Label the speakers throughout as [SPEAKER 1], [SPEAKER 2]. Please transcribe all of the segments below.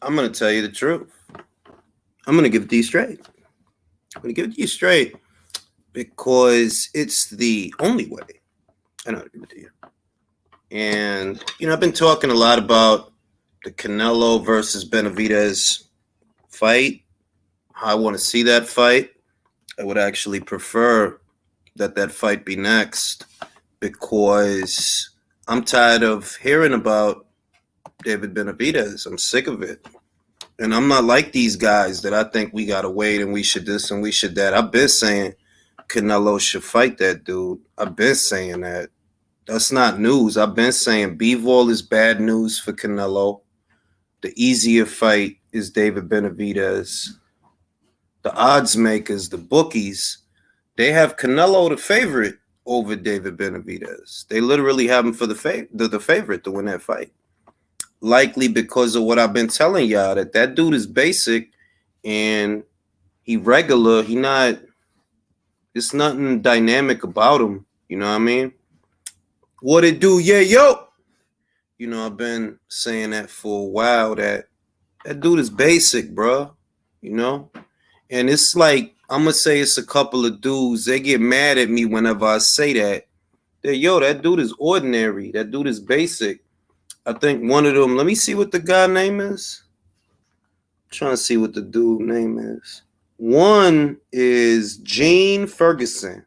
[SPEAKER 1] I'm going to tell you the truth. I'm going to give it to you straight. I'm going to give it to you straight because it's the only way I know how to give it to you. And, I've been talking a lot about the Canelo versus Benavidez fight. I want to see that fight. I would actually prefer that fight be next because I'm tired of hearing about David Benavidez. I'm sick of it. And I'm not like these guys that I think we got to wait and we should this and we should that. I've been saying Canelo should fight that dude. I've been saying that. That's not news. I've been saying Bivol is bad news for Canelo. The easier fight is David Benavidez. The odds makers, the bookies, they have Canelo the favorite over David Benavidez. They literally have him for the favorite to win that fight. Likely because of what I've been telling y'all, that dude is basic and he regular. It's nothing dynamic about him. You know what I mean? What it do? Yeah, yo. I've been saying that for a while that dude is basic, bro. And it's like, I'm going to say it's a couple of dudes. They get mad at me whenever I say that. That dude is ordinary. That dude is basic. I think one of them, let me see what the guy name is. I'm trying to see what the dude name is. One is Gene Ferguson,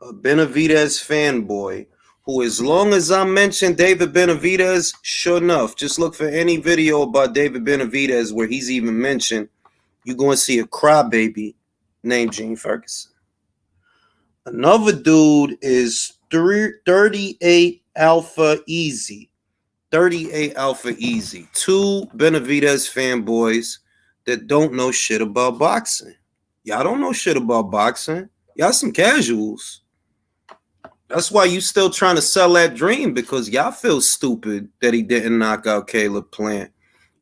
[SPEAKER 1] a Benavidez fanboy, who as long as I mention David Benavidez, sure enough, just look for any video about David Benavidez where he's even mentioned, you're going to see a crybaby named Gene Ferguson. Another dude is 38 Alpha Easy. 38 Alpha Easy. Two Benavidez fanboys that don't know shit about boxing. Y'all don't know shit about boxing. Y'all some casuals. That's why you still trying to sell that dream, because y'all feel stupid that he didn't knock out Caleb Plant.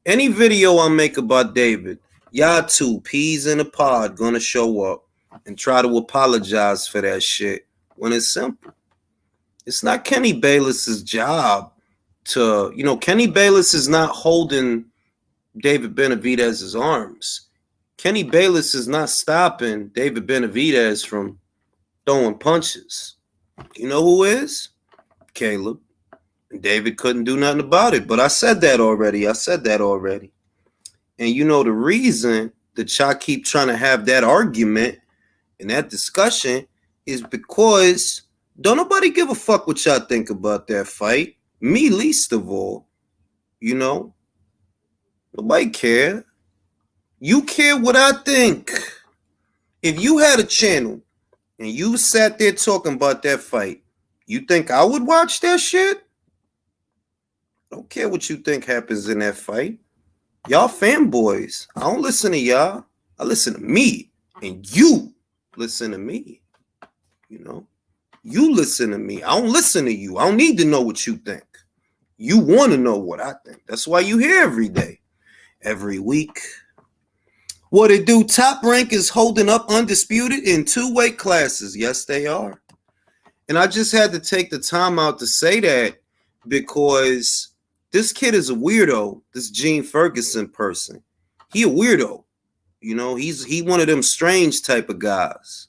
[SPEAKER 1] Any video I make about David, y'all two peas in a pod gonna show up and try to apologize for that shit when it's simple. It's not Kenny Bayless's job to, Kenny Bayless is not holding David Benavidez's arms. Kenny Bayless is not stopping David Benavidez from throwing punches. You know who is? Caleb. And David couldn't do nothing about it. But I said that already. And the reason that y'all keep trying to have that argument and that discussion is because don't nobody give a fuck what y'all think about that fight. Me least of all. Nobody care. You care what I think. If you had a channel and you sat there talking about that fight, you think I would watch that shit? I don't care what you think happens in that fight. Y'all fanboys. I don't listen to y'all. I listen to me. And you listen to me. You listen to me. I don't listen to you. I don't need to know what you think. You want to know what I think. That's why you here every day. Every week. What it do? Top Rank is holding up undisputed in 2 weight classes. Yes, they are. And I just had to take the time out to say that because this kid is a weirdo, this Gene Ferguson person. He a weirdo. He one of them strange type of guys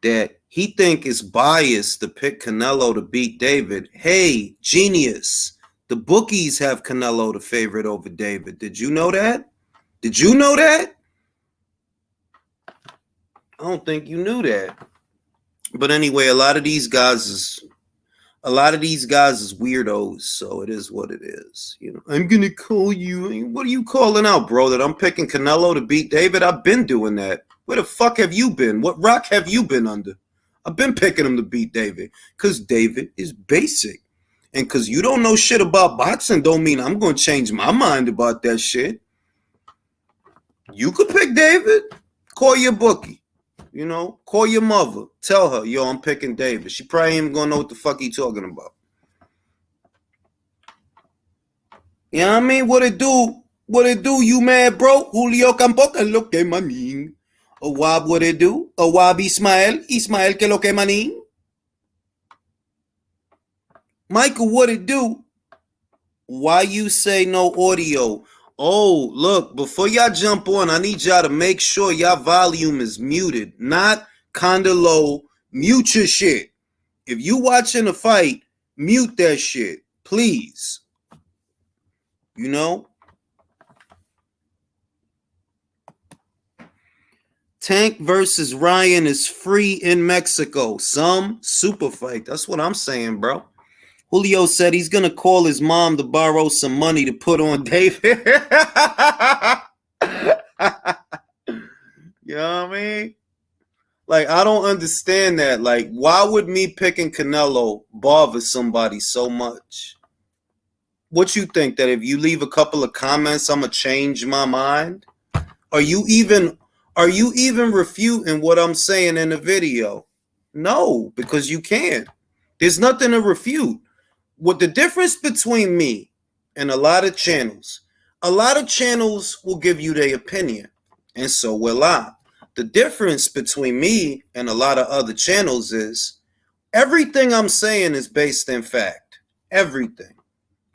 [SPEAKER 1] that he think is biased to pick Canelo to beat David. Hey, genius. The bookies have Canelo the favorite over David. Did you know that? I don't think you knew that. But anyway, a lot of these guys is weirdos, so it is what it is. I'm gonna call you. What are you calling out, bro? That I'm picking Canelo to beat David? I've been doing that. Where the fuck have you been? What rock have you been under? I've been picking him to beat David because David is basic. And because you don't know shit about boxing don't mean I'm going to change my mind about that shit. You could pick David. Call your bookie. Call your mother. Tell her, yo, I'm picking David. She probably ain't going to know what the fuck he talking about. You know what I mean? What it do, you mad, bro? Julio Campoca, lo que manín. Wab, what it do? Wab Ismael, que lo que manín. Michael, what it do? Why you say no audio? Oh, look, before y'all jump on, I need y'all to make sure y'all volume is muted, not kinda low. Mute your shit. If you watching a fight, mute that shit, please. You know? Tank versus Ryan is free in Mexico. Some super fight. That's what I'm saying, bro. Julio said he's going to call his mom to borrow some money to put on David. You know what I mean? Like, I don't understand that. Like, why would me picking Canelo bother somebody so much? What you think, that if you leave a couple of comments, I'm going to change my mind? Are you even refuting what I'm saying in the video? No, because you can't. There's nothing to refute. What the difference between me and a lot of channels will give you their opinion, and so will I. The difference between me and a lot of other channels is everything I'm saying is based in fact. Everything.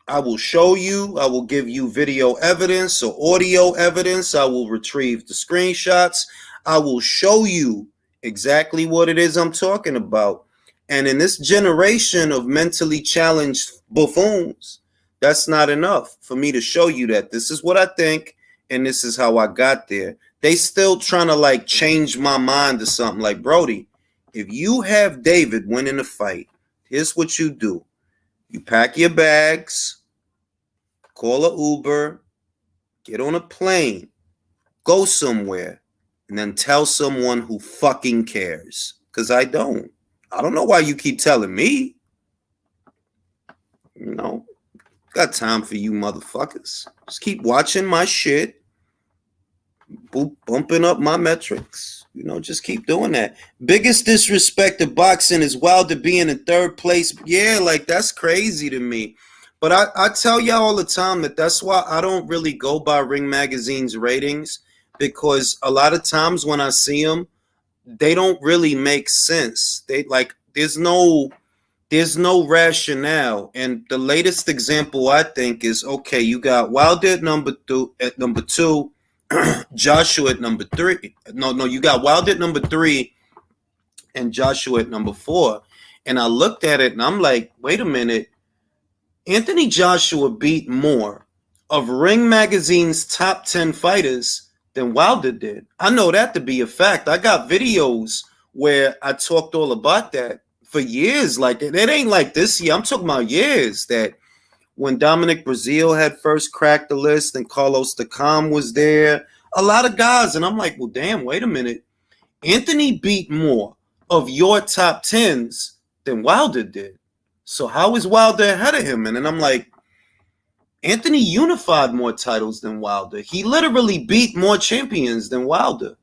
[SPEAKER 1] I will show you, I will give you video evidence or audio evidence. I will retrieve the screenshots. I will show you exactly what it is I'm talking about. And in this generation of mentally challenged buffoons, that's not enough for me to show you that this is what I think and this is how I got there. They still trying to like change my mind to something. Like, Brody, if you have David winning a fight, here's what you do. You pack your bags, call an Uber, get on a plane, go somewhere, and then tell someone who fucking cares. Because I don't. I don't know why you keep telling me. You know, got time for you motherfuckers. Just keep watching my shit, bumping up my metrics. You know, just keep doing that. Biggest disrespect to boxing is Wilder being in third place. Yeah, like, that's crazy to me. But I tell y'all all the time that that's why I don't really go by Ring Magazine's ratings, because a lot of times when I see them, they don't really make sense. They like there's no rationale. And the latest example I think is, okay, you got Wilder at number two, Joshua at number three. No, you got Wilder at number 3 and Joshua at number 4. And I looked at it and I'm like, wait a minute. Anthony Joshua beat more of Ring Magazine's top 10 fighters than Wilder did. I know that to be a fact. I got videos where I talked all about that for years. Like, it ain't like this year. I'm talking about years, that when Dominic Brazil had first cracked the list and Carlos Takam was there, a lot of guys. And I'm like, well, damn, wait a minute. Anthony beat more of your top 10s than Wilder did. So how is Wilder ahead of him? And then I'm like, Anthony unified more titles than Wilder. He literally beat more champions than Wilder.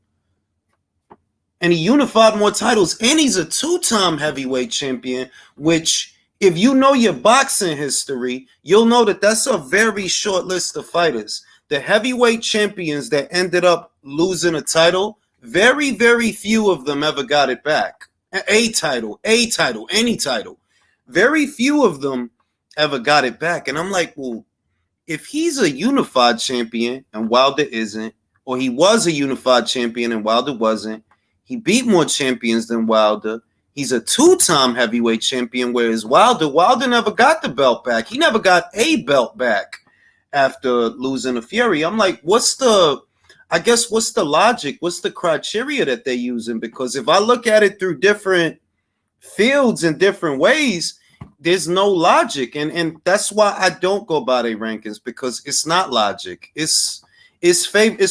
[SPEAKER 1] And he unified more titles. And he's a 2-time heavyweight champion, which, if you know your boxing history, you'll know that that's a very short list of fighters. The heavyweight champions that ended up losing a title, very, very few of them ever got it back. A title, any title. Very few of them ever got it back. And I'm like, well, if he's a unified champion and Wilder isn't, or he was a unified champion and Wilder wasn't, he beat more champions than Wilder. He's a 2-time heavyweight champion, whereas Wilder never got the belt back. He never got a belt back after losing to Fury. I'm like, what's the logic? What's the criteria that they're using? Because if I look at it through different fields in different ways, there's no logic. And that's why I don't go by their rankings, because it's not logic. It's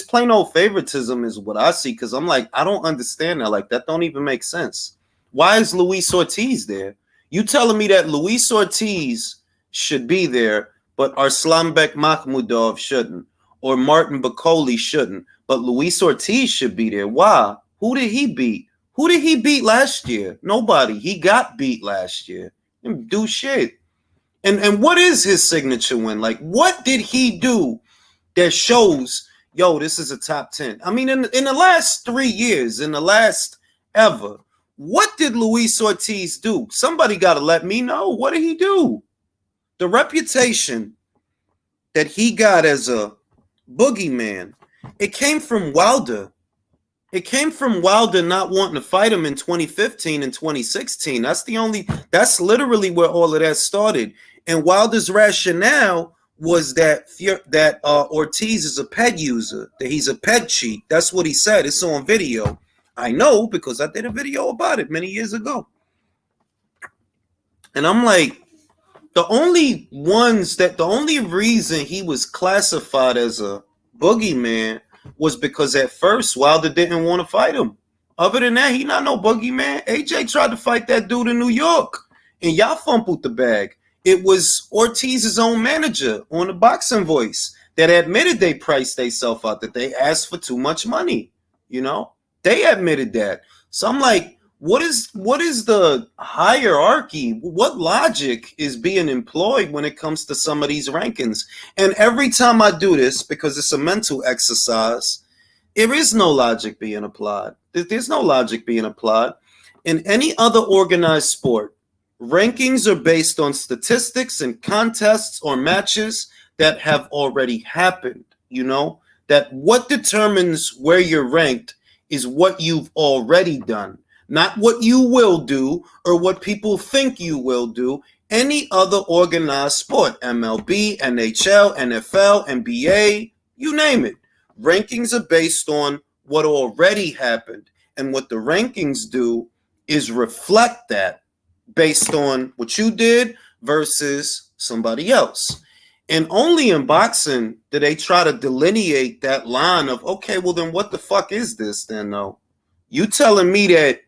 [SPEAKER 1] plain old favoritism is what I see, because I'm like, I don't understand that. Like, that don't even make sense. Why is Luis Ortiz there? You telling me that Luis Ortiz should be there, but Arslanbek Makhmudov shouldn't, or Martin Bakole shouldn't, but Luis Ortiz should be there? Why? Who did he beat? Who did he beat last year? Nobody. He got beat last year. Didn't do shit. And what is his signature win? Like, what did he do that shows, yo, this is a top 10? I mean, in the last 3 years, in the last ever, what did Luis Ortiz do? Somebody got to let me know. What did he do? The reputation that he got as a boogeyman. It came from Wilder. It came from Wilder not wanting to fight him in 2015 and 2016. That's literally where all of that started. And Wilder's rationale was that Ortiz is a peg user, that he's a peg cheat. That's what he said. It's on video. I know because I did a video about it many years ago. And I'm like, the only reason he was classified as a boogeyman was because at first Wilder didn't want to fight him. Other than that, he not no boogeyman. AJ tried to fight that dude in New York, and y'all fumbled the bag. It was Ortiz's own manager on the Boxing Voice that admitted they priced themselves out, that they asked for too much money. You know, they admitted that. So I'm like, what is the hierarchy? What logic is being employed when it comes to some of these rankings? And every time I do this, because it's a mental exercise, there is no logic being applied. There's no logic being applied. In any other organized sport, rankings are based on statistics and contests or matches that have already happened. You know, that what determines where you're ranked is what you've already done. Not what you will do or what people think you will do. Any other organized sport, MLB, NHL, NFL, NBA, you name it. Rankings are based on what already happened. And what the rankings do is reflect that based on what you did versus somebody else. And only in boxing do they try to delineate that line of, okay, well then what the fuck is this then though? You telling me that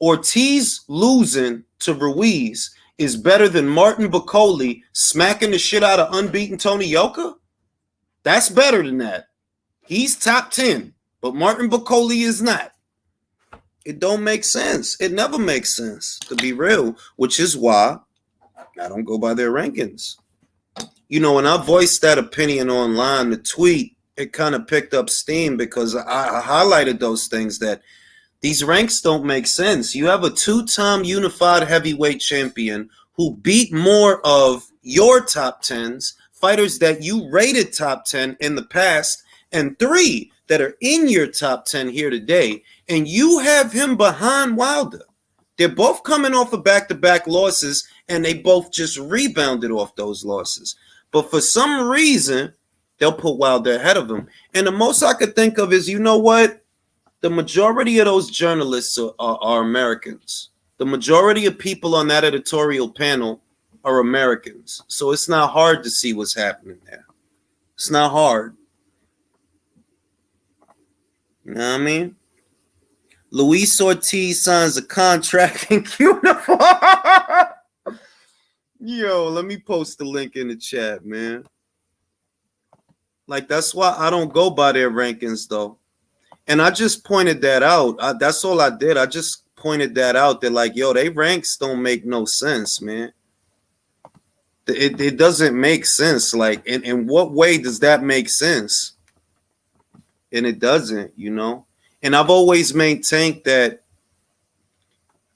[SPEAKER 1] Ortiz losing to Ruiz is better than Martin Bacoli smacking the shit out of unbeaten Tony Yoka? That's better than that. He's top 10, but Martin Bacoli is not. It don't make sense. It never makes sense, to be real, which is why I don't go by their rankings. You know, when I voiced that opinion online, the tweet, it kind of picked up steam because I highlighted those things that these ranks don't make sense. You have a 2-time unified heavyweight champion who beat more of your top 10s, fighters that you rated top 10 in the past, and 3 that are in your top 10 here today, and you have him behind Wilder. They're both coming off of back-to-back losses, and they both just rebounded off those losses. But for some reason, they'll put Wilder ahead of him. And the most I could think of is, you know what? The majority of those journalists are Americans. The majority of people on that editorial panel are Americans. So it's not hard to see what's happening there. It's not hard. You know what I mean? Luis Ortiz signs a contract in uniform. Yo, let me post the link in the chat, man. Like, that's why I don't go by their rankings, though. And I just pointed that out. That's all I did. I just pointed that out. They're like, yo, they ranks don't make no sense, man. It doesn't make sense. Like, in what way does that make sense? And it doesn't, you know. And I've always maintained that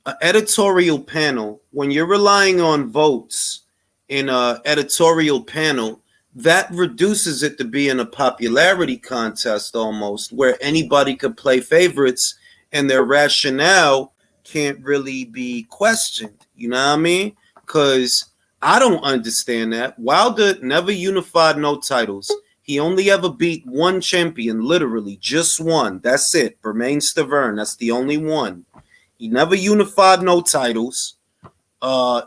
[SPEAKER 1] an editorial panel, when you're relying on votes in an editorial panel, that reduces it to being a popularity contest almost, where anybody could play favorites and their rationale can't really be questioned. You know what I mean? Because I don't understand that. Wilder never unified no titles. He only ever beat one champion, literally, just one. That's it. Bermain Stavern. That's the only one. He never unified no titles.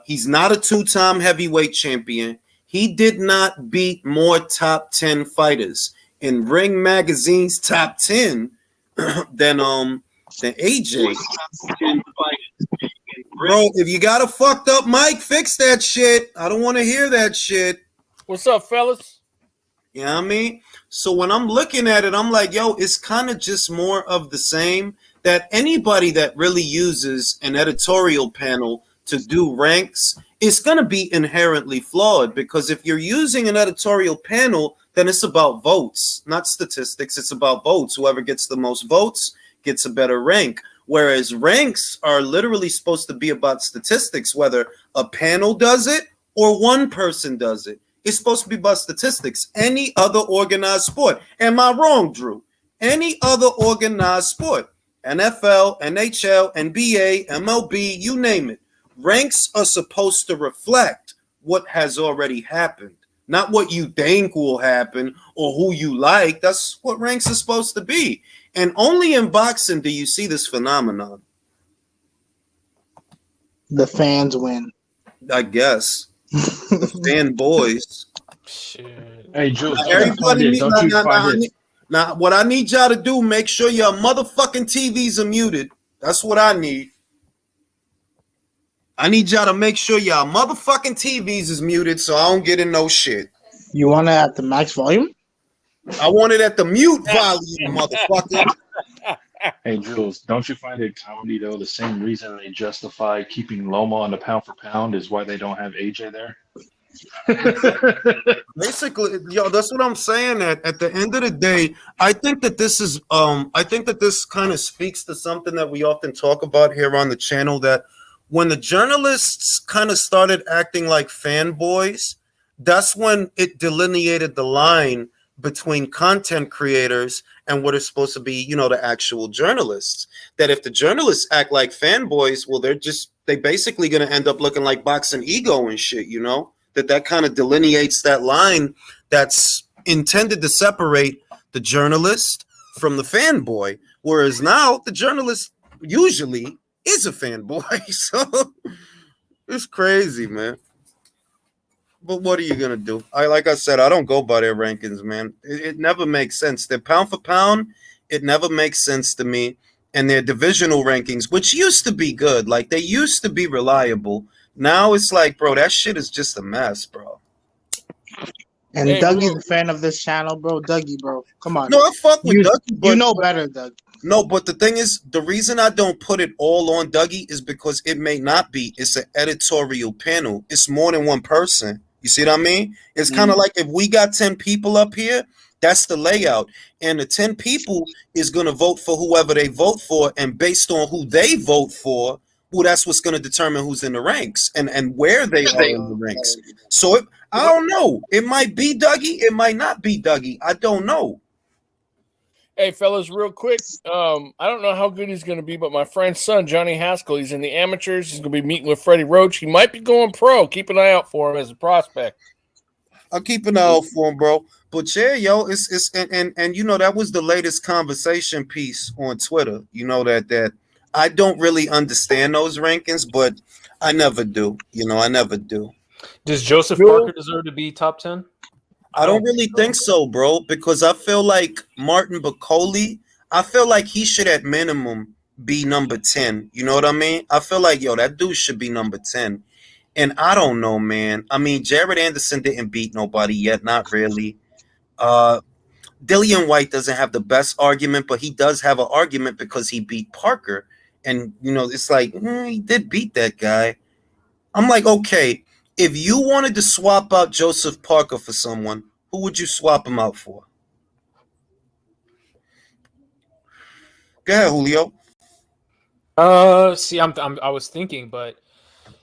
[SPEAKER 1] He's not a 2-time heavyweight champion. He did not beat more top 10 fighters in Ring Magazine's top 10 than AJ. Bro, if you got a fucked up mic, fix that shit. I don't want to hear that shit.
[SPEAKER 2] What's up, fellas?
[SPEAKER 1] You know what I mean? So when I'm looking at it, I'm like, yo, it's kind of just more of the same. That anybody that really uses an editorial panel to do ranks, it's going to be inherently flawed, because if you're using an editorial panel, then it's about votes, not statistics. It's about votes. Whoever gets the most votes gets a better rank. Whereas ranks are literally supposed to be about statistics, whether a panel does it or one person does it. It's supposed to be about statistics. Any other organized sport. Am I wrong, Drew? Any other organized sport. NFL, NHL, NBA, MLB, you name it. Ranks are supposed to reflect what has already happened, not what you think will happen or who you like. That's what ranks are supposed to be. And only in boxing do you see this phenomenon.
[SPEAKER 2] The fans win.
[SPEAKER 1] I guess. The fanboys.
[SPEAKER 3] Shit.
[SPEAKER 4] Hey, Jules,
[SPEAKER 1] Now, what I need y'all to do, make sure your motherfucking TVs are muted. That's what I need. I need y'all to make sure y'all motherfucking TVs is muted so I don't get in no shit.
[SPEAKER 2] You want it at the max volume?
[SPEAKER 1] I want it at the mute volume, motherfucker.
[SPEAKER 4] Hey, Jules, don't you find it comedy, though? The same reason they justify keeping Loma on the pound for pound is why they don't have AJ there?
[SPEAKER 1] Basically, that's what I'm saying. At the end of the day, I think that this is I think that this kind of speaks to something that we often talk about here on the channel, that when the journalists kind of started acting like fanboys, that's when it delineated the line between content creators and what is supposed to be, the actual journalists. That if the journalists act like fanboys, well, they basically going to end up looking like boxing ego and shit, that kind of delineates that line that's intended to separate the journalist from the fanboy. Whereas now the journalist usually is a fanboy. So it's crazy, man. But what are you going to do? Like I said, I don't go by their rankings, man. It never makes sense. Their pound for pound, it never makes sense to me. And their divisional rankings, which used to be good, like they used to be reliable. Now it's like, bro, that shit is just a mess, bro.
[SPEAKER 2] And hey, Dougie's a fan of this channel, bro. Dougie, bro. Come on.
[SPEAKER 1] No, I fuck with Dougie.
[SPEAKER 2] You know better, Doug.
[SPEAKER 1] No, but the thing is, the reason I don't put it all on Dougie is because it may not be. It's an editorial panel. It's more than one person. You see what I mean? It's kind of like if we got 10 people up here, that's the layout. And the 10 people is going to vote for whoever they vote for. And based on who they vote for, well, that's what's going to determine who's in the ranks and where they are in the ranks. So I don't know. It might be Dougie. It might not be Dougie. I don't know.
[SPEAKER 3] Hey, fellas, real quick. I don't know how good he's going to be, but my friend's son, Johnny Haskell, he's in the amateurs. He's going to be meeting with Freddie Roach. He might be going pro. Keep an eye out for him as a prospect.
[SPEAKER 1] I'll keep an eye out for him, bro. But yeah, yo, it's and that was the latest conversation piece on Twitter. That I don't really understand those rankings, but I never do. I never do.
[SPEAKER 5] Does Joseph Parker deserve to be top 10?
[SPEAKER 1] I don't really think so, bro, because I feel like Martin Bacoli, I feel like he should at minimum be number 10. You know what I mean? I feel like, that dude should be number 10. And I don't know, man. I mean, Jared Anderson didn't beat nobody yet, not really. Dillian White doesn't have the best argument, but he does have an argument because he beat Parker. And, it's like, he did beat that guy. I'm like, okay, if you wanted to swap out Joseph Parker for someone, who would you swap him out for? Go ahead, Julio.
[SPEAKER 5] See, I was thinking, but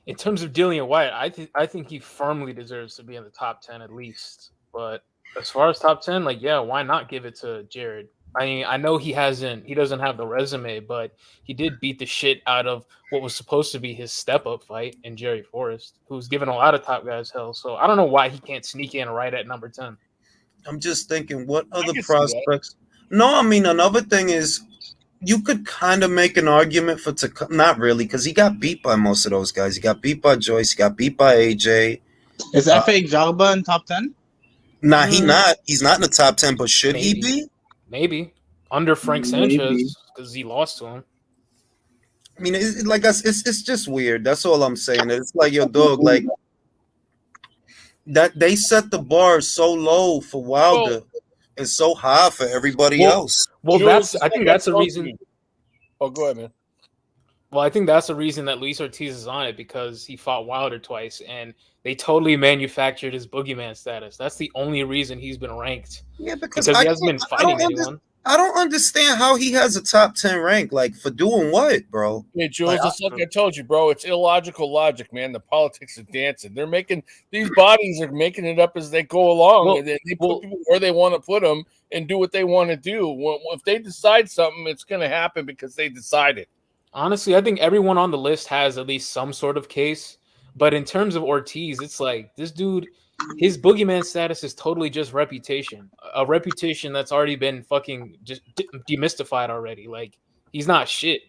[SPEAKER 5] in terms of Dillian White, I think he firmly deserves to be in the top 10 at least. But as far as top 10, why not give it to Jared? I mean, I know he doesn't have the resume, but he did beat the shit out of what was supposed to be his step-up fight in Jerry Forrest, who's given a lot of top guys hell. So I don't know why he can't sneak in right at number 10.
[SPEAKER 1] I'm just thinking, what other prospects? No, I mean, another thing is you could kind of make an argument for not really, because he got beat by most of those guys. He got beat by Joyce. He got beat by AJ.
[SPEAKER 2] Is F.A. Jalba in top 10?
[SPEAKER 1] Nah, he's not in the top 10, but should he be?
[SPEAKER 5] Maybe under Frank Sanchez because he lost to him.
[SPEAKER 1] I mean, it's just weird. That's all I'm saying. It's like, your dog, like that they set the bar so low for Wilder and so high for everybody else.
[SPEAKER 5] Well, I think that's the reason.
[SPEAKER 3] Oh, go ahead, man.
[SPEAKER 5] Well, I think that's the reason that Luis Ortiz is on it, because he fought Wilder twice and they totally manufactured his boogeyman status. That's the only reason he's been ranked.
[SPEAKER 1] Yeah, because
[SPEAKER 5] he hasn't been fighting anyone.
[SPEAKER 1] I don't understand how he has a top 10 rank. Like, for doing what, bro?
[SPEAKER 3] Hey, Jules,
[SPEAKER 1] Like,
[SPEAKER 3] it's like I told you, bro. It's illogical logic, man. The politics of dancing. They're making these bodies are making it up as they go along.
[SPEAKER 5] Well,
[SPEAKER 3] And they put people where they want to put them and do what they want to do. If they decide something, it's going to happen because they decided.
[SPEAKER 5] Honestly, I think everyone on the list has at least some sort of case. But in terms of Ortiz, it's like this dude, his boogeyman status is totally just reputation. A reputation that's already been fucking just demystified already. Like, he's not shit.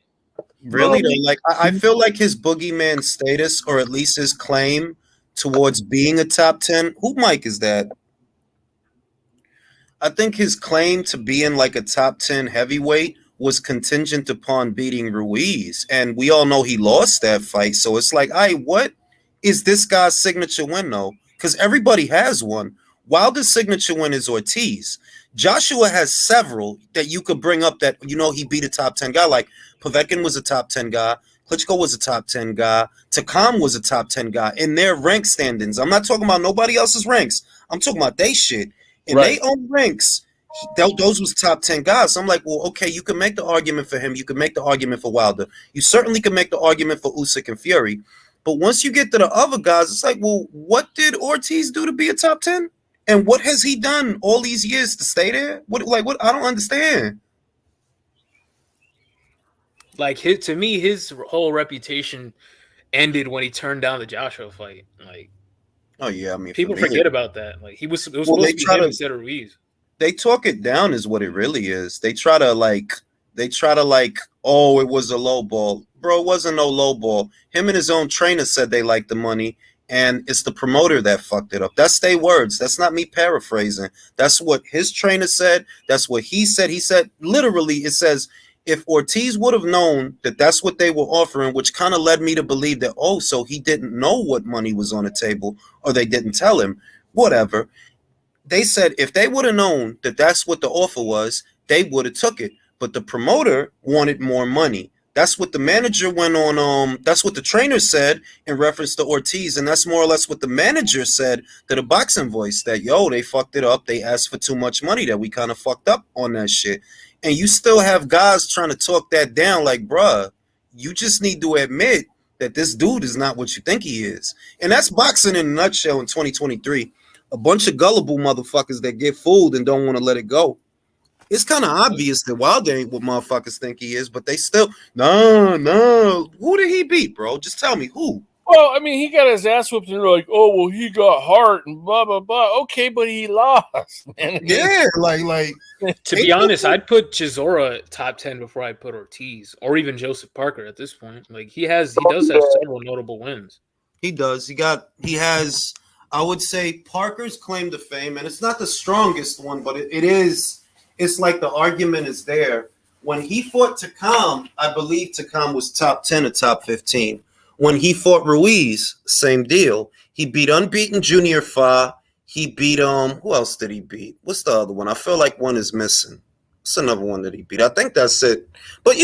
[SPEAKER 1] really, though? Like, I feel like his boogeyman status, or at least his claim towards being a top 10. Who Mike is that? I think his claim to being like a top 10 heavyweight was contingent upon beating Ruiz. And we all know he lost that fight. So it's like, what is this guy's signature win, though? Because everybody has one. Wilder's signature win is Ortiz. Joshua has several that you could bring up that, he beat a top 10 guy. Like, Povetkin was a top 10 guy. Klitschko was a top 10 guy. Takam was a top 10 guy in their rank standings. I'm not talking about nobody else's ranks. I'm talking about they shit. In their own ranks, those was top 10 guys. So I'm like, well, okay, you can make the argument for him. You can make the argument for Wilder. You certainly can make the argument for Usyk and Fury. But once you get to the other guys, it's like, well, what did Ortiz do to be a top 10? And what has he done all these years to stay there? What? I don't understand.
[SPEAKER 5] Like, to me, his whole reputation ended when he turned down the Joshua fight. Like,
[SPEAKER 1] oh yeah, I mean,
[SPEAKER 5] people forget about that. Like, it was supposed to be him instead of Ruiz.
[SPEAKER 1] They talk it down is what it really is. They try to oh, it was a low ball. Bro, it wasn't no low ball. Him and his own trainer said they liked the money, and it's the promoter that fucked it up. That's their words. That's not me paraphrasing. That's what his trainer said. That's what he said. He said, literally, it says, if Ortiz would have known that that's what they were offering, which kind of led me to believe that, oh, so he didn't know what money was on the table, or they didn't tell him, whatever. They said if they would have known that that's what the offer was, they would have took it. But the promoter wanted more money. That's what the manager went on. That's what the trainer said in reference to Ortiz. And that's more or less what the manager said to the boxing voice, that, they fucked it up. They asked for too much money, that we kind of fucked up on that shit. And you still have guys trying to talk that down like, bruh, you just need to admit that this dude is not what you think he is. And that's boxing in a nutshell in 2023. A bunch of gullible motherfuckers that get fooled and don't want to let it go. It's kind of obvious that Wilder ain't what motherfuckers think he is, but they still, no. Who did he beat, bro? Just tell me who.
[SPEAKER 3] Well, I mean, he got his ass whooped, and they're like, oh, well, he got heart and blah, blah, blah. Okay, but he lost, man.
[SPEAKER 1] Yeah, like.
[SPEAKER 5] To be honest, I'd put Chisora top 10 before I put Ortiz or even Joseph Parker at this point. Like, he does have several notable wins.
[SPEAKER 1] He does. He has, I would say, Parker's claim to fame, and it's not the strongest one, but it is. It's like the argument is there. When he fought Takam, I believe Takam was top 10 or top 15. When he fought Ruiz, same deal. He beat unbeaten Junior Fa. He beat who else did he beat? What's the other one? I feel like one is missing. What's another one that he beat? I think that's it. But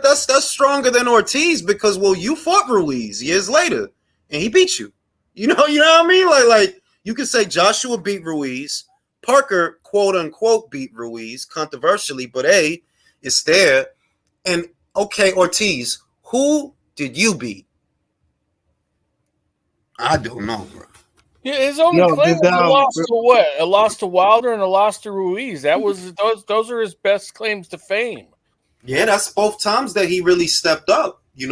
[SPEAKER 1] that's stronger than Ortiz because, well, you fought Ruiz years later and he beat you. You know what I mean? Like you could say Joshua beat Ruiz. Parker, quote unquote, beat Ruiz controversially, but it's there. And okay, Ortiz, who did you beat? I don't know, bro.
[SPEAKER 3] Yeah, his only claim was a loss to what? A loss to Wilder and a loss to Ruiz. That was those are his best claims to fame.
[SPEAKER 1] Yeah, that's both times that he really stepped up. He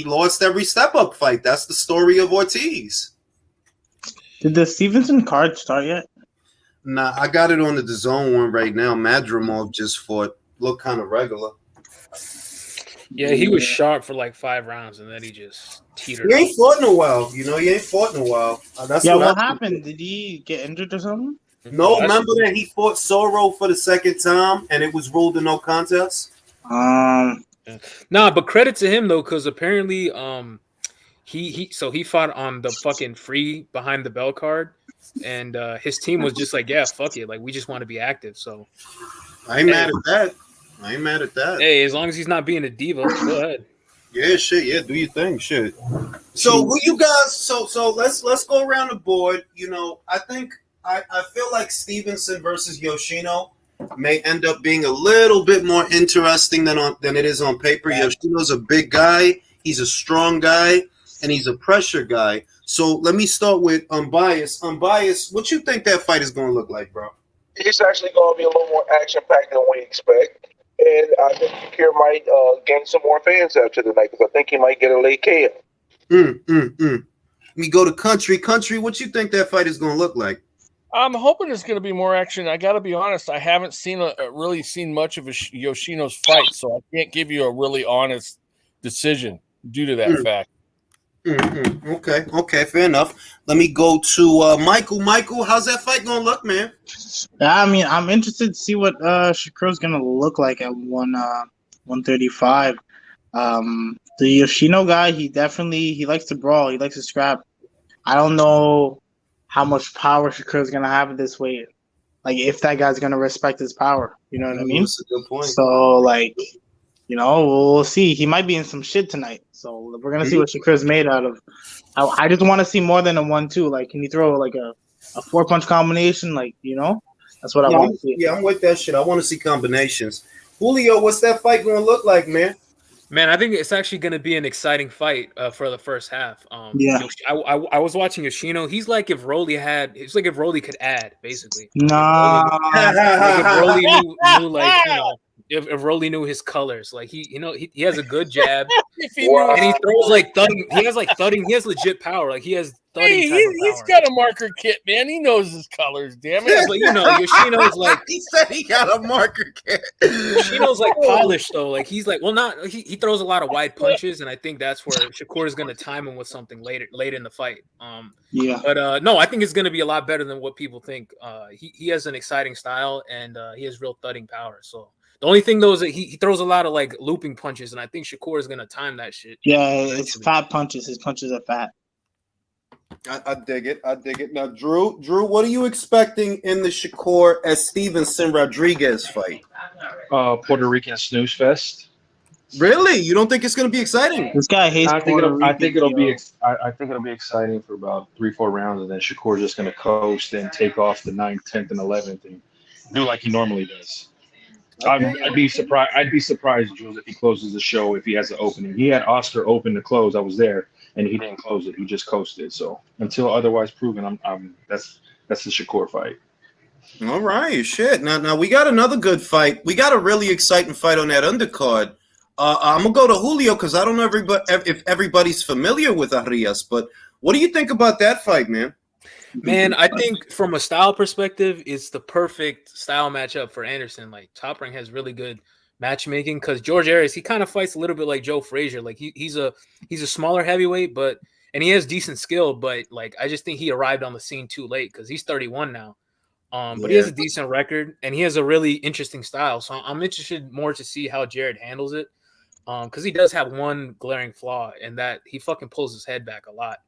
[SPEAKER 1] lost every step up fight. That's the story of Ortiz.
[SPEAKER 2] Did the Stevenson card start yet?
[SPEAKER 1] Nah, I got it on the DAZN one right now. Madrimov just fought. Looked kind of regular.
[SPEAKER 5] Yeah, he was sharp for like 5 rounds, and then he just teetered.
[SPEAKER 1] He ain't fought in a while. He ain't fought in a while.
[SPEAKER 2] What happened? Did he get injured or something?
[SPEAKER 1] No, remember that he fought Soro for the second time, and it was ruled a no contest?
[SPEAKER 5] Nah, but credit to him, though, because apparently he fought on the fucking free behind the bell card, and his team was just like, yeah, fuck it. Like, we just want to be active, so.
[SPEAKER 1] I ain't mad at that.
[SPEAKER 5] Hey, as long as he's not being a diva, go ahead.
[SPEAKER 1] Yeah, shit. Yeah, do your thing, shit. So, who you guys? So let's go around the board. I think I feel like Stevenson versus Yoshino. may end up being a little bit more interesting than it is on paper. Yoshino's a big guy. He's a strong guy, and he's a pressure guy. So let me start with Unbiased. Unbiased, what you think that fight is going to look like, bro?
[SPEAKER 6] It's actually going to be a little more action-packed than we expect. And I think Shakir might gain some more fans after tonight because I think he might get a late KO.
[SPEAKER 1] We go to Country. Country, what you think that fight is going to look like?
[SPEAKER 3] I'm hoping there's going to be more action. I got to be honest. I haven't really seen much of Yoshino's fight, so I can't give you a really honest decision due to that fact.
[SPEAKER 1] Okay, fair enough. Let me go to Michael. Michael, how's that fight going to look, man?
[SPEAKER 2] Yeah, I mean, I'm interested to see what Shakur's going to look like at 135. The Yoshino guy, he likes to brawl. He likes to scrap. I don't know how much power Shakur's going to have at this weight. Like, if that guy's going to respect his power. You know what I mean?
[SPEAKER 1] That's a good point.
[SPEAKER 2] So, like, you know, we'll see. He might be in some shit tonight. So, we're going to see what Shakur's made out of. I just want to see more than a 1-2. Like, can you throw, like, a 4-punch combination? Like, you know? That's what I want to see.
[SPEAKER 1] Yeah, I'm with that shit. I want to see combinations. Julio, what's that fight going to look like, man?
[SPEAKER 5] Man, I think it's actually going to be an exciting fight for the first half. I was watching Yoshino. He's like if Rolly could add, basically.
[SPEAKER 2] Nah.
[SPEAKER 5] If Rolly knew like, you know, if Rolly knew his colors, like he has a good jab, and he throws like thudding. He has like thudding. He has legit power. Like he has thudding.
[SPEAKER 3] He's got a marker kit, man. He knows his colors. Damn it!
[SPEAKER 5] Yeah, but you know, Yoshino's like
[SPEAKER 1] he said he got a marker kit.
[SPEAKER 5] Yoshino's like polished though. Like he's like, well, not he throws a lot of wide punches, and I think that's where Shakur is going to time him with something late in the fight. But no, I think it's going to be a lot better than what people think. He has an exciting style, and he has real thudding power. So. The only thing though is that he throws a lot of like looping punches, and I think Shakur is gonna time that shit.
[SPEAKER 2] Yeah, it's fat punches. His punches are fat.
[SPEAKER 1] I dig it. Now, Drew, what are you expecting in the Shakur as Stevenson Rodriguez fight?
[SPEAKER 4] Puerto Rican snooze fest.
[SPEAKER 1] Really? You don't think it's gonna be exciting?
[SPEAKER 2] This guy hates.
[SPEAKER 4] I think it'll be exciting for about 3-4 rounds, and then Shakur's just gonna coast and take off the 9th, 10th, and 11th, and do like he normally does. I'd be surprised, Jules, if he closes the show if he has an opening. He had Oscar open to close. I was there, and he didn't close it. He just coasted. So until otherwise proven, that's the Shakur fight.
[SPEAKER 1] All right, shit. Now we got another good fight. We got a really exciting fight on that undercard. I'm gonna go to Julio because I don't know if everybody's familiar with Arias, but what do you think about that fight, man?
[SPEAKER 5] Man, I think from a style perspective, it's the perfect style matchup for Anderson. Like Top Rank has really good matchmaking because George Arias, he kind of fights a little bit like Joe Frazier. Like he's a smaller heavyweight, and he has decent skill, but like I just think he arrived on the scene too late because he's 31 now. But he has a decent record and he has a really interesting style. So I'm interested more to see how Jared handles it. Because he does have one glaring flaw in that he fucking pulls his head back a lot.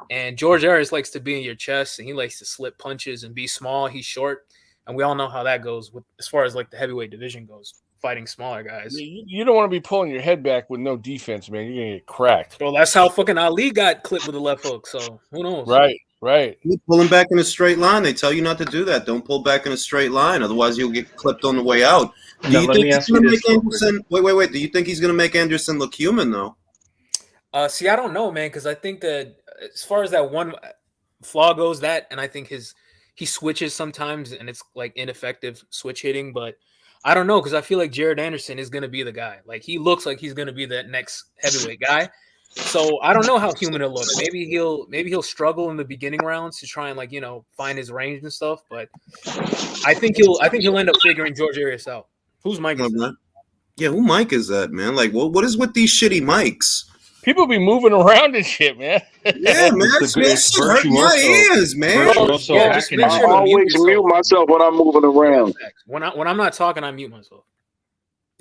[SPEAKER 5] And George Arias likes to be in your chest, and he likes to slip punches and be small. He's short, and we all know how that goes as far as like the heavyweight division goes, fighting smaller guys.
[SPEAKER 3] You don't want to be pulling your head back with no defense, man. You're gonna get cracked.
[SPEAKER 5] Well, that's how fucking Ali got clipped with a left hook. So who knows?
[SPEAKER 3] Right.
[SPEAKER 1] You're pulling back in a straight line. They tell you not to do that. Don't pull back in a straight line, otherwise you'll get clipped on the way out. Do you think he's gonna make Anderson? Wait. Do you think he's gonna make Anderson look human though?
[SPEAKER 5] See, I don't know, man, because I think that as far as that one flaw goes, and I think he switches sometimes and it's like ineffective switch hitting, but I don't know because I feel like Jared Anderson is going to be the guy. Like he looks like he's going to be that next heavyweight guy. So I don't know how human it'll look. Maybe he'll struggle in the beginning rounds to try and like, you know, find his range and stuff, but I think he'll end up figuring George Arias out. Who's Mike is that?
[SPEAKER 1] Yeah, who Mike is that, man? Like what is with these shitty mics?
[SPEAKER 3] People be moving around and shit, man.
[SPEAKER 1] Yeah, man. It's hurting my ears, man.
[SPEAKER 6] I always mute myself when I'm moving around.
[SPEAKER 5] When I'm not talking, I mute myself.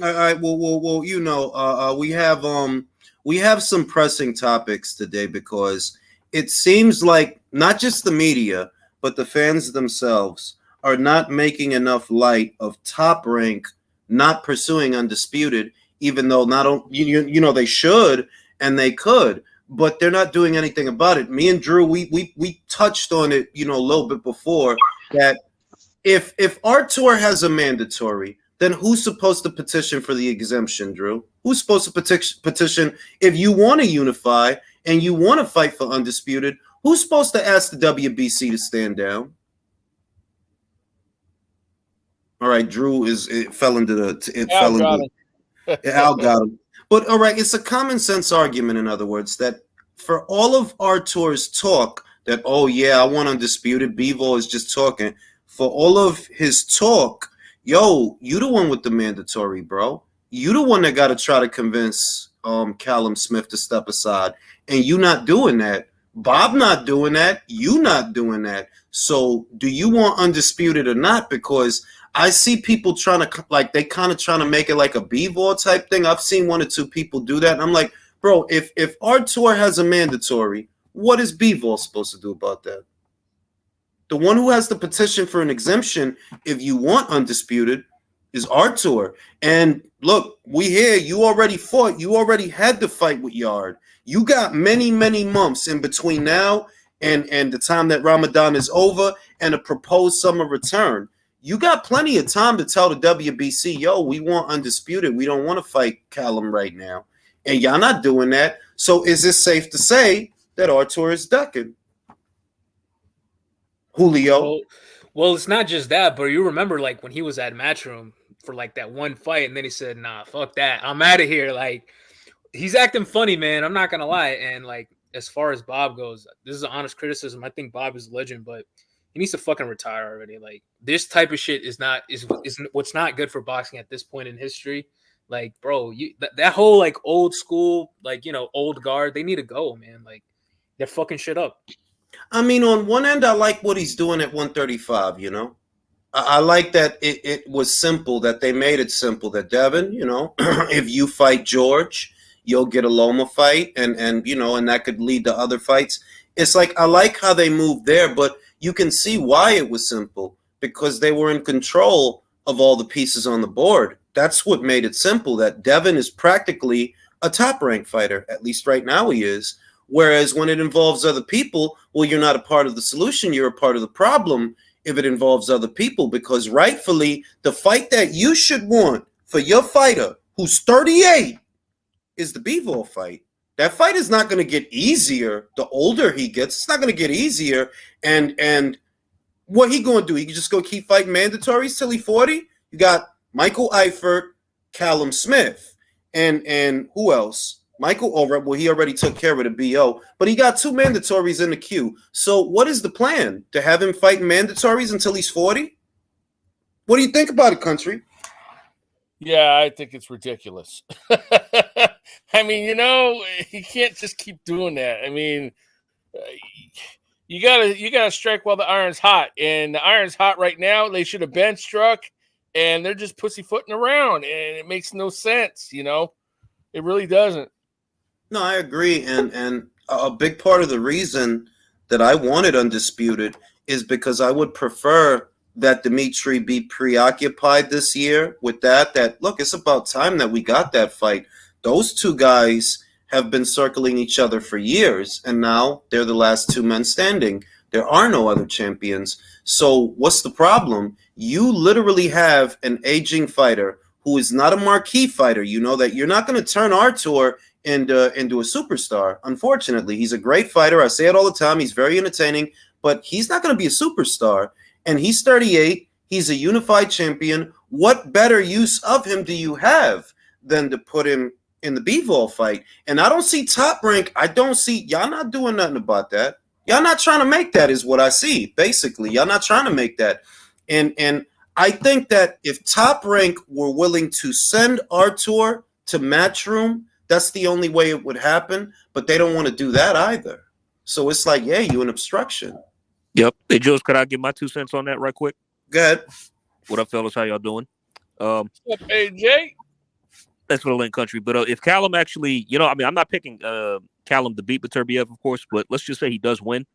[SPEAKER 1] All right. Well. You know, we have some pressing topics today because it seems like not just the media, but the fans themselves are not making enough light of Top Rank not pursuing Undisputed, even though you know they should. And they could, but they're not doing anything about it. Me and Drew, we touched on it, you know, a little bit before that if our tour has a mandatory, then who's supposed to petition for the exemption, Drew? Who's supposed to petition if you want to unify and you want to fight for undisputed? Who's supposed to ask the WBC to stand down? All right, Drew fell into Al got him. But all right, it's a common sense argument, in other words, that for all of our tour's talk that, oh yeah, I want undisputed, Bivol is just talking. For all of his talk, yo, you the one with the mandatory, bro. You the one that got to try to convince Callum Smith to step aside, and you not doing that. Bob not doing that. You not doing that. So do you want undisputed or not? Because I see people trying to, like, they kind of trying to make it like a B-ball type thing. I've seen one or two people do that. And I'm like, bro, if our tour has a mandatory, what is B-ball supposed to do about that? The one who has the petition for an exemption, if you want undisputed, is our tour. And look, we hear you already fought. You already had the fight with Yard. You got many, many months in between now and the time that Ramadan is over and a proposed summer return. You got plenty of time to tell the WBC, yo, we want undisputed. We don't want to fight Callum right now. And y'all not doing that. So is it safe to say that our tour is ducking? Julio?
[SPEAKER 5] Well, it's not just that, but you remember, like, when he was at Matchroom for, like, that one fight, and then he said, nah, fuck that. I'm out of here. Like, he's acting funny, man. I'm not going to lie. And, like, as far as Bob goes, this is an honest criticism. I think Bob is a legend, but he needs to fucking retire already. Like, this type of shit is what's not good for boxing at this point in history. Like, bro, that whole, like, old school, like, you know, old guard, they need to go, man. Like, they're fucking shit up.
[SPEAKER 1] I mean, on one end, I like what he's doing at 135, you know? I like that it was simple, that they made it simple, that Devin, you know, if you fight George, you'll get a Loma fight, and you know, and that could lead to other fights. It's like, I like how they moved there, but you can see why it was simple, because they were in control of all the pieces on the board. That's what made it simple, that Devin is practically a top-ranked fighter, at least right now he is. Whereas when it involves other people, well, you're not a part of the solution, you're a part of the problem if it involves other people, because rightfully, the fight that you should want for your fighter, who's 38, is the Bivol fight. That fight is not going to get easier the older he gets. It's not going to get easier. And what he going to do? He can just go keep fighting mandatories till he's 40? You got Michael Eifert, Callum Smith, and who else? Michael Overett, well, he already took care of the BO, but he got two mandatories in the queue. So what is the plan? To have him fight mandatories until he's 40? What do you think about it, country?
[SPEAKER 3] Yeah, I think it's ridiculous. I mean, you know, you can't just keep doing that. I mean, you gotta strike while the iron's hot, and the iron's hot right now. They should have bench struck, and they're just pussyfooting around, and it makes no sense. You know, it really doesn't.
[SPEAKER 1] No, I agree, and a big part of the reason that I wanted undisputed is because I would prefer that Dimitri be preoccupied this year with that look, it's about time that we got that fight. Those two guys have been circling each other for years, and now they're the last two men standing. There are no other champions. So what's the problem? You literally have an aging fighter who is not a marquee fighter. You know that you're not going to turn our tour into a superstar. Unfortunately, he's a great fighter. I say it all the time. He's very entertaining, but he's not going to be a superstar. And he's 38. He's a unified champion. What better use of him do you have than to put him in the Bivol fight? And I don't see Top Rank. I don't see y'all not doing nothing about that. Y'all not trying to make that is what I see. Basically, y'all not trying to make that. And I think that if Top Rank were willing to send our tour to Matchroom, that's the only way it would happen. But they don't want to do that either. So it's like, yeah, you an obstruction.
[SPEAKER 7] Yep. Hey, Jules, could I give my 2 cents on that right quick?
[SPEAKER 1] Go ahead.
[SPEAKER 7] What up, fellas? How y'all doing?
[SPEAKER 3] What's up, AJ?
[SPEAKER 7] Thanks for the link, country. But if Callum actually, you know, I mean, I'm not picking Callum to beat Beterbiev, of course, but let's just say he does win.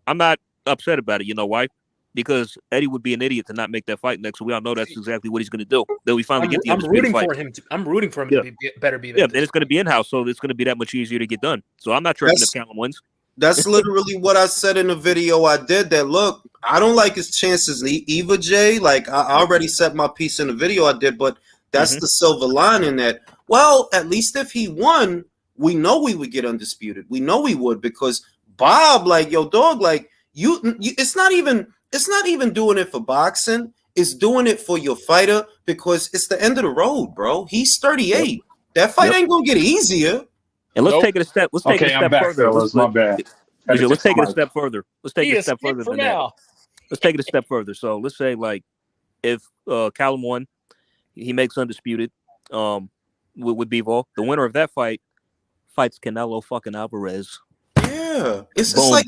[SPEAKER 7] I'm not upset about it. You know why? Because Eddie would be an idiot to not make that fight next. So we all know that's exactly what he's going to do. Then we finally get the undisputed fight.
[SPEAKER 5] I'm rooting for him to be better.
[SPEAKER 7] Yeah, and it's going to be in-house, so it's going to be that much easier to get done. So I'm not tripping if Callum wins.
[SPEAKER 1] That's literally what I said in the video I did. That look, I don't like his chances Eva J. Like I already said my piece in the video I did, but that's the silver lining that. Well, at least if he won, we know we would get undisputed. We know we would because Bob, like yo, dog, like you it's not even doing it for boxing. It's doing it for your fighter because it's the end of the road, bro. He's 38. Yep. That fight ain't gonna get easier.
[SPEAKER 7] And let's take it a step. Let's take it a step further.
[SPEAKER 4] Fellas, my bad.
[SPEAKER 7] Let's take it a step further. Let's take it a step further
[SPEAKER 3] for
[SPEAKER 7] than
[SPEAKER 3] now.
[SPEAKER 7] that. Let's take it a step further. So let's say like if Callum won, he makes undisputed with Bivol. The winner of that fight fights Canelo fucking Alvarez.
[SPEAKER 1] Yeah, it's like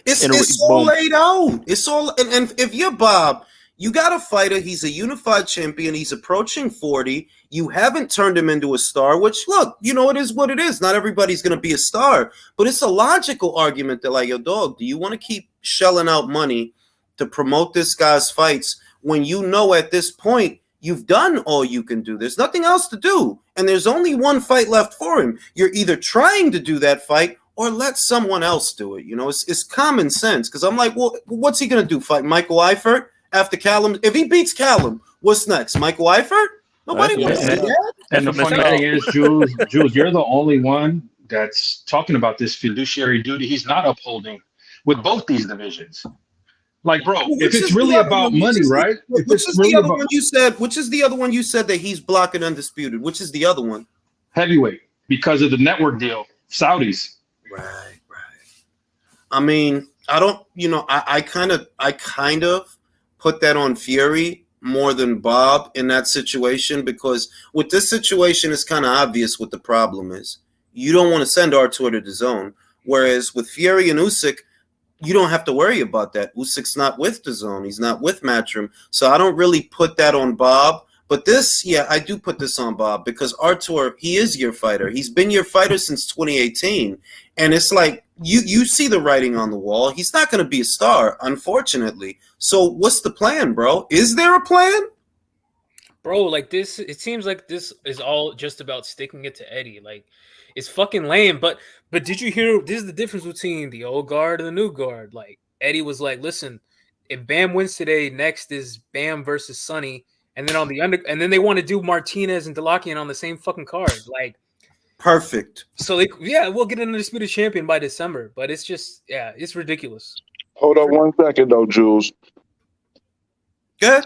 [SPEAKER 1] it's all laid out. It's all and if you're Bob, you got a fighter. He's a unified champion. He's approaching 40. You haven't turned him into a star, which, look, you know, it is what it is. Not everybody's going to be a star, but it's a logical argument that, like, yo, dog, do you want to keep shelling out money to promote this guy's fights when you know at this point you've done all you can do? There's nothing else to do, and there's only one fight left for him. You're either trying to do that fight or let someone else do it. You know, it's common sense because I'm like, well, what's he going to do, fight Michael Eifert? After Callum, if he beats Callum, what's next? Michael Eifert? Nobody wants to see that.
[SPEAKER 4] And the funny thing is, Jules, you're the only one that's talking about this fiduciary duty he's not upholding with both these divisions. Like, bro, if it's really about money, right?
[SPEAKER 1] Which is the other one you said? Which is the other one you said that he's blocking undisputed? Which is the other one?
[SPEAKER 4] Heavyweight, because of the network deal, Saudis.
[SPEAKER 1] Right. I mean, I don't. You know, I kind of put that on Fury more than Bob in that situation because with this situation, it's kind of obvious what the problem is. You don't want to send Artur to the zone, whereas with Fury and Usyk, you don't have to worry about that. Usyk's not with the zone. He's not with Matchroom. So I don't really put that on Bob. But this, yeah, I do put this on Bob because Artur, he is your fighter. He's been your fighter since 2018. And it's like, you see the writing on the wall. He's not going to be a star, unfortunately. So what's the plan, bro? Is there a plan?
[SPEAKER 5] Bro, like this, it seems like this is all just about sticking it to Eddie. Like, it's fucking lame. But did you hear, this is the difference between the old guard and the new guard. Like, Eddie was like, listen, if Bam wins today, next is Bam versus Sonny. And then on the and then they want to do Martinez and Delakian on the same fucking card. Like,
[SPEAKER 1] perfect.
[SPEAKER 5] So we'll get an undisputed champion by December, but it's just, yeah, it's ridiculous.
[SPEAKER 6] Hold on 1 second though, Jules.
[SPEAKER 1] Good.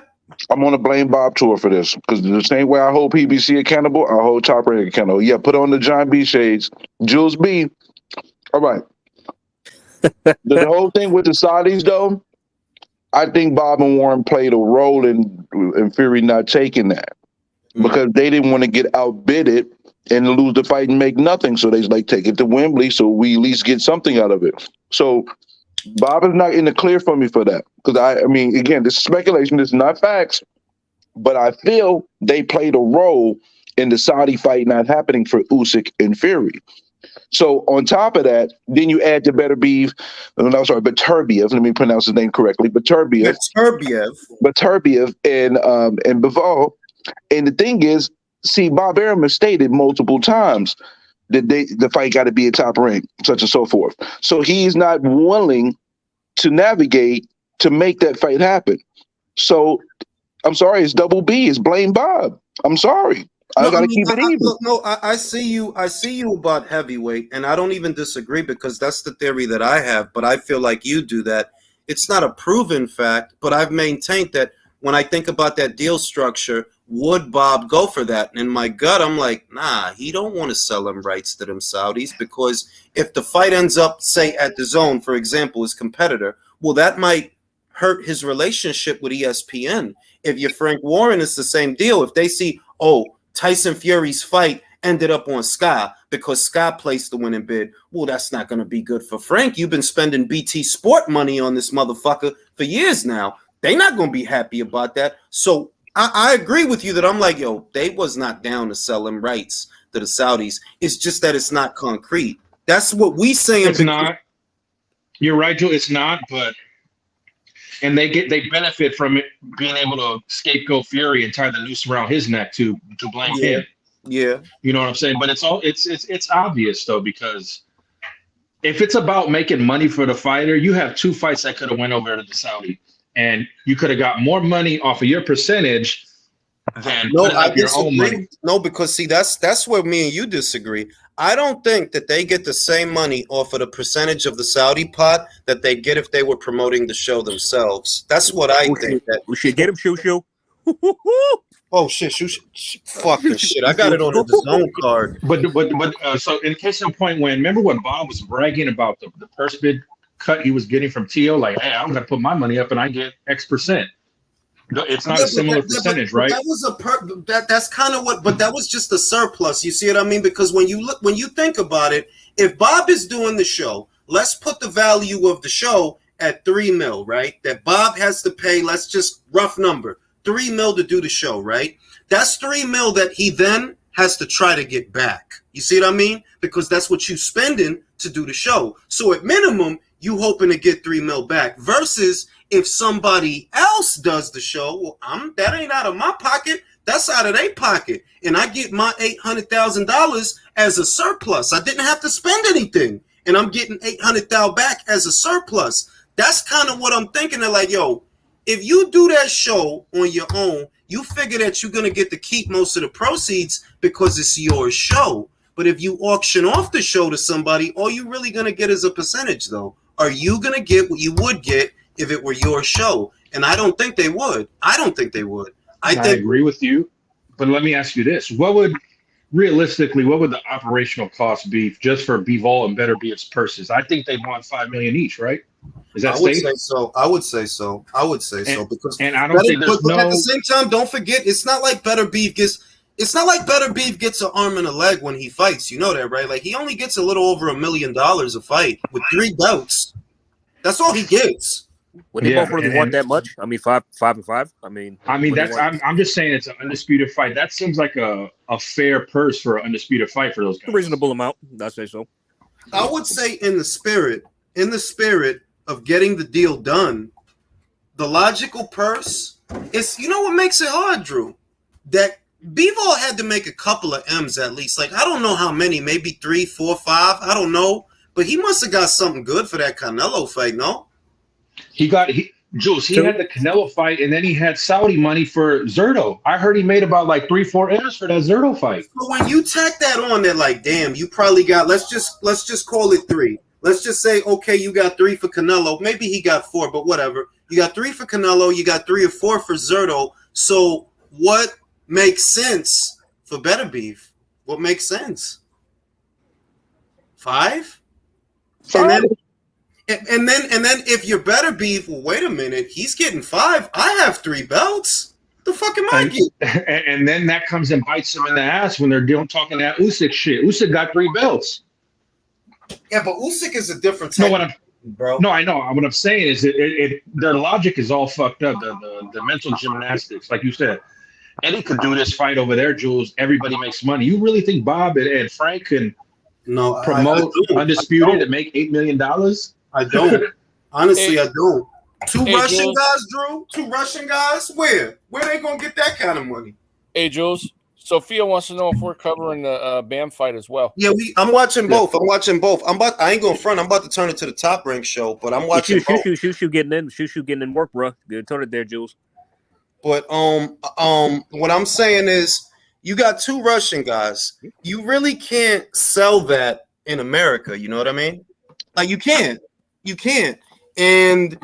[SPEAKER 6] I'm gonna blame Bob Tour for this because the same way I hold PBC accountable, I hold Top Rank accountable. Yeah, put on the John B shades. Jules B. All right. The whole thing with the Saudis though, I think Bob and Warren played a role in Fury not taking that because they didn't want to get outbidded and lose the fight and make nothing. So they like, take it to Wembley so we at least get something out of it. So Bob is not in the clear for me for that because I mean, again, this is speculation. This is not facts, but I feel they played a role in the Saudi fight not happening for Usyk and Fury. So on top of that, then you add the Beterbiev, Beterbiev. Let me pronounce his name correctly. Beterbiev and Bivol. And the thing is, see, Bob Arum has stated multiple times that the fight got to be a Top Rank, such and so forth. So he's not willing to navigate to make that fight happen. So I'm sorry, it's double B. It's blame Bob. I'm sorry. I gotta keep it even.
[SPEAKER 1] I see you about heavyweight, and I don't even disagree because that's the theory that I have. But I feel like you do that. It's not a proven fact, but I've maintained that when I think about that deal structure, would Bob go for that? And in my gut, I'm like, nah, he don't want to sell them rights to them Saudis because if the fight ends up, say, at the Zone, for example, his competitor, well, that might hurt his relationship with ESPN. If you're Frank Warren, it's the same deal. If they see, oh, Tyson Fury's fight ended up on Sky because Sky placed the winning bid. Well, that's not going to be good for Frank. You've been spending BT Sport money on this motherfucker for years now. They're not going to be happy about that. So I agree with you that I'm like, yo, they was not down to sell them rights to the Saudis. It's just that it's not concrete. That's what we saying.
[SPEAKER 4] It's not. You're right, Joe. It's not, but and they benefit from it being able to scapegoat Fury and tie the noose around his neck to blame him.
[SPEAKER 1] Yeah.
[SPEAKER 4] You know what I'm saying? But it's obvious though, because if it's about making money for the fighter, you have two fights that could have went over to the Saudi, and you could have got more money off of your percentage than
[SPEAKER 1] No,
[SPEAKER 4] putting
[SPEAKER 1] I
[SPEAKER 4] up your own
[SPEAKER 1] disagree.
[SPEAKER 4] money.
[SPEAKER 1] No, because see, that's where me and you disagree. I don't think that they get the same money off of the percentage of the Saudi pot that they get if they were promoting the show themselves. That's what I think. That
[SPEAKER 7] We should get him shoo.
[SPEAKER 1] oh shit, fucking shit! I got it on the zone card.
[SPEAKER 4] But so in case in point, when remember when Bob was bragging about the purse bid cut he was getting from Tio, like, hey, I'm gonna put my money up and I get X percent. It's not a similar percentage, right?
[SPEAKER 1] That was that's kind of what, but that was just a surplus. You see what I mean? Because when you think about it, if Bob is doing the show, let's put the value of the show at $3 million, right? That Bob has to pay. Let's just rough number $3 million to do the show, right? That's $3 million that he then has to try to get back. You see what I mean? Because that's what you spending to do the show. So at minimum, you hoping to get $3 million back versus if somebody else does the show, well, that ain't out of my pocket. That's out of their pocket. And I get my $800,000 as a surplus. I didn't have to spend anything. And I'm getting $800,000 back as a surplus. That's kind of what I'm thinking. They're like, yo, if you do that show on your own, you figure that you're going to get to keep most of the proceeds because it's your show. But if you auction off the show to somebody, all you're really going to get is a percentage, though. Are you going to get what you would get if it were your show? And I don't think they would. I
[SPEAKER 4] agree with you. But let me ask you this. What would the operational cost be just for Bivol and Better Beef's purses? I think they want $5 million each, right? Is that safe?
[SPEAKER 1] I would say so. Because
[SPEAKER 4] and I don't think there's
[SPEAKER 1] but at the same time, don't forget, it's not like Better Beef gets an arm and a leg when he fights. You know that, right? Like he only gets a little over $1 million a fight with 3 belts. That's all he gets.
[SPEAKER 7] Would they both really want that much? I mean, 5 and 5. I mean,
[SPEAKER 4] that's. I'm just saying it's an undisputed fight. That seems like a fair purse for an undisputed fight for those guys.
[SPEAKER 7] A reasonable amount. I'd say so.
[SPEAKER 1] I would say in the spirit of getting the deal done, the logical purse is. You know what makes it hard, Drew? That Bivol had to make a couple of M's at least. Like I don't know how many, maybe 3, 4, 5. I don't know, but he must have got something good for that Canelo fight, no?
[SPEAKER 4] He had the Canelo fight, and then he had Saudi money for Zerto. I heard he made about like 3-4 M's for that Zerto fight.
[SPEAKER 1] So when you tack that on, they're like, damn, you probably got. Let's just call it 3. Let's just say, okay, you got 3 for Canelo. Maybe he got 4, but whatever. You got 3 for Canelo. You got 3 or 4 for Zerto. So what makes sense for Better Beef? What makes sense? 5? And then if you're Better Beef, well, wait a minute, he's getting 5. I have 3 belts. The fuck am I getting?
[SPEAKER 4] And then that comes and bites him in the ass when they're talking that Usyk shit. Usyk got 3 belts.
[SPEAKER 1] Yeah, but Usyk is a different type, bro.
[SPEAKER 4] No, I know. What I'm saying is their logic is all fucked up. The mental gymnastics, like you said. Eddie could do this fight over there, Jules. Everybody makes money. You really think Bob and Frank can promote Undisputed and make $8 million?
[SPEAKER 1] I don't. Honestly, I don't. 2 Russian guys, Drew? 2 Russian guys? Where they gonna get that kind of money?
[SPEAKER 3] Hey, Jules. Sophia wants to know if we're covering the Bam fight as well.
[SPEAKER 1] Yeah, I'm watching both. I ain't going front. I'm about to turn it to the Top Rank show, but I'm watching both.
[SPEAKER 7] Shoot getting in work, bro. Good, turn it there, Jules.
[SPEAKER 1] But what I'm saying is, you got 2 Russian guys. You really can't sell that in America. You know what I mean? Like you can't. And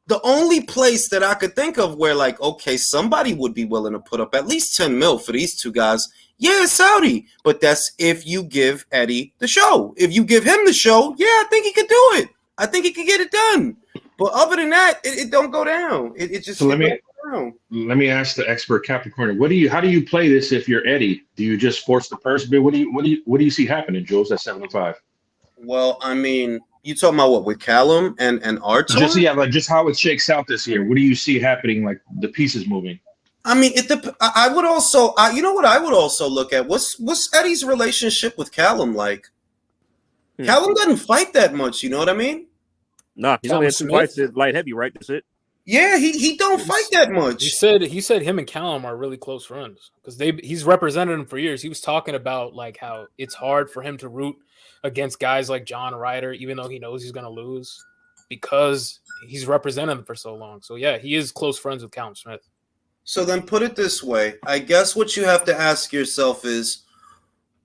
[SPEAKER 1] the only place that I could think of where, like, okay, somebody would be willing to put up at least 10 mil for these 2 guys. Yeah, Saudi. But that's if you give Eddie the show. If you give him the show, yeah, I think he could do it. I think he could get it done. But other than that, it don't go down. It just
[SPEAKER 4] so let me ask the expert Capricorn. How do you play this if you're Eddie? Do you just force the purse bid? What do you see happening, Jules, at 75?
[SPEAKER 1] Well, I mean, you talking about what with Callum and Artur?
[SPEAKER 4] Just how it shakes out this year. What do you see happening? Like the pieces moving.
[SPEAKER 1] I mean, I would also, you know what? I would also look at what's Eddie's relationship with Callum like. Callum doesn't fight that much. You know what I mean?
[SPEAKER 7] Nah, he's only had 2 fights at light heavy, right? That's it.
[SPEAKER 1] Yeah, he don't fight that much.
[SPEAKER 5] He said him and Callum are really close friends because he's represented him for years. He was talking about like how it's hard for him to root against guys like John Ryder, even though he knows he's going to lose, because he's represented them for so long. So yeah, he is close friends with Callum Smith.
[SPEAKER 1] So then put it this way. I guess what you have to ask yourself is,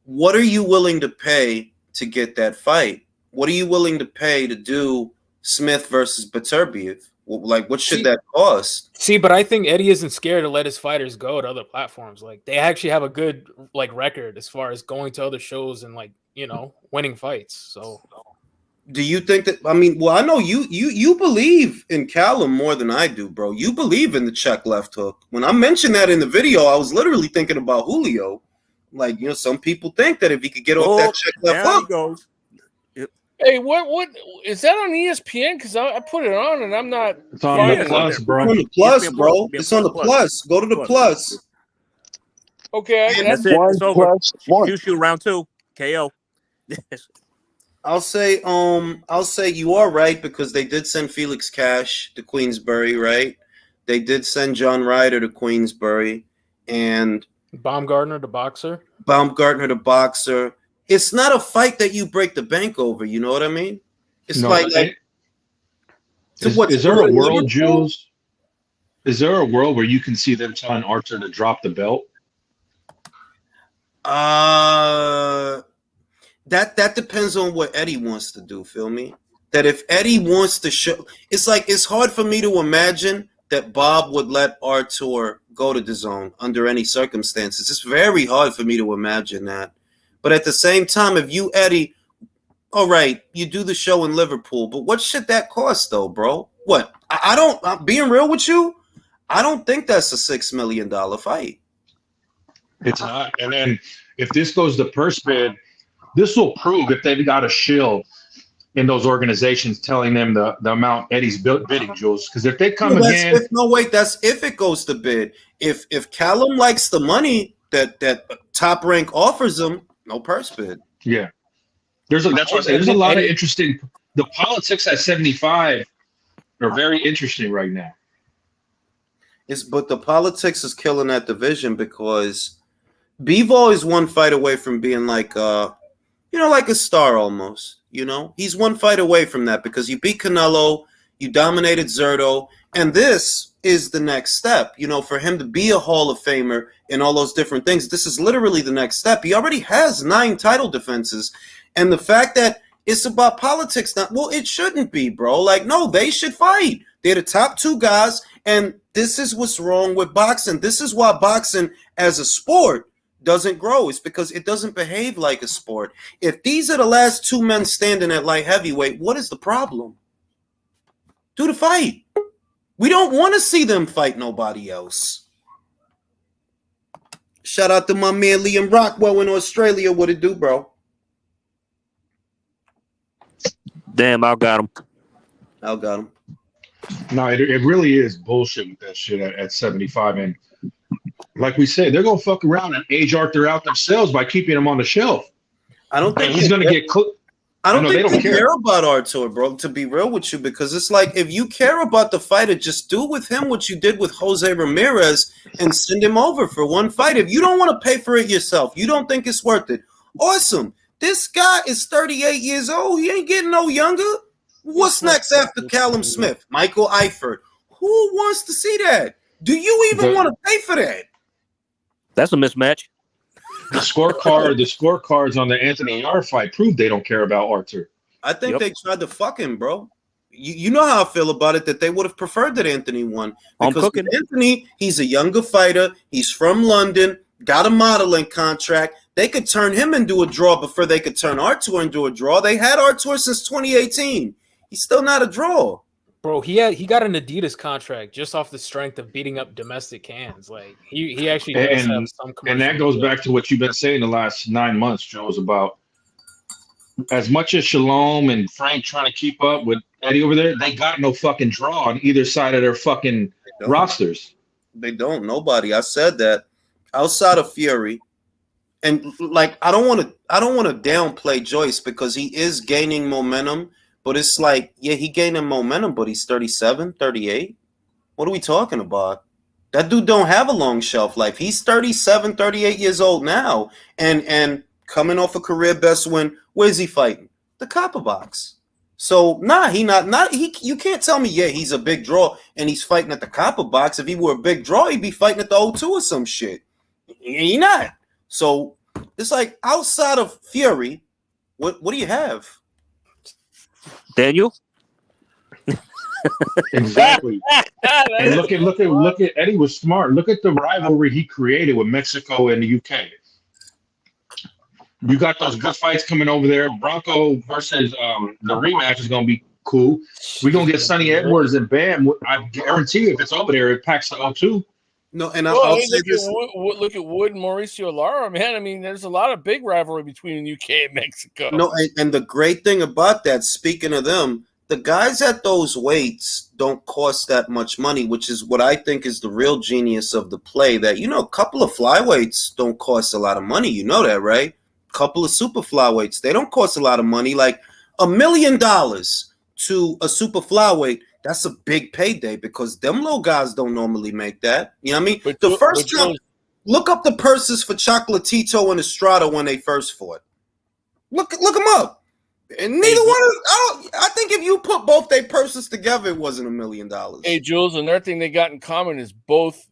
[SPEAKER 1] what are you willing to pay to get that fight? What are you willing to pay to do Smith versus Beterbiev? Like, what should that cost?
[SPEAKER 5] See, but I think Eddie isn't scared to let his fighters go to other platforms. Like, they actually have a good record as far as going to other shows and winning fights. So,
[SPEAKER 1] do you think that? I mean, well, I know you believe in Callum more than I do, bro. You believe in the check left hook. When I mentioned that in the video, I was literally thinking about Julio. Like, some people think that if he could get off that check left hook,
[SPEAKER 7] he goes.
[SPEAKER 3] Hey, what is that on ESPN? Because I put it on and I'm not.
[SPEAKER 4] It's on the plus, bro.
[SPEAKER 1] It's on the plus, bro. It's on the plus. Go to the plus.
[SPEAKER 3] Okay,
[SPEAKER 7] that's it. It's over. Kyushu round 2. KO.
[SPEAKER 1] I'll say you are right, because they did send Felix Cash to Queensbury, right? They did send John Ryder to Queensbury, and
[SPEAKER 5] Baumgartner, the boxer.
[SPEAKER 1] It's not a fight that you break the bank over. You know what I mean? It's
[SPEAKER 4] is there a world, Jules? Is there a world where you can see them telling Archer to drop the belt?
[SPEAKER 1] That depends on what Eddie wants to do. Feel me? That if Eddie wants to show, it's hard for me to imagine that Bob would let Artur go to the zone under any circumstances. It's very hard for me to imagine that. But at the same time, if you, Eddie, all right, you do the show in Liverpool, but what should that cost, though, bro? What? I'm being real with you, I don't think that's a $6 million fight.
[SPEAKER 4] It's not. And then if this goes to purse bid, this will prove if they've got a shill in those organizations telling them the amount Eddie's bidding, Jules. Because if they come again.
[SPEAKER 1] That's if it goes to bid. If Callum likes the money that Top Rank offers him, no purse bid.
[SPEAKER 4] Yeah. That's what I'm saying. There's a lot of interesting. The politics at 75 are very interesting right now.
[SPEAKER 1] But the politics is killing that division, because Bivol is one fight away from being like a star almost. He's one fight away from that, because you beat Canelo, you dominated Zerto, and this is the next step. For him to be a Hall of Famer and all those different things, this is literally the next step. He already has 9 title defenses, and the fact that it's about politics now, well, it shouldn't be, bro. Like, no, they should fight. They're the top 2 guys, and this is what's wrong with boxing. This is why boxing as a sport doesn't grow. It's because it doesn't behave like a sport. If these are the last 2 men standing at light heavyweight, what is the problem? Do the fight. We don't want to see them fight nobody else. Shout out to my man Liam Rockwell in Australia. What it do, bro?
[SPEAKER 7] Damn, I got him.
[SPEAKER 4] No, it really is bullshit with that shit at 75. And like we said, they're going to fuck around and age Arthur out themselves by keeping him on the shelf.
[SPEAKER 1] I don't think
[SPEAKER 4] he's going to get cooked.
[SPEAKER 1] I don't think they care about Artur, bro, to be real with you, because it's like, if you care about the fighter, just do with him what you did with Jose Ramirez and send him over for one fight. If you don't want to pay for it yourself, you don't think it's worth it, awesome. This guy is 38 years old. He ain't getting no younger. What's next after Callum Smith? Michael Eifert. Who wants to see that? Do you even want to pay for that?
[SPEAKER 7] That's a mismatch.
[SPEAKER 4] The scorecards on the Anthony Yarde fight prove they don't care about Artur.
[SPEAKER 1] I think they tried to fuck him, bro. You know how I feel about it, that they would have preferred that Anthony won. Because Anthony, he's a younger fighter. He's from London, got a modeling contract. They could turn him into a draw before they could turn Artur into a draw. They had Artur since 2018. He's still not a draw.
[SPEAKER 5] Bro, he got an Adidas contract just off the strength of beating up domestic cans. Like he actually does have some.
[SPEAKER 4] And that goes back to what you've been saying the last 9 months, Joe, is about as much as Shalom and Frank trying to keep up with Eddie over there, they got no fucking draw on either side of their fucking rosters.
[SPEAKER 1] They don't. Nobody. I said that. Outside of Fury, and like I don't want to downplay Joyce, because he is gaining momentum. But it's like, yeah, he gaining momentum, but he's 37, 38. What are we talking about? That dude don't have a long shelf life. He's 37, 38 years old now. And coming off a career best win. Where's he fighting? The Copper Box. So you can't tell me, yeah, he's a big draw and he's fighting at the Copper Box. If he were a big draw, he'd be fighting at the O2 or some shit. He not. So it's like outside of Fury, what do you have?
[SPEAKER 7] Daniel?
[SPEAKER 4] Exactly. And look at Eddie was smart. Look at the rivalry he created with Mexico and the UK. You got those good fights coming over there. Bronco versus the rematch is going to be cool. We're going to get Sonny Edwards and Bam. I guarantee you, if it's over there, it packs the O2.
[SPEAKER 1] No, and I'll say this.
[SPEAKER 3] Look at Wood and Mauricio Lara, man. I mean, there's a lot of big rivalry between the UK and Mexico.
[SPEAKER 1] No, and the great thing about that, speaking of them, the guys at those weights don't cost that much money, which is what I think is the real genius of the play. That, a couple of flyweights don't cost a lot of money. You know that, right? Couple of super flyweights, they don't cost a lot of money. Like $1 million to a super flyweight, that's a big payday because them little guys don't normally make that. You know what I mean?
[SPEAKER 3] But
[SPEAKER 1] the first time, look up the purses for Chocolatito and Estrada when they first fought. Look them up. And neither one. I think if you put both their purses together, it wasn't $1 million.
[SPEAKER 3] Hey, Jules, another thing they got in common is both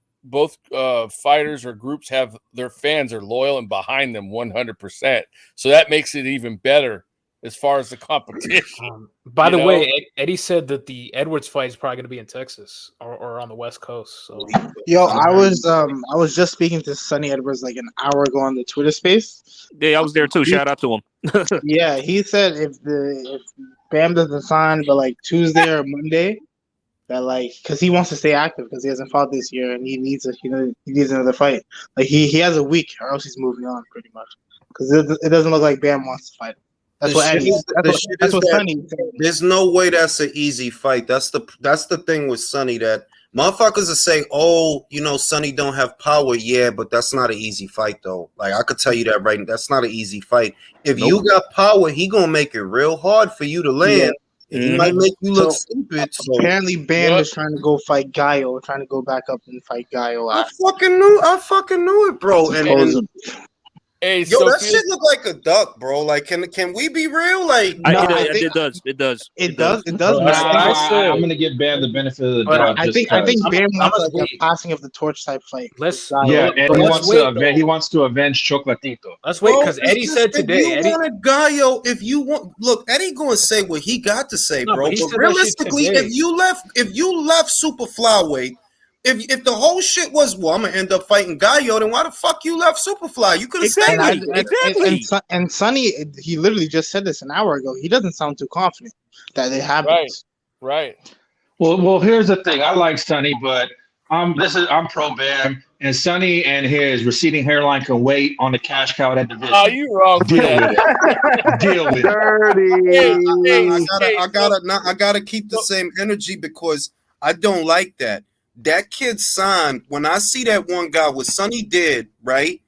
[SPEAKER 3] fighters or groups have their fans are loyal and behind them 100%. So that makes it even better as far as the competition.
[SPEAKER 5] By the way, Eddie said that the Edwards fight is probably going to be in Texas or on the West Coast. So,
[SPEAKER 2] I was just speaking to Sonny Edwards like an hour ago on the Twitter space.
[SPEAKER 7] Yeah, I was there too. Shout out to him.
[SPEAKER 2] Yeah, he said if Bam doesn't sign by like Tuesday or Monday, that because he wants to stay active because he hasn't fought this year and he needs another fight. Like he has a week or else he's moving on pretty much because it doesn't look like Bam wants to fight. That's what Sonny said.
[SPEAKER 1] There's no way that's an easy fight. That's the thing with Sonny, that motherfuckers are saying, oh, Sonny don't have power. Yeah, but that's not an easy fight though. Like I could tell you that right now. That's not an easy fight. If you got power, he gonna make it real hard for you to land. Yeah. He might make you look stupid. So.
[SPEAKER 2] Apparently, Bam is trying to go fight Gallo, trying to go back up and fight Gallo.
[SPEAKER 1] I fucking knew it, bro.
[SPEAKER 3] Hey,
[SPEAKER 1] that shit look like a duck, bro. Like, can we be real? Like,
[SPEAKER 7] it does.
[SPEAKER 2] It does.
[SPEAKER 4] I'm gonna give Bam the benefit of the doubt.
[SPEAKER 2] I think Bam wants like a passing of the torch type fight.
[SPEAKER 4] And he wants to avenge Chocolatito.
[SPEAKER 5] Let's wait because Eddie said today.
[SPEAKER 1] If you wanted Gallo, Eddie gonna say what he got to say, bro. But realistically, if you left super flyweight. If the whole shit was, well, I'm gonna end up fighting Gallo, then why the fuck you left Superfly? You could have said
[SPEAKER 2] exactly. And Sonny, he literally just said this an hour ago. He doesn't sound too confident that it happens.
[SPEAKER 3] Right.
[SPEAKER 4] Well, here's the thing. I like Sonny, but I'm pro Bam, and Sonny and his receding hairline can wait on the cash cow at division.
[SPEAKER 3] Oh, you wrong.
[SPEAKER 4] Deal with it. Deal with
[SPEAKER 1] it. I gotta keep the same energy because I don't like that. That kid signed. When I see that one guy, what Sonny did, right,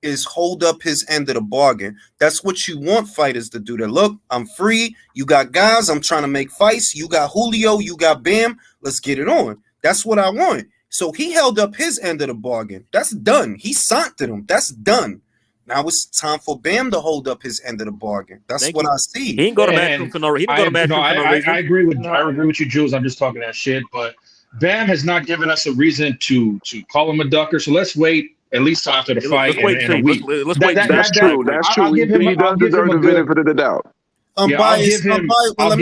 [SPEAKER 1] is hold up his end of the bargain. That's what you want fighters to do. That look, I'm free. You got guys. I'm trying to make fights. You got Julio. You got Bam. Let's get it on. That's what I want. So he held up his end of the bargain. That's done. He signed to them. That's done. Now it's time for Bam to hold up his end of the bargain. That's I see.
[SPEAKER 7] He ain't go to matchroom for no reason.
[SPEAKER 4] I agree with you, Jules. I'm just talking that shit, but. Bam has not given us a reason to call him a ducker, so let's wait at least after the fight.
[SPEAKER 7] Let's wait.
[SPEAKER 6] That's true. He does deserve the benefit of the doubt.
[SPEAKER 1] Unbiased. Let me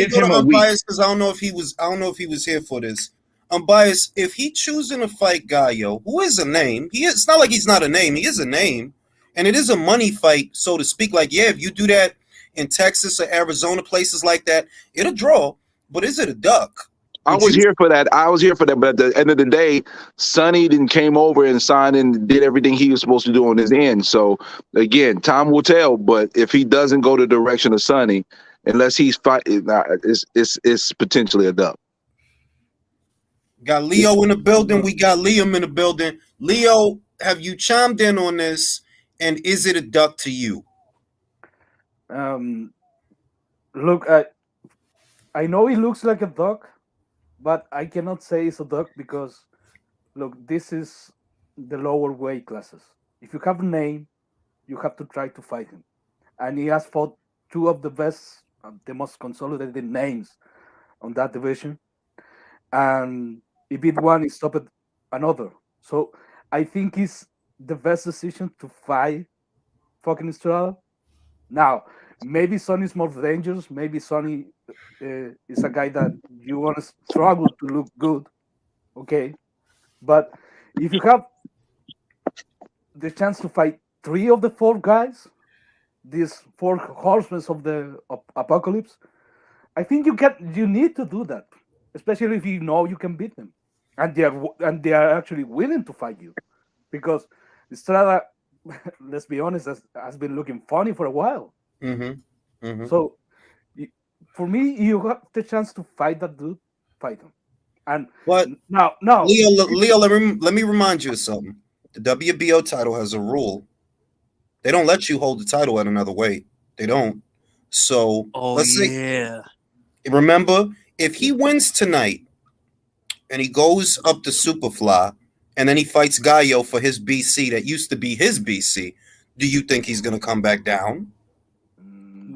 [SPEAKER 1] go to unbiased because I don't know if he was here for this. Unbiased. If he choosing to fight Gallo, who is a name, it's not like he's not a name. He is a name, and it is a money fight, so to speak. Like, yeah, if you do that in Texas or Arizona, places like that, it'll draw. But is it a duck?
[SPEAKER 6] I was here for that. But at the end of the day, Sonny then came over and signed and did everything he was supposed to do on his end. So again, time will tell. But if he doesn't go the direction of Sonny, unless he's fighting, it's potentially a dub.
[SPEAKER 1] Got Leo in the building. We got Liam in the building. Leo, have you chimed in on this? And is it a duck to you?
[SPEAKER 8] Look, I know it looks like a duck. But I cannot say it's a duck because, look, this is the lower weight classes. If you have a name, you have to try to fight him. and he has fought two of the best, the most consolidated names on that division, and he beat one, he stopped another. So I think it's the best decision to fight fucking Estrada. Now, maybe Sonny's more dangerous. Maybe Sonny is a guy that you want to struggle to look good. Okay. But if you have the chance to fight three of the four guys, these four horsemen of the apocalypse, I think you need to do that, especially if you know you can beat them, and they are actually willing to fight you, because Estrada, let's be honest, has been looking funny for a while.
[SPEAKER 1] Mm-hmm. Mm-hmm.
[SPEAKER 8] So for me, you have the chance to fight that dude, fight him. And
[SPEAKER 1] But
[SPEAKER 8] now,
[SPEAKER 1] Leo, let me remind you of something. The WBO title has a rule. They don't let you hold the title at another weight. They don't. So let's say, remember, if he wins tonight and he goes up to Superfly and then he fights Gallo for his BC that used to be his BC, do you think he's going to come back down?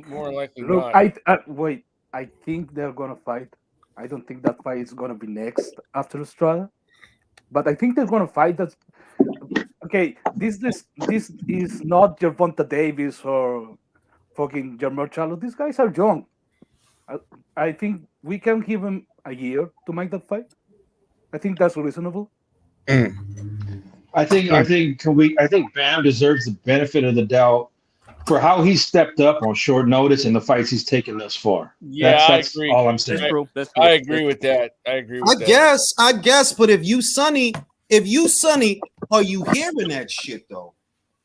[SPEAKER 3] More likely
[SPEAKER 8] look,
[SPEAKER 3] not.
[SPEAKER 8] wait. I think they're gonna fight. I don't think that fight is gonna be next after Estrada, but I think they're gonna fight. That okay? This is not Gervonta Davis or fucking Jermel Charlo. These guys are young. I think we can give him a year to make that fight. I think that's reasonable.
[SPEAKER 4] I think Bam deserves the benefit of the doubt for how he's stepped up on short notice in the fights he's taken thus far.
[SPEAKER 3] Yeah,
[SPEAKER 4] that's
[SPEAKER 3] I agree.
[SPEAKER 4] all I'm saying.
[SPEAKER 7] That's true. That's true.
[SPEAKER 3] I agree with that. I
[SPEAKER 1] guess, but if you Sonny, are you hearing that shit though?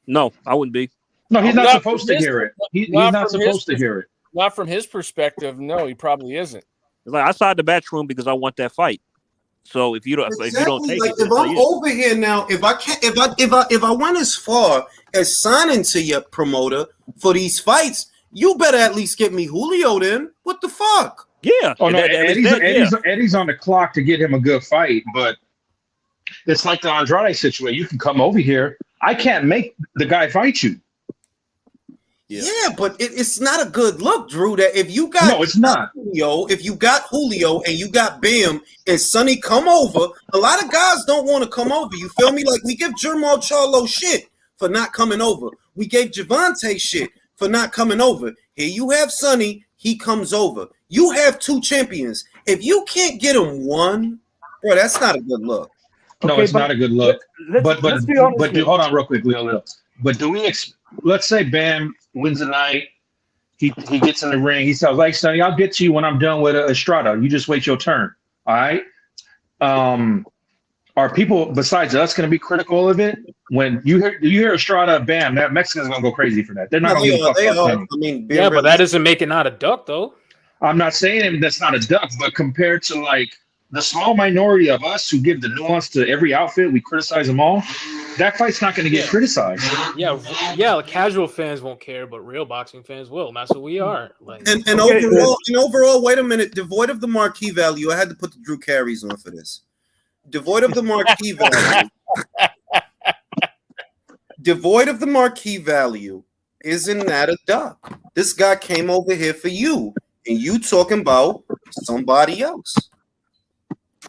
[SPEAKER 7] No, I wouldn't be.
[SPEAKER 4] No, he's not supposed to hear it. He's not supposed to hear it.
[SPEAKER 3] Not from his perspective. No, he probably isn't.
[SPEAKER 7] It's like I signed the match room because I want that fight. So if you don't take
[SPEAKER 1] like
[SPEAKER 7] it,
[SPEAKER 1] if I'm over here now, if I went as far as signing to your promoter for these fights, you better at least get me Julio then. What the fuck?
[SPEAKER 7] Yeah.
[SPEAKER 4] Oh no, Eddie's on the clock to get him a good fight, but it's like the Andrade situation. You can come over here. I can't make the guy fight you.
[SPEAKER 1] Yeah, but it's not a good look, Drew. That if you got
[SPEAKER 4] it's not
[SPEAKER 1] Julio, if you got Julio and you got Bam and Sonny come over, a lot of guys don't want to come over. You feel me? Like we give Jermall Charlo shit for not coming over. We gave Javante shit for not coming over. Here you have Sonny, he comes over. You have two champions. If you can't get him one, bro, that's not a good look.
[SPEAKER 4] No, it's not a good look.
[SPEAKER 8] Let's be honest.
[SPEAKER 4] But hold on real quick, Leo. But do we let's say Bam wins the night, he gets in the ring, he says, like, Sonny, I'll get to you when I'm done with Estrada. You just wait your turn. All right. Are people besides us going to be critical of it? When you hear Estrada, Bam, that Mexican's going to go crazy for that. They're not going to give a fuck about Sonny.
[SPEAKER 5] Yeah, but that doesn't make it not a duck, though.
[SPEAKER 4] I'm not saying that's not a duck, but compared to like the small minority of us who give the nuance to every outfit, we criticize them all. That fight's not going to get criticized.
[SPEAKER 5] Yeah. Like casual fans won't care, but real boxing fans will. And that's what we are. Like,
[SPEAKER 1] and overall, wait a minute. Devoid of the marquee value, I had to put the Drew Carries on for this. Devoid of the marquee value. Devoid of the marquee value, isn't that a duck? This guy came over here for you, and you talking about somebody else.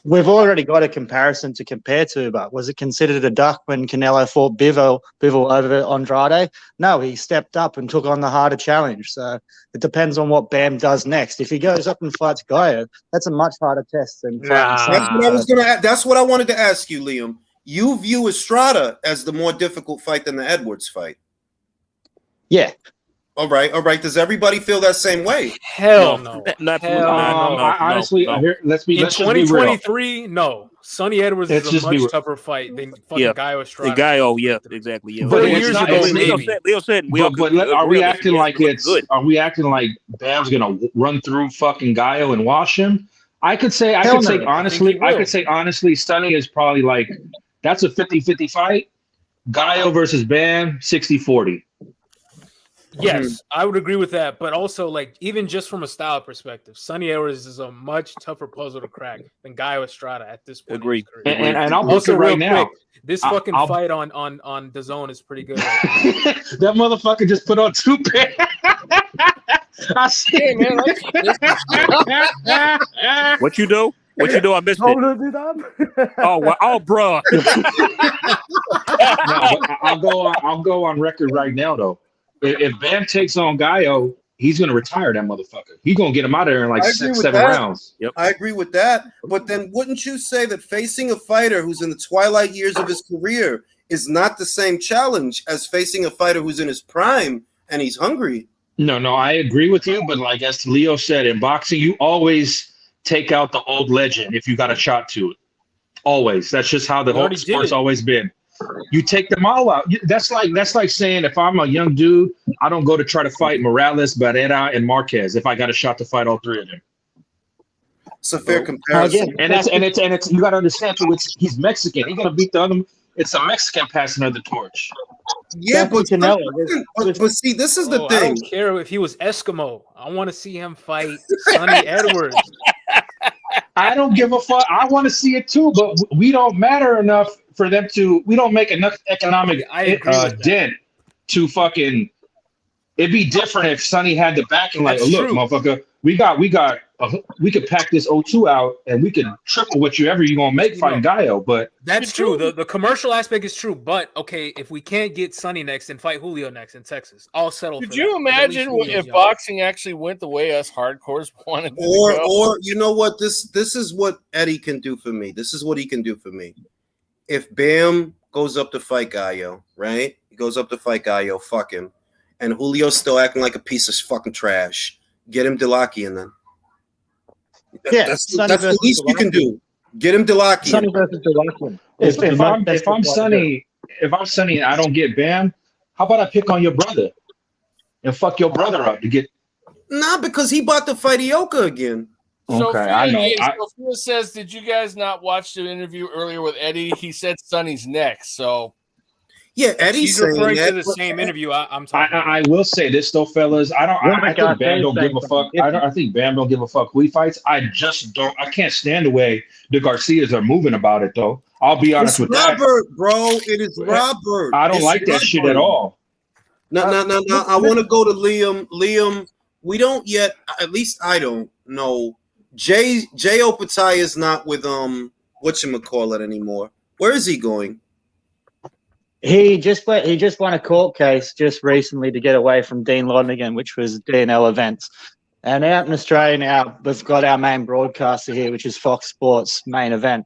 [SPEAKER 9] We've already got a comparison to compare to, but was it considered a duck when Canelo fought Bivol over Andrade? No, he stepped up and took on the harder challenge. So it depends on what Bam does next. If he goes up and fights Gallo, that's a much harder test than fighting.
[SPEAKER 1] That's what I wanted to ask you, Liam. You view Estrada as the more difficult fight than the Edwards fight.
[SPEAKER 9] Yeah.
[SPEAKER 1] All right. Does everybody feel that same way?
[SPEAKER 5] Hell no.
[SPEAKER 4] Honestly, let's be
[SPEAKER 5] 2023. No, Sonny Edwards is a much tougher fight than fucking Gallo Estrada.
[SPEAKER 7] Gallo, yeah, exactly. Yeah.
[SPEAKER 5] But years ago,
[SPEAKER 7] Leo said,
[SPEAKER 4] are we acting like Bam's gonna run through fucking Gallo and wash him? I could say honestly, Sonny is probably like that's a 50-50 fight. Gallo versus Bam, 60-40.
[SPEAKER 5] Yes, I would agree with that. But also, like, even just from a style perspective, Sonny Edwards is a much tougher puzzle to crack than Guy Estrada at this point.
[SPEAKER 7] Agree.
[SPEAKER 5] In his career.
[SPEAKER 4] And I'll
[SPEAKER 5] Also,
[SPEAKER 4] also
[SPEAKER 5] real
[SPEAKER 4] right now,
[SPEAKER 5] quick, this fucking
[SPEAKER 4] I'll-
[SPEAKER 5] fight on DAZN is pretty good. Right
[SPEAKER 4] that motherfucker just put on 2 pairs. I see.
[SPEAKER 3] Hey, man, I keep this.
[SPEAKER 7] What you do? What you do? I missed it.
[SPEAKER 8] Hold it up.
[SPEAKER 7] Oh, well, oh, bro.
[SPEAKER 4] No, but I'll go on record right now though. If Bam takes on Gallo, he's gonna retire that motherfucker. He's gonna get him out of there in like
[SPEAKER 1] I agree
[SPEAKER 4] 6,
[SPEAKER 1] with
[SPEAKER 4] 7
[SPEAKER 1] that.
[SPEAKER 4] rounds.
[SPEAKER 1] I agree with that. But then wouldn't you say that facing a fighter who's in the twilight years of his career is not the same challenge as facing a fighter who's in his prime and he's hungry?
[SPEAKER 4] No, I agree with you, but like as Leo said, in boxing, you always take out the old legend if you got a shot to it. Always. That's just how the
[SPEAKER 5] We
[SPEAKER 4] whole
[SPEAKER 5] already did
[SPEAKER 4] sport's
[SPEAKER 5] it.
[SPEAKER 4] always been. You take them all out. That's like saying if I'm a young dude, I don't go to try to fight Morales, Barrera, and Marquez if I got a shot to fight all 3 of them.
[SPEAKER 1] It's a fair comparison.
[SPEAKER 4] And it's you got to understand too. He's Mexican. He's gonna beat the other. It's a Mexican passing of the torch.
[SPEAKER 1] Yeah, but
[SPEAKER 9] Canelo.
[SPEAKER 1] but see, this is the
[SPEAKER 5] I
[SPEAKER 1] thing.
[SPEAKER 5] don't care if he was Eskimo. I want to see him fight Sonny Edwards.
[SPEAKER 4] I don't give a fuck. I want to see it too, but we don't matter enough for them to. We don't make enough economic
[SPEAKER 5] I agree with that.
[SPEAKER 4] dent to fucking. It'd be different if Sonny had the backing. Like,
[SPEAKER 5] That's
[SPEAKER 4] look,
[SPEAKER 5] true.
[SPEAKER 4] motherfucker, we could pack this O2 out and we could triple whatever you're gonna make fighting Gallo. But
[SPEAKER 5] That's true. The commercial aspect is true. But okay, if we can't get Sonny next and fight Julio next in Texas, I'll settle.
[SPEAKER 3] Could
[SPEAKER 5] for
[SPEAKER 3] you
[SPEAKER 5] that.
[SPEAKER 3] imagine
[SPEAKER 5] At least Julio's
[SPEAKER 3] if
[SPEAKER 5] young.
[SPEAKER 3] boxing actually went the way us hardcores wanted it to go?
[SPEAKER 1] Or you know what? This is what Eddie can do for me. This is what he can do for me. If Bam goes up to fight Gallo, right? He goes up to fight Gallo, fuck him. And Julio's still acting like a piece of fucking trash. Get him Delakian then.
[SPEAKER 9] Yeah,
[SPEAKER 1] that's
[SPEAKER 9] Sonny
[SPEAKER 1] the
[SPEAKER 9] versus
[SPEAKER 1] least you can do. Get him Delakian.
[SPEAKER 9] Sonny versus Delakian.
[SPEAKER 4] if I'm Sonny and I don't get Bam, how about I pick on your brother and fuck your brother up to get?
[SPEAKER 1] Nah, because he bought to fight Ioka again.
[SPEAKER 4] Okay, I know.
[SPEAKER 3] Sophia says, did you guys not watch the interview earlier with Eddie? He said Sonny's next. So
[SPEAKER 1] yeah, Eddie's
[SPEAKER 5] He's
[SPEAKER 1] saying
[SPEAKER 5] referring
[SPEAKER 1] that,
[SPEAKER 5] to the
[SPEAKER 1] but-
[SPEAKER 5] same interview I'm talking about.
[SPEAKER 4] I will say this though, fellas. I think Bam don't give a fuck. I think Bam don't give a fuck who he fights. I can't stand the way the Garcias are moving about it though. I'll be honest
[SPEAKER 1] It's
[SPEAKER 4] with that.
[SPEAKER 1] Robert, bro. It is Robert.
[SPEAKER 4] I don't
[SPEAKER 1] It's
[SPEAKER 4] like that shit at
[SPEAKER 1] Robert.
[SPEAKER 4] all.
[SPEAKER 1] No. I want to go to Liam. Liam, we don't yet. At least I don't know. Jay Opatai is not with whatchamacallit anymore. Where is he going?
[SPEAKER 9] He just won a court case just recently to get away from Dean Lonergan, which was DNL Events. And out in Australia now, we've got our main broadcaster here, which is Fox Sports Main Event.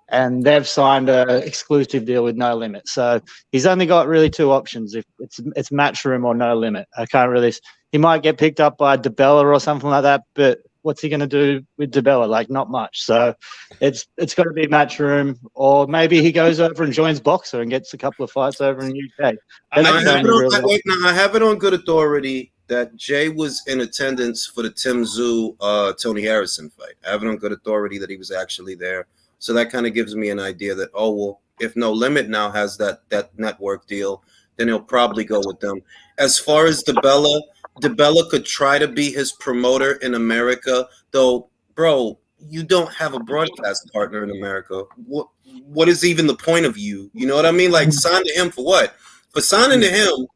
[SPEAKER 9] And they've signed an exclusive deal with No Limit. So he's only got really 2 options. If it's Matchroom or No Limit. I can't really. He might get picked up by DeBella or something like that, but what's he going to do with DeBella? Like, not much. So it's got to be Matchroom, or maybe he goes over and joins Boxer and gets a couple of fights over in the UK.
[SPEAKER 1] I
[SPEAKER 9] That's
[SPEAKER 1] have,
[SPEAKER 9] really-
[SPEAKER 1] I have it on good authority that Jay was in attendance for the Tim Tszyu Tony Harrison fight. I have it on good authority that he was actually there. So that kind of gives me an idea that, oh, well, if No Limit now has that network deal, then he'll probably go with them. As far as DeBella could try to be his promoter in America, though, bro, you don't have a broadcast partner in America. What is even the point of you? You know what I mean? Like, sign to him for what? For signing to him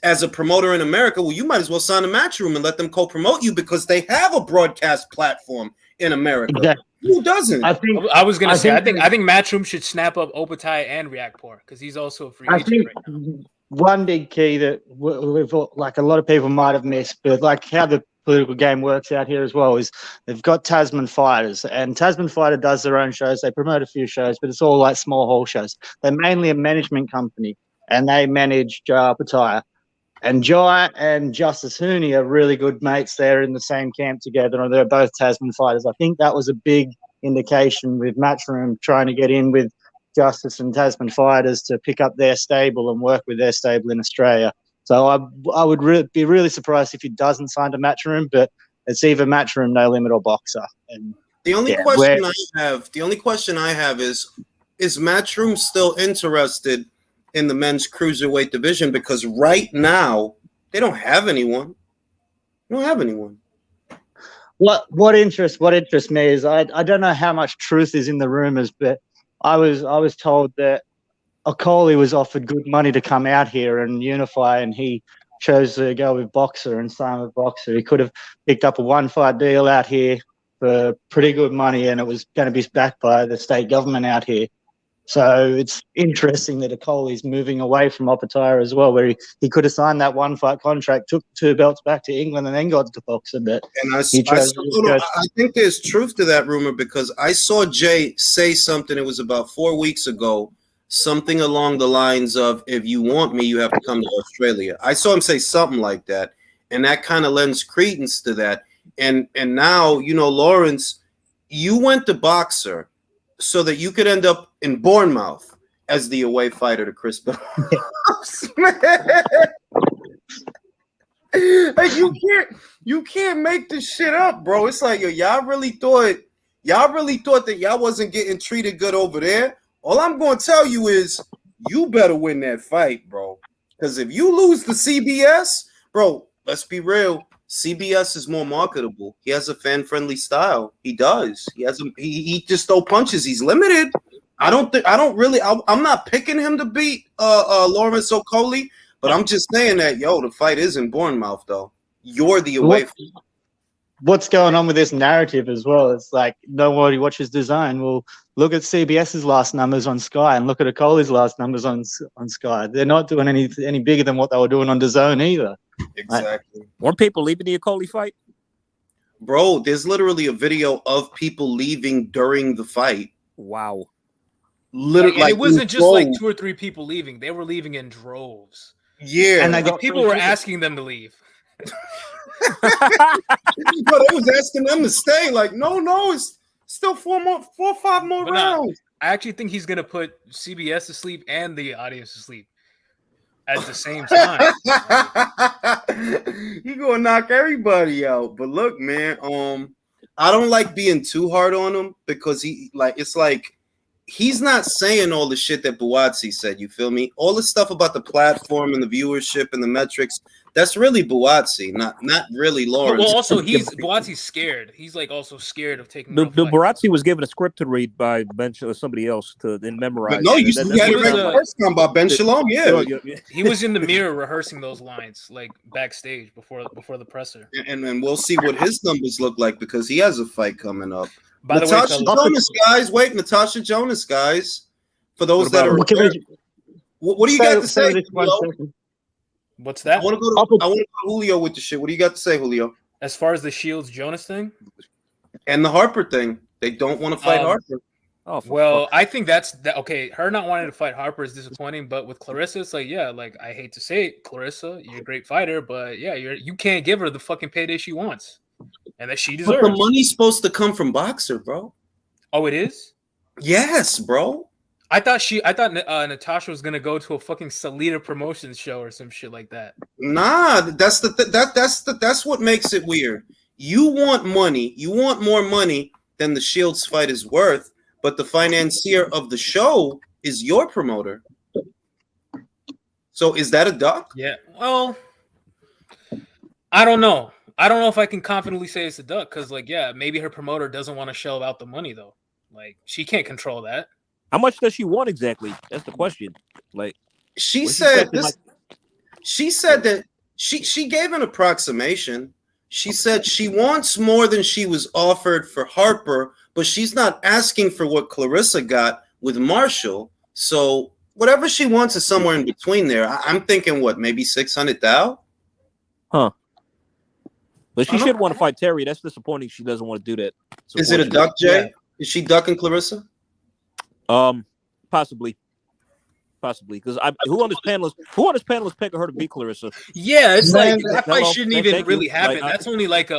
[SPEAKER 1] as a promoter in America, well, you might as well sign to Matchroom and let them co-promote you because they have a broadcast platform in America.
[SPEAKER 9] Exactly.
[SPEAKER 1] Who doesn't?
[SPEAKER 9] I think
[SPEAKER 5] I was gonna say, I
[SPEAKER 9] think-
[SPEAKER 5] think Matchroom should snap up Opatai and Reactpor because he's also a free
[SPEAKER 9] I
[SPEAKER 5] agent
[SPEAKER 9] think
[SPEAKER 5] right now.
[SPEAKER 9] one big key that we've like a lot of people might have missed, but like how the political game works out here as well is they've got Tasman Fighters, and Tasman Fighter does their own shows. They promote a few shows, but it's all like small hall shows. They're mainly a management company, and they manage Jai Opataya. And Jai and Justice Hooney are really good mates. They're in the same camp together, and they're both Tasman Fighters. I think that was a big indication with Matchroom trying to get in with Justice and Tasman Fighters to pick up their stable and work with their stable in Australia. So I would be really surprised if he doesn't sign to Matchroom, but it's either Matchroom, No Limit, or Boxer. And
[SPEAKER 1] The only question I have is Matchroom still interested in the men's cruiserweight division? Because right now They don't have anyone. They don't have anyone.
[SPEAKER 9] What interests me is I don't know how much truth is in the rumors, but I was told that Okoli was offered good money to come out here and unify, and he chose to go with Boxer and sign with Boxer. He could have picked up a one-fight deal out here for pretty good money, and it was going to be backed by the state government out here. So it's interesting that Okoli's moving away from Opatara as well, where he could have signed that one-fight contract, took 2 belts back to England, and then got to Boxer. But
[SPEAKER 1] And I think there's truth to that rumor because I saw Jay say something. It was about 4 weeks ago. Something along the lines of, if you want me, you have to come to Australia. I saw him say something like that, and that kind of lends credence to that. And now, Lawrence, you went to Boxer so that you could end up in Bournemouth as the away fighter to Chris Billups. Like you can't make this shit up, bro. It's like, yo, y'all really thought that y'all wasn't getting treated good over there. All I'm going to tell you is you better win that fight, bro. Because if you lose the CBS, bro, let's be real. CBS is more marketable. He has a fan-friendly style. He does. He just throw punches. He's limited. I'm not picking him to beat Lawrence Okoli, but I'm just saying that, the fight is in Bournemouth, though. You're the away.
[SPEAKER 9] What's going on with this narrative as well? It's like nobody watches DAZN. Well, look at CBS's last numbers on Sky and look at Okoli's last numbers on Sky. They're not doing any bigger than what they were doing on DAZN either.
[SPEAKER 1] Exactly.
[SPEAKER 7] Weren't people leaving the Okoli fight?
[SPEAKER 1] Bro, there's literally a video of people leaving during the fight.
[SPEAKER 7] Wow.
[SPEAKER 5] Literally, it wasn't just like 2 or 3 people leaving. They were leaving in droves.
[SPEAKER 1] Yeah.
[SPEAKER 5] And people were asking them to leave.
[SPEAKER 1] But I was asking them to stay. Like, no, it's still 4 or 5 more rounds.
[SPEAKER 5] I actually think he's gonna put CBS to sleep and the audience to sleep at the same time.
[SPEAKER 1] He gonna knock everybody out. But look, man, I don't like being too hard on him because he's not saying all the shit that Buatsi said. You feel me? All the stuff about the platform and the viewership and the metrics. That's really Buatsi, not really Lawrence.
[SPEAKER 5] Well, also Buatsi's scared. He's like also scared of taking.
[SPEAKER 7] The Buatsi was given a script to read by Ben or somebody else to then memorize.
[SPEAKER 1] But no, you had it right the first time about Ben Shalom. Yeah,
[SPEAKER 5] he was in the mirror rehearsing those lines like backstage before the presser.
[SPEAKER 1] And we'll see what his numbers look like because he has a fight coming up.
[SPEAKER 5] By the way,
[SPEAKER 1] Natasha Jonas, guys. For those that are, what do you got to say?
[SPEAKER 5] What's that?
[SPEAKER 1] I want to go to Julio with the shit. What do you got to say, Julio?
[SPEAKER 5] As far as the Shields Jonas thing
[SPEAKER 1] and the Harper thing, they don't want to fight Harper.
[SPEAKER 5] Oh well, I think that's okay. Her not wanting to fight Harper is disappointing, but with Clarissa, it's like, yeah, like I hate to say it, Clarissa, you're a great fighter, but yeah, you can't give her the fucking payday she wants and that she deserves.
[SPEAKER 1] But the money's supposed to come from Boxer, bro.
[SPEAKER 5] Oh, it is?
[SPEAKER 1] Yes, bro.
[SPEAKER 5] I thought Natasha was gonna go to a fucking Salida Promotions show or some shit like that.
[SPEAKER 1] Nah, that's what makes it weird. You want money, you want more money than the Shields fight is worth, but the financier of the show is your promoter. So is that a duck?
[SPEAKER 5] Yeah. Well, I don't know. I don't know if I can confidently say it's a duck because, like, yeah, maybe her promoter doesn't want to shell out the money though. Like, she can't control that.
[SPEAKER 7] How much does she want exactly? That's the question. Like,
[SPEAKER 1] she said that she gave an approximation. She said she wants more than she was offered for Harper, but she's not asking for what Clarissa got with Marshall. So whatever she wants is somewhere in between there. I'm thinking maybe 600,000?
[SPEAKER 7] Huh. But she should want to fight Terry. That's disappointing. She doesn't want to do that.
[SPEAKER 1] Is it a duck, Jay? Yeah. Is she ducking Clarissa?
[SPEAKER 7] Possibly, because who on this panel is picking her to beat Clarissa?
[SPEAKER 5] Yeah, it's like that fight shouldn't even really happen. That's only like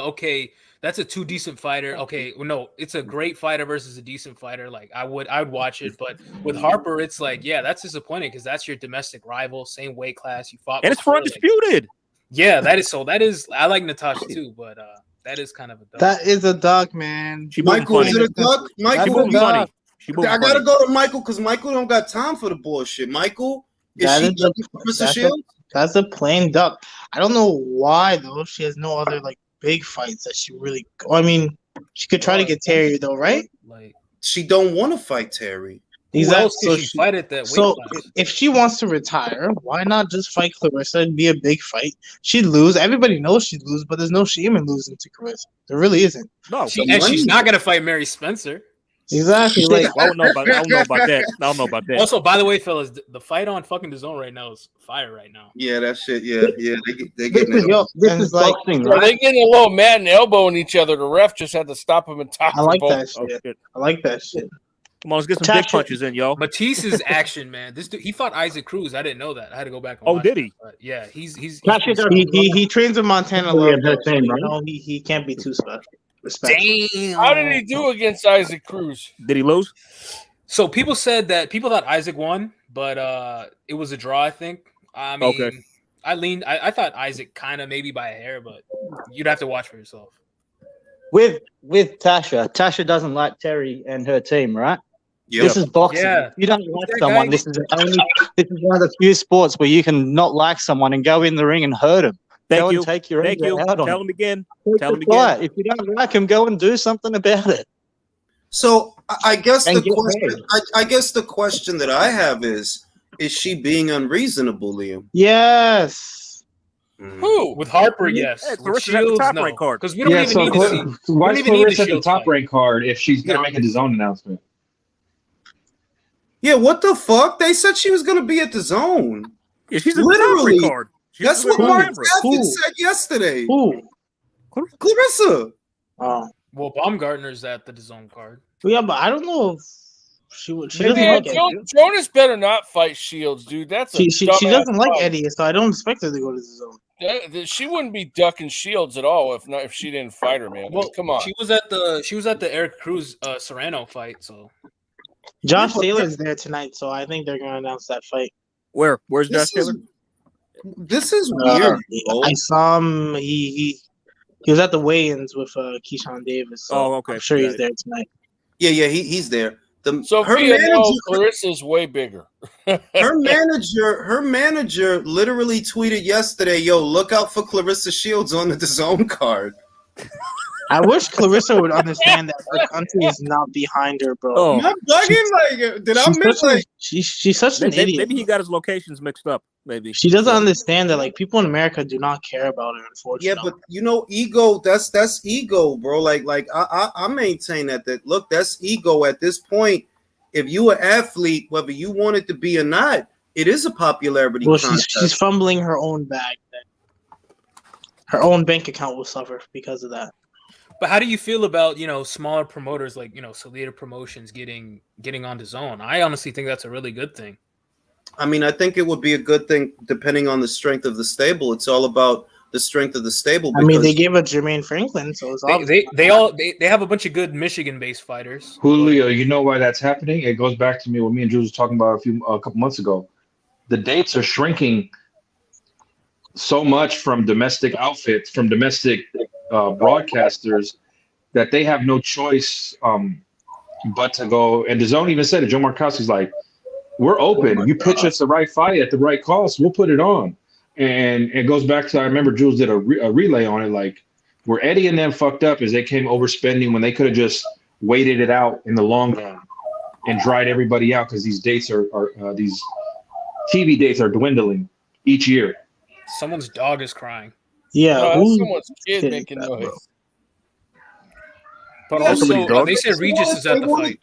[SPEAKER 5] that's a 2 decent fighter. Okay, well, no, it's a great fighter versus a decent fighter. Like I would watch it, but with Harper, it's like, yeah, that's disappointing because that's your domestic rival, same weight class you fought,
[SPEAKER 7] and it's for undisputed.
[SPEAKER 5] Yeah, that is. I like Natasha too, but that is kind of a duck.
[SPEAKER 2] That is a duck, man.
[SPEAKER 1] Michael, is it a duck? Michael,
[SPEAKER 7] funny.
[SPEAKER 1] I gotta go to Michael because Michael don't got time for the bullshit. Michael, is she ducking Clarissa Shields?
[SPEAKER 2] That's a plain duck. I don't know why though. She has no other like big fights that she really. I mean, she could try to get Terry though, right?
[SPEAKER 5] Like,
[SPEAKER 1] She don't want to fight Terry.
[SPEAKER 5] who else can she fight at that weight
[SPEAKER 2] So
[SPEAKER 5] class?
[SPEAKER 2] if she wants to retire, why not just fight Clarissa and be a big fight? She'd lose. Everybody knows she'd lose, but there's no shame in losing to Clarissa. There really isn't.
[SPEAKER 7] No,
[SPEAKER 5] And she's not gonna fight Mary Spencer.
[SPEAKER 2] Exactly. Like
[SPEAKER 7] I don't know about that. I don't know about that.
[SPEAKER 5] Also, by the way, fellas, the fight on fucking DAZN right now is fire right now.
[SPEAKER 1] Yeah, that shit. Yeah. They getting it.
[SPEAKER 2] yo,
[SPEAKER 9] This
[SPEAKER 2] and
[SPEAKER 9] is
[SPEAKER 2] it's like
[SPEAKER 9] boxing,
[SPEAKER 3] Are
[SPEAKER 9] right?
[SPEAKER 3] they getting a little mad and elbowing each other? The ref just had to stop him and top
[SPEAKER 2] I like
[SPEAKER 3] them
[SPEAKER 2] that
[SPEAKER 3] both.
[SPEAKER 2] shit.
[SPEAKER 7] shit.
[SPEAKER 2] I like that shit.
[SPEAKER 7] Come on, let's get some big
[SPEAKER 2] Tasha-
[SPEAKER 7] punches in, y'all.
[SPEAKER 5] Matisse's action, man. This dude, he fought Isaac Cruz. I didn't know that. I had to go back. And
[SPEAKER 7] Oh,
[SPEAKER 5] watch
[SPEAKER 7] did
[SPEAKER 5] it.
[SPEAKER 7] he?
[SPEAKER 5] But yeah, he's
[SPEAKER 9] Tasha doesn't
[SPEAKER 2] He trains in Montana.
[SPEAKER 9] Really
[SPEAKER 2] Love,
[SPEAKER 9] a good
[SPEAKER 2] so,
[SPEAKER 9] team,
[SPEAKER 2] you
[SPEAKER 9] right?
[SPEAKER 2] know, he can't be too special. Respect.
[SPEAKER 5] damn.
[SPEAKER 3] How did he do against Isaac Cruz?
[SPEAKER 7] Did he lose?
[SPEAKER 5] So people thought Isaac won, but it was a draw. I think. I mean,
[SPEAKER 7] Okay.
[SPEAKER 5] I thought Isaac kind of maybe by a hair, but you'd have to watch for yourself.
[SPEAKER 9] With Tasha doesn't like Terry and her team, right?
[SPEAKER 1] Yep.
[SPEAKER 9] This is boxing.
[SPEAKER 5] Yeah.
[SPEAKER 9] If you don't like
[SPEAKER 5] That
[SPEAKER 9] someone,
[SPEAKER 5] guy-
[SPEAKER 9] this is one of the few sports where you can not like someone and go in the ring and hurt them.
[SPEAKER 7] Thank
[SPEAKER 9] go
[SPEAKER 7] you.
[SPEAKER 9] and take your
[SPEAKER 7] Thank
[SPEAKER 9] ego
[SPEAKER 7] you.
[SPEAKER 9] out on
[SPEAKER 7] Tell
[SPEAKER 9] them.
[SPEAKER 7] him again.
[SPEAKER 9] Take
[SPEAKER 7] Tell
[SPEAKER 9] the
[SPEAKER 7] him again.
[SPEAKER 9] fight. If you don't like him, go and do something about it.
[SPEAKER 1] So I guess
[SPEAKER 9] And
[SPEAKER 1] the
[SPEAKER 9] get
[SPEAKER 1] question, I guess the question that I have is she being unreasonable, Liam?
[SPEAKER 2] Yes.
[SPEAKER 3] Who?
[SPEAKER 5] With Harper, yes.
[SPEAKER 7] Hey,
[SPEAKER 5] With
[SPEAKER 7] Clarissa's at the
[SPEAKER 5] Shields,
[SPEAKER 7] top
[SPEAKER 5] no.
[SPEAKER 7] rank card.
[SPEAKER 5] Because we don't
[SPEAKER 4] Yeah,
[SPEAKER 5] even
[SPEAKER 4] so
[SPEAKER 5] need to see.
[SPEAKER 4] why
[SPEAKER 5] don't
[SPEAKER 4] is
[SPEAKER 5] even need the
[SPEAKER 4] Clarissa at the
[SPEAKER 5] Shields
[SPEAKER 4] top
[SPEAKER 5] fight.
[SPEAKER 4] rank card if she's gonna make a DAZN announcement?
[SPEAKER 1] Yeah, what the fuck? They said she was gonna be at the zone.
[SPEAKER 7] Yeah, she's at the top
[SPEAKER 1] Literally.
[SPEAKER 7] rank card. She's
[SPEAKER 1] That's
[SPEAKER 7] with
[SPEAKER 1] what
[SPEAKER 7] the
[SPEAKER 1] Mark
[SPEAKER 7] camera.
[SPEAKER 1] Stafford
[SPEAKER 2] Who?
[SPEAKER 1] said yesterday.
[SPEAKER 2] Who?
[SPEAKER 1] Clarissa.
[SPEAKER 2] Oh.
[SPEAKER 5] Well, Baumgartner's at the DAZN card.
[SPEAKER 2] Yeah, but I don't know if she would. She
[SPEAKER 5] Maybe
[SPEAKER 2] doesn't
[SPEAKER 3] Yeah,
[SPEAKER 2] like Eddie.
[SPEAKER 3] Jonas better not fight Shields, dude. That's a
[SPEAKER 2] She
[SPEAKER 3] dumbass
[SPEAKER 2] doesn't like
[SPEAKER 3] problem.
[SPEAKER 2] Eddie, so I don't expect her to go to the zone.
[SPEAKER 3] She wouldn't be ducking Shields at all if she didn't fight her, man.
[SPEAKER 5] Well,
[SPEAKER 3] Come on.
[SPEAKER 5] She was at the Eric Cruz Serrano fight. So
[SPEAKER 2] Josh Taylor's there tonight, so I think they're gonna announce that fight.
[SPEAKER 7] Where's Josh
[SPEAKER 1] This is,
[SPEAKER 7] Taylor?
[SPEAKER 1] this is weird, bro.
[SPEAKER 2] I saw him. He was at the weigh-ins with Keyshawn Davis. So
[SPEAKER 7] Oh, okay.
[SPEAKER 2] I'm sure
[SPEAKER 7] Got
[SPEAKER 2] he's
[SPEAKER 7] it.
[SPEAKER 2] there tonight.
[SPEAKER 1] Yeah, he's there. Her
[SPEAKER 3] Sophia, no,
[SPEAKER 1] manager,
[SPEAKER 3] Clarissa's way bigger.
[SPEAKER 1] her manager literally tweeted yesterday, "Yo, look out for Clarissa Shields on the DAZN card."
[SPEAKER 2] I wish Clarissa would understand that her country is not behind her, bro.
[SPEAKER 7] Oh,
[SPEAKER 1] Am I bugging? Like, did I miss like?
[SPEAKER 2] She's such an idiot.
[SPEAKER 7] maybe he got his locations mixed up. Maybe
[SPEAKER 2] She doesn't understand that like people in America do not care about her. Unfortunately,
[SPEAKER 1] Yeah, but you know, ego. That's ego, bro. Like I maintain that look, that's ego at this point. If you an athlete, whether you want it to be or not, it is a popularity
[SPEAKER 2] well,
[SPEAKER 1] contest.
[SPEAKER 2] she's fumbling her own bag. Her own bank account will suffer because of that.
[SPEAKER 5] But how do you feel about smaller promoters like Salida Promotions getting on DAZN? I honestly think that's a really good thing.
[SPEAKER 1] I mean, I think it would be a good thing depending on the strength of the stable. It's all about the strength of the stable.
[SPEAKER 2] I mean, they
[SPEAKER 1] because-
[SPEAKER 2] gave a Jermaine Franklin, so it's
[SPEAKER 5] They have a bunch of good Michigan-based fighters.
[SPEAKER 4] Julio, you know why that's happening? It goes back to what me and Jules was talking about a couple months ago. The dates are shrinking so much from domestic outfits, from domestic broadcasters, that they have no choice but to go. And DAZN even said it. Joe Markowski's like, "We're open. You pitch us the right fight at the right cost, we'll put it on." And it goes back to, I remember Jules did a relay on it, like where Eddie and them fucked up is they came overspending when they could have just waited it out in the long run and dried everybody out, because these dates are these TV dates are dwindling each year.
[SPEAKER 5] Someone's dog is crying.
[SPEAKER 2] Yeah,
[SPEAKER 3] No,
[SPEAKER 2] who-
[SPEAKER 3] that's someone's kid
[SPEAKER 2] did
[SPEAKER 3] making
[SPEAKER 2] that,
[SPEAKER 3] noise.
[SPEAKER 5] But
[SPEAKER 1] Yeah,
[SPEAKER 5] also,
[SPEAKER 7] somebody's dog.
[SPEAKER 5] they said Regis is at the fight.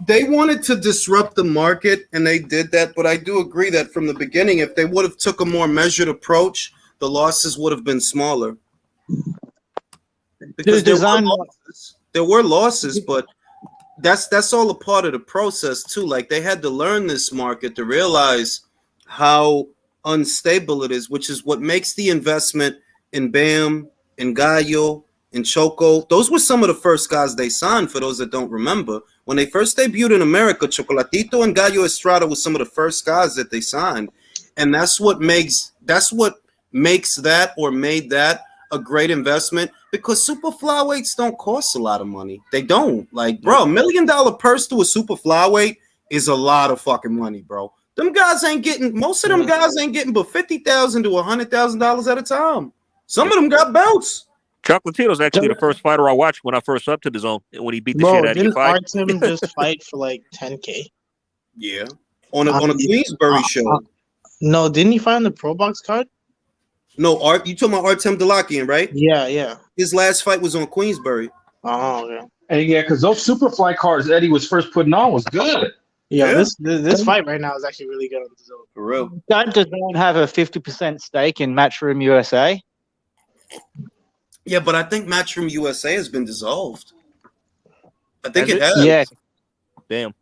[SPEAKER 1] They wanted to disrupt the market, and they did that. But I do agree that from the beginning, if they would have took a more measured approach, the losses would have been smaller. Because there were losses, but that's all a part of the process too. Like they had to learn this market to realize how unstable it is, which is what makes the investment in Bam, in Gallo, in Choco. Those were some of the first guys they signed, for those that don't remember. When they first debuted in America, Chocolatito and Gallo Estrada was some of the first guys that they signed. And that's what makes that or made that a great investment, because super flyweights don't cost a lot of money. They don't. Like, bro, $1 million purse to a super flyweight is a lot of fucking money, bro. Them guys ain't getting. Most of them guys ain't getting but $50,000 to $100,000 at a time. Some of them got belts.
[SPEAKER 7] Chocolatito's actually the first fighter I watched when I first up to the zone when he beat the shit out of you.
[SPEAKER 2] Didn't Artem just fight for like 10K?
[SPEAKER 1] Yeah, on a Queensbury show.
[SPEAKER 2] No, didn't he fight on the Pro Box card?
[SPEAKER 1] No, you talking about Artem Dalakian, right?
[SPEAKER 2] Yeah.
[SPEAKER 1] His last fight was on Queensbury.
[SPEAKER 2] Oh, yeah.
[SPEAKER 4] And yeah, because those Superfly cards Eddie was first putting on was good.
[SPEAKER 2] Yeah, this fight right now is actually really good on the zone.
[SPEAKER 1] For real.
[SPEAKER 9] Don't DAZN have a 50% stake in Matchroom USA?
[SPEAKER 1] Yeah, but I think Matchroom USA has been dissolved. I think it has.
[SPEAKER 9] Yeah.
[SPEAKER 7] Damn.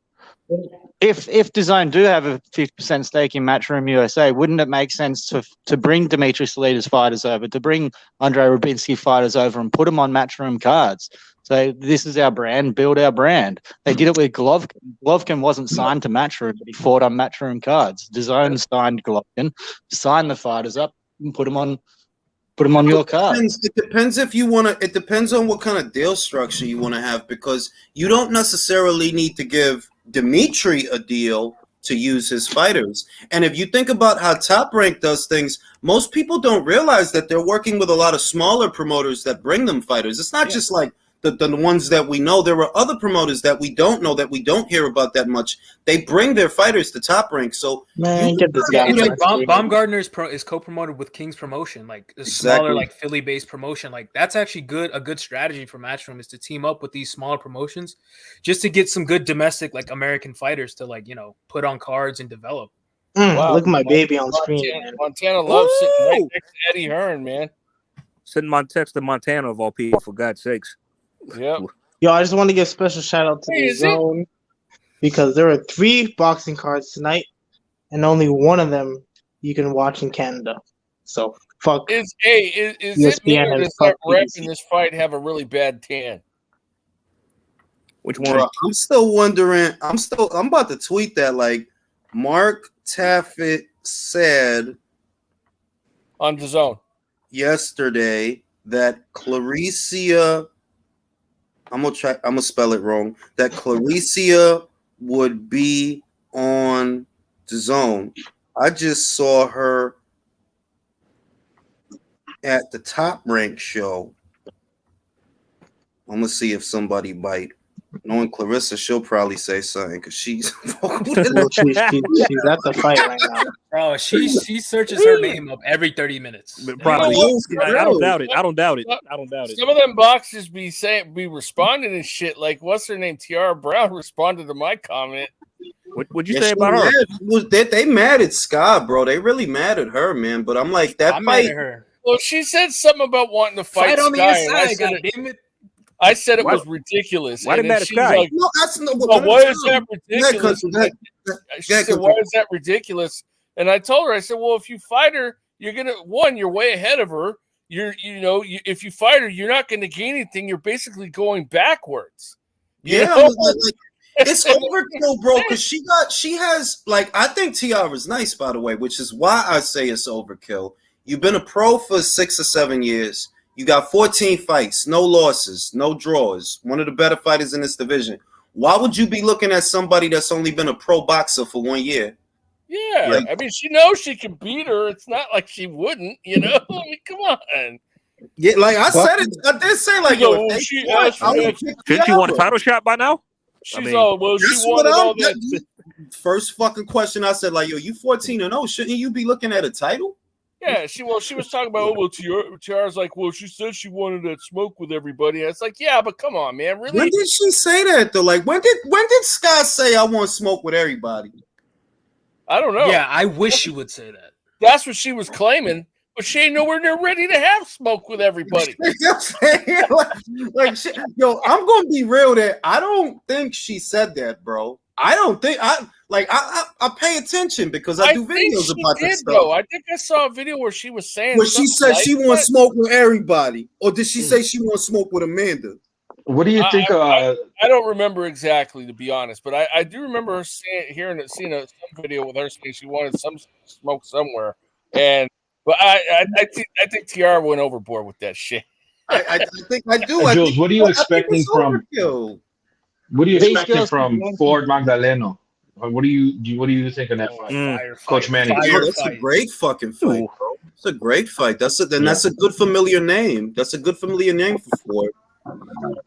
[SPEAKER 9] If DAZN do have a 50% stake in Matchroom USA, wouldn't it make sense to bring Dimitri Salita's fighters over, to bring Andrei Rubinski fighters over and put them on Matchroom cards? So this is our brand, build our brand. They did it with Golovkin. Golovkin wasn't signed to Matchroom, but he fought on Matchroom cards. DAZN signed Golovkin, signed the fighters up, and put them on your card.
[SPEAKER 1] It depends if you want to. It depends on what kind of deal structure you want to have, because you don't necessarily need to give Dimitri a deal to use his fighters. And if you think about how Top Rank does things, most people don't realize that they're working with a lot of smaller promoters that bring them fighters. It's not just like the ones that we know. There are other promoters that we don't know, that we don't hear about that much. They bring their fighters to Top Rank. So
[SPEAKER 2] man, get this guy.
[SPEAKER 5] It's like Baumgartner is co-promoted with King's Promotion, like a smaller, like Philly-based promotion. Like that's actually a good strategy for Matchroom is to team up with these smaller promotions, just to get some good domestic, like American fighters to put on cards and develop.
[SPEAKER 2] Wow, look at my baby on screen.
[SPEAKER 3] Montana loves sitting right next to Eddie Hearn, man.
[SPEAKER 7] Sitting text to Montana of all people, for God's sakes.
[SPEAKER 3] Yep.
[SPEAKER 2] Yo, I just want to give a special shout out to the zone because there are 3 boxing cards tonight, and only one of them you can watch in Canada. So fuck.
[SPEAKER 3] Is it me or does that rep in this fight have a really bad tan?
[SPEAKER 7] Which one?
[SPEAKER 1] Bro, I'm still wondering. I'm about to tweet that. Like Mark Taffet said
[SPEAKER 3] on the zone
[SPEAKER 1] yesterday that Claricia. I'm gonna spell it wrong. That Claricia would be on the zone. I just saw her at the Top Rank show. I'm gonna see if somebody bite. Knowing Clarissa, she'll probably say something because she's
[SPEAKER 2] she's at the fight right now.
[SPEAKER 5] Bro, she searches her name up every 30 minutes.
[SPEAKER 7] Probably. I don't doubt it. I don't doubt it.
[SPEAKER 3] Some of them boxers be responding and shit. Like what's her name? Tiara Brown responded to my comment.
[SPEAKER 7] What'd you say about her?
[SPEAKER 1] They mad at Scott, bro. They really mad at her, man. But I'm like that
[SPEAKER 5] I'm
[SPEAKER 1] fight.
[SPEAKER 5] Mad at her.
[SPEAKER 3] Well, she said something about wanting to fight
[SPEAKER 5] on the
[SPEAKER 3] Sky,
[SPEAKER 5] inside. Damn it.
[SPEAKER 3] I said it was ridiculous.
[SPEAKER 7] Why did that Sky?
[SPEAKER 3] Like,
[SPEAKER 1] no, that's no.
[SPEAKER 3] Why is that ridiculous? She said, "Why is that ridiculous?" And I told her, I said, "Well, if you fight her, you're you're way ahead of her. If you fight her, you're not gonna gain anything. You're basically going backwards."
[SPEAKER 1] It's overkill, bro. Because she has I think Tiara's nice, by the way, which is why I say it's overkill. You've been a pro for 6 or 7 years. You got 14 fights, no losses, no draws. One of the better fighters in this division. Why would you be looking at somebody that's only been a pro boxer for 1 year?
[SPEAKER 3] Yeah, I mean, she knows she can beat her. It's not like she wouldn't, I mean, come on.
[SPEAKER 1] Yeah, like I said it. I did say
[SPEAKER 7] shouldn't she want a title shot by now?
[SPEAKER 3] She wanted all that.
[SPEAKER 1] First fucking question I said, you 14-0, shouldn't you be looking at a title?
[SPEAKER 3] Yeah, she was talking about Tiara's like, well, she said she wanted that smoke with everybody. And it's like, yeah, but come on, man, really?
[SPEAKER 1] When did she say that though? Like, when did Scott say I want smoke with everybody?
[SPEAKER 3] I don't know.
[SPEAKER 5] Yeah, I wish she would say that.
[SPEAKER 3] That's what she was claiming, but she ain't nowhere near ready to have smoke with everybody.
[SPEAKER 1] I'm gonna be real there. I don't think she said that, bro. I don't think I pay attention because I do videos about this stuff.
[SPEAKER 3] Though. I think I saw a video where she was saying
[SPEAKER 1] she said she wants smoke with everybody, or did she say she wants smoke with Amanda?
[SPEAKER 4] What do you think?
[SPEAKER 3] I don't remember exactly, to be honest, but I do remember her seeing some video with her saying she wanted some smoke somewhere, but I think Tiara went overboard with that shit.
[SPEAKER 1] I think I do.
[SPEAKER 4] Jules, what are you expecting from? What are you expecting from Ford Magdaleno? What do you think of that fight, Coach Manning?
[SPEAKER 1] That's a great fucking fight, bro. It's a great fight. That's a good familiar name. That's a good familiar name for Floyd.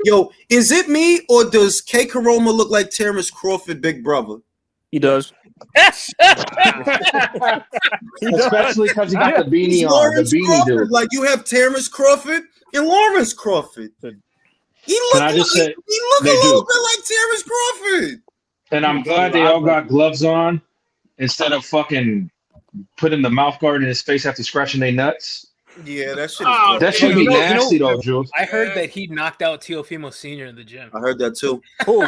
[SPEAKER 1] Yo, is it me or does K. Karoma look like Terrence Crawford, big brother?
[SPEAKER 7] He does.
[SPEAKER 4] Especially because he got the beanie on.
[SPEAKER 1] Lawrence
[SPEAKER 4] The beanie
[SPEAKER 1] Crawford,
[SPEAKER 4] dude.
[SPEAKER 1] like you have Terrence Crawford and Lawrence Crawford. He look a little bit like Terrence Crawford.
[SPEAKER 4] And I'm glad they all got gloves on instead of fucking putting the mouth guard in his face after scratching their nuts.
[SPEAKER 1] Yeah, that shit.
[SPEAKER 4] That should be nasty though, Jules.
[SPEAKER 5] I heard that he knocked out Teofimo Sr. in the gym.
[SPEAKER 1] I heard that too.
[SPEAKER 7] Who?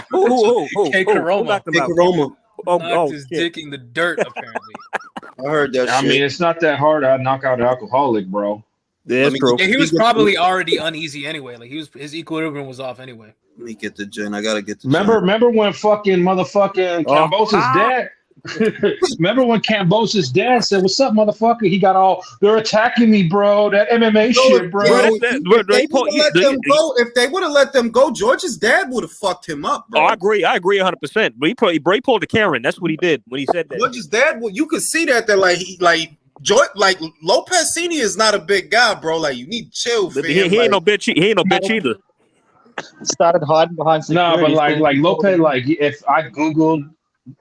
[SPEAKER 5] K. Karoma.
[SPEAKER 1] K. Karoma.
[SPEAKER 5] Knocked his dick in the dirt, apparently.
[SPEAKER 1] I heard that shit.
[SPEAKER 4] I mean, it's not that hard to knock out an alcoholic, bro.
[SPEAKER 7] Yeah, that's true.
[SPEAKER 5] Yeah, he was probably already uneasy anyway. Like his equilibrium was off anyway.
[SPEAKER 1] Let me get the gin. I gotta get the
[SPEAKER 4] Remember when fucking motherfucking Cambosa's dad? Remember when Cambosa's dad said, "What's up, motherfucker?" He got all, "They're attacking me, bro. That MMA shit, bro."
[SPEAKER 1] If they would have let them go, George's dad would have fucked him up, bro.
[SPEAKER 7] Oh, I agree 100%. But he pulled the Karen. That's what he did when he said that.
[SPEAKER 1] George's dad, you could see that Lopez Senior is not a big guy, bro. Like you need to chill. Fam.
[SPEAKER 7] He ain't no bitch. He ain't no bitch either.
[SPEAKER 9] Started hiding behind security.
[SPEAKER 4] No, but like Lopez, like if I googled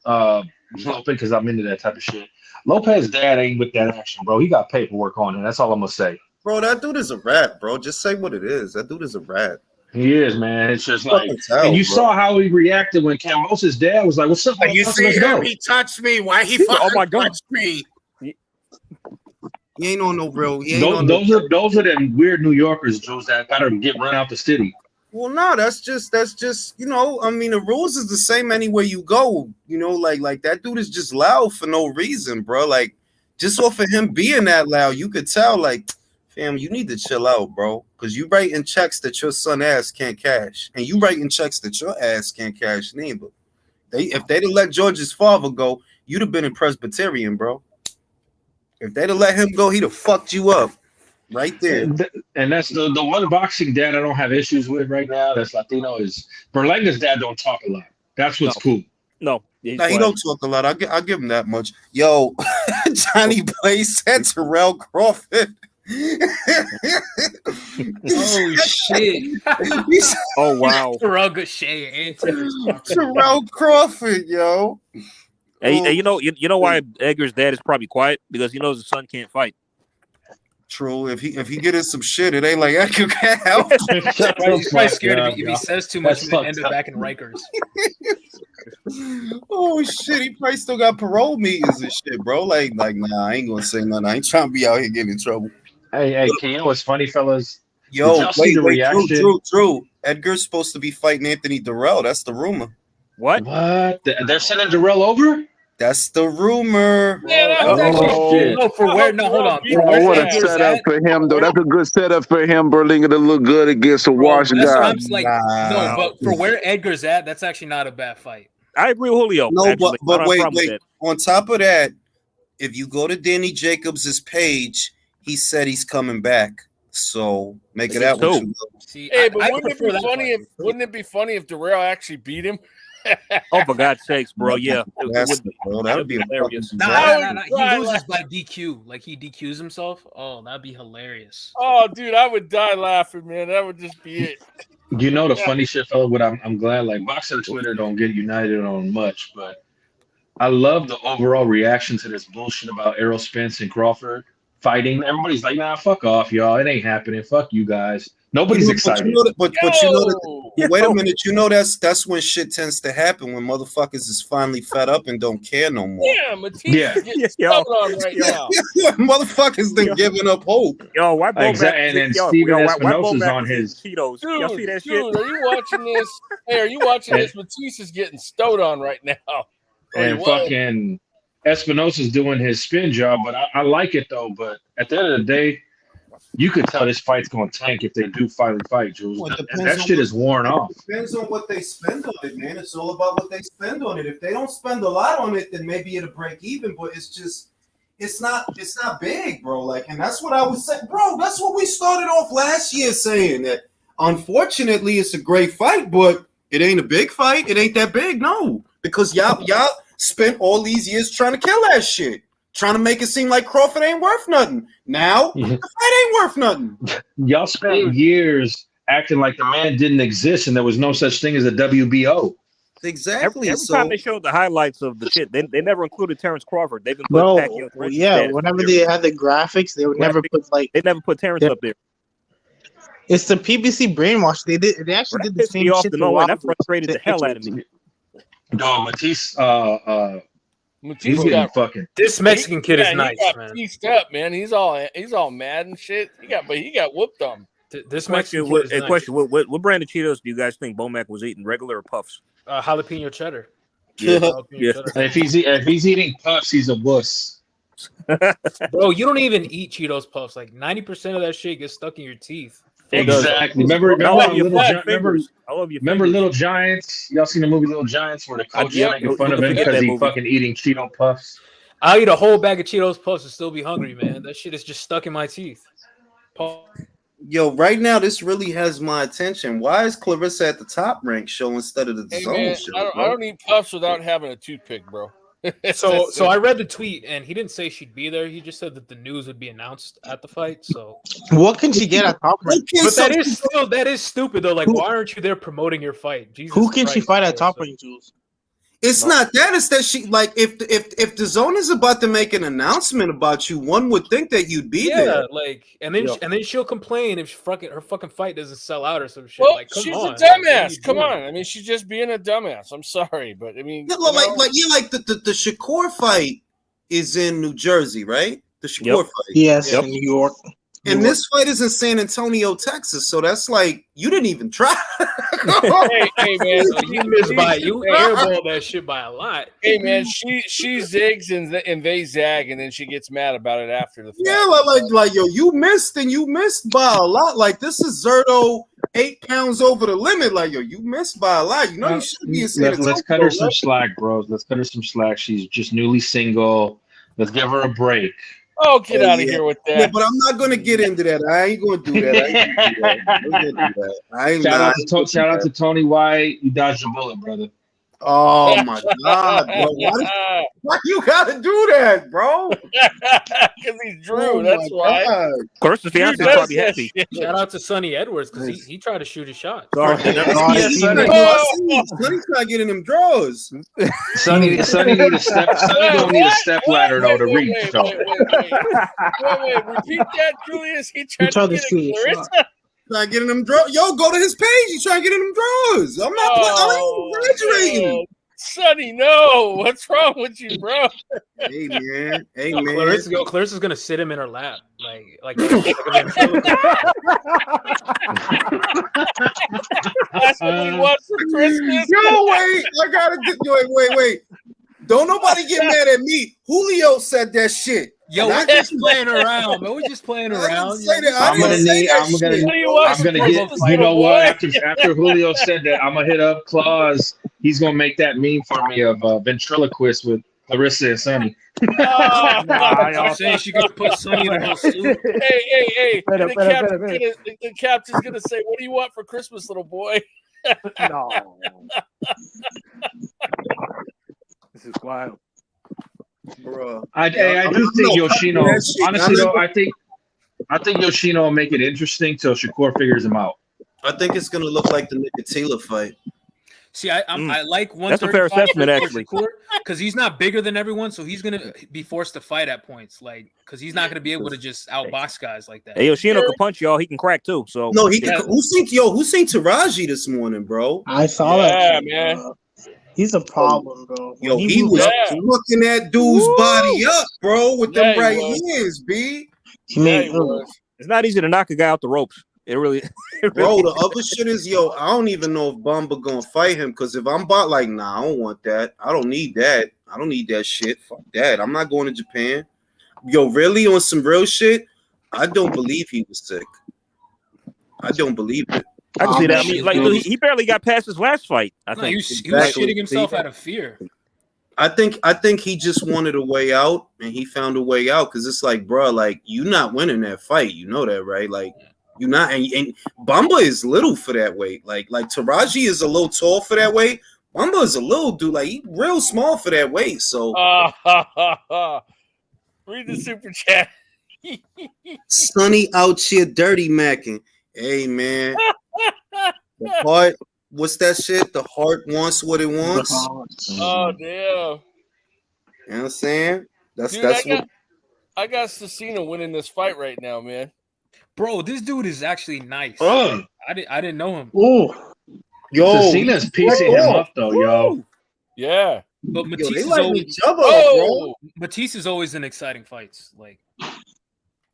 [SPEAKER 4] Lopez, because I'm into that type of shit. Lopez's dad ain't with that action, bro. He got paperwork on him. That's all I'm gonna say.
[SPEAKER 1] Bro, that dude is a rat, bro. Just say what it is. That dude is a rat.
[SPEAKER 4] He is, man. It's just like, and you saw how he reacted when Cambosa's dad was like, "What's up?
[SPEAKER 1] You see him? He touched me. Why he fucking touched me? He ain't on no real.
[SPEAKER 4] Those are them weird New Yorkers, Jules, that gotta get run out the city.
[SPEAKER 1] Well, no, that's just I mean, the rules is the same anywhere you go. Like that dude is just loud for no reason, bro. Like just off of him being that loud, you could tell, like, fam, you need to chill out, bro. Because you writing checks that your son ass can't cash, and you writing checks that your ass can't cash neither. If they'd have let George's father go, you'd have been in Presbyterian, bro. If they'd have let him go, he'd have fucked you up. Right there.
[SPEAKER 4] And that's the one boxing dad I don't have issues with right now. That's Latino is Berlanga's dad don't talk a lot. That's what's cool.
[SPEAKER 7] No,
[SPEAKER 1] he don't talk a lot. I'll give him that much. Yo, Johnny Blaze said Terrell Crawford.
[SPEAKER 5] Oh shit!
[SPEAKER 7] Oh wow!
[SPEAKER 5] Terrell Gausha and
[SPEAKER 1] Terrell Crawford, yo.
[SPEAKER 7] Hey, you know why Edgar's dad is probably quiet? Because he knows his son can't fight.
[SPEAKER 1] True. If he get in some shit, it ain't like Edgar can't help.
[SPEAKER 5] He's probably scared if he says too much, he end up back in Rikers.
[SPEAKER 1] Oh shit! He probably still got parole meetings and shit, bro. Like, nah, I ain't gonna say nothing. I ain't trying to be out here getting in trouble.
[SPEAKER 4] Hey, you know what's funny, fellas?
[SPEAKER 1] Yo, wait, Drew. Edgar's supposed to be fighting Anthony Durrell. That's the rumor.
[SPEAKER 7] What?
[SPEAKER 4] They're sending Durrell over?
[SPEAKER 1] That's the rumor.
[SPEAKER 5] Yeah, that's actually hold on.
[SPEAKER 6] What a setup for him, though. That's a good setup for him. Berlinga to look good against a washed guy.
[SPEAKER 5] No, but for where Edgar's at, that's actually not a bad fight.
[SPEAKER 7] I agree with Julio.
[SPEAKER 1] No,
[SPEAKER 7] actually.
[SPEAKER 1] but wait. On top of that, if you go to Danny Jacobs' page, he said he's coming back. So make it out.
[SPEAKER 3] Hey, but wouldn't it be funny if Durrell actually beat him?
[SPEAKER 7] Oh, for God's sakes, bro! Yeah,
[SPEAKER 1] that would be hilarious.
[SPEAKER 5] Nah. He loses by DQ. Like he DQs himself. Oh, that'd be hilarious.
[SPEAKER 3] Oh, dude, I would die laughing, man. That would just be it.
[SPEAKER 4] You know the funny shit, fella. What I'm glad, like boxing Twitter don't get united on much, but I love the overall reaction to this bullshit about Errol Spence and Crawford fighting. Everybody's like, nah, fuck off, y'all. It ain't happening. Fuck you guys. Nobody's excited.
[SPEAKER 1] But wait a minute. You know that's when shit tends to happen, when motherfuckers is finally fed up and don't care no more.
[SPEAKER 3] Yeah, Matisse is getting stuck on right now.
[SPEAKER 1] Motherfuckers been giving up hope.
[SPEAKER 7] Yo, why
[SPEAKER 4] and then Steven Espinosa's on his
[SPEAKER 7] Cheetos.
[SPEAKER 3] Dude,
[SPEAKER 7] y'all see that shit?
[SPEAKER 3] Dude, are you watching this? Hey, are you watching this? Matisse is getting stowed on right now.
[SPEAKER 4] And fucking Espinosa's doing his spin job, but I like it though. But at the end of the day, you could tell this fight's going to tank if they do finally fight, Jules. Well, that shit is worn off.
[SPEAKER 1] It depends on what they spend on it, man. It's all about what they spend on it. If they don't spend a lot on it, then maybe it'll break even. But it's not big, bro. Like, and that's what I was saying, bro. That's what we started off last year saying, that unfortunately it's a great fight, but it ain't a big fight. It ain't that big, no. Because y'all spent all these years trying to kill that shit, trying to make it seem like Crawford ain't worth nothing. Now the fight ain't worth nothing.
[SPEAKER 4] Y'all spent years acting like the man didn't exist and there was no such thing as a WBO.
[SPEAKER 1] Exactly.
[SPEAKER 7] Every time they showed the highlights of the shit, they never included Terrence Crawford. They've been putting
[SPEAKER 2] No,
[SPEAKER 7] Pacquiao.
[SPEAKER 2] yeah. Whenever they had the graphics, they would never put like.
[SPEAKER 7] They never put Terrence up there.
[SPEAKER 2] It's the PBC brainwash. They actually did the same shit.
[SPEAKER 7] That frustrated the hell out of me.
[SPEAKER 4] No, Matisse.
[SPEAKER 3] Matisse
[SPEAKER 4] got fucking.
[SPEAKER 5] This Mexican kid is nice,
[SPEAKER 3] he got
[SPEAKER 5] man.
[SPEAKER 3] pieced up, man. He's all mad and shit. He got whooped on.
[SPEAKER 5] This
[SPEAKER 7] question.
[SPEAKER 5] Mexican kid is
[SPEAKER 7] Question. What brand of Cheetos do you guys think Bomac was eating? Regular or puffs?
[SPEAKER 5] Jalapeno cheddar.
[SPEAKER 7] Yeah.
[SPEAKER 5] Jalapeno cheddar.
[SPEAKER 4] If he's eating puffs, he's a wuss.
[SPEAKER 5] Bro, you don't even eat Cheetos puffs. Like 90% of that shit gets stuck in your teeth.
[SPEAKER 4] Exactly. Remember Little Giants? Y'all seen the movie Little Giants where the coach is making fun of him because he's fucking eating Cheeto puffs?
[SPEAKER 5] I'll eat a whole bag of Cheetos puffs and still be hungry, man. That shit is just stuck in my teeth.
[SPEAKER 1] Yo, right now this really has my attention. Why is Clarissa at the top rank show instead of the
[SPEAKER 3] Hey,
[SPEAKER 1] zone
[SPEAKER 3] man,
[SPEAKER 1] show?
[SPEAKER 3] I don't eat puffs without having a toothpick, bro.
[SPEAKER 5] So I read the tweet and he didn't say she'd be there. He just said that the news would be announced at the fight. So
[SPEAKER 2] what can she get at top rank?
[SPEAKER 5] But that is stupid though. Like, why aren't you there promoting your fight? Jesus
[SPEAKER 2] Who can
[SPEAKER 5] Christ,
[SPEAKER 2] she fight at top rank, Jules?
[SPEAKER 1] It's not that. It's that she like if the zone is about to make an announcement about you, one would think that you'd be there.
[SPEAKER 5] Like, and then she'll complain if her fucking fight doesn't sell out or some shit.
[SPEAKER 3] Well,
[SPEAKER 5] like, come
[SPEAKER 3] she's
[SPEAKER 5] on,
[SPEAKER 3] a dumbass.
[SPEAKER 5] like,
[SPEAKER 3] come on. I mean, she's just being a dumbass. I'm sorry, but I mean,
[SPEAKER 1] Yeah, the Shakur fight is in New Jersey, right? The Shakur fight.
[SPEAKER 2] Yes, in New York.
[SPEAKER 1] And this fight is in San Antonio, Texas. So that's like you didn't even try.
[SPEAKER 5] hey man, you missed by you airball that shit by a lot.
[SPEAKER 3] Hey man, she zigs and they zag, and then she gets mad about it after the fight.
[SPEAKER 1] Yeah, like yo, you missed by a lot. Like this is Zerto 8 pounds over the limit. Like yo, you missed by a lot. You know you should be in San Antonio.
[SPEAKER 4] Let's cut her some slack, bros. Let's cut her some slack. She's just newly single. Let's give her a break.
[SPEAKER 3] Oh, get out of here with that.
[SPEAKER 1] Yeah, but I'm not going to get into that. I ain't going to do that.
[SPEAKER 4] Shout out to Tony White. You dodged a bullet, brother.
[SPEAKER 1] Oh, my God, bro. Why you got to do that, bro?
[SPEAKER 3] Because he's Drew. That's why.
[SPEAKER 7] Of course, the fiance is probably happy.
[SPEAKER 5] Shout out to Sonny Edwards because he tried to shoot a shot.
[SPEAKER 1] Sonny's not getting them draws.
[SPEAKER 4] Sonny need a step. Sonny don't need a step ladder though to reach.
[SPEAKER 3] Wait. Repeat that, Julius. He tried to get Clarissa.
[SPEAKER 1] Not getting them draws. Yo, go to his page. He's trying to get them draws. I'm not. I'm exaggerating.
[SPEAKER 3] Sonny, no. What's wrong with you, bro?
[SPEAKER 1] Hey man.
[SPEAKER 5] Clarissa's gonna sit him in her lap, like That's
[SPEAKER 3] what he wants for Christmas.
[SPEAKER 1] Yo, wait. I gotta get. Wait. Don't nobody get mad at me. Julio said that shit.
[SPEAKER 5] Yo, we're just playing around, man. We're just playing around.
[SPEAKER 4] I'm gonna get. You know what? After Julio said that, I'm gonna hit up Claus. He's gonna make that meme for me of ventriloquist with Clarissa and Sonny.
[SPEAKER 5] I'm saying she could put Sonny in her suit.
[SPEAKER 3] Hey. The captain's gonna say, "What do you want for Christmas, little boy?"
[SPEAKER 8] No. This is wild.
[SPEAKER 1] Bro.
[SPEAKER 4] I do think Yoshino. Honestly, though, I think Yoshino will make it interesting till Shakur figures him out.
[SPEAKER 1] I think it's gonna look like the Nicotila fight.
[SPEAKER 5] See, I like 135.
[SPEAKER 7] That's a fair assessment, actually,
[SPEAKER 5] because he's not bigger than everyone, so he's gonna be forced to fight at points, like because he's not gonna be able to just outbox guys like that.
[SPEAKER 7] Hey, Yoshino can punch y'all. He can crack too. So
[SPEAKER 1] no, he can. Who seen Taraji this morning, bro?
[SPEAKER 2] I saw that.
[SPEAKER 3] Yeah, man.
[SPEAKER 2] He's a problem, bro.
[SPEAKER 1] Yo, he was looking that dude's body up, bro, with them right hands, B.
[SPEAKER 7] It's not easy to knock a guy out the ropes. It really,
[SPEAKER 1] bro. The other shit is, yo, I don't even know if Bamba gonna fight him because if I'm bought like, nah, I don't want that. I don't need that. I don't need that shit. Fuck that. I'm not going to Japan. Yo, really on some real shit. I don't believe he was sick. I don't believe it.
[SPEAKER 7] I can see that. I mean, like he barely got past his last fight. I think
[SPEAKER 5] he was shitting himself out of fear.
[SPEAKER 1] I think he just wanted a way out, and he found a way out because it's like, bro, like you not winning that fight. You know that, right? Like you not, and Bamba is little for that weight. Like Taraji is a little tall for that weight, Bumba is a little dude. Like, he real small for that weight. So,
[SPEAKER 3] Read the super chat.
[SPEAKER 1] Sonny out here dirty macking. Hey, man. The heart, what's that shit? The heart wants what it wants.
[SPEAKER 3] Oh, damn.
[SPEAKER 1] You know what I'm saying?
[SPEAKER 3] Dude, I got Cecina winning this fight right now, man.
[SPEAKER 5] Bro, this dude is actually nice.
[SPEAKER 4] Oh,
[SPEAKER 5] I didn't know him.
[SPEAKER 2] Oh,
[SPEAKER 1] yo,
[SPEAKER 4] Cena's piecing him up though, yo.
[SPEAKER 3] Yeah.
[SPEAKER 5] But
[SPEAKER 1] yo,
[SPEAKER 5] Matisse
[SPEAKER 1] they
[SPEAKER 5] is
[SPEAKER 1] lighting
[SPEAKER 5] always
[SPEAKER 1] each other up, bro.
[SPEAKER 5] Matisse is always in exciting fights. Like,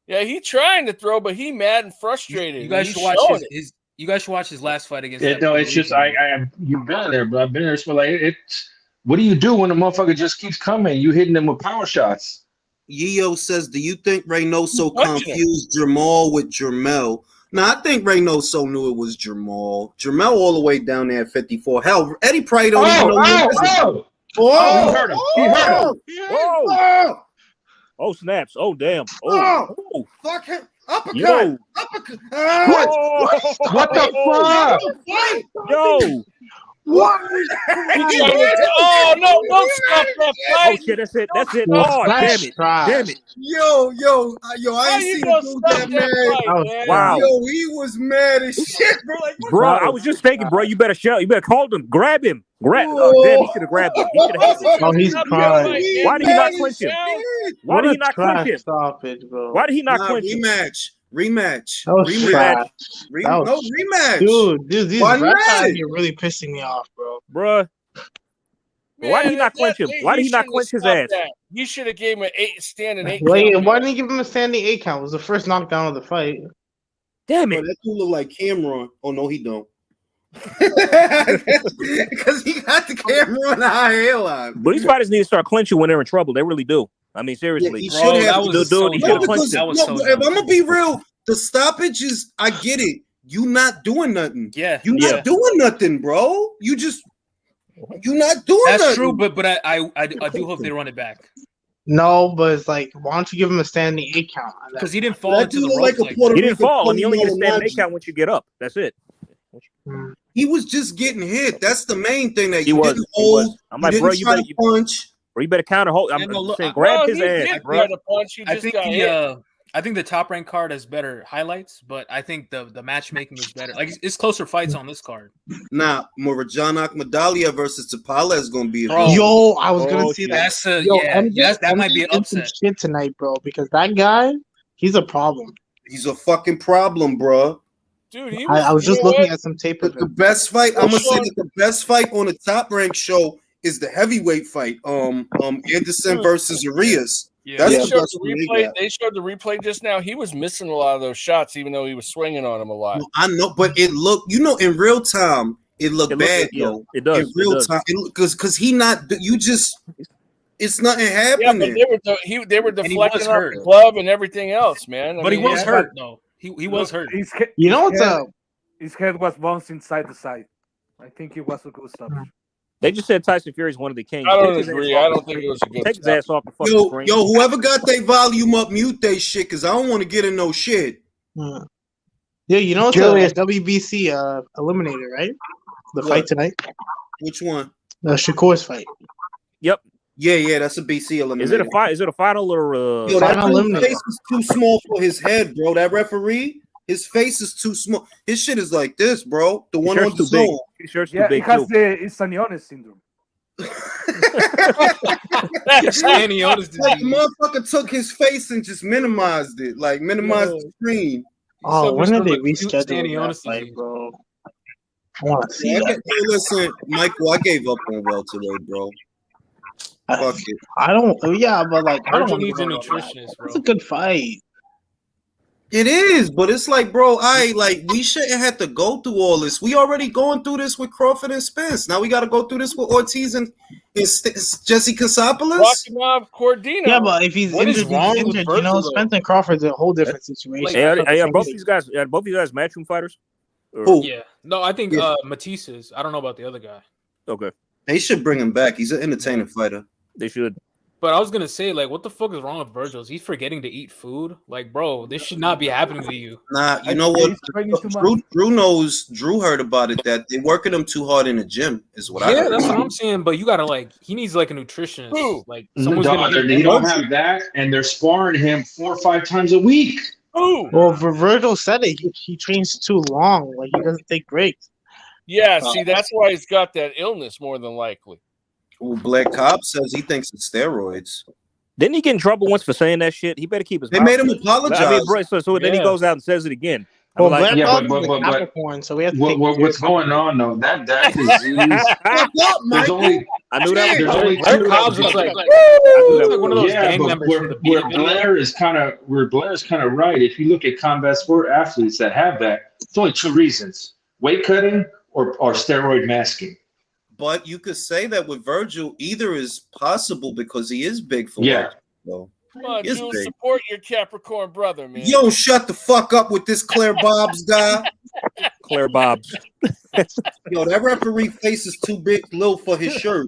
[SPEAKER 3] Yeah, he trying to throw, but he mad and frustrated.
[SPEAKER 5] you guys
[SPEAKER 3] and
[SPEAKER 5] should
[SPEAKER 3] he's
[SPEAKER 5] watch
[SPEAKER 3] showing it.
[SPEAKER 5] his. You guys should watch his last fight against.
[SPEAKER 4] Yeah,
[SPEAKER 5] that
[SPEAKER 4] no,
[SPEAKER 5] Puerto
[SPEAKER 4] it's just
[SPEAKER 5] Rican.
[SPEAKER 4] you've been there, bro. I've been there. So like, it's what do you do when the motherfucker just keeps coming? You hitting them with power shots.
[SPEAKER 1] Yeo says, do you think Reynoso
[SPEAKER 3] Touching
[SPEAKER 1] confused Jamal with Jermel? No, I think Reynoso knew it was Jamal. Jermel all the way down there at 54. Hell, Eddie probably don't even know who this is.
[SPEAKER 4] Oh, he hurt him. He hurt him.
[SPEAKER 7] Oh, snaps. Oh, damn. Oh.
[SPEAKER 1] Fuck him. Uppercut.
[SPEAKER 7] Yo.
[SPEAKER 1] Uppercut.
[SPEAKER 4] What the fuck?
[SPEAKER 7] Yo.
[SPEAKER 1] What?
[SPEAKER 3] Oh, no, don't stop that
[SPEAKER 7] Oh,
[SPEAKER 3] fight.
[SPEAKER 7] shit. That's it. That's it.
[SPEAKER 2] Well,
[SPEAKER 7] Oh, damn
[SPEAKER 2] that's
[SPEAKER 7] it.
[SPEAKER 2] trash.
[SPEAKER 7] Damn it.
[SPEAKER 1] Yo,
[SPEAKER 3] How
[SPEAKER 1] I ain't
[SPEAKER 3] you
[SPEAKER 1] seen
[SPEAKER 3] gonna
[SPEAKER 1] a dude
[SPEAKER 3] stop
[SPEAKER 1] that
[SPEAKER 3] that
[SPEAKER 1] mad.
[SPEAKER 3] fight, man?
[SPEAKER 7] Wow.
[SPEAKER 1] Yo, he was mad as shit, bro. Like, what
[SPEAKER 7] Bro, I was just thinking, bro, you better shout. You better call him. Grab him. Oh, damn, he should have grabbed him. He should have had him.
[SPEAKER 2] Oh, he's
[SPEAKER 3] Stop that
[SPEAKER 2] crying.
[SPEAKER 3] fight,
[SPEAKER 7] Why
[SPEAKER 3] man.
[SPEAKER 7] did he not clinch him? Why did he not clinch him?
[SPEAKER 2] Stop it, bro.
[SPEAKER 7] Why did he not
[SPEAKER 1] Nah,
[SPEAKER 7] clinch him?
[SPEAKER 1] rematch.
[SPEAKER 2] That was trash.
[SPEAKER 1] No rematch.
[SPEAKER 2] Dude, these
[SPEAKER 1] Why
[SPEAKER 2] refs
[SPEAKER 1] not?
[SPEAKER 2] out here really pissing me off, bro.
[SPEAKER 7] Bruh. Why did he not clinch him? Why did he not
[SPEAKER 3] shouldn't
[SPEAKER 7] clinch
[SPEAKER 3] have
[SPEAKER 7] his ass?
[SPEAKER 3] stopped that. You should have gave him an standing 8
[SPEAKER 2] Wait,
[SPEAKER 3] count.
[SPEAKER 2] why didn't you give him a standing 8 count? It was the first knockdown of the fight.
[SPEAKER 7] Damn
[SPEAKER 1] Bro,
[SPEAKER 7] it.
[SPEAKER 1] that dude look like Cameron. Oh no, he don't. Because he got the camera on the high hairline.
[SPEAKER 7] But these fighters need to start clinching when they're in trouble. They really do. I mean, seriously.
[SPEAKER 1] he
[SPEAKER 5] Bro,
[SPEAKER 1] should have.
[SPEAKER 5] that was so
[SPEAKER 7] he
[SPEAKER 1] No,
[SPEAKER 7] should have
[SPEAKER 5] dumb.
[SPEAKER 7] clinched
[SPEAKER 1] because
[SPEAKER 7] him.
[SPEAKER 5] That was
[SPEAKER 1] no,
[SPEAKER 5] so
[SPEAKER 1] if
[SPEAKER 5] dumb.
[SPEAKER 1] I'm gonna be real, the stoppage is. I get it. You not doing nothing.
[SPEAKER 5] Yeah,
[SPEAKER 1] You
[SPEAKER 5] yeah.
[SPEAKER 1] not doing nothing, bro. You not doing
[SPEAKER 5] That's
[SPEAKER 1] nothing.
[SPEAKER 5] true, but I do hope they run it back
[SPEAKER 2] No, but it's like, why don't you give him a standing 8 count?
[SPEAKER 5] because he didn't fall
[SPEAKER 1] That
[SPEAKER 5] into
[SPEAKER 1] dude
[SPEAKER 5] the
[SPEAKER 1] look
[SPEAKER 5] ropes
[SPEAKER 1] like a
[SPEAKER 5] like
[SPEAKER 1] Puerto
[SPEAKER 7] He didn't
[SPEAKER 1] Rican
[SPEAKER 7] fall. I mean, you only get a
[SPEAKER 1] Tony
[SPEAKER 7] standing
[SPEAKER 1] Maldonado.
[SPEAKER 7] count once you get up. That's it.
[SPEAKER 1] He was just getting hit. That's the main thing that
[SPEAKER 7] He
[SPEAKER 1] you
[SPEAKER 7] was.
[SPEAKER 1] didn't
[SPEAKER 7] He
[SPEAKER 1] hold.
[SPEAKER 7] was. I'm like,
[SPEAKER 1] you
[SPEAKER 7] bro,
[SPEAKER 1] didn't
[SPEAKER 7] you
[SPEAKER 1] try
[SPEAKER 7] better,
[SPEAKER 1] to punch.
[SPEAKER 7] or you better counter hold. I'm
[SPEAKER 5] Yeah, no, look,
[SPEAKER 7] saying, grab his
[SPEAKER 3] he
[SPEAKER 7] ass,
[SPEAKER 3] did
[SPEAKER 7] bro.
[SPEAKER 3] try to punch. He
[SPEAKER 5] I
[SPEAKER 3] just
[SPEAKER 5] think
[SPEAKER 3] got hit.
[SPEAKER 5] I think the top ranked card has better highlights, but I think the matchmaking is better. Like it's closer fights on this card.
[SPEAKER 1] Now, Murajan Akhmadalia versus Tapala is going to be a
[SPEAKER 5] Bro.
[SPEAKER 1] good.
[SPEAKER 2] Yo, I was gonna
[SPEAKER 7] Oh,
[SPEAKER 2] see
[SPEAKER 7] shit.
[SPEAKER 2] that.
[SPEAKER 5] That's a
[SPEAKER 2] Yo,
[SPEAKER 5] yeah.
[SPEAKER 2] MJ,
[SPEAKER 5] Yes, that might be an
[SPEAKER 2] did some
[SPEAKER 5] upset.
[SPEAKER 2] shit tonight, bro, because that guy, he's a problem.
[SPEAKER 1] He's a fucking problem, bro.
[SPEAKER 3] Dude, he was,
[SPEAKER 2] I was
[SPEAKER 3] you
[SPEAKER 2] just
[SPEAKER 3] know
[SPEAKER 2] looking
[SPEAKER 3] what?
[SPEAKER 2] at some tape
[SPEAKER 1] The,
[SPEAKER 2] of
[SPEAKER 1] the
[SPEAKER 2] him.
[SPEAKER 1] best fight, I'm gonna say
[SPEAKER 3] Sean-
[SPEAKER 1] that the best fight on the top rank show is the heavyweight fight. Anderson versus Arias.
[SPEAKER 5] Yeah.
[SPEAKER 1] That's
[SPEAKER 3] They
[SPEAKER 1] the
[SPEAKER 3] showed
[SPEAKER 1] best
[SPEAKER 3] the
[SPEAKER 1] one they
[SPEAKER 3] replay.
[SPEAKER 1] got.
[SPEAKER 3] They showed the replay just now. He was missing a lot of those shots, even though he was swinging on him a lot.
[SPEAKER 1] No, I know, but it looked, in real time, it looked
[SPEAKER 7] It looks-
[SPEAKER 1] bad
[SPEAKER 7] yeah,
[SPEAKER 1] though.
[SPEAKER 7] it does.
[SPEAKER 1] In real
[SPEAKER 7] It does.
[SPEAKER 1] time, because he not. You just, it's nothing
[SPEAKER 3] Yeah, but
[SPEAKER 1] happening.
[SPEAKER 3] they were
[SPEAKER 5] And he
[SPEAKER 3] deflecting
[SPEAKER 5] was
[SPEAKER 3] off
[SPEAKER 5] hurt.
[SPEAKER 3] the glove and everything else, man. I
[SPEAKER 5] But he
[SPEAKER 3] mean,
[SPEAKER 5] was
[SPEAKER 3] yeah.
[SPEAKER 5] hurt though. He was hurt.
[SPEAKER 2] You know what's
[SPEAKER 8] head,
[SPEAKER 2] up?
[SPEAKER 8] His head was bouncing side to side. I think it was a good stop.
[SPEAKER 7] They just said Tyson Fury's one of the kings.
[SPEAKER 3] I don't
[SPEAKER 7] Take his
[SPEAKER 3] agree.
[SPEAKER 7] ass
[SPEAKER 3] I
[SPEAKER 7] off
[SPEAKER 3] don't
[SPEAKER 7] the
[SPEAKER 3] think it was a good
[SPEAKER 7] Take his
[SPEAKER 3] stop.
[SPEAKER 7] ass off the fucking screen.
[SPEAKER 1] Yo, whoever got their volume up, mute they shit, because I don't want to get in no shit.
[SPEAKER 2] Yeah, you know it's
[SPEAKER 9] Julius.
[SPEAKER 2] a WBC eliminator, right? The
[SPEAKER 1] What?
[SPEAKER 2] fight tonight,
[SPEAKER 1] Which one?
[SPEAKER 2] Shakur's fight.
[SPEAKER 7] Yep.
[SPEAKER 1] Yeah, that's a BC eliminator.
[SPEAKER 7] Is it a fight? Is it a final or?
[SPEAKER 1] Yo, that
[SPEAKER 2] Final
[SPEAKER 1] dude's
[SPEAKER 2] eliminator.
[SPEAKER 1] face is too small for his head, bro. That referee, his face is too small. His shit is like this, bro. The
[SPEAKER 7] His
[SPEAKER 1] one on
[SPEAKER 7] shirt's
[SPEAKER 1] the
[SPEAKER 7] too big.
[SPEAKER 1] zone.
[SPEAKER 7] His shirt's too
[SPEAKER 8] Yeah, it
[SPEAKER 7] big
[SPEAKER 8] has
[SPEAKER 7] too.
[SPEAKER 8] the Stanionis syndrome.
[SPEAKER 5] Stanionis
[SPEAKER 1] Like, the
[SPEAKER 5] disease.
[SPEAKER 1] motherfucker took his face and just minimized it, like minimized the screen.
[SPEAKER 2] Oh, when did they reschedule that
[SPEAKER 5] Stanionis
[SPEAKER 2] fight,
[SPEAKER 5] disease.
[SPEAKER 2] bro? I want to see
[SPEAKER 1] Yeah,
[SPEAKER 2] that.
[SPEAKER 1] listen, Michael, I gave up on welterweight, bro. Fuck it.
[SPEAKER 2] I don't. Yeah, but like, I don't
[SPEAKER 5] Virgil
[SPEAKER 2] want to
[SPEAKER 5] needs a
[SPEAKER 2] go on that.
[SPEAKER 5] nutritionist, bro.
[SPEAKER 2] It's a good fight.
[SPEAKER 1] It is, but it's like, bro, we shouldn't have to go through all this. We already going through this with Crawford and Spence. Now we got to go through this with Ortiz and Jesse Kasopoulos.
[SPEAKER 3] Rakimov, Cordino.
[SPEAKER 2] Yeah, but if he's
[SPEAKER 5] What is
[SPEAKER 2] injured,
[SPEAKER 5] wrong
[SPEAKER 2] he's
[SPEAKER 5] with
[SPEAKER 2] injured.
[SPEAKER 5] Virgil,
[SPEAKER 2] You know,
[SPEAKER 5] though?
[SPEAKER 2] Spencer Crawford's a whole different situation.
[SPEAKER 7] Hey, are both these guys matchroom fighters? Or-
[SPEAKER 1] Who?
[SPEAKER 5] Yeah. No, I think
[SPEAKER 1] Yeah.
[SPEAKER 5] Matisse is. I don't know about the other guy.
[SPEAKER 7] Okay,
[SPEAKER 1] They should bring him back. He's an entertaining fighter.
[SPEAKER 7] they should.
[SPEAKER 5] But I was gonna say, like, what the fuck is wrong with Virgil? Is he forgetting to eat food? Like, bro, this should not be happening to you.
[SPEAKER 1] Nah, you know what? Drew heard about it that they're working him too hard in the gym. Is what I
[SPEAKER 5] Yeah,
[SPEAKER 1] heard.
[SPEAKER 5] that's what I'm saying. But you gotta like, he needs like a nutritionist.
[SPEAKER 3] Ooh.
[SPEAKER 5] Like, someone's gonna give
[SPEAKER 4] They
[SPEAKER 5] him.
[SPEAKER 4] don't have that, and they're sparring him 4 or 5 times a week.
[SPEAKER 3] Ooh.
[SPEAKER 2] Well, Virgil said it. He trains too long. Like he doesn't take breaks.
[SPEAKER 3] Yeah, see, that's why he's got that illness more than likely.
[SPEAKER 1] Well, Black Cobb says he thinks it's steroids.
[SPEAKER 7] Didn't he get in trouble once for saying that shit? He better keep his.
[SPEAKER 1] They
[SPEAKER 7] mouth
[SPEAKER 1] made him
[SPEAKER 7] shut.
[SPEAKER 1] apologize.
[SPEAKER 7] I mean, bro, so then he goes out and says it again. I'm
[SPEAKER 2] Well,
[SPEAKER 7] like,
[SPEAKER 2] Black Cobb
[SPEAKER 4] but-
[SPEAKER 2] is
[SPEAKER 4] but-
[SPEAKER 2] Capricorn, so we have to take
[SPEAKER 4] What's going on though? That disease. There's only
[SPEAKER 7] I knew that was
[SPEAKER 4] there's
[SPEAKER 7] coming.
[SPEAKER 4] only
[SPEAKER 5] Black
[SPEAKER 4] two.
[SPEAKER 5] Cobb's was like,
[SPEAKER 7] Woo!
[SPEAKER 5] like one of those gang
[SPEAKER 4] but
[SPEAKER 5] members from the
[SPEAKER 4] where
[SPEAKER 5] Beat It video.
[SPEAKER 4] Blair's kind of right. If you look at combat sport athletes that have that, it's only 2 reasons: weight cutting or steroid masking.
[SPEAKER 1] But you could say that with Virgil, either is possible because he is big for
[SPEAKER 4] Yeah.
[SPEAKER 1] So
[SPEAKER 3] Come on,
[SPEAKER 1] It's
[SPEAKER 3] Jules,
[SPEAKER 1] big.
[SPEAKER 3] support your Capricorn brother, man.
[SPEAKER 1] you don't shut the fuck up with this Claire Bobs guy.
[SPEAKER 7] Claire Bobs.
[SPEAKER 1] Yo, that referee face is too big, little for his shirt.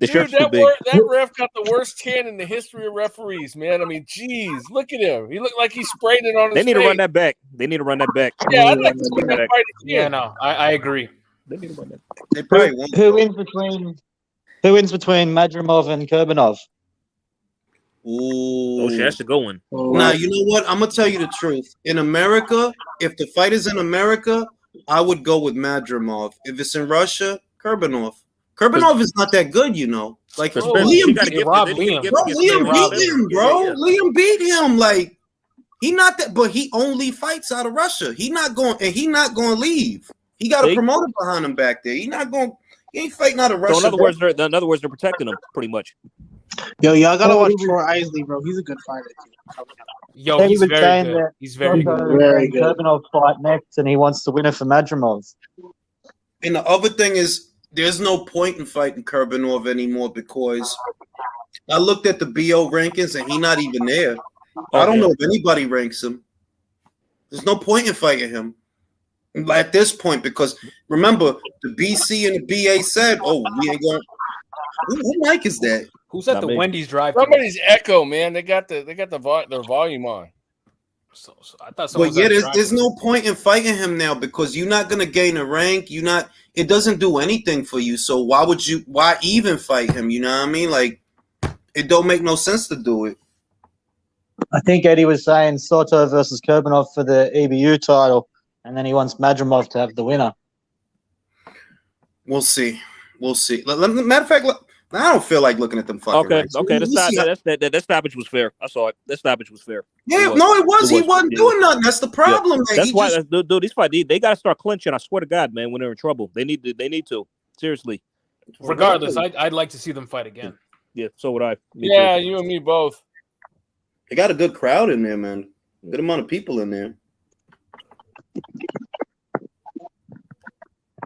[SPEAKER 7] The
[SPEAKER 3] Dude,
[SPEAKER 7] shirt's too
[SPEAKER 3] that,
[SPEAKER 7] big.
[SPEAKER 3] that ref got the worst tan in the history of referees, man. I mean, geez, look at him. He looked like he sprayed it on his
[SPEAKER 7] They need to
[SPEAKER 3] face.
[SPEAKER 7] run that back. They need to run that back.
[SPEAKER 3] Yeah, I'd like to see that fight
[SPEAKER 5] Yeah,
[SPEAKER 3] again.
[SPEAKER 5] no, I agree.
[SPEAKER 7] They need to run that.
[SPEAKER 1] They probably won't.
[SPEAKER 9] Who wins between Madrimov and Kurbanov?
[SPEAKER 1] Ooh.
[SPEAKER 7] Oh shit, that's a good one.
[SPEAKER 1] Now, you know what? I'm going to tell you the truth. In America, if the fight is in America, I would go with Madrimov. If it's in Russia, Kurbanov. Kurbanov is not that good, you know. Like,
[SPEAKER 7] For
[SPEAKER 3] Oh,
[SPEAKER 7] Spencer,
[SPEAKER 1] Liam
[SPEAKER 7] you gotta
[SPEAKER 1] beat
[SPEAKER 7] give
[SPEAKER 5] Rob
[SPEAKER 7] it-
[SPEAKER 5] Liam.
[SPEAKER 7] give
[SPEAKER 1] Bro,
[SPEAKER 7] it to
[SPEAKER 1] Liam
[SPEAKER 7] Rob
[SPEAKER 1] beat him,
[SPEAKER 7] Liam.
[SPEAKER 1] bro.
[SPEAKER 7] Yeah, yeah.
[SPEAKER 1] Liam beat him. Like, he not that, but he only fights out of Russia. He not going to leave. He got a
[SPEAKER 7] See?
[SPEAKER 1] promoter behind him back there. He ain't fighting out of Russia.
[SPEAKER 7] So in other words, they're protecting him pretty much.
[SPEAKER 2] Yo, y'all gotta watch Troy Isley, bro. He's a good fighter too.
[SPEAKER 5] Yo,
[SPEAKER 9] He
[SPEAKER 5] he's
[SPEAKER 9] was
[SPEAKER 5] very
[SPEAKER 9] saying
[SPEAKER 5] good.
[SPEAKER 9] that
[SPEAKER 5] He's very good.
[SPEAKER 2] Very good.
[SPEAKER 9] Kurbanov fight next, and he wants to win it for Madrimov.
[SPEAKER 1] And the other thing is, there's no point in fighting Kurbanov anymore because I looked at the BO rankings and he's not even there. I don't know if anybody ranks him. There's no point in fighting him at this point because remember the BC and the BA said, "Oh, we ain't going." Who mic is that?
[SPEAKER 5] Who's at
[SPEAKER 7] Not
[SPEAKER 5] the
[SPEAKER 7] me.
[SPEAKER 5] Wendy's drive-thru?
[SPEAKER 3] Somebody's echo, man. They got their volume on.
[SPEAKER 5] So I thought
[SPEAKER 1] But
[SPEAKER 5] someone.
[SPEAKER 1] yeah, there's no point in fighting him now because you're not gonna gain a rank. It doesn't do anything for you. So why even fight him? You know what I mean? Like, it don't make no sense to do it.
[SPEAKER 9] I think Eddie was saying Soto versus Kurbanov for the EBU title, and then he wants Madrimov to have the winner.
[SPEAKER 1] We'll see. Matter of fact, I don't feel like looking at them fucking.
[SPEAKER 7] Okay,
[SPEAKER 1] ranks.
[SPEAKER 7] okay.
[SPEAKER 1] We'll see how-
[SPEAKER 7] That stoppage was fair. I saw it. That stoppage was fair.
[SPEAKER 1] Yeah,
[SPEAKER 7] It was.
[SPEAKER 1] no, it was.
[SPEAKER 7] It
[SPEAKER 1] He
[SPEAKER 7] was.
[SPEAKER 1] wasn't
[SPEAKER 7] Yeah.
[SPEAKER 1] doing nothing. That's the problem. man.
[SPEAKER 7] That's
[SPEAKER 1] He
[SPEAKER 7] why,
[SPEAKER 1] just-
[SPEAKER 7] dude. These fight they got to start clinching. I swear to God, man, when they're in trouble, they need to. Seriously.
[SPEAKER 5] Regardless, I'd like to see them fight again.
[SPEAKER 7] Yeah. So would I. Me
[SPEAKER 3] Yeah,
[SPEAKER 7] too.
[SPEAKER 3] you and me both.
[SPEAKER 1] they got a good crowd in there, man. Good amount of people in there.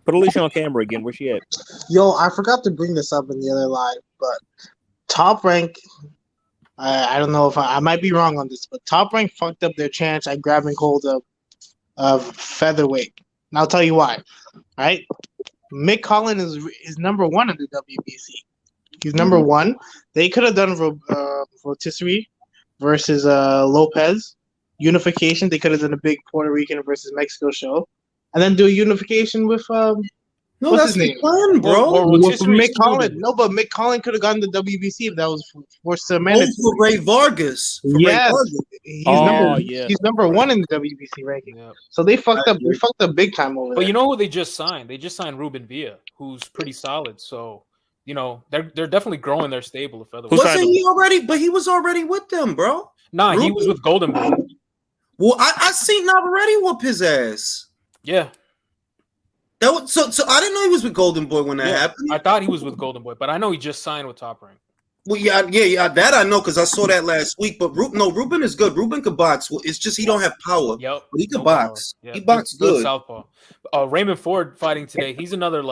[SPEAKER 7] Put Alicia on camera again. Where's she at?
[SPEAKER 2] Yo, I forgot to bring this up in the other live, but Top Rank. I don't know if I might be wrong on this, but Top Rank fucked up their chance at grabbing hold of featherweight. And I'll tell you why. All right, Mick Collin is number 1 in the WBC. He's number 1. They could have done rotisserie versus Lopez unification. They could have done a big Puerto Rican versus Mexico show, and then do a unification with
[SPEAKER 1] No,
[SPEAKER 2] What's
[SPEAKER 1] that's
[SPEAKER 2] his
[SPEAKER 1] the
[SPEAKER 2] name?
[SPEAKER 1] plan, bro.
[SPEAKER 5] Well,
[SPEAKER 2] with
[SPEAKER 5] rotisserie
[SPEAKER 2] Mick
[SPEAKER 5] is
[SPEAKER 2] Collin.
[SPEAKER 5] proven.
[SPEAKER 2] No, but Mick Collin could have gotten the WBC if that was forced to
[SPEAKER 1] Oh,
[SPEAKER 2] manage.
[SPEAKER 1] for Ray Vargas. For Ray
[SPEAKER 2] Yes.
[SPEAKER 1] Vargas.
[SPEAKER 2] He's
[SPEAKER 7] Oh,
[SPEAKER 2] number
[SPEAKER 7] yeah.
[SPEAKER 2] he's number 1 in the WBC ranking.
[SPEAKER 5] Yeah.
[SPEAKER 2] So they fucked up. They fucked up big time over
[SPEAKER 5] But
[SPEAKER 2] there.
[SPEAKER 5] you know who they just signed? They just signed Ruben Villa, who's pretty solid. So they're definitely growing their stable of featherweight.
[SPEAKER 7] Who signed
[SPEAKER 1] Wasn't
[SPEAKER 7] him?
[SPEAKER 1] he already? But he was already with them, bro.
[SPEAKER 5] Nah, he
[SPEAKER 1] Ruben?
[SPEAKER 5] was with Golden Boy.
[SPEAKER 1] Well, I seen already whoop his ass.
[SPEAKER 5] Yeah,
[SPEAKER 1] That was so. I didn't know he was with Golden Boy when that
[SPEAKER 5] yeah.
[SPEAKER 1] happened.
[SPEAKER 5] I thought he was with Golden Boy, but I know he just signed with Top Rank.
[SPEAKER 1] Well, yeah, that I know because I saw that last week. But Ruben is good. Ruben can box. Well, it's just he don't have power.
[SPEAKER 5] Yep,
[SPEAKER 1] But he can
[SPEAKER 5] no
[SPEAKER 1] box.
[SPEAKER 5] power. Yeah,
[SPEAKER 1] He boxed good.
[SPEAKER 5] Southpaw. Raymond Ford fighting today. He's another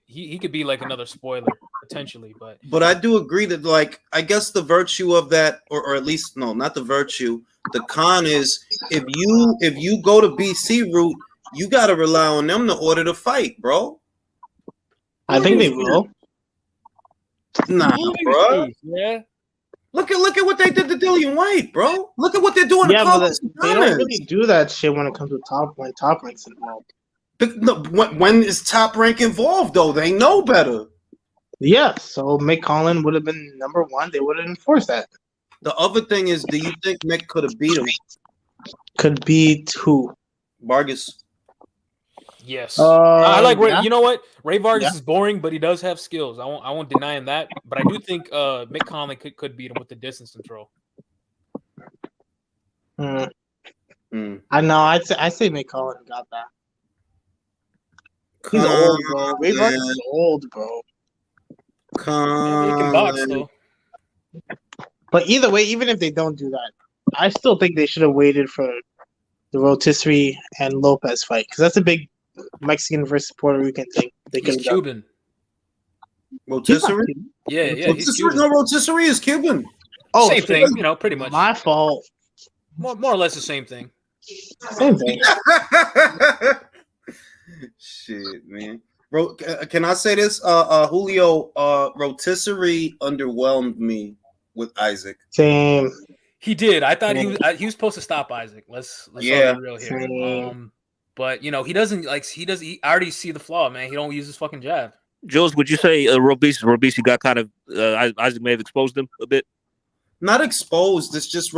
[SPEAKER 5] he could be like another spoiler potentially, but
[SPEAKER 1] But I do agree that, like, I guess the virtue of that, or at least no, not the virtue. The con is if you go to BC route, you got to rely on them to order the fight, bro.
[SPEAKER 2] I think they will.
[SPEAKER 1] Nah, bro.
[SPEAKER 3] Yeah.
[SPEAKER 1] Look at what they did to Dillian White, bro. Look at what they're doing
[SPEAKER 2] Yeah,
[SPEAKER 1] to
[SPEAKER 2] but
[SPEAKER 1] Carlos
[SPEAKER 2] they don't
[SPEAKER 1] Gonzalez.
[SPEAKER 2] really do that shit when it comes to top ranks involved.
[SPEAKER 1] When is Top Rank involved, though? They know better.
[SPEAKER 2] Yeah, so Mick Collin would have been number one. They would have enforced that.
[SPEAKER 1] The other thing is, do you think Mick could have beat him?
[SPEAKER 2] Could beat who?
[SPEAKER 1] Vargas.
[SPEAKER 5] Yes, I like Ray.
[SPEAKER 2] Yeah.
[SPEAKER 5] You know what? Ray Vargas
[SPEAKER 2] Yeah.
[SPEAKER 5] is boring, but he does have skills. I won't deny him that. But I do think Mick Conley could beat him with the distance control.
[SPEAKER 2] I know. I say Mick Collin got that. He's old, bro. Ray Vargas is old, bro.
[SPEAKER 5] Maybe he can box though.
[SPEAKER 2] But either way, even if they don't do that, I still think they should have waited for the Rotisserie and Lopez fight because that's a big Mexican versus Puerto Rican thing. They
[SPEAKER 5] He's
[SPEAKER 2] could have done.
[SPEAKER 5] Cuban.
[SPEAKER 1] Rotisserie?
[SPEAKER 5] Yeah, he's
[SPEAKER 1] Rotisserie?
[SPEAKER 5] Cuban.
[SPEAKER 1] No, Rotisserie is Cuban.
[SPEAKER 2] Oh,
[SPEAKER 5] Same thing, pretty much.
[SPEAKER 2] My fault.
[SPEAKER 5] More or less the same thing.
[SPEAKER 2] Same thing.
[SPEAKER 1] Shit, man. Bro, can I say this? Julio, Rotisserie underwhelmed me with Isaac.
[SPEAKER 2] Same.
[SPEAKER 5] He did. I thought he was supposed to stop Isaac. Let's all be real here.
[SPEAKER 2] Same.
[SPEAKER 5] But he doesn't I already see the flaw, man. He don't use his fucking jab.
[SPEAKER 7] Jules, would you say Robeisy got kind of Isaac may have exposed him a bit?
[SPEAKER 1] Not exposed. It's just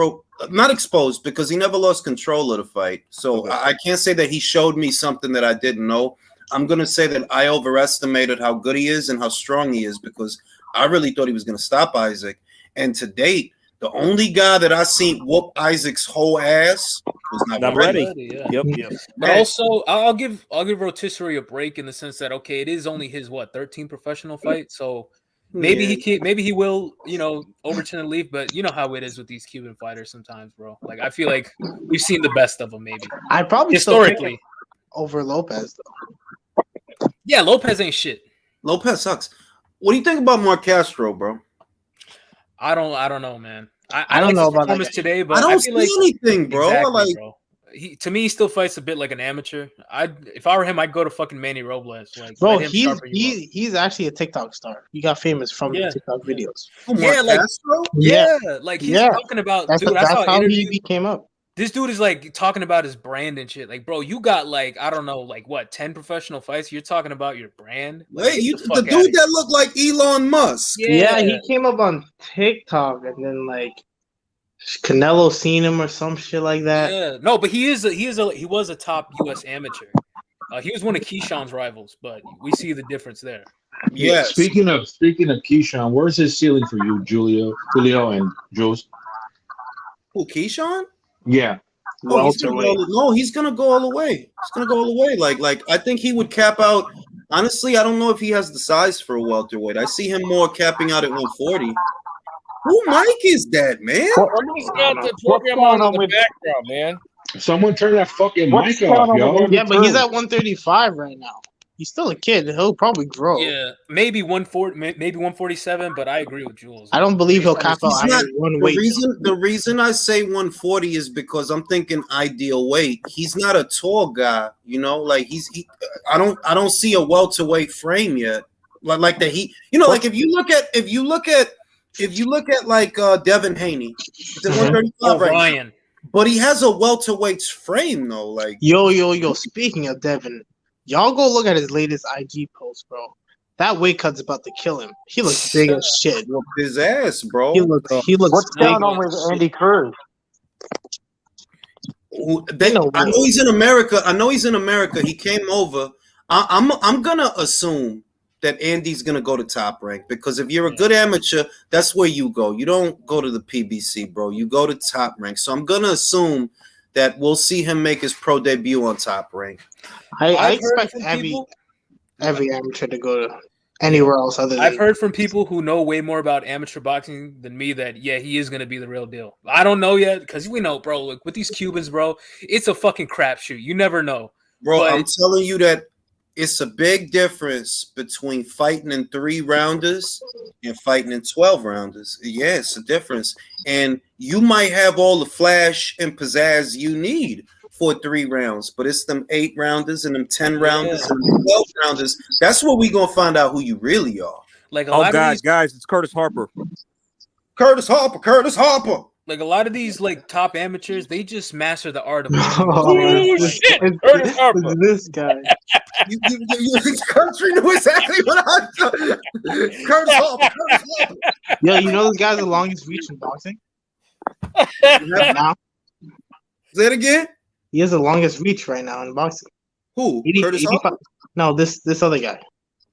[SPEAKER 1] not exposed because he never lost control of the fight. So
[SPEAKER 7] Okay.
[SPEAKER 1] I can't say that he showed me something that I didn't know. I'm gonna say that I overestimated how good he is and how strong he is because I really thought he was gonna stop Isaac. And to date, the only guy that I seen whoop Isaac's whole ass was not ready.
[SPEAKER 7] Yep.
[SPEAKER 5] But also, I'll give Rotisserie a break in the sense that it is only his 13th professional fight, so maybe he will overturn the leaf. But you know how it is with these Cuban fighters sometimes, bro. Like I feel like we've seen the best of them, maybe
[SPEAKER 2] I probably
[SPEAKER 5] historically
[SPEAKER 2] over Lopez though.
[SPEAKER 5] Yeah, Lopez ain't shit.
[SPEAKER 1] Lopez sucks. What do you think about Mark Castro, bro?
[SPEAKER 5] I don't know, man.
[SPEAKER 2] I don't
[SPEAKER 5] like
[SPEAKER 2] know
[SPEAKER 5] his
[SPEAKER 2] about
[SPEAKER 5] performance
[SPEAKER 2] that
[SPEAKER 5] today, but
[SPEAKER 1] I don't
[SPEAKER 5] feel
[SPEAKER 1] see anything, bro.
[SPEAKER 5] Exactly, bro. To me, he still fights a bit like an amateur. If I were him, I'd go to fucking Manny Robles. Like,
[SPEAKER 2] Bro,
[SPEAKER 5] let him sharpen you up.
[SPEAKER 2] he's actually a TikTok star. He got famous from the TikTok videos.
[SPEAKER 5] Yeah, like
[SPEAKER 1] Castro?
[SPEAKER 5] like he's talking about
[SPEAKER 2] that's
[SPEAKER 5] dude. I saw an
[SPEAKER 2] how
[SPEAKER 5] interview.
[SPEAKER 2] he came up.
[SPEAKER 5] This dude is like talking about his brand and shit. Like, bro, you got like I don't know, like what 10 professional fights? You're talking about your brand. Like,
[SPEAKER 1] Wait, the dude that looked like Elon Musk.
[SPEAKER 2] Yeah, he came up on TikTok and then like Canelo seen him or some shit like that.
[SPEAKER 5] Yeah, no, but he was a top U.S. amateur. He was one of Keyshawn's rivals, but we see the difference there.
[SPEAKER 1] Yeah.
[SPEAKER 4] Speaking of Keyshawn, where's his ceiling for you, Julio, and Jules?
[SPEAKER 1] Who, Keyshawn?
[SPEAKER 4] Yeah.
[SPEAKER 1] Oh, he's gonna go all the way. He's gonna go all the way. Like I think he would cap out. Honestly, I don't know if he has the size for a welterweight. I see him more capping out at 140. Who Mike is that, man?
[SPEAKER 3] Somebody's got the program on in the background, man.
[SPEAKER 4] Someone turn that fucking mic off, yo.
[SPEAKER 2] Yeah, but he's at 135 right now. He's still a kid. He'll probably grow.
[SPEAKER 5] Yeah, maybe 140, maybe 147. But I agree with Jules.
[SPEAKER 2] I don't believe he'll cap out one weight.
[SPEAKER 1] The reason I say 140 is because I'm thinking ideal weight. He's not a tall guy, like I don't see a welterweight frame yet. Like that like if you look at like Devin Haney, he's at 135 right now. But he has a welterweight's frame though. Like
[SPEAKER 2] yo. Speaking of Devin, y'all go look at his latest IG post, bro. That weight cut's about to kill him. He looks big as shit.
[SPEAKER 1] Whoop his ass, bro.
[SPEAKER 2] He looks.
[SPEAKER 9] What's
[SPEAKER 2] big.
[SPEAKER 9] going on with Andy Cruz?
[SPEAKER 1] I know he's in America. He came over. I'm gonna assume that Andy's gonna go to Top Rank because if you're a good amateur, that's where you go. You don't go to the PBC, bro. You go to Top Rank. So I'm gonna assume that we'll see him make his pro debut on Top Rank.
[SPEAKER 2] I expect every amateur to go to anywhere else other than.
[SPEAKER 5] I've heard from people who know way more about amateur boxing than me that he is going to be the real deal. I don't know yet because we know, bro. Look, with these Cubans, bro, it's a fucking crapshoot. You never know,
[SPEAKER 1] bro. I'm telling you that it's a big difference between fighting in 3-rounders and fighting in 12-rounders. Yeah, it's a difference, and you might have all the flash and pizzazz you need for 3 rounds, but it's them 8-rounders and them 10-rounders and them 12-rounders. That's where we gonna find out who you really are.
[SPEAKER 7] Guys, it's Curtis Harper.
[SPEAKER 1] Curtis Harper.
[SPEAKER 5] Like a lot of these like top amateurs, they just master the art of
[SPEAKER 3] Oh, shit. Curtis Harper.
[SPEAKER 2] This guy.
[SPEAKER 1] Country knew exactly what I thought. Curtis Harper.
[SPEAKER 2] Yo, you know this guy's the longest reach in boxing? Now?
[SPEAKER 1] Say it again.
[SPEAKER 2] He has the longest reach right now in boxing.
[SPEAKER 1] Who?
[SPEAKER 2] 80,
[SPEAKER 1] Curtis
[SPEAKER 2] 85
[SPEAKER 1] Harper?
[SPEAKER 2] No, this other guy.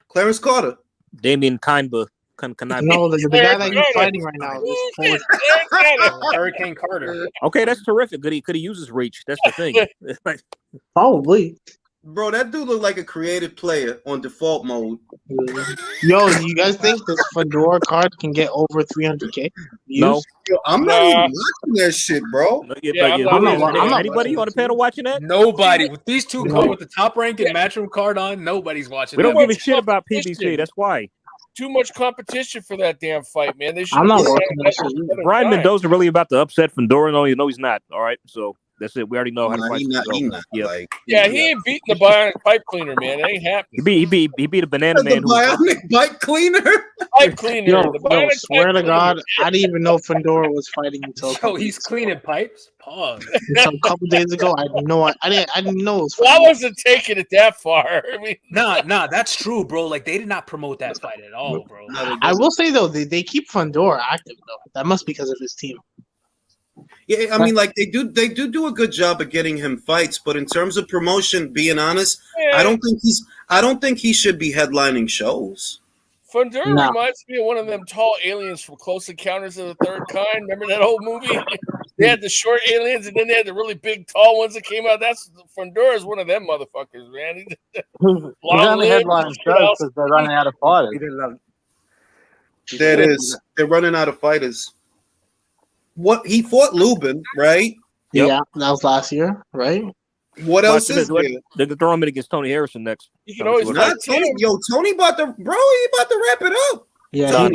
[SPEAKER 1] Clarence Carter.
[SPEAKER 7] Damian Kaiba.
[SPEAKER 2] No, the guy that he's fighting right now. This
[SPEAKER 5] Hurricane Carter.
[SPEAKER 7] Okay, that's terrific. Could he use his reach? That's the thing.
[SPEAKER 2] Probably.
[SPEAKER 1] Bro, that dude looked like a creative player on default mode.
[SPEAKER 2] Yo, do you guys think this Fedor card can get over 300K?
[SPEAKER 7] No.
[SPEAKER 1] Yo, I'm not even watching that shit, bro.
[SPEAKER 7] Anybody on the panel watching that?
[SPEAKER 5] Nobody. With these two going with the top ranked and matchroom card on, nobody's watching
[SPEAKER 7] We
[SPEAKER 5] that.
[SPEAKER 7] don't give a shit about PBC. That's why.
[SPEAKER 3] Too much competition for that damn fight, man. They should.
[SPEAKER 2] I'm not watching that shit either.
[SPEAKER 7] Brian Mendoza really about to upset Fedor? No, he's not. All right, so that's it. We already know how the
[SPEAKER 1] Nah,
[SPEAKER 7] fight's
[SPEAKER 1] he not,
[SPEAKER 7] gonna
[SPEAKER 1] he
[SPEAKER 7] go.
[SPEAKER 1] not,
[SPEAKER 7] Yeah.
[SPEAKER 1] like,
[SPEAKER 3] Yeah, he ain't beating the bionic pipe cleaner, man. It ain't happening.
[SPEAKER 7] He beat a banana
[SPEAKER 1] the
[SPEAKER 7] man who
[SPEAKER 1] bionic bike cleaner.
[SPEAKER 3] Pipe cleaner.
[SPEAKER 2] Yo,
[SPEAKER 3] the bionic
[SPEAKER 2] swear
[SPEAKER 3] pipe
[SPEAKER 2] to God,
[SPEAKER 3] cleaner.
[SPEAKER 2] I didn't even know Fedor was fighting until a
[SPEAKER 5] Yo,
[SPEAKER 2] couple
[SPEAKER 5] he's
[SPEAKER 2] days
[SPEAKER 5] cleaning pipes. Pause.
[SPEAKER 2] Until a couple days ago. I didn't know it was
[SPEAKER 3] Well, I
[SPEAKER 2] fighting.
[SPEAKER 3] wasn't taking it that far. I mean,
[SPEAKER 5] Nah, that's true, bro. Like they did not promote that fight at all, bro.
[SPEAKER 2] I will say though, they keep Fedor active though. That must be because of his team.
[SPEAKER 1] Yeah, I mean, like they do a good job of getting him fights, but in terms of promotion, being honest, I don't think he should be headlining shows.
[SPEAKER 3] Fedor
[SPEAKER 2] No.
[SPEAKER 3] reminds me of one of them tall aliens from Close Encounters of the Third Kind. Remember that old movie? They had the short aliens, and then they had the really big, tall ones that came out. That's Fedor is one of them motherfuckers, man.
[SPEAKER 9] He's only headlining shows because they're running out of fighters.
[SPEAKER 1] That is, they're running out of fighters. What he fought Lubin, right?
[SPEAKER 7] Yep.
[SPEAKER 2] Yeah, that was last year, right?
[SPEAKER 1] What else is there?
[SPEAKER 7] They're gonna throw him in against Tony Harrison next.
[SPEAKER 3] You can always
[SPEAKER 1] Not Tony. Yo, Tony about to he about to wrap it up.
[SPEAKER 2] Yeah,
[SPEAKER 7] I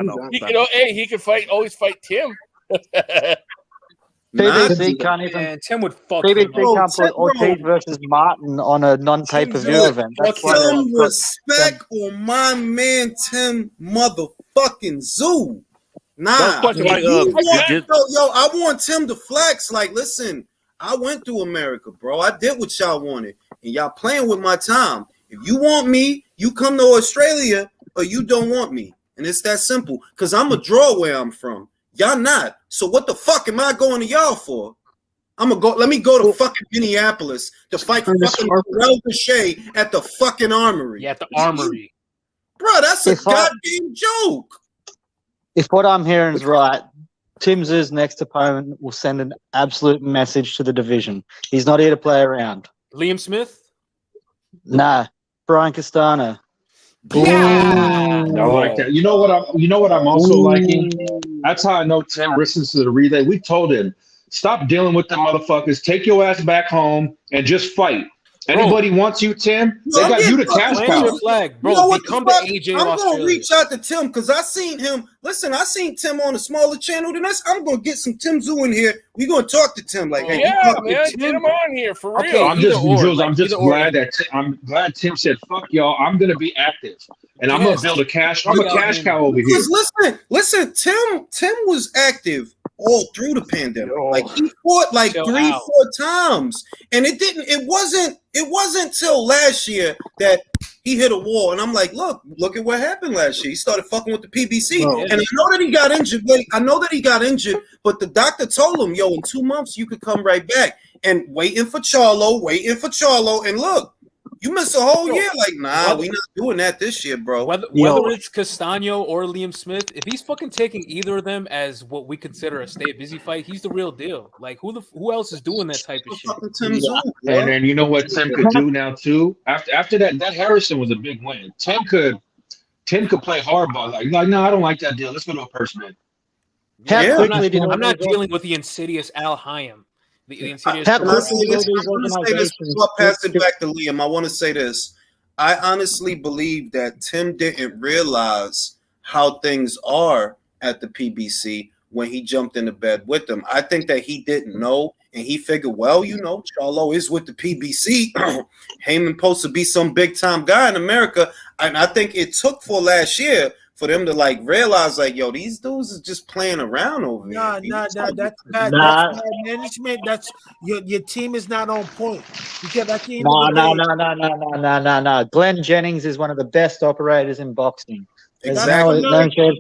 [SPEAKER 7] know.
[SPEAKER 3] He can, he can always fight Tim.
[SPEAKER 9] PBC can't even.
[SPEAKER 5] And Tim would fuck.
[SPEAKER 9] PBC
[SPEAKER 1] Bro,
[SPEAKER 9] can't put
[SPEAKER 1] Tim, bro.
[SPEAKER 9] Ortiz versus Martin on a non-pay-per-view
[SPEAKER 1] Yo,
[SPEAKER 9] event. That's why
[SPEAKER 1] Some
[SPEAKER 9] they're
[SPEAKER 1] respect on my man Tim motherfucking Zoo. Nah,
[SPEAKER 7] That was like,
[SPEAKER 1] I want Tim to flex. Like, listen, I went through America, bro. I did what y'all wanted, and y'all playing with my time. If you want me, you come to Australia, or you don't want me, and it's that simple. Cause I'm a draw where I'm from. Y'all not. So what the fuck am I going to y'all for? I'm gonna go. Let me go to fucking Minneapolis to fight fucking Rel Boucher at the fucking Armory.
[SPEAKER 5] Yeah, at the Armory.
[SPEAKER 1] Bro, that's a goddamn joke.
[SPEAKER 9] If what I'm hearing is right, Tim Zoo's next opponent will send an absolute message to the division. He's not here to play around.
[SPEAKER 5] Liam Smith.
[SPEAKER 9] Nah, Brian Castano.
[SPEAKER 5] Yeah.
[SPEAKER 4] I like that. You know what I'm also liking? That's how I know Tim listens to the relay. We told him, stop dealing with the motherfuckers. Take your ass back home and just fight. Anybody wants you, Tim? They got you the cash
[SPEAKER 5] Plant
[SPEAKER 4] cow.
[SPEAKER 5] your flag, bro.
[SPEAKER 1] You know what
[SPEAKER 5] Become
[SPEAKER 1] the
[SPEAKER 5] the
[SPEAKER 1] fuck?
[SPEAKER 5] AJ
[SPEAKER 1] I'm
[SPEAKER 5] of
[SPEAKER 1] gonna
[SPEAKER 5] Australia.
[SPEAKER 1] reach out to Tim because I seen him. Listen, I seen Tim on a smaller channel than us. I'm gonna get some Tim Zoo in here. We gonna talk to Tim. Like, hey,
[SPEAKER 3] Yeah,
[SPEAKER 1] you fuck
[SPEAKER 3] man,
[SPEAKER 1] with
[SPEAKER 3] get him on here for
[SPEAKER 5] Okay,
[SPEAKER 3] real.
[SPEAKER 4] I'm just,
[SPEAKER 5] Either or,
[SPEAKER 4] Jules,
[SPEAKER 5] like,
[SPEAKER 4] I'm just
[SPEAKER 5] either or.
[SPEAKER 4] glad that I'm glad Tim said, "Fuck y'all, I'm gonna be active, and I'm gonna build a cash. I'm a cash cow over here."
[SPEAKER 1] Because listen, Tim was active all through the pandemic. Like he fought like
[SPEAKER 5] Chill
[SPEAKER 1] 3-4
[SPEAKER 5] out.
[SPEAKER 1] times, and it wasn't till last year that he hit a wall. And I'm like, look at what happened last year. He started fucking with the PBC, and I know that he got injured. But the doctor told him, yo, in 2 months you could come right back. And waiting for Charlo, and look. You miss a whole year. Like, nah, we not doing that this year, bro.
[SPEAKER 5] Whether it's Castano or Liam Smith, if he's fucking taking either of them as what we consider a stay busy fight, he's the real deal. Like who else is doing that type of shit?
[SPEAKER 4] And then you know what Tim could do now too? After that Harrison was a big win. Tim could play hardball. Like no, I don't like that deal. Let's go to a purse bid.
[SPEAKER 5] I'm not dealing with the insidious Al Hayam. The insidious.
[SPEAKER 1] I want to say this before I pass it back to Liam. I want to say this. I honestly believe that Tim didn't realize how things are at the PBC when he jumped into bed with them. I think that he didn't know, and he figured, well, Charlo is with the PBC. Heyman supposed to be some big time guy in America, and I think it took for last year for them to like realize like, yo, these dudes is just playing around over
[SPEAKER 10] Nah,
[SPEAKER 1] here.
[SPEAKER 10] that's bad. That's
[SPEAKER 9] Nah.
[SPEAKER 10] bad management. That's your team is not on point. Because at the end
[SPEAKER 9] No,
[SPEAKER 10] of the day,
[SPEAKER 9] no. Glenn Jennings is one of the best operators in boxing. There's
[SPEAKER 1] Exactly.
[SPEAKER 9] no chance.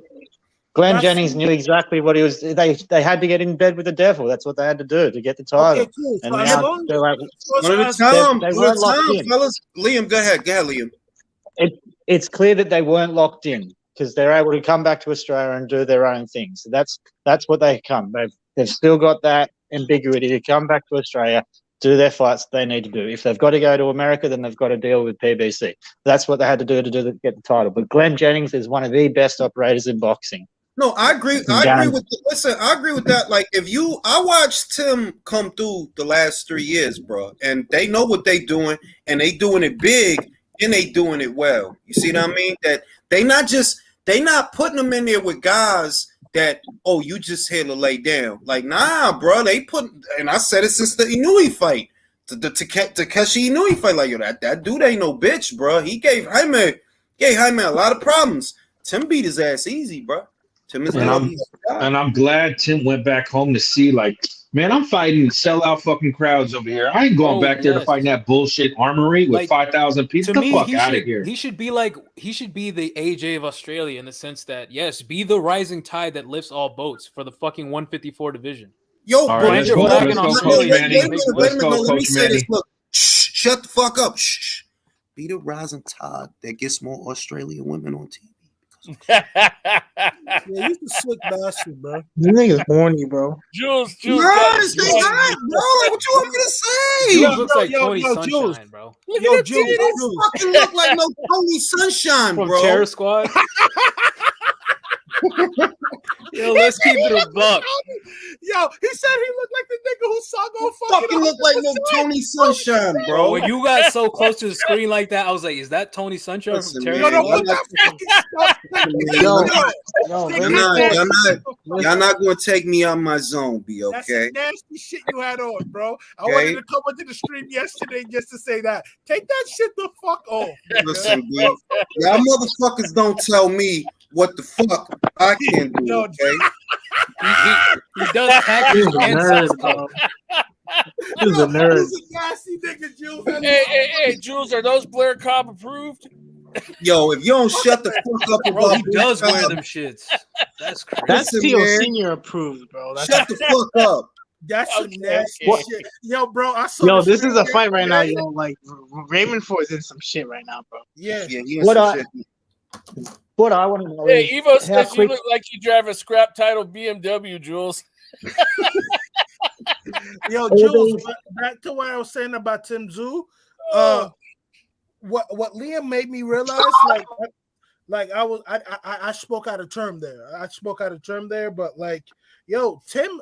[SPEAKER 9] Glenn
[SPEAKER 10] That's
[SPEAKER 9] Jennings knew exactly what he was. They had to get in bed with the devil. That's what they had to do to get the title.
[SPEAKER 10] okay, cool.
[SPEAKER 9] And
[SPEAKER 10] So as
[SPEAKER 9] now
[SPEAKER 10] long
[SPEAKER 9] they're like,
[SPEAKER 1] One at a
[SPEAKER 10] as
[SPEAKER 1] time.
[SPEAKER 9] they
[SPEAKER 1] One at
[SPEAKER 9] weren't
[SPEAKER 1] a
[SPEAKER 9] locked
[SPEAKER 1] time,
[SPEAKER 9] in.
[SPEAKER 1] fellas. Liam, go ahead, Liam.
[SPEAKER 9] It's clear that they weren't locked in because they're able to come back to Australia and do their own thing. So that's what they come. They've still got that ambiguity to come back to Australia, do their fights they need to do. If they've got to go to America, then they've got to deal with PBC. That's what they had to do to get the title. But Glenn Jennings is one of the best operators in boxing.
[SPEAKER 1] No, I agree. I agree with I agree with that. Like, I watched Tim come through the last 3 years, bro, and they know what they doing, and they doing it big, and they doing it well. You see what I mean? That they not putting them in there with guys that, oh, you just here to lay down. Like, nah, bro, they put, and I said it since the Inoue fight, the Takeshi Inoue fight. Like, yo, that dude ain't no bitch, bro. He gave Jaime a lot of problems. Tim beat his ass easy, bro. Tim is
[SPEAKER 4] and I'm glad Tim went back home to see, like, man, I'm fighting sellout fucking crowds over here. I ain't going back there to fight in that bullshit armory with
[SPEAKER 5] Like,
[SPEAKER 4] 5,000 people.
[SPEAKER 5] To
[SPEAKER 4] Get the
[SPEAKER 5] me,
[SPEAKER 4] fuck out of here.
[SPEAKER 5] he should be the AJ of Australia in the sense that, yes, be the rising tide that lifts all boats for the fucking 154 division.
[SPEAKER 1] Yo,
[SPEAKER 4] All
[SPEAKER 1] bro,
[SPEAKER 4] right, let's go,
[SPEAKER 5] Back
[SPEAKER 4] let's
[SPEAKER 5] in
[SPEAKER 4] go,
[SPEAKER 5] Australia,
[SPEAKER 4] Coach Manny. Let's go,
[SPEAKER 1] let me
[SPEAKER 4] Coach
[SPEAKER 1] say this.
[SPEAKER 4] Manny.
[SPEAKER 1] Look, shut the fuck up. Shh. Be the rising tide that gets more Australian women on TV.
[SPEAKER 10] yeah, you the slick bastard, bro.
[SPEAKER 2] You niggas horny, bro.
[SPEAKER 3] Jules,
[SPEAKER 1] Yes, they hot, bro. Like, what you want me to say?
[SPEAKER 5] Jules looks like Tony
[SPEAKER 10] Jules.
[SPEAKER 5] Sunshine, bro.
[SPEAKER 1] Look
[SPEAKER 10] Yo,
[SPEAKER 1] at
[SPEAKER 10] Jules,
[SPEAKER 1] that. They don't fucking look like no Tony Sunshine,
[SPEAKER 5] From
[SPEAKER 1] bro.
[SPEAKER 5] Terror Squad. Yo, let's keep it a buck.
[SPEAKER 10] Yo, he said he looked like the nigga who saw go
[SPEAKER 1] Fucking look like no Tony Sunshine,
[SPEAKER 5] Bro,
[SPEAKER 1] bro.
[SPEAKER 5] when you got so close to the screen like that, I was like, is that Tony Sunshine
[SPEAKER 1] Listen,
[SPEAKER 5] from Terror
[SPEAKER 1] man,
[SPEAKER 10] Yo,
[SPEAKER 5] Squad?
[SPEAKER 10] don't put that fucking
[SPEAKER 9] Yo,
[SPEAKER 1] Y'all not gonna take me out my zone, B,
[SPEAKER 10] That's
[SPEAKER 1] okay?
[SPEAKER 10] some nasty shit you had on, bro. I
[SPEAKER 1] Okay.
[SPEAKER 10] wanted to come into the stream yesterday just to say that. Take that shit the fuck off. nigga.
[SPEAKER 1] Listen, B, y'all motherfuckers don't tell me what the fuck I can do,
[SPEAKER 10] Yo,
[SPEAKER 1] okay?
[SPEAKER 5] He does tackles and
[SPEAKER 2] Nerd,
[SPEAKER 5] sauce
[SPEAKER 2] bro.
[SPEAKER 5] code.
[SPEAKER 2] He's a nerd.
[SPEAKER 10] He's a nasty nigga, Jules.
[SPEAKER 3] hey, Jules, are those Blair Cobb approved?
[SPEAKER 1] Yo, if you don't shut the fuck up
[SPEAKER 5] Bro,
[SPEAKER 1] about
[SPEAKER 5] he does
[SPEAKER 1] Black
[SPEAKER 5] wear
[SPEAKER 1] Cobb,
[SPEAKER 5] them shits. That's crazy.
[SPEAKER 2] That's
[SPEAKER 1] Listen,
[SPEAKER 2] Tio
[SPEAKER 1] man.
[SPEAKER 2] Senior approved, bro. That's
[SPEAKER 1] shut the fuck up.
[SPEAKER 10] That's some
[SPEAKER 3] Okay,
[SPEAKER 10] nasty
[SPEAKER 3] okay.
[SPEAKER 10] shit. Yo, bro, I saw
[SPEAKER 2] Yo,
[SPEAKER 10] the
[SPEAKER 2] this is
[SPEAKER 10] stream
[SPEAKER 2] a fight right now,
[SPEAKER 10] yesterday.
[SPEAKER 2] yo. Like Raymond Ford's in some shit right now, bro.
[SPEAKER 10] Yeah.
[SPEAKER 1] Yeah, he in
[SPEAKER 9] What
[SPEAKER 1] some
[SPEAKER 9] I-
[SPEAKER 1] shit.
[SPEAKER 9] What I want to know
[SPEAKER 3] Hey,
[SPEAKER 9] is
[SPEAKER 3] Evo
[SPEAKER 9] how
[SPEAKER 3] says you
[SPEAKER 9] quick.
[SPEAKER 3] look like you drive a scrap title BMW, Jules.
[SPEAKER 10] Yo,
[SPEAKER 9] All
[SPEAKER 10] Jules,
[SPEAKER 9] those-
[SPEAKER 10] back to what I was saying about Tim Zoo.
[SPEAKER 3] Oh.
[SPEAKER 10] What Liam made me realize, like I spoke out of term there. But like, yo, Tim,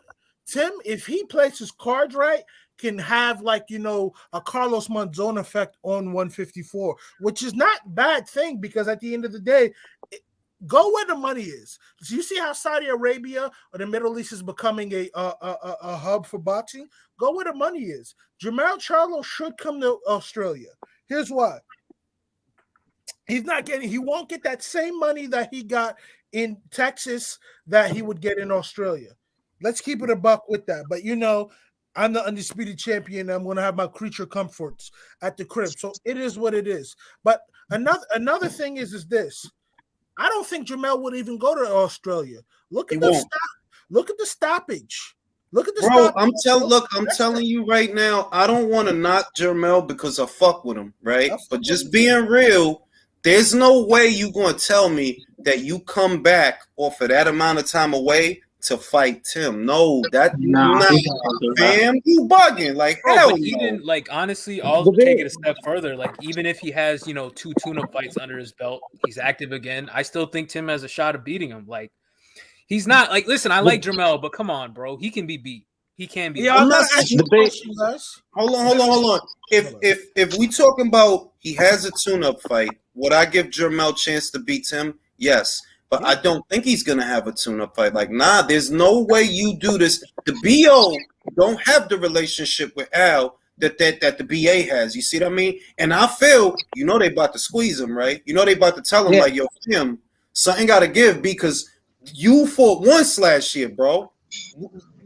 [SPEAKER 10] if he plays his cards right, can have like, you know, a Carlos Monzon effect on 154, which is not a bad thing because at the end of the day, go where the money is. So you see how Saudi Arabia or the Middle East is becoming a hub for boxing? Go where the money is. Jermell Charlo should come to Australia. Here's why. He won't get that same money that he got in Texas that he would get in Australia. Let's keep it a buck with that. But you know, I'm the undisputed champion. I'm going to have my creature comforts at the crib. So it is what it is. But another thing is this. I don't think Jermell would even go to Australia. Look at the stoppage. Look at the
[SPEAKER 1] Bro,
[SPEAKER 10] stoppage.
[SPEAKER 1] I'm telling you right now, I don't want to knock Jermell because I fuck with him, right? But just being real, there's no way you gonna tell me that you come back off of that amount of time away to fight Tim. No, that you not, fam. You bugging like
[SPEAKER 5] Bro,
[SPEAKER 1] hell
[SPEAKER 5] but
[SPEAKER 1] no.
[SPEAKER 5] even like honestly, I'll take it a step further. Like even if he has 2 tune-up fights under his belt, he's active again. I still think Tim has a shot of beating him. Like he's not like. Listen, I like Jermell, but come on, bro, he can be beat. He can be.
[SPEAKER 10] Yeah, I'm not asking you a question, guys.
[SPEAKER 1] Hold on. If we talking about he has a tune-up fight, would I give Jermell a chance to beat Tim? Yes. But I don't think he's gonna have a tune-up fight. Like, nah, there's no way you do this. The BO don't have the relationship with Al that the BA has. You see what I mean? And I feel, they about to squeeze him, right? They about to tell him like, yo, Tim, Something got to give because you fought once last year, bro.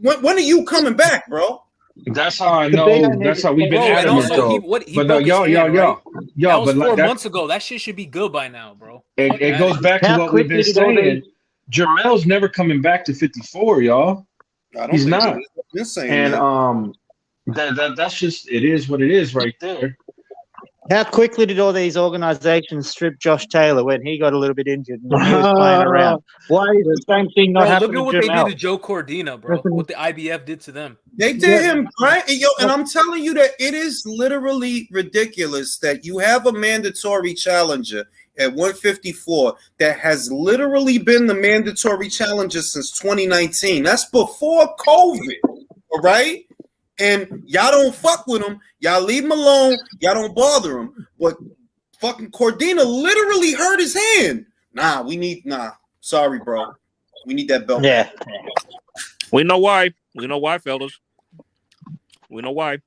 [SPEAKER 1] When are you coming back, bro?
[SPEAKER 4] That's how I
[SPEAKER 9] The
[SPEAKER 4] know.
[SPEAKER 9] big
[SPEAKER 4] That's how we've been
[SPEAKER 5] Bro, and
[SPEAKER 4] adamant,
[SPEAKER 5] also
[SPEAKER 4] though.
[SPEAKER 5] he
[SPEAKER 4] But
[SPEAKER 5] broke his hand, right? That was
[SPEAKER 4] but like
[SPEAKER 5] 4
[SPEAKER 4] that,
[SPEAKER 5] months ago. That shit should be good by now, bro.
[SPEAKER 4] it,
[SPEAKER 5] Fuck
[SPEAKER 4] it
[SPEAKER 5] that.
[SPEAKER 4] goes back to
[SPEAKER 9] How
[SPEAKER 4] what we've been
[SPEAKER 9] quickly did all these?
[SPEAKER 4] saying. Jermel's never coming back to 54, y'all.
[SPEAKER 1] I don't
[SPEAKER 4] He's
[SPEAKER 1] think
[SPEAKER 4] not.
[SPEAKER 1] so. You're saying
[SPEAKER 4] And
[SPEAKER 1] that.
[SPEAKER 4] that's just it is what it is right there.
[SPEAKER 9] How quickly did all these organizations strip Josh Taylor when he got a little bit injured and he was playing around? Why is the same thing not
[SPEAKER 5] Bro, look
[SPEAKER 9] happening
[SPEAKER 5] at what
[SPEAKER 9] to
[SPEAKER 5] they did
[SPEAKER 9] Jamel?
[SPEAKER 5] to Joe Cordina, bro. What the IBF did to them.
[SPEAKER 1] They did him right, and I'm telling you that it is literally ridiculous that you have a mandatory challenger at 154 that has literally been the mandatory challenger since 2019. That's before COVID, all right? And y'all don't fuck with him. Y'all leave him alone. Y'all don't bother him. But fucking Cordina literally hurt his hand. Sorry, bro. We need that belt.
[SPEAKER 9] Yeah.
[SPEAKER 7] We know why. We know why, fellas. We know why.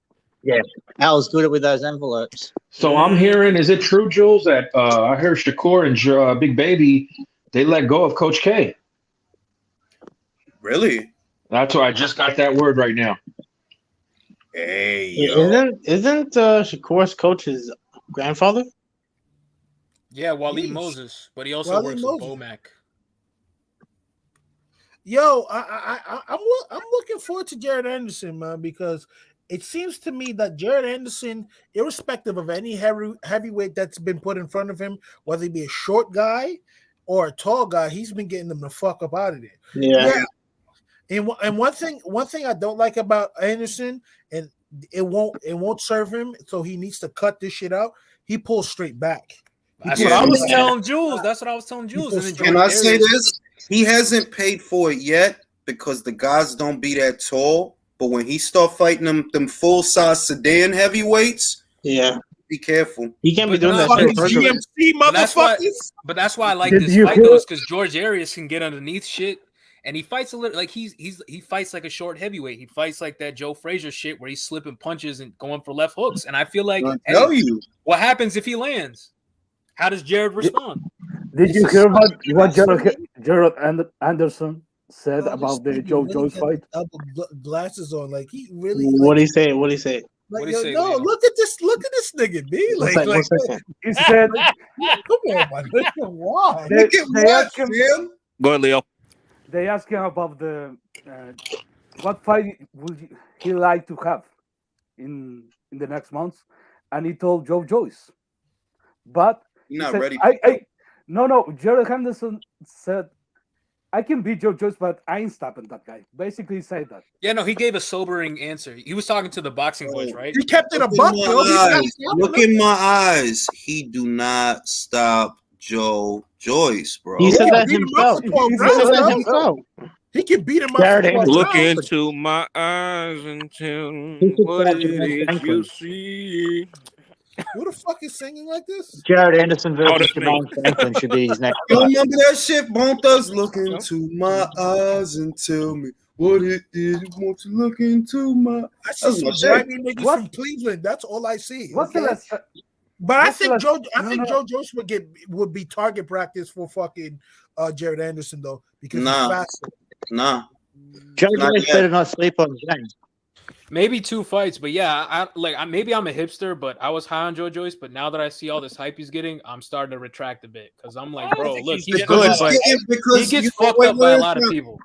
[SPEAKER 9] Yeah. Al's good with those envelopes.
[SPEAKER 4] So I'm hearing, is it true, Jules, that I heard Shakur and Big Baby, they let go of Coach K?
[SPEAKER 1] Really?
[SPEAKER 4] That's why I just got that word right now.
[SPEAKER 1] Hey, yo.
[SPEAKER 2] Isn't Shakur's coach's grandfather?
[SPEAKER 5] Yeah, Waleed
[SPEAKER 10] Jeez.
[SPEAKER 5] Moses, but he also
[SPEAKER 10] Waleed
[SPEAKER 5] works
[SPEAKER 10] Moses.
[SPEAKER 5] with Bomac.
[SPEAKER 10] Yo, I'm looking forward to Jared Anderson, man, because it seems to me that Jared Anderson, irrespective of any heavyweight that's been put in front of him, whether he be a short guy or a tall guy, he's been getting them the fuck up out of there.
[SPEAKER 2] Yeah.
[SPEAKER 10] And one thing I don't like about Anderson, and it won't serve him, so he needs to cut this shit out. He pulls straight back.
[SPEAKER 5] That's
[SPEAKER 1] Yeah.
[SPEAKER 5] what I was telling Jules. That's what I was telling Jules. And then
[SPEAKER 1] Can
[SPEAKER 5] George
[SPEAKER 1] I say
[SPEAKER 5] Darius-
[SPEAKER 1] this? He hasn't paid for it yet because the guys don't be that tall. But when he start fighting them full size sedan heavyweights,
[SPEAKER 2] Yeah.
[SPEAKER 1] be careful.
[SPEAKER 2] He can't be
[SPEAKER 5] But
[SPEAKER 2] doing
[SPEAKER 5] no,
[SPEAKER 2] that
[SPEAKER 10] Fucking
[SPEAKER 2] shit.
[SPEAKER 5] but-
[SPEAKER 10] GMC
[SPEAKER 5] But that's why,
[SPEAKER 10] motherfuckers.
[SPEAKER 5] but that's why I like
[SPEAKER 8] Did
[SPEAKER 5] this
[SPEAKER 8] you
[SPEAKER 5] fight
[SPEAKER 8] hear-
[SPEAKER 5] though, is because George Arias can get underneath shit, and he fights a little like he fights like a short heavyweight. He fights like that Joe Frazier shit where he's slipping punches and going for left hooks. And I feel like,
[SPEAKER 1] I
[SPEAKER 5] hey,
[SPEAKER 1] tell you,
[SPEAKER 5] what happens if he lands? How does Jared respond?
[SPEAKER 8] Did you
[SPEAKER 10] This
[SPEAKER 8] hear
[SPEAKER 10] is-
[SPEAKER 8] what Jared Anderson said
[SPEAKER 10] Bro,
[SPEAKER 8] about
[SPEAKER 10] this
[SPEAKER 8] the
[SPEAKER 10] nigga
[SPEAKER 8] Joe
[SPEAKER 10] really
[SPEAKER 8] Joyce
[SPEAKER 10] got
[SPEAKER 8] fight?
[SPEAKER 10] double glasses on, like he really.
[SPEAKER 2] What
[SPEAKER 10] Like,
[SPEAKER 2] do you say? What do you say?
[SPEAKER 10] like,
[SPEAKER 5] What'd he
[SPEAKER 10] yo,
[SPEAKER 5] say,
[SPEAKER 10] no,
[SPEAKER 5] Leo?
[SPEAKER 10] look at this nigga, B.
[SPEAKER 2] One
[SPEAKER 10] Like,
[SPEAKER 2] second.
[SPEAKER 8] He said
[SPEAKER 10] come on, my nigga, why?
[SPEAKER 8] they,
[SPEAKER 1] look at
[SPEAKER 8] they
[SPEAKER 1] what,
[SPEAKER 8] asked him.
[SPEAKER 1] Sam?
[SPEAKER 7] Go ahead, Leo.
[SPEAKER 8] They asked him about the what fight would he like to have in the next months, and he told Joe Joyce. But
[SPEAKER 1] You're
[SPEAKER 8] he
[SPEAKER 1] not
[SPEAKER 8] said,
[SPEAKER 1] ready.
[SPEAKER 8] no. Jared Henderson said, "I can beat Joe Joyce, but I ain't stopping that guy." Basically, he said that.
[SPEAKER 5] Yeah, no, he gave a sobering answer. He was talking to the boxing boys, right?
[SPEAKER 10] He kept it a
[SPEAKER 1] Look
[SPEAKER 10] buck,
[SPEAKER 1] in
[SPEAKER 10] bro. He's
[SPEAKER 1] my
[SPEAKER 10] not
[SPEAKER 1] eyes.
[SPEAKER 10] stopping
[SPEAKER 1] Look
[SPEAKER 10] him.
[SPEAKER 1] in my eyes. He do not stop Joe Joyce, bro.
[SPEAKER 2] He said
[SPEAKER 10] Yeah,
[SPEAKER 2] that
[SPEAKER 10] beat him up
[SPEAKER 2] himself.
[SPEAKER 10] for 12
[SPEAKER 2] He
[SPEAKER 10] rounds,
[SPEAKER 2] said that
[SPEAKER 10] bro.
[SPEAKER 2] himself.
[SPEAKER 10] He can beat him up
[SPEAKER 9] Jared
[SPEAKER 10] for 12
[SPEAKER 9] Anderson.
[SPEAKER 7] Look
[SPEAKER 10] rounds.
[SPEAKER 7] into my eyes and tell me
[SPEAKER 9] He should
[SPEAKER 7] what
[SPEAKER 9] fight
[SPEAKER 7] it
[SPEAKER 9] Jermaine
[SPEAKER 7] is you
[SPEAKER 9] Franklin.
[SPEAKER 7] see.
[SPEAKER 10] Who the fuck is singing like this?
[SPEAKER 9] Jared Anderson
[SPEAKER 7] Oh,
[SPEAKER 9] versus
[SPEAKER 7] that's me.
[SPEAKER 9] Jermaine Franklin should be his next
[SPEAKER 1] You
[SPEAKER 9] fight.
[SPEAKER 1] remember that shit? Won't us look into my eyes and tell me what it is you want to look into my.
[SPEAKER 10] I
[SPEAKER 1] That's
[SPEAKER 10] see
[SPEAKER 1] my
[SPEAKER 10] some
[SPEAKER 1] shit.
[SPEAKER 10] grimy niggas
[SPEAKER 8] What?
[SPEAKER 10] from Cleveland. That's all I see.
[SPEAKER 8] What's the
[SPEAKER 10] Okay?
[SPEAKER 8] last?
[SPEAKER 10] But I
[SPEAKER 8] what's the
[SPEAKER 10] think
[SPEAKER 8] last-
[SPEAKER 10] Joe. I
[SPEAKER 8] no,
[SPEAKER 10] think
[SPEAKER 8] no.
[SPEAKER 10] Joe Joyce would be target practice for fucking Jared Anderson though, because
[SPEAKER 1] Nah.
[SPEAKER 10] he's faster.
[SPEAKER 1] Nah.
[SPEAKER 9] Joe
[SPEAKER 1] Not
[SPEAKER 9] Joyce
[SPEAKER 1] yet.
[SPEAKER 9] better not sleep on James.
[SPEAKER 5] Maybe 2 fights, but yeah, maybe I'm a hipster, but I was high on Joe Joyce. But now that I see all this hype he's getting, I'm starting to retract a bit because I'm like, bro, look, he's
[SPEAKER 3] getting
[SPEAKER 5] good,
[SPEAKER 3] a lot
[SPEAKER 5] but
[SPEAKER 3] of
[SPEAKER 5] he
[SPEAKER 1] Because
[SPEAKER 5] gets
[SPEAKER 1] you know
[SPEAKER 5] fucked
[SPEAKER 1] what,
[SPEAKER 5] up by a lot of
[SPEAKER 1] listen,
[SPEAKER 5] people.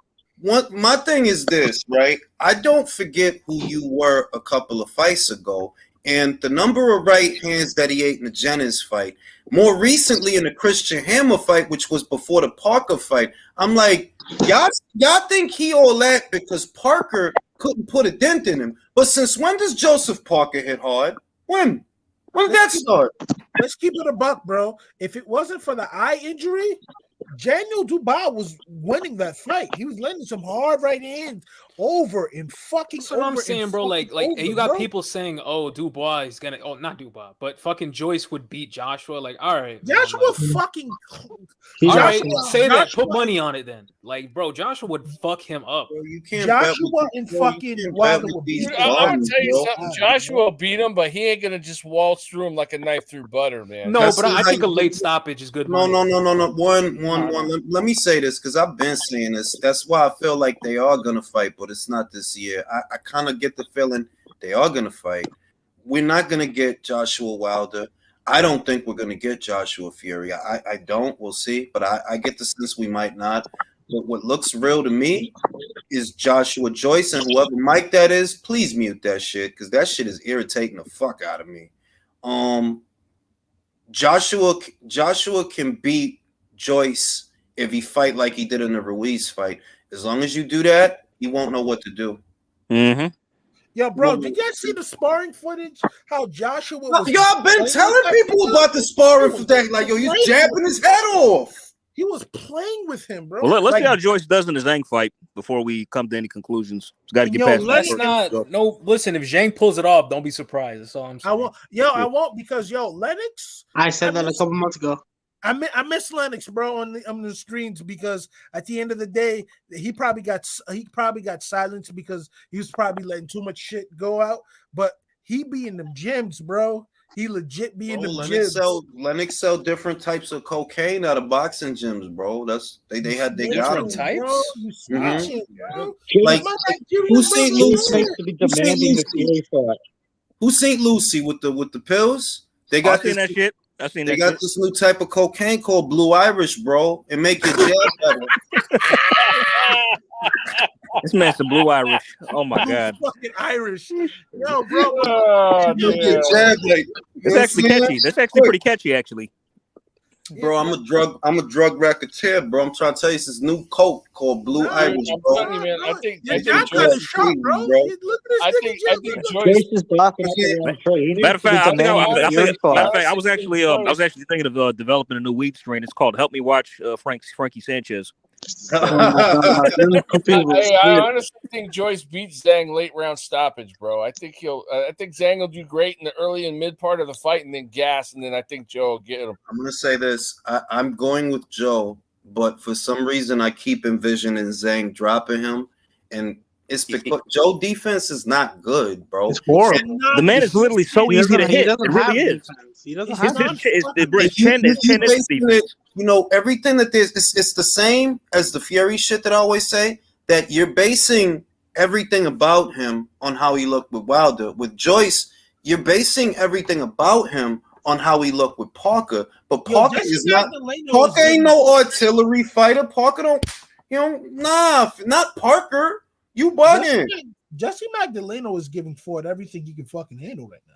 [SPEAKER 1] my thing is this, right? I don't forget who you were a couple of fights ago, and the number of right hands that he ate in the Jennings fight. More recently in the Christian Hammer fight, which was before the Parker fight, I'm like, y'all think he all that because Parker couldn't put a dent in him. But since when does Joseph Parker hit hard? When? When did that start?
[SPEAKER 10] Let's keep it a buck, bro. If it wasn't for the eye injury, Daniel Dubois was winning that fight. He was landing some hard right hands over and fucking
[SPEAKER 5] That's what I'm
[SPEAKER 10] over
[SPEAKER 5] saying,
[SPEAKER 10] and
[SPEAKER 5] bro. Like
[SPEAKER 10] fucking over,
[SPEAKER 5] you got
[SPEAKER 10] bro.
[SPEAKER 5] people saying, "Oh, Dubois is gonna." Oh, not Dubois, but fucking Joyce would beat Joshua. Like, all right, man,
[SPEAKER 10] Joshua
[SPEAKER 5] like,
[SPEAKER 10] fucking.
[SPEAKER 5] all right,
[SPEAKER 10] Joshua,
[SPEAKER 5] say that. Put
[SPEAKER 10] Joshua,
[SPEAKER 5] money on it, then. Like, bro, Joshua would fuck him up.
[SPEAKER 1] Bro, you can't bet
[SPEAKER 10] Joshua
[SPEAKER 1] with,
[SPEAKER 10] and
[SPEAKER 1] bro, you
[SPEAKER 10] fucking
[SPEAKER 1] can't bet
[SPEAKER 10] Wilder
[SPEAKER 1] with
[SPEAKER 10] would
[SPEAKER 1] these
[SPEAKER 10] beat
[SPEAKER 3] Dude, I'm gonna
[SPEAKER 1] bums,
[SPEAKER 3] tell you
[SPEAKER 1] bro.
[SPEAKER 3] something. Joshua will beat him, but he ain't gonna just waltz through him like a knife through butter, man.
[SPEAKER 5] No,
[SPEAKER 1] That's
[SPEAKER 5] but
[SPEAKER 1] not
[SPEAKER 5] I
[SPEAKER 1] how
[SPEAKER 5] think a
[SPEAKER 1] you
[SPEAKER 5] late stoppage is good
[SPEAKER 1] No,
[SPEAKER 5] money.
[SPEAKER 1] no. One.
[SPEAKER 5] No.
[SPEAKER 1] Let me say this because I've been saying this. That's why I feel like they are gonna fight, but it's not this year. I kind of get the feeling they are gonna fight. We're not gonna get Joshua Wilder. I don't think we're gonna get Joshua Fury. I don't. We'll see, but I get the sense we might not. But what looks real to me is Joshua Joyce and whoever Mike that is. Please mute that shit because that shit is irritating the fuck out of me. Joshua can beat Joyce if he fight like he did in the Ruiz fight. As long as you do that, he won't know what to do.
[SPEAKER 7] Mm-hmm.
[SPEAKER 10] Yo, bro, did y'all see the sparring footage? How Joshua was.
[SPEAKER 1] Y'all been telling people about the sparring for that. Like, yo, he's jabbing his head off.
[SPEAKER 10] He was playing with him, bro.
[SPEAKER 7] Well, let's
[SPEAKER 10] Like,
[SPEAKER 7] see how Joyce does in the Zhang fight before we come to any conclusions. Got to get
[SPEAKER 5] Yo,
[SPEAKER 7] past
[SPEAKER 5] let's
[SPEAKER 7] that
[SPEAKER 5] not.
[SPEAKER 7] first.
[SPEAKER 5] No, listen. If Zhang pulls it off, don't be surprised. That's all I'm
[SPEAKER 10] I
[SPEAKER 5] saying.
[SPEAKER 10] won't. I won't because Lennox.
[SPEAKER 2] I said that a couple months ago.
[SPEAKER 10] I miss Lennox, bro, on the screens because at the end of the day, he probably got silenced because he was probably letting too much shit go out. But he be in them gyms, bro. He legit be in them gyms.
[SPEAKER 1] Lennox sell different types of cocaine out of boxing gyms, bro. That's they got
[SPEAKER 5] Different
[SPEAKER 1] them.
[SPEAKER 5] types?
[SPEAKER 10] Bro, you snitching, bro.
[SPEAKER 1] Like who St. Lucie? Who St. Lucie with the pills? They got
[SPEAKER 7] seen that shit. I seen
[SPEAKER 1] They
[SPEAKER 7] that
[SPEAKER 1] got
[SPEAKER 7] shit.
[SPEAKER 1] this new type of cocaine called Blue Irish, bro. It make your jab better.
[SPEAKER 7] This man's a Blue Irish. Oh my
[SPEAKER 10] Blue
[SPEAKER 7] god.
[SPEAKER 10] fucking Irish. Yo, bro.
[SPEAKER 3] Oh,
[SPEAKER 1] Make your
[SPEAKER 3] damn.
[SPEAKER 1] jab like,
[SPEAKER 7] That's actually catchy. That's actually pretty catchy, actually.
[SPEAKER 1] Bro, I'm a drug racketeer, bro. I'm trying to tell you, this new coke called Blue Irish,
[SPEAKER 3] I'm
[SPEAKER 1] bro.
[SPEAKER 3] telling you, man. I think
[SPEAKER 10] Your job got a shot, bro. Look at this
[SPEAKER 3] I
[SPEAKER 10] nigga
[SPEAKER 3] think
[SPEAKER 10] jab.
[SPEAKER 3] Joyce.
[SPEAKER 9] Joyce is blocking up around Trey. He needs
[SPEAKER 7] Matter of
[SPEAKER 9] to be
[SPEAKER 7] fact, I
[SPEAKER 9] demanding the Fury fight.
[SPEAKER 7] I was actually thinking of developing a new weed strain. It's called "Help Me Watch Frankie Sanchez."
[SPEAKER 3] I honestly think Joyce beats Zhang late round stoppage, bro. I think Zhang will do great in the early and mid part of the fight, and then gas, and then I think Joe will get him.
[SPEAKER 1] I'm gonna say this. I'm going with Joe, but for some reason I keep envisioning Zhang dropping him, and it's because Joe defense is not good, bro.
[SPEAKER 9] It's horrible.
[SPEAKER 7] The man is literally so easy to hit. It really is.
[SPEAKER 2] He doesn't
[SPEAKER 7] His
[SPEAKER 2] have
[SPEAKER 7] chin is defense.
[SPEAKER 1] You know, everything that there's, it's the same as the Fury shit that I always say, that you're basing everything about him on how he looked with Wilder. With Joyce, you're basing everything about him on how he looked with Parker. But Parker Parker ain't no artillery fighter. Parker don't, not Parker. You bugging.
[SPEAKER 10] Jesse Magdaleno is giving Ford everything he can fucking handle right now.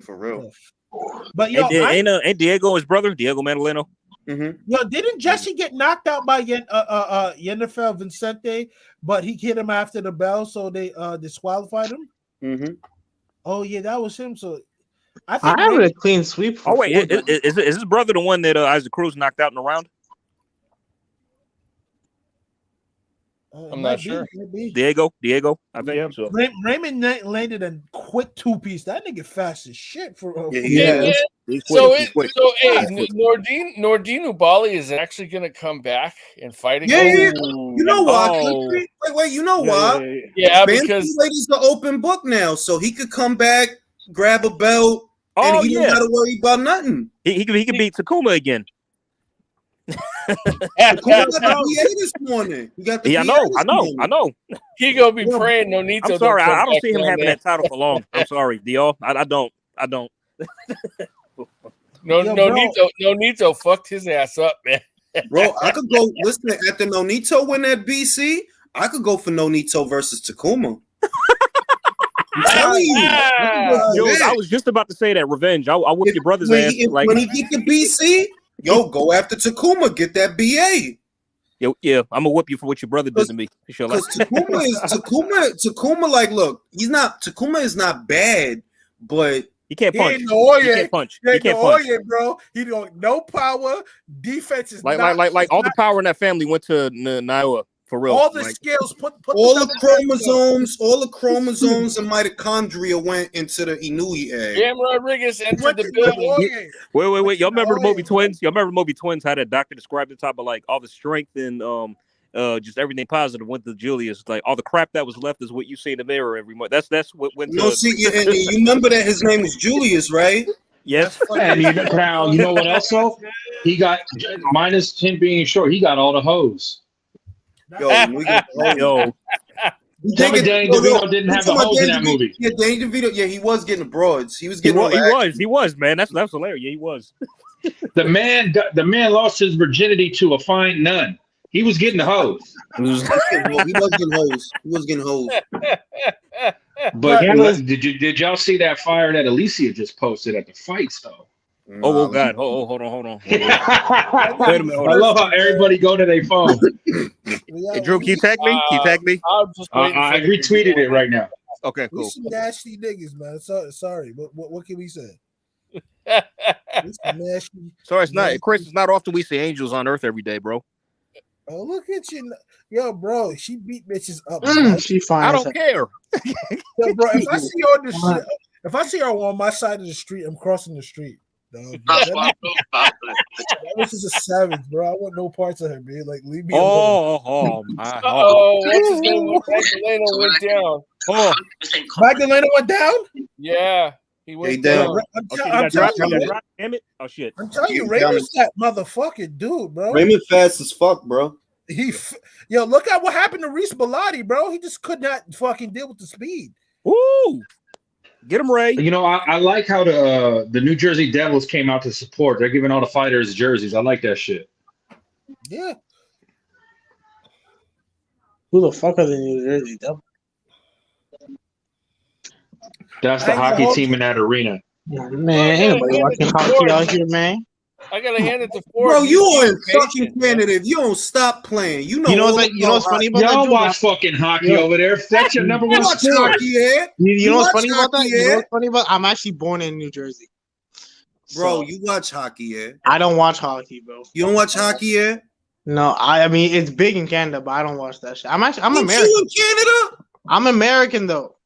[SPEAKER 1] For real.
[SPEAKER 10] But yo,
[SPEAKER 7] ain't Diego his brother, Diego Magdaleno?
[SPEAKER 1] Mm-hmm.
[SPEAKER 10] Yo, didn't Jesse get knocked out by Yennefer Vincente, but he hit him after the bell, so they disqualified him?
[SPEAKER 1] Mm-hmm.
[SPEAKER 10] Oh, yeah, that was him. So
[SPEAKER 2] I have a clean sweep.
[SPEAKER 7] Oh, wait, is his brother the one that Isaac Cruz knocked out in the round?
[SPEAKER 3] I'm not sure.
[SPEAKER 7] Diego, I think so.
[SPEAKER 10] Raymond landed a quick two-piece. That nigga fast as shit for.
[SPEAKER 3] So Nordine Ubali is actually going to come back and fight again.
[SPEAKER 1] Yeah. You know why? Wait. You know why?
[SPEAKER 3] Yeah,
[SPEAKER 1] because ladies are open book now, so he could come back, grab a belt, and he don't got to worry about nothing.
[SPEAKER 7] He can beat Takuma again.
[SPEAKER 1] Takuma got the BA this morning. He got the
[SPEAKER 7] I know.
[SPEAKER 3] He gonna be praying. Nonito.
[SPEAKER 7] I'm sorry, I don't see him having that title for long. I'm sorry, Dio. I don't.
[SPEAKER 3] Nonito fucked his ass up, man.
[SPEAKER 1] Bro, I could go listen after Nonito win that BC. I could go for Nonito versus Takuma. I'm telling you.
[SPEAKER 7] I was just about to say that revenge. I'll whip your brother's ass.
[SPEAKER 1] When he get the BC, go after Takuma, get that BA.
[SPEAKER 7] Yeah, I'm gonna whip you for what your brother did to me.
[SPEAKER 1] Because Takuma, like, look, Takuma is not bad, but
[SPEAKER 7] he can't punch. He can't punch.
[SPEAKER 10] He can't punch, bro. He don't no power. Defense is
[SPEAKER 7] like all the power in that family went to Naiwa For real.
[SPEAKER 10] All the
[SPEAKER 7] Like,
[SPEAKER 10] scales, put
[SPEAKER 1] All the
[SPEAKER 10] double
[SPEAKER 1] chromosomes and mitochondria went into the Inui egg.
[SPEAKER 3] Jam Rodriguez entered
[SPEAKER 10] Went
[SPEAKER 3] the
[SPEAKER 10] to
[SPEAKER 3] building.
[SPEAKER 7] wait. Y'all remember the movie
[SPEAKER 10] Oye.
[SPEAKER 7] Twins? Y'all remember the movie Twins? How that doctor described the top of like all the strength and just everything positive went to Julius. Like all the crap that was left is what you see in the mirror every month. That's what went to.
[SPEAKER 1] No, see, and you remember that his name was Julius, right?
[SPEAKER 7] Yes.
[SPEAKER 4] And you know what else? Though? He got minus him being short. He got all the hoes.
[SPEAKER 1] Yo, we got
[SPEAKER 7] Yo.
[SPEAKER 4] Tell me Danny DeVito didn't have the hoes in that movie.
[SPEAKER 1] Yeah, Danny DeVito. Yeah, he was getting the broads. He was
[SPEAKER 7] He
[SPEAKER 1] getting.
[SPEAKER 7] was, man. That's hilarious. Yeah, he was.
[SPEAKER 4] The man lost his virginity to a fine nun. He was getting the hoes.
[SPEAKER 1] He was getting hoes. He was getting hoes.
[SPEAKER 4] But did y'all see that fire that Alicia just posted at the fights though?
[SPEAKER 7] Oh God! Hold on. Wait a minute.
[SPEAKER 4] I love how everybody go to their phone.
[SPEAKER 7] Hey, Drew, can you tag me?
[SPEAKER 4] I retweeted it right now.
[SPEAKER 7] Okay,
[SPEAKER 10] We
[SPEAKER 7] cool.
[SPEAKER 10] some nasty niggas, man. Sorry, but what can we say? We some nasty.
[SPEAKER 7] Sorry, it's not Chris. It's not often we see angels on Earth every day, bro.
[SPEAKER 10] Oh, look at you, yo, bro. She beat bitches up.
[SPEAKER 2] She fine.
[SPEAKER 7] I don't care.
[SPEAKER 10] Yo, bro. If I see her on the street, if I see her on my side of the street, I'm crossing the street. Dog. That bitch is a savage, bro. I want no parts of her, man. Like, leave me alone.
[SPEAKER 3] What's his name? Magdalena went down.
[SPEAKER 10] Magdalena went down?
[SPEAKER 3] Yeah, he went
[SPEAKER 1] Hey,
[SPEAKER 3] down.
[SPEAKER 10] I'm telling you,
[SPEAKER 7] Damn it! Oh shit!
[SPEAKER 10] I'm telling you, Raymond's that motherfucking dude, bro.
[SPEAKER 1] Raymond fast as fuck, bro.
[SPEAKER 10] Yo, look at what happened to Reese Bellotti, bro. He just could not fucking deal with the speed.
[SPEAKER 7] Woo! Get him, Ray.
[SPEAKER 4] You know, I like how the New Jersey Devils came out to support. They're giving all the fighters jerseys. I like that shit.
[SPEAKER 10] Yeah.
[SPEAKER 2] Who the fuck are the New Jersey Devils?
[SPEAKER 4] That's the hockey team in that arena.
[SPEAKER 2] Man, ain't nobody watching hockey out here, man.
[SPEAKER 3] I gotta hand it to Ford.
[SPEAKER 1] Bro, you are in fucking Canada. If you don't stop playing, you know
[SPEAKER 2] what's funny about that?
[SPEAKER 4] Y'all watch fucking hockey over there. That's your number one
[SPEAKER 1] watch
[SPEAKER 4] sport.
[SPEAKER 1] hockey, yeah?
[SPEAKER 2] You know what's funny about that?
[SPEAKER 1] hockey,
[SPEAKER 2] You know
[SPEAKER 1] yeah?
[SPEAKER 2] what's funny about? I'm actually born in New Jersey.
[SPEAKER 1] Bro, you watch hockey, yeah?
[SPEAKER 2] I don't watch hockey, bro.
[SPEAKER 1] You don't watch hockey, yeah?
[SPEAKER 2] No, I mean it's big in Canada, but I don't watch that shit. I'm American.
[SPEAKER 1] You in Canada?
[SPEAKER 2] I'm American though.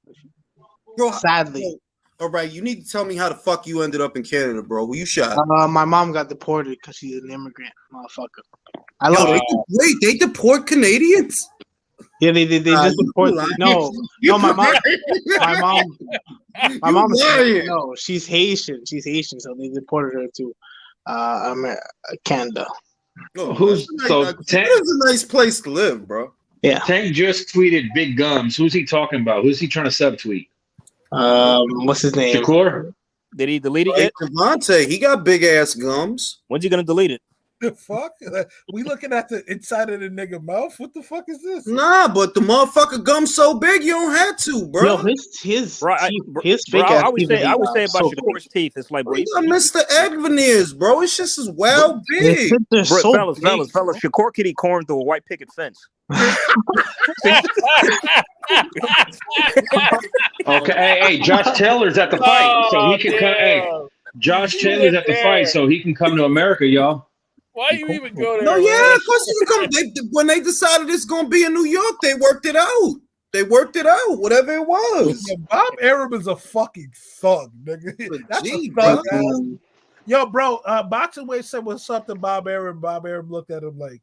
[SPEAKER 1] Bro,
[SPEAKER 2] sadly.
[SPEAKER 1] All right, you need to tell me how the fuck you ended up in Canada, bro. Were you shot?
[SPEAKER 2] My mom got deported because she's an immigrant, motherfucker.
[SPEAKER 1] Wait, they deport Canadians?
[SPEAKER 2] Yeah, they just deport. No, my mom is no, she's Haitian. She's Haitian, so they deported her to Canada.
[SPEAKER 1] Oh, Canada's a nice place to live, bro.
[SPEAKER 2] Yeah.
[SPEAKER 4] Tank just tweeted Big Gums. Who's he talking about? Who's he trying to subtweet?
[SPEAKER 2] What's his name?
[SPEAKER 4] Shakur?
[SPEAKER 7] Did he delete it yet?
[SPEAKER 1] Devontae, he got big ass gums.
[SPEAKER 7] When's he gonna delete it?
[SPEAKER 10] The fuck? We looking at the inside of the nigga mouth? What the fuck is this?
[SPEAKER 1] Nah, but the motherfucker gums so big you don't have to, bro.
[SPEAKER 2] Yo, his fake
[SPEAKER 7] I would say about Shakur's teeth. It's like, bro,
[SPEAKER 1] you got Mr. Egg veneers, bro. It's just as well big.
[SPEAKER 7] Fellas, Shakur could eat corn through a white picket fence.
[SPEAKER 4] Okay, hey, Josh Taylor's at the fight, so he can come. Hey, Josh Taylor's at the fight, so he can come to America, y'all.
[SPEAKER 3] Why you even go there?
[SPEAKER 1] No, yeah, of course you can come. When they decided it's gonna be in New York, they worked it out. Whatever it was.
[SPEAKER 10] Yeah, Bob Arum is a fucking thug, nigga. That's a thug ass. Yo, bro, Boxing Way said was something Bob Arum. Bob Arum looked at him like,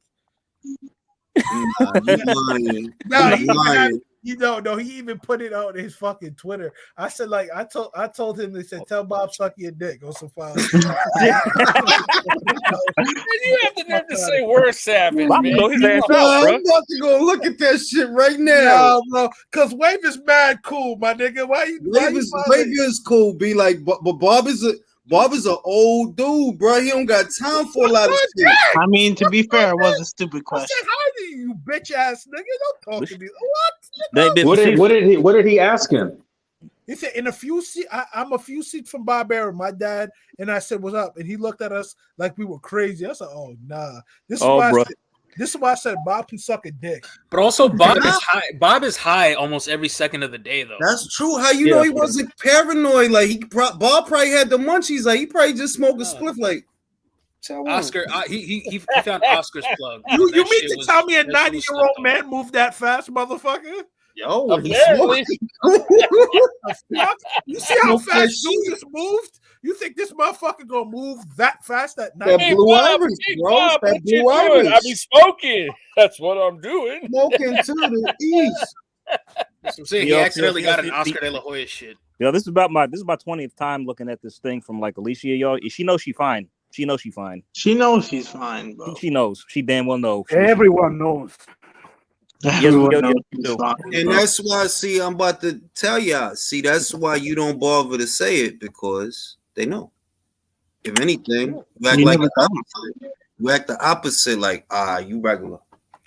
[SPEAKER 10] no, he even put it out on his fucking Twitter. I said, like, I told him, they said, tell Bob suck your dick on some file.
[SPEAKER 3] You have the nerve to say we're savage, man.
[SPEAKER 1] I'm about to go look at that shit right now.
[SPEAKER 10] No, bro, because Wave is mad cool, my nigga.
[SPEAKER 1] Wave is cool. Be like, but Bob is an old dude, bro. He don't got time for a lot of shit.
[SPEAKER 2] I mean, to be fair, it was a stupid question.
[SPEAKER 10] I said, how do you bitch ass nigga? Don't talk to me. What?
[SPEAKER 4] What did he ask him?
[SPEAKER 10] He said, "In a few seats, I'm a few seats from Bob Arum, my dad." And I said, "What's up?" And he looked at us like we were crazy. I said, "Oh nah." This is why I said Bob can suck a dick.
[SPEAKER 11] But also, Bob is high. Bob is high almost every second of the day, though.
[SPEAKER 1] That's true. How you know he wasn't paranoid? Like Bob probably had the munchies. Like he probably just smoked a spliff. Like
[SPEAKER 11] Oscar, he found Oscar's plug.
[SPEAKER 10] You
[SPEAKER 11] That
[SPEAKER 10] mean
[SPEAKER 11] shit
[SPEAKER 10] to
[SPEAKER 11] was-
[SPEAKER 10] tell me a
[SPEAKER 11] that shit was
[SPEAKER 10] 90-year-old
[SPEAKER 11] stuck
[SPEAKER 10] man moved that fast, motherfucker?
[SPEAKER 1] Yo, what he's
[SPEAKER 3] Apparently.
[SPEAKER 10] Fuck. You see how
[SPEAKER 1] No
[SPEAKER 10] fast
[SPEAKER 1] question.
[SPEAKER 10] Julius moved? You think this motherfucker gonna move that fast at
[SPEAKER 1] That
[SPEAKER 10] 90?
[SPEAKER 3] Hey,
[SPEAKER 1] blue
[SPEAKER 3] Bob,
[SPEAKER 1] iris,
[SPEAKER 3] hey,
[SPEAKER 1] bro.
[SPEAKER 3] Bob,
[SPEAKER 1] That
[SPEAKER 3] what you
[SPEAKER 1] blue
[SPEAKER 3] doing? I
[SPEAKER 1] iris.
[SPEAKER 3] be smoking. That's what I'm doing.
[SPEAKER 1] Smoking to the east.
[SPEAKER 11] That's what I'm saying.
[SPEAKER 7] Yeah,
[SPEAKER 11] He accidentally
[SPEAKER 7] yeah,
[SPEAKER 11] got an
[SPEAKER 7] yeah.
[SPEAKER 11] Oscar De La Hoya shit.
[SPEAKER 7] Yo, this is my 20th time looking at this thing from like Alicia. Y'all, she knows she fine. She knows she fine.
[SPEAKER 2] She knows she's fine, bro.
[SPEAKER 7] She knows. She damn well knows.
[SPEAKER 8] Everyone knows.
[SPEAKER 2] Everyone
[SPEAKER 7] yo,
[SPEAKER 2] knows
[SPEAKER 7] yo,
[SPEAKER 2] she's
[SPEAKER 7] yo.
[SPEAKER 2] fine.
[SPEAKER 1] And
[SPEAKER 2] bro.
[SPEAKER 1] that's why, see, I'm about to tell y'all. See, that's why you don't bother to say it, because they know. If anything, you act
[SPEAKER 2] You
[SPEAKER 1] like
[SPEAKER 2] never
[SPEAKER 1] the opposite. You act the opposite, like, you regular.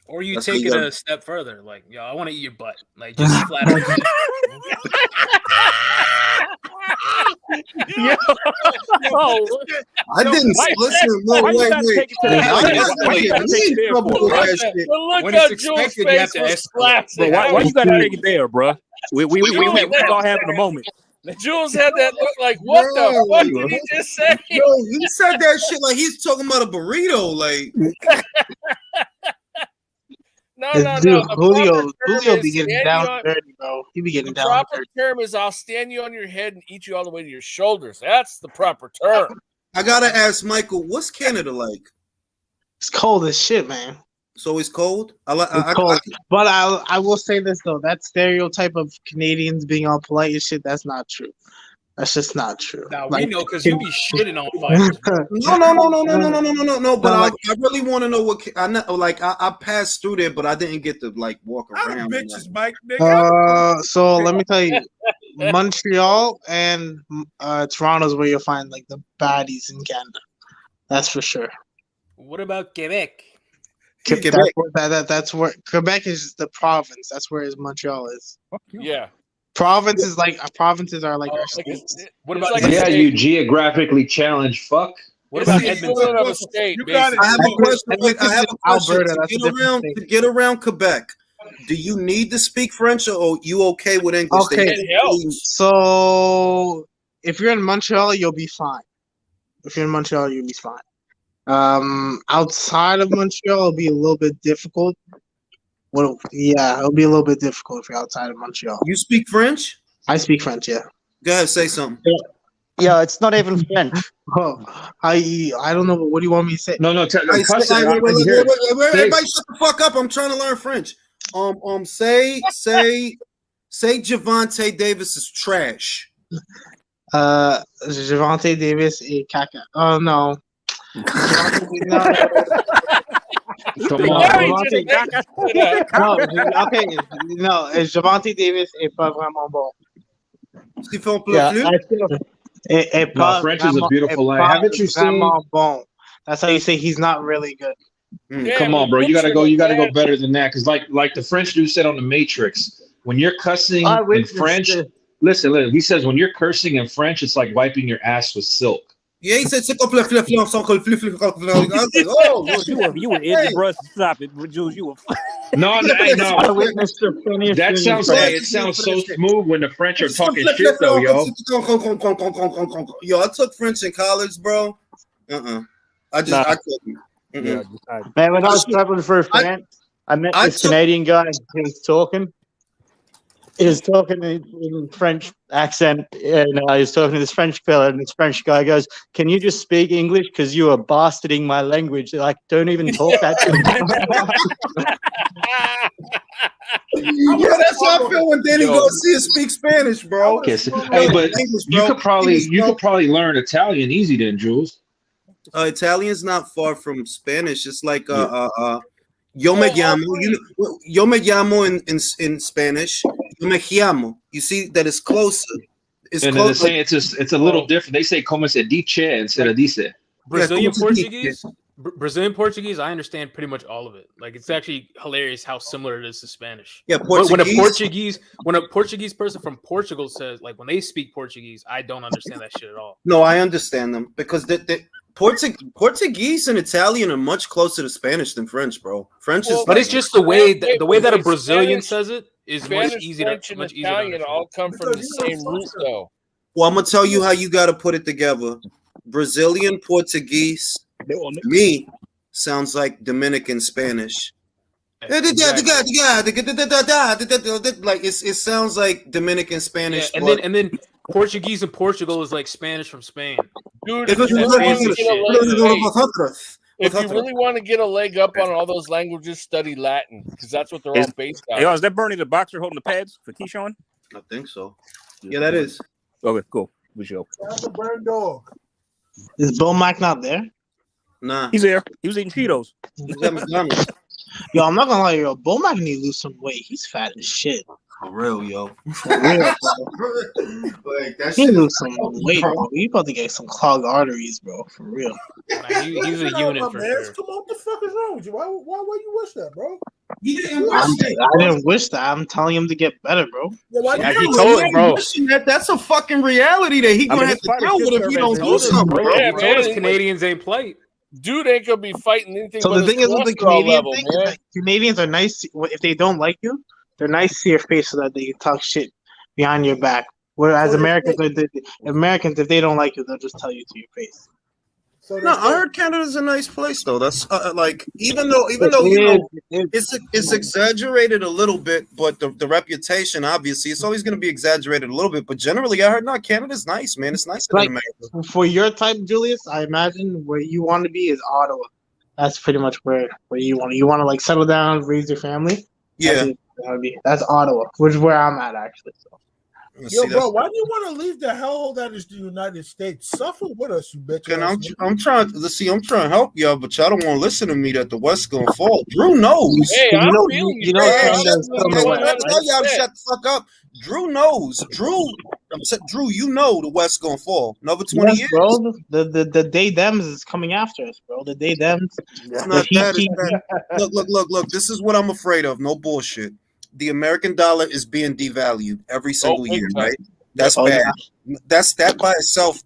[SPEAKER 11] Or you
[SPEAKER 1] That's
[SPEAKER 11] take
[SPEAKER 1] what
[SPEAKER 11] it
[SPEAKER 1] you
[SPEAKER 11] a step further, like, yo, I want to eat your butt, like just flat out.
[SPEAKER 7] Yo. Oh,
[SPEAKER 1] I didn't
[SPEAKER 7] why-
[SPEAKER 1] listen. No,
[SPEAKER 7] why you
[SPEAKER 1] wait,
[SPEAKER 7] gotta
[SPEAKER 1] wait.
[SPEAKER 7] take it to the
[SPEAKER 1] Wait,
[SPEAKER 7] extent?
[SPEAKER 1] wait,
[SPEAKER 7] Why you gotta take it there
[SPEAKER 1] trouble
[SPEAKER 7] for,
[SPEAKER 1] with
[SPEAKER 7] bro?
[SPEAKER 1] that shit.
[SPEAKER 3] The look
[SPEAKER 11] When it's
[SPEAKER 3] on Jules'
[SPEAKER 11] expected, you have
[SPEAKER 3] face
[SPEAKER 11] to
[SPEAKER 3] was
[SPEAKER 11] escalate.
[SPEAKER 3] classic.
[SPEAKER 7] Bro, why you gotta take it there, bro? We all having a moment.
[SPEAKER 3] Jules had that look like, what the
[SPEAKER 1] Bro,
[SPEAKER 3] fuck did he just say?
[SPEAKER 1] Yo, he said that shit like he's talking about a burrito. Like,
[SPEAKER 3] No.
[SPEAKER 2] Dude,
[SPEAKER 3] The
[SPEAKER 2] Julio
[SPEAKER 3] proper term
[SPEAKER 2] be
[SPEAKER 3] is
[SPEAKER 2] getting
[SPEAKER 3] stand
[SPEAKER 2] down
[SPEAKER 3] you on-
[SPEAKER 2] dirty, bro. He be
[SPEAKER 3] The
[SPEAKER 2] getting down
[SPEAKER 3] proper
[SPEAKER 2] dirty.
[SPEAKER 3] term is I'll stand you on your head and eat you all the way to your shoulders. That's the proper term.
[SPEAKER 1] I gotta ask Michael, what's Canada like?
[SPEAKER 2] It's cold as shit, man.
[SPEAKER 1] So it's cold.
[SPEAKER 2] It's cold. But I will say this though, that stereotype of Canadians being all polite and shit, that's not true. That's just not true.
[SPEAKER 11] Now
[SPEAKER 2] Like,
[SPEAKER 11] we know because you be shitting on fighters.
[SPEAKER 1] No. But
[SPEAKER 2] like-
[SPEAKER 1] I really want to know what I know. Like, I passed through there, but I didn't get to like walk
[SPEAKER 10] How the
[SPEAKER 1] around.
[SPEAKER 10] bitches, Mike, nigga?
[SPEAKER 2] So let me tell you, Montreal and Toronto is where you'll find like the baddies in Canada. That's for sure.
[SPEAKER 11] What about Quebec?
[SPEAKER 2] That's where Quebec is the province. That's where Montreal is.
[SPEAKER 3] Yeah.
[SPEAKER 2] Provinces are like our states.
[SPEAKER 11] What
[SPEAKER 3] It's
[SPEAKER 11] about
[SPEAKER 3] like a
[SPEAKER 4] Yeah,
[SPEAKER 3] state.
[SPEAKER 4] you geographically challenged fuck.
[SPEAKER 11] What
[SPEAKER 3] It's
[SPEAKER 11] about
[SPEAKER 3] the
[SPEAKER 11] Edmonton?
[SPEAKER 3] equivalent of a state,
[SPEAKER 10] You got it.
[SPEAKER 1] I have a question. Wait, I have a question.
[SPEAKER 2] Alberta, that's a different state.
[SPEAKER 1] To get around Quebec, do you need to speak French, or you okay with English?
[SPEAKER 2] Okay.
[SPEAKER 3] It helps.
[SPEAKER 2] So if you're in Montreal, you'll be fine. You'll be fine. Outside of Montreal, it'll be a little bit difficult. Well, yeah, it'll be a little bit difficult if you're outside of Montreal.
[SPEAKER 1] You speak French?
[SPEAKER 2] I speak French, yeah.
[SPEAKER 1] Go ahead, say something.
[SPEAKER 9] Yeah, it's not even French.
[SPEAKER 2] Oh, I don't know. What do you want me to say?
[SPEAKER 4] No,
[SPEAKER 1] Hey,
[SPEAKER 4] cuss it.
[SPEAKER 1] wait,
[SPEAKER 4] I
[SPEAKER 1] wait,
[SPEAKER 4] can
[SPEAKER 1] wait,
[SPEAKER 4] hear it.
[SPEAKER 1] wait,
[SPEAKER 4] Say-
[SPEAKER 1] everybody shut the fuck up. I'm trying to learn French. Say Javante Davis is trash.
[SPEAKER 2] Javante Davis et caca. Oh no.
[SPEAKER 4] Come
[SPEAKER 2] No,
[SPEAKER 4] on.
[SPEAKER 2] Javante- no, it's Javante Davis est pas vraiment bon.
[SPEAKER 1] S'il fait un peu
[SPEAKER 9] Yeah,
[SPEAKER 1] flûte?
[SPEAKER 9] I feel
[SPEAKER 2] Est
[SPEAKER 4] No,
[SPEAKER 2] pas
[SPEAKER 4] French is a
[SPEAKER 2] vraiment-
[SPEAKER 4] beautiful
[SPEAKER 2] est
[SPEAKER 4] language.
[SPEAKER 2] pas
[SPEAKER 4] Haven't you seen?
[SPEAKER 2] vraiment bon. That's how you say he's not really good.
[SPEAKER 3] Yeah,
[SPEAKER 4] Come on,
[SPEAKER 3] but
[SPEAKER 4] bro. You gotta go. You gotta go
[SPEAKER 3] butcher
[SPEAKER 4] better than that. Because like the French dude said on the Matrix, when you're cussing
[SPEAKER 9] I
[SPEAKER 4] in
[SPEAKER 9] witnessed
[SPEAKER 4] French,
[SPEAKER 9] it.
[SPEAKER 4] listen. He says when you're cursing in French, it's like wiping your ass with silk.
[SPEAKER 1] Yeah, he said, c'est comme le flip, flip, son col, flip, flip, flip, flip. I was like, oh,
[SPEAKER 7] You were in the brush. Stop it, Jules. You were.
[SPEAKER 4] No,
[SPEAKER 2] I
[SPEAKER 4] no.
[SPEAKER 2] witnessed the funniest
[SPEAKER 4] That
[SPEAKER 2] thing
[SPEAKER 4] sounds
[SPEAKER 2] in
[SPEAKER 4] like
[SPEAKER 2] France.
[SPEAKER 4] it sounds so smooth when the French are talking
[SPEAKER 1] Flip,
[SPEAKER 4] shit
[SPEAKER 1] flip,
[SPEAKER 4] though,
[SPEAKER 1] flip,
[SPEAKER 4] yo.
[SPEAKER 1] Yo, I took French in college, bro. I couldn't.
[SPEAKER 7] Yeah,
[SPEAKER 9] Man, when I was traveling through France, I met this Canadian guy who was talking. He was talking in French accent, and he was talking to this French fella, and this French guy goes, "Can you just speak English? Because you are bastarding my language. Like, don't even talk that to me."
[SPEAKER 1] Yeah, that's how I feel when Danny
[SPEAKER 4] Yo.
[SPEAKER 1] Garcia speaks Spanish, bro.
[SPEAKER 4] Yes. Hey, but you could probably learn Italian easy then, Jules.
[SPEAKER 1] Italian's not far from Spanish. It's like yo me llamo. Yo me llamo in Spanish. Yo me llamo. You see that it's closer. It's
[SPEAKER 4] And then they
[SPEAKER 1] closer.
[SPEAKER 4] say it's a little different. They say como se dice instead of dice.
[SPEAKER 5] Brazilian
[SPEAKER 1] como se dice.
[SPEAKER 5] Portuguese. Brazilian Portuguese, I understand pretty much all of it. Like, it's actually hilarious how similar it is to Spanish.
[SPEAKER 1] Yeah,
[SPEAKER 5] But when
[SPEAKER 1] Portuguese.
[SPEAKER 5] a Portuguese person from Portugal says, like, when they speak Portuguese, I don't understand that shit at all.
[SPEAKER 1] No, I understand them because the Portuguese and Italian are much closer to Spanish than French, bro. French is,
[SPEAKER 5] But it's just the way that a
[SPEAKER 3] Wait,
[SPEAKER 5] Brazilian
[SPEAKER 3] Spanish-
[SPEAKER 5] says it is
[SPEAKER 3] Spanish,
[SPEAKER 5] much easier
[SPEAKER 3] French,
[SPEAKER 5] to
[SPEAKER 3] and
[SPEAKER 5] much easier. To
[SPEAKER 3] Italian
[SPEAKER 5] understand.
[SPEAKER 3] all come from the same root, though.
[SPEAKER 1] Well, I'm gonna tell you how you got to put it together. Brazilian, Portuguese, To me, sounds like Dominican Spanish.
[SPEAKER 5] Exactly.
[SPEAKER 1] Like it sounds like Dominican
[SPEAKER 5] Yeah,
[SPEAKER 1] Spanish.
[SPEAKER 5] and then Portuguese in Portugal is like Spanish from Spain.
[SPEAKER 3] Dude,
[SPEAKER 1] If
[SPEAKER 3] if you really want to get a leg, if you really want to get a leg up on all those languages, study Latin because that's what they're all based on.
[SPEAKER 7] Yo, is that Bernie the boxer holding the pads for Keyshawn?
[SPEAKER 1] I think so. Yeah, that is.
[SPEAKER 7] Okay, cool. We show.
[SPEAKER 10] That's a burn dog.
[SPEAKER 2] Is Bill Mack not there?
[SPEAKER 1] Nah,
[SPEAKER 7] He's there. He was eating Cheetos.
[SPEAKER 1] he's at McDonald's.
[SPEAKER 2] Yo, I'm not gonna lie, yo. Bill Mack need to lose some weight. He's fat as shit.
[SPEAKER 1] For real, yo.
[SPEAKER 2] For real, bro.
[SPEAKER 1] Like that
[SPEAKER 2] He
[SPEAKER 1] shit.
[SPEAKER 2] lose some weight, bro. You about to get some clogged arteries, bro. For real.
[SPEAKER 5] He's a unit for sure.
[SPEAKER 10] Come on, what the fuck is wrong with you? Why you wish that, bro?
[SPEAKER 1] He didn't
[SPEAKER 2] I didn't wish that. I'm telling him to get better, bro.
[SPEAKER 5] Yeah, he told bro.
[SPEAKER 1] That's a fucking reality that he gonna have to deal with if he don't do something, bro.
[SPEAKER 5] He
[SPEAKER 3] Yeah,
[SPEAKER 5] told
[SPEAKER 3] man.
[SPEAKER 5] us Canadians ain't play.
[SPEAKER 3] Dude ain't gonna be fighting anything.
[SPEAKER 2] So
[SPEAKER 3] but
[SPEAKER 2] the thing
[SPEAKER 3] his
[SPEAKER 2] is with the
[SPEAKER 3] cholesterol
[SPEAKER 2] Canadian
[SPEAKER 3] level,
[SPEAKER 2] thing,
[SPEAKER 3] man.
[SPEAKER 2] is that Canadians are nice if they don't like you. They're nice to your face so that they can talk shit behind your back. Whereas Americans, if they don't like you, they'll just tell you to your face.
[SPEAKER 10] So
[SPEAKER 1] No, I heard Canada's a nice place though. That's like even though you know it's exaggerated a little bit, but the reputation obviously it's always going to be exaggerated a little bit. But generally, I heard not Canada's nice, man. It's nicer
[SPEAKER 2] Like,
[SPEAKER 1] than America.
[SPEAKER 2] for your type, Julius, I imagine where you want to be is Ottawa. That's pretty much where you want to. You want to like settle down, raise your family.
[SPEAKER 1] Yeah,
[SPEAKER 2] That's Ottawa, which is where I'm at actually. So.
[SPEAKER 10] Yo, bro, why do you want to leave the hellhole that is the United States? Suffer with us, you bitch.
[SPEAKER 1] And I'm trying to help y'all, but y'all don't want to listen to me that the West gonna fall. Drew knows.
[SPEAKER 3] Hey, I'm feeling you.
[SPEAKER 1] Tell y'all to shut the fuck up. Drew knows. Drew, you know the West gonna fall. Another 20 years,
[SPEAKER 2] bro. The day dems is coming after us, bro. The day dems.
[SPEAKER 1] It's not that. It's that. Look. This is what I'm afraid of. No bullshit. The American dollar is being devalued every single year, right? That's bad. That by itself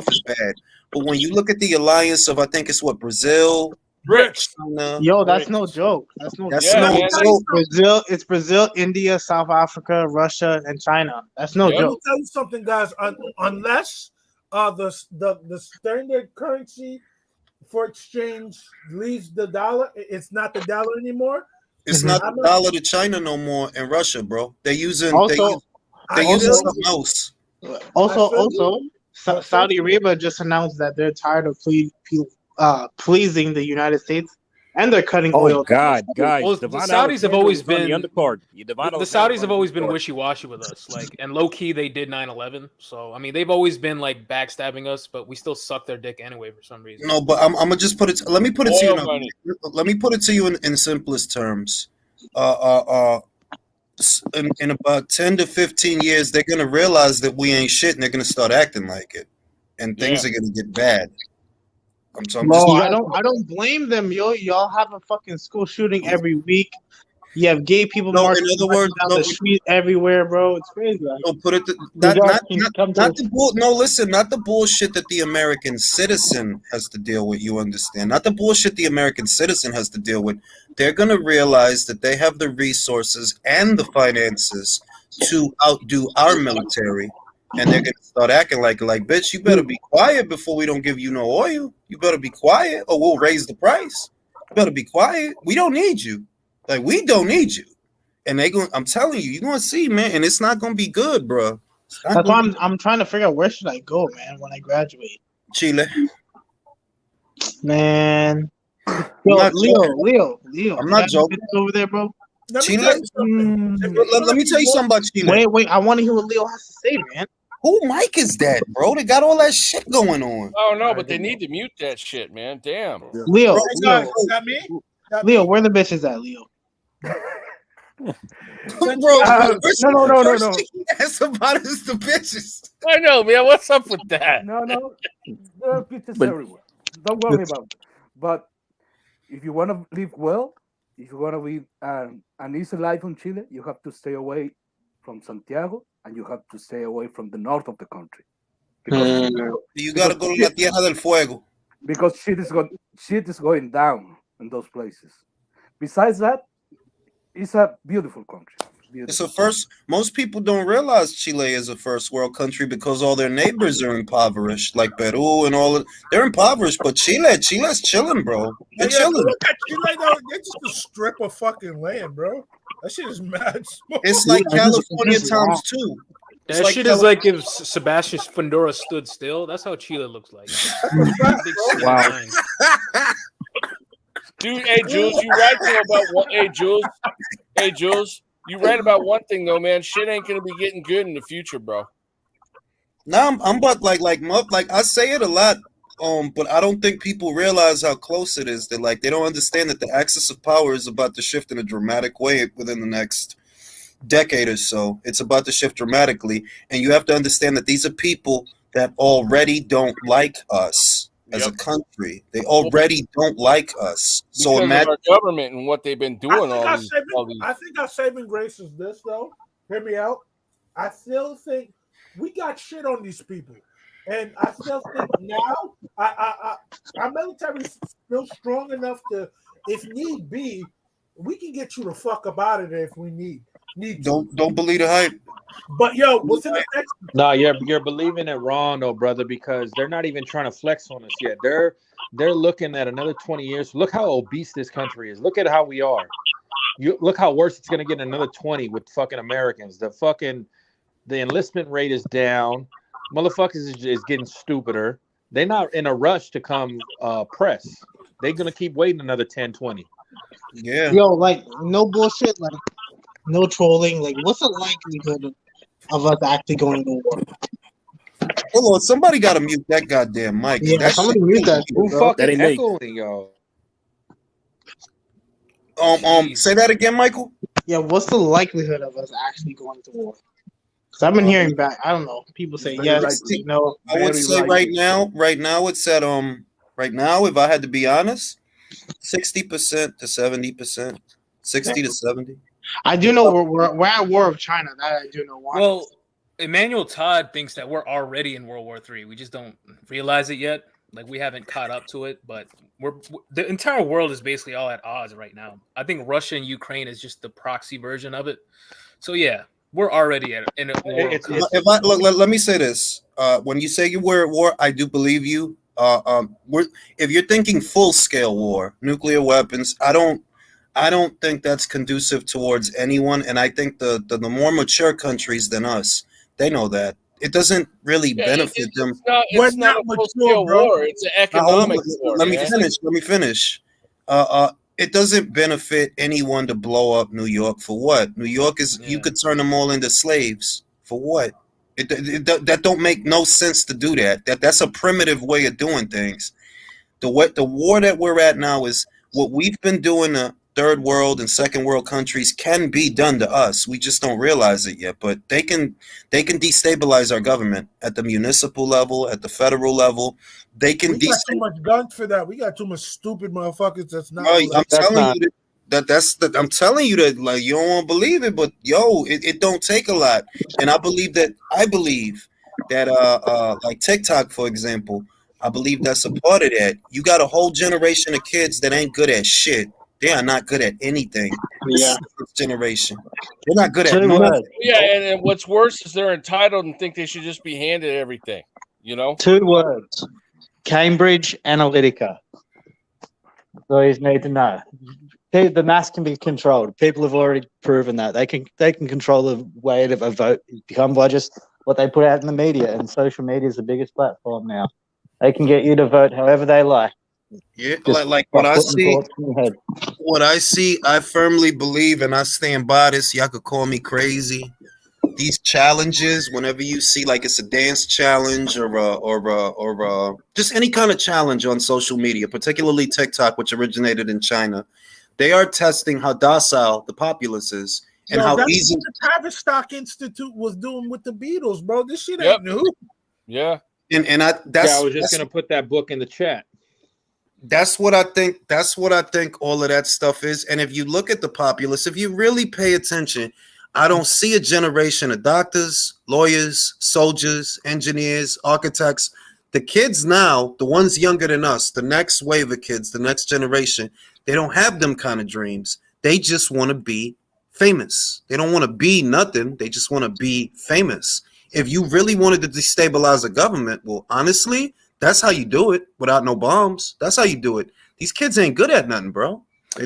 [SPEAKER 1] is bad. But when you look at the alliance of, I think it's what, Brazil, China,
[SPEAKER 2] yo, that's no joke. That's no joke. It's Brazil, India, South Africa, Russia, and China. That's no joke.
[SPEAKER 10] Let me tell you something, guys. Unless the standard currency for exchange leaves the dollar, it's not the dollar anymore.
[SPEAKER 1] It's not the dollar to China no more in Russia, bro. They're using something else.
[SPEAKER 2] Also, Saudi Arabia just announced that they're tired of pleasing the United States, and they're cutting oil.
[SPEAKER 7] God, guys,
[SPEAKER 5] well, the Saudis have always been
[SPEAKER 7] the undercard.
[SPEAKER 5] The Saudis have always been wishy-washy with us, like, and low key they did 9/11. So I mean, they've always been like backstabbing us, but we still suck their dick anyway for some reason.
[SPEAKER 1] No, but I'm gonna just put it. Let me put it to you. Let me put it to you in simplest terms. In about 10 to 15 years, they're gonna realize that we ain't shit, and they're gonna start acting like it, and things are gonna get bad.
[SPEAKER 2] I don't blame them, yo. Y'all have a fucking school shooting every week. You have gay people marching down the street everywhere, bro. It's crazy.
[SPEAKER 1] Not the bullshit that the American citizen has to deal with. You understand? Not the bullshit the American citizen has to deal with. They're gonna realize that they have the resources and the finances to outdo our military. And they're gonna start acting like bitch, you better be quiet before we don't give you no oil. You better be quiet or we'll raise the price. You better be quiet. We don't need you. Like, we don't need you. And I'm telling you, you're gonna see, man, and it's not gonna be good, bro.
[SPEAKER 2] That's why I'm trying to figure out where should I go, man, when I graduate.
[SPEAKER 1] Chile.
[SPEAKER 2] Man. Leo.
[SPEAKER 1] I'm not joking.
[SPEAKER 2] Over there, bro.
[SPEAKER 1] Let me tell you something about Chile.
[SPEAKER 2] Wait, I want to hear what Leo has to say, man.
[SPEAKER 1] Who mic is that, bro? They got all that shit going on.
[SPEAKER 3] Oh no, but they need to mute that shit, man. Damn.
[SPEAKER 2] Leo,
[SPEAKER 10] Leo,
[SPEAKER 2] where the bitches at, Leo?
[SPEAKER 1] Bro,
[SPEAKER 2] no.
[SPEAKER 1] That's about is the bitches.
[SPEAKER 3] I know, man. What's up with that?
[SPEAKER 8] No. There are bitches everywhere. Don't worry about it. But if you want to live well, if you want to live an easy life in Chile, you have to stay away from Santiago and you have to stay away from the north of the country.
[SPEAKER 1] You got to go to La Tierra del Fuego.
[SPEAKER 8] Because shit is going down in those places. Besides that, it's a beautiful country.
[SPEAKER 1] It's a first. Most people don't realize Chile is a first world country because all their neighbors are impoverished, like Peru and all. They're impoverished, but Chile's chilling, bro. They're
[SPEAKER 10] Yeah, go
[SPEAKER 1] chilling.
[SPEAKER 10] look at Chile though. They're just a strip of fucking land, bro. That shit is mad small.
[SPEAKER 1] It's like
[SPEAKER 2] Yeah,
[SPEAKER 1] California
[SPEAKER 2] it's
[SPEAKER 1] times two. It's
[SPEAKER 5] That
[SPEAKER 1] like
[SPEAKER 5] shit is like if Sebastian Fundora stood still. That's how Chile looks like.
[SPEAKER 10] That's a fact,
[SPEAKER 5] Big
[SPEAKER 10] bro.
[SPEAKER 5] city
[SPEAKER 8] Wow.
[SPEAKER 5] line.
[SPEAKER 3] Dude, hey Jules, you right though about what? Hey Jules, you right about one thing though, man. Shit ain't gonna be getting good in the future, bro.
[SPEAKER 1] Now I'm but like I say it a lot, but I don't think people realize how close it is. That like they don't understand that the axis of power is about to shift in a dramatic way within the next decade or so. It's about to shift dramatically, and you have to understand that these are people that already don't like us as a country. They already don't like us. So
[SPEAKER 3] Because
[SPEAKER 1] imagine
[SPEAKER 3] of our government and what they've been
[SPEAKER 10] I
[SPEAKER 3] doing
[SPEAKER 10] think
[SPEAKER 3] all these.
[SPEAKER 10] I think our saving grace is this though. Hear me out. I still think we got shit on these people, and I still think now our military is still strong enough to, if need be, we can get you the fuck up out of there if we need to.
[SPEAKER 1] don't believe the hype.
[SPEAKER 10] But yo, within the next
[SPEAKER 12] No, you're believing it wrong though, brother, because they're not even trying to flex on us yet. They're looking at another 20 years. Look how obese this country is. Look at how we are. You look how worse it's gonna get in another 20 with fucking Americans. The enlistment rate is down. Motherfuckers is getting stupider. They're not in a rush to come press. They're gonna keep waiting another 10, 20.
[SPEAKER 1] Yeah.
[SPEAKER 2] Yo, like no bullshit, like no trolling. Like, what's the likelihood of us actually going to war?
[SPEAKER 1] Hold on, somebody got to mute that goddamn mic.
[SPEAKER 2] Yeah,
[SPEAKER 1] That
[SPEAKER 2] somebody
[SPEAKER 1] shit-
[SPEAKER 2] mute that.
[SPEAKER 12] Who
[SPEAKER 2] Bro.
[SPEAKER 12] fucking
[SPEAKER 7] ain't me.
[SPEAKER 12] echoing, yo?
[SPEAKER 1] Say that again, Michael.
[SPEAKER 2] Yeah, what's the likelihood of us actually going to war? Because I've been hearing back. I don't know. People say
[SPEAKER 8] Very
[SPEAKER 2] yes,
[SPEAKER 8] likely.
[SPEAKER 2] no.
[SPEAKER 1] I would
[SPEAKER 8] Very
[SPEAKER 1] say
[SPEAKER 8] likely.
[SPEAKER 1] right now it's at right now, if I had to be honest, 60% to 70%. 60 to 70.
[SPEAKER 2] I do know we're at war with China. That I do know. Why?
[SPEAKER 11] Well, Emmanuel Todd thinks that we're already in World War III. We just don't realize it yet. Like we haven't caught up to it, but the entire world is basically all at odds right now. I think Russia and Ukraine is just the proxy version of it. So yeah, we're already in a war.
[SPEAKER 1] Let me say this. When you say you were at war, I do believe you. If you're thinking full scale war, nuclear weapons, I don't think that's conducive towards anyone. And I think the more mature countries than us, they know that. It doesn't really benefit them.
[SPEAKER 3] It's not a full-scale war. It's an economic war.
[SPEAKER 1] Let me finish. It doesn't benefit anyone to blow up New York for what? New York is, you could turn them all into slaves for what? That don't make no sense to do that. That's a primitive way of doing things. The war that we're at now is what we've been doing to third world and second world countries can be done to us. We just don't realize it yet. But they can destabilize our government at the municipal level, at the federal level. They can
[SPEAKER 10] we got too much guns for that. We got too much stupid motherfuckers. That's not.
[SPEAKER 1] I'm telling you that like you don't want to believe it, but yo, it don't take a lot. And I believe that like TikTok, for example, I believe that's a part of that. You got a whole generation of kids that ain't good at shit. They are not good at anything.
[SPEAKER 2] Yeah.
[SPEAKER 1] This generation. They're not good at nothing.
[SPEAKER 3] Yeah, and what's worse is they're entitled and think they should just be handed everything. You know?
[SPEAKER 9] 2 words. Cambridge Analytica. So you need to know. The mass can be controlled. People have already proven that. They can control the way that a vote become by just what they put out in the media, and social media is the biggest platform now. They can get you to vote however they like.
[SPEAKER 1] Yeah, like what I see, I firmly believe, and I stand by this. Y'all could call me crazy. These challenges, whenever you see like it's a dance challenge or just any kind of challenge on social media, particularly TikTok, which originated in China, they are testing how docile the populace is and how
[SPEAKER 10] that's
[SPEAKER 1] easy.
[SPEAKER 10] what the Tavistock Institute was doing with the Beatles, bro. This shit ain't new.
[SPEAKER 3] Yeah.
[SPEAKER 1] And I
[SPEAKER 12] was just gonna put that book in the chat.
[SPEAKER 1] That's what I think. That's what I think all of that stuff is. And if you look at the populace, if you really pay attention, I don't see a generation of doctors, lawyers, soldiers, engineers, architects. The kids now, the ones younger than us, the next wave of kids, the next generation, they don't have them kind of dreams. They just want to be famous. They don't want to be nothing. They just want to be famous. If you really wanted to destabilize a government, well, honestly, that's how you do it without no bombs. That's how you do it. These kids ain't good at nothing, bro.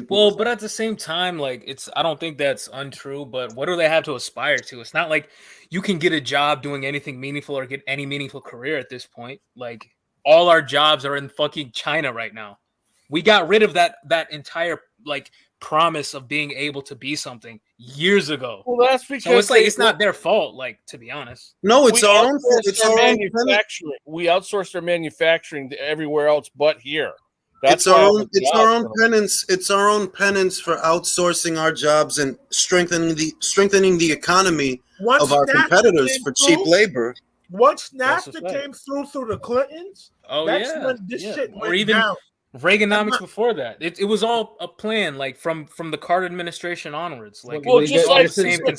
[SPEAKER 11] Well, but at the same time, like I don't think that's untrue, but what do they have to aspire to? It's not like you can get a job doing anything meaningful or get any meaningful career at this point. Like all our jobs are in fucking China right now. We got rid of that entire like promise of being able to be something years ago.
[SPEAKER 3] Well, that's because
[SPEAKER 11] so it's like it's not their fault, like to be honest.
[SPEAKER 1] No, it's our own.
[SPEAKER 3] It's our manufacturing. We outsourced our manufacturing to everywhere else but here. That's
[SPEAKER 1] it's our own. It's our own penance. It's our own penance for outsourcing our jobs and strengthening the economy of our competitors for cheap labor.
[SPEAKER 10] Once NAFTA came through the Clintons, that's when this shit went down.
[SPEAKER 11] Reaganomics before that, it was all a plan, like from the Carter administration onwards. Like,
[SPEAKER 3] well, just like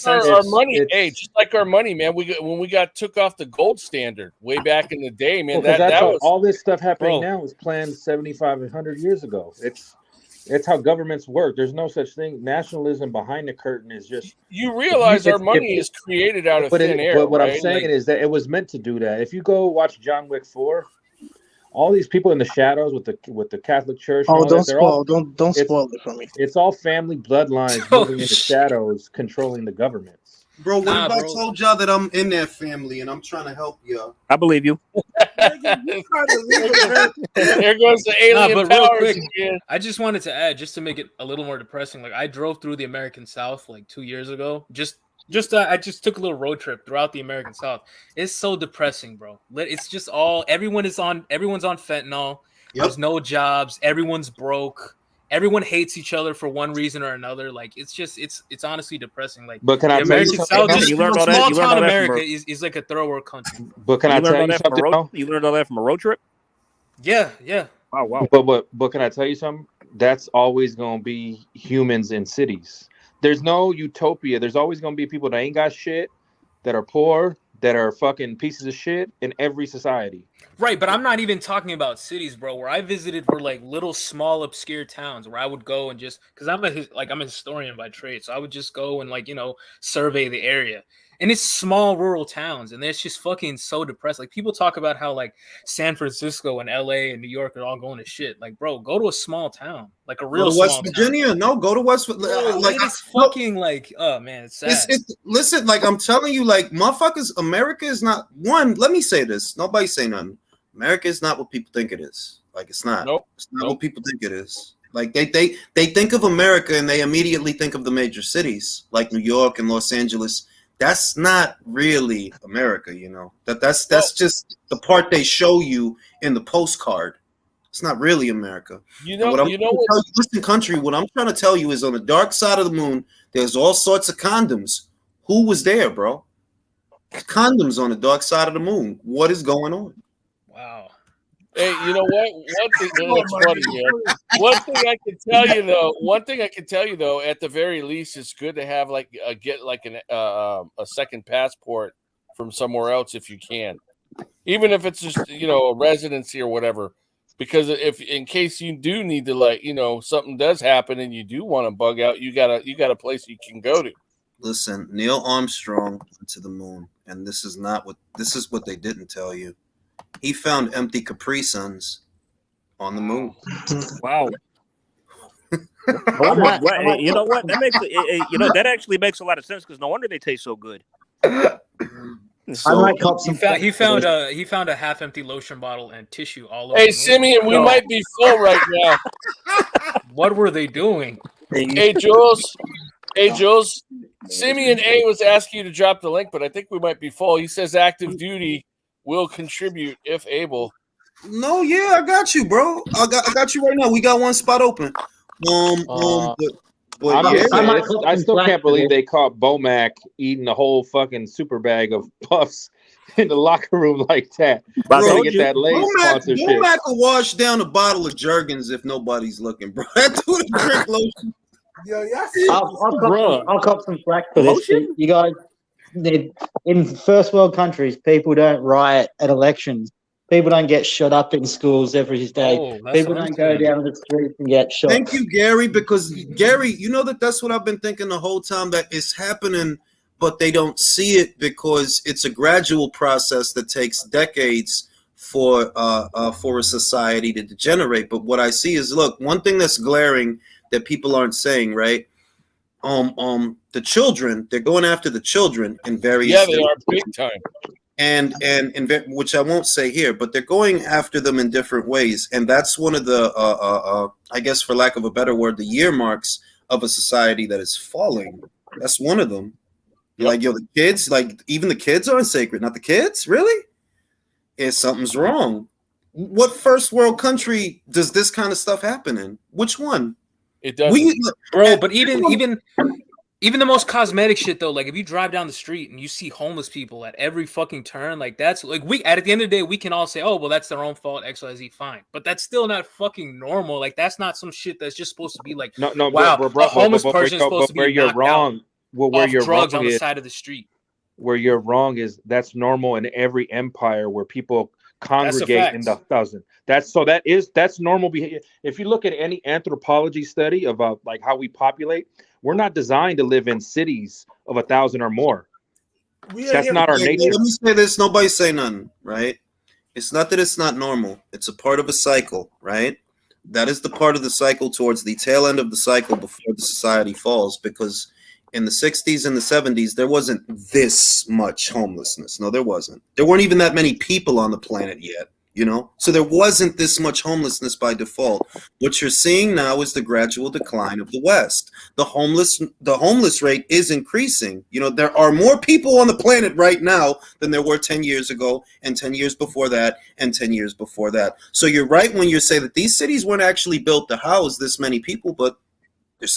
[SPEAKER 3] our money, just like our money, man. When we took off the gold standard way back in the day, man. That was
[SPEAKER 12] all this stuff happening now was planned 75 and 100 years ago. It's how governments work. There's no such thing. Nationalism behind the curtain is just.
[SPEAKER 3] You realize our money is created out of thin air.
[SPEAKER 12] But what
[SPEAKER 3] right?
[SPEAKER 12] I'm saying is that it was meant to do that. If you go watch John Wick 4. All these people in the shadows with the Catholic Church.
[SPEAKER 2] Oh, don't spoil! Don't spoil it for me.
[SPEAKER 12] It's all family bloodlines moving in the shadows, controlling the governments.
[SPEAKER 1] Bro, what if I told y'all that I'm in that family and I'm trying to help y'all?
[SPEAKER 7] I believe you.
[SPEAKER 3] There goes the alien powers again.
[SPEAKER 11] I just wanted to add, just to make it a little more depressing. Like I drove through the American South like 2 years ago. I just took a little road trip throughout the American South. It's so depressing, bro. It's just everyone's on fentanyl. Yep. There's no jobs. Everyone's broke. Everyone hates each other for one reason or another. Like it's honestly depressing. Like,
[SPEAKER 12] but can I tell you something?
[SPEAKER 11] Small town America is like a third world country.
[SPEAKER 12] But can I tell you something?
[SPEAKER 7] You learned all that from a road trip?
[SPEAKER 11] Yeah.
[SPEAKER 7] Wow.
[SPEAKER 12] But can I tell you something? That's always gonna be humans in cities. There's no utopia. There's always going to be people that ain't got shit, that are poor, that are fucking pieces of shit in every society.
[SPEAKER 11] Right, but I'm not even talking about cities, bro. Where I visited were like little, small, obscure towns where I would go and just because I'm a historian by trade, so I would just go and survey the area. And it's small rural towns, and it's just fucking so depressed. Like people talk about how like San Francisco and LA and New York are all going to shit. Like, bro, go to a small town, like a real small
[SPEAKER 1] West Virginia.
[SPEAKER 11] Town.
[SPEAKER 1] No, go to West Virginia.
[SPEAKER 11] Like it's fucking like, oh man, it's sad.
[SPEAKER 1] Listen, like I'm telling you, like motherfuckers, America is not one. Let me say this. Nobody say nothing. America is not what people think it is. Like it's not.
[SPEAKER 3] Nope.
[SPEAKER 1] It's not what people think it is. Like they think of America and they immediately think of the major cities like New York and Los Angeles. That's not really America, you know. That's just the part they show you in the postcard. It's not really America. Listen, country. What I'm trying to tell you is, on the dark side of the moon, there's all sorts of condoms. Who was there, bro? Condoms on the dark side of the moon. What is going on?
[SPEAKER 11] Wow.
[SPEAKER 3] Hey, you know what? One thing I can tell you though, at the very least, it's good to have a second passport from somewhere else if you can, even if it's just a residency or whatever. Because if in case you do need to something does happen and you do want to bug out, you got a place you can go to.
[SPEAKER 1] Listen, Neil Armstrong went to the moon, and this is what they didn't tell you. He found empty Capri Suns on the moon.
[SPEAKER 7] Wow. You know what? That makes that actually makes a lot of sense because no wonder they taste so good.
[SPEAKER 11] He found a half-empty lotion bottle and tissue all over.
[SPEAKER 3] Hey, Simeon, we might be full right now.
[SPEAKER 11] What were they doing?
[SPEAKER 3] Hey, Jules. Simeon A was asking you to drop the link, but I think we might be full. He says active duty will contribute if able.
[SPEAKER 1] No, yeah, I got you, bro. I got you right now. We got one spot open. I
[SPEAKER 12] still can't believe they caught Bomac eating the whole fucking super bag of puffs in the locker room like that.
[SPEAKER 1] Bro,
[SPEAKER 12] get that Lay's sponsorship.
[SPEAKER 1] Bomac will wash down a bottle of Jergens if nobody's looking, bro. That dude drink lotion.
[SPEAKER 10] Yo,
[SPEAKER 9] I'll cop some flack for this. You guys, in first world countries, people don't riot at elections. People don't get shot up in schools every day.
[SPEAKER 11] Oh, that's
[SPEAKER 9] People
[SPEAKER 11] what I'm
[SPEAKER 9] don't go
[SPEAKER 11] saying.
[SPEAKER 9] down the streets and get shot.
[SPEAKER 1] Thank you, Gary, because Gary, you know that's what I've been thinking the whole time, that it's happening, but they don't see it because it's a gradual process that takes decades for a society to degenerate. But what I see is, look, one thing that's glaring that people aren't saying, right? The children, they're going after the children in various
[SPEAKER 3] Yeah, they are big time.
[SPEAKER 1] and which I won't say here, but they're going after them in different ways, and that's one of the I guess, for lack of a better word, the year marks of a society that is falling. That's one of them.
[SPEAKER 7] Yep.
[SPEAKER 1] Like, the kids, like, even the kids aren't sacred. Not the kids, really? Something's wrong. What first world country does this kind of stuff happen in? Which one?
[SPEAKER 3] It doesn't.
[SPEAKER 11] Bro, but even the most cosmetic shit though, like if you drive down the street and you see homeless people at every fucking turn, like that's like at the end of the day we can all say, oh well, that's their own fault, XYZ, fine, but that's still not fucking normal. Like that's not some shit that's just supposed to be like,
[SPEAKER 12] No,
[SPEAKER 11] wow,
[SPEAKER 12] bro,
[SPEAKER 11] a homeless person is supposed to
[SPEAKER 12] where
[SPEAKER 11] be
[SPEAKER 12] you're
[SPEAKER 11] knocked
[SPEAKER 12] wrong. Well,
[SPEAKER 11] out
[SPEAKER 12] where
[SPEAKER 11] off
[SPEAKER 12] you're
[SPEAKER 11] drugs
[SPEAKER 12] wrong
[SPEAKER 11] on the
[SPEAKER 12] is,
[SPEAKER 11] side of the street.
[SPEAKER 12] where you're wrong is that's normal in every empire where people congregate in the thousand. That's normal behavior. If you look at any anthropology study about like how we populate, we're not designed to live in cities of 1,000 or more. That's not our nature.
[SPEAKER 1] Let me say this. Nobody say nothing, right? It's not that it's not normal. It's a part of a cycle, right? That is the part of the cycle towards the tail end of the cycle before the society falls, because in the 60s and the 70s, there wasn't this much homelessness. No, there wasn't. There weren't even that many people on the planet yet, So there wasn't this much homelessness by default. What you're seeing now is the gradual decline of the West. The homeless rate is increasing. There are more people on the planet right now than there were 10 years ago, and 10 years before that, and 10 years before that. So you're right when you say that these cities weren't actually built to house this many people, but they're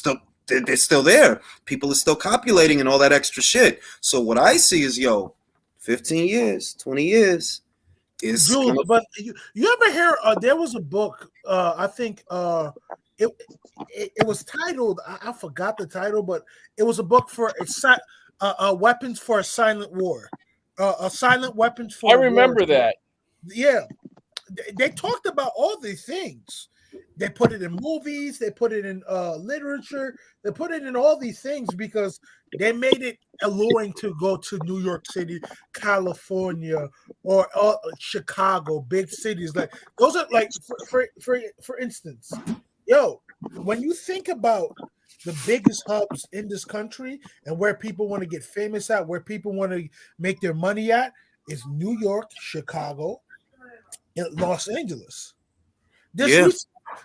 [SPEAKER 1] still there. People are still copulating and all that extra shit. So what I see is, 15 years, 20 years is
[SPEAKER 10] Jules, but you ever hear there was a book, I think it was titled, I forgot the title, but it was a book for weapons for a silent war. A silent weapons for
[SPEAKER 3] I remember
[SPEAKER 10] war.
[SPEAKER 3] that.
[SPEAKER 10] Yeah. They talked about all these things. They put it in movies, they put it in literature, they put it in all these things because they made it alluring to go to New York City, California, or Chicago, big cities. Like those are like, for instance, when you think about the biggest hubs in this country and where people want to get famous at, where people want to make their money at, is New York, Chicago, and Los Angeles.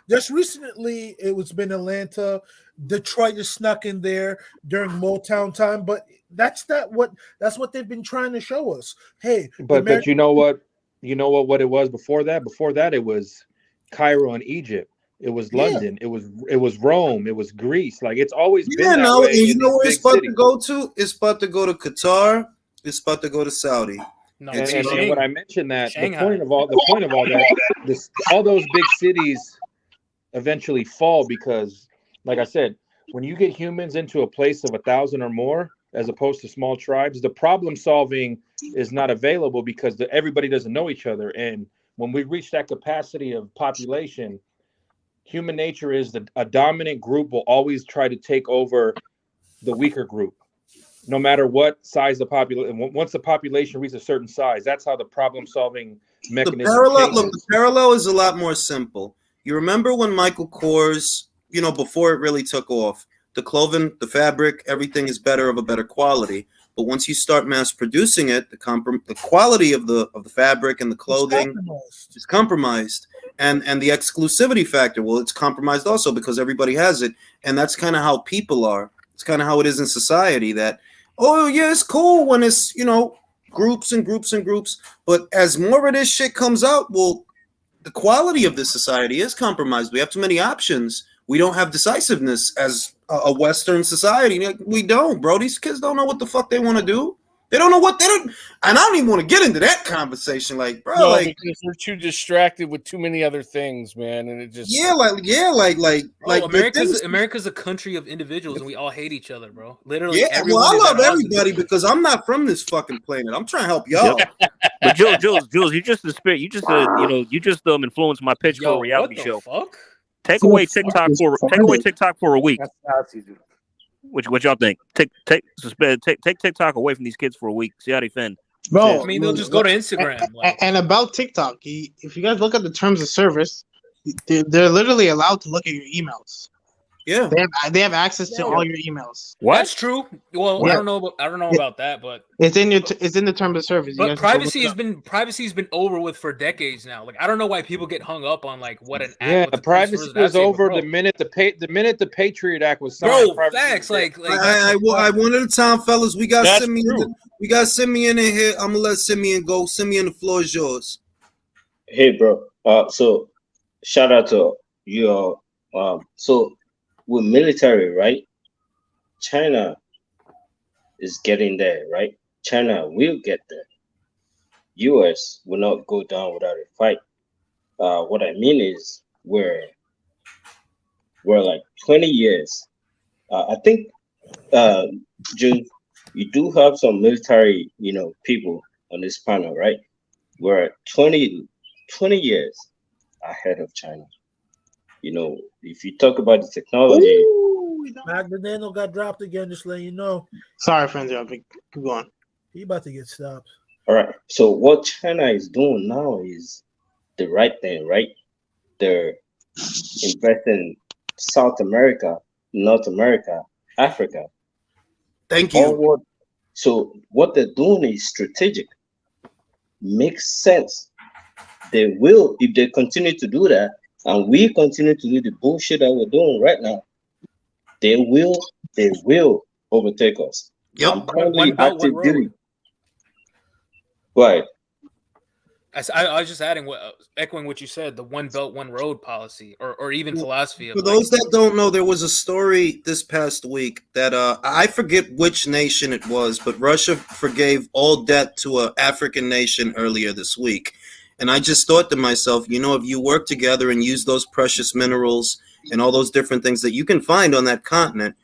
[SPEAKER 10] Just recently, it's been Atlanta. Detroit is snuck in there during Motown time, but that's what they've been trying to show us. Hey,
[SPEAKER 12] but you know what it was before that? Before that, it was Cairo and Egypt. It was London. Yeah. It was Rome. It was Greece. Like it's always been that way.
[SPEAKER 1] And you know where it's about to go to? It's about to go to Qatar. It's about to go to Saudi.
[SPEAKER 12] No, and when I mentioned that, the point of all that, all those big cities eventually fall because, like I said, when you get humans into a place of 1,000 or more, as opposed to small tribes, the problem solving is not available because everybody doesn't know each other. And when we reach that capacity of population, human nature is that a dominant group will always try to take over the weaker group, no matter what size the population. Once the population reaches a certain size, that's how the problem-solving mechanism.
[SPEAKER 1] The parallel is a lot more simple. You remember when Michael Kors, before it really took off, the clothing, the fabric, everything is of a better quality. But once you start mass producing it, the quality of the fabric and the clothing is compromised. And the exclusivity factor, well, it's compromised also because everybody has it. And that's kind of how people are. It's kind of how it is in society that, oh, yeah, it's cool when it's, groups and groups and groups. But as more of this shit comes out, well, the quality of this society is compromised. We have too many options. We don't have decisiveness as a Western society. We don't, bro. These kids don't know what the fuck they want to do. They don't know what they don't, and I don't even want to get into that conversation. Like, bro,
[SPEAKER 3] No,
[SPEAKER 1] like,
[SPEAKER 3] because they're too distracted with too many other things, man, and it just
[SPEAKER 11] Bro,
[SPEAKER 1] the things.
[SPEAKER 11] America's a country of individuals, and we all hate each other, bro. Literally,
[SPEAKER 1] Yeah, well,
[SPEAKER 11] everyone
[SPEAKER 1] I
[SPEAKER 11] is
[SPEAKER 1] love
[SPEAKER 11] at odds with
[SPEAKER 1] everybody
[SPEAKER 11] each other.
[SPEAKER 1] because I'm not from this fucking planet. I'm trying to help y'all.
[SPEAKER 7] But Jules, you just the spirit. You just you just influenced my pitch for a
[SPEAKER 11] Yo,
[SPEAKER 7] reality
[SPEAKER 11] what the
[SPEAKER 7] show.
[SPEAKER 11] fuck?
[SPEAKER 7] Take away TikTok for a week.
[SPEAKER 8] That's Nazi, dude.
[SPEAKER 7] What y'all think? Take TikTok away from these kids for a week. See how they fend.
[SPEAKER 2] Bro,
[SPEAKER 11] I mean, they'll just go to Instagram. Like,
[SPEAKER 2] and about TikTok, if you guys look at the terms of service, they're literally allowed to look at your emails.
[SPEAKER 1] Yeah,
[SPEAKER 2] they have access to all your emails.
[SPEAKER 7] What?
[SPEAKER 11] That's true. Well,
[SPEAKER 2] Yeah.
[SPEAKER 11] I don't know about that, but
[SPEAKER 2] It's in the terms of service. You
[SPEAKER 11] but
[SPEAKER 2] guys
[SPEAKER 11] privacy
[SPEAKER 2] have to look
[SPEAKER 11] has been over with for decades now. Like, I don't know why people get hung up on like what an
[SPEAKER 12] Yeah,
[SPEAKER 11] act.
[SPEAKER 12] privacy was over the minute the Patriot Act was signed.
[SPEAKER 11] Bro, facts. Like
[SPEAKER 1] I one at a time, fellas. We got
[SPEAKER 11] That's
[SPEAKER 1] Simeon.
[SPEAKER 11] true.
[SPEAKER 1] We got Simeon in here. I'm gonna let Simeon go. Simeon, the floor is yours.
[SPEAKER 13] Hey, bro. So shout out to you all. So with military, right? China is getting there, right? China will get there. US will not go down without a fight. What I mean is we're like 20 years. I think June, you do have some military, people on this panel, right? We're 20 years ahead of China. If you talk about the technology,
[SPEAKER 10] Magdaleno got dropped again, just letting you know.
[SPEAKER 2] Sorry, friends. Keep going.
[SPEAKER 10] He about to get stopped.
[SPEAKER 13] all right. So what China is doing now is the right thing, right? They're investing South America, North America, Africa.
[SPEAKER 1] Thank you.
[SPEAKER 13] So what they're doing is strategic. Makes sense. They will, if they continue to do that, and we continue to do the bullshit that we're doing right now, they will overtake us.
[SPEAKER 1] Yep.
[SPEAKER 13] I'm currently
[SPEAKER 11] One belt, one
[SPEAKER 13] active
[SPEAKER 11] road.
[SPEAKER 13] duty. Right.
[SPEAKER 11] I was just echoing what you said, the one belt, one road policy, or even philosophy of
[SPEAKER 1] For those that don't know, there was a story this past week that I forget which nation it was, but Russia forgave all debt to an African nation earlier this week. And I just thought to myself, if you work together and use those precious minerals and all those different things that you can find on that continent,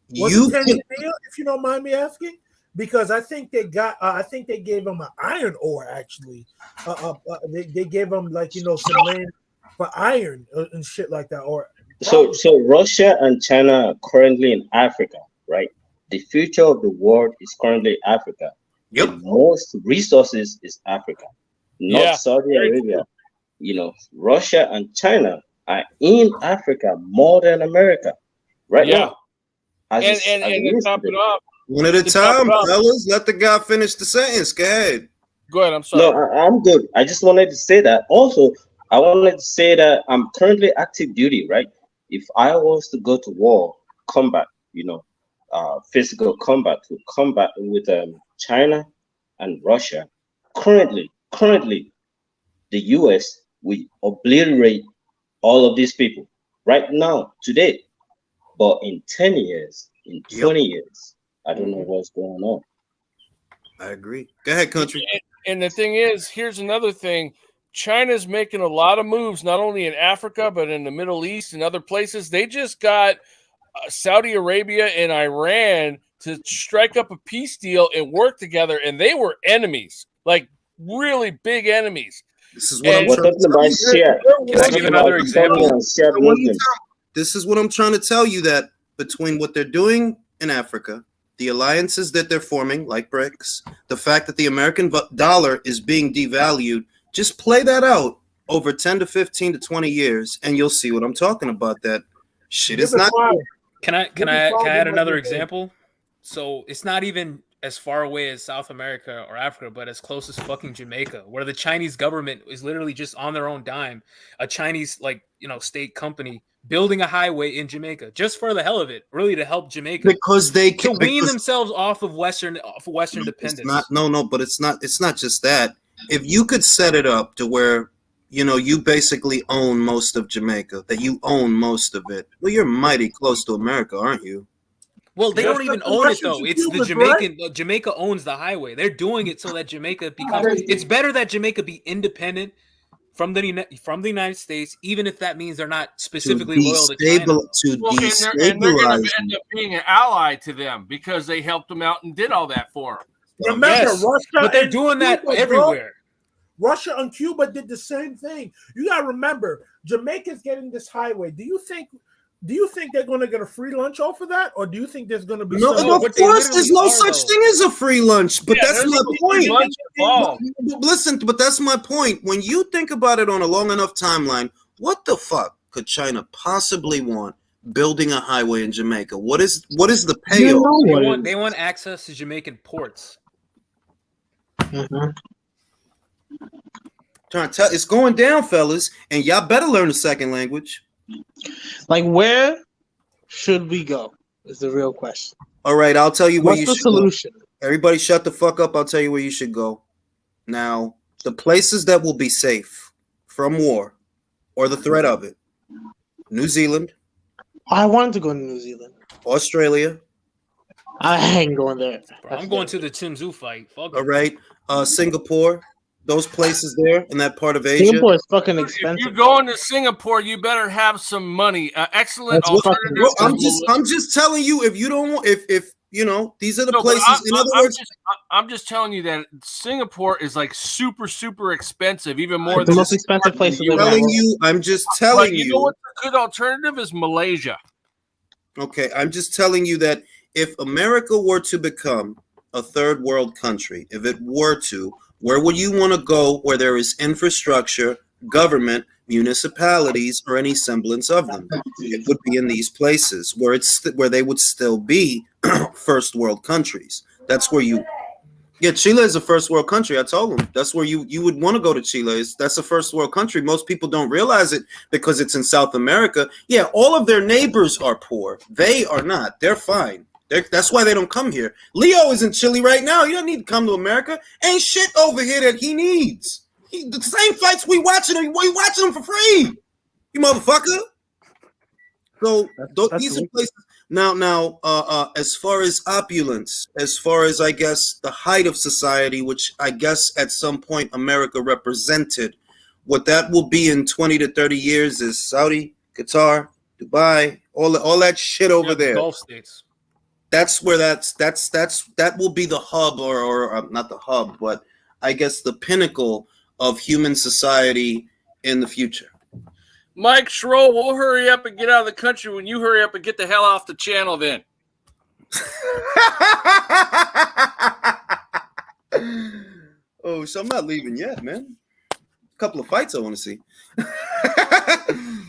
[SPEAKER 10] Was it Tanzania, if you don't mind me asking? Because I think they gave them an iron ore actually. They gave them some land for iron and shit like that. Or
[SPEAKER 13] So Russia and China are currently in Africa, right? The future of the world is currently Africa.
[SPEAKER 1] Yep.
[SPEAKER 13] The most resources is Africa, not Saudi Arabia. Russia and China are in Africa more than America right now.
[SPEAKER 3] And to top it off,
[SPEAKER 1] one at a time, fellas. Let the guy finish the sentence. Go ahead.
[SPEAKER 3] Go ahead. I'm sorry.
[SPEAKER 13] No, I'm good. I just wanted to say that. Also, I wanted to say that I'm currently active duty, right? If I was to go to war, combat, physical combat, to combat with China and Russia, currently, the US will obliterate all of these people right now, today. But in 10 years, in 20 years, I don't know what's going on.
[SPEAKER 1] I agree. Go ahead, country.
[SPEAKER 3] And the thing is, here's another thing. China's making a lot of moves, not only in Africa, but in the Middle East and other places. They just got Saudi Arabia and Iran to strike up a peace deal and work together, and they were enemies, like really big enemies.
[SPEAKER 1] This is what I'm trying to tell you.
[SPEAKER 11] Can I give another example?
[SPEAKER 1] This is what I'm trying to tell you, that between what they're doing in Africa, the alliances that they're forming, like BRICS, the fact that the American dollar is being devalued, just play that out over 10 to 15 to 20 years, and you'll see what I'm talking about. That shit is not.
[SPEAKER 11] Can I add another example? So it's not even as far away as South America or Africa, but as close as fucking Jamaica, where the Chinese government is literally just on their own dime, a Chinese state company building a highway in Jamaica just for the hell of it, really to help Jamaica
[SPEAKER 1] because they can
[SPEAKER 11] wean themselves off of Western dependence.
[SPEAKER 1] But it's not just that. If you could set it up to where you basically own most of Jamaica, that you own most of it, well, you're mighty close to America, aren't you?
[SPEAKER 11] Well, they don't even own it though.
[SPEAKER 10] Russians
[SPEAKER 11] It's
[SPEAKER 10] and
[SPEAKER 11] the
[SPEAKER 10] Cubans,
[SPEAKER 11] Jamaican. Jamaica owns the highway. They're doing it so that Jamaica becomes. It's better that Jamaica be independent from the United States, even if that means they're not specifically loyal to China.
[SPEAKER 3] Well, and they're going to end up being an ally to them because they helped them out and did all that for them.
[SPEAKER 10] Remember,
[SPEAKER 11] Yes,
[SPEAKER 10] Russia
[SPEAKER 11] but they're
[SPEAKER 10] and
[SPEAKER 11] doing that
[SPEAKER 10] Cuba, bro.
[SPEAKER 11] everywhere.
[SPEAKER 10] Russia and Cuba did the same thing. You gotta remember, Jamaica's getting this highway. Do you think they're going to get a free lunch off of that, or do you think there's going to be
[SPEAKER 1] No,
[SPEAKER 10] some?
[SPEAKER 1] of course, there's no such thing as a free lunch. But that's my point. Listen, but that's my point. When you think about it on a long enough timeline, what the fuck could China possibly want building a highway in Jamaica? What is the payoff?
[SPEAKER 11] They want access to Jamaican ports.
[SPEAKER 1] Trying to tell, it's going down, fellas, and y'all better learn a second language.
[SPEAKER 2] Like, where should we go? Is the real question.
[SPEAKER 1] All right, I'll tell you where
[SPEAKER 2] What's
[SPEAKER 1] you
[SPEAKER 2] the
[SPEAKER 1] should
[SPEAKER 2] solution?
[SPEAKER 1] go. Everybody shut the fuck up. I'll tell you where you should go. Now, the places that will be safe from war or the threat of it. New Zealand.
[SPEAKER 2] I wanted to go to New Zealand.
[SPEAKER 1] Australia.
[SPEAKER 2] I ain't going there.
[SPEAKER 11] Bro, I'm going to the Tim Tszyu fight. Fuck
[SPEAKER 1] All right. Singapore. Those places there in that part of Asia.
[SPEAKER 2] Singapore is fucking
[SPEAKER 3] If
[SPEAKER 2] expensive.
[SPEAKER 3] you're going to Singapore, you better have some money. Excellent
[SPEAKER 2] That's what-
[SPEAKER 3] alternative.
[SPEAKER 1] Well, I'm just telling you, if you don't want, if you know, these are the places. In other words,
[SPEAKER 3] I'm just telling you that Singapore is like super, super expensive, even more
[SPEAKER 2] It's the
[SPEAKER 3] than
[SPEAKER 2] most expensive place to live.
[SPEAKER 1] I'm just telling
[SPEAKER 3] But
[SPEAKER 1] you.
[SPEAKER 3] you know what's a good alternative is Malaysia.
[SPEAKER 1] Okay, I'm just telling you that if America were to become a third world country, if it were to, where would you want to go where there is infrastructure, government, municipalities, or any semblance of them? It would be in these places where where they would still be first world countries. That's where you. Yeah, Chile is a first world country. I told them that's where you would want to go to Chile. That's a first world country. Most people don't realize it because it's in South America. Yeah, all of their neighbors are poor. They are not. They're fine. That's why they don't come here. Leo is in Chile right now. He doesn't need to come to America. Ain't shit over here that he needs. The same fights we watching them for free. You motherfucker. So these are places. Now, as far as opulence, as far as I guess the height of society, which I guess at some point America represented, what that will be in 20 to 30 years is Saudi, Qatar, Dubai, all that shit over there.
[SPEAKER 11] Gulf states.
[SPEAKER 1] That's where that will be the hub, or not the hub, but I guess the pinnacle of human society in the future.
[SPEAKER 3] Mike Schroll, we'll hurry up and get out of the country when you hurry up and get the hell off the channel then.
[SPEAKER 1] Oh, so I'm not leaving yet, man. A couple of fights I want to see.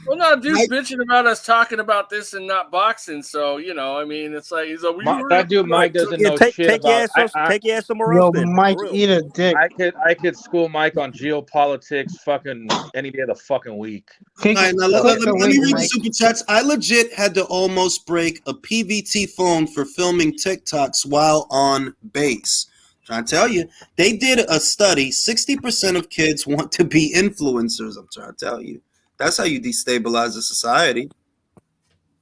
[SPEAKER 3] Well, no, dude's bitching about us talking about this and not boxing. So, you know, I mean, it's like, he's like,
[SPEAKER 12] That dude Mike doesn't know shit about.
[SPEAKER 7] Take your ass somewhere else.
[SPEAKER 2] Yo,
[SPEAKER 7] Then,
[SPEAKER 2] Mike,
[SPEAKER 7] for real.
[SPEAKER 2] eat a dick.
[SPEAKER 12] I could school Mike on geopolitics fucking any day of the fucking week.
[SPEAKER 1] All right, now let me read the super chats. I legit had to almost break a PVT phone for filming TikToks while on base. Trying to tell you, they did a study. 60% of kids want to be influencers. I'm trying to tell you. That's how you destabilize a society.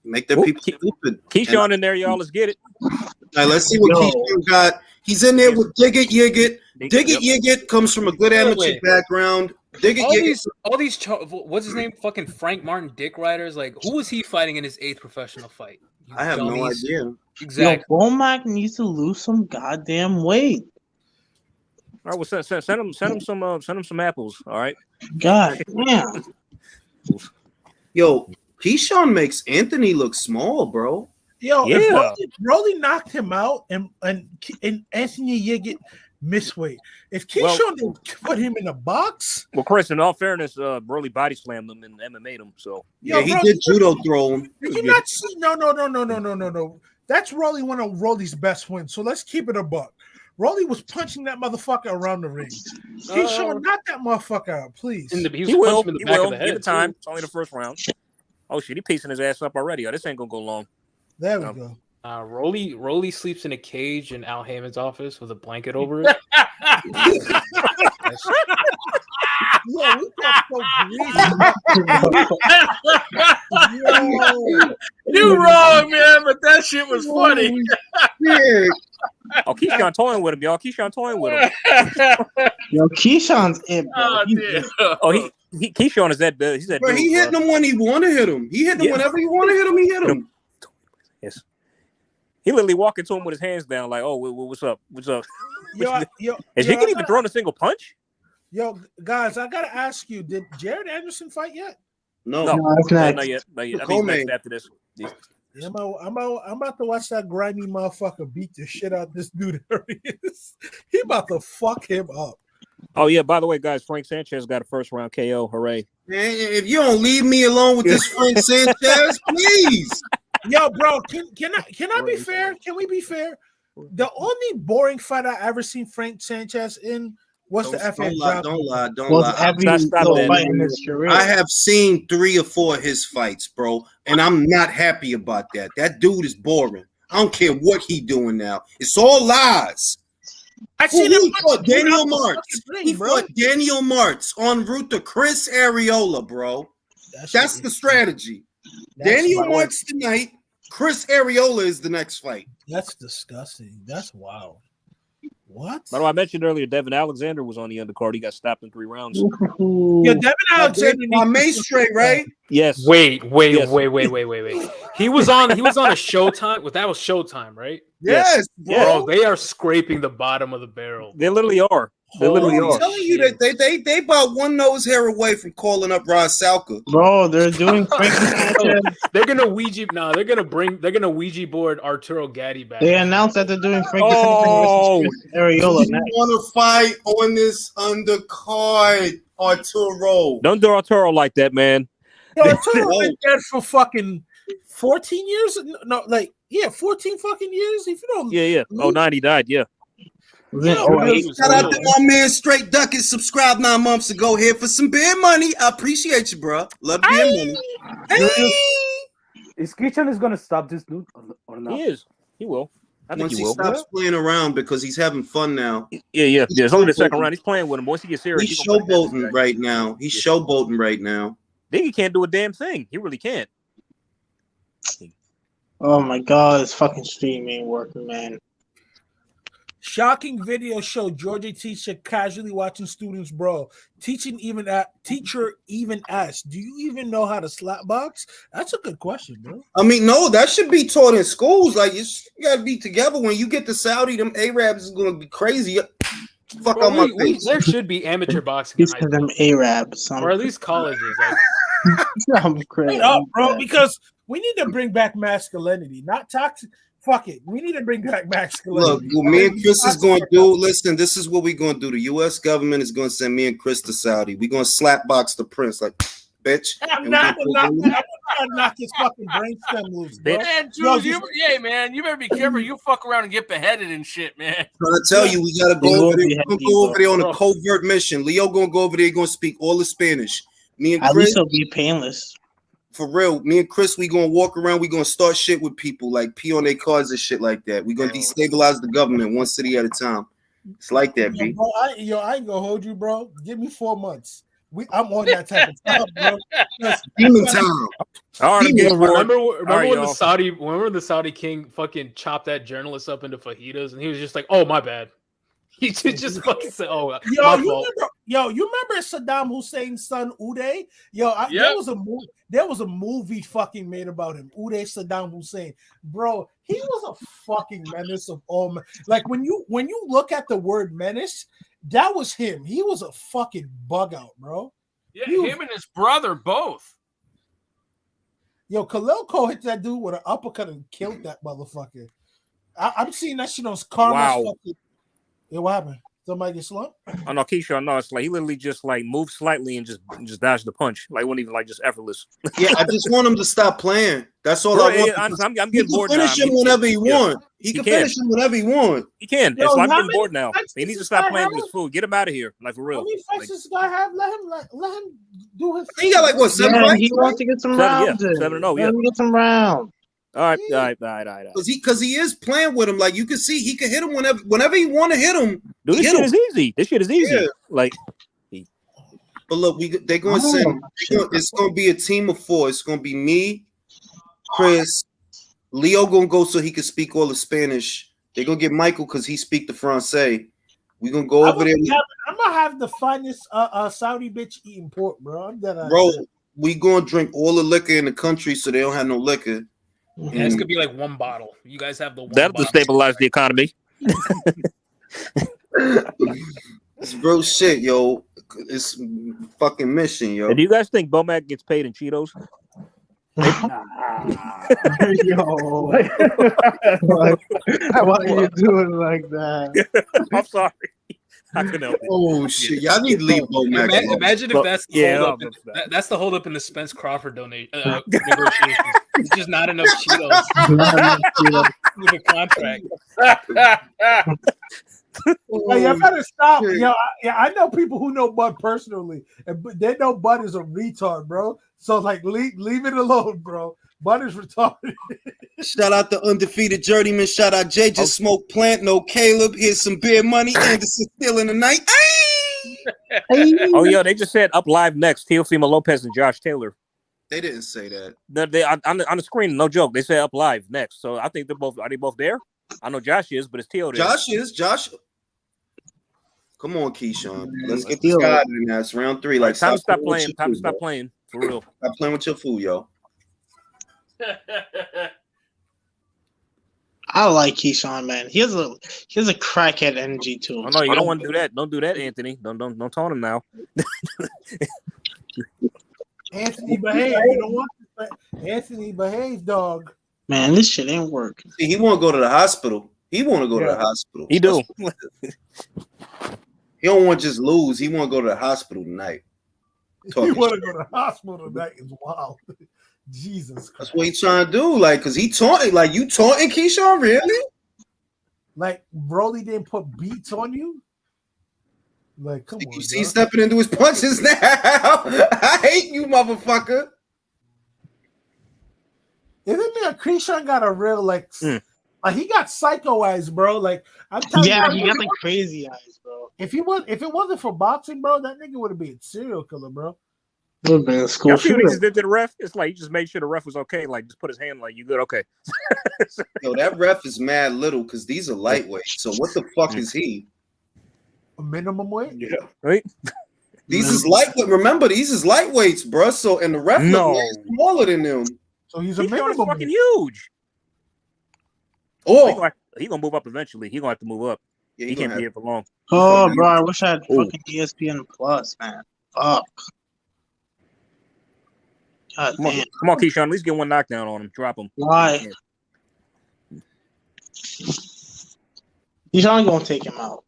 [SPEAKER 1] Make their people stupid.
[SPEAKER 7] Keyshawn in there, y'all. Let's get it.
[SPEAKER 1] All right, let's see what Keyshawn got. He's in there with Dig It Yigit. Dig It Yigit comes from a good amateur background. Dig It Yigit.
[SPEAKER 11] All these, what's his name? Fucking Frank Martin Dick Riders. Like, who was he fighting in his 8th professional fight? You
[SPEAKER 1] I have no
[SPEAKER 11] dummies.
[SPEAKER 1] idea.
[SPEAKER 11] Exactly.
[SPEAKER 2] Yo, Womack needs to lose some goddamn weight.
[SPEAKER 7] All right, well, send him some apples. All right.
[SPEAKER 2] God damn.
[SPEAKER 1] Yo, Keyshawn makes Anthony look small, bro.
[SPEAKER 10] Yo,
[SPEAKER 7] Yeah.
[SPEAKER 10] if Rolly knocked him out and Anthony Yigit missed weight, if Keyshawn didn't put him in a box,
[SPEAKER 7] Well, Chris, in all fairness, Broly body slammed him and MMA'd him. So
[SPEAKER 10] yo,
[SPEAKER 1] Yeah, he
[SPEAKER 10] bro,
[SPEAKER 1] did judo throw him.
[SPEAKER 10] did you not see? No. That's Rolly one of Rolly's best wins. So let's keep it a buck. Rolly was punching that motherfucker around the ring. Keyshawn, knock that motherfucker out, please.
[SPEAKER 7] he will. He will. Give it time. It's only the first round. Oh shit, he piecing his ass up already. Oh, this ain't gonna go long.
[SPEAKER 10] There we go.
[SPEAKER 5] Rolly sleeps in a cage in Al Haymond's office with a blanket over it.
[SPEAKER 10] Yeah, we talk so greasy.
[SPEAKER 3] You wrong, man, but that shit was funny.
[SPEAKER 1] Yeah.
[SPEAKER 7] Oh, Keyshawn toying with him, y'all. Keyshawn toying with him.
[SPEAKER 2] Yo, Keyshawn's it, bro.
[SPEAKER 3] Oh,
[SPEAKER 2] He's
[SPEAKER 3] dear.
[SPEAKER 2] it.
[SPEAKER 7] Oh, Keyshawn is that bad. He's that
[SPEAKER 1] Bro,
[SPEAKER 7] dude.
[SPEAKER 1] he hitting him when he want to hit him. He hitting him
[SPEAKER 7] Yeah.
[SPEAKER 1] whenever he want to hit him. He hit him.
[SPEAKER 7] Yes. He literally walking to him with his hands down, like, "Oh, what's up? What's up?" Is he can even throw in a single punch?
[SPEAKER 10] Yo, guys, I gotta ask you: did Jared Anderson fight yet?
[SPEAKER 1] No,
[SPEAKER 2] that's next.
[SPEAKER 7] Not yet. Not yet. I think
[SPEAKER 1] Co-main.
[SPEAKER 7] he's next after this.
[SPEAKER 10] Yeah, I'm about to watch that grimy motherfucker beat the shit out this dude. He about to fuck him up.
[SPEAKER 7] Oh yeah. By the way, guys, Frank Sanchez got a first round KO. Hooray!
[SPEAKER 1] Man, if you don't leave me alone with this Frank Sanchez, please.
[SPEAKER 10] Yo, bro, can I be fair? Can we be fair? The only boring fight I ever seen Frank Sanchez in was the FA.
[SPEAKER 1] Don't lie. Don't
[SPEAKER 2] Was
[SPEAKER 1] lie.
[SPEAKER 2] every
[SPEAKER 7] Stop
[SPEAKER 2] little
[SPEAKER 7] that.
[SPEAKER 2] fight in his career.
[SPEAKER 1] I have seen 3 or 4 of his fights, bro, and I'm not happy about that. That dude is boring. I don't care what he doing now. It's all lies.
[SPEAKER 10] I seen him
[SPEAKER 1] He fought Daniel
[SPEAKER 10] Martz.
[SPEAKER 1] Martz. He fought Daniel Martz en route to Chris Areola, bro. That's the strategy. Daniel Martz tonight. Chris Areola is the next fight.
[SPEAKER 10] That's disgusting. That's wild. What?
[SPEAKER 7] By the way, I mentioned earlier, Devin Alexander was on the undercard. He got stopped in 3 rounds.
[SPEAKER 10] Yeah, Devin Alexander.
[SPEAKER 1] My main straight, right?
[SPEAKER 7] Yes.
[SPEAKER 5] Wait.
[SPEAKER 7] Yes.
[SPEAKER 5] He was on a Showtime. Well, that was Showtime, right?
[SPEAKER 1] Yes,
[SPEAKER 5] Bro, they are scraping the bottom of the barrel.
[SPEAKER 7] They literally are. They literally
[SPEAKER 1] I'm
[SPEAKER 7] are.
[SPEAKER 1] telling you that they about one nose hair away from calling up Rod Salka.
[SPEAKER 2] Bro, they're doing Frank Sanchez.
[SPEAKER 5] They're gonna Ouija. No, they're gonna Ouija board Arturo Gatti back.
[SPEAKER 2] They announced that they're doing Frank
[SPEAKER 7] Oh,
[SPEAKER 2] versus Chris Areola
[SPEAKER 1] You
[SPEAKER 2] next.
[SPEAKER 1] want to fight on this undercard, Arturo?
[SPEAKER 7] Don't do Arturo like that, man.
[SPEAKER 10] Yo, Arturo been dead for fucking 14 years. No, 14 fucking years. If you don't,
[SPEAKER 7] Yeah. Oh, 9 he died. Yeah.
[SPEAKER 1] Shout out to my man Straight Ducket. Subscribed 9 months ago here for some beer money. I appreciate you, bro. Love beer money.
[SPEAKER 8] Is Kitchen is gonna stop this dude or not?
[SPEAKER 7] He is. He will. I think
[SPEAKER 1] Once
[SPEAKER 7] he
[SPEAKER 1] he
[SPEAKER 7] will.
[SPEAKER 1] stops playing around because he's having fun now.
[SPEAKER 7] Yeah. It's only the second round. He's playing with him. Once he gets serious,
[SPEAKER 1] He's showboating right now. He's showboating right now.
[SPEAKER 7] Diggy can't do a damn thing. He really can't.
[SPEAKER 2] Oh my god, this fucking stream ain't working, man.
[SPEAKER 10] Shocking video showed Georgia teacher casually watching students brawl. Teacher even asked, "Do you even know how to slap box?" That's a good question, bro.
[SPEAKER 1] I mean, no, that should be taught in schools. Like you gotta be together. When you get to Saudi, them Arabs is gonna be crazy. Fuck
[SPEAKER 5] Bro,
[SPEAKER 1] on my face.
[SPEAKER 5] there should be amateur boxing, in high
[SPEAKER 2] These them Arabs,
[SPEAKER 5] school, or at least colleges. Like,
[SPEAKER 2] I'm crazy,
[SPEAKER 10] Straight up, bro, because we need to bring back masculinity, not toxic. Fuck it, we need to bring back masculinity.
[SPEAKER 1] Look, what me and Chris is going to do, listen, this is what we're going to do. The U.S. government is going to send me and Chris to Saudi. We're going to slap box the prince, like, bitch.
[SPEAKER 10] I'm not knock his fucking brainstem loose, bro.
[SPEAKER 3] Man,
[SPEAKER 10] Yo,
[SPEAKER 3] Jules, you better be careful. You fuck around and get beheaded and shit, man.
[SPEAKER 1] I'm trying to tell you, we got to go over there. We're going to go over there on a covert mission. Leo going to go over there, going to speak all the Spanish. Me and
[SPEAKER 2] At
[SPEAKER 1] Chris,
[SPEAKER 2] least it'll be painless.
[SPEAKER 1] for real, me and Chris, we gonna walk around. We gonna start shit with people, like pee on their cars and shit like that. We gonna destabilize the government one city at a time. It's like that, B.
[SPEAKER 10] Bro, I ain't gonna hold you, bro. Give me 4 months. I'm on that type of time, bro.
[SPEAKER 1] Demon time.
[SPEAKER 7] All right,
[SPEAKER 5] remember
[SPEAKER 7] right,
[SPEAKER 5] when
[SPEAKER 7] y'all.
[SPEAKER 5] the Saudi king fucking chopped that journalist up into fajitas, and he was just like, "Oh, my bad." He just fucking said, "Oh, my fault."
[SPEAKER 10] You remember Saddam Hussein's son Uday? There was a movie fucking made about him. Uday Saddam Hussein, bro. He was a fucking menace of all. Like when you look at the word menace, that was him. He was a fucking bug out, bro.
[SPEAKER 3] Yeah, him and his brother both.
[SPEAKER 10] Yo, Khalil Cole hit that dude with an uppercut and killed that motherfucker. I'm seeing that shit on Karma's
[SPEAKER 7] Wow.
[SPEAKER 10] fucking. Yeah, what happened? Somebody get slumped?
[SPEAKER 7] Oh no, Keisha, no, it's like he literally just like moved slightly and just dodged the punch. Like wasn't even like just effortless.
[SPEAKER 1] Yeah, I just want him to stop playing. That's all
[SPEAKER 7] Bro,
[SPEAKER 1] I want.
[SPEAKER 7] honestly, I'm
[SPEAKER 1] He
[SPEAKER 7] getting
[SPEAKER 1] can
[SPEAKER 7] bored now.
[SPEAKER 1] finish him whenever he want. He can finish him whenever he want.
[SPEAKER 7] He can.
[SPEAKER 10] Yo,
[SPEAKER 7] It's like I'm
[SPEAKER 10] how
[SPEAKER 7] getting
[SPEAKER 10] many
[SPEAKER 7] bored now.
[SPEAKER 10] fights
[SPEAKER 7] He needs to
[SPEAKER 10] does
[SPEAKER 7] stop
[SPEAKER 10] this
[SPEAKER 7] playing
[SPEAKER 10] guy
[SPEAKER 7] with his food. Get him out of here. Like for real.
[SPEAKER 10] How many fights this guy have? Let him do his.
[SPEAKER 1] He got like what 7
[SPEAKER 2] Yeah,
[SPEAKER 1] fights?
[SPEAKER 2] he wants to get some
[SPEAKER 7] Seven,
[SPEAKER 2] rounds.
[SPEAKER 7] yeah.
[SPEAKER 2] in.
[SPEAKER 7] 7-0,
[SPEAKER 2] Let
[SPEAKER 7] yeah.
[SPEAKER 2] him get some rounds.
[SPEAKER 7] All right.
[SPEAKER 1] Because he is playing with him. Like you can see, he can hit him whenever he want to hit him.
[SPEAKER 7] Dude, this shit is easy. This shit is easy.
[SPEAKER 1] Yeah.
[SPEAKER 7] Like,
[SPEAKER 1] but look, they're going to send. It's going to be a team of 4. It's going to be me, Chris, Leo going to go so he can speak all the Spanish. They're going to get Michael because he speak the Francais. We're going to go over there.
[SPEAKER 10] I'm going to have the finest Saudi bitch eating pork, bro. I'm dead.
[SPEAKER 1] Bro, we going to drink all the liquor in the country so they don't have no liquor.
[SPEAKER 11] Yeah, this could be like one bottle. You guys have the one
[SPEAKER 7] that'll
[SPEAKER 11] bottle.
[SPEAKER 7] destabilize the economy.
[SPEAKER 1] It's real shit, yo. It's fucking mission, yo.
[SPEAKER 7] And do you guys think Bomac gets paid in Cheetos?
[SPEAKER 2] Yo, why are you doing like that?
[SPEAKER 7] I'm sorry. I couldn't help it.
[SPEAKER 1] Oh shit! Y'all need to leave Bomac.
[SPEAKER 11] Imagine if that's the hold up. That's the hold up in the Spence Crawford negotiations. It's just not enough Cheetos. With a contract.
[SPEAKER 10] Hey, you better stop. Yo, I know people who know Bud personally, and they know Bud is a retard, bro. So like, leave it alone, bro. Bud is retarded.
[SPEAKER 1] Shout out the undefeated journeyman. Shout out Jay. Just smoke plant. No Caleb. Here's some beer money. Anderson still in the night.
[SPEAKER 7] Oh yeah, they just said up live next. Teofimo Lopez and Josh Taylor.
[SPEAKER 1] They didn't say that.
[SPEAKER 7] They on the screen. No joke. They said up live next. So I think they're both. Are they both there? I know Josh is, but it's Teo there.
[SPEAKER 1] Josh. Come on, Keyshawn. Let's get this guy in there. It's round 3. Like,
[SPEAKER 7] time to stop playing. Time to stop playing. For real.
[SPEAKER 1] Stop playing with your food, yo.
[SPEAKER 2] I like Keyshawn, man. He has a crackhead energy to him.
[SPEAKER 7] Oh no, you don't want to do that. Don't do that, Anthony. Don't taunt him now.
[SPEAKER 10] Anthony, behave. You don't want to. Anthony, behave, dog.
[SPEAKER 2] Man, this shit ain't working.
[SPEAKER 1] See, he want to go to the hospital. He want to go to the hospital.
[SPEAKER 7] He do.
[SPEAKER 1] He don't want to just lose. He want to go to the hospital tonight.
[SPEAKER 10] He want to go to the hospital tonight is wild. Jesus Christ.
[SPEAKER 1] That's what he trying to do. Like, because he taunting. Like, you taunting Keyshawn, really?
[SPEAKER 10] Like, Broly didn't put beats on you? Like, come on.
[SPEAKER 1] You see stepping into his punches now. I hate you, motherfucker.
[SPEAKER 10] Isn't there Keyshawn got a real, like he got psycho eyes, bro. Like, I'm telling you.
[SPEAKER 2] Yeah, he got like crazy eyes, bro.
[SPEAKER 10] If it wasn't for boxing, bro, that nigga would have been a serial killer, bro.
[SPEAKER 2] Would have been a school
[SPEAKER 7] Y'all see what he
[SPEAKER 2] shooter.
[SPEAKER 7] just did to the ref? It's like he just made sure the ref was okay. Like, just put his hand like, you good? Okay.
[SPEAKER 1] Yo, that ref is mad little because these are lightweight. So what the fuck is he?
[SPEAKER 10] A minimum weight?
[SPEAKER 7] Yeah. Right?
[SPEAKER 1] These is lightweight. Remember, these is lightweights, bro. So, and the ref look way smaller than them.
[SPEAKER 10] So he's a
[SPEAKER 7] Keyshawn is
[SPEAKER 10] minimum
[SPEAKER 7] fucking
[SPEAKER 10] weight.
[SPEAKER 7] huge.
[SPEAKER 1] Oh,
[SPEAKER 7] he gonna move up eventually. He gonna have to move up.
[SPEAKER 1] Yeah,
[SPEAKER 7] he can't be here for long.
[SPEAKER 2] Oh, bro, I wish I had fucking ESPN Plus, man. Fuck. God
[SPEAKER 7] Come on,
[SPEAKER 2] damn.
[SPEAKER 7] come on, Keyshawn. At least get one knockdown on him. Drop him.
[SPEAKER 2] Why? He's only gonna take him out.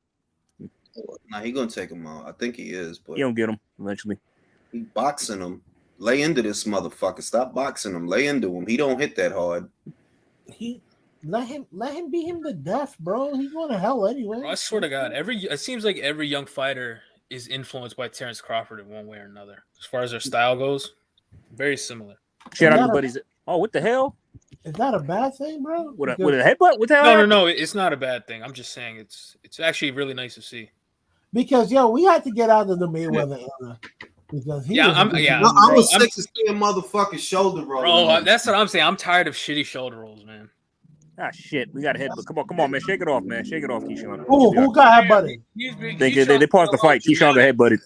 [SPEAKER 1] nah, he gonna take him out. I think he is, but
[SPEAKER 7] You don't get him eventually.
[SPEAKER 1] he boxing him. Lay into this motherfucker. Stop boxing him. Lay into him. He don't hit that hard.
[SPEAKER 10] He let him beat him to death, bro. He's going to hell anyway.
[SPEAKER 11] Bro, I swear to God, it seems like every young fighter is influenced by Terrence Crawford in one way or another. As far as their style goes, very similar.
[SPEAKER 7] Shout out to buddies. Oh, what the hell?
[SPEAKER 10] Is that a bad thing, bro?
[SPEAKER 7] With a headbutt? What the hell?
[SPEAKER 11] No. It's not a bad thing. I'm just saying it's actually really nice to see.
[SPEAKER 10] Because we had to get out of the Mayweather era. Because
[SPEAKER 1] I'm a sick to see a motherfucking shoulder roll.
[SPEAKER 11] Bro, that's what I'm saying. I'm tired of shitty shoulder rolls, man.
[SPEAKER 7] Ah, shit. We got a headbutt. Come on, man. Shake it off, man. Shake it off, Keyshawn.
[SPEAKER 10] Who got headbutted?
[SPEAKER 7] They paused the fight. Keyshawn got headbutted.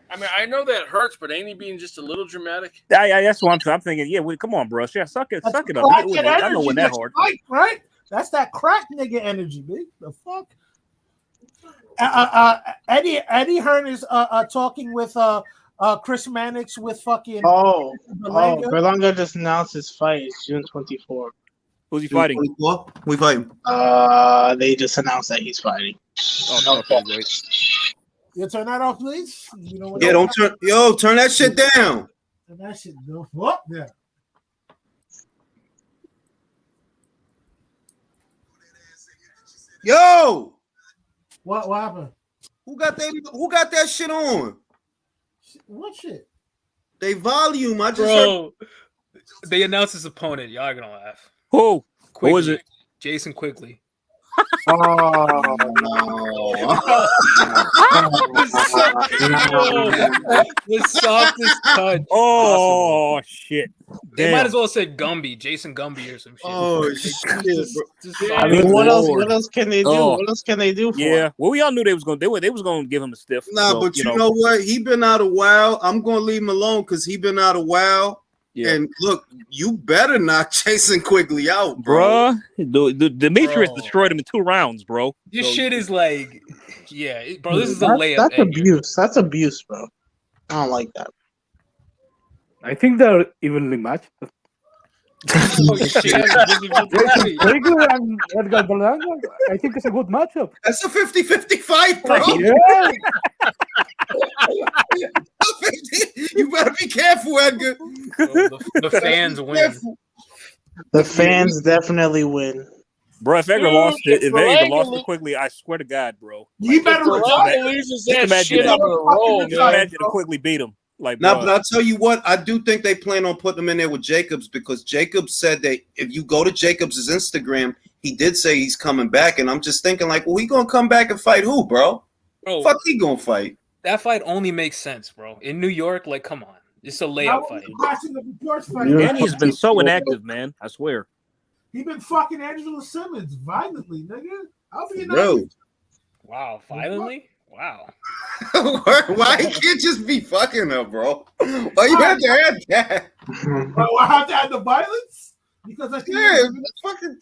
[SPEAKER 3] I mean, I know that hurts, but ain't he being just a little dramatic?
[SPEAKER 7] Yeah, that's what I'm thinking. Yeah, come on, bro. Yeah, suck it up. I know when that hard.
[SPEAKER 10] Right? That's that crack nigga energy, big. The fuck? Eddie Hearn is talking with Chris Mannix with fucking Berlanga.
[SPEAKER 2] Berlanga just announced his fight. It's June 24th.
[SPEAKER 7] Who's he fighting?
[SPEAKER 1] Who we fighting?
[SPEAKER 2] They just announced that he's fighting.
[SPEAKER 7] Oh, okay, great.
[SPEAKER 10] You turn that off, please. You know what?
[SPEAKER 1] Yeah, don't turn. Turn that shit down.
[SPEAKER 10] Turn that shit up there.
[SPEAKER 1] Yo,
[SPEAKER 10] what happened?
[SPEAKER 1] Who got that shit on?
[SPEAKER 10] What shit?
[SPEAKER 1] They volume. I just
[SPEAKER 11] Bro, They announced his opponent. Y'all are gonna laugh.
[SPEAKER 7] Who?
[SPEAKER 11] Quigley.
[SPEAKER 7] Who is it?
[SPEAKER 11] Jason Quigley.
[SPEAKER 2] Oh,
[SPEAKER 11] The softest touch.
[SPEAKER 7] Oh shit!
[SPEAKER 11] They
[SPEAKER 7] Damn.
[SPEAKER 11] might as well have said Gumby, Jason Gumby or some shit.
[SPEAKER 1] Oh shit, bro.
[SPEAKER 2] I mean, what else?
[SPEAKER 7] Lord.
[SPEAKER 2] What else can they do?
[SPEAKER 7] Oh.
[SPEAKER 2] What else can they do for
[SPEAKER 7] Yeah.
[SPEAKER 2] him?
[SPEAKER 7] Well, we all knew they was gonna give him a stiff.
[SPEAKER 1] Nah,
[SPEAKER 7] so,
[SPEAKER 1] but you know what? He been out a while. I'm gonna leave him alone because he been out a while.
[SPEAKER 7] Yeah.
[SPEAKER 1] And look, you better not Jason Quigley out, bro.
[SPEAKER 7] Bruh, the Demetrius
[SPEAKER 11] Bro.
[SPEAKER 7] destroyed him in 2 rounds, bro.
[SPEAKER 11] This
[SPEAKER 7] So-
[SPEAKER 11] shit is like, yeah, bro. This is a
[SPEAKER 2] That's,
[SPEAKER 11] layup.
[SPEAKER 2] that's
[SPEAKER 11] egg here.
[SPEAKER 2] abuse. That's abuse, bro. I don't like that.
[SPEAKER 8] I think they're evenly matched.
[SPEAKER 11] Oh, shit.
[SPEAKER 8] Quigley and Edgar Berlanga, I think it's a good matchup.
[SPEAKER 1] That's a 50-50 fight, bro.
[SPEAKER 8] Yeah.
[SPEAKER 1] You better be careful, Edgar.
[SPEAKER 11] The fans win.
[SPEAKER 2] The fans definitely win.
[SPEAKER 7] Bro, if Edgar
[SPEAKER 3] Dude,
[SPEAKER 7] lost it, if
[SPEAKER 3] Berlanga
[SPEAKER 7] Edgar lost
[SPEAKER 3] lo-
[SPEAKER 7] it quickly, I swear to God, bro.
[SPEAKER 10] You better
[SPEAKER 3] Berlanga loses that
[SPEAKER 7] imagine
[SPEAKER 3] shit
[SPEAKER 7] that.
[SPEAKER 3] up in a roll,
[SPEAKER 7] Just
[SPEAKER 3] man.
[SPEAKER 7] imagine if Quigley beat him. Like,
[SPEAKER 1] Now,
[SPEAKER 7] bro.
[SPEAKER 1] but I'll tell you what, I do think they plan on putting him in there with Jacobs because Jacobs said that if you go to Jacobs' Instagram, he did say he's coming back. And I'm just thinking, like, well, he gonna come back and fight who, bro?
[SPEAKER 11] Bro,
[SPEAKER 1] Fuck, he gonna fight.
[SPEAKER 11] that fight only makes sense, bro. In New York, like, come on. It's a layup fight.
[SPEAKER 10] Watching the reports fight.
[SPEAKER 7] And he's been so inactive, man. I swear.
[SPEAKER 10] He been fucking Angela Simmons violently, nigga. I'll be
[SPEAKER 1] Bro.
[SPEAKER 11] Wow, violently? Wow.
[SPEAKER 1] Why he can't just be fucking her, bro? Why you have to add that?
[SPEAKER 10] Bro, I have to add the violence because I think
[SPEAKER 1] Yeah, fucking.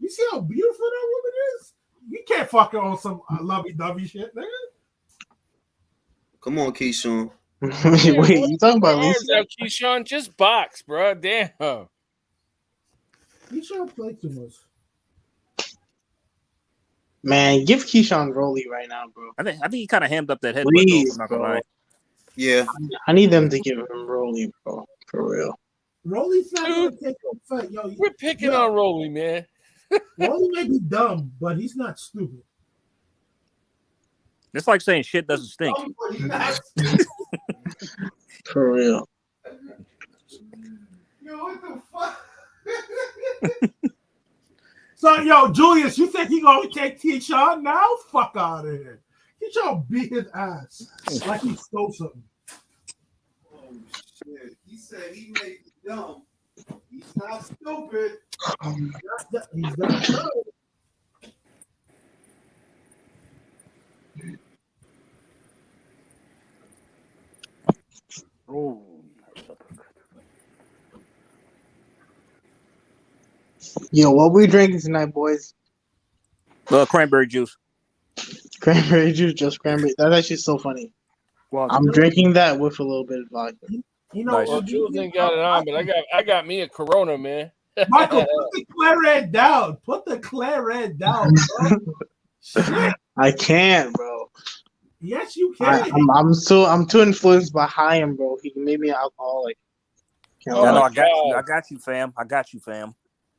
[SPEAKER 10] you see how beautiful that woman is. You can't fuck her on some lovey-dovey shit, nigga.
[SPEAKER 1] Come on, Keyshawn.
[SPEAKER 2] Wait, you talking about
[SPEAKER 3] Arms
[SPEAKER 2] Lisa?
[SPEAKER 3] out, Keyshawn, just box, bro. Damn.
[SPEAKER 10] You trying to play too much.
[SPEAKER 2] Man, give Keyshawn Rolly right now, bro.
[SPEAKER 7] I think he kind of hammed up that headbutt, though,
[SPEAKER 2] Please,
[SPEAKER 7] I'm not gonna
[SPEAKER 2] bro.
[SPEAKER 7] lie.
[SPEAKER 1] Yeah.
[SPEAKER 2] I need them to give him Rolly, bro. For real.
[SPEAKER 10] Rolly's not gonna take a fight, yo.
[SPEAKER 3] We're picking on Rolly, man.
[SPEAKER 10] Rolly may be dumb, but he's not stupid.
[SPEAKER 7] It's like saying shit doesn't stink.
[SPEAKER 2] For real.
[SPEAKER 10] Yo, what the fuck? So, yo, Julius, you think he gonna take Keyshawn now? Fuck out of here. Keyshawn beat his ass like he stole something.
[SPEAKER 1] Oh shit! He said he made it dumb. He's not stupid.
[SPEAKER 10] He's not dumb.
[SPEAKER 8] Oh,
[SPEAKER 2] Yo, what we drinking tonight, boys?
[SPEAKER 7] Cranberry juice.
[SPEAKER 2] Cranberry juice, just cranberry. That's actually so funny. I'm drinking that with a little bit of vodka.
[SPEAKER 10] You know,
[SPEAKER 7] Nice.
[SPEAKER 3] Well, Jules ain't got it on, but I got me a Corona, man.
[SPEAKER 10] Michael, put the claret down. Put the claret down, bro. Shit.
[SPEAKER 2] I can't, bro.
[SPEAKER 10] Yes, you can.
[SPEAKER 2] I'm too influenced by Chaim, bro. He made me alcoholic. Can't
[SPEAKER 7] Yeah, no,
[SPEAKER 2] lie.
[SPEAKER 7] I got you. I got you, fam. I got you, fam.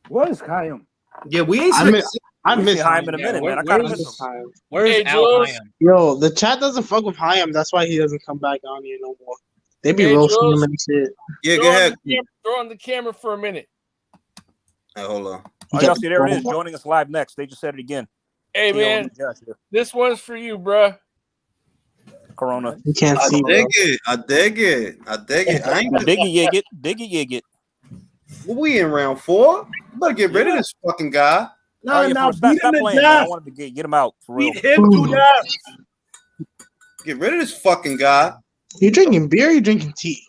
[SPEAKER 8] Where is Chaim?
[SPEAKER 1] Yeah, we ain't.
[SPEAKER 2] I
[SPEAKER 7] We
[SPEAKER 2] miss
[SPEAKER 7] see Chaim in a
[SPEAKER 11] Yeah,
[SPEAKER 7] minute,
[SPEAKER 11] where-
[SPEAKER 7] man. I kind of
[SPEAKER 11] where's-
[SPEAKER 7] miss him.
[SPEAKER 2] Chaim.
[SPEAKER 11] Where's
[SPEAKER 3] Hey,
[SPEAKER 11] Al
[SPEAKER 3] Jules.
[SPEAKER 11] Hayam?
[SPEAKER 2] Yo, the chat doesn't fuck with Chaim. That's why he doesn't come back on here no more. They be
[SPEAKER 3] Hey,
[SPEAKER 2] roasting
[SPEAKER 3] Jules.
[SPEAKER 2] him and shit.
[SPEAKER 1] Yeah,
[SPEAKER 3] Throw
[SPEAKER 1] go
[SPEAKER 3] on
[SPEAKER 1] ahead.
[SPEAKER 3] the camera- Throw on the camera for a minute.
[SPEAKER 1] Hey, hold on.
[SPEAKER 7] Oh, y'all see, there it is. Joining us live next. They just said it again.
[SPEAKER 3] Hey,
[SPEAKER 7] Theo
[SPEAKER 3] man,
[SPEAKER 7] and Josh here.
[SPEAKER 3] this one's for you, bro.
[SPEAKER 7] Corona.
[SPEAKER 2] You can't
[SPEAKER 1] I
[SPEAKER 2] see, bro.
[SPEAKER 1] dig it. I dig it. I dig it. I ain't.
[SPEAKER 7] Diggy yig it. Diggy yig it.
[SPEAKER 1] We in round 4. You better get rid of this fucking guy.
[SPEAKER 10] No,
[SPEAKER 7] yeah,
[SPEAKER 10] no,
[SPEAKER 7] stop
[SPEAKER 10] beat him to
[SPEAKER 7] playing, man. I
[SPEAKER 10] death.
[SPEAKER 7] wanted to get him out for real.
[SPEAKER 10] Beat him to death.
[SPEAKER 1] Get rid of this fucking guy.
[SPEAKER 2] You drinking beer or you drinking tea?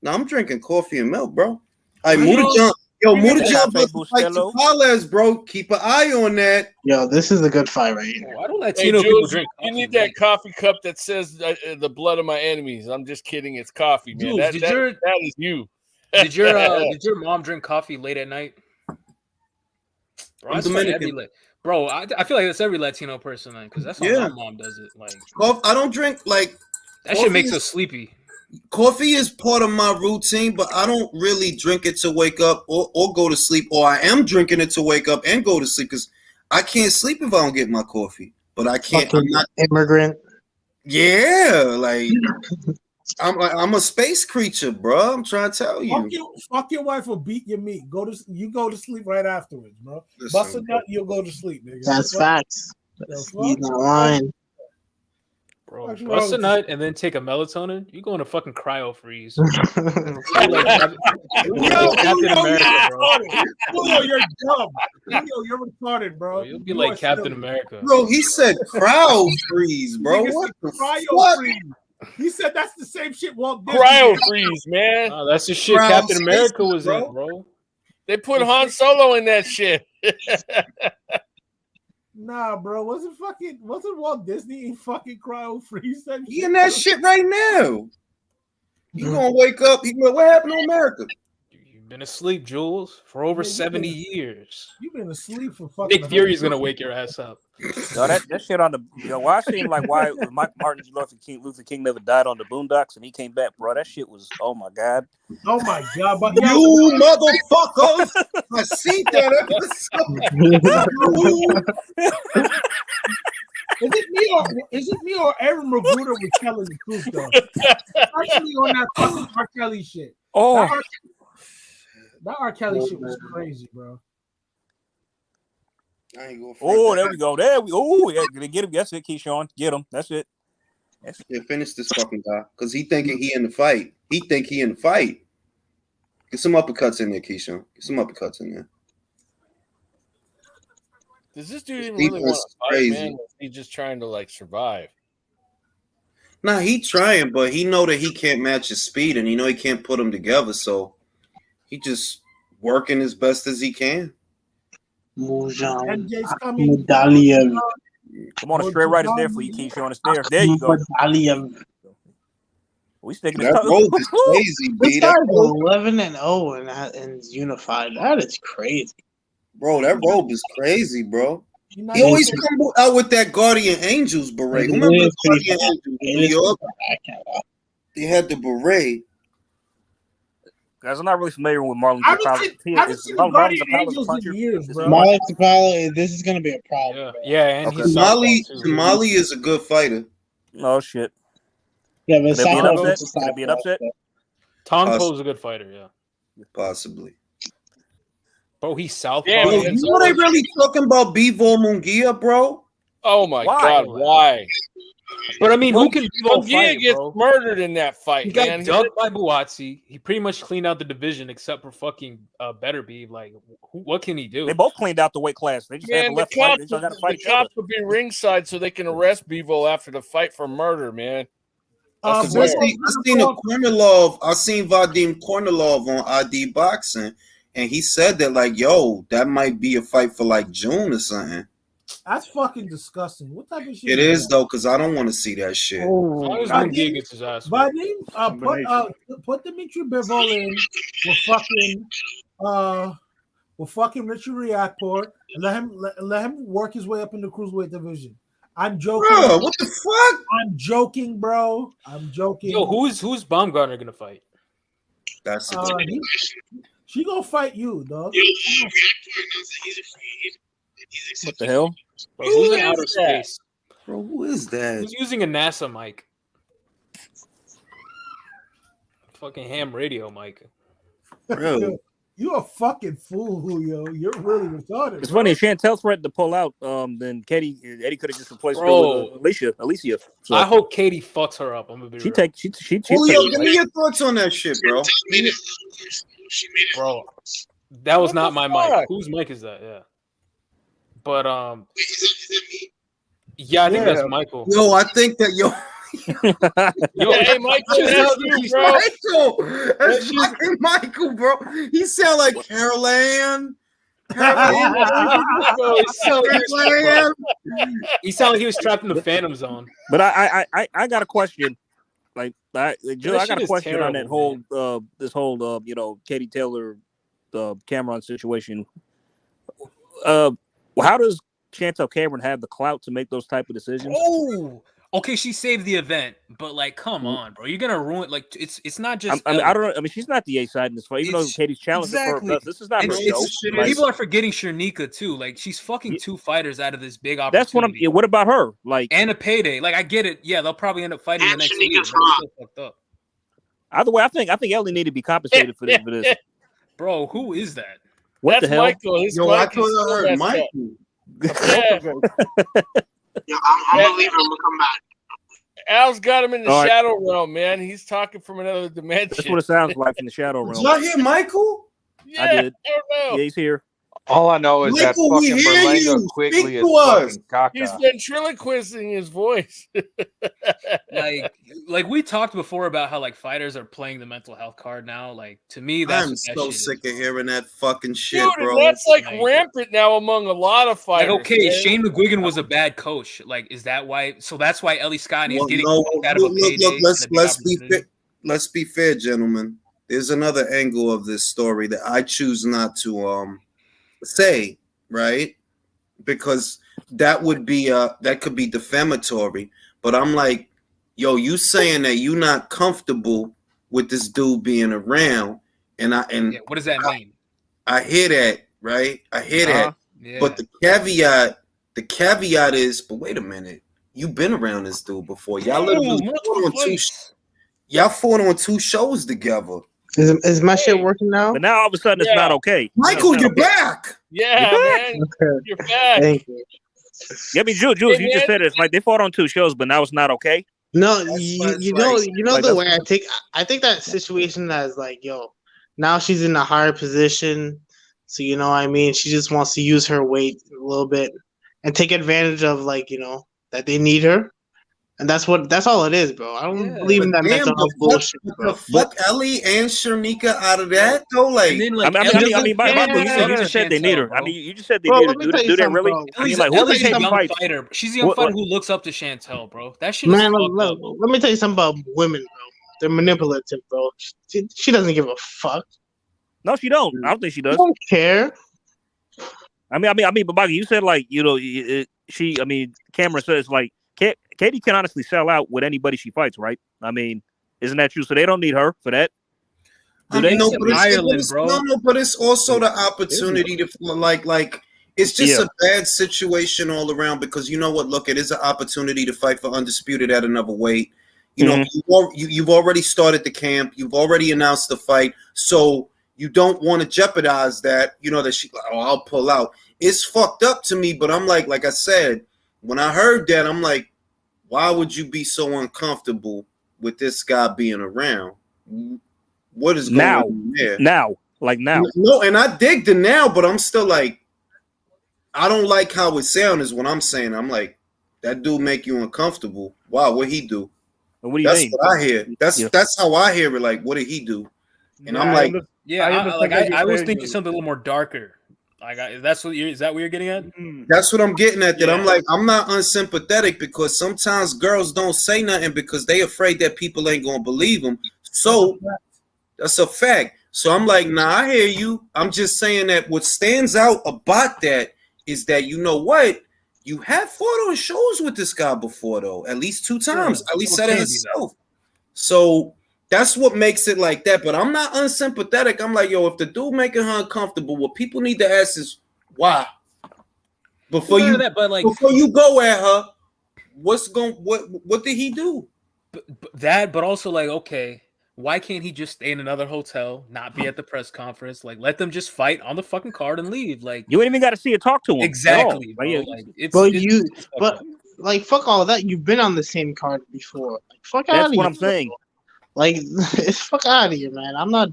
[SPEAKER 1] No, I'm drinking coffee and milk, bro. Hey,
[SPEAKER 3] You
[SPEAKER 1] Muda
[SPEAKER 3] know-
[SPEAKER 1] John. Yo,
[SPEAKER 3] you
[SPEAKER 1] Muda
[SPEAKER 3] know-
[SPEAKER 1] John versus Mike
[SPEAKER 7] Bustelo.
[SPEAKER 1] Tavares, bro. Keep an eye on that.
[SPEAKER 2] Yo, this is a good fight right here.
[SPEAKER 11] Why don't
[SPEAKER 3] Hey,
[SPEAKER 11] Latino people
[SPEAKER 3] Jules,
[SPEAKER 11] drink
[SPEAKER 3] you
[SPEAKER 11] coffee,
[SPEAKER 3] need
[SPEAKER 11] man?
[SPEAKER 3] that coffee cup that says the blood of my enemies. I'm just kidding. It's coffee, man.
[SPEAKER 11] Jules,
[SPEAKER 3] That is you.
[SPEAKER 11] Did your mom drink coffee late at night? Bro,
[SPEAKER 1] I'm
[SPEAKER 11] that's like
[SPEAKER 1] Dominican.
[SPEAKER 11] bro, I feel like that's every Latino person, man, because that's how
[SPEAKER 1] Yeah.
[SPEAKER 11] my mom does it. Like
[SPEAKER 1] I don't drink like
[SPEAKER 11] that
[SPEAKER 1] coffee
[SPEAKER 11] shit makes
[SPEAKER 1] is-
[SPEAKER 11] us sleepy.
[SPEAKER 1] Coffee is part of my routine, but I don't really drink it to wake up or go to sleep. Or I am drinking it to wake up and go to sleep because I can't sleep if I don't get my coffee. But I can't. I'm
[SPEAKER 2] Fucking
[SPEAKER 1] not.
[SPEAKER 2] immigrant.
[SPEAKER 1] Yeah, like I'm a space creature, bro. I'm trying to tell you.
[SPEAKER 10] Fuck your wife will beat your meat. You go to sleep right afterwards, bro.
[SPEAKER 1] Listen,
[SPEAKER 10] Bust a nut, you'll go to sleep, nigga.
[SPEAKER 2] That's facts. He's not lying.
[SPEAKER 5] Bro,
[SPEAKER 10] What's
[SPEAKER 5] bust a
[SPEAKER 10] wrong
[SPEAKER 5] nut and then take a melatonin. You going to fucking cryo freeze.
[SPEAKER 10] Yo,
[SPEAKER 5] Captain America, bro.
[SPEAKER 10] Julio, you're dumb. Julio, you're retarded, bro.
[SPEAKER 5] You'll be like Captain America.
[SPEAKER 1] Bro, he said cryo freeze, bro.
[SPEAKER 10] Nigga
[SPEAKER 1] What
[SPEAKER 10] said
[SPEAKER 1] the
[SPEAKER 10] cryo
[SPEAKER 1] fuck?
[SPEAKER 10] freeze. He said that's the same shit Walt Disney
[SPEAKER 3] Cryo
[SPEAKER 10] did.
[SPEAKER 3] freeze, man.
[SPEAKER 5] Oh, that's the shit
[SPEAKER 1] Brown
[SPEAKER 5] Captain
[SPEAKER 1] spaces,
[SPEAKER 5] America was
[SPEAKER 1] bro.
[SPEAKER 5] in, bro.
[SPEAKER 3] They put Han Solo in that shit.
[SPEAKER 10] Nah, bro. Wasn't Walt Disney in fucking cryo freeze?
[SPEAKER 1] He in that shit right now. You gonna wake up? He gonna, what happened to America?
[SPEAKER 5] You've been asleep, Jules, for over 70 years.
[SPEAKER 10] You've been asleep for fucking.
[SPEAKER 5] Nick Fury's gonna wake your ass up.
[SPEAKER 7] No, that shit on the why I seen like why Mike Martin Luther King never died on the Boondocks and he came back, bro. That shit was oh my god.
[SPEAKER 10] Oh my god! But
[SPEAKER 1] You motherfuckers! I see that episode.
[SPEAKER 10] Is it me or Aaron Magruder was telling the truth though? Especially on that fucking R. Kelly shit.
[SPEAKER 7] Oh,
[SPEAKER 10] that R. Kelly shit was crazy, bro.
[SPEAKER 1] I ain't gonna
[SPEAKER 7] oh, there we go. There we yeah, get him. That's it, Keyshawn. Get him. That's it.
[SPEAKER 1] Yeah, finish this fucking guy. Cause he thinking he in the fight. He think he in the fight. Get some uppercuts in there, Keyshawn. Get some uppercuts in there.
[SPEAKER 3] Does this dude even really want to fight,
[SPEAKER 1] crazy.
[SPEAKER 3] man? Or is he just trying to like survive?
[SPEAKER 1] Nah, he trying, but he know that he can't match his speed, and he know he can't put them together. So he just working as best as he can.
[SPEAKER 10] MJ's
[SPEAKER 2] Medallion.
[SPEAKER 7] Come on, a straight right is there for you, Keyshawn. It's there. There you go. We sticking
[SPEAKER 1] That rope is crazy,
[SPEAKER 2] This
[SPEAKER 1] B.
[SPEAKER 2] guy's
[SPEAKER 1] That rope,
[SPEAKER 2] 11-0 and unified. That is crazy.
[SPEAKER 1] bro, that rope is crazy, bro. He always come out with that Guardian Angels beret.
[SPEAKER 2] It
[SPEAKER 1] Remember
[SPEAKER 2] is
[SPEAKER 1] the Guardian Angels in New York? They had the beret.
[SPEAKER 7] Guys, I'm not really familiar with Marlon
[SPEAKER 10] I
[SPEAKER 7] Zapata.
[SPEAKER 10] haven't seen the Guardian Angels in years, bro.
[SPEAKER 2] Malik Tapala, this is gonna be a problem.
[SPEAKER 5] Yeah, and
[SPEAKER 1] Okay.
[SPEAKER 5] he's
[SPEAKER 1] Somali is a good fighter.
[SPEAKER 7] Oh shit.
[SPEAKER 2] Yeah, but
[SPEAKER 7] Could it be an
[SPEAKER 2] Southpaw
[SPEAKER 7] upset?
[SPEAKER 2] is
[SPEAKER 7] Could it be an upset?
[SPEAKER 5] Tongpo's a good fighter, yeah.
[SPEAKER 1] Possibly.
[SPEAKER 5] Bro, he's southpaw.
[SPEAKER 3] Yeah,
[SPEAKER 1] Bro,
[SPEAKER 3] man,
[SPEAKER 1] you know they really talking about Bivol Munguia, bro?
[SPEAKER 3] Oh my
[SPEAKER 5] Why?
[SPEAKER 3] god, why?
[SPEAKER 5] But I mean, who can Bivol
[SPEAKER 3] Munguia
[SPEAKER 5] fight,
[SPEAKER 3] gets
[SPEAKER 5] bro?
[SPEAKER 3] murdered in that fight,
[SPEAKER 5] He got
[SPEAKER 3] man.
[SPEAKER 5] dunked by Buatsi. He pretty much cleaned out the division except for fucking Better Be. Like, what can he do?
[SPEAKER 7] They both cleaned out the weight class. They just
[SPEAKER 3] Man,
[SPEAKER 7] haven't
[SPEAKER 3] the
[SPEAKER 7] left fight. They
[SPEAKER 3] cops,
[SPEAKER 7] just got to fight
[SPEAKER 3] the
[SPEAKER 7] each other.
[SPEAKER 3] cops would be ringside so they can arrest Bivol after the fight for murder, man.
[SPEAKER 1] I
[SPEAKER 3] That's fair.
[SPEAKER 1] seen a Kornilov. I seen Vadim Kornilov on ID Boxing, and he said that like, yo, that might be a fight for like June or something.
[SPEAKER 10] That's fucking disgusting. What type of shit?
[SPEAKER 1] It is though, because I don't want to see that shit.
[SPEAKER 5] As long as Munguia gets his ass.
[SPEAKER 10] Vadim, put Dimitri Bivol in with fucking Richard Riakport and let him work his way up in the cruiserweight division. I'm joking.
[SPEAKER 1] Bro, what the fuck?
[SPEAKER 10] I'm joking, bro. I'm joking.
[SPEAKER 5] Yo, who's Baumgartner gonna fight?
[SPEAKER 1] That's
[SPEAKER 10] she gonna fight you, dog.
[SPEAKER 7] What the hell?
[SPEAKER 5] Bro, who's in outer space?
[SPEAKER 1] Bro, who is that?
[SPEAKER 5] Who's using a NASA mic? Fucking ham radio mic.
[SPEAKER 1] Bro.
[SPEAKER 10] You a fucking fool, Julio. You're really retarded.
[SPEAKER 7] It's funny. Chantel threatened to pull out. Then Eddie could have just replaced her
[SPEAKER 5] Bro.
[SPEAKER 7] with Alicia. So
[SPEAKER 5] I hope Katie fucks her up. I'm gonna be
[SPEAKER 7] she
[SPEAKER 5] real.
[SPEAKER 7] take. She
[SPEAKER 1] Julio, give me your thoughts on that shit, bro.
[SPEAKER 5] Bro, that was
[SPEAKER 3] What
[SPEAKER 5] not
[SPEAKER 3] the
[SPEAKER 5] my
[SPEAKER 3] fuck?
[SPEAKER 5] mic. Whose mic is that? Yeah. But yeah, I think
[SPEAKER 10] Yeah.
[SPEAKER 5] that's Michael.
[SPEAKER 1] Yo, I think that
[SPEAKER 5] Yo,
[SPEAKER 3] Hey, Michael, that's you, bro.
[SPEAKER 1] Michael. That's fucking Michael, bro. He sound like Carol Ann.
[SPEAKER 5] He sounded like he was trapped in the Phantom Zone.
[SPEAKER 7] But I got a question. Like Joe, I
[SPEAKER 5] shit
[SPEAKER 7] got a
[SPEAKER 5] is
[SPEAKER 7] question on that
[SPEAKER 5] terrible,
[SPEAKER 7] whole this whole Katie Taylor Cameron situation. How does Chantel Cameron have the clout to make those type of decisions?
[SPEAKER 11] Oh, okay. She saved the event, but like, come on, bro. You're gonna ruin. Like, it's not just.
[SPEAKER 7] I don't know. I mean, she's not the A side in this fight, even though Katie's challenging
[SPEAKER 11] exactly.
[SPEAKER 7] for her. This is not
[SPEAKER 11] And
[SPEAKER 7] her
[SPEAKER 11] it's-
[SPEAKER 7] show. Like,
[SPEAKER 11] people are forgetting Shernika too. Like, she's fucking two fighters out of this big opportunity.
[SPEAKER 7] that's what I'm. What about her? Like,
[SPEAKER 11] and a payday. Like, I get it. Yeah, they'll probably end up fighting the next week. But it's still fucked up.
[SPEAKER 7] Either way, I think Ellie need to be compensated for this.
[SPEAKER 11] Bro, who is that?
[SPEAKER 7] What
[SPEAKER 3] That's
[SPEAKER 7] the hell?
[SPEAKER 3] Michael. His
[SPEAKER 1] Yo, I
[SPEAKER 3] mic
[SPEAKER 1] thought
[SPEAKER 3] is
[SPEAKER 1] I
[SPEAKER 3] still
[SPEAKER 1] heard
[SPEAKER 3] messed up.
[SPEAKER 1] Michael.
[SPEAKER 3] Yeah.
[SPEAKER 2] Yeah, I'm gonna leave him. I'm gonna come back.
[SPEAKER 3] Al's got him in the
[SPEAKER 7] All right.
[SPEAKER 3] shadow realm, man. He's talking from another dimension.
[SPEAKER 7] That's what it sounds like in the shadow
[SPEAKER 1] Did
[SPEAKER 7] realm.
[SPEAKER 1] y'all hear Michael?
[SPEAKER 3] Yeah,
[SPEAKER 7] I did.
[SPEAKER 3] I don't know.
[SPEAKER 7] Yeah, he's here.
[SPEAKER 12] All I know is
[SPEAKER 1] Michael,
[SPEAKER 12] that
[SPEAKER 1] we
[SPEAKER 12] fucking
[SPEAKER 1] hear
[SPEAKER 12] Berlanga
[SPEAKER 1] you.
[SPEAKER 12] Quigley
[SPEAKER 1] Speak
[SPEAKER 12] is
[SPEAKER 1] to us.
[SPEAKER 12] fucking caca.
[SPEAKER 3] He's ventriloquisting his voice.
[SPEAKER 11] Like we talked before about how like fighters are playing the mental health card now. Like to me, that's
[SPEAKER 1] I'm
[SPEAKER 11] what that
[SPEAKER 1] so
[SPEAKER 11] shit
[SPEAKER 1] sick
[SPEAKER 11] is,
[SPEAKER 1] of
[SPEAKER 11] bro.
[SPEAKER 1] hearing that fucking shit,
[SPEAKER 3] Dude,
[SPEAKER 1] bro.
[SPEAKER 3] and that's like
[SPEAKER 11] Like-
[SPEAKER 3] rampant now among a lot of
[SPEAKER 11] Like,
[SPEAKER 3] fighters.
[SPEAKER 11] okay,
[SPEAKER 3] man.
[SPEAKER 11] Shane McGuigan was a bad coach. Like, is that why? So that's why Ellie Scott is
[SPEAKER 1] Well,
[SPEAKER 11] getting
[SPEAKER 1] no,
[SPEAKER 11] out of a payday. and a big
[SPEAKER 1] let's be
[SPEAKER 11] opportunity.
[SPEAKER 1] fair. Let's be fair, gentlemen. There's another angle of this story that I choose not to say, right? Because that would be that could be defamatory. But I'm like, yo, you saying that you not comfortable with this dude being around, and
[SPEAKER 11] Yeah, what does that mean?
[SPEAKER 1] I hear that, right? I hear that.
[SPEAKER 11] Yeah.
[SPEAKER 1] But the caveat is, but wait a minute, you've been around this dude before. Y'all literally fought on two shows together.
[SPEAKER 2] Is my shit working now?
[SPEAKER 7] But now all of a sudden it's not okay.
[SPEAKER 1] Michael,
[SPEAKER 7] It's
[SPEAKER 1] you're
[SPEAKER 7] not okay.
[SPEAKER 1] back.
[SPEAKER 3] Yeah, man. You're back.
[SPEAKER 2] Thank you.
[SPEAKER 7] Yeah, I mean, Jules,
[SPEAKER 3] Hey,
[SPEAKER 7] you just said it's like they fought on two shows, but now it's not okay.
[SPEAKER 2] No,
[SPEAKER 1] That's
[SPEAKER 2] you,
[SPEAKER 1] what it's
[SPEAKER 2] you know,
[SPEAKER 1] like.
[SPEAKER 2] you know
[SPEAKER 7] Like,
[SPEAKER 2] the
[SPEAKER 7] that's-
[SPEAKER 2] way I think that situation as like, yo, now she's in a higher position, so you know what I mean. She just wants to use her weight a little bit and take advantage of like, you know, that they need her, and that's all it is, bro. I don't believe in that
[SPEAKER 1] Damn,
[SPEAKER 2] mental health bullshit, bro.
[SPEAKER 1] the fuck Ellie and Sharnika out of that though? Like,
[SPEAKER 11] And then,
[SPEAKER 7] I
[SPEAKER 11] like,
[SPEAKER 7] mean,
[SPEAKER 11] Ellie
[SPEAKER 7] I mean,
[SPEAKER 11] doesn't
[SPEAKER 7] Michael, you
[SPEAKER 11] care.
[SPEAKER 7] just said they need her.
[SPEAKER 11] Bro.
[SPEAKER 7] I mean, you just said they
[SPEAKER 2] Bro,
[SPEAKER 7] need her.
[SPEAKER 2] let me tell you
[SPEAKER 7] Do they
[SPEAKER 2] something,
[SPEAKER 7] really?
[SPEAKER 2] bro.
[SPEAKER 7] I mean,
[SPEAKER 11] Ellie's,
[SPEAKER 7] like, who
[SPEAKER 11] Ellie's
[SPEAKER 7] can
[SPEAKER 11] a
[SPEAKER 7] take
[SPEAKER 11] young
[SPEAKER 7] fights?
[SPEAKER 11] fighter. She's a young
[SPEAKER 7] What-
[SPEAKER 11] fighter
[SPEAKER 7] what-
[SPEAKER 11] who looks up to Chantel, bro. That shit is
[SPEAKER 2] Man,
[SPEAKER 11] fucked up.
[SPEAKER 2] let me tell you something about women, bro. They're manipulative, bro. She doesn't give a fuck.
[SPEAKER 7] No, she don't. I don't think she
[SPEAKER 2] She
[SPEAKER 7] does.
[SPEAKER 2] don't care.
[SPEAKER 7] I mean, but Michael, you said like, you know, I mean, Cameron says like, Katie can honestly sell out with anybody she fights, right? I mean, isn't that true? So they don't need her for that. Do they?
[SPEAKER 1] no, but
[SPEAKER 11] Ireland, bro.
[SPEAKER 1] No, but it's also the opportunity to like. It's just
[SPEAKER 7] Yeah.
[SPEAKER 1] a bad situation all around because you know what? Look, it is an opportunity to fight for undisputed at another weight. You know, you've already started the camp. You've already announced the fight, so you don't want to jeopardize that. You know that I'll pull out. It's fucked up to me, but I'm like I said, when I heard that, I'm like, why would you be so uncomfortable with this guy being around? What is going on there?
[SPEAKER 7] Now.
[SPEAKER 1] No, and I dig the now, but I'm still like, I don't like how it sounds. Is what I'm saying. I'm like, that dude make you uncomfortable. Wow, what he do?
[SPEAKER 7] What do you
[SPEAKER 1] That's
[SPEAKER 7] mean?
[SPEAKER 1] what I hear. That's how I hear it. Like, what did he do? And I'm like,
[SPEAKER 11] I was thinking something a little more darker. Like, is that what you're getting at?
[SPEAKER 1] that's what I'm getting at. That I'm like, I'm not unsympathetic because sometimes girls don't say nothing because they afraid that people ain't gonna believe them. So that's a fact. So I'm like, nah, I hear you. I'm just saying that what stands out about that is that you know what? You have fought on shows with this guy before, though, at least 2 times.
[SPEAKER 11] Yeah,
[SPEAKER 1] at least
[SPEAKER 11] it's
[SPEAKER 1] said it
[SPEAKER 11] okay,
[SPEAKER 1] himself. So that's what makes it like that. But I'm not unsympathetic. I'm like, yo, if the dude making her uncomfortable, what people need to ask is why. Before you go at her, what did he do?
[SPEAKER 11] But also like, okay, why can't he just stay in another hotel, not be at the press conference? Like, let them just fight on the fucking card and leave. Like,
[SPEAKER 7] you ain't even got to see or talk to him.
[SPEAKER 11] Exactly, bro.
[SPEAKER 7] Like,
[SPEAKER 11] Like, it's
[SPEAKER 2] like fuck all that. You've been on the same card before. Like, fuck out of
[SPEAKER 7] That's
[SPEAKER 2] here.
[SPEAKER 7] what I'm saying.
[SPEAKER 2] Like, fuck out of here, man. I'm not.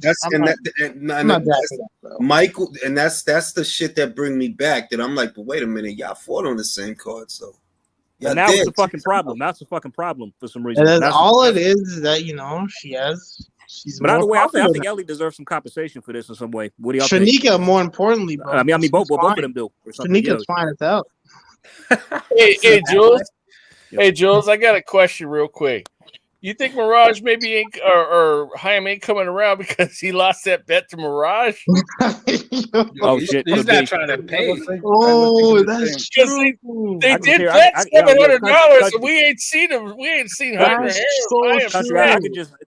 [SPEAKER 1] Michael, and that's the shit that bring me back. That I'm like, but wait a minute, y'all fought on the same card, so.
[SPEAKER 7] And now it's a fucking problem. Now it's a fucking problem for some reason.
[SPEAKER 2] And that's all it is that you know she's.
[SPEAKER 7] But either way, I think
[SPEAKER 2] popular.
[SPEAKER 7] Ellie deserves some compensation for this in some way. What do y'all think?
[SPEAKER 2] Shanika, more importantly, bro.
[SPEAKER 7] I mean, both of them do. Or something.
[SPEAKER 2] Shanika's fine as hell.
[SPEAKER 3] Hey, Jules. Hey, Jules, I got a question real quick. You think Mirage maybe ain't or Chaim ain't coming around because he lost that bet to Mirage?
[SPEAKER 7] Oh shit!
[SPEAKER 11] He's not trying to pay.
[SPEAKER 2] Oh, that's true.
[SPEAKER 3] They did bet $700, and we ain't seen him. We ain't seen Chaim.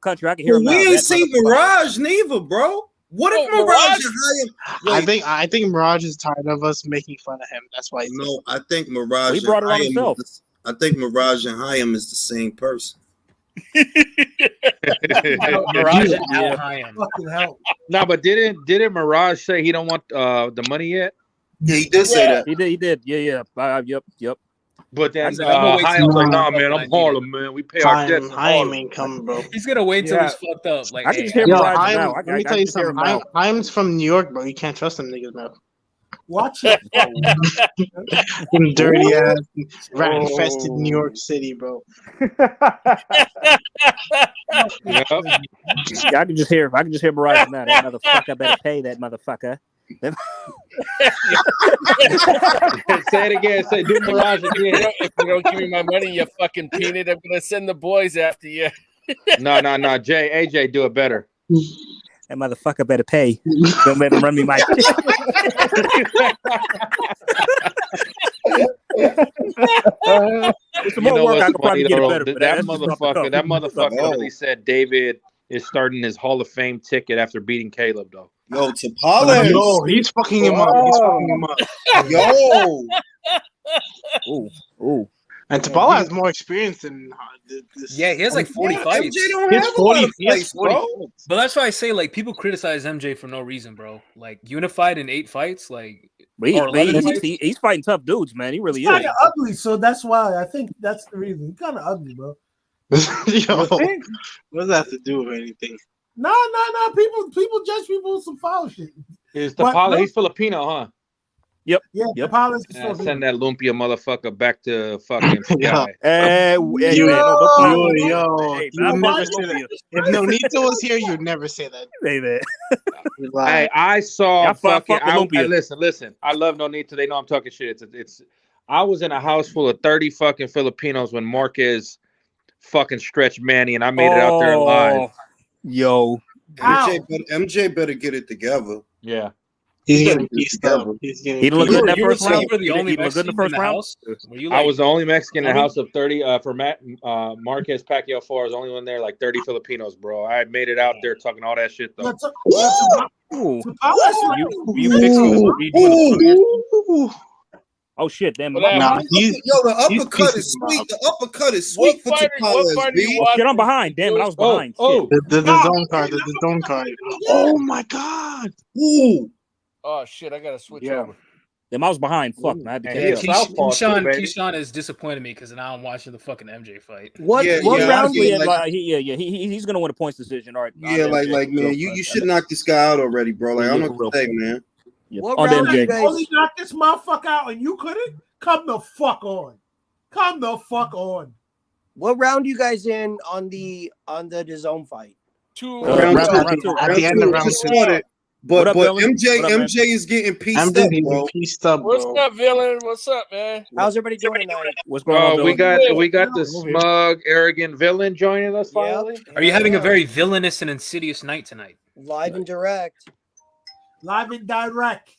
[SPEAKER 7] Country, I can hear him now.
[SPEAKER 1] We ain't seen Mirage neither, bro. What if Mirage and Chaim?
[SPEAKER 2] I think Mirage is tired of us making fun of him. That's why.
[SPEAKER 1] No, I think Mirage.
[SPEAKER 7] He brought it on himself.
[SPEAKER 1] I think Mirage and Chaim is the same person.
[SPEAKER 11] Mirage and
[SPEAKER 10] Yeah.
[SPEAKER 11] Al Hayan.
[SPEAKER 10] Fucking hell.
[SPEAKER 12] No, but didn't Mirage say he don't want the money yet?
[SPEAKER 1] Yeah, he did say that.
[SPEAKER 7] He did. Yeah. Yep.
[SPEAKER 12] But then
[SPEAKER 11] He's like, I'm gonna wait till
[SPEAKER 12] Hyam's like,
[SPEAKER 11] I'm
[SPEAKER 12] nah, man,
[SPEAKER 11] I
[SPEAKER 12] I'm
[SPEAKER 11] need it.
[SPEAKER 12] Harlem, man. We pay our debts in
[SPEAKER 2] Haim
[SPEAKER 12] Harlem.
[SPEAKER 2] ain't coming, bro.
[SPEAKER 11] He's gonna wait till
[SPEAKER 8] Yeah.
[SPEAKER 11] he's fucked up. Like,
[SPEAKER 7] I can
[SPEAKER 11] hey,
[SPEAKER 7] just hear
[SPEAKER 2] Yo,
[SPEAKER 7] Mirage
[SPEAKER 2] Haim,
[SPEAKER 7] now.
[SPEAKER 2] let me tell you
[SPEAKER 7] just hear him
[SPEAKER 2] something.
[SPEAKER 7] now.
[SPEAKER 2] Haim's from New York, bro. You can't trust them niggas, bro.
[SPEAKER 10] Watch it.
[SPEAKER 2] Them dirty ass, rat infested New York City, bro.
[SPEAKER 12] Yep.
[SPEAKER 7] I can just hear Mirage now. That motherfucker better pay that motherfucker.
[SPEAKER 12] Say it again. Say do Mirage again.
[SPEAKER 3] If you don't give me my money, you fucking peanut, I'm gonna send the boys after you.
[SPEAKER 12] No. AJ, do it better.
[SPEAKER 7] That motherfucker better pay. Don't let him run me my shit. It's some more work. I could probably get it better. But
[SPEAKER 12] That
[SPEAKER 7] that's just off the cuff.
[SPEAKER 12] motherfucker
[SPEAKER 1] Oh.
[SPEAKER 12] really said David is starting his Hall of Fame ticket after beating Caleb, though.
[SPEAKER 1] Yo, Tapales.
[SPEAKER 2] Yo, he's fucking him up. He's fucking him up.
[SPEAKER 1] Yo.
[SPEAKER 7] Ooh.
[SPEAKER 2] And Tapala has more experience than this.
[SPEAKER 11] yeah, he has like 40
[SPEAKER 1] Yeah,
[SPEAKER 11] fights.
[SPEAKER 1] MJ don't
[SPEAKER 2] He has
[SPEAKER 1] have a lot
[SPEAKER 2] 40.
[SPEAKER 1] of
[SPEAKER 2] He has
[SPEAKER 1] fights,
[SPEAKER 2] 40
[SPEAKER 1] bro.
[SPEAKER 2] fights.
[SPEAKER 11] But that's why I say like people criticize MJ for no reason, bro. Like unified in 8 fights, like
[SPEAKER 7] But
[SPEAKER 11] or 11 fights.
[SPEAKER 7] he's fighting tough dudes, man. He really
[SPEAKER 10] He's
[SPEAKER 7] is.
[SPEAKER 10] kind of ugly, so that's why I think that's the reason. He's kind of ugly, bro.
[SPEAKER 2] Yo, what does that have to do with anything?
[SPEAKER 10] No. People judge people with some foul shit.
[SPEAKER 12] Is
[SPEAKER 10] But-
[SPEAKER 12] Tapala? He's Filipino, huh?
[SPEAKER 10] Yeah,
[SPEAKER 7] Yep.
[SPEAKER 10] Paula's is
[SPEAKER 12] Yeah,
[SPEAKER 10] so
[SPEAKER 12] send that lumpia motherfucker back to fucking
[SPEAKER 2] Yeah.
[SPEAKER 12] Sky.
[SPEAKER 7] Hey,
[SPEAKER 2] Yo,
[SPEAKER 7] man,
[SPEAKER 2] yo,
[SPEAKER 7] hey,
[SPEAKER 2] you
[SPEAKER 7] man, I'm
[SPEAKER 2] never
[SPEAKER 7] not
[SPEAKER 2] say
[SPEAKER 7] gonna
[SPEAKER 2] that. If Nonito was here, you'd never say that.
[SPEAKER 7] Hey, man.
[SPEAKER 2] You'd
[SPEAKER 12] Hey,
[SPEAKER 2] lie.
[SPEAKER 12] I saw
[SPEAKER 7] Y'all
[SPEAKER 12] fucking.
[SPEAKER 7] fuck Olympia.
[SPEAKER 12] Listen. I love Nonito. They know I'm talking shit. It's. I was in a house full of 30 fucking Filipinos when Marquez fucking stretched Manny, and I made it out there alive.
[SPEAKER 7] Yo.
[SPEAKER 1] MJ better get it together.
[SPEAKER 12] Yeah.
[SPEAKER 2] He's
[SPEAKER 1] better
[SPEAKER 2] getting
[SPEAKER 1] get it
[SPEAKER 2] pieced up.
[SPEAKER 1] together.
[SPEAKER 2] He's getting
[SPEAKER 7] He didn't look
[SPEAKER 2] pieced
[SPEAKER 7] good in
[SPEAKER 2] up.
[SPEAKER 7] that first round.
[SPEAKER 11] You were the
[SPEAKER 7] He
[SPEAKER 11] only
[SPEAKER 7] looked good in the
[SPEAKER 11] Mexican
[SPEAKER 7] first
[SPEAKER 11] in the
[SPEAKER 7] round.
[SPEAKER 11] house. Were you
[SPEAKER 12] I
[SPEAKER 11] like,
[SPEAKER 12] was the only Mexican in the
[SPEAKER 11] Kevin?
[SPEAKER 12] house of 30 for Marquez Pacquiao 4. I was the only one there, like 30 Filipinos, bro. I made it out there talking all that shit though.
[SPEAKER 7] Ooh.
[SPEAKER 5] You fixed it. Were you doing the
[SPEAKER 2] Ooh.
[SPEAKER 7] Oh shit, damn.
[SPEAKER 3] What happened?
[SPEAKER 2] Nah, he's
[SPEAKER 1] Yo, the
[SPEAKER 2] he's
[SPEAKER 1] uppercut
[SPEAKER 2] piecing
[SPEAKER 1] is
[SPEAKER 2] him
[SPEAKER 1] sweet.
[SPEAKER 2] out.
[SPEAKER 1] The uppercut is sweet for
[SPEAKER 3] what
[SPEAKER 1] Tapales,
[SPEAKER 3] fighter
[SPEAKER 1] B.
[SPEAKER 3] you
[SPEAKER 7] Oh shit, I'm
[SPEAKER 3] watching?
[SPEAKER 7] behind. Damn it, I was behind.
[SPEAKER 12] Oh,
[SPEAKER 2] The zone card. The zone card. Oh my god.
[SPEAKER 1] Ooh.
[SPEAKER 3] Oh shit, I gotta switch
[SPEAKER 7] Yeah.
[SPEAKER 3] over.
[SPEAKER 7] Damn, I was behind. Fuck, man. I had to
[SPEAKER 12] And
[SPEAKER 7] catch
[SPEAKER 12] he
[SPEAKER 7] up.
[SPEAKER 12] a southpaw too, baby.
[SPEAKER 11] Keyshawn has disappointed me because now I'm watching the fucking MJ fight.
[SPEAKER 14] What
[SPEAKER 1] Yeah,
[SPEAKER 14] what
[SPEAKER 1] yeah,
[SPEAKER 14] round?
[SPEAKER 7] Honestly,
[SPEAKER 1] like-
[SPEAKER 7] he's gonna win a points decision. All right.
[SPEAKER 1] Yeah,
[SPEAKER 7] on
[SPEAKER 1] like
[SPEAKER 7] MJ.
[SPEAKER 1] man, you should knock this guy out already, bro. Like I don't know what to say, man.
[SPEAKER 7] Yeah.
[SPEAKER 14] What
[SPEAKER 7] On
[SPEAKER 14] round
[SPEAKER 7] MJ.
[SPEAKER 14] you guys?
[SPEAKER 10] Only knock this motherfucker out and you couldn't? Come the fuck on. Come the fuck on.
[SPEAKER 14] What round you guys in on the DAZN fight?
[SPEAKER 1] Round two.
[SPEAKER 2] At the end of round
[SPEAKER 1] Just
[SPEAKER 2] two.
[SPEAKER 1] started.
[SPEAKER 7] What
[SPEAKER 1] But
[SPEAKER 7] up, Dylan?
[SPEAKER 1] MJ
[SPEAKER 7] What up, man?
[SPEAKER 1] is getting pieced
[SPEAKER 2] MJ
[SPEAKER 1] up,
[SPEAKER 2] he's
[SPEAKER 1] bro.
[SPEAKER 2] pieced up,
[SPEAKER 3] What's
[SPEAKER 2] bro.
[SPEAKER 3] up, villain? What's up, man?
[SPEAKER 14] How's everybody doing tonight?
[SPEAKER 7] What's going on,
[SPEAKER 12] Oh, we
[SPEAKER 7] Dylan?
[SPEAKER 12] got the smug, arrogant villain joining us finally.
[SPEAKER 11] Are you having a very villainous and insidious night tonight?
[SPEAKER 14] Live and direct?
[SPEAKER 10] Live and direct.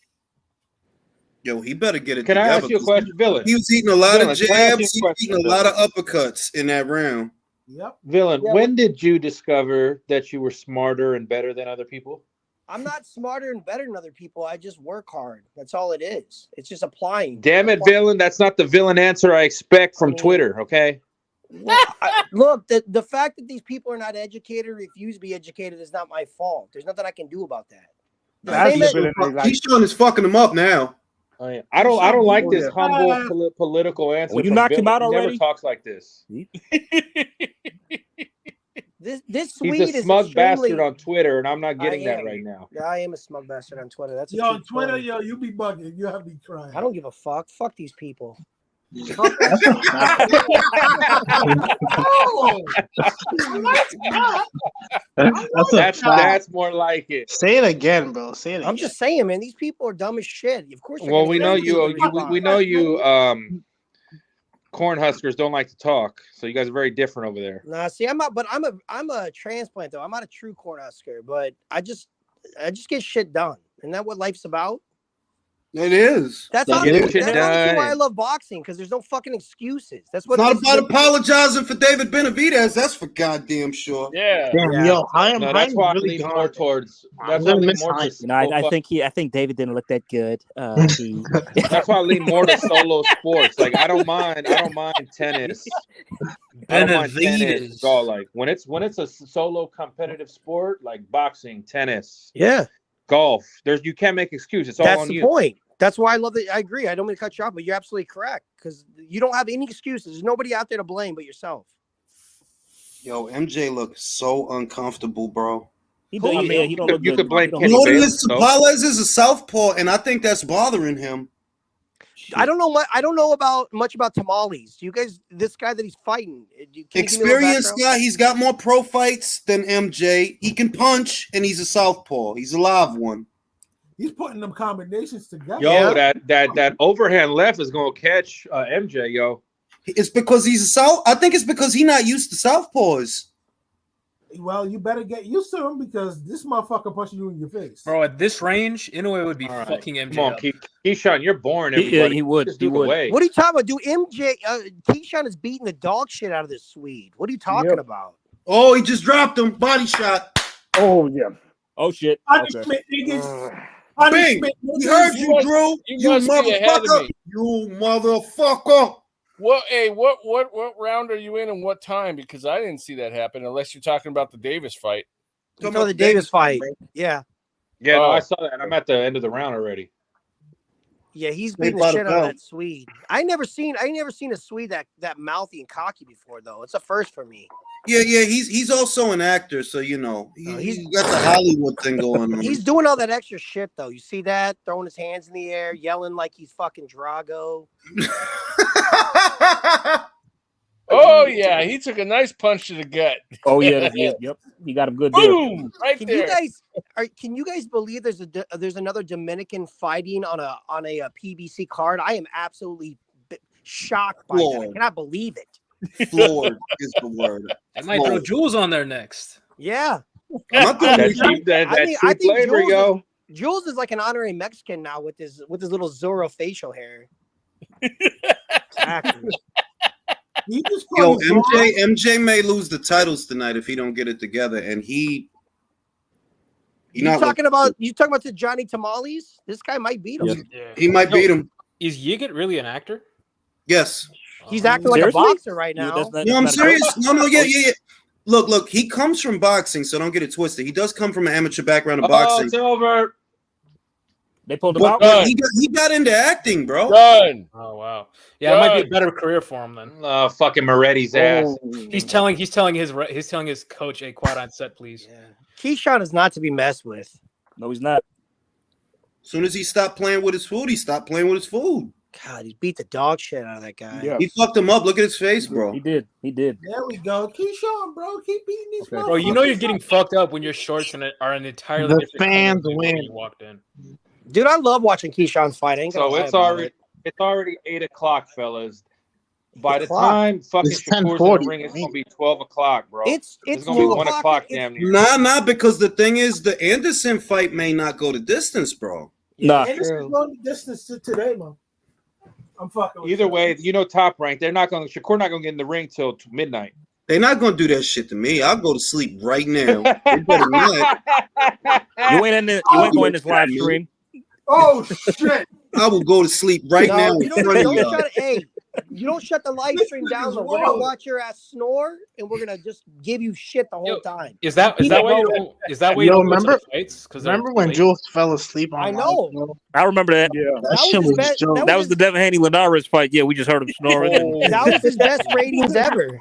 [SPEAKER 1] Yo, he better get it
[SPEAKER 12] Can I
[SPEAKER 1] together.
[SPEAKER 12] ask you a question, villain?
[SPEAKER 1] He was eating a lot of
[SPEAKER 12] Villain, can I ask you
[SPEAKER 1] jabs.
[SPEAKER 12] a
[SPEAKER 1] He was
[SPEAKER 12] question,
[SPEAKER 1] eating a lot of uppercuts in that round.
[SPEAKER 10] Yep.
[SPEAKER 12] Villain,
[SPEAKER 14] Yeah,
[SPEAKER 12] when did you discover that you were smarter and better than other people?
[SPEAKER 14] I'm not smarter and better than other people. I just work hard. That's all it is. It's just applying.
[SPEAKER 12] Damn it, villain! That's not the villain answer I expect from Twitter. Okay.
[SPEAKER 14] Well, look, the fact that these people are not educated or refuse to be educated is not my fault. There's nothing I can do about that. The same as-
[SPEAKER 1] Keyshawn is fucking him up now.
[SPEAKER 12] I don't like this humble political answer.
[SPEAKER 7] Well, you
[SPEAKER 12] from
[SPEAKER 7] knocked him
[SPEAKER 12] Villain.
[SPEAKER 7] out
[SPEAKER 12] He
[SPEAKER 7] already?
[SPEAKER 12] never talks like this.
[SPEAKER 14] This Swede
[SPEAKER 12] He's a
[SPEAKER 14] is
[SPEAKER 12] smug
[SPEAKER 14] extremely-
[SPEAKER 12] bastard on Twitter, and I'm not getting
[SPEAKER 14] I
[SPEAKER 12] that
[SPEAKER 14] am.
[SPEAKER 12] right now.
[SPEAKER 14] Yeah, I am a smug bastard on Twitter. That's a
[SPEAKER 10] Yo,
[SPEAKER 14] true
[SPEAKER 10] on Twitter,
[SPEAKER 14] story.
[SPEAKER 10] yo, you be bugging. You have me crying.
[SPEAKER 14] I don't give a fuck. Fuck these people.
[SPEAKER 10] Oh,
[SPEAKER 12] That's more like it.
[SPEAKER 2] Say it again, bro. Say it again.
[SPEAKER 14] I'm just saying, man. These people are dumb as shit. Of course. they're
[SPEAKER 12] Well,
[SPEAKER 14] gonna
[SPEAKER 12] we
[SPEAKER 14] get
[SPEAKER 12] know
[SPEAKER 14] angry when
[SPEAKER 12] you.
[SPEAKER 14] they respond.
[SPEAKER 12] We know you. Cornhuskers don't like to talk, so you guys are very different over there.
[SPEAKER 14] Nah, see, I'm a transplant though. I'm not a true Cornhusker, but I just get shit done. Isn't that what life's about?
[SPEAKER 1] It is.
[SPEAKER 14] That's
[SPEAKER 1] So
[SPEAKER 14] honestly,
[SPEAKER 1] get shit
[SPEAKER 14] that's honestly
[SPEAKER 1] done.
[SPEAKER 14] why I love boxing, because there's no fucking excuses. That's
[SPEAKER 1] It's
[SPEAKER 14] what
[SPEAKER 1] not
[SPEAKER 14] this
[SPEAKER 1] about
[SPEAKER 14] is-
[SPEAKER 1] apologizing for David Benavidez. That's for goddamn sure.
[SPEAKER 3] Yeah.
[SPEAKER 2] Damn, yo,
[SPEAKER 12] No, that's why I lean more towards. That's why I lean more to.
[SPEAKER 7] You know, I think David didn't look that good. He,
[SPEAKER 12] That's why I lean more to solo sports. Like I don't mind tennis. I don't mind tennis,
[SPEAKER 3] Benavides.
[SPEAKER 12] golf. Like when it's a solo competitive sport like boxing, tennis,
[SPEAKER 14] Yeah,
[SPEAKER 12] golf. You can't make excuses. It's all
[SPEAKER 14] that's
[SPEAKER 12] on
[SPEAKER 14] the
[SPEAKER 12] you.
[SPEAKER 14] point. That's why I love it. I agree. I don't mean to cut you off, but you're absolutely correct because you don't have any excuses. There's nobody out there to blame but yourself.
[SPEAKER 1] Yo, MJ looks so uncomfortable, bro.
[SPEAKER 7] He
[SPEAKER 14] Who?
[SPEAKER 7] don't, yeah, he don't look
[SPEAKER 12] You
[SPEAKER 7] good.
[SPEAKER 12] could blame
[SPEAKER 7] He don't
[SPEAKER 12] Kenny
[SPEAKER 7] look good.
[SPEAKER 1] Notice
[SPEAKER 12] Bayless.
[SPEAKER 1] Tabales is a southpaw, and I think that's bothering him.
[SPEAKER 14] I don't know what I don't know much about tamales. Do you guys? This guy that he's fighting, can you give me a little
[SPEAKER 1] Experienced
[SPEAKER 14] background?
[SPEAKER 1] guy. He's got more pro fights than MJ. He can punch, and he's a southpaw. He's a live one.
[SPEAKER 10] He's putting them combinations together.
[SPEAKER 12] Yo, that overhand left is gonna catch MJ. Yo,
[SPEAKER 1] It's because he's a south. I think it's because he's not used to southpaws.
[SPEAKER 10] Well, you better get used to him because this motherfucker punching you in your face.
[SPEAKER 11] Bro, at this range, Inoue would be
[SPEAKER 12] All right.
[SPEAKER 11] fucking MJ
[SPEAKER 12] Come on,
[SPEAKER 11] up.
[SPEAKER 12] Keyshawn, you're boring. Everybody.
[SPEAKER 7] he would.
[SPEAKER 12] Just
[SPEAKER 7] He
[SPEAKER 12] do the
[SPEAKER 7] would.
[SPEAKER 12] weight.
[SPEAKER 14] What are you talking about? Dude, MJ Keyshawn is beating the dog shit out of this Swede. What are you talking about?
[SPEAKER 1] Oh, he just dropped him. Body shot.
[SPEAKER 8] Oh yeah.
[SPEAKER 7] Oh shit. Okay.
[SPEAKER 10] Punishment, niggas.
[SPEAKER 1] Bing.
[SPEAKER 10] Punishment,
[SPEAKER 1] We
[SPEAKER 10] niggas.
[SPEAKER 1] heard you, Drew.
[SPEAKER 3] You
[SPEAKER 1] You
[SPEAKER 3] must be ahead of
[SPEAKER 1] motherfucker.
[SPEAKER 3] me.
[SPEAKER 1] You motherfucker.
[SPEAKER 3] What round are you in and what time? Because I didn't see that happen unless you're talking about the Davis fight.
[SPEAKER 14] You know the Davis fight.
[SPEAKER 1] bro.
[SPEAKER 14] Yeah.
[SPEAKER 12] Yeah, no,
[SPEAKER 3] Oh.
[SPEAKER 12] I saw that. I'm at the end of the round already.
[SPEAKER 14] Yeah, he's
[SPEAKER 1] Straight
[SPEAKER 14] beating the
[SPEAKER 1] by
[SPEAKER 14] shit
[SPEAKER 1] the
[SPEAKER 14] out of
[SPEAKER 1] belt.
[SPEAKER 14] that Swede. I never seen a Swede that mouthy and cocky before though. It's a first for me.
[SPEAKER 1] Yeah. He's also an actor, so you know he's
[SPEAKER 14] he's-
[SPEAKER 1] got the Hollywood thing going on.
[SPEAKER 14] He's doing all that extra shit though. You see that? Throwing his hands in the air, yelling like he's fucking Drago.
[SPEAKER 3] Oh yeah, he took a nice punch to the gut.
[SPEAKER 7] Oh yeah. Yep. You got him good there.
[SPEAKER 3] Boom! Right
[SPEAKER 14] Can
[SPEAKER 3] there.
[SPEAKER 14] you guys believe there's another Dominican fighting on a PBC card? I am absolutely shocked by that. I
[SPEAKER 1] Floored.
[SPEAKER 14] cannot believe it.
[SPEAKER 1] Floored is the word.
[SPEAKER 11] I might throw
[SPEAKER 1] Floored.
[SPEAKER 11] Jules on there next.
[SPEAKER 14] Yeah.
[SPEAKER 1] I'm not doing
[SPEAKER 12] That
[SPEAKER 1] it.
[SPEAKER 12] cheap, that
[SPEAKER 14] I
[SPEAKER 12] cheap
[SPEAKER 14] think
[SPEAKER 12] flavor, yo.
[SPEAKER 14] Jules is like an honorary Mexican now with his little Zorro facial hair. Exactly.
[SPEAKER 10] He just
[SPEAKER 1] Yo,
[SPEAKER 10] called him
[SPEAKER 1] MJ may lose the titles tonight if he don't get it together, and he
[SPEAKER 14] You
[SPEAKER 1] not
[SPEAKER 14] talking about the Johnny Tamales? This guy might beat him.
[SPEAKER 7] Yes.
[SPEAKER 11] Yeah.
[SPEAKER 1] he might beat him.
[SPEAKER 11] Is Yiget really an actor?
[SPEAKER 1] Yes.
[SPEAKER 14] He's acting like a
[SPEAKER 7] Seriously?
[SPEAKER 14] boxer right
[SPEAKER 7] Yeah,
[SPEAKER 14] now.
[SPEAKER 7] that's not-
[SPEAKER 1] No, I'm
[SPEAKER 7] that's not a
[SPEAKER 1] serious.
[SPEAKER 7] joke.
[SPEAKER 1] No, yeah. Look. He comes from boxing, so don't get it twisted. He does come from an amateur background of
[SPEAKER 12] Oh,
[SPEAKER 1] boxing,
[SPEAKER 12] it's over.
[SPEAKER 7] They pulled him
[SPEAKER 1] but
[SPEAKER 7] out.
[SPEAKER 1] he got into acting, bro.
[SPEAKER 3] Done.
[SPEAKER 11] Oh wow. Yeah, it might be a
[SPEAKER 3] Done.
[SPEAKER 11] better career for him then.
[SPEAKER 12] Fucking Moretti's ass.
[SPEAKER 11] He's telling his coach, "Hey, quiet on set, please."
[SPEAKER 14] Yeah. Keyshawn is not to be messed with.
[SPEAKER 7] No, he's not.
[SPEAKER 1] As soon as he stopped playing with his food, he stopped playing with his food.
[SPEAKER 14] God, he beat the dog shit out of that guy.
[SPEAKER 8] Yeah.
[SPEAKER 1] He fucked him up. Look at his face, bro.
[SPEAKER 7] He did.
[SPEAKER 10] There we go. Keyshawn, bro. Keep beating these
[SPEAKER 7] Okay.
[SPEAKER 11] Bro, you know you're
[SPEAKER 10] motherfuckers
[SPEAKER 11] getting
[SPEAKER 10] up.
[SPEAKER 11] fucked up when your shorts are an entirely
[SPEAKER 2] The
[SPEAKER 11] different color
[SPEAKER 2] fans
[SPEAKER 11] than when
[SPEAKER 2] win.
[SPEAKER 11] you walked in.
[SPEAKER 14] Dude, I love watching Keyshawn fight. I ain't gonna
[SPEAKER 12] So
[SPEAKER 14] lie
[SPEAKER 12] it's
[SPEAKER 14] about
[SPEAKER 12] already
[SPEAKER 14] it.
[SPEAKER 12] it's already 8 o'clock, fellas. By the
[SPEAKER 14] 8 o'clock.
[SPEAKER 12] time fucking
[SPEAKER 2] It's
[SPEAKER 12] Shakur's in
[SPEAKER 2] 10:40,
[SPEAKER 12] the ring, it's
[SPEAKER 2] man.
[SPEAKER 12] gonna be 12 o'clock, bro.
[SPEAKER 14] It's
[SPEAKER 12] gonna be
[SPEAKER 14] 2
[SPEAKER 12] 1 o'clock
[SPEAKER 14] It's-
[SPEAKER 12] damn near.
[SPEAKER 1] Nah, because the thing is, the Anderson fight may not go the distance, bro.
[SPEAKER 7] Nah.
[SPEAKER 10] And this is going the distance to today, man. I'm fucking with
[SPEAKER 12] Either
[SPEAKER 10] you.
[SPEAKER 12] way, you know, Top Rank, Shakur not gonna get in the ring till midnight.
[SPEAKER 1] They're not gonna do that shit to me. I'll go to sleep right now. They better not.
[SPEAKER 7] You ain't going in this live stream.
[SPEAKER 10] Oh shit!
[SPEAKER 1] I will go to sleep right
[SPEAKER 14] No,
[SPEAKER 1] now
[SPEAKER 14] you
[SPEAKER 1] in
[SPEAKER 14] don't,
[SPEAKER 1] front of
[SPEAKER 14] don't
[SPEAKER 1] y'all.
[SPEAKER 14] shut it. Hey, you don't shut the live stream down though. We're gonna watch your ass snore and we're gonna just give you shit the whole time.
[SPEAKER 11] Is that why you don't
[SPEAKER 2] Yo,
[SPEAKER 11] go to
[SPEAKER 2] remember-
[SPEAKER 11] the fights? Because
[SPEAKER 2] Remember when Jules fell asleep on
[SPEAKER 14] I
[SPEAKER 2] live,
[SPEAKER 14] know.
[SPEAKER 2] bro?
[SPEAKER 7] I remember that.
[SPEAKER 8] Yeah.
[SPEAKER 2] That shit
[SPEAKER 14] was
[SPEAKER 2] was
[SPEAKER 14] bad-
[SPEAKER 2] joke.
[SPEAKER 7] That was the Devin Haney Linares fight. Yeah, we just heard him snoring.
[SPEAKER 14] That was his best ratings ever.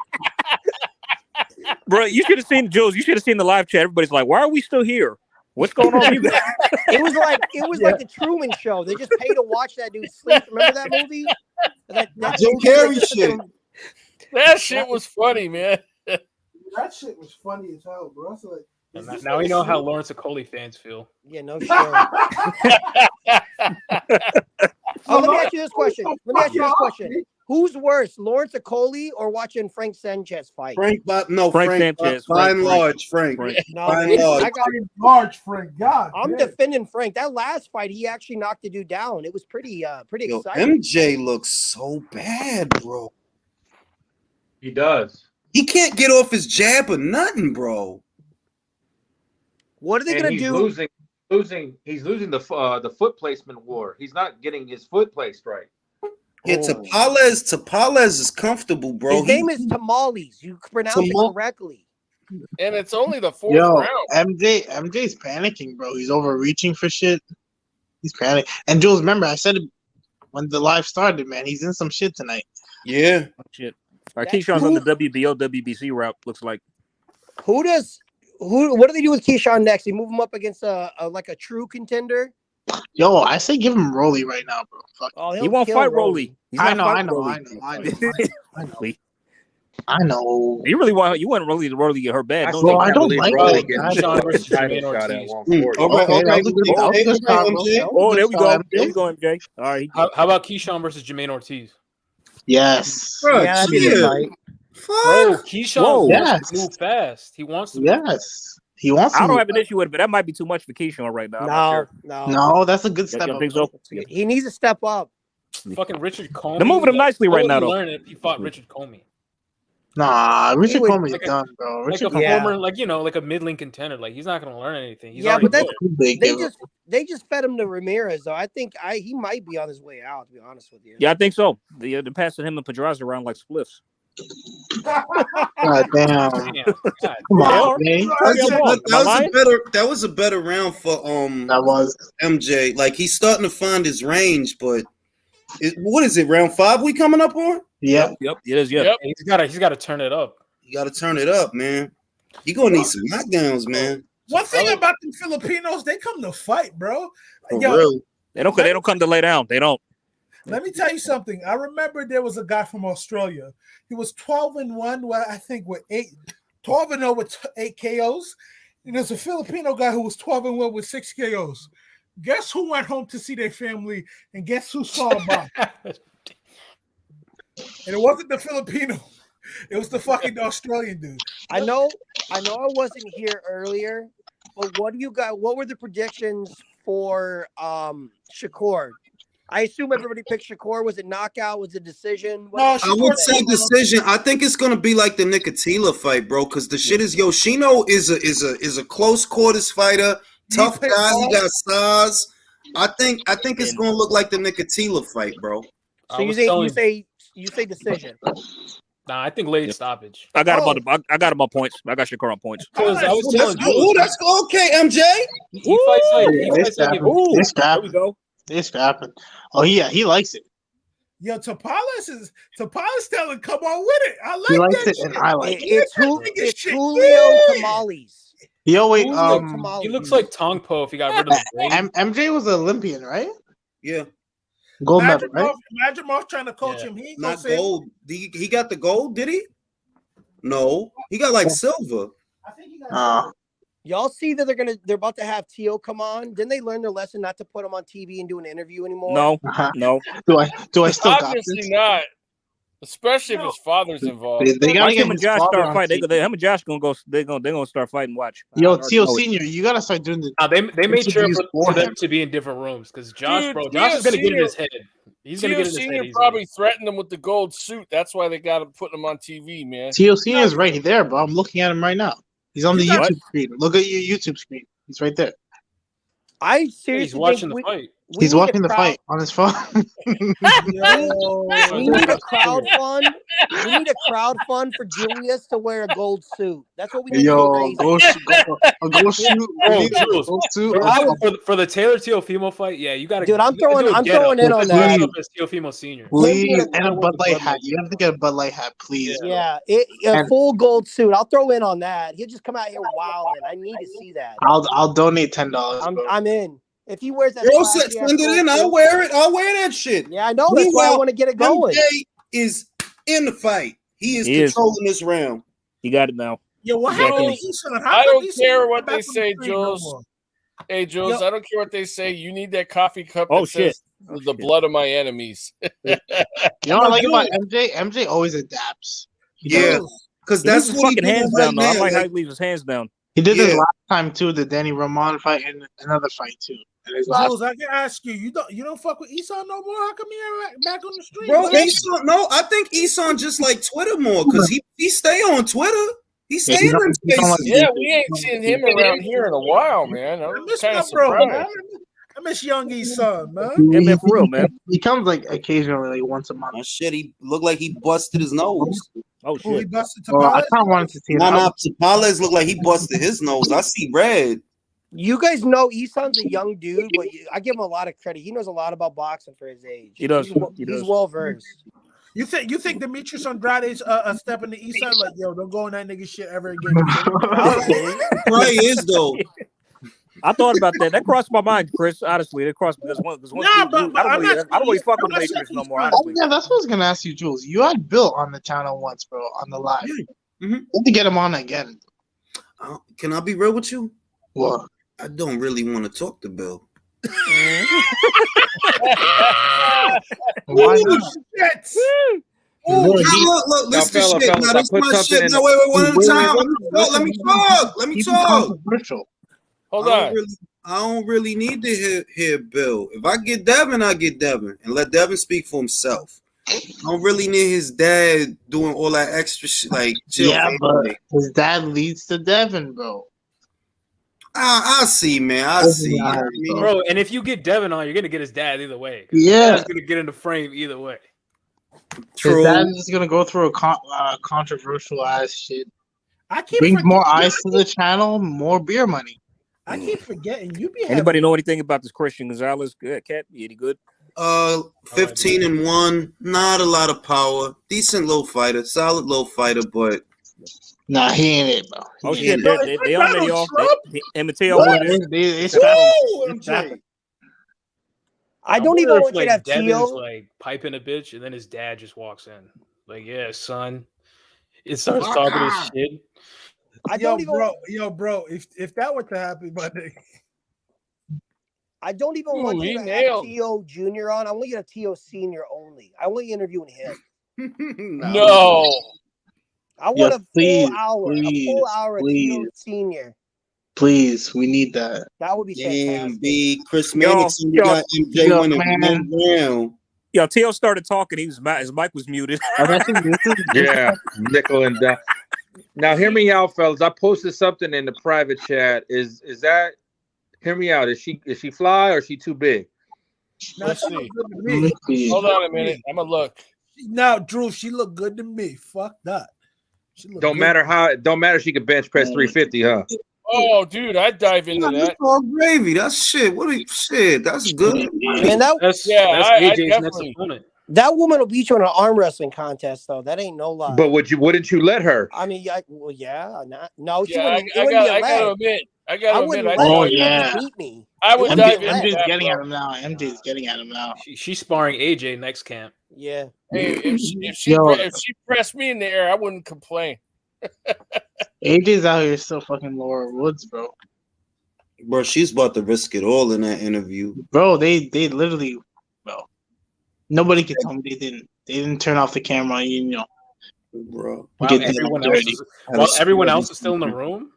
[SPEAKER 7] Bro, you should have seen Jules. You should have seen the live chat. Everybody's like, "Why are we still here? What's going on?" You guys?
[SPEAKER 14] It was like the Truman Show. They just pay to watch that dude sleep. Remember that movie? That
[SPEAKER 1] Jim
[SPEAKER 14] movie
[SPEAKER 1] Carrey
[SPEAKER 14] that-
[SPEAKER 1] shit.
[SPEAKER 3] That shit was funny, man.
[SPEAKER 10] That shit was funny as hell, bro. So like, is this
[SPEAKER 11] Now we
[SPEAKER 10] nigga
[SPEAKER 11] know how
[SPEAKER 10] sleep?
[SPEAKER 11] Lawrence Okoli fans feel.
[SPEAKER 14] Yeah, no shit. Let me ask you this question. Who's worse, Lawrence Okoli or watching Frank Sanchez fight?
[SPEAKER 1] Frank
[SPEAKER 7] Sanchez.
[SPEAKER 1] By and large, Frank.
[SPEAKER 14] No,
[SPEAKER 1] By and
[SPEAKER 14] man,
[SPEAKER 1] large.
[SPEAKER 14] I got,
[SPEAKER 10] Large Frank, God.
[SPEAKER 14] I'm
[SPEAKER 10] damn.
[SPEAKER 14] defending Frank. That last fight, he actually knocked the dude down. It was pretty
[SPEAKER 1] Yo,
[SPEAKER 14] exciting.
[SPEAKER 1] MJ looks so bad, bro.
[SPEAKER 12] He does.
[SPEAKER 1] He can't get off his jab or nothing, bro.
[SPEAKER 14] What are they
[SPEAKER 12] And
[SPEAKER 14] gonna
[SPEAKER 12] he's
[SPEAKER 14] do?
[SPEAKER 12] He's losing the foot placement war. He's not getting his foot placed right.
[SPEAKER 1] Yeah, Tapales is comfortable, bro.
[SPEAKER 14] His name is Tamales. You pronounce it correctly.
[SPEAKER 3] And it's only the fourth round.
[SPEAKER 2] MJ's panicking, bro. He's overreaching for shit. He's panicking. And Jules, remember, I said it when the live started, man. He's in some shit tonight.
[SPEAKER 1] Yeah.
[SPEAKER 7] Shit. All right, Keyshawn's on the WBO, WBC route, looks like.
[SPEAKER 14] What do they do with Keyshawn next? They move him up against a true contender?
[SPEAKER 2] Yo, I say give him Rolly right now, bro. Fuck.
[SPEAKER 14] Oh,
[SPEAKER 7] He won't fight Rolly.
[SPEAKER 2] I know.
[SPEAKER 7] You really want Rolly to get her bad.
[SPEAKER 2] I don't like that guy.
[SPEAKER 4] Keyshawn versus Jermaine Ortiz.
[SPEAKER 7] Oh, there we go. There we go, MJ. All right.
[SPEAKER 11] How about Keyshawn versus Jermaine Ortiz?
[SPEAKER 2] Yes.
[SPEAKER 14] Yeah, that'd be a good fight.
[SPEAKER 11] Bro, Keyshawn wants to move fast. He wants to.
[SPEAKER 2] Yes. He wants to.
[SPEAKER 7] I don't have an issue with it, but that might be too much for Keyshawn right now.
[SPEAKER 2] No, that's a good step up.
[SPEAKER 7] Think so?
[SPEAKER 14] He needs to step up.
[SPEAKER 11] Fucking Richard Comey.
[SPEAKER 7] They're moving him nicely right now, though.
[SPEAKER 11] Learn it if he fought Richard Comey.
[SPEAKER 2] Nah, Richard Comey's done, bro. Richard
[SPEAKER 11] former, like a middling contender. Like he's not gonna learn anything. He's
[SPEAKER 14] but
[SPEAKER 11] good.
[SPEAKER 14] they just fed him to Ramirez, though. I think he might be on his way out, to be honest with you.
[SPEAKER 7] Yeah, I think so. They're passing him and Pedraza around like spliffs.
[SPEAKER 2] God damn. Come on, man.
[SPEAKER 1] That was a better round for
[SPEAKER 2] that was
[SPEAKER 1] MJ. Like he's starting to find his range, but what is it? Round 5 we coming up on?
[SPEAKER 2] Yep.
[SPEAKER 7] It is. Yep.
[SPEAKER 11] He's got to turn it up.
[SPEAKER 1] You got to turn it up, man. You gonna need some knockdowns, man.
[SPEAKER 10] One thing about the Filipinos, they come to fight, bro.
[SPEAKER 1] For real.
[SPEAKER 7] They don't come to lay down. They don't.
[SPEAKER 10] Let me tell you something. I remember there was a guy from Australia. He was 12-1. Well, I think with 12-0 with 8 KOs. And there's a Filipino guy who was 12-1 with 6 KOs. Guess who went home to see their family, and guess who saw a bomb? And it wasn't the Filipino. It was the fucking Australian dude.
[SPEAKER 14] I know I wasn't here earlier, but what were the predictions for Shakur? I assume everybody picked Shakur. Was it knockout? Was it decision?
[SPEAKER 1] I would say decision. I think it's gonna be like the Nicotila fight, bro. Because the shit is Yoshino is a close quarters fighter, tough guy. He got size. I think it's gonna look like the Nicotila fight, bro.
[SPEAKER 14] So you say decision.
[SPEAKER 11] Nah, I think late stoppage.
[SPEAKER 7] I got him on points. I got Shakur on points.
[SPEAKER 1] That's okay, MJ.
[SPEAKER 11] He fights like
[SPEAKER 2] there we go. They're scrapping. Oh yeah, he likes it.
[SPEAKER 10] Yo, Tapales telling, come on with it. I like
[SPEAKER 2] he likes
[SPEAKER 10] that
[SPEAKER 2] it,
[SPEAKER 10] shit.
[SPEAKER 2] and I like it.
[SPEAKER 14] It's Julio Tamales.
[SPEAKER 2] Yo, wait,
[SPEAKER 11] he looks like Tongpo if he got rid of the brain.
[SPEAKER 2] MJ was an Olympian, right?
[SPEAKER 1] Yeah.
[SPEAKER 2] Gold medal, right?
[SPEAKER 10] Imagine Moss trying to coach him. He ain't
[SPEAKER 1] not gold. He got the gold, did he? No. He got like silver.
[SPEAKER 10] I think he got
[SPEAKER 14] Y'all see that they're about to have Tio come on? Didn't they learn their lesson not to put him on TV and do an interview anymore?
[SPEAKER 7] No.
[SPEAKER 2] Do I still got
[SPEAKER 3] Obviously
[SPEAKER 2] this?
[SPEAKER 3] not. Especially if his father's involved.
[SPEAKER 2] They gotta get
[SPEAKER 7] him and
[SPEAKER 2] his
[SPEAKER 7] Josh
[SPEAKER 2] father
[SPEAKER 7] start
[SPEAKER 2] on
[SPEAKER 7] fighting.
[SPEAKER 2] TV.
[SPEAKER 7] Him and Josh they're gonna start fighting. Watch.
[SPEAKER 2] Yo, Tio Senior, you gotta start doing the.
[SPEAKER 11] They made sure
[SPEAKER 2] interviews
[SPEAKER 11] for them
[SPEAKER 2] him.
[SPEAKER 11] to be in different rooms because Josh is gonna
[SPEAKER 3] Tio
[SPEAKER 11] get in his head. He's gonna get in his head.
[SPEAKER 3] Senior
[SPEAKER 11] easily.
[SPEAKER 3] probably threatened him with the gold suit. That's why they got him putting him on TV, man.
[SPEAKER 2] Tio Senior is right there, bro. I'm looking at him right now. He's on the YouTube screen. Look at your YouTube screen. He's right there.
[SPEAKER 14] I seriously
[SPEAKER 11] He's watching the fight.
[SPEAKER 2] He's watching the fight on his phone.
[SPEAKER 14] We need a crowd fund. We need a crowd fund for Julius to wear a gold suit. That's what we need
[SPEAKER 2] Yo,
[SPEAKER 14] to do.
[SPEAKER 2] a gold suit.
[SPEAKER 11] For the Taylor Teofimo fight, yeah, you got to.
[SPEAKER 14] Dude, I'm throwing in on that.
[SPEAKER 11] Teofimo Senior.
[SPEAKER 2] Please, and a Bud Light hat. You have to get a Bud Light hat, please.
[SPEAKER 14] Yeah, a full gold suit. I'll throw in on that. He'll just come out here wilding. I need to see that.
[SPEAKER 2] I'll donate $10.
[SPEAKER 14] I'm in. If he wears that,
[SPEAKER 1] Send it in. I'll wear it. I'll wear that shit.
[SPEAKER 14] Yeah, I know. That's why I want to get it going.
[SPEAKER 1] MJ is in the fight. He is controlling this round.
[SPEAKER 7] He got it now.
[SPEAKER 10] Yo, what happened to Eason?
[SPEAKER 3] I don't care what they say, Jules. Hey, Jules, I don't care what they say. You need that coffee cup.
[SPEAKER 7] Oh,
[SPEAKER 3] says, the blood of my enemies.
[SPEAKER 2] You know what I like about MJ? MJ always adapts.
[SPEAKER 1] Because that's
[SPEAKER 7] his
[SPEAKER 1] what
[SPEAKER 7] fucking hands down. Though. I like how he leaves his hands down.
[SPEAKER 2] He did this last time too, the Danny Ramon fight and another fight too.
[SPEAKER 10] Jules, I can ask you, you don't fuck with Eason no more? How come you're back on the street?
[SPEAKER 1] Bro, Eason, no, I think Eason just like Twitter more because he stay on Twitter. He stay in them spaces.
[SPEAKER 3] Yeah, we ain't seen him around here in a while, man. I'm kind of surprised.
[SPEAKER 10] I I miss Young E's son, man.
[SPEAKER 7] Yeah, man, for real, man.
[SPEAKER 2] He comes like occasionally, like once a month.
[SPEAKER 1] Oh shit, he looked like he busted his nose.
[SPEAKER 7] Oh
[SPEAKER 10] Oh, he
[SPEAKER 7] shit.
[SPEAKER 10] busted
[SPEAKER 2] Well, I
[SPEAKER 10] Tapales?
[SPEAKER 2] kind of wanted to see
[SPEAKER 1] Nah,
[SPEAKER 2] that.
[SPEAKER 1] Tapales looked like he busted his nose. I see red.
[SPEAKER 14] You guys know Isan's a young dude, but I give him a lot of credit. He knows a lot about boxing for his age.
[SPEAKER 7] He does.
[SPEAKER 14] He's well versed.
[SPEAKER 10] You think Demetrius Andrade's a step in the east side? Like, yo, don't go in that nigga shit ever again.
[SPEAKER 1] Probably is though.
[SPEAKER 7] I thought about that. That crossed my mind, Chris. Honestly, that crossed because one
[SPEAKER 10] Nah,
[SPEAKER 7] dude,
[SPEAKER 10] but
[SPEAKER 7] I don't really fuck with
[SPEAKER 10] I'm not
[SPEAKER 7] Demetrius no
[SPEAKER 10] saying
[SPEAKER 7] more.
[SPEAKER 10] he's
[SPEAKER 7] Honestly,
[SPEAKER 2] Yeah, that's what I was gonna ask you, Jules. You had Bill on the channel once, bro, on the live.
[SPEAKER 1] Mm-hmm.
[SPEAKER 2] Need to get him on again.
[SPEAKER 1] Can I be real with you?
[SPEAKER 2] What?
[SPEAKER 1] I don't really want to talk to Bill.
[SPEAKER 2] Why
[SPEAKER 1] Ooh,
[SPEAKER 2] not?
[SPEAKER 1] shit. Ooh,
[SPEAKER 2] Look,
[SPEAKER 1] look, listen
[SPEAKER 12] Now,
[SPEAKER 1] to shit.
[SPEAKER 12] fellas,
[SPEAKER 1] Now,
[SPEAKER 12] I
[SPEAKER 1] this
[SPEAKER 12] put
[SPEAKER 1] my
[SPEAKER 12] something
[SPEAKER 1] shit.
[SPEAKER 12] in
[SPEAKER 1] Now,
[SPEAKER 12] the-
[SPEAKER 1] wait, one at a
[SPEAKER 2] Wait,
[SPEAKER 1] time. Let me talk.
[SPEAKER 2] Keep it controversial.
[SPEAKER 3] Hold
[SPEAKER 1] I
[SPEAKER 3] on.
[SPEAKER 1] don't really need to hear Bill. If I get Devin, I get Devin. And let Devin speak for himself. I don't really need his dad doing all that extra shit. Like, chill.
[SPEAKER 2] Yeah,
[SPEAKER 1] family.
[SPEAKER 2] but his dad leads to Devin, bro.
[SPEAKER 1] I see, man. I see. You know what I mean?
[SPEAKER 11] Bro, and if you get Devin on, you're gonna get his dad either way.
[SPEAKER 2] Yeah.
[SPEAKER 11] He's gonna get in the frame either way.
[SPEAKER 2] His dad is gonna go through a controversial ass shit.
[SPEAKER 10] I keep
[SPEAKER 2] Bring more
[SPEAKER 10] forgetting-
[SPEAKER 2] eyes to the channel, more beer money.
[SPEAKER 10] I keep forgetting you be
[SPEAKER 7] anybody know anything about this Christian Gonzalez? Good cat, any good?
[SPEAKER 1] 15-1, not a lot of power. Decent low fighter, solid low fighter, but
[SPEAKER 2] nah, he ain't it, bro.
[SPEAKER 7] Oh
[SPEAKER 2] He
[SPEAKER 7] shit,
[SPEAKER 2] ain't
[SPEAKER 7] they on there, y'all. Him and Teo
[SPEAKER 2] What?
[SPEAKER 7] on this.
[SPEAKER 2] It's
[SPEAKER 10] MJ.
[SPEAKER 14] I don't even
[SPEAKER 11] wonder
[SPEAKER 14] want
[SPEAKER 11] if,
[SPEAKER 14] you to have
[SPEAKER 11] Devin's
[SPEAKER 14] Teo.
[SPEAKER 11] like piping a bitch, and then his dad just walks in, like, "Yeah, son." It starts
[SPEAKER 10] Fuck
[SPEAKER 11] talking his
[SPEAKER 10] her.
[SPEAKER 11] shit.
[SPEAKER 14] I don't even.
[SPEAKER 10] bro. If that were to happen, my nigga.
[SPEAKER 14] I don't even
[SPEAKER 3] Ooh,
[SPEAKER 14] want
[SPEAKER 3] he
[SPEAKER 14] you to
[SPEAKER 3] nailed.
[SPEAKER 14] have Teo Jr. on. I want you to have Teo Senior only. I want you interviewing him.
[SPEAKER 3] No.
[SPEAKER 14] I
[SPEAKER 2] Yeah,
[SPEAKER 14] want a
[SPEAKER 2] please,
[SPEAKER 14] full hour. A full hour of Teo Senior.
[SPEAKER 2] Please, we need that.
[SPEAKER 14] That would be
[SPEAKER 1] damn,
[SPEAKER 14] fantastic.
[SPEAKER 1] B. Chris
[SPEAKER 7] Yo,
[SPEAKER 1] Mannix, you got MJ
[SPEAKER 2] yo,
[SPEAKER 1] winning
[SPEAKER 2] man.
[SPEAKER 1] 1 round.
[SPEAKER 7] Yo, Teo started talking. His mic was muted.
[SPEAKER 12] Yeah, nickel and dime. Now, hear me out, fellas. I posted something in the private chat. Is that? Hear me out. Is she fly or is she too big?
[SPEAKER 3] Let's see.
[SPEAKER 10] Good to me.
[SPEAKER 3] Hold on a minute. I'm gonna look.
[SPEAKER 10] Now, Drew, she looked good to me. Fuck that. She looked
[SPEAKER 12] Don't
[SPEAKER 10] good.
[SPEAKER 12] matter how. Don't matter. She could bench press 350, huh?
[SPEAKER 3] Oh, dude, I'd dive into
[SPEAKER 1] That's
[SPEAKER 3] that.
[SPEAKER 1] all gravy. That's shit. Shit, that's good.
[SPEAKER 14] Man,
[SPEAKER 11] That's
[SPEAKER 3] I
[SPEAKER 11] AJ's next
[SPEAKER 3] definitely.
[SPEAKER 11] opponent.
[SPEAKER 14] that woman will beat you in an arm wrestling contest, though. That ain't no lie.
[SPEAKER 12] But wouldn't you let her?
[SPEAKER 14] I mean, yeah, no, she
[SPEAKER 3] Yeah,
[SPEAKER 14] wouldn't.
[SPEAKER 3] I gotta admit.
[SPEAKER 14] I
[SPEAKER 3] I'd
[SPEAKER 14] wouldn't
[SPEAKER 3] dive
[SPEAKER 14] let
[SPEAKER 2] Oh,
[SPEAKER 14] her.
[SPEAKER 3] in.
[SPEAKER 14] She would
[SPEAKER 2] yeah.
[SPEAKER 14] just beat me.
[SPEAKER 3] I would dive into
[SPEAKER 2] MJ's
[SPEAKER 3] that.
[SPEAKER 2] getting
[SPEAKER 3] bro.
[SPEAKER 2] at him now. MJ's getting at him now.
[SPEAKER 11] She's sparring AJ next camp.
[SPEAKER 14] Yeah.
[SPEAKER 3] Hey, if
[SPEAKER 2] Yo.
[SPEAKER 3] she pressed me in the air, I wouldn't complain.
[SPEAKER 2] AJ's out here still fucking Laura Woods, bro.
[SPEAKER 1] Bro, she's about to risk it all in that interview.
[SPEAKER 2] Bro, they literally, bro. Nobody can tell me they didn't turn off the camera. You know,
[SPEAKER 1] Bro.
[SPEAKER 11] Wow,
[SPEAKER 2] get that
[SPEAKER 11] everyone
[SPEAKER 2] dirty.
[SPEAKER 11] else is still in the room.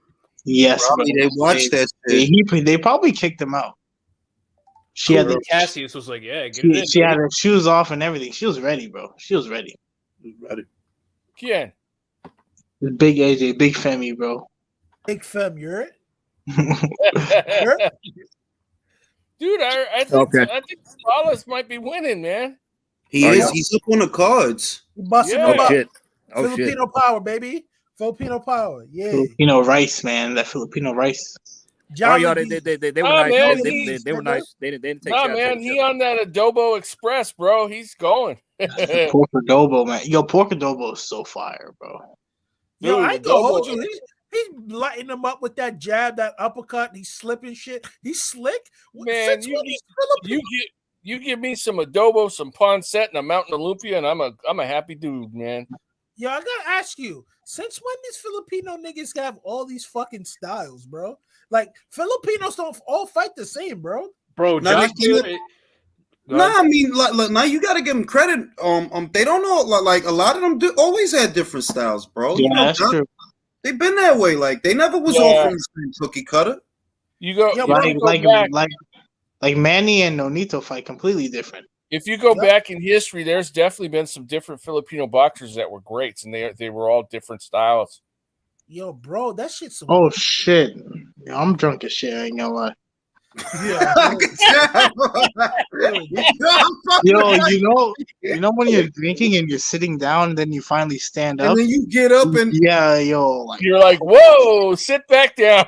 [SPEAKER 2] Yes,
[SPEAKER 1] Probably
[SPEAKER 2] bro.
[SPEAKER 1] they watched that
[SPEAKER 2] They,
[SPEAKER 1] shit.
[SPEAKER 2] they probably kicked him out. She had
[SPEAKER 11] Cassius was like, "Yeah, get it in."
[SPEAKER 2] she had her shoes off and everything. She was ready, bro. She was ready.
[SPEAKER 3] Ken.
[SPEAKER 2] Big AJ, big Femi, bro.
[SPEAKER 10] Big fem, you're it.
[SPEAKER 3] Dude, I think Wallace might be winning, man.
[SPEAKER 1] He is. He's up on the cards.
[SPEAKER 10] Busting
[SPEAKER 3] Yeah.
[SPEAKER 10] them up.
[SPEAKER 7] Oh,
[SPEAKER 10] Filipino power, baby. Filipino power. Yeah.
[SPEAKER 2] Filipino rice, man. That Filipino rice.
[SPEAKER 7] Oh, y'all, they were
[SPEAKER 3] Nah,
[SPEAKER 7] nice.
[SPEAKER 3] man,
[SPEAKER 7] They were nice. They didn't take
[SPEAKER 3] Nah,
[SPEAKER 7] shots.
[SPEAKER 3] man, he on that adobo express, bro. He's going.
[SPEAKER 2] Pork adobo, man. Yo, pork adobo is so fire, bro.
[SPEAKER 10] Yo,
[SPEAKER 3] Dude,
[SPEAKER 10] I ain't gonna
[SPEAKER 3] double-
[SPEAKER 10] hold you. He's lighting them up with that jab, that uppercut. He's slipping shit. He's slick.
[SPEAKER 3] Man,
[SPEAKER 10] Since
[SPEAKER 3] you
[SPEAKER 10] when he's Filipino?
[SPEAKER 3] you give me some adobo, some pancetta, and a Mountain Olympia, and I'm a happy dude, man.
[SPEAKER 10] Yo, I gotta ask you, since when these Filipino niggas have all these fucking styles, bro? Like Filipinos don't all fight the same, bro.
[SPEAKER 11] Bro,
[SPEAKER 1] Now,
[SPEAKER 11] Josh
[SPEAKER 1] I mean, like, now you got to give them credit. They don't know. Like a lot of them always had different styles, bro.
[SPEAKER 2] Yeah,
[SPEAKER 1] You know,
[SPEAKER 2] that's true.
[SPEAKER 1] They've been that way. Like they never was all from the same cookie cutter.
[SPEAKER 3] You go,
[SPEAKER 10] Yo,
[SPEAKER 3] if you go back,
[SPEAKER 2] like Manny and Nonito fight completely different.
[SPEAKER 3] if you go back in history, there's definitely been some different Filipino boxers that were greats, and they were all different styles.
[SPEAKER 10] Yo, bro, that shit's some
[SPEAKER 2] Oh shit. Yeah, I'm drunk as shit, I ain't gonna lie. Yeah.
[SPEAKER 10] I can tell.
[SPEAKER 2] Yo, you know when you're drinking and you're sitting down, and then you finally stand
[SPEAKER 10] And
[SPEAKER 2] up.
[SPEAKER 10] then you get up and
[SPEAKER 2] Yeah, yo, like
[SPEAKER 3] You're like, whoa, sit back down.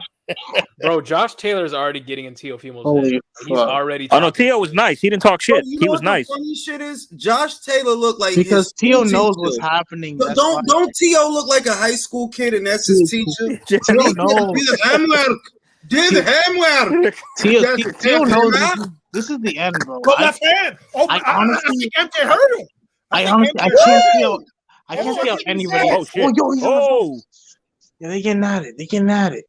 [SPEAKER 5] Bro, Josh Taylor's already getting in Teofimo's
[SPEAKER 2] holy
[SPEAKER 5] head. He's
[SPEAKER 2] fuck.
[SPEAKER 5] already.
[SPEAKER 7] Oh no,
[SPEAKER 5] talking
[SPEAKER 7] Tio was
[SPEAKER 5] shit.
[SPEAKER 7] nice. He didn't talk
[SPEAKER 1] Bro,
[SPEAKER 7] shit.
[SPEAKER 1] you
[SPEAKER 7] He
[SPEAKER 1] know
[SPEAKER 7] was
[SPEAKER 1] what the
[SPEAKER 7] nice.
[SPEAKER 1] funny shit is? Josh Taylor looked like
[SPEAKER 2] Because
[SPEAKER 1] his
[SPEAKER 2] Tio
[SPEAKER 1] school
[SPEAKER 2] knows what's
[SPEAKER 1] teacher.
[SPEAKER 2] happening.
[SPEAKER 1] Don't
[SPEAKER 2] That's why.
[SPEAKER 1] don't Tio look like a high school kid and that's his teacher?
[SPEAKER 2] Tio knows.
[SPEAKER 1] Do the homework. Do the homework.
[SPEAKER 2] Tio knows this is the end, bro.
[SPEAKER 10] go left hand. Oh,
[SPEAKER 2] I
[SPEAKER 10] I
[SPEAKER 2] honestly,
[SPEAKER 10] think MJ hurt him.
[SPEAKER 2] I
[SPEAKER 10] think
[SPEAKER 2] honestly, I
[SPEAKER 10] MJ
[SPEAKER 2] can't
[SPEAKER 10] hurt
[SPEAKER 2] see
[SPEAKER 10] him.
[SPEAKER 2] how, I can't see how
[SPEAKER 10] MJ
[SPEAKER 2] anybody.
[SPEAKER 7] Oh shit.
[SPEAKER 2] yo, he's on the
[SPEAKER 7] Oh.
[SPEAKER 2] phone. Yeah, they getting at it. They getting at it.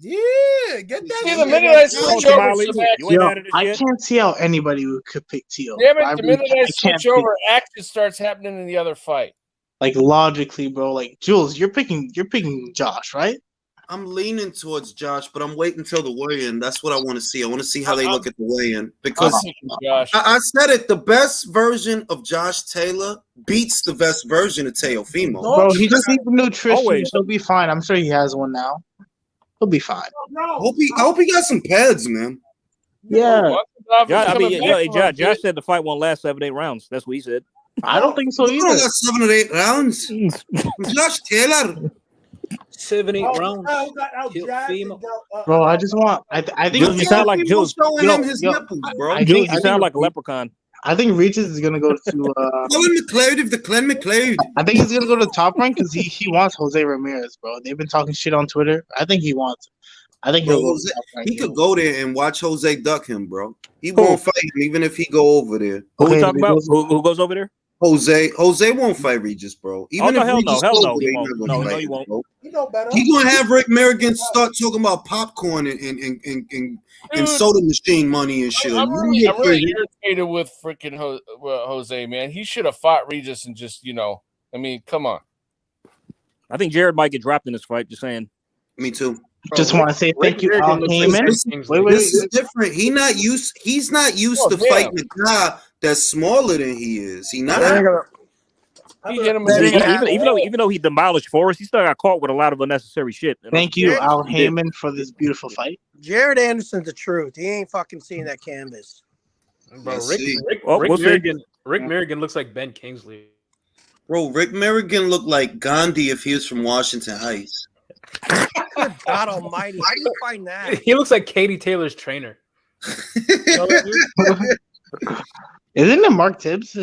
[SPEAKER 10] Yeah, get that.
[SPEAKER 3] See,
[SPEAKER 10] shit
[SPEAKER 3] the minute
[SPEAKER 10] on
[SPEAKER 3] I
[SPEAKER 10] the
[SPEAKER 3] switch
[SPEAKER 7] Oh,
[SPEAKER 10] side.
[SPEAKER 3] over
[SPEAKER 7] Tamale,
[SPEAKER 3] to
[SPEAKER 7] you ain't
[SPEAKER 2] Yo,
[SPEAKER 7] out of this
[SPEAKER 2] I
[SPEAKER 7] yet.
[SPEAKER 2] can't see how anybody could pick Tio.
[SPEAKER 3] Damn it,
[SPEAKER 2] I
[SPEAKER 3] the
[SPEAKER 2] really
[SPEAKER 3] minute I
[SPEAKER 2] can't
[SPEAKER 3] switch
[SPEAKER 2] see.
[SPEAKER 3] over, action starts happening in the other fight.
[SPEAKER 2] Like logically, bro. Like Jules, you're picking Josh, right?
[SPEAKER 1] I'm leaning towards Josh, but I'm waiting until the weigh-in. That's what I want to see. I want to see how they look at the weigh-in
[SPEAKER 3] I'm
[SPEAKER 1] because
[SPEAKER 3] picking Josh.
[SPEAKER 1] I said it. The best version of Josh Taylor beats the best version of Teofimo.
[SPEAKER 2] Bro, he just needs a nutrition.
[SPEAKER 7] Always.
[SPEAKER 2] He'll be fine. I'm sure he has one now. He'll be fine.
[SPEAKER 1] I hope he got some pads, man.
[SPEAKER 2] Yeah.
[SPEAKER 7] Yeah, I mean, Josh said the fight won't last 7-8 rounds. That's what he said.
[SPEAKER 2] I don't think so
[SPEAKER 1] You
[SPEAKER 2] either.
[SPEAKER 1] don't got 7 or 8 rounds. Josh Taylor.
[SPEAKER 12] 7-8 rounds.
[SPEAKER 2] Bro, I just want. I think
[SPEAKER 7] Jules, you sound like Jules.
[SPEAKER 1] Showing him his nipples, bro.
[SPEAKER 2] I
[SPEAKER 7] Jules,
[SPEAKER 2] think
[SPEAKER 7] you sound like a leprechaun.
[SPEAKER 2] I think Regis is gonna go to.
[SPEAKER 1] Call him McLeod if the Clan McLeod.
[SPEAKER 2] I think he's gonna go to Top Rank because he wants Jose Ramirez, bro. They've been talking shit on Twitter. I think he wants. I think
[SPEAKER 1] Bro,
[SPEAKER 2] he'll go
[SPEAKER 1] Jose,
[SPEAKER 2] to Top Rank.
[SPEAKER 1] he could go there and watch Jose duck him, bro. He won't fight him even if he go over there.
[SPEAKER 7] Who we
[SPEAKER 2] Okay,
[SPEAKER 7] talking about?
[SPEAKER 2] Regis-
[SPEAKER 7] Who goes over there?
[SPEAKER 1] Jose won't fight Regis, bro. Even
[SPEAKER 7] no,
[SPEAKER 1] if
[SPEAKER 7] hell no,
[SPEAKER 1] Regis
[SPEAKER 7] hell
[SPEAKER 1] goes
[SPEAKER 7] no,
[SPEAKER 1] over
[SPEAKER 7] he
[SPEAKER 1] there,
[SPEAKER 7] won't.
[SPEAKER 1] not gonna
[SPEAKER 7] No,
[SPEAKER 1] fight
[SPEAKER 7] no, he
[SPEAKER 1] him,
[SPEAKER 7] won't.
[SPEAKER 1] bro.
[SPEAKER 10] You know better.
[SPEAKER 1] He gonna have Rick Merrigan start talking about popcorn and soda machine money and shit.
[SPEAKER 3] I'm
[SPEAKER 1] You
[SPEAKER 3] really
[SPEAKER 1] get crazy.
[SPEAKER 3] irritated with freaking Jose, man. He should have fought Regis and just, I mean, come on.
[SPEAKER 7] I think Jared might get dropped in this fight. Just saying.
[SPEAKER 1] Me too.
[SPEAKER 2] Just want to say thank you, Al Heyman.
[SPEAKER 1] This is different. He's not used to fighting a guy that's smaller than he is. He not.
[SPEAKER 3] He hit him
[SPEAKER 7] Even though he demolished Forrest, he still got caught with a lot of unnecessary shit.
[SPEAKER 2] Thank you, Al
[SPEAKER 7] He did.
[SPEAKER 2] Heyman, for this beautiful fight.
[SPEAKER 14] Jared Anderson's the truth. He ain't fucking seeing that canvas.
[SPEAKER 5] Bro,
[SPEAKER 1] Let's
[SPEAKER 5] Rick,
[SPEAKER 1] see.
[SPEAKER 5] Rick,
[SPEAKER 7] Well,
[SPEAKER 5] Rick,
[SPEAKER 7] we'll see.
[SPEAKER 5] Merrigan, Rick Merrigan looks like Ben Kingsley.
[SPEAKER 1] Bro, Rick Merrigan looked like Gandhi if he was from Washington Heights.
[SPEAKER 14] Good God Almighty! How do you find that?
[SPEAKER 5] He looks like Katie Taylor's trainer.
[SPEAKER 2] Isn't it Mark Tibbs?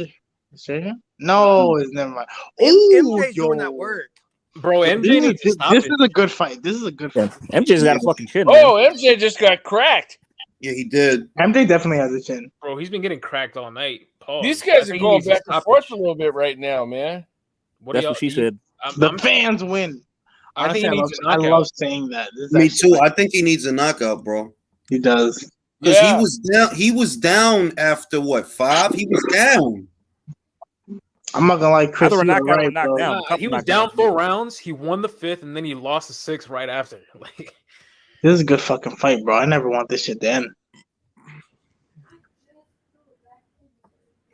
[SPEAKER 2] No, it's never mind.
[SPEAKER 14] MJ's doing that work.
[SPEAKER 5] Bro, MJ
[SPEAKER 2] This,
[SPEAKER 5] needs to
[SPEAKER 2] is,
[SPEAKER 5] stop
[SPEAKER 2] this
[SPEAKER 5] it.
[SPEAKER 2] is a good fight. This is a good fight.
[SPEAKER 7] MJ's got a fucking chin.
[SPEAKER 3] Oh, MJ just got cracked.
[SPEAKER 1] Yeah, he did.
[SPEAKER 2] MJ definitely has a chin.
[SPEAKER 5] Bro, he's been getting cracked all night. Pause.
[SPEAKER 3] These
[SPEAKER 5] I
[SPEAKER 3] guys are
[SPEAKER 5] think he
[SPEAKER 3] going
[SPEAKER 5] needs to
[SPEAKER 3] back and
[SPEAKER 5] stop
[SPEAKER 3] forth
[SPEAKER 5] it.
[SPEAKER 3] a little bit right now, man.
[SPEAKER 5] What
[SPEAKER 7] That's what she said.
[SPEAKER 2] The fans win.
[SPEAKER 5] I think he
[SPEAKER 2] Honestly,
[SPEAKER 5] needs a
[SPEAKER 2] I
[SPEAKER 5] knockout.
[SPEAKER 2] love saying that. This is
[SPEAKER 1] Me
[SPEAKER 2] actually-
[SPEAKER 1] too. I think he needs a knockout, bro.
[SPEAKER 2] He does.
[SPEAKER 1] Because
[SPEAKER 3] Yeah.
[SPEAKER 1] he was down after what, 5? He was down.
[SPEAKER 2] I'm not gonna like Chris.
[SPEAKER 7] Either a
[SPEAKER 2] you're
[SPEAKER 7] knockout or
[SPEAKER 2] right,
[SPEAKER 7] knockdown.
[SPEAKER 2] bro.
[SPEAKER 7] A couple
[SPEAKER 5] He was
[SPEAKER 7] knockdowns.
[SPEAKER 5] down 4 rounds. He won the 5th, and then he lost the 6th right after. Like,
[SPEAKER 2] This is a good fucking fight, bro. I never want this shit to end.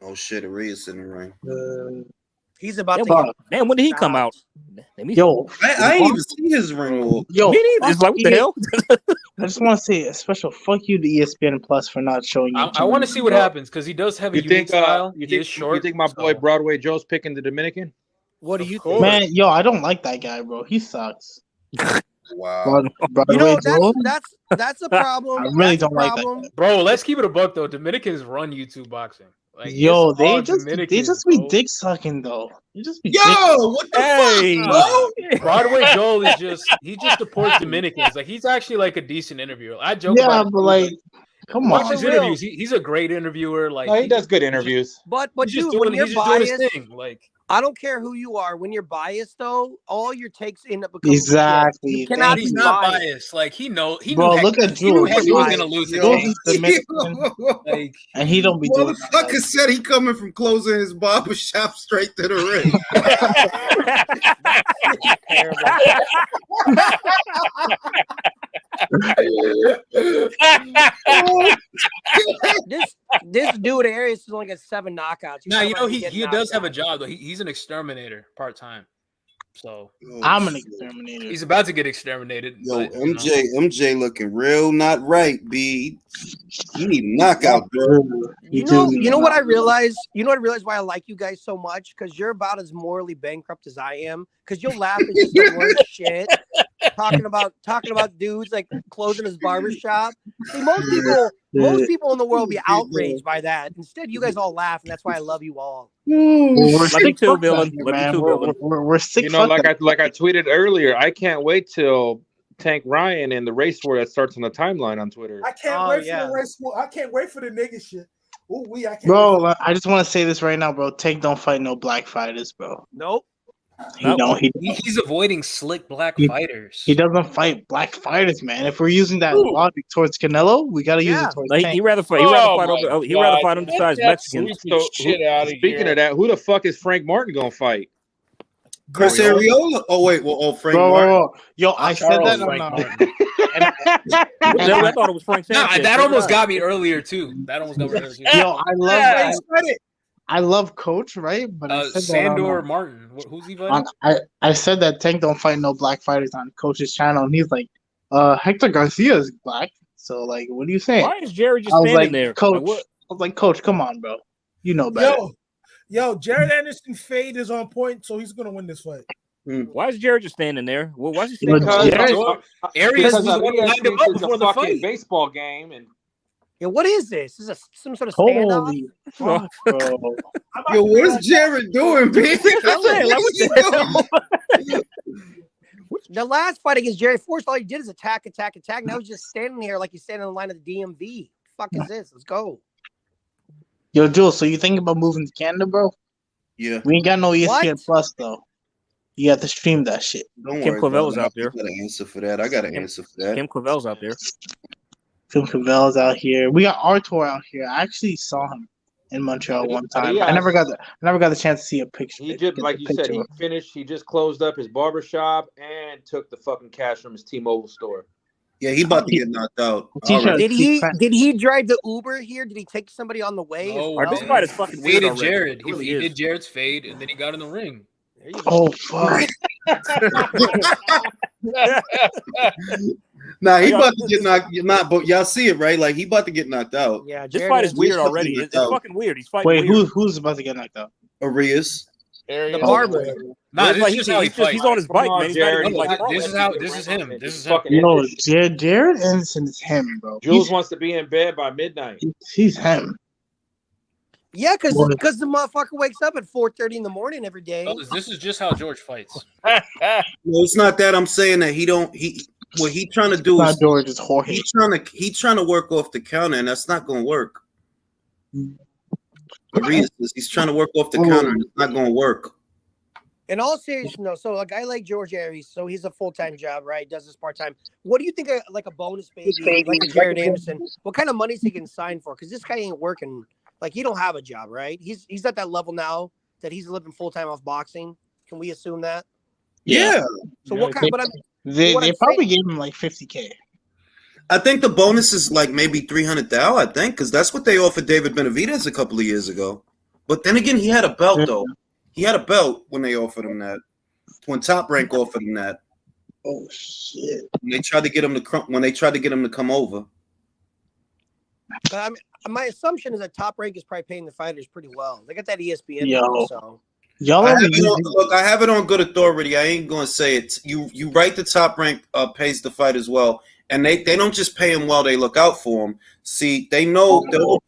[SPEAKER 1] Oh shit, Arias in the ring.
[SPEAKER 14] He's about to.
[SPEAKER 2] fuck.
[SPEAKER 14] Get
[SPEAKER 7] Damn, when did he come out?
[SPEAKER 2] Yo,
[SPEAKER 1] I ain't even seen his ring walk.
[SPEAKER 2] yo,
[SPEAKER 7] Me neither. It's like, what the hell?
[SPEAKER 2] I just want to say a special fuck you to ESPN Plus for not showing you.
[SPEAKER 5] I want to see what happens because he does have a
[SPEAKER 12] You
[SPEAKER 5] unique
[SPEAKER 12] think?
[SPEAKER 5] style.
[SPEAKER 12] You
[SPEAKER 5] He is
[SPEAKER 12] think?
[SPEAKER 5] short.
[SPEAKER 12] You think my boy
[SPEAKER 5] so-
[SPEAKER 12] Broadway Joe's picking the Dominican?
[SPEAKER 14] What do you
[SPEAKER 5] course.
[SPEAKER 14] think?
[SPEAKER 2] Man, yo, I don't like that guy, bro. He sucks.
[SPEAKER 1] Wow.
[SPEAKER 14] You know
[SPEAKER 2] Joe?
[SPEAKER 14] that's a problem.
[SPEAKER 2] I really
[SPEAKER 14] That's a
[SPEAKER 2] don't like that
[SPEAKER 14] problem.
[SPEAKER 5] Bro, let's keep it a buck though. Dominicans run YouTube boxing. Like,
[SPEAKER 2] Yo,
[SPEAKER 5] it's
[SPEAKER 2] they
[SPEAKER 5] all
[SPEAKER 2] just
[SPEAKER 5] Dominicans,
[SPEAKER 2] be
[SPEAKER 5] bro.
[SPEAKER 2] dick sucking though. They just be
[SPEAKER 1] Yo, what the
[SPEAKER 7] Hey.
[SPEAKER 1] fuck, bro?
[SPEAKER 5] Broadway Joel is he just supports Dominicans. Like, he's actually like a decent interviewer. I joke
[SPEAKER 2] Yeah,
[SPEAKER 5] about it,
[SPEAKER 2] but like, come
[SPEAKER 5] watch
[SPEAKER 2] on.
[SPEAKER 5] his interviews. He's a great interviewer. Like,
[SPEAKER 12] No, he does good interviews.
[SPEAKER 14] But
[SPEAKER 5] he's just
[SPEAKER 14] dude, when
[SPEAKER 5] doing
[SPEAKER 14] you're
[SPEAKER 5] he's just doing his
[SPEAKER 14] biased,
[SPEAKER 5] thing. Like,
[SPEAKER 14] I don't care who you are. When you're biased, though, all your takes end up becoming
[SPEAKER 2] Exactly.
[SPEAKER 14] You cannot
[SPEAKER 5] he's
[SPEAKER 14] be
[SPEAKER 5] not
[SPEAKER 14] biased.
[SPEAKER 5] biased. Like, he
[SPEAKER 2] Bro,
[SPEAKER 5] knew
[SPEAKER 2] look at
[SPEAKER 5] he knew
[SPEAKER 2] Jules.
[SPEAKER 5] Hector was gonna lose the
[SPEAKER 2] Jules
[SPEAKER 5] game.
[SPEAKER 2] is Dominican,
[SPEAKER 5] Like,
[SPEAKER 2] and he don't be doing that.
[SPEAKER 1] Motherfucker said he coming from closing his barber shop straight to the ring.
[SPEAKER 14] This dude Arias is only got 7 knockouts.
[SPEAKER 5] nah, you know he
[SPEAKER 14] gets
[SPEAKER 5] does
[SPEAKER 14] knocked
[SPEAKER 5] have a
[SPEAKER 14] out.
[SPEAKER 5] job though. He's an exterminator part time.
[SPEAKER 11] So
[SPEAKER 2] I'm an exterminator.
[SPEAKER 11] he's about to get exterminated.
[SPEAKER 1] Yo,
[SPEAKER 11] but, you know.
[SPEAKER 1] MJ looking real not right, B. You need a knockout, bro.
[SPEAKER 14] You know what I realize? You know what I realize why I like you guys so much? Because you're about as morally bankrupt as I am. Because you'll laugh at just the worst shit. Talking about dudes like closing his barbershop. See, most people in the world be outraged by that. Instead, you guys all laugh, and that's why I love you all.
[SPEAKER 7] Let me too, villain. Let me too, villain.
[SPEAKER 2] We're sick.
[SPEAKER 12] You know, like I tweeted earlier, I can't wait till Tank Ryan and the race war that starts on the timeline on Twitter.
[SPEAKER 10] I can't wait for the race war. I can't wait for the nigga shit. Ooh, I can't.
[SPEAKER 2] Bro, I just want to say this right now, bro. Tank don't fight no black fighters, bro.
[SPEAKER 14] Nope.
[SPEAKER 11] He's avoiding slick black fighters.
[SPEAKER 2] He doesn't fight black fighters, man. If we're using that logic towards Canelo, we got to use it towards Tank.
[SPEAKER 7] He'd rather fight him besides Mexicans.
[SPEAKER 12] Speaking of that, who the fuck is Frank Martin gonna fight?
[SPEAKER 1] Chris Arreola? Oh wait, Frank Martin.
[SPEAKER 2] Yo, I said that on
[SPEAKER 7] I thought it was Frank Sanchez.
[SPEAKER 11] That almost got me earlier too. That almost got me earlier.
[SPEAKER 2] Yo, I love Coach, right? But I said
[SPEAKER 11] Sandor Martin. Who's he fighting?
[SPEAKER 2] I said that Tank don't fight no black fighters on Coach's channel, and he's like, Hector Garcia is black. So like, what are you saying?
[SPEAKER 7] Why is Jerry just standing there?
[SPEAKER 2] Coach, I was like, Coach, come on, bro. You know better.
[SPEAKER 10] Yo, Jared Anderson fade is on point, so he's gonna win this fight.
[SPEAKER 7] Why is Jared just standing there? Well, why is he standing
[SPEAKER 12] there?
[SPEAKER 11] Arias was the one who lined him up before the
[SPEAKER 12] fucking
[SPEAKER 11] fight.
[SPEAKER 12] baseball game and.
[SPEAKER 14] Yeah, what is this? Is this some sort of standoff?
[SPEAKER 2] Fuck, bro.
[SPEAKER 1] Yo, what's Jared doing, man?
[SPEAKER 14] The last fight against Jerry Force, all he did is attack. Now he's just standing here like he's standing in the line of the DMV. Fuck is this? Let's go.
[SPEAKER 2] Yo, Jules, so you thinking about moving to Canada, bro?
[SPEAKER 1] Yeah.
[SPEAKER 2] We ain't got no ESPN Plus, though. You have to stream that shit.
[SPEAKER 1] Don't
[SPEAKER 7] Kim
[SPEAKER 1] worry,
[SPEAKER 7] Clavel's
[SPEAKER 1] bro.
[SPEAKER 7] out there.
[SPEAKER 1] I got an answer for that. I got an answer for that.
[SPEAKER 7] Kim Clavel's out there.
[SPEAKER 2] Kim Clavel's out here. We got Artur out here. I actually saw him in Montreal one time. I never got the chance to see a picture.
[SPEAKER 12] He just, like you said, he just closed up his barbershop and took the fucking cash from his T-Mobile store.
[SPEAKER 1] Yeah, he about to get knocked out.
[SPEAKER 14] Did he drive the Uber here? Did he take somebody on the way?
[SPEAKER 11] No,
[SPEAKER 14] as well?
[SPEAKER 7] This fight is fucking weird
[SPEAKER 11] Faded
[SPEAKER 7] already.
[SPEAKER 11] Jared.
[SPEAKER 7] It really
[SPEAKER 11] He
[SPEAKER 7] is.
[SPEAKER 11] did Jared's fade, and then he got in the ring. There you go.
[SPEAKER 2] Oh fuck!
[SPEAKER 1] Nah, he about to get knocked. But y'all see it, right? Like he about to get knocked out.
[SPEAKER 14] Yeah,
[SPEAKER 7] This fight is weird already. It's fucking weird. He's fighting.
[SPEAKER 2] Wait,
[SPEAKER 7] weird.
[SPEAKER 2] who's about to get knocked out?
[SPEAKER 1] Arias.
[SPEAKER 14] The barber.
[SPEAKER 11] Nah,
[SPEAKER 7] It's
[SPEAKER 11] this
[SPEAKER 7] like
[SPEAKER 11] is how he fights.
[SPEAKER 7] he's on his bike, man. He's not
[SPEAKER 12] Jared.
[SPEAKER 7] even like
[SPEAKER 11] This is him. This is him.
[SPEAKER 2] No, Jared Anderson is him, bro.
[SPEAKER 12] Jules wants to be in bed by midnight.
[SPEAKER 2] He's him.
[SPEAKER 14] Yeah, because the motherfucker wakes up at 4:30 in the morning every day.
[SPEAKER 11] This is just how George fights.
[SPEAKER 1] No, it's not that. I'm saying that what he trying to do is
[SPEAKER 2] George, it's Jorge.
[SPEAKER 1] He's trying to work off the counter, and that's not going to work. Arias, he's trying to work off the counter, and it's not going to work.
[SPEAKER 14] In all seriousness, no. So a guy like George Aries, so he's a full-time job, right? Does this part-time. What do you think of like a bonus baby, like a Jared Anderson? What kind of money is he getting signed for? Because this guy ain't working. Like he don't have a job, right? He's at that level now that he's living full-time off boxing. Can we assume that?
[SPEAKER 1] Yeah.
[SPEAKER 14] So what kind? But
[SPEAKER 2] They probably gave him like $50K.
[SPEAKER 1] I think the bonus is like maybe 300,000. I think because that's what they offered David Benavidez a couple of years ago. But then again, he had a belt though. He had a belt when they offered him that. When Top Rank offered him that.
[SPEAKER 2] Oh shit!
[SPEAKER 1] When they tried to get him to come over.
[SPEAKER 14] But I mean, my assumption is that Top Rank is probably paying the fighters pretty well. They got that ESPN.
[SPEAKER 2] Yo.
[SPEAKER 14] So.
[SPEAKER 2] Y'all
[SPEAKER 1] I have it on good authority. I ain't gonna say it. You write the Top Rank pays the fight as well, and they don't just pay him well. They look out for him. See, they know they'll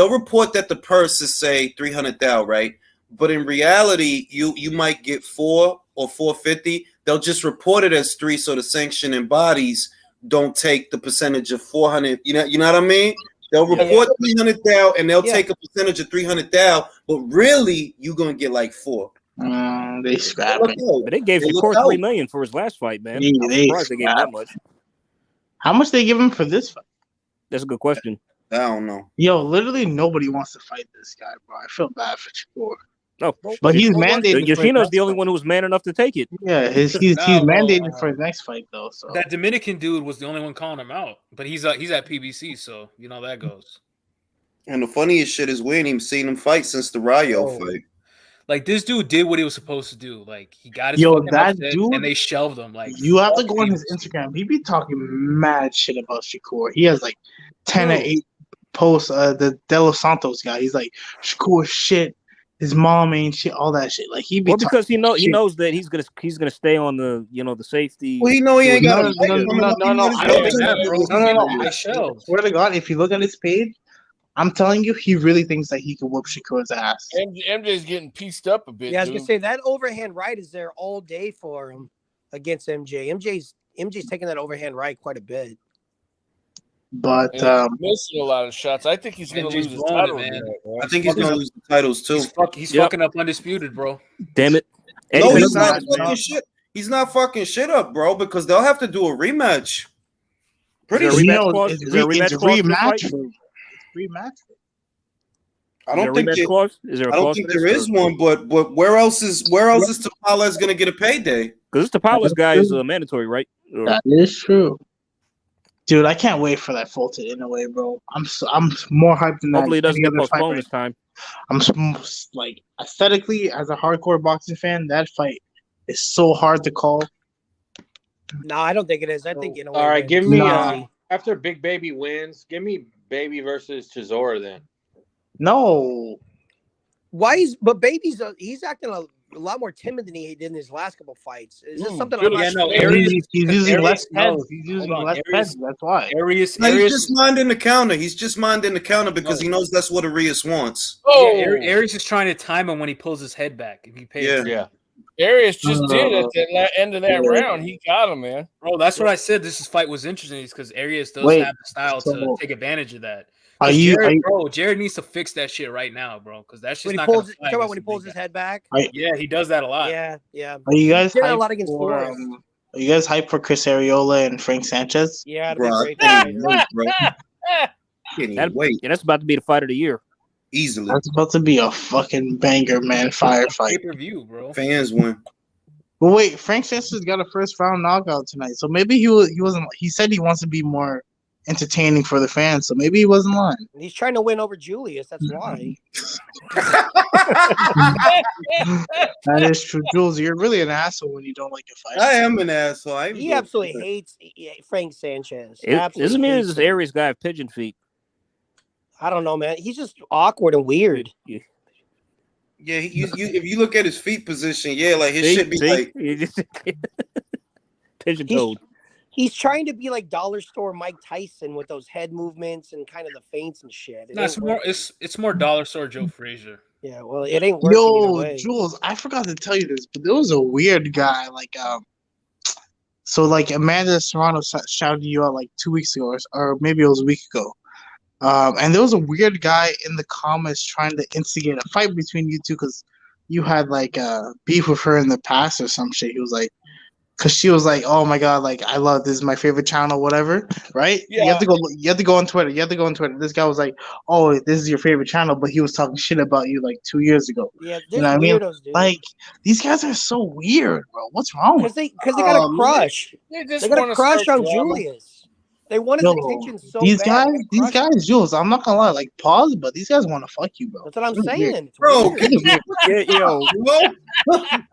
[SPEAKER 1] report that the purse is say 300,000, right? But in reality, you might get 4 or 450. They'll just report it as 3, so the sanctioning bodies don't take the percentage of 400. You know what I mean? They'll report 300,000 and they'll take a percentage of 300,000, but really you're gonna get like 4.
[SPEAKER 2] They scrapping.
[SPEAKER 7] But they gave Shakur $3 million for his last fight, man. I'm surprised they gave him that much.
[SPEAKER 2] How much they give him for this fight?
[SPEAKER 7] That's a good question.
[SPEAKER 1] I don't know.
[SPEAKER 2] Yo, literally nobody wants to fight this guy, bro. I feel bad for Shakur.
[SPEAKER 7] No,
[SPEAKER 2] but he's mandated.
[SPEAKER 7] Yoshino's the only one who was man enough to take it.
[SPEAKER 2] Yeah, he's mandated for his next fight though. So
[SPEAKER 11] that Dominican dude was the only one calling him out, but he's at PBC, so you know that goes.
[SPEAKER 1] And the funniest shit is we ain't even seen him fight since the Rayo fight.
[SPEAKER 11] Like this dude did what he was supposed to do. Like he got his
[SPEAKER 2] Yo,
[SPEAKER 11] fucking
[SPEAKER 2] that
[SPEAKER 11] upset,
[SPEAKER 2] dude,
[SPEAKER 11] and they shelved him. Like
[SPEAKER 2] you have to
[SPEAKER 11] fuck
[SPEAKER 2] go on
[SPEAKER 11] me.
[SPEAKER 2] his Instagram. He be talking mad shit about Shakur. He has like 10 and
[SPEAKER 11] Bro.
[SPEAKER 2] 8 posts. The De Los Santos guy. He's like Shakur shit. His mom ain't shit. All that shit. Like he be
[SPEAKER 7] Well, because
[SPEAKER 2] talking
[SPEAKER 7] he
[SPEAKER 2] shit.
[SPEAKER 7] knows that he's gonna stay on the the safety.
[SPEAKER 1] Well, he know he ain't
[SPEAKER 7] doing
[SPEAKER 1] got
[SPEAKER 2] No,
[SPEAKER 1] a
[SPEAKER 7] his
[SPEAKER 1] fight
[SPEAKER 2] no,
[SPEAKER 7] shit.
[SPEAKER 1] coming
[SPEAKER 2] no,
[SPEAKER 1] up.
[SPEAKER 2] no,
[SPEAKER 1] He
[SPEAKER 2] no.
[SPEAKER 1] might as
[SPEAKER 2] I
[SPEAKER 1] well
[SPEAKER 2] don't think
[SPEAKER 1] take
[SPEAKER 11] that,
[SPEAKER 1] it.
[SPEAKER 11] bro.
[SPEAKER 2] no,
[SPEAKER 11] He's
[SPEAKER 2] no,
[SPEAKER 11] getting
[SPEAKER 2] no.
[SPEAKER 11] his
[SPEAKER 2] I
[SPEAKER 11] ass shelved.
[SPEAKER 2] swear to God, if you look at his page, I'm telling you, he really thinks that he can whoop Shakur's ass.
[SPEAKER 3] MJ's getting pieced up a bit,
[SPEAKER 14] Yeah, I was gonna
[SPEAKER 3] dude.
[SPEAKER 14] say that overhand right is there all day for him against MJ. MJ's taking that overhand right quite a bit.
[SPEAKER 2] But
[SPEAKER 3] And he's missing a lot of shots. I think he's going to
[SPEAKER 11] MJ's
[SPEAKER 3] lose his
[SPEAKER 11] blowing it,
[SPEAKER 3] title
[SPEAKER 11] man.
[SPEAKER 3] tonight, bro.
[SPEAKER 1] I think he's
[SPEAKER 11] Fucking
[SPEAKER 1] gonna
[SPEAKER 11] up.
[SPEAKER 1] lose the titles too.
[SPEAKER 11] He's
[SPEAKER 7] Yep.
[SPEAKER 11] fucking up undisputed, bro.
[SPEAKER 7] Damn it.
[SPEAKER 1] No,
[SPEAKER 7] Eddie,
[SPEAKER 1] he's
[SPEAKER 2] doesn't
[SPEAKER 1] not
[SPEAKER 2] matter,
[SPEAKER 1] fucking
[SPEAKER 2] man.
[SPEAKER 1] shit. He's not fucking shit up, bro, because they'll have to do a rematch.
[SPEAKER 7] is
[SPEAKER 1] Pretty
[SPEAKER 7] there a
[SPEAKER 1] sure.
[SPEAKER 7] rematch
[SPEAKER 2] no,
[SPEAKER 7] clause?
[SPEAKER 2] it's
[SPEAKER 7] Is there a
[SPEAKER 2] it's
[SPEAKER 7] rematch clause for this
[SPEAKER 2] rematch.
[SPEAKER 7] fight?
[SPEAKER 2] It's rematch.
[SPEAKER 1] I
[SPEAKER 7] Is there
[SPEAKER 1] don't
[SPEAKER 7] a
[SPEAKER 1] think
[SPEAKER 7] rematch
[SPEAKER 1] that,
[SPEAKER 7] clause? Is there a
[SPEAKER 1] I don't
[SPEAKER 7] clause
[SPEAKER 1] think
[SPEAKER 7] for this?
[SPEAKER 1] there is one, but where else is Tapales gonna get a payday?
[SPEAKER 7] Because this Tapales guy is mandatory, right? Or-
[SPEAKER 2] That is true. Dude, I can't wait for that Fulton in a way, bro. I'm more hyped than that
[SPEAKER 7] hopefully it doesn't
[SPEAKER 2] any
[SPEAKER 7] get
[SPEAKER 2] other fight.
[SPEAKER 7] postponed
[SPEAKER 2] Right?
[SPEAKER 7] this time.
[SPEAKER 2] Like aesthetically, as a hardcore boxing fan, that fight is so hard to call.
[SPEAKER 14] No, I don't think it is. I think in a way.
[SPEAKER 12] All right,
[SPEAKER 14] wins.
[SPEAKER 12] give me
[SPEAKER 2] Nah.
[SPEAKER 12] after Big Baby wins, give me Baby versus Chisora then.
[SPEAKER 2] No,
[SPEAKER 14] Why is but Baby's he's acting a lot more timid than he did in his last couple fights. Is this something I'm
[SPEAKER 11] Yeah,
[SPEAKER 14] not
[SPEAKER 11] no,
[SPEAKER 14] seeing?
[SPEAKER 11] Arias.
[SPEAKER 2] he's
[SPEAKER 11] because
[SPEAKER 2] using
[SPEAKER 11] Arias
[SPEAKER 2] less heads.
[SPEAKER 11] knows.
[SPEAKER 2] He's
[SPEAKER 11] Hold
[SPEAKER 2] using
[SPEAKER 11] on,
[SPEAKER 2] less
[SPEAKER 11] Arias.
[SPEAKER 2] heads. That's why.
[SPEAKER 1] No, he's just minding the counter. He's just minding the counter because he knows that's what Arias wants.
[SPEAKER 3] Oh,
[SPEAKER 11] Yeah, Arias is trying to time him when he pulls his head back. If you pay
[SPEAKER 1] Yeah.
[SPEAKER 11] attention.
[SPEAKER 3] Arias just did at the end of that round. He got him, man.
[SPEAKER 11] Bro, that's what I said. This fight was interesting because Arias does
[SPEAKER 2] Wait,
[SPEAKER 11] have the style to
[SPEAKER 2] so
[SPEAKER 11] take advantage of that.
[SPEAKER 2] are
[SPEAKER 11] 'Cause
[SPEAKER 2] you?
[SPEAKER 11] Jared needs to fix that shit right now, bro. Because that's just
[SPEAKER 14] When he
[SPEAKER 11] not
[SPEAKER 14] pulls,
[SPEAKER 11] gonna
[SPEAKER 14] you
[SPEAKER 11] fly
[SPEAKER 14] talking about
[SPEAKER 11] against
[SPEAKER 14] when he
[SPEAKER 11] the
[SPEAKER 14] pulls
[SPEAKER 11] big
[SPEAKER 14] his
[SPEAKER 11] guy.
[SPEAKER 14] head back?
[SPEAKER 11] Yeah, he does that a lot.
[SPEAKER 14] Yeah.
[SPEAKER 2] Are you guys
[SPEAKER 14] He did that a
[SPEAKER 2] hyped
[SPEAKER 14] lot against
[SPEAKER 2] for?
[SPEAKER 14] Forrest.
[SPEAKER 2] Are you guys hyped for Chris Arreola and Frank Sanchez?
[SPEAKER 14] Yeah, it'll
[SPEAKER 1] Bro,
[SPEAKER 14] be
[SPEAKER 1] I
[SPEAKER 14] a great
[SPEAKER 1] can't
[SPEAKER 14] fight.
[SPEAKER 1] even wait, bro. Can't even
[SPEAKER 7] That,
[SPEAKER 1] wait.
[SPEAKER 7] yeah, that's about to be the fight of the year.
[SPEAKER 1] Easily.
[SPEAKER 2] That's about to be a fucking banger, man. Fire
[SPEAKER 11] Pay
[SPEAKER 2] fight.
[SPEAKER 11] per view, bro.
[SPEAKER 1] Fans win.
[SPEAKER 2] But wait, Frank Sanchez got a first round knockout tonight, so maybe he wasn't. He said he wants to be more entertaining for the fans, so maybe he wasn't lying.
[SPEAKER 14] And he's trying to win over Julius. That's why.
[SPEAKER 2] That is true, Jules. You're really an asshole when you don't like a fight.
[SPEAKER 1] I am an asshole. I
[SPEAKER 14] He absolutely hates Frank Sanchez.
[SPEAKER 7] Isn't
[SPEAKER 14] Absolutely
[SPEAKER 7] he
[SPEAKER 14] hates
[SPEAKER 7] this
[SPEAKER 14] him.
[SPEAKER 7] Aries guy have pigeon feet?
[SPEAKER 14] I don't know, man. He's just awkward and weird.
[SPEAKER 7] Yeah.
[SPEAKER 1] Yeah, if you look at his feet position, yeah, like his
[SPEAKER 7] See?
[SPEAKER 1] shit be
[SPEAKER 7] See?
[SPEAKER 1] like
[SPEAKER 7] You just pigeon
[SPEAKER 14] He's,
[SPEAKER 7] toed.
[SPEAKER 14] he's trying to be like dollar store Mike Tyson with those head movements and kind of the feints and shit. It
[SPEAKER 11] No, it's
[SPEAKER 14] ain't
[SPEAKER 11] more
[SPEAKER 14] working.
[SPEAKER 11] it's more dollar store Joe Frazier.
[SPEAKER 14] Yeah, well, it ain't working either
[SPEAKER 2] Yo,
[SPEAKER 14] way.
[SPEAKER 2] Jules, I forgot to tell you this, but there was a weird guy. So Amanda Serrano shouted you out like 2 weeks ago, or maybe it was a week ago. And there was a weird guy in the comments trying to instigate a fight between you two because you had beef with her in the past or some shit. He was like, because she was like, "Oh my god, like I love this is my favorite channel, whatever." Right?
[SPEAKER 3] Yeah.
[SPEAKER 2] You have to go. You have to go on Twitter. This guy was like, "Oh, this is your favorite channel," but he was talking shit about you like 2 years ago.
[SPEAKER 14] Yeah,
[SPEAKER 2] You
[SPEAKER 14] there's
[SPEAKER 2] know what I mean?
[SPEAKER 14] weirdos, dude.
[SPEAKER 2] Like these guys are so weird, bro. What's wrong with
[SPEAKER 14] Because they got a crush.
[SPEAKER 3] They just
[SPEAKER 14] They got a
[SPEAKER 3] wanna
[SPEAKER 14] crush
[SPEAKER 3] start
[SPEAKER 14] on
[SPEAKER 3] drama.
[SPEAKER 14] Julius. They want his attention so
[SPEAKER 2] these
[SPEAKER 14] bad.
[SPEAKER 2] guys? These guys, Jules. I'm not gonna lie. Like pause, but these guys want to fuck you, bro.
[SPEAKER 14] That's what I'm
[SPEAKER 2] It's weird.
[SPEAKER 14] saying. It's
[SPEAKER 1] bro,
[SPEAKER 14] weird.
[SPEAKER 1] can you
[SPEAKER 7] Yeah, yo.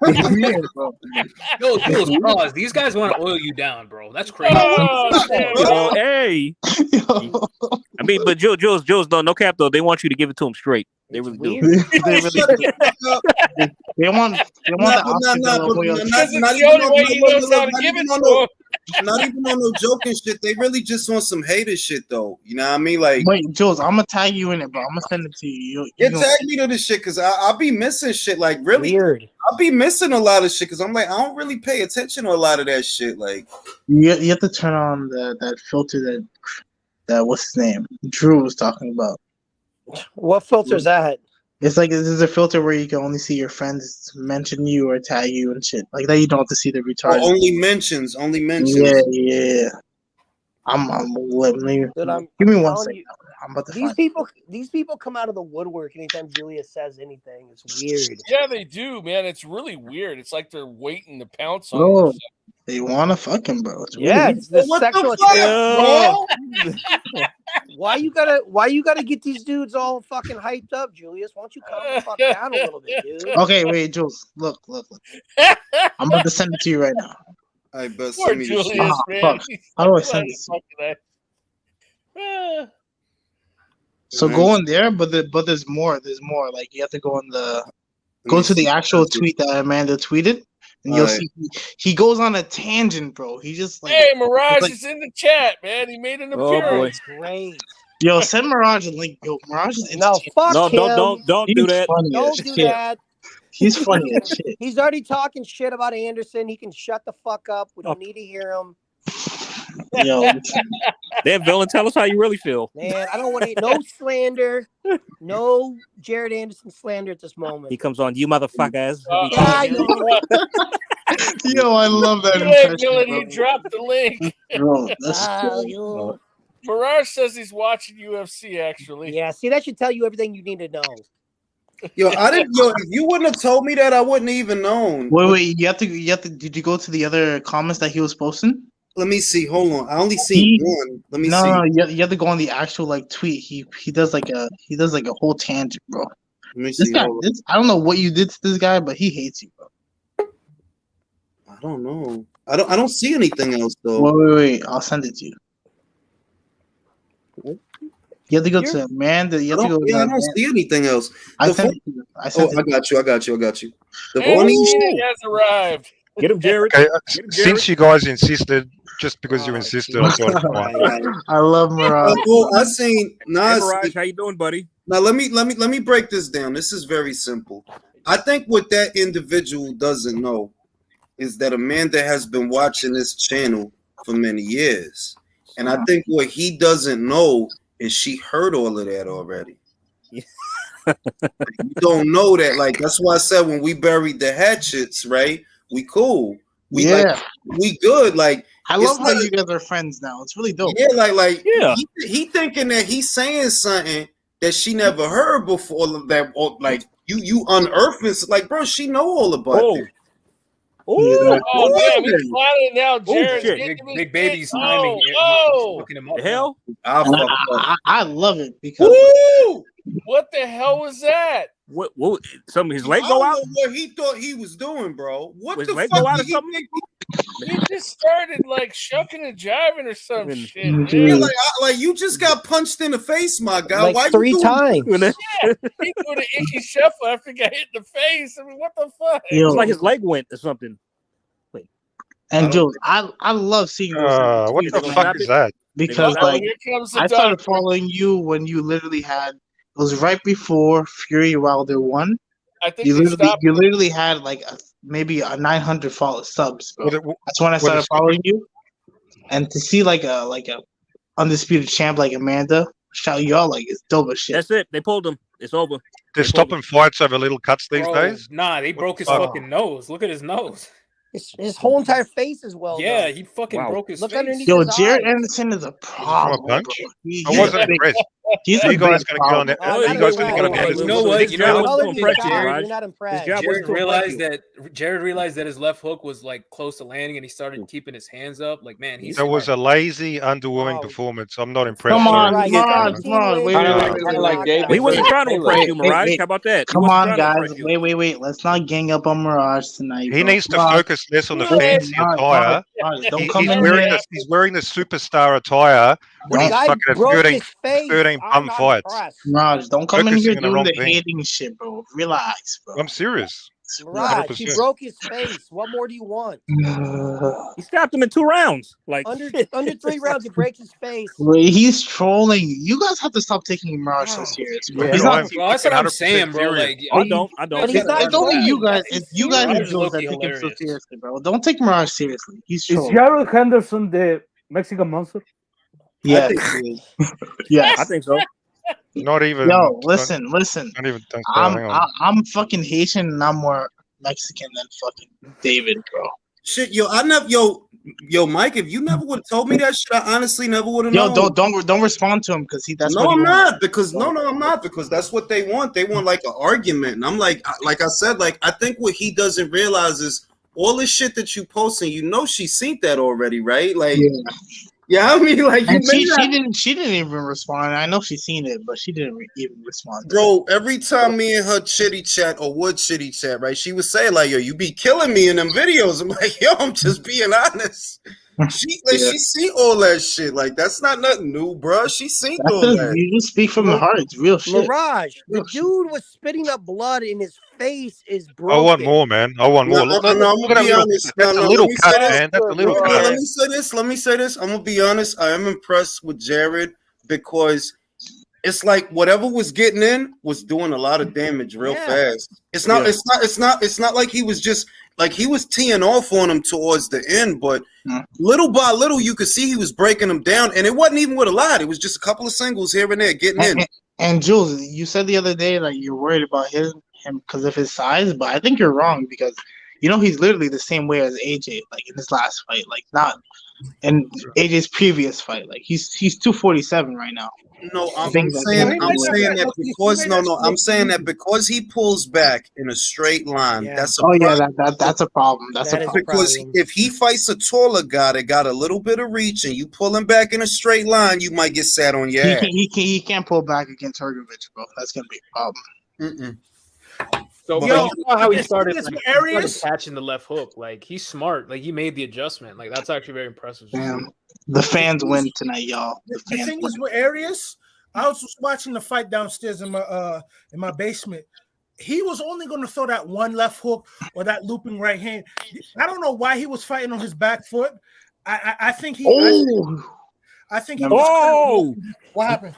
[SPEAKER 2] It's weird, bro.
[SPEAKER 11] Yo, Jules, pause. These guys want to oil you down, bro. That's crazy.
[SPEAKER 3] Oh, shit,
[SPEAKER 7] Yo,
[SPEAKER 3] man.
[SPEAKER 7] hey. I mean, but Jules, no cap though. They want you to give it to them straight. They really do.
[SPEAKER 2] They really do. They want the Oscar de la Hoya.
[SPEAKER 3] Because it's the only way he knows how to give it to him.
[SPEAKER 1] Not even on no joking shit. They really just on some hater shit though. You know what I mean? Like,
[SPEAKER 2] Wait, Jules, I'm gonna tag you in it, bro. I'm gonna send it to you.
[SPEAKER 1] yeah, tag me to this shit because I'll be missing shit. Like, really,
[SPEAKER 14] weird.
[SPEAKER 1] I'll be missing a lot of shit because I'm like, I don't really pay attention to a lot of that shit. Like,
[SPEAKER 2] You have to turn on that filter that what's his name? Drew was talking about.
[SPEAKER 14] What filter's that?
[SPEAKER 2] It's like this is a filter where you can only see your friends mention you or tag you and shit. Like that, you don't have to see the retarded.
[SPEAKER 1] only mentions.
[SPEAKER 2] Yeah. I'm let me
[SPEAKER 14] Dude,
[SPEAKER 2] give me
[SPEAKER 14] I'm
[SPEAKER 2] one
[SPEAKER 14] telling
[SPEAKER 2] second.
[SPEAKER 14] you,
[SPEAKER 2] I'm about to
[SPEAKER 14] these
[SPEAKER 2] find.
[SPEAKER 14] these people come out of the woodwork anytime Julius says anything. It's weird.
[SPEAKER 3] Yeah, they do, man. It's really weird. It's like they're waiting to pounce on
[SPEAKER 2] Bro,
[SPEAKER 3] him.
[SPEAKER 2] they wanna fuck him, bro. It's
[SPEAKER 14] Yeah,
[SPEAKER 2] weird.
[SPEAKER 14] it's the
[SPEAKER 1] what
[SPEAKER 14] sexual
[SPEAKER 1] the fuck,
[SPEAKER 14] attraction.
[SPEAKER 1] bro?
[SPEAKER 14] Why you gotta get these dudes all fucking hyped up, Julius? Why don't you calm the fuck down a little bit, dude?
[SPEAKER 2] Okay, wait, Jules. Look. I'm about to send it to you right now.
[SPEAKER 1] I bet
[SPEAKER 3] Poor
[SPEAKER 1] send me the shit.
[SPEAKER 3] Julius, man.
[SPEAKER 2] Fuck. How do I send this? So
[SPEAKER 1] Man.
[SPEAKER 2] go in there, but there's more. There's more. Like you have to go on the to the actual tweet that Amanda tweeted, and you'll see he goes on a tangent, bro. He just like
[SPEAKER 3] Hey, Mirage is in the chat, man. He made an appearance.
[SPEAKER 14] Great.
[SPEAKER 2] Yo, send Mirage a link. Yo, Mirage is
[SPEAKER 14] No, fuck
[SPEAKER 7] No,
[SPEAKER 14] him.
[SPEAKER 7] don't
[SPEAKER 2] He's
[SPEAKER 7] do that.
[SPEAKER 2] funny
[SPEAKER 14] Don't
[SPEAKER 2] as
[SPEAKER 14] do
[SPEAKER 2] shit.
[SPEAKER 14] that.
[SPEAKER 2] He's funny as shit.
[SPEAKER 14] He's already talking shit about Anderson. He can shut the fuck up. We don't need to hear him.
[SPEAKER 2] Yo,
[SPEAKER 7] Then villain, tell us how you really feel.
[SPEAKER 14] Man, I don't want to no slander. No Jared Anderson slander at this moment.
[SPEAKER 7] He comes on, you motherfuckers.
[SPEAKER 14] Yeah, I know.
[SPEAKER 2] Yo, I love that
[SPEAKER 3] Hey,
[SPEAKER 2] impression,
[SPEAKER 3] Dylan,
[SPEAKER 2] bro.
[SPEAKER 3] he dropped the link.
[SPEAKER 2] Bro, that's
[SPEAKER 3] Mirage says he's watching UFC, actually.
[SPEAKER 14] Yeah, see, that should tell you everything you need to know.
[SPEAKER 1] Yo, I didn't. Yo, if you wouldn't have told me that, I wouldn't have even known.
[SPEAKER 2] Wait. You have to. Did you go to the other comments that he was posting?
[SPEAKER 1] Let me see. Hold on. I only seen one. Let me see.
[SPEAKER 2] No, you have to go on the actual like tweet. He does like a whole tangent, bro.
[SPEAKER 1] Let me
[SPEAKER 2] This
[SPEAKER 1] see.
[SPEAKER 2] guy,
[SPEAKER 1] Hold on.
[SPEAKER 2] I don't know what you did to this guy, but he hates you, bro.
[SPEAKER 1] I don't know. I don't see anything else though.
[SPEAKER 2] Wait. I'll send it to you. You have to go to Amanda. You have to go.
[SPEAKER 1] I don't see anything else.
[SPEAKER 2] I
[SPEAKER 1] The
[SPEAKER 2] sent
[SPEAKER 1] fun-
[SPEAKER 2] it to you. I sent it.
[SPEAKER 1] I got you. The
[SPEAKER 3] Hey,
[SPEAKER 1] funny
[SPEAKER 3] Keenan has arrived.
[SPEAKER 7] Get him, Jared.
[SPEAKER 15] Okay,
[SPEAKER 7] Get him, Jared.
[SPEAKER 15] since you guys insisted, just because you insisted, I thought it's fine.
[SPEAKER 2] I love Mirage.
[SPEAKER 1] I seen
[SPEAKER 7] Hey,
[SPEAKER 1] Nas.
[SPEAKER 7] Mirage, how you doing, buddy?
[SPEAKER 1] Now let me break this down. This is very simple. I think what that individual doesn't know is that Amanda has been watching this channel for many years. And I think what he doesn't know is she heard all of that already. You don't know that. Like, that's why I said when we buried the hatchets, right? We cool. We we good. Like,
[SPEAKER 2] I love how you guys are friends now. It's really dope.
[SPEAKER 1] Yeah, he thinking that he's saying something that she never heard before. That like you unearthing, like, bro, she know all about it.
[SPEAKER 3] Oh, damn, he's flying now, Jared.
[SPEAKER 11] Shit. Big baby's timing. Looking him up.
[SPEAKER 7] The hell?
[SPEAKER 2] I love it because
[SPEAKER 3] what the hell was that?
[SPEAKER 7] What some of his leg
[SPEAKER 1] I
[SPEAKER 7] go
[SPEAKER 1] don't
[SPEAKER 7] out?
[SPEAKER 1] know what he thought he was doing, bro. What
[SPEAKER 7] Was
[SPEAKER 1] the
[SPEAKER 7] leg
[SPEAKER 1] fuck
[SPEAKER 7] go out
[SPEAKER 1] did
[SPEAKER 7] or
[SPEAKER 1] he
[SPEAKER 7] something?
[SPEAKER 1] think?
[SPEAKER 3] He just started like shucking and jiving or some shit.
[SPEAKER 1] Yeah,
[SPEAKER 3] Man.
[SPEAKER 1] like you just got punched in the face, my guy.
[SPEAKER 14] Like
[SPEAKER 1] Why
[SPEAKER 14] 3
[SPEAKER 1] you doing
[SPEAKER 14] times.
[SPEAKER 3] Yeah, he put an icky shuffle after he got hit in the face. I mean, what the fuck?
[SPEAKER 7] It's like his leg went or something.
[SPEAKER 2] And Jules, I love seeing those
[SPEAKER 15] What
[SPEAKER 2] tweets,
[SPEAKER 15] the
[SPEAKER 2] man.
[SPEAKER 15] fuck is that?
[SPEAKER 2] Because
[SPEAKER 3] Oh,
[SPEAKER 2] like
[SPEAKER 3] here comes the
[SPEAKER 2] I started
[SPEAKER 3] doctor.
[SPEAKER 2] following you when you literally had it was right before Fury Wilder won.
[SPEAKER 3] I think
[SPEAKER 2] You
[SPEAKER 3] they stopped.
[SPEAKER 2] literally had like maybe a 900 subs, bro. That's when I started following you. And to see like a undisputed champ like Amanda shout you out like it's dope as shit.
[SPEAKER 7] That's it. They pulled him. It's over.
[SPEAKER 15] They're stopping fights over little cuts these
[SPEAKER 11] Bro,
[SPEAKER 15] days.
[SPEAKER 11] nah, they broke his
[SPEAKER 15] fuck?
[SPEAKER 11] fucking nose. Look at his nose.
[SPEAKER 14] His whole entire face is well
[SPEAKER 11] Yeah,
[SPEAKER 14] done.
[SPEAKER 11] he fucking broke his
[SPEAKER 14] Look
[SPEAKER 11] face.
[SPEAKER 14] underneath
[SPEAKER 2] Yo,
[SPEAKER 14] his
[SPEAKER 2] Jared
[SPEAKER 14] eyes.
[SPEAKER 2] Anderson is a problem.
[SPEAKER 15] From a punch?
[SPEAKER 2] Bro.
[SPEAKER 15] I
[SPEAKER 2] He's
[SPEAKER 15] wasn't
[SPEAKER 2] a big-
[SPEAKER 15] impressed.
[SPEAKER 2] He's
[SPEAKER 15] Are
[SPEAKER 2] a
[SPEAKER 15] you guys
[SPEAKER 2] big
[SPEAKER 15] going to get on that?
[SPEAKER 2] problem.
[SPEAKER 15] Are you guys going to get on Anderson?
[SPEAKER 11] You know what? You know what?
[SPEAKER 14] Calling you
[SPEAKER 7] impress you,
[SPEAKER 14] Todd,
[SPEAKER 7] Raj.
[SPEAKER 14] you're not impressed.
[SPEAKER 7] His job
[SPEAKER 11] Jared
[SPEAKER 7] wasn't to impress you.
[SPEAKER 11] Jared realized that his left hook was like close to landing, and he started keeping his hands up. Like, man, he's
[SPEAKER 15] That was a lazy, underwhelming performance. I'm not impressed.
[SPEAKER 2] Come on,
[SPEAKER 15] sorry.
[SPEAKER 2] Mirage, wait.
[SPEAKER 7] He wasn't trying to impress you, Mirage.
[SPEAKER 2] Wait.
[SPEAKER 7] How about that? He
[SPEAKER 2] Come
[SPEAKER 7] wasn't
[SPEAKER 2] on,
[SPEAKER 7] trying to
[SPEAKER 2] guys.
[SPEAKER 7] impress you.
[SPEAKER 2] Wait. Let's not gang up on Mirage tonight.
[SPEAKER 15] He
[SPEAKER 2] bro.
[SPEAKER 15] needs to
[SPEAKER 2] Mirage,
[SPEAKER 15] focus less on the
[SPEAKER 2] Mirage,
[SPEAKER 15] fancy attire.
[SPEAKER 2] Mirage, don't
[SPEAKER 15] He's
[SPEAKER 2] come in
[SPEAKER 15] wearing
[SPEAKER 2] here.
[SPEAKER 15] he's wearing the superstar attire when
[SPEAKER 14] The
[SPEAKER 15] he's
[SPEAKER 14] guy
[SPEAKER 15] fucking at
[SPEAKER 14] broke
[SPEAKER 15] 13,
[SPEAKER 14] his face.
[SPEAKER 15] 13
[SPEAKER 14] I'm
[SPEAKER 15] bum
[SPEAKER 14] not
[SPEAKER 15] fights.
[SPEAKER 14] impressed.
[SPEAKER 2] Mirage, don't come in
[SPEAKER 15] Focusing
[SPEAKER 2] here
[SPEAKER 15] on the
[SPEAKER 2] doing
[SPEAKER 15] wrong
[SPEAKER 2] the
[SPEAKER 15] thing.
[SPEAKER 2] hating shit, bro. Relax, bro.
[SPEAKER 15] I'm serious.
[SPEAKER 14] Mirage, he
[SPEAKER 15] 100%.
[SPEAKER 14] broke his face. What more do you want?
[SPEAKER 7] He stabbed him in 2 rounds. Like
[SPEAKER 14] Under 3 rounds, he breaks his face.
[SPEAKER 2] Wait, he's trolling. You guys have to stop taking Mirage so serious, bro.
[SPEAKER 15] Yeah,
[SPEAKER 2] He's
[SPEAKER 15] no,
[SPEAKER 2] not.
[SPEAKER 15] I'm
[SPEAKER 11] Bro, that's what I'm
[SPEAKER 15] 100%
[SPEAKER 11] saying, bro.
[SPEAKER 15] serious.
[SPEAKER 11] Like,
[SPEAKER 7] I don't.
[SPEAKER 14] But he's not
[SPEAKER 2] It's only you guys.
[SPEAKER 14] trolling.
[SPEAKER 2] It's you guys
[SPEAKER 11] Mirage
[SPEAKER 2] and
[SPEAKER 11] is
[SPEAKER 2] Jules that
[SPEAKER 11] low-key
[SPEAKER 2] take him so
[SPEAKER 11] hilarious.
[SPEAKER 2] seriously, bro. Don't take Mirage seriously. He's
[SPEAKER 8] Is
[SPEAKER 2] trolling.
[SPEAKER 8] Gerald Henderson the Mexican monster?
[SPEAKER 2] Yes. Yes.
[SPEAKER 7] I think so.
[SPEAKER 15] Not even.
[SPEAKER 2] Yo, listen.
[SPEAKER 15] Not even. Don't start, hang on.
[SPEAKER 2] I'm fucking Haitian and I'm more Mexican than fucking David, bro.
[SPEAKER 1] Shit, yo, Mike. If you never would have told me that shit, I honestly never would have
[SPEAKER 2] Yo,
[SPEAKER 1] known.
[SPEAKER 2] don't respond to him because that's
[SPEAKER 1] No,
[SPEAKER 2] what he
[SPEAKER 1] I'm
[SPEAKER 2] wants.
[SPEAKER 1] not because I'm not because that's what they want. They want like an argument, and I'm like I said, like I think what he doesn't realize is all the shit that you posting. You know, she seen that already, right? Like, Yeah, I mean, like you
[SPEAKER 2] And
[SPEAKER 1] made that.
[SPEAKER 2] she didn't even respond. I know she's seen it, but she didn't even respond.
[SPEAKER 1] Bro, every time me and her chitty chat or would chitty chat, right? She would say like, "Yo, you be killing me in them videos." I'm like, "Yo, I'm just being honest." She see all that shit. Like that's not nothing new, bro. She seen
[SPEAKER 2] That's
[SPEAKER 1] all
[SPEAKER 2] just,
[SPEAKER 1] that.
[SPEAKER 2] you just speak from the heart. It's real shit.
[SPEAKER 14] Mirage, the
[SPEAKER 2] Real shit.
[SPEAKER 14] dude was spitting up blood in his face is
[SPEAKER 15] I want
[SPEAKER 14] broken.
[SPEAKER 15] more, man. I want more.
[SPEAKER 1] No,
[SPEAKER 15] Look, look,
[SPEAKER 1] no, I'm
[SPEAKER 15] look
[SPEAKER 1] gonna
[SPEAKER 15] at that
[SPEAKER 1] be
[SPEAKER 15] little
[SPEAKER 1] honest.
[SPEAKER 15] cut. That's a
[SPEAKER 1] Let
[SPEAKER 15] little
[SPEAKER 1] me
[SPEAKER 15] cut,
[SPEAKER 1] say this.
[SPEAKER 15] man. That's a little
[SPEAKER 1] No,
[SPEAKER 15] cut.
[SPEAKER 1] let me say this. Let me say this. I'm gonna be honest. I am impressed with Jared because it's like whatever was getting in was doing a lot of damage real fast. It's not like he was just like he was teeing off on him towards the end, but little by little you could see he was breaking them down, and it wasn't even with a lot. It was just a couple of singles here and there getting in.
[SPEAKER 2] And Jules, you said the other day like you're worried about him because of his size, but I think you're wrong because he's literally the same way as AJ, like in his last fight, like not in AJ's previous fight. Like he's 247 right now.
[SPEAKER 1] No, I'm
[SPEAKER 2] saying
[SPEAKER 1] that because he pulls back in a straight line.
[SPEAKER 2] Yeah.
[SPEAKER 1] That's a
[SPEAKER 2] that's a problem. That's a problem.
[SPEAKER 1] because if he fights a taller guy that got a little bit of reach and you pull him back in a straight line, you might get sat on your ass.
[SPEAKER 2] He can't pull back against Hergovich, bro. That's gonna be a problem.
[SPEAKER 5] So
[SPEAKER 2] But
[SPEAKER 5] you
[SPEAKER 2] yo,
[SPEAKER 5] saw how he
[SPEAKER 2] this
[SPEAKER 5] started,
[SPEAKER 2] is
[SPEAKER 5] like,
[SPEAKER 2] Arias?
[SPEAKER 5] catching the left hook. Like he's smart. Like he made the adjustment. Like that's actually very impressive.
[SPEAKER 2] Damn. The fans win tonight, y'all.
[SPEAKER 10] The thing is with Arias, I was just watching the fight downstairs in my basement. He was only going to throw that one left hook or that looping right hand. I don't know why he was fighting on his back foot. I think he. I think he.
[SPEAKER 7] Oh,
[SPEAKER 10] what happened?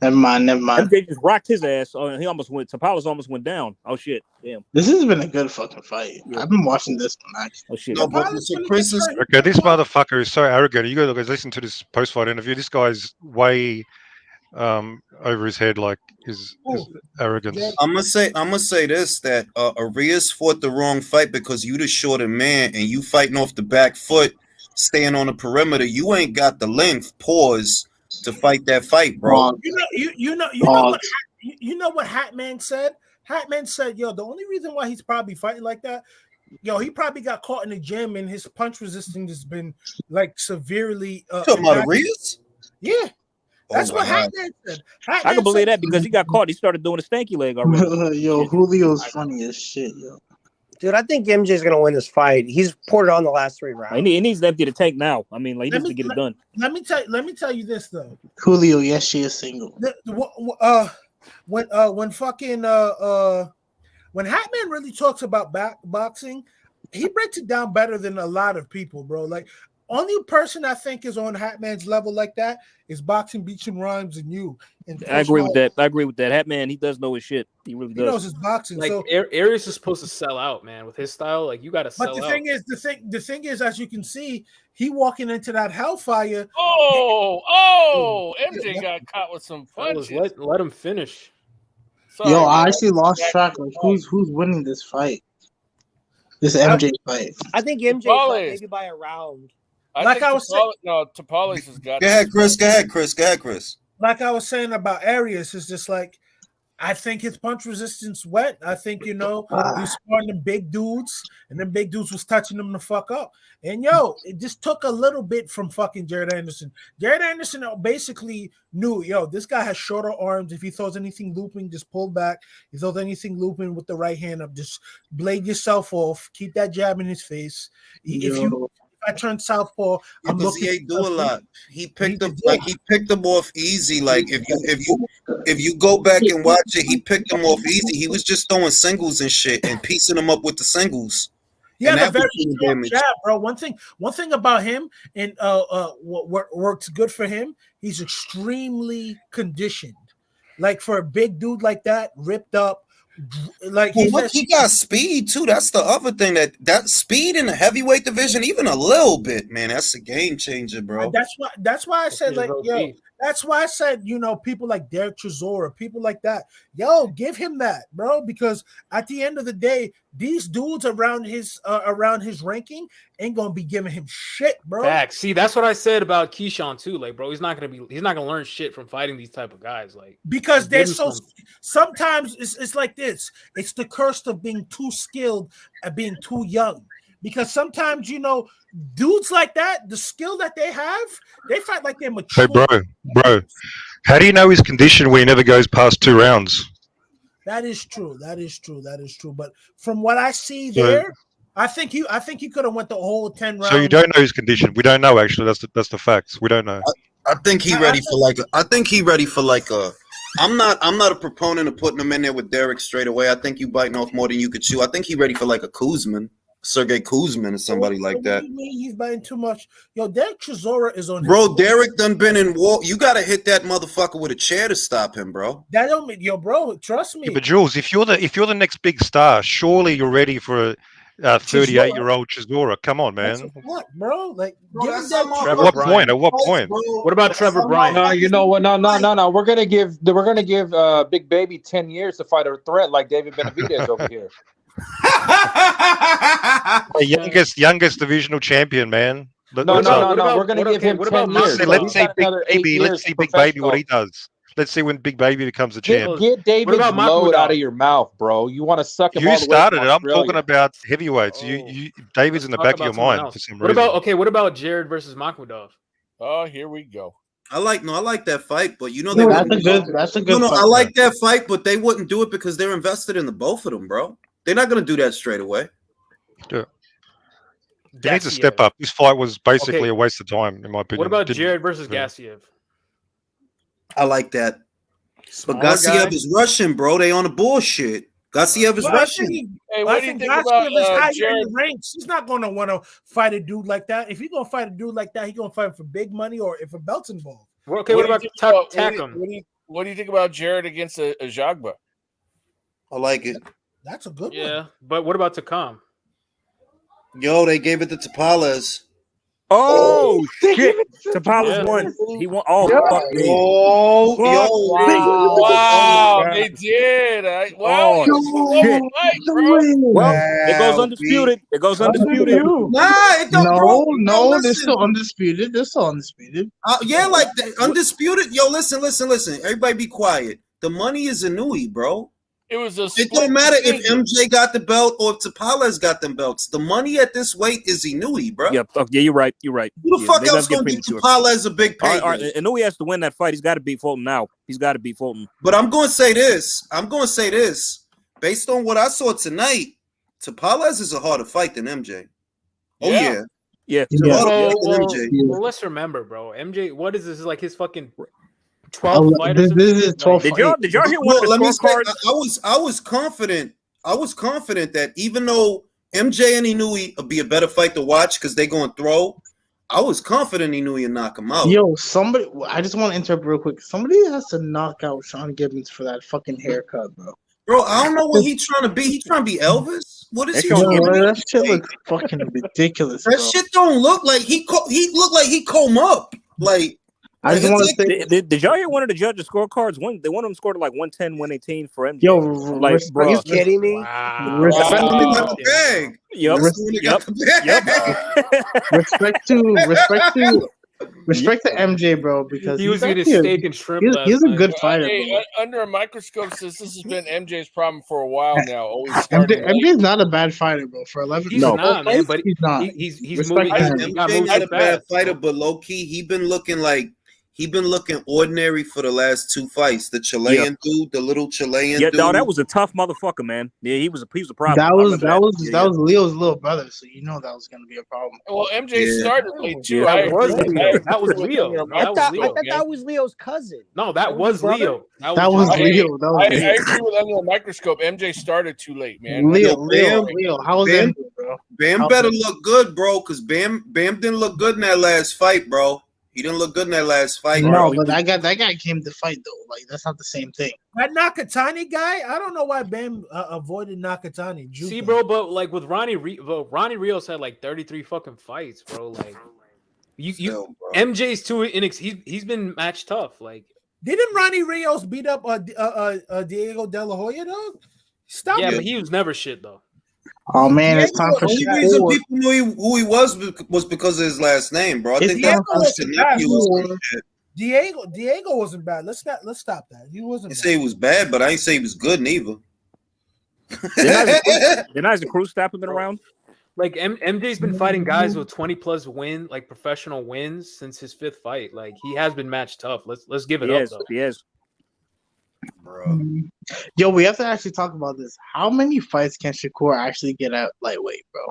[SPEAKER 2] Never mind.
[SPEAKER 7] MJ just rocked his ass. Oh, he almost went. Tapales almost went down. Oh shit! Damn.
[SPEAKER 2] This has been a good fucking fight. I've been watching this one actually.
[SPEAKER 7] Oh shit!
[SPEAKER 1] No, but Chris is
[SPEAKER 15] Okay, this motherfucker is so arrogant. You got to listen to this post-fight interview. This guy's way over his head, like his arrogance.
[SPEAKER 1] I'm gonna say this that Arias fought the wrong fight because you the shorter man and you fighting off the back foot, staying on the perimeter. You ain't got the length. Pause. To fight that fight, bro.
[SPEAKER 10] You know what Hatman said? Hatman said, "Yo, the only reason why he's probably fighting like that, he probably got caught in the gym and his punch resistance has been like severely."
[SPEAKER 1] Talking about Arias?
[SPEAKER 10] Yeah, that's what Hatman said.
[SPEAKER 7] I can believe that because he got caught. He started doing a stanky leg already.
[SPEAKER 2] Yo, Julio's funny as shit, yo.
[SPEAKER 14] Dude, I think MJ's gonna win this fight. He's poured it on the last 3 rounds.
[SPEAKER 7] He needs to empty the tank now. I mean, like, he needs to get it done.
[SPEAKER 10] Let me tell you this though.
[SPEAKER 2] Julio, yes, she is single.
[SPEAKER 10] When Hatman really talks about boxing, he breaks it down better than a lot of people, bro. Like, only person I think is on Hatman's level like that is Boxing Beach and Rhymes and you. And
[SPEAKER 7] I agree with that. Hatman, he does know his shit. He really does.
[SPEAKER 10] He knows his boxing.
[SPEAKER 5] Like
[SPEAKER 10] so
[SPEAKER 5] Arias is supposed to sell out, man. With his style, like you got to sell out.
[SPEAKER 10] But the thing is, as you can see, he walking into that hellfire.
[SPEAKER 3] MJ got caught with some punches.
[SPEAKER 5] Let him finish.
[SPEAKER 3] Sorry,
[SPEAKER 2] yo, I
[SPEAKER 3] man.
[SPEAKER 2] actually lost track. Like, who's winning this fight? This MJ fight.
[SPEAKER 14] I think MJ
[SPEAKER 3] Tapales.
[SPEAKER 14] maybe by a round.
[SPEAKER 3] Tapales has got.
[SPEAKER 1] Go ahead, Chris.
[SPEAKER 10] Like I was saying about Arias, it's just like I think his punch resistance wet. I think he's sparring them big dudes, and them big dudes was touching him the fuck up. And it just took a little bit from fucking Jared Anderson. Jared Anderson basically knew, this guy has shorter arms. If he throws anything looping, just pull back. If he throws anything looping with the right hand up, just blade yourself off. Keep that jab in his face. If I turn southpaw, I'm looking.
[SPEAKER 1] He ain't do a lot. He picked them off easy. Like if you go back and watch it, he picked them off easy. He was just throwing singles and shit and piecing them up with the singles.
[SPEAKER 10] Yeah, very strong jab, bro. One thing about him and what works good for him, he's extremely conditioned. Like for a big dude like that, ripped up. Like
[SPEAKER 1] he got speed too. That's the other thing that speed in the heavyweight division, even a little bit, man. That's a game changer, bro.
[SPEAKER 10] That's why I said that's why I said people like Derek Chisora, people like that. Give him that, bro, because at the end of the day, these dudes around his ranking ain't gonna be giving him shit, bro.
[SPEAKER 5] Facts. See, that's what I said about Keyshawn too. Like, bro, he's not gonna learn shit from fighting these type of guys. Like,
[SPEAKER 10] because they're so. Sometimes it's like this. It's the curse of being too skilled and being too young. because sometimes dudes like that, the skill that they have, they fight like they're mature.
[SPEAKER 15] Hey, bro, how do you know his condition when he never goes past 2 rounds?
[SPEAKER 10] That is true. But from what I see there, I think you could have went the whole 10 rounds.
[SPEAKER 15] So you don't know his condition. We don't know, actually. That's the facts. We don't know.
[SPEAKER 1] I think he ready for like a. I'm not a proponent of putting him in there with Derek straight away. I think you biting off more than you could chew. I think he ready for like a Kuzman, Sergey Kuzman, or somebody like that.
[SPEAKER 10] What do you mean he's biting too much? Yo, Derek Chisora is on.
[SPEAKER 1] Bro, Derek done been in war. You gotta hit that motherfucker with a chair to stop him, bro.
[SPEAKER 10] That don't mean, bro. Trust me.
[SPEAKER 15] Yeah, but Jules, if you're the next big star, surely you're ready for a 38-year-old Chisora. Come on, man.
[SPEAKER 10] What, bro? Like,
[SPEAKER 15] At what point? At what point?
[SPEAKER 12] What about Trevor Bryant? No, you know what? No. We're gonna give Big Baby 10 years to fight a threat like David Benavidez over here.
[SPEAKER 15] The youngest divisional champion, man.
[SPEAKER 12] No. We're gonna give him 10 years.
[SPEAKER 15] Let's see Big Baby what he does. Let's see when Big Baby becomes a champ.
[SPEAKER 12] Get David's load out of your mouth, bro. You want to suck him.
[SPEAKER 15] You started it. I'm talking about heavyweights. You David's in the back of your mind for some reason.
[SPEAKER 5] What about Jared versus Makhmudov?
[SPEAKER 3] Oh, here we go.
[SPEAKER 1] I like that fight, but
[SPEAKER 2] that's a good.
[SPEAKER 1] I like that fight, but they wouldn't do it because they're invested in the both of them, bro. They're not gonna do that straight away.
[SPEAKER 15] Yeah. He needs to step up. This fight was basically a waste of time, in my opinion.
[SPEAKER 5] What about Jared versus Gassiev?
[SPEAKER 1] I like that. But Gassiev is Russian, bro. They on the bullshit. Gassiev is Russian.
[SPEAKER 3] Hey, what do you think about Jared?
[SPEAKER 10] He's not going to want to fight a dude like that. If he's going to fight a dude like that, he's going to fight him for big money or if a belt's involved.
[SPEAKER 5] Okay, what about Takam?
[SPEAKER 3] What do you think about Jared against a Jagba?
[SPEAKER 1] I like it.
[SPEAKER 10] That's a good one.
[SPEAKER 5] Yeah, but what about Takam?
[SPEAKER 1] Yo, they gave it to Tapales.
[SPEAKER 7] Oh shit! Tapales won. He won. Oh, fuck me.
[SPEAKER 3] Wow, they did. Wow,
[SPEAKER 7] shit. Well, it goes undisputed. It goes undisputed.
[SPEAKER 1] Nah, it don't.
[SPEAKER 2] No, they're still undisputed.
[SPEAKER 1] Yeah, like undisputed. Yo, listen. Everybody, be quiet. The money is Inouye, bro. It don't matter if MJ got the belt or if Tapales got them belts. The money at this weight is Inouye, bro.
[SPEAKER 7] Yeah, you're right. You're right.
[SPEAKER 1] Who the fuck else gonna give Tapales a big pay?
[SPEAKER 7] All right, Inouye has to win that fight. He's got to beat Fulton now. He's got to beat Fulton.
[SPEAKER 1] But I'm going to say this. Based on what I saw tonight, Tapales is a harder fight than MJ. Oh yeah.
[SPEAKER 5] Well, let's remember, bro. MJ, what is this? Like his fucking 12 fighters.
[SPEAKER 2] This is 12.
[SPEAKER 7] Did y'all hear one of the scorecards?
[SPEAKER 1] I was confident that even though MJ and Inouye would be a better fight to watch because they're going to throw, I was confident Inouye would knock him out.
[SPEAKER 2] Yo, I just want to interrupt real quick. Somebody has to knock out Sean Gibbons for that fucking haircut, bro.
[SPEAKER 1] Bro, I don't know what he's trying to be. He's trying to be Elvis. What is he?
[SPEAKER 2] That shit looks fucking ridiculous.
[SPEAKER 1] That shit don't look like he looked like he comb up. Like
[SPEAKER 2] I just want to say,
[SPEAKER 7] did y'all hear one of the judges' scorecards? One of them scored like 110, 118 for MJ.
[SPEAKER 2] Yo,
[SPEAKER 7] like,
[SPEAKER 14] are you kidding me?
[SPEAKER 7] Wow.
[SPEAKER 2] Respect to MJ, bro, because
[SPEAKER 5] he was eating steak and shrimp.
[SPEAKER 2] He's a good fighter.
[SPEAKER 3] Under a microscope, this has been MJ's problem for a while now.
[SPEAKER 2] MJ's not a bad fighter, bro. For 11,
[SPEAKER 5] he's not, man. But
[SPEAKER 2] he's not.
[SPEAKER 5] He's moving.
[SPEAKER 1] MJ not a bad fighter, but low key, he been looking ordinary for the last 2 fights. The Chilean dude, the little Chilean dude.
[SPEAKER 7] No, that was a tough motherfucker, man. Yeah, he was a problem.
[SPEAKER 2] That was Leo's little brother, so you know that was gonna be a problem.
[SPEAKER 3] Well, MJ started late too.
[SPEAKER 5] That was Leo.
[SPEAKER 14] I thought that was Leo's cousin.
[SPEAKER 5] No, that was Leo.
[SPEAKER 2] That was Leo.
[SPEAKER 3] I agree with under a microscope. MJ started too late, man.
[SPEAKER 2] Leo, how was
[SPEAKER 1] Bam,
[SPEAKER 2] MJ, bro?
[SPEAKER 1] Bam better look good, bro, because Bam didn't look good in that last fight, bro. He didn't look good in that last fight.
[SPEAKER 2] No,
[SPEAKER 1] bro.
[SPEAKER 2] but that guy came to fight though. Like that's not the same thing.
[SPEAKER 10] That Nakatani guy, I don't know why Bam avoided Nakatani.
[SPEAKER 5] See, bro, but like with Ronnie Rios had like 33 fucking fights, bro. Like MJ's too he's been match tough. Like
[SPEAKER 10] didn't Ronnie Rios beat up Diego De La Hoya though? Stop.
[SPEAKER 5] Yeah, but he was never shit though.
[SPEAKER 2] Oh man, it's time for
[SPEAKER 1] the only reason people knew who he was because of his last name, bro. I think that
[SPEAKER 10] Diego wasn't bad. Let's stop that. He wasn't.
[SPEAKER 1] I say he was bad, but I ain't say he was good neither.
[SPEAKER 7] Didn't the crew stop him around?
[SPEAKER 5] Like MJ's been fighting guys with 20+ win, like professional wins since his 5th fight. Like he has been matched tough. Let's give it up though.
[SPEAKER 7] Yes.
[SPEAKER 1] Bro.
[SPEAKER 2] Yo, we have to actually talk about this. How many fights can Shakur actually get at lightweight, bro?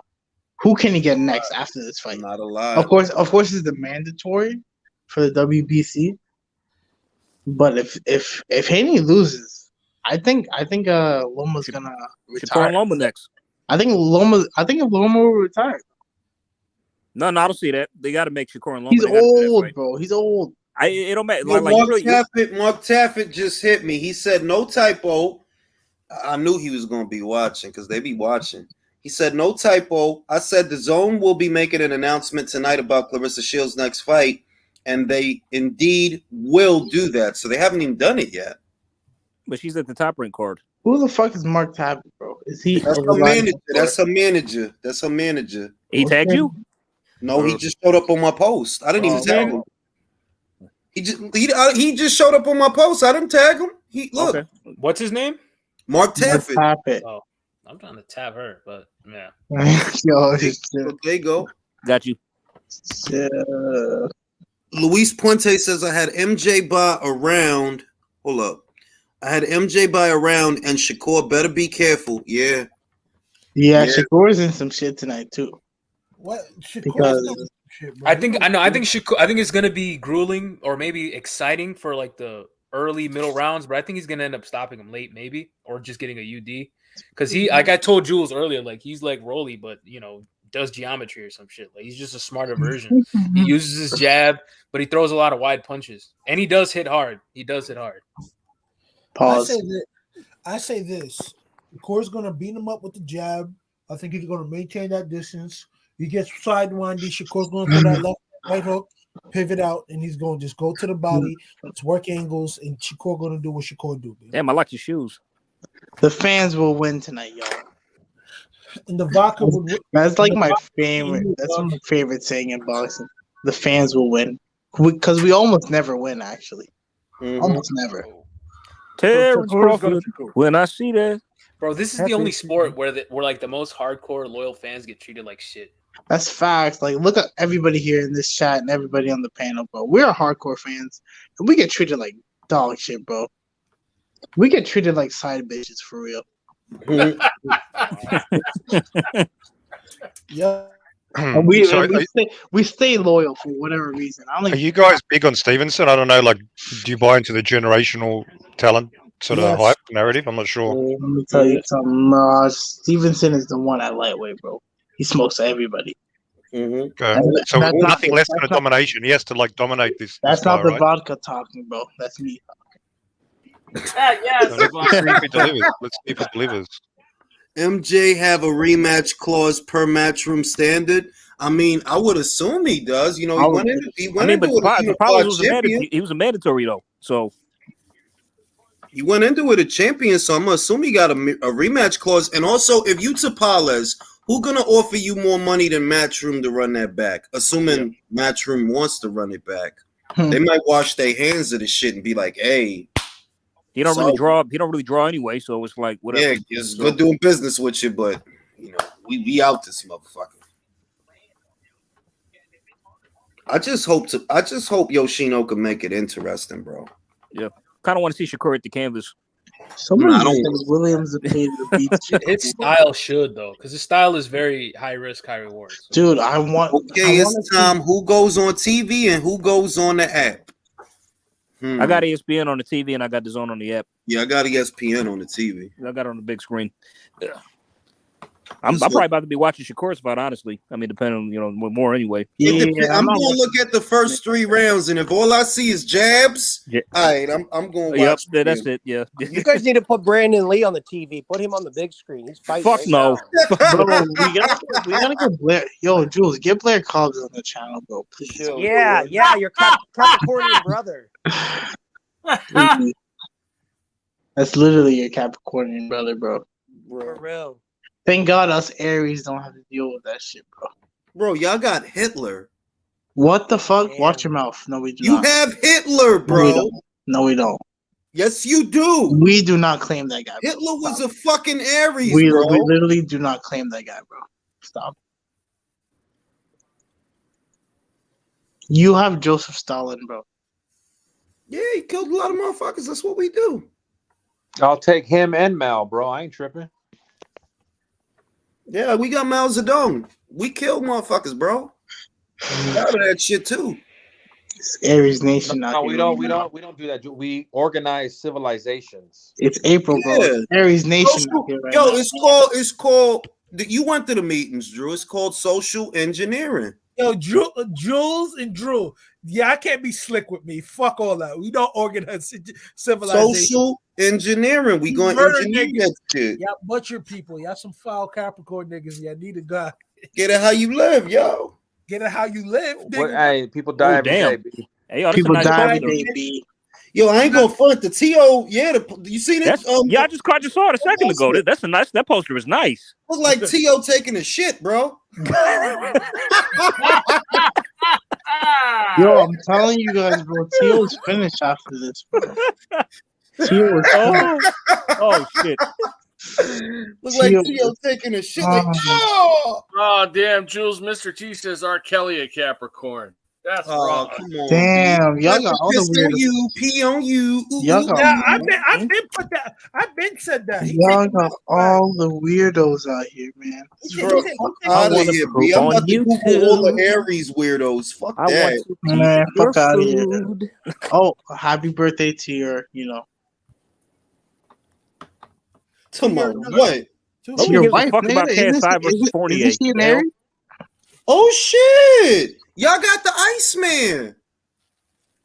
[SPEAKER 2] Who can he get next after this fight?
[SPEAKER 1] Not a lot.
[SPEAKER 2] Of course, it's the mandatory for the WBC. But if Haney loses, I think Loma's gonna retire.
[SPEAKER 7] Shakur Loma next.
[SPEAKER 2] I think if Loma will retire.
[SPEAKER 7] No, I don't see that. They got to make Shakur Loma.
[SPEAKER 2] He's old, bro. He's old.
[SPEAKER 7] It don't matter.
[SPEAKER 1] Yo, Mark Taffet just hit me. He said no typo. I knew he was going to be watching because they be watching. He said no typo. I said the Zone will be making an announcement tonight about Clarissa Shields' next fight, and they indeed will do that. So they haven't even done it yet.
[SPEAKER 7] But she's at the Top Rank card.
[SPEAKER 2] Who the fuck is Mark Taffet, bro? Is he?
[SPEAKER 1] That's her manager. That's her manager.
[SPEAKER 7] He tagged you?
[SPEAKER 1] No, he just showed up on my post. I didn't even tag him. He just showed up on my post. I didn't tag him. Look.
[SPEAKER 5] Okay. What's his name?
[SPEAKER 1] Mark Taffet.
[SPEAKER 5] Oh, I'm trying to tab her, but yeah.
[SPEAKER 2] Yo,
[SPEAKER 1] there you go.
[SPEAKER 7] Got you.
[SPEAKER 1] Luis Puente says I had MJ by a round. Hold up. I had MJ by a round, and Shakur better be careful. Yeah.
[SPEAKER 2] Shakur's in some shit tonight too.
[SPEAKER 10] What?
[SPEAKER 2] Because
[SPEAKER 5] I think it's gonna be grueling or maybe exciting for like the early middle rounds, but I think he's gonna end up stopping him late, maybe, or just getting a UD. Because he, like I told Jules earlier, like he's like Rolly, but does geometry or some shit. Like he's just a smarter version. He uses his jab, but he throws a lot of wide punches, and he does hit hard.
[SPEAKER 2] Pause.
[SPEAKER 10] I say this. Shakur's gonna beat him up with the jab. I think he's gonna maintain that distance. He gets sidewindy. Shakur's going to throw that left right hook, pivot out, and he's going to just go to the body. Let's work angles, and Shakur going to do what Shakur do. Baby.
[SPEAKER 7] Damn, I like your shoes.
[SPEAKER 2] The fans will win tonight, y'all.
[SPEAKER 10] And the vodka would win.
[SPEAKER 2] That's like my favorite. That's my favorite saying in boxing. The fans will win because we almost never win, actually. Almost never.
[SPEAKER 7] Terrence Crawford. When I see that.
[SPEAKER 5] Bro, this is the only sport where like the most hardcore loyal fans get treated like shit.
[SPEAKER 2] That's facts. Like, look at everybody here in this chat and everybody on the panel, bro. We're hardcore fans, and we get treated like dog shit, bro. We get treated like side bitches for real.
[SPEAKER 10] Yeah.
[SPEAKER 2] And we stay loyal for whatever reason.
[SPEAKER 15] Are you guys big on Stevenson? I don't know. Like, do you buy into the generational talent sort of hype narrative? I'm not sure.
[SPEAKER 2] Let me tell you something. Stevenson is the one at lightweight, bro. He smokes everybody.
[SPEAKER 15] Okay. So nothing less than a domination. He has to like dominate this.
[SPEAKER 2] That's not the vodka talking, bro. That's me talking.
[SPEAKER 15] Let's see if it delivers.
[SPEAKER 1] MJ have a rematch clause per matchroom standard? I mean, I would assume he does. He went into
[SPEAKER 7] the problem was he was a mandatory though. So
[SPEAKER 1] he went into it a champion, so I'm gonna assume he got a rematch clause. And also, if you Tapales, who gonna offer you more money than Matchroom to run that back? Assuming Matchroom wants to run it back, they might wash their hands of the shit and be like, "Hey,
[SPEAKER 7] he don't really draw. He don't really draw anyway. So it's like whatever.
[SPEAKER 1] Yeah, it's good doing business with you, but we out this motherfucker." I just hope Yoshino can make it interesting, bro.
[SPEAKER 7] Yeah. Kind of want to see Shakur at the canvas.
[SPEAKER 2] Somebody says Williams paid to beat
[SPEAKER 5] His style should though, because his style is very high risk, high reward. So.
[SPEAKER 2] Dude, I want.
[SPEAKER 1] Okay, it's time. Who goes on TV and who goes on the app?
[SPEAKER 7] I got ESPN on the TV and I got the Zone on the app.
[SPEAKER 1] Yeah, I got ESPN on the TV.
[SPEAKER 7] I got it on the big screen. Yeah. I'm probably about to be watching Shakur's fight, honestly. I mean, depending on more anyway.
[SPEAKER 1] I'm going to look at the first 3 rounds, and if all I see is jabs, all right, I'm going to watch.
[SPEAKER 7] Yep, that's it. Yeah.
[SPEAKER 14] You guys need to put Brandon Lee on the TV. Put him on the big screen. He's fighting.
[SPEAKER 7] Fuck no.
[SPEAKER 2] Bro, we gotta get Blair. Yo, Jules, get Blair Cobbs on the channel, bro. Please.
[SPEAKER 14] Yeah, your Capricornian brother.
[SPEAKER 2] That's literally your Capricornian brother, bro.
[SPEAKER 14] For real.
[SPEAKER 2] Thank God us Aries don't have to deal with that shit, bro.
[SPEAKER 1] Bro, y'all got Hitler.
[SPEAKER 2] What the fuck? Damn. Watch your mouth. No, we do
[SPEAKER 1] not.
[SPEAKER 2] You
[SPEAKER 1] have Hitler, bro.
[SPEAKER 2] No, we don't.
[SPEAKER 1] Yes, you do.
[SPEAKER 2] We do not claim that guy.
[SPEAKER 1] Bro. Hitler was a fucking Aries,
[SPEAKER 2] we
[SPEAKER 1] bro.
[SPEAKER 2] We literally do not claim that guy, bro. Stop. You have Joseph Stalin, bro.
[SPEAKER 1] Yeah, he killed a lot of motherfuckers. That's what we do.
[SPEAKER 12] I'll take him and Mao, bro. I ain't tripping.
[SPEAKER 1] Yeah, we got Mao Zedong. We killed motherfuckers, bro. Proud of that shit too.
[SPEAKER 2] It's Aries Nation
[SPEAKER 12] No,
[SPEAKER 2] out
[SPEAKER 12] we
[SPEAKER 2] here.
[SPEAKER 12] don't.
[SPEAKER 2] right
[SPEAKER 12] We
[SPEAKER 2] now.
[SPEAKER 12] don't. We don't do that. We organize civilizations.
[SPEAKER 2] It's April, bro.
[SPEAKER 1] Yeah.
[SPEAKER 2] It's Aries Nation out
[SPEAKER 1] Social,
[SPEAKER 2] here right
[SPEAKER 1] yo,
[SPEAKER 2] now.
[SPEAKER 1] it's called. You went to the meetings, Drew. It's called social engineering.
[SPEAKER 10] Yo, Jules and Drew. Yeah, I can't be slick with me. Fuck all that. We don't organize civilization.
[SPEAKER 1] Social engineering. We gonna
[SPEAKER 10] Murder
[SPEAKER 1] engineer
[SPEAKER 10] niggas.
[SPEAKER 1] that shit.
[SPEAKER 10] Y'all butcher people. Y'all some foul Capricorn niggas. Y'all need a God.
[SPEAKER 1] Get it how you live, yo.
[SPEAKER 10] Get it how you live,
[SPEAKER 12] What,
[SPEAKER 10] nigga.
[SPEAKER 12] hey, people die every
[SPEAKER 7] damn.
[SPEAKER 12] day. B.
[SPEAKER 7] Hey, yo, that's
[SPEAKER 2] People
[SPEAKER 7] a nice
[SPEAKER 2] die every
[SPEAKER 7] poster.
[SPEAKER 2] day, B.
[SPEAKER 1] Yo, I ain't gonna front the TO. Yeah, you seen it?
[SPEAKER 7] That's, yeah, I just saw it a second ago. That's a nice. That poster is nice.
[SPEAKER 1] Look like TO taking a shit, bro.
[SPEAKER 2] Yo, I'm telling you guys, bro. Teal's finished after this, bro. Teal is finished.
[SPEAKER 7] Oh shit.
[SPEAKER 1] Look like TO taking a shit. Like,
[SPEAKER 3] Oh, damn, Jules. Mr. T says R. Kelly a Capricorn. That's wrong.
[SPEAKER 1] Come on,
[SPEAKER 2] Damn, y'all
[SPEAKER 1] Let
[SPEAKER 2] got
[SPEAKER 1] me
[SPEAKER 2] all the
[SPEAKER 1] piss on
[SPEAKER 2] weirdos.
[SPEAKER 1] you, pee on you.
[SPEAKER 2] Y'all got,
[SPEAKER 10] Yeah, I've been put that. I've been said that. He
[SPEAKER 2] y'all
[SPEAKER 10] taking
[SPEAKER 2] got all the weirdos out here, man.
[SPEAKER 1] Bro, fuck out of here, B. I'm about to Google all the Aries weirdos. Fuck that.
[SPEAKER 2] Man, fuck out of here. Oh, happy birthday to your,
[SPEAKER 1] Tomorrow, what?
[SPEAKER 2] to your wife, nigga. Isn't she an Aries?
[SPEAKER 1] Oh shit! Y'all got the Iceman.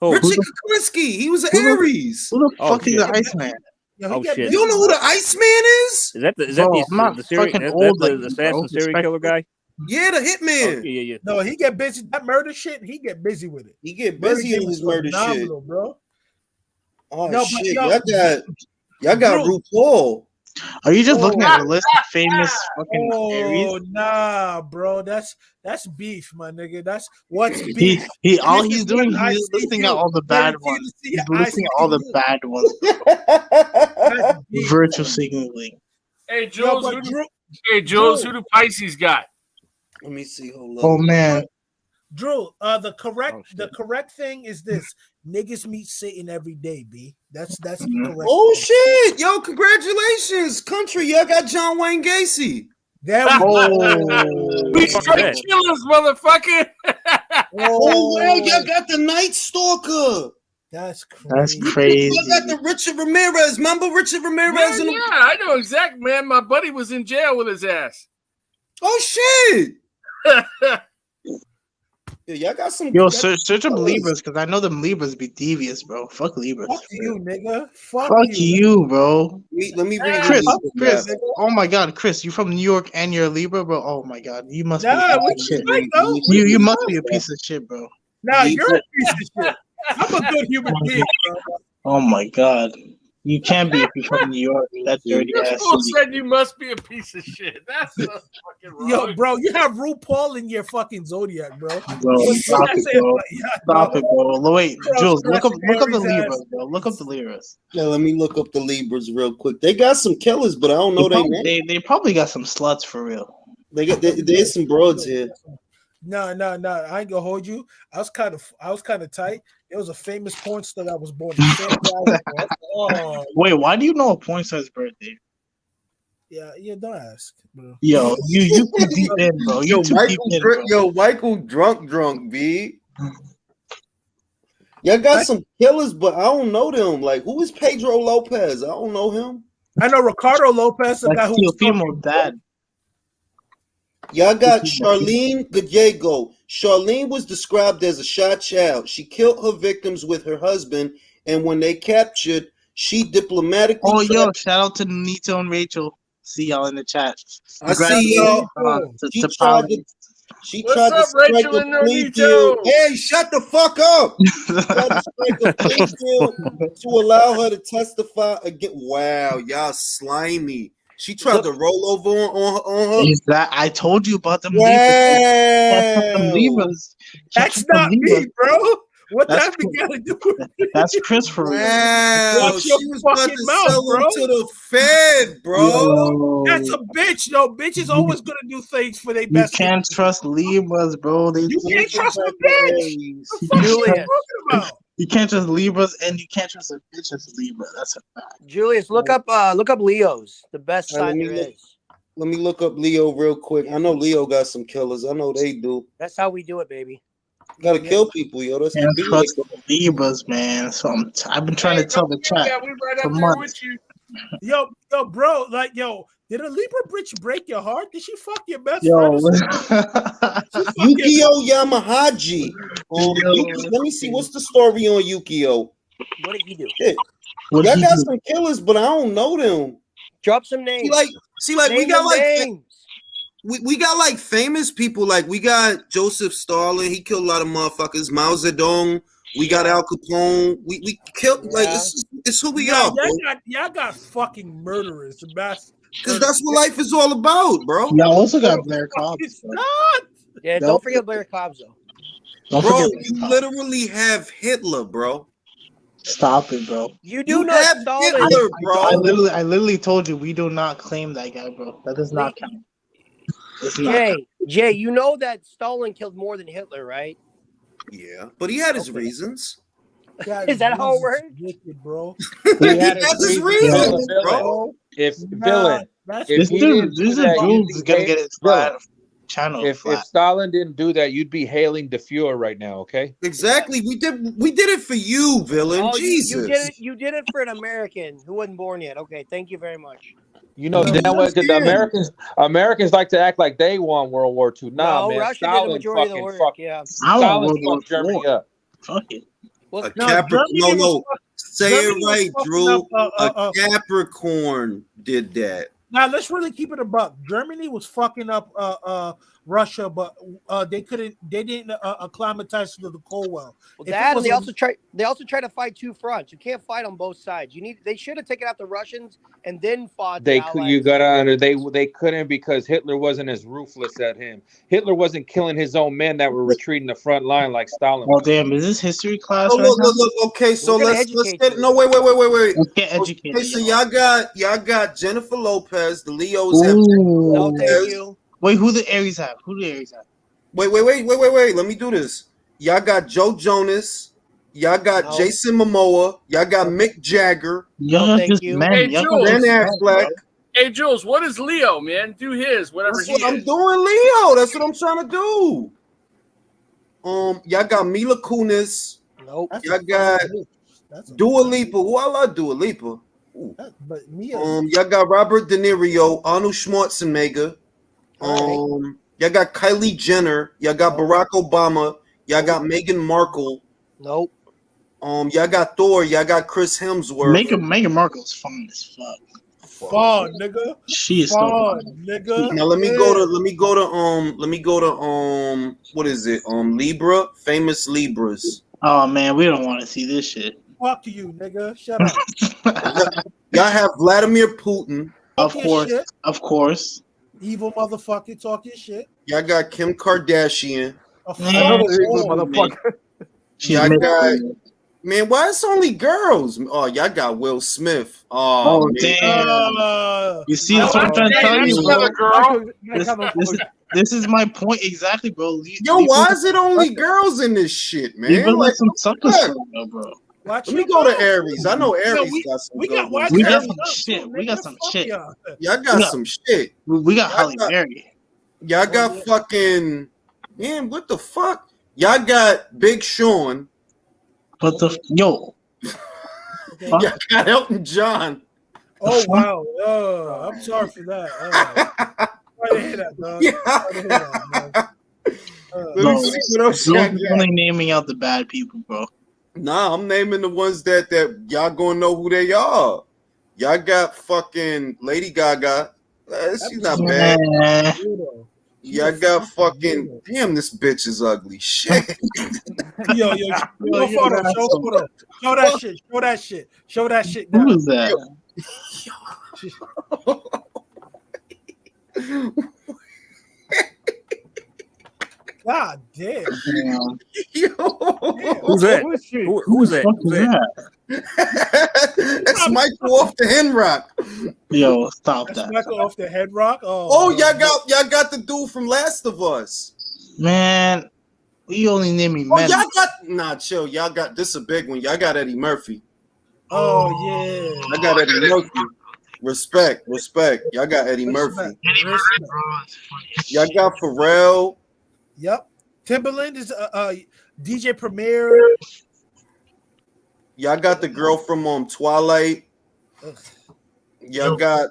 [SPEAKER 7] Oh,
[SPEAKER 1] Richard Kuklinski. He was an Aries.
[SPEAKER 2] Who the fuck is the Iceman?
[SPEAKER 7] Oh shit!
[SPEAKER 1] You don't know who the Iceman is?
[SPEAKER 7] Is that
[SPEAKER 2] Bro, I'm not
[SPEAKER 7] the serial
[SPEAKER 2] fucking
[SPEAKER 7] that's
[SPEAKER 2] old
[SPEAKER 7] the
[SPEAKER 2] like you,
[SPEAKER 7] assassin
[SPEAKER 2] bro.
[SPEAKER 7] serial killer guy?
[SPEAKER 1] Yeah, the hitman.
[SPEAKER 7] Yeah.
[SPEAKER 10] No, he get busy. That murder shit, he get busy with it.
[SPEAKER 1] He get busy in
[SPEAKER 10] game
[SPEAKER 1] his
[SPEAKER 10] is
[SPEAKER 1] murder shit.
[SPEAKER 10] phenomenal, bro.
[SPEAKER 1] Oh
[SPEAKER 10] No, but
[SPEAKER 1] shit!
[SPEAKER 10] yo,
[SPEAKER 1] Y'all got
[SPEAKER 10] Drew.
[SPEAKER 1] RuPaul.
[SPEAKER 2] Are you just looking at the list of famous fucking Aries?
[SPEAKER 10] Oh nah, bro. That's beef, my nigga. That's what's beef.
[SPEAKER 2] He all
[SPEAKER 10] This
[SPEAKER 2] he's
[SPEAKER 10] is
[SPEAKER 2] doing,
[SPEAKER 10] what
[SPEAKER 2] he's
[SPEAKER 10] I
[SPEAKER 2] listing
[SPEAKER 10] see
[SPEAKER 2] out
[SPEAKER 10] you.
[SPEAKER 2] all the bad
[SPEAKER 10] Guarantee
[SPEAKER 2] ones.
[SPEAKER 10] to see
[SPEAKER 2] He's
[SPEAKER 10] it. I
[SPEAKER 2] listing
[SPEAKER 10] see
[SPEAKER 2] all the
[SPEAKER 10] you.
[SPEAKER 2] bad ones.
[SPEAKER 10] That's beef.
[SPEAKER 2] Virtual signaling.
[SPEAKER 3] Hey,
[SPEAKER 10] Yo,
[SPEAKER 3] Jules.
[SPEAKER 10] but
[SPEAKER 3] Jules, who do Pisces got?
[SPEAKER 1] Let me see. Hold up.
[SPEAKER 2] Oh man.
[SPEAKER 10] Drew, the correct thing is this: niggas meet Satan every day, B. That's the correct.
[SPEAKER 1] Oh
[SPEAKER 10] thing.
[SPEAKER 1] shit! Yo, congratulations, country. Y'all got John Wayne Gacy.
[SPEAKER 10] There we
[SPEAKER 2] go.
[SPEAKER 3] We straight killers, motherfucker.
[SPEAKER 1] Oh wow, y'all got the Night Stalker.
[SPEAKER 10] That's crazy.
[SPEAKER 2] That's crazy.
[SPEAKER 1] Y'all got the Richard Ramirez. Remember Richard Ramirez?
[SPEAKER 3] Yeah, I know exactly, man. My buddy was in jail with his ass.
[SPEAKER 1] Oh shit! Yeah, y'all got some.
[SPEAKER 2] Yo, search up Libras because I know them Libras be devious, bro. Fuck Libras.
[SPEAKER 10] Fuck you, nigga. Fuck
[SPEAKER 2] you, bro.
[SPEAKER 1] Let me read
[SPEAKER 2] Chris,
[SPEAKER 1] Chris.
[SPEAKER 2] oh my god, Chris, you from New York and you're a Libra, bro. Oh my god, you must be a
[SPEAKER 10] Nah,
[SPEAKER 2] piece of shit.
[SPEAKER 10] right, though.
[SPEAKER 2] You must be a piece of shit, bro.
[SPEAKER 10] Nah, you're a piece of shit. I'm a good human being, bro.
[SPEAKER 2] Oh my god, you can't be if you're from New York. That dirty
[SPEAKER 3] Your
[SPEAKER 2] ass
[SPEAKER 3] fool
[SPEAKER 2] city.
[SPEAKER 3] said you must be a piece of shit. That's fucking wrong.
[SPEAKER 10] Yo, bro, you have RuPaul in your fucking zodiac, bro.
[SPEAKER 2] Bro, stop it, bro. Stop it, bro. Wait,
[SPEAKER 10] Bro,
[SPEAKER 2] Jules, look up the
[SPEAKER 10] Aries
[SPEAKER 2] Libras,
[SPEAKER 10] ass.
[SPEAKER 2] bro. Look up the Libras.
[SPEAKER 1] Yeah, let me look up the Libras real quick. They got some killers, but I don't know their name.
[SPEAKER 2] They probably got some sluts for real.
[SPEAKER 1] There's some broads here.
[SPEAKER 10] No. I ain't gonna hold you. I was kind of tight. There was a famous porn star that was born. Oh,
[SPEAKER 2] Wait, why do you know a porn star's birthday?
[SPEAKER 10] yeah, don't ask, bro.
[SPEAKER 2] Yo, you too deep in, bro. You too deep in, bro.
[SPEAKER 1] Michael drunk, B. Y'all got some killers, but I don't know them. Like, who is Pedro Lopez? I don't know him.
[SPEAKER 10] I know Ricardo Lopez, the guy who was
[SPEAKER 2] Teofimo's dad.
[SPEAKER 1] Y'all got Charlene Gallego. Charlene was described as a shy child. She killed her victims with her husband, and when they captured, she diplomatically.
[SPEAKER 2] Oh, yo, shout out to Nito and Rachel. See y'all in the chat.
[SPEAKER 1] I see y'all. She tried to strike a plea deal. Hey, shut the fuck up! She tried to strike a plea deal to allow her to testify again. Wow, y'all slimy. She tried to roll over on her.
[SPEAKER 2] Is that I told you about them
[SPEAKER 1] Wow.
[SPEAKER 2] Libras.
[SPEAKER 10] That's not me, bro. What
[SPEAKER 2] That's
[SPEAKER 10] that got to do with
[SPEAKER 2] That's Chris for real.
[SPEAKER 1] Wow,
[SPEAKER 10] Watch
[SPEAKER 1] she
[SPEAKER 10] your
[SPEAKER 1] was about
[SPEAKER 10] fucking
[SPEAKER 1] to
[SPEAKER 10] mouth,
[SPEAKER 1] sell
[SPEAKER 10] bro.
[SPEAKER 1] him to the Fed, bro.
[SPEAKER 10] That's a bitch. No, bitch is always gonna do things for their
[SPEAKER 2] You
[SPEAKER 10] best.
[SPEAKER 2] can't trust Libras, bro. They
[SPEAKER 10] You can't trust a bitch. The
[SPEAKER 2] You
[SPEAKER 10] fuck
[SPEAKER 2] can't
[SPEAKER 10] you
[SPEAKER 14] Julius.
[SPEAKER 10] talking about?
[SPEAKER 2] You can't trust Libras, and you can't trust a bitch as a Libra. That's a fact.
[SPEAKER 14] Julius, look up Leos, the best
[SPEAKER 1] All right,
[SPEAKER 14] sign there is.
[SPEAKER 1] let me look up Leo real quick. I know Leo got some killers. I know they do.
[SPEAKER 14] That's how we do it, baby.
[SPEAKER 1] Gotta kill people, yo. That's the
[SPEAKER 2] Can't
[SPEAKER 1] big
[SPEAKER 2] trust Libras, man. So I've been trying to tell the chat
[SPEAKER 3] Yeah, we right
[SPEAKER 2] for
[SPEAKER 3] up there
[SPEAKER 2] months.
[SPEAKER 3] with you.
[SPEAKER 10] Yo, bro, like, did a Libra bitch break your heart? Did she fuck your best
[SPEAKER 2] Yo,
[SPEAKER 10] friend? Or something?
[SPEAKER 1] Yukio Yamahaji. Let me see. What's the story on Yukio?
[SPEAKER 14] What did he do?
[SPEAKER 1] Shit.
[SPEAKER 2] What
[SPEAKER 1] Y'all
[SPEAKER 2] he
[SPEAKER 1] got
[SPEAKER 2] do?
[SPEAKER 1] some killers, but I don't know them.
[SPEAKER 14] Drop some names.
[SPEAKER 1] See, like we
[SPEAKER 14] Name
[SPEAKER 1] got
[SPEAKER 14] the
[SPEAKER 1] like
[SPEAKER 14] names.
[SPEAKER 1] we got like famous people. Like we got Joseph Stalin. He killed a lot of motherfuckers. Mao Zedong. We got Al Capone. We killed like it's who we are, bro.
[SPEAKER 10] Y'all got fucking murderers.
[SPEAKER 1] Because that's what life is all about, bro.
[SPEAKER 2] Y'all also got Blair Cobbs.
[SPEAKER 10] It's not.
[SPEAKER 14] Yeah, don't forget Blair Cobbs though.
[SPEAKER 2] Don't
[SPEAKER 1] Bro,
[SPEAKER 2] forget
[SPEAKER 1] you literally have Hitler, bro.
[SPEAKER 2] Stop it, bro.
[SPEAKER 14] You
[SPEAKER 1] You have Hitler, bro.
[SPEAKER 2] I literally told you we do not claim that guy, bro. That does not count. It's not.
[SPEAKER 14] Jay, you know that Stalin killed more than Hitler, right?
[SPEAKER 1] Yeah, but he had his reasons.
[SPEAKER 14] Is that how it works?
[SPEAKER 10] Wicked, bro.
[SPEAKER 12] He had
[SPEAKER 1] That's his
[SPEAKER 12] reasons,
[SPEAKER 1] reasons, bro.
[SPEAKER 12] If
[SPEAKER 10] Nah,
[SPEAKER 12] villain,
[SPEAKER 10] that's
[SPEAKER 12] if he didn't do that, you'd
[SPEAKER 2] is
[SPEAKER 12] be
[SPEAKER 2] gonna get his
[SPEAKER 12] villain.
[SPEAKER 2] channel
[SPEAKER 12] If
[SPEAKER 2] flat.
[SPEAKER 12] Stalin didn't do that, you'd be hailing the Fuhrer right now. Okay.
[SPEAKER 1] Exactly. We did it for you, villain.
[SPEAKER 14] Oh,
[SPEAKER 1] Jesus.
[SPEAKER 14] you did it for an American who wasn't born yet. Okay, thank you very much.
[SPEAKER 12] You know, damn well, 'cause the Americans like to act like they won World War II. Nah,
[SPEAKER 14] No,
[SPEAKER 12] man,
[SPEAKER 14] Russia did the
[SPEAKER 12] Stalin
[SPEAKER 14] majority of the
[SPEAKER 12] fucking
[SPEAKER 14] work.
[SPEAKER 12] fucked.
[SPEAKER 14] Yeah.
[SPEAKER 12] Stalin fucked Germany up.
[SPEAKER 2] Fuck it.
[SPEAKER 14] Well,
[SPEAKER 1] A Capricorn. No. Say
[SPEAKER 10] Germany
[SPEAKER 1] it
[SPEAKER 10] was
[SPEAKER 1] right,
[SPEAKER 10] fucking
[SPEAKER 1] Drew.
[SPEAKER 10] up,
[SPEAKER 1] A Capricorn did that.
[SPEAKER 10] Now let's really keep it a buck. Germany was fucking up Russia, but they didn't acclimatize to the Cold War.
[SPEAKER 14] Well, that and they also try to fight two fronts. You can't fight on both sides. They should have taken out the Russians and then fought the Allies.
[SPEAKER 12] They couldn't because Hitler wasn't as ruthless as him. Hitler wasn't killing his own men that were retreating the front line like Stalin.
[SPEAKER 2] Well, damn, is this history class?
[SPEAKER 1] Oh,
[SPEAKER 2] right now?
[SPEAKER 1] look. Okay, so
[SPEAKER 14] We're gonna
[SPEAKER 1] let's
[SPEAKER 14] educate
[SPEAKER 1] get
[SPEAKER 14] you.
[SPEAKER 1] no wait.
[SPEAKER 2] Let's get educated.
[SPEAKER 1] Okay, so y'all got Jennifer Lopez. The Leos
[SPEAKER 2] Ooh.
[SPEAKER 1] have Jennifer
[SPEAKER 14] No,
[SPEAKER 1] Lopez.
[SPEAKER 14] thank you.
[SPEAKER 2] Wait, who the Aries have?
[SPEAKER 1] Wait. Let me do this. Y'all got Joe Jonas. Y'all got
[SPEAKER 14] No.
[SPEAKER 1] Jason Momoa. Y'all got Mick Jagger.
[SPEAKER 2] Y'all
[SPEAKER 14] No,
[SPEAKER 2] got
[SPEAKER 14] thank
[SPEAKER 2] just
[SPEAKER 14] you.
[SPEAKER 2] men.
[SPEAKER 3] Hey,
[SPEAKER 2] Y'all got
[SPEAKER 3] Jules.
[SPEAKER 1] Ben
[SPEAKER 2] just men,
[SPEAKER 1] Affleck.
[SPEAKER 2] bro.
[SPEAKER 3] Hey, Jules, what is Leo, man? Do his, whatever
[SPEAKER 1] That's
[SPEAKER 3] he
[SPEAKER 1] what I'm
[SPEAKER 3] is.
[SPEAKER 1] doing, Leo. That's what I'm trying to do. Y'all got Mila Kunis.
[SPEAKER 14] Nope.
[SPEAKER 1] Y'all got Dua Lipa. Who I love Dua Lipa. Ooh.
[SPEAKER 10] But
[SPEAKER 1] Y'all got Robert De Niro, Arnold Schwarzenegger. Y'all got Kylie Jenner. Y'all got Barack Obama. Y'all got Meghan Markle.
[SPEAKER 14] Nope.
[SPEAKER 1] Y'all got Thor. Y'all got Chris Hemsworth.
[SPEAKER 2] Meghan Markle's fine as fuck.
[SPEAKER 10] fun, nigga.
[SPEAKER 2] She is
[SPEAKER 10] fun, nigga.
[SPEAKER 1] Now let me go to what is it? Libra, famous Libras.
[SPEAKER 2] Oh man, we don't want to see this shit.
[SPEAKER 10] Fuck you, nigga. Shut up.
[SPEAKER 1] Y'all have Vladimir Putin.
[SPEAKER 10] Talk your shit.
[SPEAKER 2] Of course.
[SPEAKER 10] Evil motherfucker, talk your shit.
[SPEAKER 1] Y'all got Kim Kardashian.
[SPEAKER 10] Another
[SPEAKER 2] evil
[SPEAKER 1] motherfucker. Y'all got man, why it's only girls? Oh, y'all got Will Smith. Oh man.
[SPEAKER 2] Damn. You see, that's what I'm trying to tell you, bro. This is my point exactly, bro.
[SPEAKER 1] Yo, why is it only girls in this shit, man?
[SPEAKER 2] Leave
[SPEAKER 1] Like
[SPEAKER 2] some suckers, bro.
[SPEAKER 10] Watch
[SPEAKER 1] Let me go to Aries. I know Aries got some.
[SPEAKER 10] We got
[SPEAKER 2] some shit. We got some shit.
[SPEAKER 1] Y'all got some shit.
[SPEAKER 2] We got Halle Berry.
[SPEAKER 1] Y'all got fucking man. What the fuck? Y'all got Big Sean.
[SPEAKER 2] What the yo?
[SPEAKER 1] Y'all got Elton John.
[SPEAKER 10] Oh wow. I'm sorry for that. I didn't hear that, dog. I didn't hear that,
[SPEAKER 2] Don't only naming out the bad people, bro.
[SPEAKER 1] Nah, I'm naming the ones that y'all gonna know who they are. Y'all got fucking Lady Gaga. She's not bad. Y'all got fucking damn. This bitch is ugly. Shit.
[SPEAKER 10] Yo, photo. Show that shit. Show that shit.
[SPEAKER 2] Who is that?
[SPEAKER 10] God damn.
[SPEAKER 7] Who's that?
[SPEAKER 2] Who is she?
[SPEAKER 7] Who is that?
[SPEAKER 2] Fuck
[SPEAKER 7] Who's
[SPEAKER 2] is
[SPEAKER 7] that?
[SPEAKER 1] That's Michael off the Hen Rock.
[SPEAKER 2] Yo, stop
[SPEAKER 10] That's
[SPEAKER 2] that.
[SPEAKER 10] Michael off the Head Rock.
[SPEAKER 1] Oh,
[SPEAKER 10] no.
[SPEAKER 1] y'all got the dude from Last of Us.
[SPEAKER 2] Man, we only naming
[SPEAKER 1] Oh,
[SPEAKER 2] men.
[SPEAKER 1] y'all got chill. Y'all got this a big one. Y'all got Eddie Murphy.
[SPEAKER 10] Oh yeah.
[SPEAKER 1] I got Eddie Murphy. Respect. Y'all got Eddie Murphy. Y'all got Pharrell.
[SPEAKER 10] Yep. Timberland is DJ Premier.
[SPEAKER 1] Y'all got the girl from Twilight. Y'all got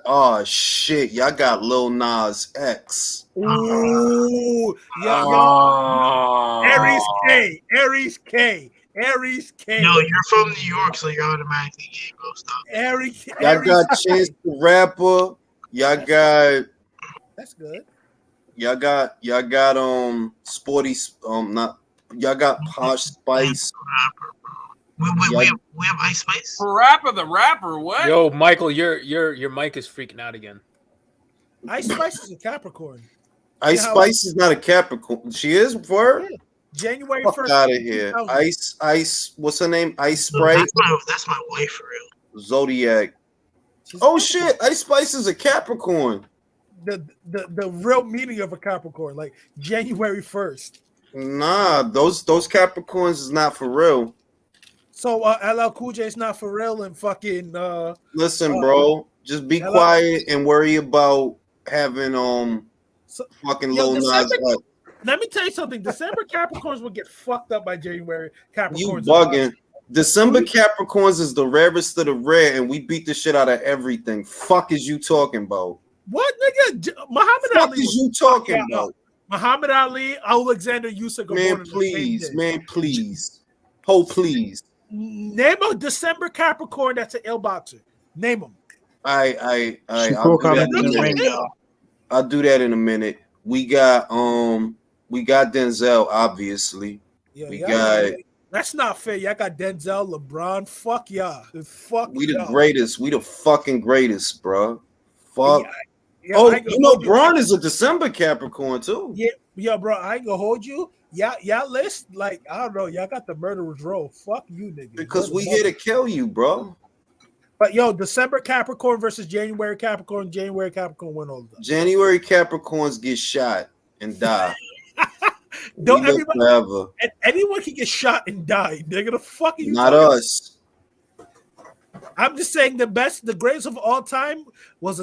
[SPEAKER 1] y'all got Lil Nas X.
[SPEAKER 10] Ooh, yeah, Aries K.
[SPEAKER 2] Yo, you're from New York, so you're automatically gay, bro. Stop.
[SPEAKER 1] Y'all got Chance the Rapper. Y'all got.
[SPEAKER 10] That's good.
[SPEAKER 1] Y'all got Sporty not. Y'all got Posh Spice.
[SPEAKER 2] We have Ice Spice.
[SPEAKER 3] The rapper. What?
[SPEAKER 12] Yo, Michael, your mic is freaking out again.
[SPEAKER 10] Ice Spice is a Capricorn.
[SPEAKER 1] Ice Spice is not a Capricorn. She is for
[SPEAKER 10] Yeah. January
[SPEAKER 1] fuck
[SPEAKER 10] 1st.
[SPEAKER 1] out of here. Ice. What's her name? Ice Sprite.
[SPEAKER 2] That's my wife for real.
[SPEAKER 1] Zodiac. Oh shit! Ice Spice is a Capricorn.
[SPEAKER 10] The real meaning of a Capricorn, like January 1st.
[SPEAKER 1] Nah, those Capricorns is not for real.
[SPEAKER 10] So LL Cool J is not for real and fucking.
[SPEAKER 1] Listen, bro, just be quiet and worry about having fucking Lil Nas X.
[SPEAKER 10] Let me tell you something. December Capricorns will get fucked up by January Capricorns.
[SPEAKER 1] You bugging. December Capricorns is the rarest of the rare, and we beat the shit out of everything. Fuck is you talking about?
[SPEAKER 10] What nigga? Muhammad
[SPEAKER 1] Fuck
[SPEAKER 10] Ali
[SPEAKER 1] is you talking about?
[SPEAKER 10] Muhammad Ali, Alexander Usyk.
[SPEAKER 1] Man, please. Oh, please.
[SPEAKER 10] Name a December Capricorn that's an ill boxer. Name them.
[SPEAKER 1] I'll do that in a minute. We got Denzel, obviously.
[SPEAKER 10] Yeah, that's not fair. Y'all got Denzel, LeBron. Fuck y'all.
[SPEAKER 1] We the greatest. We the fucking greatest, bro. Fuck. Braun is a December Capricorn too.
[SPEAKER 10] Yeah, bro. I ain't gonna hold you. Y'all list like I don't know. Y'all got the murderer's row. Fuck you, nigga.
[SPEAKER 1] Because we here to kill you, bro.
[SPEAKER 10] But yo, December Capricorn versus January Capricorn. January Capricorn win all of them.
[SPEAKER 1] January Capricorns get shot and die.
[SPEAKER 10] Don't everybody? Anyone can get shot and die. Nigga, the fuck are you?
[SPEAKER 1] Not us.
[SPEAKER 10] I'm just saying the greatest of all time was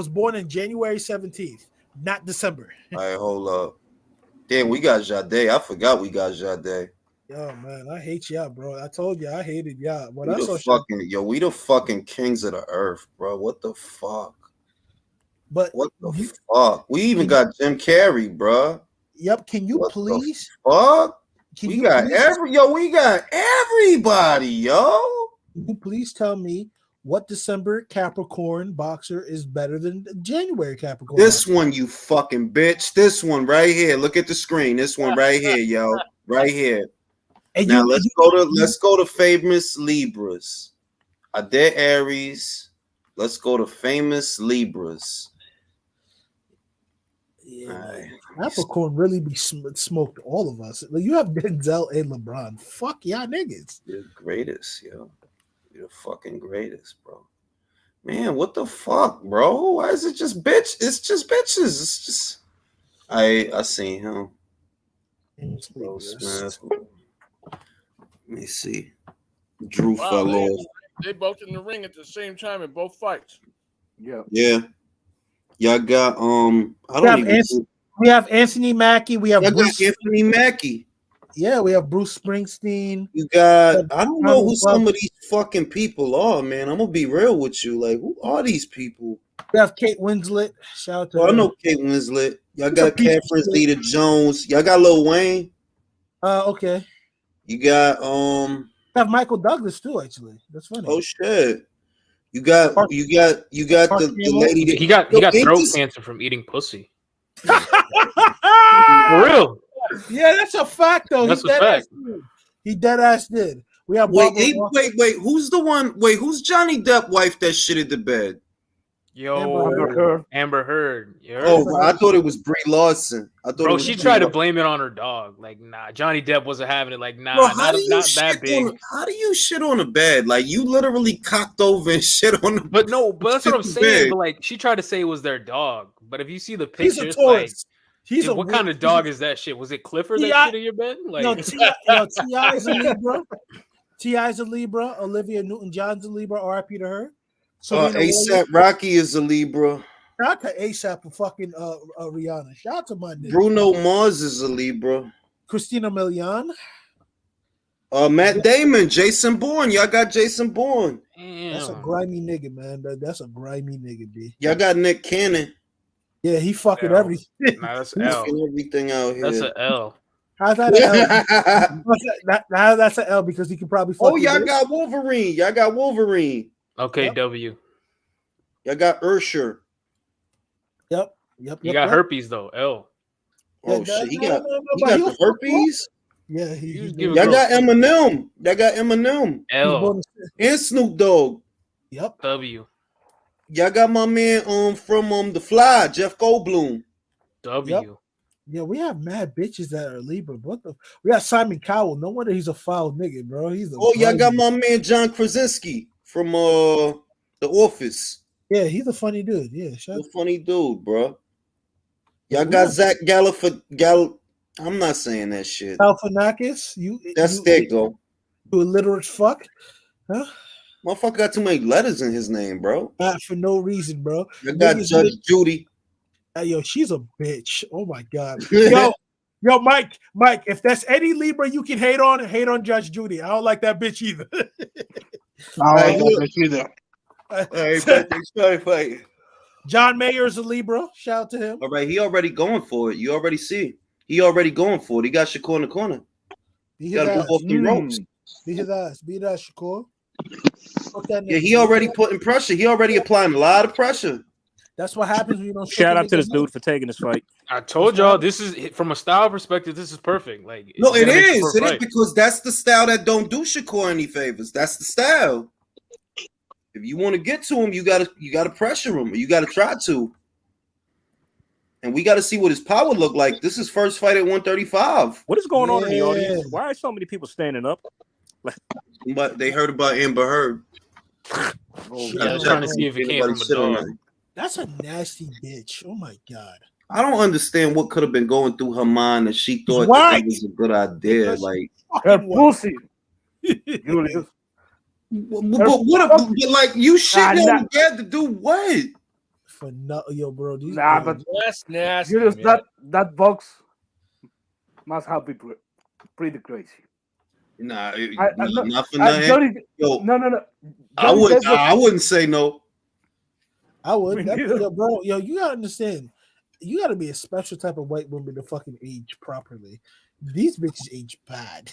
[SPEAKER 10] born in January 17th, not December.
[SPEAKER 1] All right, hold up. Damn, we got Jade. I forgot we got Jade.
[SPEAKER 10] Yo, man, I hate y'all, bro. I told you I hated y'all.
[SPEAKER 1] We the fucking kings of the earth, bro. What the fuck?
[SPEAKER 10] But
[SPEAKER 1] what the fuck? We even got Jim Carrey, bro.
[SPEAKER 10] Yep. Can you please?
[SPEAKER 1] Fuck. We got everybody, yo.
[SPEAKER 10] Can you please tell me what December Capricorn boxer is better than January Capricorn?
[SPEAKER 1] This one, you fucking bitch. This one right here. Look at the screen. This one right here, yo. Right here. And now let's go to famous Libras. Ade Aries. Let's go to famous Libras.
[SPEAKER 10] Yeah, Capricorn really be smoked all of us. You have Denzel and LeBron. Fuck y'all niggas.
[SPEAKER 1] You're the greatest, yo. You're the fucking greatest, bro. Man, what the fuck, bro? Why is it just bitch? It's just bitches. It's just I seen him. Will Smith. Let me see. Drew fell off.
[SPEAKER 3] They both in the ring at the same time in both fights.
[SPEAKER 1] Yeah. Y'all got
[SPEAKER 10] we have Anthony Mackie. We have
[SPEAKER 1] Anthony Mackie.
[SPEAKER 10] Yeah, we have Bruce Springsteen.
[SPEAKER 1] You got I don't know who some of these fucking people are, man. I'm gonna be real with you. Like, who are these people?
[SPEAKER 10] We have Kate Winslet. Shout out to her.
[SPEAKER 1] I know Kate Winslet. Y'all got Catherine Zeta-Jones. Y'all got Lil Wayne.
[SPEAKER 10] Okay.
[SPEAKER 1] You got
[SPEAKER 10] we have Michael Douglas too, actually. That's funny.
[SPEAKER 1] Oh shit. You got the lady that
[SPEAKER 12] he got throat cancer from eating pussy. For real.
[SPEAKER 10] Yeah, that's a fact though.
[SPEAKER 12] That's a fact.
[SPEAKER 10] He dead ass did. We have
[SPEAKER 1] wait. Who's the one? Wait, who's Johnny Depp wife that shitted the bed?
[SPEAKER 5] Yo, Amber Heard. You heard?
[SPEAKER 1] Oh, bro, I thought it was Brie Larson. I thought it
[SPEAKER 5] Bro,
[SPEAKER 1] was
[SPEAKER 5] she
[SPEAKER 1] Brie
[SPEAKER 5] tried to
[SPEAKER 1] Larson.
[SPEAKER 5] blame it on her dog. Like, nah, Johnny Depp wasn't having it. Like, nah,
[SPEAKER 1] Bro, how do you
[SPEAKER 5] not
[SPEAKER 1] shit
[SPEAKER 5] that big.
[SPEAKER 1] how do you shit on a bed? Like you literally cocked over and shit on the
[SPEAKER 5] But no, but that's what I'm
[SPEAKER 1] shit
[SPEAKER 5] saying.
[SPEAKER 1] bed.
[SPEAKER 5] But like, she tried to say it was their dog. But if you see the
[SPEAKER 10] He's a
[SPEAKER 5] pictures, like,
[SPEAKER 10] Taurus. He's
[SPEAKER 5] what kind of dog is that shit? Was it Clifford that shit in your bed? Like,
[SPEAKER 10] T.I. is a Libra. T.I. is a Libra. Olivia Newton-John's a Libra. R.I.P. to her. Serena
[SPEAKER 1] ASAP
[SPEAKER 10] Williams.
[SPEAKER 1] Rocky is a Libra.
[SPEAKER 10] Shout out to ASAP and fucking Rihanna. Shout out to my nigga.
[SPEAKER 1] Bruno Mars is a Libra.
[SPEAKER 10] Christina Milian.
[SPEAKER 1] Matt Damon, Jason Bourne. Y'all got Jason Bourne.
[SPEAKER 10] That's a grimy nigga, man. That's a grimy nigga, B.
[SPEAKER 1] Y'all got Nick Cannon.
[SPEAKER 10] Yeah, he fucking
[SPEAKER 5] L.
[SPEAKER 10] everything.
[SPEAKER 5] Nah, that's
[SPEAKER 1] He's
[SPEAKER 5] L.
[SPEAKER 1] fucking everything out here.
[SPEAKER 5] That's a L.
[SPEAKER 10] How's that an L? That's an L because he can probably fuck
[SPEAKER 1] Oh,
[SPEAKER 10] your
[SPEAKER 1] y'all
[SPEAKER 10] bitch.
[SPEAKER 1] got Wolverine. Y'all got Wolverine.
[SPEAKER 5] Okay, W.
[SPEAKER 1] Y'all got Ursher.
[SPEAKER 10] Yep.
[SPEAKER 5] You got herpes though. L.
[SPEAKER 1] Oh shit, he got the herpes.
[SPEAKER 10] Yeah,
[SPEAKER 1] Y'all got Eminem. Y'all got Eminem.
[SPEAKER 5] L.
[SPEAKER 1] And Snoop Dogg.
[SPEAKER 10] Yep.
[SPEAKER 5] W.
[SPEAKER 1] Y'all got my man from The Fly, Jeff Goldblum.
[SPEAKER 5] W.
[SPEAKER 10] Yep. Yeah, we have mad bitches that are Libra. We got Simon Cowell. No wonder he's a foul nigga, bro. He's a
[SPEAKER 1] Y'all got my man John Krasinski from The Office.
[SPEAKER 10] Yeah, he's a funny dude. Yeah,
[SPEAKER 1] He's a funny dude, bro. Y'all got Zach I'm not saying that shit.
[SPEAKER 10] Galifianakis.
[SPEAKER 1] There you go.
[SPEAKER 10] You illiterate fuck, huh?
[SPEAKER 1] Motherfucker got too many letters in his name, bro.
[SPEAKER 10] Not for no reason, bro.
[SPEAKER 1] You got Judge Judy.
[SPEAKER 10] Yo, she's a bitch. Oh my god. Yo, Mike. If that's any Libra you can hate on Judge Judy. I don't like that bitch either.
[SPEAKER 2] I don't like that bitch either.
[SPEAKER 1] Fight.
[SPEAKER 10] John Mayer is a Libra. Shout out to him.
[SPEAKER 1] All right, he already going for it. You already see. He already going for it. He got Shakur in the corner.
[SPEAKER 10] Beat
[SPEAKER 1] Got to move off the ropes.
[SPEAKER 10] Beat his ass. Beat his ass, Shakur.
[SPEAKER 1] Yeah, he already putting pressure. He already applying a lot of pressure.
[SPEAKER 10] That's what happens when you don't.
[SPEAKER 7] Shout out to this dude for taking this fight.
[SPEAKER 5] I told y'all this is from a style perspective. This is perfect. Like,
[SPEAKER 1] No, it
[SPEAKER 5] it's
[SPEAKER 1] is.
[SPEAKER 5] gonna
[SPEAKER 1] It
[SPEAKER 5] make
[SPEAKER 1] is because that's the style that don't do Shakur any favors. That's the style. If you want to get to him, you gotta pressure him. You gotta try to. And we got to see what his power look like. This is first fight at 135.
[SPEAKER 7] What is going on in the audience? Why are so many people standing up?
[SPEAKER 1] But they heard about Amber Heard.
[SPEAKER 5] I'm trying to see if it came from a dog.
[SPEAKER 10] That's a nasty bitch. Oh my god.
[SPEAKER 1] I don't understand what could have been going through her mind that she thought
[SPEAKER 10] Right.
[SPEAKER 1] that was a good idea. Like
[SPEAKER 8] Her pussy. Julius.
[SPEAKER 1] but like you shitting on dad to do what?
[SPEAKER 10] For no, yo, bro. These
[SPEAKER 8] Nah,
[SPEAKER 10] girls-
[SPEAKER 8] but
[SPEAKER 3] That's nasty.
[SPEAKER 8] Julius,
[SPEAKER 3] man.
[SPEAKER 8] that box must have been pretty crazy.
[SPEAKER 1] Nah,
[SPEAKER 8] not
[SPEAKER 1] for nothing.
[SPEAKER 8] Johnny,
[SPEAKER 1] Yo,
[SPEAKER 8] no.
[SPEAKER 1] I wouldn't say no.
[SPEAKER 10] I would. Yo, bro, yo, you gotta understand. You gotta be a special type of white woman to fucking age properly. These bitches age bad.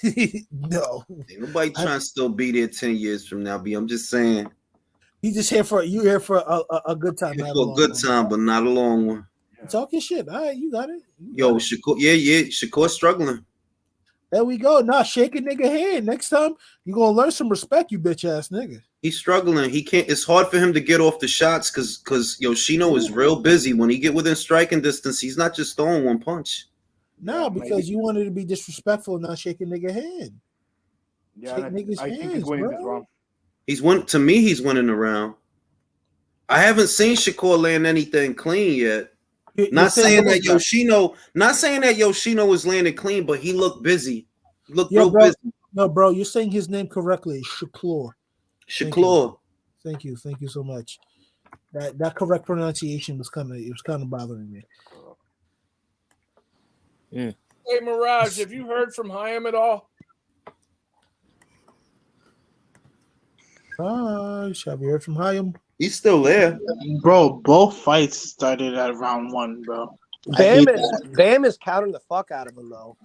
[SPEAKER 10] No.
[SPEAKER 1] Ain't nobody trying to still be there 10 years from now, B. I'm just saying.
[SPEAKER 10] You here for a good time.
[SPEAKER 1] Here for a good time, but not a long one.
[SPEAKER 10] Talking shit. All right, you got it.
[SPEAKER 1] Yo, Shakur, yeah, Shakur's struggling.
[SPEAKER 10] There we go. Nah, shake a nigga hand. Next time you gonna learn some respect, you bitch ass nigga.
[SPEAKER 1] He's struggling. He can't. It's hard for him to get off the shots because Yoshino is real busy. When he get within striking distance, he's not just throwing one punch.
[SPEAKER 10] No, because you wanted to be disrespectful, not shake a nigga hand.
[SPEAKER 8] Yeah,
[SPEAKER 10] Shake niggas
[SPEAKER 8] I think
[SPEAKER 10] hands,
[SPEAKER 8] he's winning
[SPEAKER 10] bro.
[SPEAKER 8] this round.
[SPEAKER 1] He's winning the round. I haven't seen Shakur land anything clean yet. Not saying that Yoshino is landing clean, but he looked busy. He looked real busy.
[SPEAKER 10] No, bro, you're saying his name correctly. Shakur.
[SPEAKER 1] Shakur.
[SPEAKER 10] Thank you so much. That correct pronunciation was kind of bothering me.
[SPEAKER 3] Hey, Mirage, have you heard from Chaim at all?
[SPEAKER 10] Have you heard from Chaim?
[SPEAKER 1] He's still there.
[SPEAKER 2] Bro, both fights started at round 1, bro.
[SPEAKER 14] Bam is counting the fuck out of him though.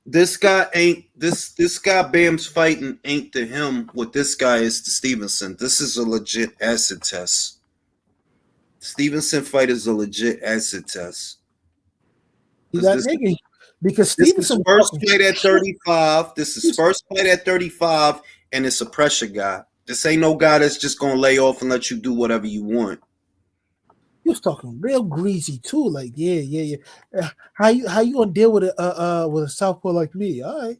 [SPEAKER 1] This guy ain't this guy Bam's fighting ain't to him what this guy is to Stevenson. This is a legit acid test. Stevenson fight is a legit acid test.
[SPEAKER 10] Because
[SPEAKER 1] this
[SPEAKER 10] Stevenson
[SPEAKER 1] is first fight at 35. This is first fight at 35, and it's a pressure guy. This ain't no guy that's just gonna lay off and let you do whatever you want.
[SPEAKER 10] He was talking real greasy too. Like, yeah. How you gonna deal with a southpaw like me? All right,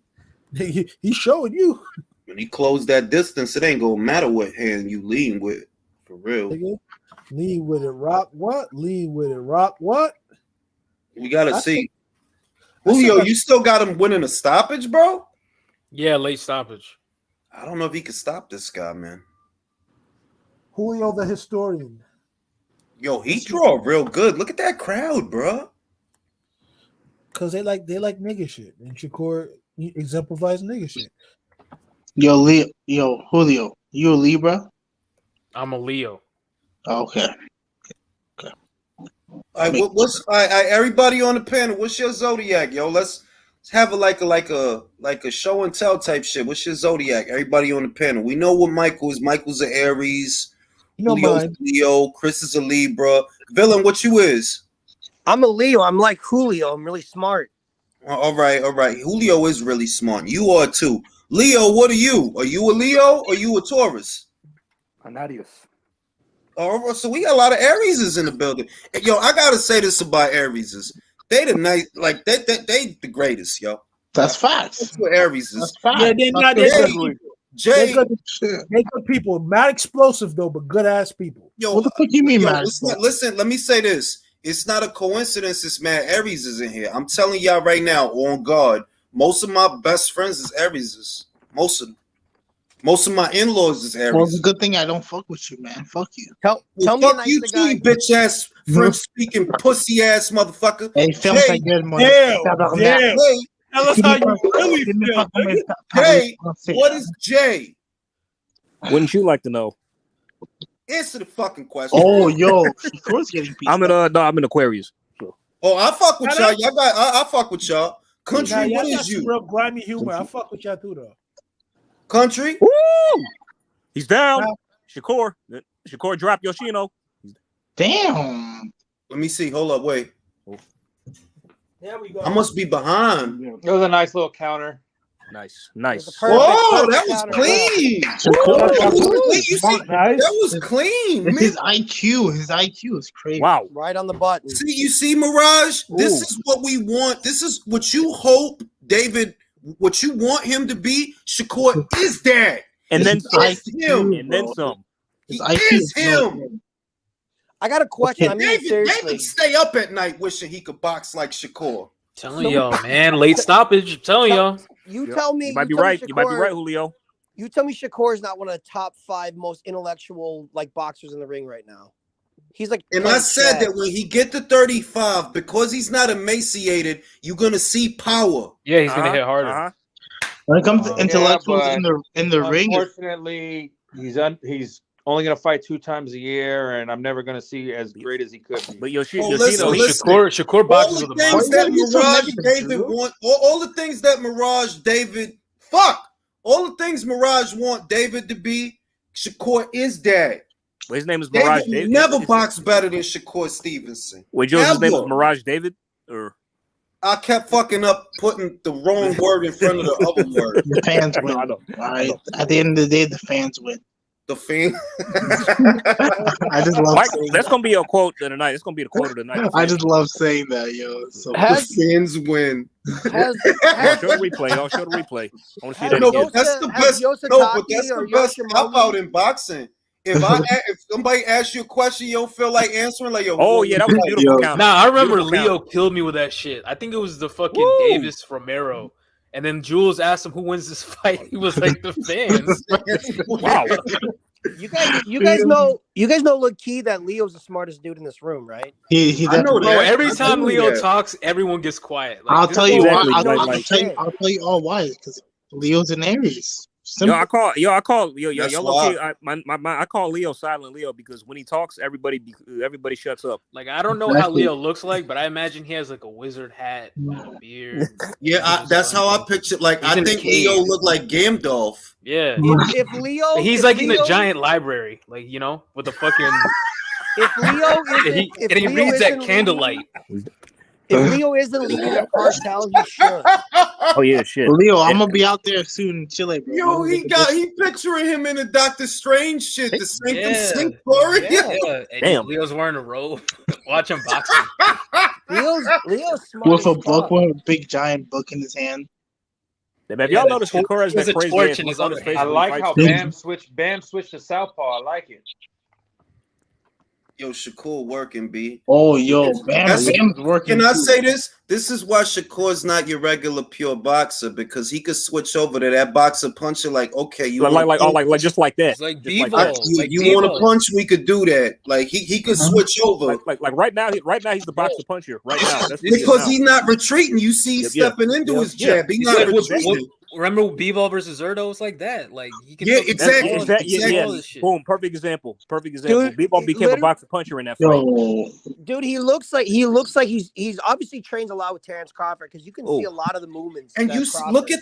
[SPEAKER 10] he's showing you.
[SPEAKER 1] When he closed that distance, it ain't gonna matter what hand you lean with, for real.
[SPEAKER 10] Nigga, lean with it, rock what? Lean with it, rock what?
[SPEAKER 1] We gotta see. Julio, you still got him winning a stoppage, bro?
[SPEAKER 11] Yeah, late stoppage.
[SPEAKER 1] I don't know if he can stop this guy, man.
[SPEAKER 10] Julio the historian.
[SPEAKER 1] Yo, he draw real good. Look at that crowd, bro.
[SPEAKER 10] Cause they like nigga shit, and Shakur exemplifies nigga shit.
[SPEAKER 2] Yo, Julio, you a Libra?
[SPEAKER 11] I'm a Leo.
[SPEAKER 2] Okay.
[SPEAKER 1] All right, everybody on the panel, what's your zodiac, yo? Let's have a show and tell type shit. What's your zodiac? Everybody on the panel. We know what Michael is. Michael's an Aries. Julio's a Leo. Chris is a Libra. Villain, what you is?
[SPEAKER 14] I'm a Leo. I'm like Julio. I'm really smart.
[SPEAKER 1] All right. Julio is really smart. You are too. Leo, what are you? Are you a Leo or you a Taurus?
[SPEAKER 8] An Aries.
[SPEAKER 1] Oh, so we got a lot of Arieses in the building. Yo, I gotta say this about Arieses. They the nice, like they the greatest, yo.
[SPEAKER 2] That's facts.
[SPEAKER 1] That's what Aries is.
[SPEAKER 2] That's facts.
[SPEAKER 10] Yeah, they're not.
[SPEAKER 1] Jay,
[SPEAKER 10] they good people. Not explosive though, but good ass people.
[SPEAKER 1] Yo,
[SPEAKER 2] what the fuck you mean, man?
[SPEAKER 1] Listen, let me say this. It's not a coincidence this man Aries is in here. I'm telling y'all right now, on guard. Most of my best friends is Arieses. Most of my in-laws is Aries.
[SPEAKER 2] Well, it's a good thing I don't fuck with you, man. Fuck you.
[SPEAKER 14] Tell me
[SPEAKER 1] fuck
[SPEAKER 14] a
[SPEAKER 1] you
[SPEAKER 14] nicer
[SPEAKER 1] too,
[SPEAKER 14] guy.
[SPEAKER 1] you bitch ass French speaking pussy ass motherfucker.
[SPEAKER 2] Hey, film
[SPEAKER 1] Jay,
[SPEAKER 10] Damn. Tell us how you really feel.
[SPEAKER 1] Jay, what is Jay?
[SPEAKER 7] Wouldn't you like to know?
[SPEAKER 1] Answer the fucking question.
[SPEAKER 2] Oh, yo, Shakur's getting beat.
[SPEAKER 7] I'm in Aquarius. So.
[SPEAKER 1] Oh, I fuck with y'all. Y'all got. I fuck with y'all. Country,
[SPEAKER 10] Nah,
[SPEAKER 1] what
[SPEAKER 10] y'all
[SPEAKER 1] is
[SPEAKER 10] got
[SPEAKER 1] you?
[SPEAKER 10] some real grimy humor. I fuck with y'all too though.
[SPEAKER 1] Country.
[SPEAKER 7] Woo! He's down. Shakur dropped Yoshino.
[SPEAKER 2] Damn.
[SPEAKER 1] Let me see. Hold up. Wait.
[SPEAKER 10] There we go.
[SPEAKER 1] I must be behind.
[SPEAKER 12] It was a nice little counter.
[SPEAKER 7] Nice.
[SPEAKER 1] Whoa, that was clean. That was clean.
[SPEAKER 2] It's his IQ. His IQ is crazy.
[SPEAKER 7] Wow.
[SPEAKER 14] Right on the button.
[SPEAKER 1] See, you see, Mirage. This is what we want. This is what you hope, David. What you want him to be. Shakur is that.
[SPEAKER 7] And then
[SPEAKER 1] him.
[SPEAKER 7] And then some.
[SPEAKER 1] He is him.
[SPEAKER 14] I got a question. I mean, seriously.
[SPEAKER 1] David stay up at night wishing he could box like Shakur.
[SPEAKER 11] Telling y'all, man, late stoppage. I'm telling y'all.
[SPEAKER 14] You tell me.
[SPEAKER 7] You might be right. You might be right, Julio.
[SPEAKER 14] You tell me Shakur is not one of the top 5 most intellectual boxers in the ring right now. He's like.
[SPEAKER 1] And I said that when he get to 35, because he's not emaciated, you're gonna see power.
[SPEAKER 11] Yeah, he's gonna hit harder.
[SPEAKER 2] When it comes to intellectuals in the ring,
[SPEAKER 12] unfortunately, he's only going to fight 2 times a year, and I'm never going to see as great as he could be.
[SPEAKER 7] But Yoshino,
[SPEAKER 11] Shakur boxes with a
[SPEAKER 1] things that Mirage David want, all the things that Mirage David, all the things Mirage want David to be, Shakur is that.
[SPEAKER 7] Well, his name is Mirage David.
[SPEAKER 1] Never box better than Shakur Stevenson.
[SPEAKER 7] Wait, Joe, his name is Mirage David? Or
[SPEAKER 1] I kept fucking up putting the wrong word in front of the other word.
[SPEAKER 2] The fans win. All right. At the end of the day, the fans win.
[SPEAKER 1] The fan.
[SPEAKER 2] I just love saying
[SPEAKER 7] that's gonna be a quote of the night. It's gonna be the quote of the night.
[SPEAKER 2] I just love saying that, yo. So
[SPEAKER 1] the fans win.
[SPEAKER 7] Show the replay. Y'all show the replay. I want to see that again.
[SPEAKER 1] That's the best. No, but that's the best cop out in boxing. If somebody asks you a question you don't feel like answering, like yo.
[SPEAKER 7] Oh yeah, that was a beautiful counter.
[SPEAKER 11] Nah, I remember Leo killed me with that shit. I think it was the fucking Davis Romero. And then Jules asked him who wins this fight. He was like the fans.
[SPEAKER 7] Wow.
[SPEAKER 14] You guys know look key that Leo's the smartest dude in this room, right?
[SPEAKER 11] I know that. Every time Leo talks, everyone gets quiet. Like,
[SPEAKER 2] I'll tell you why.
[SPEAKER 7] Exactly.
[SPEAKER 2] I'll tell you all why. Because Leo's an Aries.
[SPEAKER 7] Yo, I call I call Leo Silent Leo because when he talks, everybody shuts up.
[SPEAKER 11] Like I don't know how Leo looks like, but I imagine he has like a wizard hat, and a beard.
[SPEAKER 1] Yeah, that's how I picture. Like I think Leo looked like Gandalf.
[SPEAKER 11] Yeah,
[SPEAKER 14] if Leo,
[SPEAKER 11] he's like in a giant library, like with the fucking.
[SPEAKER 14] If Leo,
[SPEAKER 11] he reads that candlelight.
[SPEAKER 14] If Leo isn't leading the cartel, he should.
[SPEAKER 7] Oh yeah, shit.
[SPEAKER 2] Leo, I'm gonna be out there soon in Chile, bro.
[SPEAKER 1] Yo, he picturing him in the Doctor Strange shit, the Sanctum
[SPEAKER 11] Yeah.
[SPEAKER 1] Sanctorum.
[SPEAKER 11] Yeah. And
[SPEAKER 7] Damn.
[SPEAKER 11] Leo's wearing a robe. Watch him boxing.
[SPEAKER 14] Leo's smart
[SPEAKER 2] With a
[SPEAKER 14] as
[SPEAKER 2] book,
[SPEAKER 14] fuck.
[SPEAKER 2] with a big giant book in his hand.
[SPEAKER 7] Have y'all noticed Shakur has
[SPEAKER 11] there's
[SPEAKER 7] that
[SPEAKER 11] a
[SPEAKER 7] crazy
[SPEAKER 11] torch
[SPEAKER 7] ass
[SPEAKER 11] in his
[SPEAKER 7] look on his
[SPEAKER 11] other
[SPEAKER 7] face?
[SPEAKER 12] I
[SPEAKER 7] when he
[SPEAKER 12] like
[SPEAKER 7] fights?
[SPEAKER 12] how Bam switched to southpaw. I like it.
[SPEAKER 1] Yo, Shakur working, B.
[SPEAKER 2] Oh, yo,
[SPEAKER 1] That's-
[SPEAKER 2] Bam's working.
[SPEAKER 1] Can I
[SPEAKER 2] too.
[SPEAKER 1] say this? This is why Shakur's not your regular pure boxer, because he could switch over to that boxer puncher. Like, okay, you
[SPEAKER 7] like just like that.
[SPEAKER 11] It's like
[SPEAKER 7] Just like
[SPEAKER 11] Bevo.
[SPEAKER 7] that.
[SPEAKER 1] you want to punch? We could do that. Like he could switch over.
[SPEAKER 7] Like right now he's the boxer puncher. Right now, that's what he is
[SPEAKER 1] because
[SPEAKER 7] now.
[SPEAKER 1] he's not retreating. You see, he's stepping into his jab. He's not retreating.
[SPEAKER 11] Remember Bevo versus Zerto? It's like that. Like he can
[SPEAKER 1] exactly.
[SPEAKER 7] Boom, perfect example. Dude, Bebo became a boxer puncher in that fight.
[SPEAKER 14] Dude, he looks like he's obviously trains a lot with Terrence Crawford because you can see a lot of the movements.
[SPEAKER 1] And you look at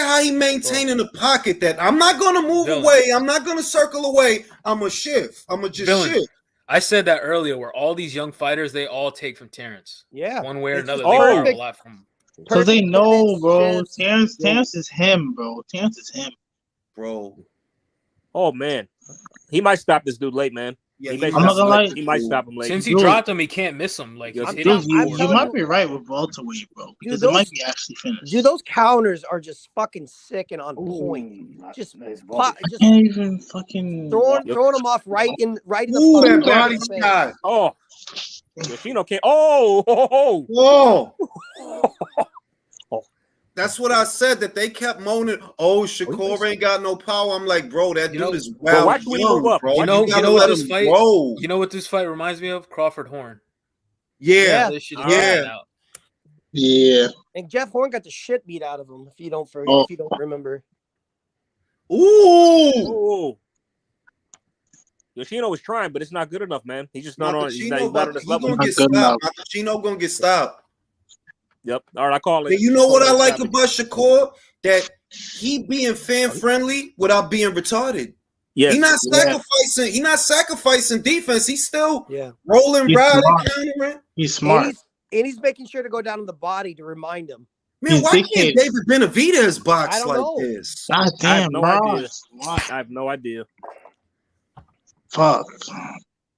[SPEAKER 1] how he maintaining the pocket. That I'm not gonna move away. I'm not gonna circle away. I'm a shift. I'm a just shift.
[SPEAKER 11] I said that earlier. Where all these young fighters, they all take from Terrence.
[SPEAKER 14] Yeah,
[SPEAKER 11] one way or another.
[SPEAKER 14] They
[SPEAKER 11] learn a lot from.
[SPEAKER 2] Because they know, bro. Terrence is him, bro. Terrence is him,
[SPEAKER 1] bro.
[SPEAKER 7] Oh man, he might stop this dude late, man.
[SPEAKER 1] Yeah,
[SPEAKER 7] he
[SPEAKER 2] I'm not gonna lie.
[SPEAKER 7] He might stop him late.
[SPEAKER 11] Since he dropped him, he can't miss him. Like he's hitting.
[SPEAKER 2] You might be right with welterweight, bro. Because it might be actually finished.
[SPEAKER 14] Dude, those counters are just fucking sick and on point. Just
[SPEAKER 2] can't even fucking
[SPEAKER 14] throwing them off right in the
[SPEAKER 1] that
[SPEAKER 14] fucking
[SPEAKER 1] body
[SPEAKER 14] face.
[SPEAKER 1] shot.
[SPEAKER 7] Oh, Yoshino can't. Oh.
[SPEAKER 1] That's what I said. That they kept moaning. Oh, Shakur ain't got no power. I'm like, bro, that dude is well young, bro.
[SPEAKER 11] You know
[SPEAKER 1] gotta
[SPEAKER 11] what
[SPEAKER 1] let
[SPEAKER 11] this
[SPEAKER 1] him
[SPEAKER 11] fight?
[SPEAKER 1] grow.
[SPEAKER 11] You know what this fight reminds me of? Crawford Horn.
[SPEAKER 1] Yeah.
[SPEAKER 14] And Jeff Horn got the shit beat out of him. If you don't remember.
[SPEAKER 1] Ooh.
[SPEAKER 7] Yoshino was trying, but it's not good enough, man. He's just not on. He's not on his level.
[SPEAKER 1] Yoshino gonna get stopped.
[SPEAKER 7] Yep. All right, I call it.
[SPEAKER 1] And you know what I like about Shakur? That he being fan friendly without being retarded.
[SPEAKER 7] Yeah.
[SPEAKER 1] He's not sacrificing. He's not sacrificing defense. He's still rolling,
[SPEAKER 2] He's
[SPEAKER 1] riding,
[SPEAKER 2] smart.
[SPEAKER 1] countering.
[SPEAKER 2] He's smart.
[SPEAKER 14] And he's making sure to go down to the body to remind him.
[SPEAKER 1] Man, why can't David Benavidez box
[SPEAKER 14] I don't
[SPEAKER 1] like
[SPEAKER 14] know.
[SPEAKER 1] this?
[SPEAKER 2] God
[SPEAKER 7] I have
[SPEAKER 2] damn,
[SPEAKER 7] no
[SPEAKER 2] bro.
[SPEAKER 7] idea. I have no idea.
[SPEAKER 2] Fuck.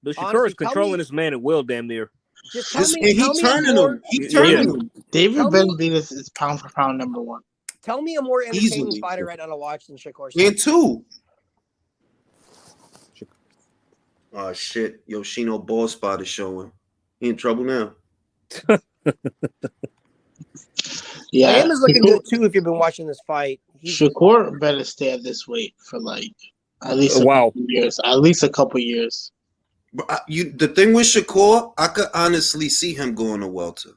[SPEAKER 7] But Shakur
[SPEAKER 14] Honestly,
[SPEAKER 7] is controlling this man at will, damn near.
[SPEAKER 14] Just tell me,
[SPEAKER 1] He turning him. He turning him.
[SPEAKER 2] David
[SPEAKER 14] Tell me-
[SPEAKER 2] Benavidez is pound for pound number one.
[SPEAKER 14] Tell me a more entertaining
[SPEAKER 1] Easily.
[SPEAKER 14] fighter right now to watch than Shakur.
[SPEAKER 1] And two. Oh shit! Yoshino ball spot is showing. He in trouble now.
[SPEAKER 2] Yeah,
[SPEAKER 14] Bam is looking good too. If you've been watching this fight,
[SPEAKER 2] Shakur better stay at this weight for like at least a couple years. At least a couple years.
[SPEAKER 1] But the thing with Shakur, I could honestly see him going to welter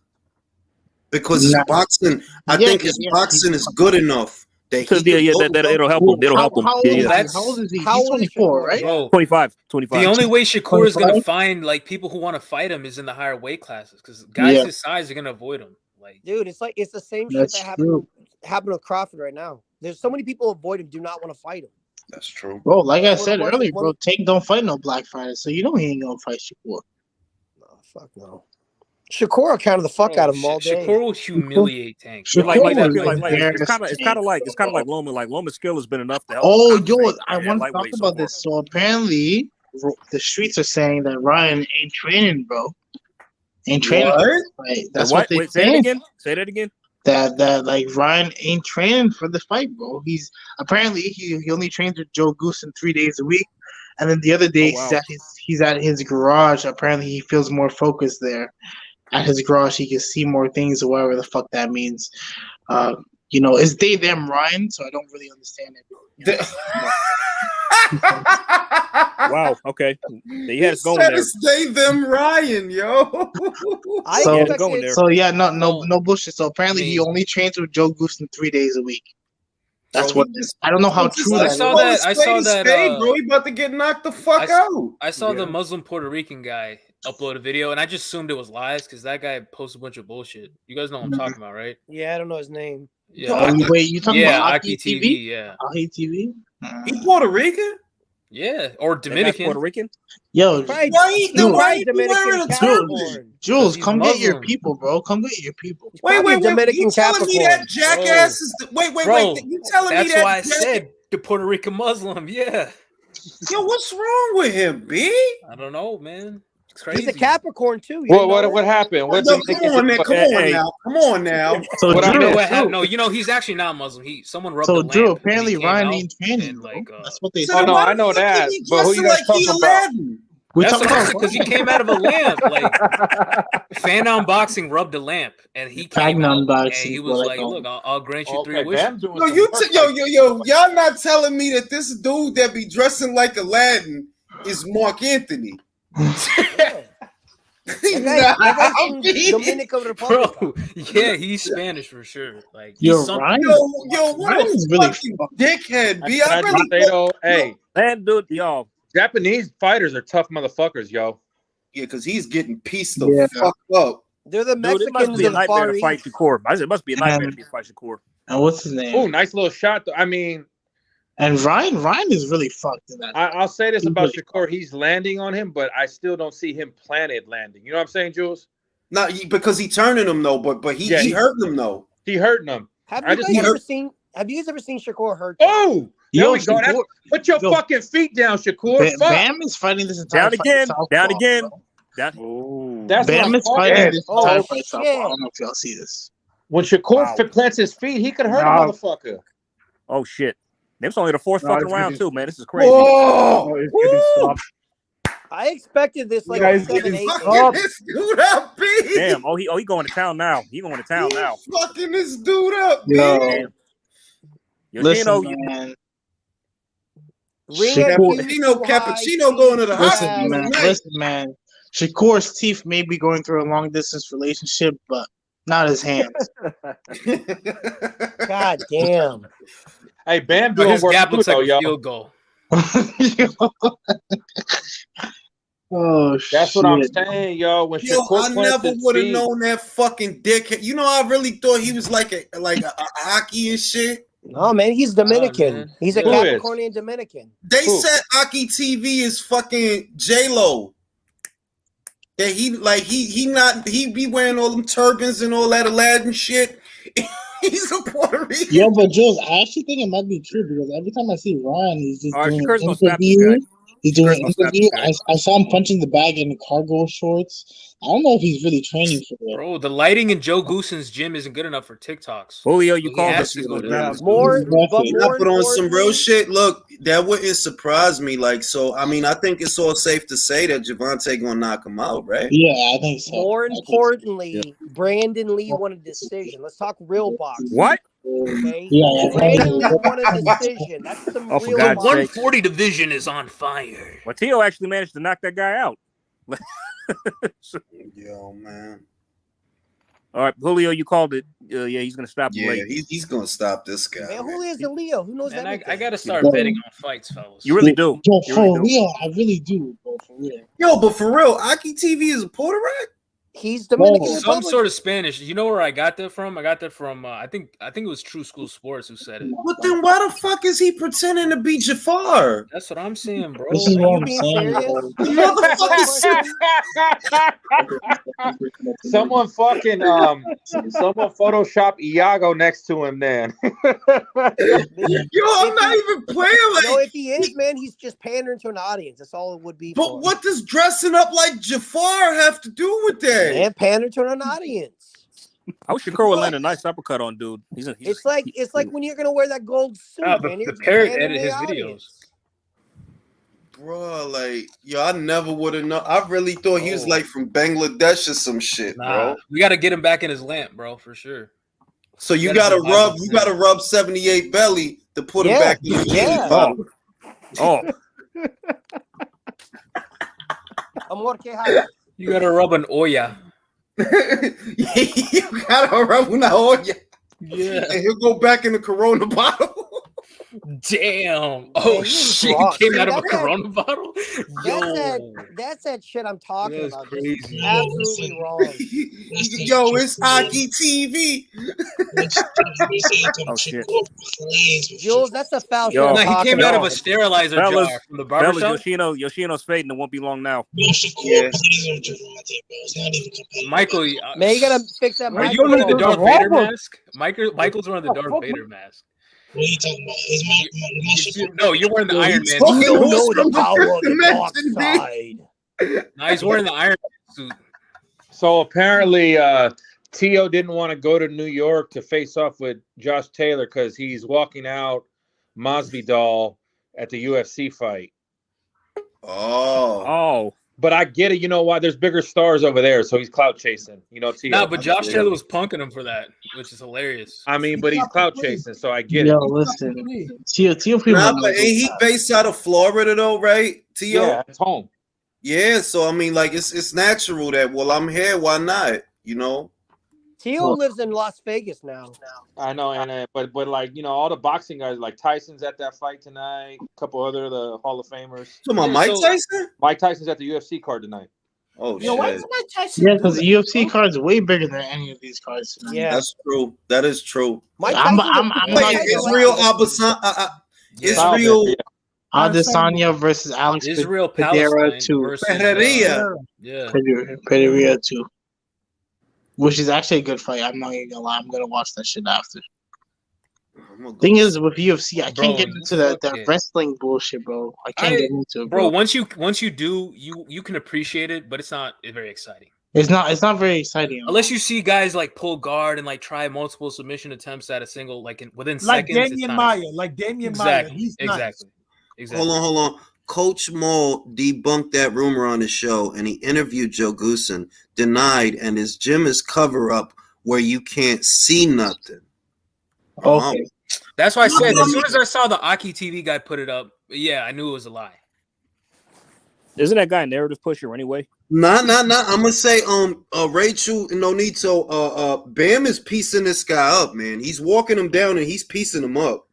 [SPEAKER 1] because his boxing. I think his boxing is good enough that
[SPEAKER 7] it'll help him. It'll help him.
[SPEAKER 2] How old is he? He's 24, right?
[SPEAKER 11] Bro,
[SPEAKER 7] 25.
[SPEAKER 11] The only way Shakur is going to find like people who want to fight him is in the higher weight classes because guys his size are going to avoid him. Like,
[SPEAKER 14] dude, it's the same shit that happened with Crawford right now. There's so many people avoid him, do not want to fight him.
[SPEAKER 1] That's true.
[SPEAKER 2] Bro, like I said earlier, bro, Tank don't fight no black fighters, so you know he ain't gonna fight Shakur.
[SPEAKER 14] No, fuck no. Shakur will counter the fuck out of him all day.
[SPEAKER 11] Shakur will humiliate Tank.
[SPEAKER 7] It's kind of like Loma. Like Loma's skill has been enough to help.
[SPEAKER 2] Oh, yo, I want to talk about this. So apparently, the streets are saying that Ryan ain't training, bro. Ain't training. Right? That's what they saying.
[SPEAKER 7] Say that again.
[SPEAKER 2] That like Ryan ain't training for the fight, bro. He's apparently he only trains with Joe Goosen 3 days a week, and then the other day he's at his garage. Apparently he feels more focused there. At his garage, he can see more things, or whatever the fuck that means. It's they them Ryan, so I don't really understand it.
[SPEAKER 7] Wow. Okay. He had us going there.
[SPEAKER 1] They them Ryan, yo.
[SPEAKER 2] No bullshit. So apparently he only trains with Joe Goosen 3 days a week. That's what I don't know how true that is.
[SPEAKER 11] I saw that.
[SPEAKER 1] Bro, he about to get knocked the fuck out.
[SPEAKER 11] I saw the Muslim Puerto Rican guy upload a video, and I just assumed it was lies because that guy posted a bunch of bullshit. You guys know what I'm talking about, right?
[SPEAKER 14] Yeah, I don't know his name.
[SPEAKER 11] Yeah.
[SPEAKER 2] Wait, you talking about
[SPEAKER 11] Aki TV? Yeah.
[SPEAKER 2] Aki TV?
[SPEAKER 1] He Puerto Rican?
[SPEAKER 11] Yeah, or
[SPEAKER 7] That guy's
[SPEAKER 11] Dominican.
[SPEAKER 7] Puerto Rican.
[SPEAKER 2] Yo,
[SPEAKER 14] Probably,
[SPEAKER 10] Why
[SPEAKER 14] he's
[SPEAKER 10] he
[SPEAKER 14] probably
[SPEAKER 10] wearing
[SPEAKER 14] Dominican
[SPEAKER 10] a
[SPEAKER 14] Capricorn.
[SPEAKER 2] Jules,
[SPEAKER 11] he's
[SPEAKER 2] come get your
[SPEAKER 11] Muslim.
[SPEAKER 2] people, bro. Come get your people.
[SPEAKER 14] He's
[SPEAKER 10] Wait,
[SPEAKER 14] probably
[SPEAKER 10] wait, wait.
[SPEAKER 14] Dominican
[SPEAKER 10] You telling me
[SPEAKER 14] Capricorn.
[SPEAKER 10] that jackass is the, wait,
[SPEAKER 11] Bro,
[SPEAKER 10] you telling me
[SPEAKER 11] that's
[SPEAKER 10] that
[SPEAKER 11] why I
[SPEAKER 10] jackass-
[SPEAKER 11] said the Puerto Rican Muslim. Yeah.
[SPEAKER 10] Yo, what's wrong with him, B?
[SPEAKER 11] I don't know, man. It's crazy.
[SPEAKER 14] He's a Capricorn too. You didn't know
[SPEAKER 12] What
[SPEAKER 14] that?
[SPEAKER 12] happened? What
[SPEAKER 10] Yo,
[SPEAKER 12] Dominican
[SPEAKER 10] come on, man.
[SPEAKER 12] did-
[SPEAKER 10] Come on now. Come on now.
[SPEAKER 2] So
[SPEAKER 12] What
[SPEAKER 11] You
[SPEAKER 2] Drew,
[SPEAKER 11] know what happened? No, he's actually not Muslim. Someone rubbed
[SPEAKER 2] so
[SPEAKER 11] the
[SPEAKER 2] Drew,
[SPEAKER 11] lamp.
[SPEAKER 2] apparently
[SPEAKER 11] and he came
[SPEAKER 2] Ryan
[SPEAKER 11] out
[SPEAKER 2] needs training,
[SPEAKER 11] and,
[SPEAKER 2] bro.
[SPEAKER 11] like,
[SPEAKER 2] That's what they
[SPEAKER 10] So
[SPEAKER 2] said.
[SPEAKER 10] then
[SPEAKER 12] no,
[SPEAKER 10] why
[SPEAKER 12] I
[SPEAKER 10] the
[SPEAKER 12] know
[SPEAKER 10] fuck
[SPEAKER 12] that,
[SPEAKER 10] is he
[SPEAKER 12] but who you
[SPEAKER 10] dressing
[SPEAKER 12] guys
[SPEAKER 10] like he
[SPEAKER 12] talking about?
[SPEAKER 10] Aladdin?
[SPEAKER 2] We
[SPEAKER 11] That's
[SPEAKER 2] talking
[SPEAKER 11] what I'm
[SPEAKER 2] about
[SPEAKER 11] saying, because he came out of a lamp. Like Fan Unboxing rubbed a lamp, and he came out and he was like, "Look, I'll grant you 3 wishes."
[SPEAKER 12] Bam doing
[SPEAKER 10] Yo,
[SPEAKER 12] some
[SPEAKER 10] you
[SPEAKER 12] work.
[SPEAKER 10] y'all not telling me that this dude that be dressing like Aladdin is Mark Anthony.
[SPEAKER 14] That guy's from Dominican Republic.
[SPEAKER 11] Bro, yeah, he's Spanish for sure. Like,
[SPEAKER 2] Yo,
[SPEAKER 11] he's something.
[SPEAKER 2] Ryan,
[SPEAKER 10] Yo, what
[SPEAKER 2] Ryan
[SPEAKER 10] a
[SPEAKER 2] is really
[SPEAKER 10] fucking dickhead, B.
[SPEAKER 12] Can I just say though, hey,
[SPEAKER 7] Man, dude, y'all.
[SPEAKER 12] Japanese fighters are tough motherfuckers, yo.
[SPEAKER 10] Yeah, because he's getting pieced the fuck up.
[SPEAKER 14] They're the
[SPEAKER 7] Dude, it must
[SPEAKER 14] Mexicans
[SPEAKER 7] be a
[SPEAKER 14] of the
[SPEAKER 7] nightmare
[SPEAKER 14] Far
[SPEAKER 7] to fight
[SPEAKER 14] East.
[SPEAKER 7] Shakur. I said it must be a nightmare to fight Shakur.
[SPEAKER 2] and what's his name?
[SPEAKER 12] Oh, nice little shot. I mean,
[SPEAKER 2] And Ryan is really fucked in that.
[SPEAKER 12] I'll say this
[SPEAKER 2] He's
[SPEAKER 12] about
[SPEAKER 2] really
[SPEAKER 12] Shakur: he's landing on him, but I still don't see him planted landing. You know what I'm saying, Jules?
[SPEAKER 10] Not because he turning him though, but he hurting him though.
[SPEAKER 12] He hurting him.
[SPEAKER 14] Have
[SPEAKER 12] I
[SPEAKER 14] you
[SPEAKER 12] just
[SPEAKER 14] guys
[SPEAKER 12] wanna-
[SPEAKER 14] ever seen? Have you guys ever seen Shakur hurt?
[SPEAKER 12] Oh, there
[SPEAKER 2] Yo,
[SPEAKER 12] we go.
[SPEAKER 2] Shakur-
[SPEAKER 12] Put your
[SPEAKER 2] yo,
[SPEAKER 12] fucking feet down, Shakur. Fuck.
[SPEAKER 2] Bam is fighting this entire
[SPEAKER 7] Down
[SPEAKER 2] fight
[SPEAKER 7] again.
[SPEAKER 2] southpaw,
[SPEAKER 7] Down again.
[SPEAKER 2] bro.
[SPEAKER 12] That's what
[SPEAKER 2] Bam
[SPEAKER 12] I'm
[SPEAKER 2] is fighting
[SPEAKER 12] talking
[SPEAKER 2] this
[SPEAKER 12] about.
[SPEAKER 2] entire
[SPEAKER 14] Oh,
[SPEAKER 2] fight southpaw. I
[SPEAKER 14] shit.
[SPEAKER 2] don't know if y'all see this.
[SPEAKER 12] When Shakur
[SPEAKER 7] Wow.
[SPEAKER 12] plants his feet, he could hurt
[SPEAKER 8] Nah.
[SPEAKER 12] a motherfucker.
[SPEAKER 7] Oh shit. This only the fourth
[SPEAKER 8] No,
[SPEAKER 7] fucking
[SPEAKER 8] it's
[SPEAKER 7] round
[SPEAKER 8] getting-
[SPEAKER 7] too, man. This is crazy.
[SPEAKER 10] Whoa!
[SPEAKER 8] No, it's getting stopped.
[SPEAKER 14] I expected this like
[SPEAKER 8] Guys,
[SPEAKER 14] a 7-8.
[SPEAKER 8] getting
[SPEAKER 10] Fucking
[SPEAKER 8] stopped.
[SPEAKER 10] this dude up, B.
[SPEAKER 7] Damn. Oh, he going to town now. He going to town now.
[SPEAKER 10] Fucking this dude up, B.
[SPEAKER 2] Yo,
[SPEAKER 7] Damn.
[SPEAKER 2] listen,
[SPEAKER 7] Yoshino,
[SPEAKER 2] man.
[SPEAKER 14] Ring
[SPEAKER 2] Shakur-
[SPEAKER 14] IQ
[SPEAKER 10] Cappuccino,
[SPEAKER 14] too high,
[SPEAKER 10] Cappuccino going to the
[SPEAKER 14] teeth
[SPEAKER 2] Listen,
[SPEAKER 10] hospital
[SPEAKER 14] bad.
[SPEAKER 2] man.
[SPEAKER 10] tonight.
[SPEAKER 2] Listen, man. Shakur's teeth may be going through a long distance relationship, but not his hands.
[SPEAKER 14] God damn.
[SPEAKER 12] Hey, Bam
[SPEAKER 11] Bro,
[SPEAKER 12] doing
[SPEAKER 11] his
[SPEAKER 12] work
[SPEAKER 11] gap
[SPEAKER 12] too,
[SPEAKER 11] looks like
[SPEAKER 12] though,
[SPEAKER 11] a
[SPEAKER 12] yo.
[SPEAKER 11] field goal.
[SPEAKER 2] Oh
[SPEAKER 12] That's what I'm
[SPEAKER 2] shit.
[SPEAKER 12] saying, yo. When
[SPEAKER 10] Yo,
[SPEAKER 12] Shakur
[SPEAKER 10] I
[SPEAKER 12] plants
[SPEAKER 10] never
[SPEAKER 12] his
[SPEAKER 10] would have
[SPEAKER 12] feet,
[SPEAKER 10] known that fucking dickhead. You know, I really thought he was like a hockey and shit.
[SPEAKER 14] No, man, he's Dominican.
[SPEAKER 11] man.
[SPEAKER 14] He's a
[SPEAKER 12] Who is?
[SPEAKER 14] Capricornian Dominican.
[SPEAKER 10] They
[SPEAKER 12] Who?
[SPEAKER 10] said Aki TV is fucking J-Lo. That he be wearing all them turbans and all that Aladdin shit. He's a Puerto Rican.
[SPEAKER 2] Yo, but Jules, I actually think it might be true because every time I see Ryan, he's just
[SPEAKER 7] All right,
[SPEAKER 2] doing
[SPEAKER 7] Shakur's
[SPEAKER 2] an
[SPEAKER 7] gonna snap this
[SPEAKER 2] interview.
[SPEAKER 7] guy.
[SPEAKER 2] He's doing
[SPEAKER 7] Shakur's
[SPEAKER 2] an
[SPEAKER 7] gonna snap
[SPEAKER 2] interview.
[SPEAKER 7] this guy.
[SPEAKER 2] I saw him punching the bag in cargo shorts. I don't know if he's really training for that.
[SPEAKER 11] Bro, the lighting in Joe Gooson's gym isn't good enough for TikToks.
[SPEAKER 7] Julio, you
[SPEAKER 11] He
[SPEAKER 7] called
[SPEAKER 11] has
[SPEAKER 7] us.
[SPEAKER 11] to go to
[SPEAKER 8] Yeah.
[SPEAKER 11] this.
[SPEAKER 14] More, but
[SPEAKER 10] I
[SPEAKER 14] more
[SPEAKER 10] put on some real
[SPEAKER 14] importantly,
[SPEAKER 10] shit. Look, that wouldn't surprise me. Like, so I mean, I think it's all safe to say that Javante gonna knock him out, right?
[SPEAKER 2] Yeah, I think so.
[SPEAKER 14] more
[SPEAKER 2] I think so.
[SPEAKER 14] importantly, Brandon Lee won a decision. Let's talk real boxing.
[SPEAKER 7] What?
[SPEAKER 14] Okay.
[SPEAKER 2] Yeah,
[SPEAKER 14] Brandon Lee won a decision. That's some
[SPEAKER 7] Oh, for
[SPEAKER 14] real
[SPEAKER 11] The
[SPEAKER 7] God's
[SPEAKER 14] boxing.
[SPEAKER 7] sake.
[SPEAKER 11] 140 division is on fire.
[SPEAKER 7] Well, Tio actually managed to knock that guy out.
[SPEAKER 10] Yo, man.
[SPEAKER 7] All right, Julio, you called it. Yeah, he's gonna stop him
[SPEAKER 10] Yeah,
[SPEAKER 7] late.
[SPEAKER 10] he's gonna stop this guy.
[SPEAKER 14] Man,
[SPEAKER 10] man.
[SPEAKER 14] Julio's a Leo. Who knows
[SPEAKER 11] Man,
[SPEAKER 14] everything?
[SPEAKER 11] I got to start
[SPEAKER 2] Yo.
[SPEAKER 11] betting on fights, fellas.
[SPEAKER 7] You really do.
[SPEAKER 2] Yo,
[SPEAKER 7] You
[SPEAKER 2] for
[SPEAKER 7] really do.
[SPEAKER 2] real, I really do, bro. For real.
[SPEAKER 10] Yo, but for real, Aki TV is a Puerto Rican.
[SPEAKER 14] He's Dominican
[SPEAKER 2] Whoa.
[SPEAKER 11] Some
[SPEAKER 14] Republic.
[SPEAKER 11] sort of Spanish. You know where I got that from? I got that from I think it was True School Sports who said it.
[SPEAKER 10] But then why the fuck is he pretending to be Jafar?
[SPEAKER 11] That's what I'm saying, bro.
[SPEAKER 2] This is
[SPEAKER 14] Are
[SPEAKER 2] what
[SPEAKER 14] you
[SPEAKER 2] I'm
[SPEAKER 14] being
[SPEAKER 2] saying,
[SPEAKER 14] serious?
[SPEAKER 2] bro.
[SPEAKER 10] Motherfucker said
[SPEAKER 12] someone fucking someone Photoshop Iago next to him. Then
[SPEAKER 10] Yo, I'm not even playing like.
[SPEAKER 14] No, if he is, man, he's just pandering to an audience. That's all it would be.
[SPEAKER 10] But what does dressing up like Jafar have to do with that?
[SPEAKER 14] Man, pander to an audience.
[SPEAKER 7] I wish Shakur would land a nice uppercut on dude. He's
[SPEAKER 14] It's like when you're gonna wear that gold suit,
[SPEAKER 11] Oh,
[SPEAKER 14] man. You're
[SPEAKER 11] the
[SPEAKER 14] just
[SPEAKER 11] parrot
[SPEAKER 14] pandering
[SPEAKER 11] edit
[SPEAKER 14] to
[SPEAKER 11] his
[SPEAKER 14] the
[SPEAKER 11] videos.
[SPEAKER 14] audience.
[SPEAKER 10] Bro, like, yo, I never would have known. I really thought he was like from Bangladesh or some shit,
[SPEAKER 11] Nah,
[SPEAKER 10] bro.
[SPEAKER 11] we got to get him back in his lamp, bro, for sure.
[SPEAKER 10] So you
[SPEAKER 11] Gotta
[SPEAKER 10] gotta
[SPEAKER 11] revive him, man.
[SPEAKER 10] rub 78 belly to put him back in the
[SPEAKER 14] yeah.
[SPEAKER 7] Oh,
[SPEAKER 14] Amor, que hay?
[SPEAKER 11] You got to rub an Oya.
[SPEAKER 10] you gotta rub una olla.
[SPEAKER 11] Yeah.
[SPEAKER 10] And he'll go back in the Corona bottle.
[SPEAKER 11] Damn. Oh,
[SPEAKER 14] Man,
[SPEAKER 11] shit.
[SPEAKER 14] wrong.
[SPEAKER 11] Came
[SPEAKER 14] See,
[SPEAKER 11] out of a
[SPEAKER 14] that's that-
[SPEAKER 11] Corona bottle?
[SPEAKER 14] That's that shit I'm talking
[SPEAKER 11] That's
[SPEAKER 14] about.
[SPEAKER 11] crazy.
[SPEAKER 14] Just absolutely wrong.
[SPEAKER 1] Yo, it's hockey TV.
[SPEAKER 7] Oh shit.
[SPEAKER 14] Jules, that's the foul shit
[SPEAKER 7] Yo,
[SPEAKER 14] I'm
[SPEAKER 11] No, he
[SPEAKER 14] talking
[SPEAKER 11] came out of
[SPEAKER 14] about.
[SPEAKER 11] a sterilizer
[SPEAKER 7] fellas,
[SPEAKER 11] jar from the
[SPEAKER 7] fellas,
[SPEAKER 11] barbershop.
[SPEAKER 7] Yoshino's fading. It won't be long now.
[SPEAKER 1] Yeah.
[SPEAKER 11] Michael,
[SPEAKER 14] Man, you gotta fix that
[SPEAKER 11] are you wearing the
[SPEAKER 14] microphone.
[SPEAKER 11] Darth Vader mask? Michael's wearing the Darth Vader mask. No, you're wearing the
[SPEAKER 1] Yo, he
[SPEAKER 11] Iron Man
[SPEAKER 1] talking
[SPEAKER 11] suit.
[SPEAKER 14] You
[SPEAKER 1] to
[SPEAKER 14] know
[SPEAKER 1] us
[SPEAKER 14] the
[SPEAKER 1] from a
[SPEAKER 14] power of the
[SPEAKER 1] different
[SPEAKER 14] dark
[SPEAKER 1] dimension,
[SPEAKER 14] side.
[SPEAKER 11] No, he's wearing the Iron Man suit.
[SPEAKER 12] So apparently, Tio didn't want to go to New York to face off with Josh Taylor because he's walking out Masvidal at the UFC fight.
[SPEAKER 7] Oh.
[SPEAKER 12] But I get it. You know why? There's bigger stars over there, so he's clout chasing. You know, Tio.
[SPEAKER 11] Nah, but Josh Taylor was punking him for that, which is hilarious.
[SPEAKER 12] I mean, but he's clout chasing, so I get
[SPEAKER 2] Yo,
[SPEAKER 12] it.
[SPEAKER 2] listen, Tio
[SPEAKER 1] Nah, but ain't he based out of Florida though, right? Tio?
[SPEAKER 12] Yeah, it's home.
[SPEAKER 1] Yeah, so I mean, like it's natural that I'm here, why not? You know?
[SPEAKER 14] Tio lives in Las Vegas now.
[SPEAKER 12] I know, and but like all the boxing guys, like Tyson's at that fight tonight. A couple other the Hall of Famers.
[SPEAKER 1] Come on, Mike Tyson?
[SPEAKER 12] Mike Tyson's at the UFC card tonight.
[SPEAKER 1] Oh
[SPEAKER 10] Yo, why
[SPEAKER 1] shit.
[SPEAKER 10] does Mike Tyson
[SPEAKER 2] Yeah,
[SPEAKER 10] do
[SPEAKER 2] because the
[SPEAKER 10] that?
[SPEAKER 2] UFC card is way bigger than any of these cards.
[SPEAKER 14] Yeah.
[SPEAKER 1] That's true. That is true.
[SPEAKER 14] Mike
[SPEAKER 2] I'm
[SPEAKER 14] Tyson's
[SPEAKER 2] not
[SPEAKER 1] Israel Israel
[SPEAKER 2] Adesanya versus Alex
[SPEAKER 11] Israel
[SPEAKER 2] Pereira
[SPEAKER 11] Palestine
[SPEAKER 2] 2.
[SPEAKER 11] versus yeah.
[SPEAKER 2] Pereira 2. Which is actually a good fight. I'm not even gonna lie. I'm gonna watch that shit after. Thing is, with UFC, I can't get into that wrestling bullshit, bro. I can't get into it, bro.
[SPEAKER 11] Once you do, you can appreciate it, but it's not very exciting.
[SPEAKER 2] It's not very exciting.
[SPEAKER 11] Unless you see guys like pull guard and like try multiple submission attempts at a single within
[SPEAKER 10] Like
[SPEAKER 11] seconds.
[SPEAKER 10] Damian Maya. Like Damian Maya.
[SPEAKER 11] Exactly.
[SPEAKER 10] He's nice.
[SPEAKER 11] Exactly.
[SPEAKER 1] Hold on. Coach Maul debunked that rumor on his show, and he interviewed Joe Goosen, denied, and his gym is cover up where you can't see nothing.
[SPEAKER 2] Okay.
[SPEAKER 11] That's why I said as soon as I saw the Aki TV guy put it up, yeah, I knew it was a lie.
[SPEAKER 7] Isn't that guy a narrative pusher anyway?
[SPEAKER 1] Nah. I'm gonna say, Rachel and Nonito, Bam is piecing this guy up, man. He's walking him down and he's piecing him up.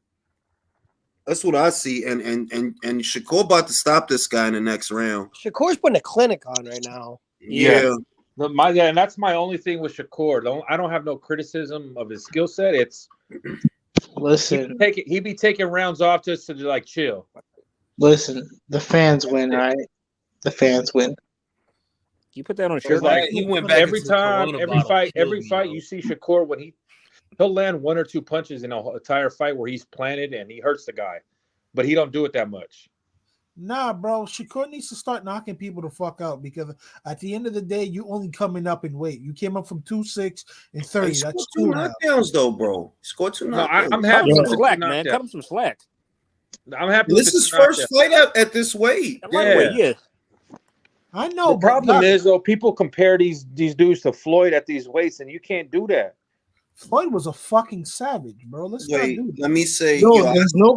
[SPEAKER 1] That's what I see, and Shakur about to stop this guy in the next round.
[SPEAKER 14] Shakur's putting a clinic on right now.
[SPEAKER 1] Yeah.
[SPEAKER 12] And that's my only thing with Shakur. I don't have no criticism of his skill set. It's
[SPEAKER 2] listen,
[SPEAKER 12] he be taking rounds off just to like chill.
[SPEAKER 2] Listen, the fans win, right? The fans win.
[SPEAKER 7] You put that on a shirt.
[SPEAKER 12] Like,
[SPEAKER 11] he went back
[SPEAKER 12] every
[SPEAKER 11] into the
[SPEAKER 12] time,
[SPEAKER 11] Corona
[SPEAKER 12] every
[SPEAKER 11] bottle.
[SPEAKER 12] fight, you see Shakur when he'll land one or two punches in an entire fight where he's planted and he hurts the guy, but he don't do it that much.
[SPEAKER 10] Nah, bro. Shakur needs to start knocking people the fuck out because at the end of the day, you only coming up in weight. You came up from 2-6 and 30.
[SPEAKER 1] He
[SPEAKER 10] That's
[SPEAKER 1] scored 2
[SPEAKER 10] now.
[SPEAKER 1] knockdowns though, bro. He scored 2
[SPEAKER 12] No,
[SPEAKER 1] knockdowns.
[SPEAKER 12] I'm happy
[SPEAKER 7] Cut him
[SPEAKER 12] with
[SPEAKER 7] some
[SPEAKER 12] the
[SPEAKER 7] slack,
[SPEAKER 12] knockdown.
[SPEAKER 7] man. Cut him some slack.
[SPEAKER 12] I'm happy.
[SPEAKER 1] This
[SPEAKER 12] with
[SPEAKER 1] is
[SPEAKER 12] the
[SPEAKER 1] first
[SPEAKER 12] knockdown.
[SPEAKER 1] fight at this weight.
[SPEAKER 7] Lightweight, yeah.
[SPEAKER 10] I know.
[SPEAKER 12] The problem is though, people compare these dudes to Floyd at these weights, and you can't do that.
[SPEAKER 10] Floyd was a fucking savage, bro. Let's
[SPEAKER 1] Wait,
[SPEAKER 10] not do that.
[SPEAKER 1] let me say,
[SPEAKER 2] Yo,
[SPEAKER 1] I'm
[SPEAKER 2] there's
[SPEAKER 1] still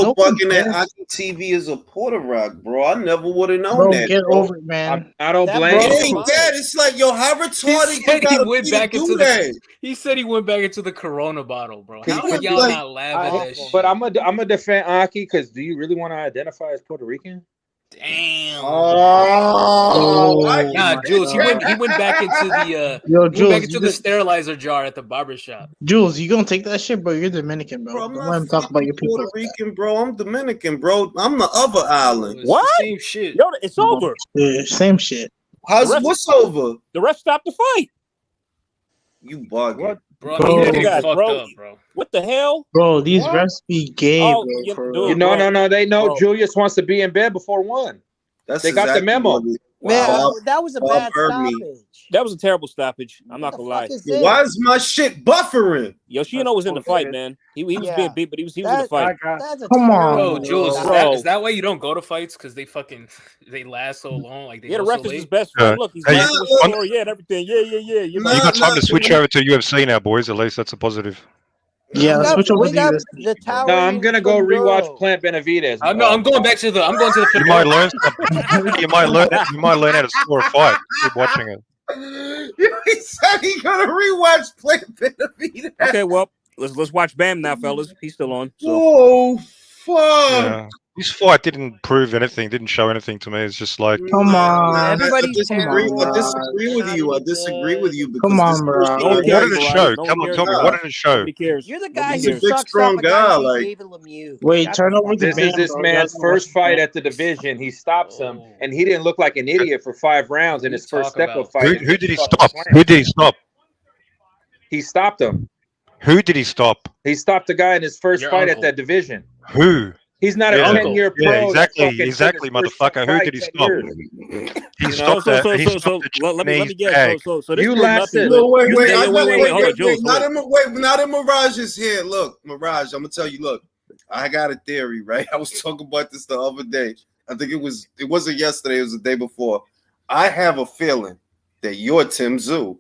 [SPEAKER 2] no
[SPEAKER 1] bugging that
[SPEAKER 2] comparison.
[SPEAKER 1] Aki TV is a Porter Rock, bro. I never would have known
[SPEAKER 2] Bro,
[SPEAKER 1] that.
[SPEAKER 2] get
[SPEAKER 1] bro.
[SPEAKER 2] over it, man.
[SPEAKER 12] I don't
[SPEAKER 14] That
[SPEAKER 12] blame
[SPEAKER 1] It
[SPEAKER 14] bro-
[SPEAKER 12] you.
[SPEAKER 1] ain't that. It's like, yo, how retarded you
[SPEAKER 11] He
[SPEAKER 1] gotta
[SPEAKER 11] went
[SPEAKER 1] be
[SPEAKER 11] back
[SPEAKER 1] to
[SPEAKER 11] into
[SPEAKER 1] do that?
[SPEAKER 11] he said he went back into the Corona bottle, bro. How
[SPEAKER 1] Yeah,
[SPEAKER 11] are y'all
[SPEAKER 1] like-
[SPEAKER 11] not laughing at that shit?
[SPEAKER 12] But I'm gonna defend Aki because do you really want to identify as Puerto Rican?
[SPEAKER 11] Damn.
[SPEAKER 1] Oh,
[SPEAKER 11] Nah, Jules, he went back into the
[SPEAKER 2] Yo,
[SPEAKER 11] he went
[SPEAKER 2] Jules,
[SPEAKER 11] back into the sterilizer jar at the barbershop.
[SPEAKER 2] Jules, you gonna take that shit, bro? You're Dominican, bro.
[SPEAKER 1] Bro, I'm
[SPEAKER 2] Don't
[SPEAKER 1] not
[SPEAKER 2] let him talk about your people.
[SPEAKER 1] Puerto Rican, bro. I'm Dominican, bro. I'm the other island.
[SPEAKER 11] It's
[SPEAKER 7] What?
[SPEAKER 11] the same shit.
[SPEAKER 7] Yo, it's over.
[SPEAKER 2] Yeah, same shit.
[SPEAKER 1] What's over?
[SPEAKER 7] The ref stopped the fight.
[SPEAKER 1] You bugging.
[SPEAKER 11] Bro,
[SPEAKER 2] Bro,
[SPEAKER 11] he's getting
[SPEAKER 7] guys,
[SPEAKER 11] fucked
[SPEAKER 7] bro.
[SPEAKER 11] up, bro.
[SPEAKER 7] What the hell?
[SPEAKER 2] Bro, these
[SPEAKER 7] What?
[SPEAKER 2] refs be gay,
[SPEAKER 7] Oh,
[SPEAKER 2] bro.
[SPEAKER 7] yeah,
[SPEAKER 2] For
[SPEAKER 7] dude.
[SPEAKER 2] real.
[SPEAKER 12] No. They know
[SPEAKER 7] Bro.
[SPEAKER 12] Julius wants to be in bed before 1.
[SPEAKER 1] That's
[SPEAKER 12] They got the memo.
[SPEAKER 1] what it-
[SPEAKER 14] Man,
[SPEAKER 1] Bob-
[SPEAKER 14] that was a
[SPEAKER 1] Bob
[SPEAKER 14] bad
[SPEAKER 1] heard me.
[SPEAKER 14] stoppage.
[SPEAKER 7] That was a terrible stoppage. I'm not
[SPEAKER 14] What
[SPEAKER 7] gonna
[SPEAKER 14] the
[SPEAKER 7] lie.
[SPEAKER 14] fuck is
[SPEAKER 1] Yo,
[SPEAKER 14] this?
[SPEAKER 1] why is my shit buffering?
[SPEAKER 7] Yoshino was in the fight, man. He was
[SPEAKER 14] Yeah.
[SPEAKER 7] being beat, but he was in the fight.
[SPEAKER 14] That's a
[SPEAKER 2] Come on,
[SPEAKER 14] terrible
[SPEAKER 11] Bro, Jules, is
[SPEAKER 7] Bro.
[SPEAKER 11] that why you don't go to fights? Because they last so long? Like they
[SPEAKER 7] Yeah, the
[SPEAKER 11] go
[SPEAKER 7] ref
[SPEAKER 11] so
[SPEAKER 7] is his
[SPEAKER 11] late?
[SPEAKER 7] best
[SPEAKER 15] Yeah.
[SPEAKER 7] friend. Look, he's
[SPEAKER 15] Hey,
[SPEAKER 7] laughing with
[SPEAKER 1] on-
[SPEAKER 7] story, yeah, and everything. Yeah. You know.
[SPEAKER 15] You got time to switch
[SPEAKER 1] Nah,
[SPEAKER 15] over to UFC now, boys. At least that's a positive.
[SPEAKER 2] Yeah,
[SPEAKER 14] We
[SPEAKER 2] let's
[SPEAKER 14] got,
[SPEAKER 2] switch over
[SPEAKER 14] we
[SPEAKER 2] to
[SPEAKER 14] got
[SPEAKER 2] UFC.
[SPEAKER 14] the tower.
[SPEAKER 12] No, I'm gonna go rewatch Plant Benavidez.
[SPEAKER 11] I'm going back to the. I'm going to the.
[SPEAKER 15] You might learn something. You might learn how to score a fight. Keep watching it.
[SPEAKER 1] He said he gonna rewatch Play Benavidez.
[SPEAKER 7] Okay, well, let's watch Bam now, fellas. He's still on. So
[SPEAKER 1] Oh
[SPEAKER 15] Yeah. This fight didn't prove anything, didn't show anything to me. It's just like
[SPEAKER 2] Come on.
[SPEAKER 14] Everybody's terrible.
[SPEAKER 1] I disagree with you. I disagree with you because
[SPEAKER 2] Come on,
[SPEAKER 1] this
[SPEAKER 2] bro.
[SPEAKER 7] No one
[SPEAKER 15] what
[SPEAKER 7] cares,
[SPEAKER 15] did it
[SPEAKER 7] Mirage.
[SPEAKER 15] show?
[SPEAKER 7] No
[SPEAKER 15] Come
[SPEAKER 7] one
[SPEAKER 15] on,
[SPEAKER 7] cares.
[SPEAKER 15] tell me, what did it show?
[SPEAKER 7] Nobody cares.
[SPEAKER 14] You're the guy
[SPEAKER 1] He's a
[SPEAKER 14] who
[SPEAKER 1] big,
[SPEAKER 14] sucks
[SPEAKER 1] strong
[SPEAKER 14] up a guy
[SPEAKER 1] guy,
[SPEAKER 14] who beat
[SPEAKER 1] like-
[SPEAKER 14] David Lemieux.
[SPEAKER 2] Wait,
[SPEAKER 14] Shut
[SPEAKER 2] turn
[SPEAKER 14] the
[SPEAKER 2] over
[SPEAKER 14] fuck
[SPEAKER 2] the
[SPEAKER 12] This
[SPEAKER 14] up.
[SPEAKER 12] is this
[SPEAKER 2] bro.
[SPEAKER 12] man's
[SPEAKER 2] Y'all
[SPEAKER 12] first
[SPEAKER 2] watching
[SPEAKER 12] fight
[SPEAKER 2] that.
[SPEAKER 12] at the division. He stops him, and he didn't look like an idiot for 5 rounds in
[SPEAKER 11] What
[SPEAKER 12] his
[SPEAKER 11] you
[SPEAKER 12] first
[SPEAKER 11] talk
[SPEAKER 12] step up
[SPEAKER 11] about?
[SPEAKER 12] fight.
[SPEAKER 15] Who did he
[SPEAKER 12] Fucking
[SPEAKER 15] stop?
[SPEAKER 12] slammed.
[SPEAKER 15] Who did he stop?
[SPEAKER 12] He stopped him.
[SPEAKER 15] Who did he stop?
[SPEAKER 12] He stopped the guy in his first
[SPEAKER 11] Your
[SPEAKER 12] fight at
[SPEAKER 11] uncle.
[SPEAKER 12] that division.
[SPEAKER 15] Who?
[SPEAKER 12] He's not
[SPEAKER 15] Yeah.
[SPEAKER 12] a
[SPEAKER 11] Uncle.
[SPEAKER 12] 10-year
[SPEAKER 15] Yeah,
[SPEAKER 12] pro. that
[SPEAKER 15] exactly,
[SPEAKER 12] fucking took his
[SPEAKER 15] exactly,
[SPEAKER 12] first top
[SPEAKER 15] motherfucker. Who
[SPEAKER 12] fight
[SPEAKER 15] did he
[SPEAKER 12] 10
[SPEAKER 15] stop?
[SPEAKER 12] years.
[SPEAKER 15] He
[SPEAKER 12] You know?
[SPEAKER 15] stopped
[SPEAKER 7] So
[SPEAKER 15] that. He
[SPEAKER 7] let
[SPEAKER 15] stopped the
[SPEAKER 7] me
[SPEAKER 15] Chinese
[SPEAKER 7] guess.
[SPEAKER 15] bag.
[SPEAKER 7] So this
[SPEAKER 12] You
[SPEAKER 7] proves
[SPEAKER 12] last
[SPEAKER 7] nothing.
[SPEAKER 12] it.
[SPEAKER 7] But
[SPEAKER 1] No, wait,
[SPEAKER 7] you
[SPEAKER 1] wait,
[SPEAKER 7] say,
[SPEAKER 1] wait,
[SPEAKER 7] hold on, Jules.
[SPEAKER 1] not in Mirage's here. Look, Mirage, I'm gonna tell you. Look, I got a theory, right? I was talking about this the other day. I think it wasn't yesterday. It was the day before. I have a feeling that you're Tim Zoo.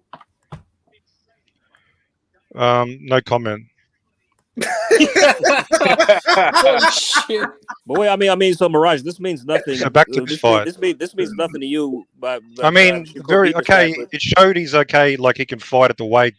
[SPEAKER 15] No comment.
[SPEAKER 11] Oh shit!
[SPEAKER 7] But wait, I mean, so Mirage, this means nothing.
[SPEAKER 15] So back to this fight.
[SPEAKER 7] This means nothing to you.
[SPEAKER 15] I mean,
[SPEAKER 7] Shakur beat this guy, but-
[SPEAKER 15] It showed he's okay. Like he can fight at the weight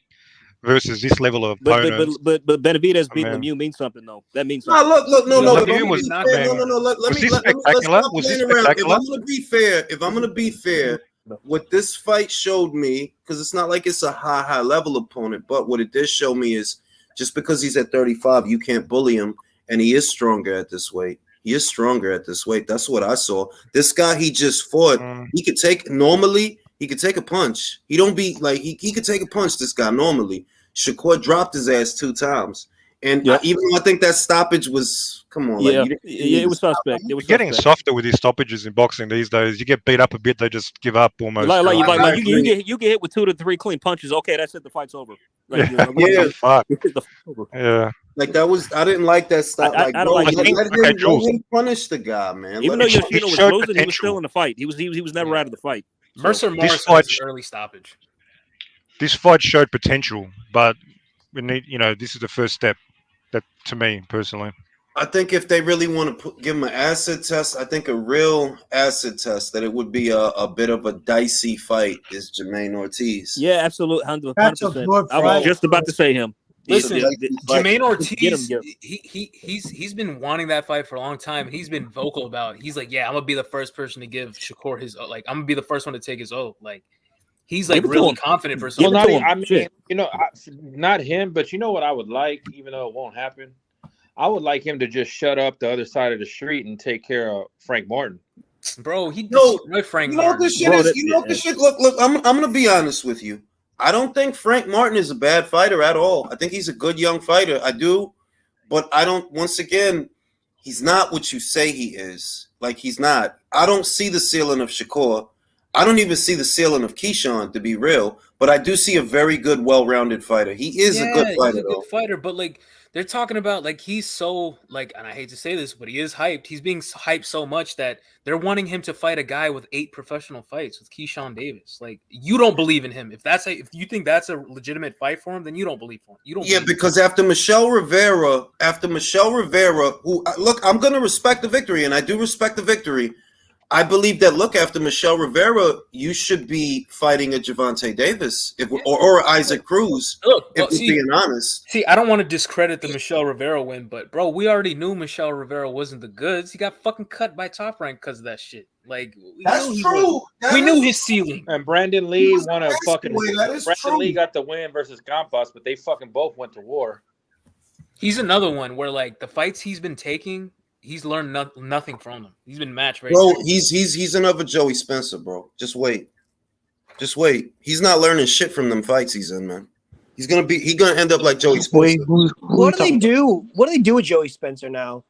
[SPEAKER 15] versus this level of opponent.
[SPEAKER 7] But Benavidez beating
[SPEAKER 15] mean-
[SPEAKER 7] Lemieux means something though. That means
[SPEAKER 1] No,
[SPEAKER 7] something.
[SPEAKER 1] look, no.
[SPEAKER 15] Lemieux
[SPEAKER 1] But let me
[SPEAKER 15] was-
[SPEAKER 1] be
[SPEAKER 11] not
[SPEAKER 1] fair.
[SPEAKER 11] bad.
[SPEAKER 1] No. Let
[SPEAKER 15] Was
[SPEAKER 1] me
[SPEAKER 15] this
[SPEAKER 1] let's
[SPEAKER 15] spectacular?
[SPEAKER 1] stop
[SPEAKER 15] Was this
[SPEAKER 1] playing around.
[SPEAKER 15] spectacular?
[SPEAKER 1] If I'm gonna be fair, what this fight showed me, because it's not like it's a high level opponent, but what it did show me is just because he's at 35, you can't bully him, and he is stronger at this weight. He is stronger at this weight. That's what I saw. This guy he just fought, he could take a punch. He don't be like he could take a punch. This guy normally. Shakur dropped his ass 2 times, and
[SPEAKER 7] Yep.
[SPEAKER 1] even though I think that stoppage was come on,
[SPEAKER 7] Yeah,
[SPEAKER 1] like,
[SPEAKER 7] it was suspect. It was
[SPEAKER 15] Getting
[SPEAKER 7] suspect.
[SPEAKER 15] softer with these stoppages in boxing these days. You get beat up a bit, they just give up almost.
[SPEAKER 7] Like
[SPEAKER 1] I
[SPEAKER 7] you
[SPEAKER 1] agree.
[SPEAKER 7] get hit with 2 to 3 clean punches. Okay, that's it. The fight's over. Like,
[SPEAKER 1] Yeah.
[SPEAKER 15] Fuck.
[SPEAKER 7] the fight's over.
[SPEAKER 15] Yeah.
[SPEAKER 1] Like that was I didn't like that stop.
[SPEAKER 7] I
[SPEAKER 1] Like,
[SPEAKER 7] don't
[SPEAKER 1] bro,
[SPEAKER 7] like
[SPEAKER 1] let,
[SPEAKER 7] it.
[SPEAKER 1] let
[SPEAKER 15] Jules.
[SPEAKER 1] him punish the guy, man.
[SPEAKER 7] Even
[SPEAKER 1] Let
[SPEAKER 7] though
[SPEAKER 1] him-
[SPEAKER 7] Yoshino was
[SPEAKER 15] showed
[SPEAKER 7] losing, he was
[SPEAKER 15] potential.
[SPEAKER 7] still in the fight. He was never out of the fight. So-
[SPEAKER 11] Mercer Morris
[SPEAKER 15] fight-
[SPEAKER 11] has an early stoppage.
[SPEAKER 15] This fight showed potential, but we need, this is the first step. That to me personally.
[SPEAKER 1] I think if they really want to give him an acid test, I think a real acid test that it would be a bit of a dicey fight is Jermaine Ortiz.
[SPEAKER 7] Yeah, absolutely, 100%.
[SPEAKER 10] That's a good
[SPEAKER 7] I was
[SPEAKER 10] fight.
[SPEAKER 7] just about to say him.
[SPEAKER 11] Listen, Jermaine Ortiz,
[SPEAKER 7] Get him.
[SPEAKER 11] he's been wanting that fight for a long time. He's been vocal about it. He's like, yeah, I'm gonna be the first person to give Shakur his like. I'm gonna be the first one to take his oath. Like, he's like
[SPEAKER 7] Give it to
[SPEAKER 11] really
[SPEAKER 7] him.
[SPEAKER 11] confident for
[SPEAKER 7] Give
[SPEAKER 12] Well,
[SPEAKER 7] it
[SPEAKER 11] something.
[SPEAKER 7] to
[SPEAKER 12] not,
[SPEAKER 7] him.
[SPEAKER 12] I mean,
[SPEAKER 7] Shit.
[SPEAKER 12] not him, but you know what I would like, even though it won't happen. I would like him to just shut up the other side of the street and take care of Frank Martin.
[SPEAKER 11] Bro, he
[SPEAKER 1] No,
[SPEAKER 11] destroyed Frank
[SPEAKER 1] You know what
[SPEAKER 11] Martin.
[SPEAKER 1] this shit
[SPEAKER 7] Bro,
[SPEAKER 1] is?
[SPEAKER 7] that-
[SPEAKER 1] You know what this shit? Look. I'm gonna be honest with you. I don't think Frank Martin is a bad fighter at all. I think he's a good young fighter. I do, but I don't. Once again, he's not what you say he is. Like he's not. I don't see the ceiling of Shakur. I don't even see the ceiling of Keyshawn, to be real. But I do see a very good, well-rounded fighter. He is a good
[SPEAKER 11] He's
[SPEAKER 1] fighter,
[SPEAKER 11] a
[SPEAKER 1] though.
[SPEAKER 11] good fighter, but like they're talking about like he's so like, and I hate to say this, but he is hyped. He's being hyped so much that they're wanting him to fight a guy with 8 professional fights with Keyshawn Davis. Like you don't believe in him. If you think that's a legitimate fight for him, then you don't believe for him. You don't.
[SPEAKER 1] Yeah,
[SPEAKER 11] believe
[SPEAKER 1] because after Michelle Rivera, who look, I'm gonna respect the victory, and I do respect the victory. I believe that after Michelle Rivera, you should be fighting a Javante Davis or Isaac Cruz.
[SPEAKER 11] Look,
[SPEAKER 1] if we're being honest.
[SPEAKER 11] See, I don't want to discredit the Michelle Rivera win, but bro, we already knew Michelle Rivera wasn't the goods. He got fucking cut by Top Rank because of that shit. Like
[SPEAKER 1] That's
[SPEAKER 11] knew he
[SPEAKER 1] true.
[SPEAKER 11] wasn't.
[SPEAKER 1] That
[SPEAKER 11] We
[SPEAKER 1] is-
[SPEAKER 11] knew his ceiling.
[SPEAKER 12] And Brandon Lee
[SPEAKER 1] was
[SPEAKER 12] won a
[SPEAKER 1] the
[SPEAKER 12] fucking.
[SPEAKER 1] way, that is
[SPEAKER 12] Brandon
[SPEAKER 1] true.
[SPEAKER 12] Lee got the win versus Campas, but they fucking both went to war.
[SPEAKER 11] He's another one where like the fights he's been taking, he's learned nothing from them. He's been matched right.
[SPEAKER 1] Bro, he's another Joey Spencer, bro. Just wait. He's not learning shit from them fights he's in, man. He's gonna end up like Joey Spencer.
[SPEAKER 2] Wait,
[SPEAKER 14] What do they do? What do they do with Joey Spencer now?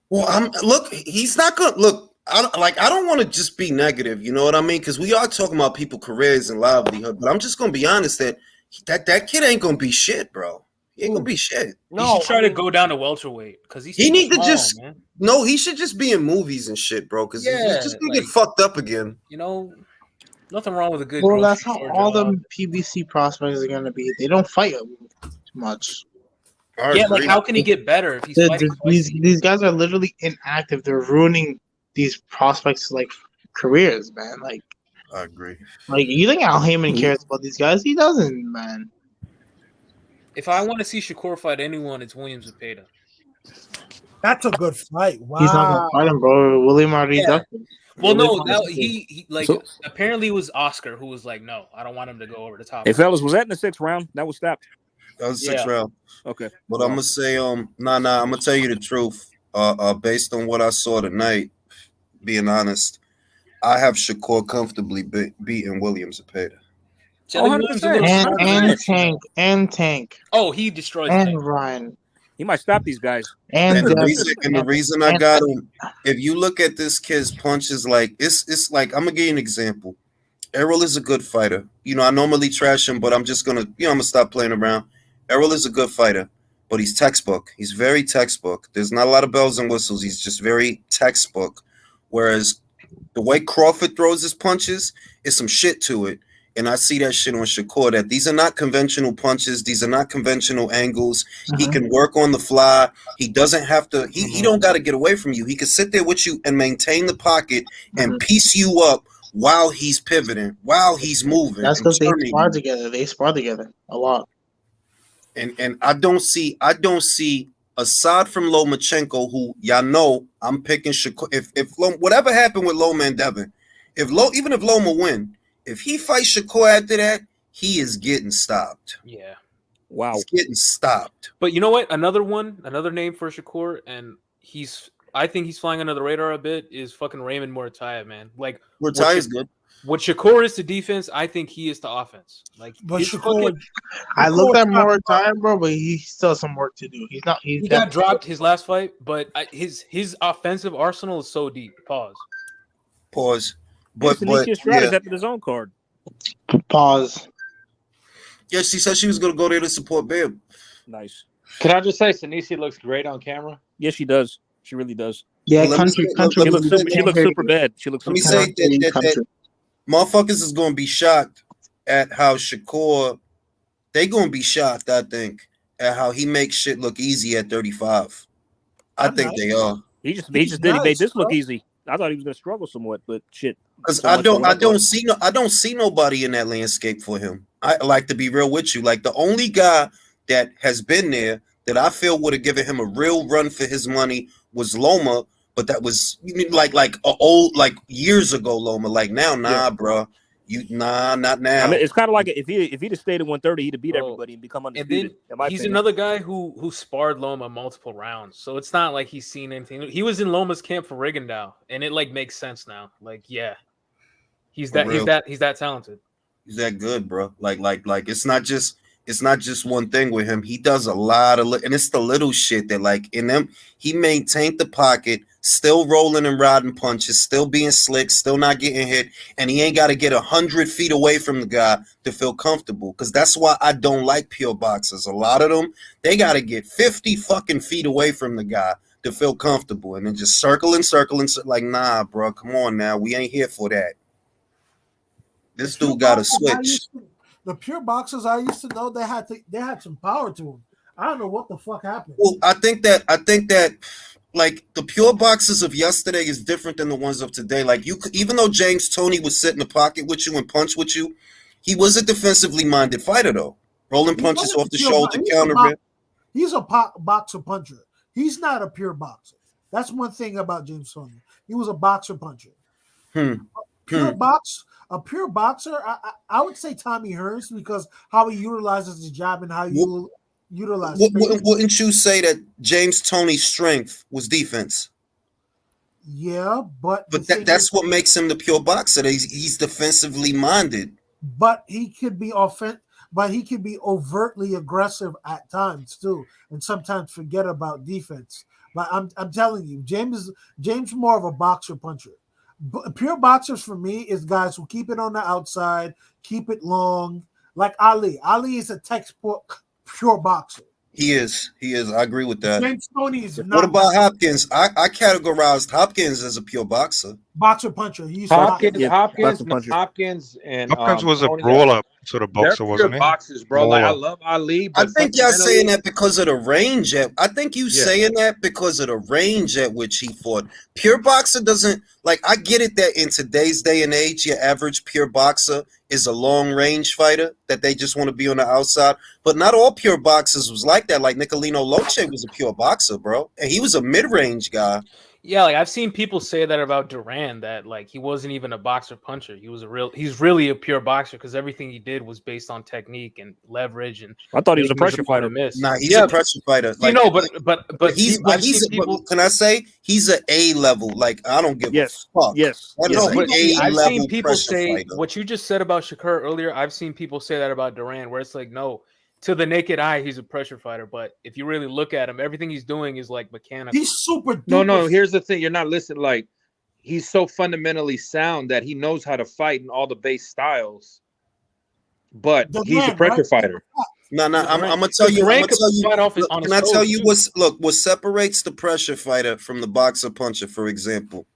[SPEAKER 1] Well, he's not gonna look. I don't want to just be negative, you know what I mean? Because we are talking about people careers and livelihood, but I'm just gonna be honest that kid ain't gonna be shit, bro. He ain't gonna be shit.
[SPEAKER 11] He should try to go down to welterweight because he's
[SPEAKER 1] He need to
[SPEAKER 11] small,
[SPEAKER 1] just
[SPEAKER 11] man.
[SPEAKER 1] no. He should just be in movies and shit, bro. Because
[SPEAKER 11] Yeah,
[SPEAKER 1] he's just gonna
[SPEAKER 11] like-
[SPEAKER 1] get fucked up again.
[SPEAKER 11] You know, nothing wrong with a good.
[SPEAKER 2] Well,
[SPEAKER 11] grocery
[SPEAKER 2] that's how
[SPEAKER 11] store
[SPEAKER 2] all
[SPEAKER 11] job.
[SPEAKER 2] them PBC prospects are gonna be. They don't fight much.
[SPEAKER 11] Yeah, like how can he get better if he's fighting?
[SPEAKER 2] These guys are literally inactive. They're ruining these prospects' like careers, man. Like
[SPEAKER 1] I agree.
[SPEAKER 2] Like you think Al Heyman cares about these guys? He doesn't, man.
[SPEAKER 11] If I want to see Shakur fight anyone, it's Williams Zepeda.
[SPEAKER 10] That's a good fight.
[SPEAKER 2] He's not gonna
[SPEAKER 10] Wow.
[SPEAKER 2] fight him, bro. William already
[SPEAKER 11] Yeah.
[SPEAKER 2] ducked him.
[SPEAKER 11] Well, no,
[SPEAKER 2] William
[SPEAKER 11] that,
[SPEAKER 2] already-
[SPEAKER 11] he like
[SPEAKER 7] So-
[SPEAKER 11] apparently it was Oscar who was like, no, I don't want him to go over the top.
[SPEAKER 7] Hey, fellas, was that in the 6th round? That was stopped.
[SPEAKER 1] That was 6th
[SPEAKER 11] Yeah.
[SPEAKER 1] round.
[SPEAKER 7] Okay.
[SPEAKER 1] But I'm gonna say, I'm gonna tell you the truth. Based on what I saw tonight, being honest, I have Shakur comfortably beating Williams and Peter.
[SPEAKER 11] See, I think Williams a little smarter than that.
[SPEAKER 2] and Tank.
[SPEAKER 11] Oh, he destroys
[SPEAKER 2] and
[SPEAKER 11] Tank.
[SPEAKER 2] Ryan.
[SPEAKER 7] He might stop these guys.
[SPEAKER 2] And
[SPEAKER 1] the reason I got him, if you look at this kid's punches, like it's like, I'm gonna give you an example. Errol is a good fighter. You know, I normally trash him, but I'm just gonna, I'm gonna stop playing around. Errol is a good fighter, but he's textbook. He's very textbook. There's not a lot of bells and whistles. He's just very textbook. Whereas the way Crawford throws his punches is some shit to it. And I see that shit on Shakur, that these are not conventional punches. These are not conventional angles. He can work on the fly. He doesn't have to, he don't got to get away from you. He can sit there with you and maintain the pocket and piece you up while he's pivoting, while he's moving.
[SPEAKER 2] That's
[SPEAKER 1] and
[SPEAKER 2] because they
[SPEAKER 1] turning
[SPEAKER 2] spar
[SPEAKER 1] you.
[SPEAKER 2] together. They spar together a lot.
[SPEAKER 1] And I don't see aside from Lomachenko, who y'all know I'm picking Shakur. If whatever happened with Loma and Devin, even if Loma win, if he fights Shakur after that, he is getting stopped.
[SPEAKER 11] Yeah.
[SPEAKER 7] Wow.
[SPEAKER 1] He's getting stopped.
[SPEAKER 11] But you know what? Another name for Shakur, and I think he's flying under the radar a bit, is fucking Raymond Murataya, man. Like
[SPEAKER 1] Murataya is good.
[SPEAKER 11] What Shakur is to defense, I think he is to offense. Like,
[SPEAKER 10] But
[SPEAKER 11] his
[SPEAKER 10] Shakur,
[SPEAKER 2] I looked at more time, bro, but he still has some work to do. He's not.
[SPEAKER 11] he got dropped his last fight, but his offensive arsenal is so deep.
[SPEAKER 1] Pause.
[SPEAKER 7] But Estrada's after his own card.
[SPEAKER 2] Pause.
[SPEAKER 1] Yeah, she said she was going to go there to support Bam.
[SPEAKER 7] Nice.
[SPEAKER 12] Can I just say Sinisi looks great on camera?
[SPEAKER 7] Yes, she does. She really does.
[SPEAKER 2] Yeah,
[SPEAKER 1] Well,
[SPEAKER 2] country.
[SPEAKER 7] She looks super bad. She looks.
[SPEAKER 1] Let me
[SPEAKER 7] super
[SPEAKER 1] say
[SPEAKER 7] bad.
[SPEAKER 1] that motherfuckers is going to be shocked at how Shakur. They going to be shocked, I think, at how he makes shit look easy at 35. I think they are.
[SPEAKER 7] He just did. He made this look easy. I thought he was going to struggle somewhat, but shit.
[SPEAKER 1] Because I don't see nobody in that landscape for him. I like to be real with you. Like the only guy that has been there that I feel would have given him a real run for his money was Loma, but that was like years ago Loma. Like now, bro. Not now.
[SPEAKER 7] I mean, it's kind of like if he'd have stayed at 130, he'd have beat everybody and become undisputed.
[SPEAKER 11] And then he's another guy who sparred Loma multiple rounds, so it's not like he's seen anything. He was in Loma's camp for Rigondeaux, and it like makes sense now. Like, yeah, he's that talented.
[SPEAKER 1] He's that good, bro. Like it's not just one thing with him. He does a lot of, and it's the little shit that like in them. He maintained the pocket, still rolling and riding punches, still being slick, still not getting hit, and he ain't got to get 100 feet away from the guy to feel comfortable. Because that's why I don't like pure boxers. A lot of them, they got to get 50 fucking feet away from the guy to feel comfortable, and then just circling. Like, nah, bro, come on now, we ain't here for that. This dude got to switch.
[SPEAKER 10] The pure boxers I used to know, they had some power to them. I don't know what the fuck happened.
[SPEAKER 1] Well, I think that like the pure boxers of yesterday is different than the ones of today. Like even though James Toney would sit in the pocket with you and punch with you, he was a defensively minded fighter though, rolling punches off the shoulder, counter.
[SPEAKER 10] He's a boxer puncher. He's not a pure boxer. That's one thing about James Toney. He was a boxer puncher. A pure boxer, I would say Tommy Hearns, because how he utilizes his job and how you utilize.
[SPEAKER 1] Wouldn't you say that James Toney's strength was defense?
[SPEAKER 10] Yeah, but
[SPEAKER 1] that's what makes him the pure boxer. He's defensively minded.
[SPEAKER 10] But he could be but he can be overtly aggressive at times too, and sometimes forget about defense. But I'm telling you, James more of a boxer puncher. Pure boxers for me is guys who keep it on the outside, keep it long, like Ali. Ali is a textbook pure boxer.
[SPEAKER 1] He is. I agree with that.
[SPEAKER 10] James Toney is not.
[SPEAKER 1] What about Hopkins? I categorized Hopkins as a pure boxer.
[SPEAKER 10] Boxer puncher. He used to box.
[SPEAKER 12] Hopkins,
[SPEAKER 7] Yeah,
[SPEAKER 12] Hopkins,
[SPEAKER 7] boxing
[SPEAKER 12] no,
[SPEAKER 7] puncher.
[SPEAKER 12] Hopkins, and
[SPEAKER 15] Hopkins was a
[SPEAKER 12] Tony.
[SPEAKER 15] brawler sort of
[SPEAKER 12] They're
[SPEAKER 15] boxer,
[SPEAKER 12] pure
[SPEAKER 15] wasn't he?
[SPEAKER 12] boxers, bro. Like I
[SPEAKER 15] Brawler.
[SPEAKER 12] love Ali,
[SPEAKER 1] I
[SPEAKER 12] but
[SPEAKER 1] think y'all saying
[SPEAKER 12] fundamentally,
[SPEAKER 1] that because of the range. I think you
[SPEAKER 12] yeah.
[SPEAKER 1] saying that because of the range at which he fought. Pure boxer doesn't like. I get it that in today's day and age, your average pure boxer is a long range fighter that they just want to be on the outside. But not all pure boxers was like that. Like Nicolino Loche was a pure boxer, bro, and he was a mid range guy.
[SPEAKER 5] Yeah, like I've seen people say that about Duran, that like he wasn't even a boxer puncher. He's really a pure boxer because everything he did was based on technique and leverage and
[SPEAKER 7] I thought he was a
[SPEAKER 5] making
[SPEAKER 7] pressure
[SPEAKER 5] his opponent
[SPEAKER 7] fighter.
[SPEAKER 5] miss.
[SPEAKER 1] Nah, he's
[SPEAKER 5] Yeah,
[SPEAKER 1] a pressure fighter.
[SPEAKER 5] you
[SPEAKER 1] Like,
[SPEAKER 5] know, but
[SPEAKER 1] he's
[SPEAKER 5] I've
[SPEAKER 1] he's.
[SPEAKER 5] seen people.
[SPEAKER 1] Can I say he's an A level? Like I don't give
[SPEAKER 7] Yes,
[SPEAKER 1] a fuck.
[SPEAKER 7] yes,
[SPEAKER 1] That
[SPEAKER 7] yes.
[SPEAKER 1] is
[SPEAKER 5] No,
[SPEAKER 1] an
[SPEAKER 5] but see,
[SPEAKER 1] A
[SPEAKER 5] I've
[SPEAKER 1] level
[SPEAKER 5] seen people
[SPEAKER 1] pressure
[SPEAKER 5] say
[SPEAKER 1] fighter.
[SPEAKER 5] what you just said about Shakur earlier. I've seen people say that about Duran, where it's like, no, to the naked eye, he's a pressure fighter. But if you really look at him, everything he's doing is like mechanical.
[SPEAKER 10] He's super
[SPEAKER 12] No,
[SPEAKER 10] duper.
[SPEAKER 12] here's the thing. You're not listening. Like he's so fundamentally sound that he knows how to fight in all the base styles. But he's a
[SPEAKER 10] Durant,
[SPEAKER 12] pressure
[SPEAKER 10] right?
[SPEAKER 12] fighter.
[SPEAKER 1] No, I'm
[SPEAKER 5] Durant,
[SPEAKER 1] gonna tell
[SPEAKER 5] because
[SPEAKER 1] you. I'm
[SPEAKER 5] Durant
[SPEAKER 1] gonna
[SPEAKER 5] could
[SPEAKER 1] tell you.
[SPEAKER 5] fight off
[SPEAKER 1] Look,
[SPEAKER 5] on his
[SPEAKER 1] can I tell
[SPEAKER 5] toes
[SPEAKER 1] you
[SPEAKER 5] too.
[SPEAKER 1] what separates the pressure fighter from the boxer puncher? For example,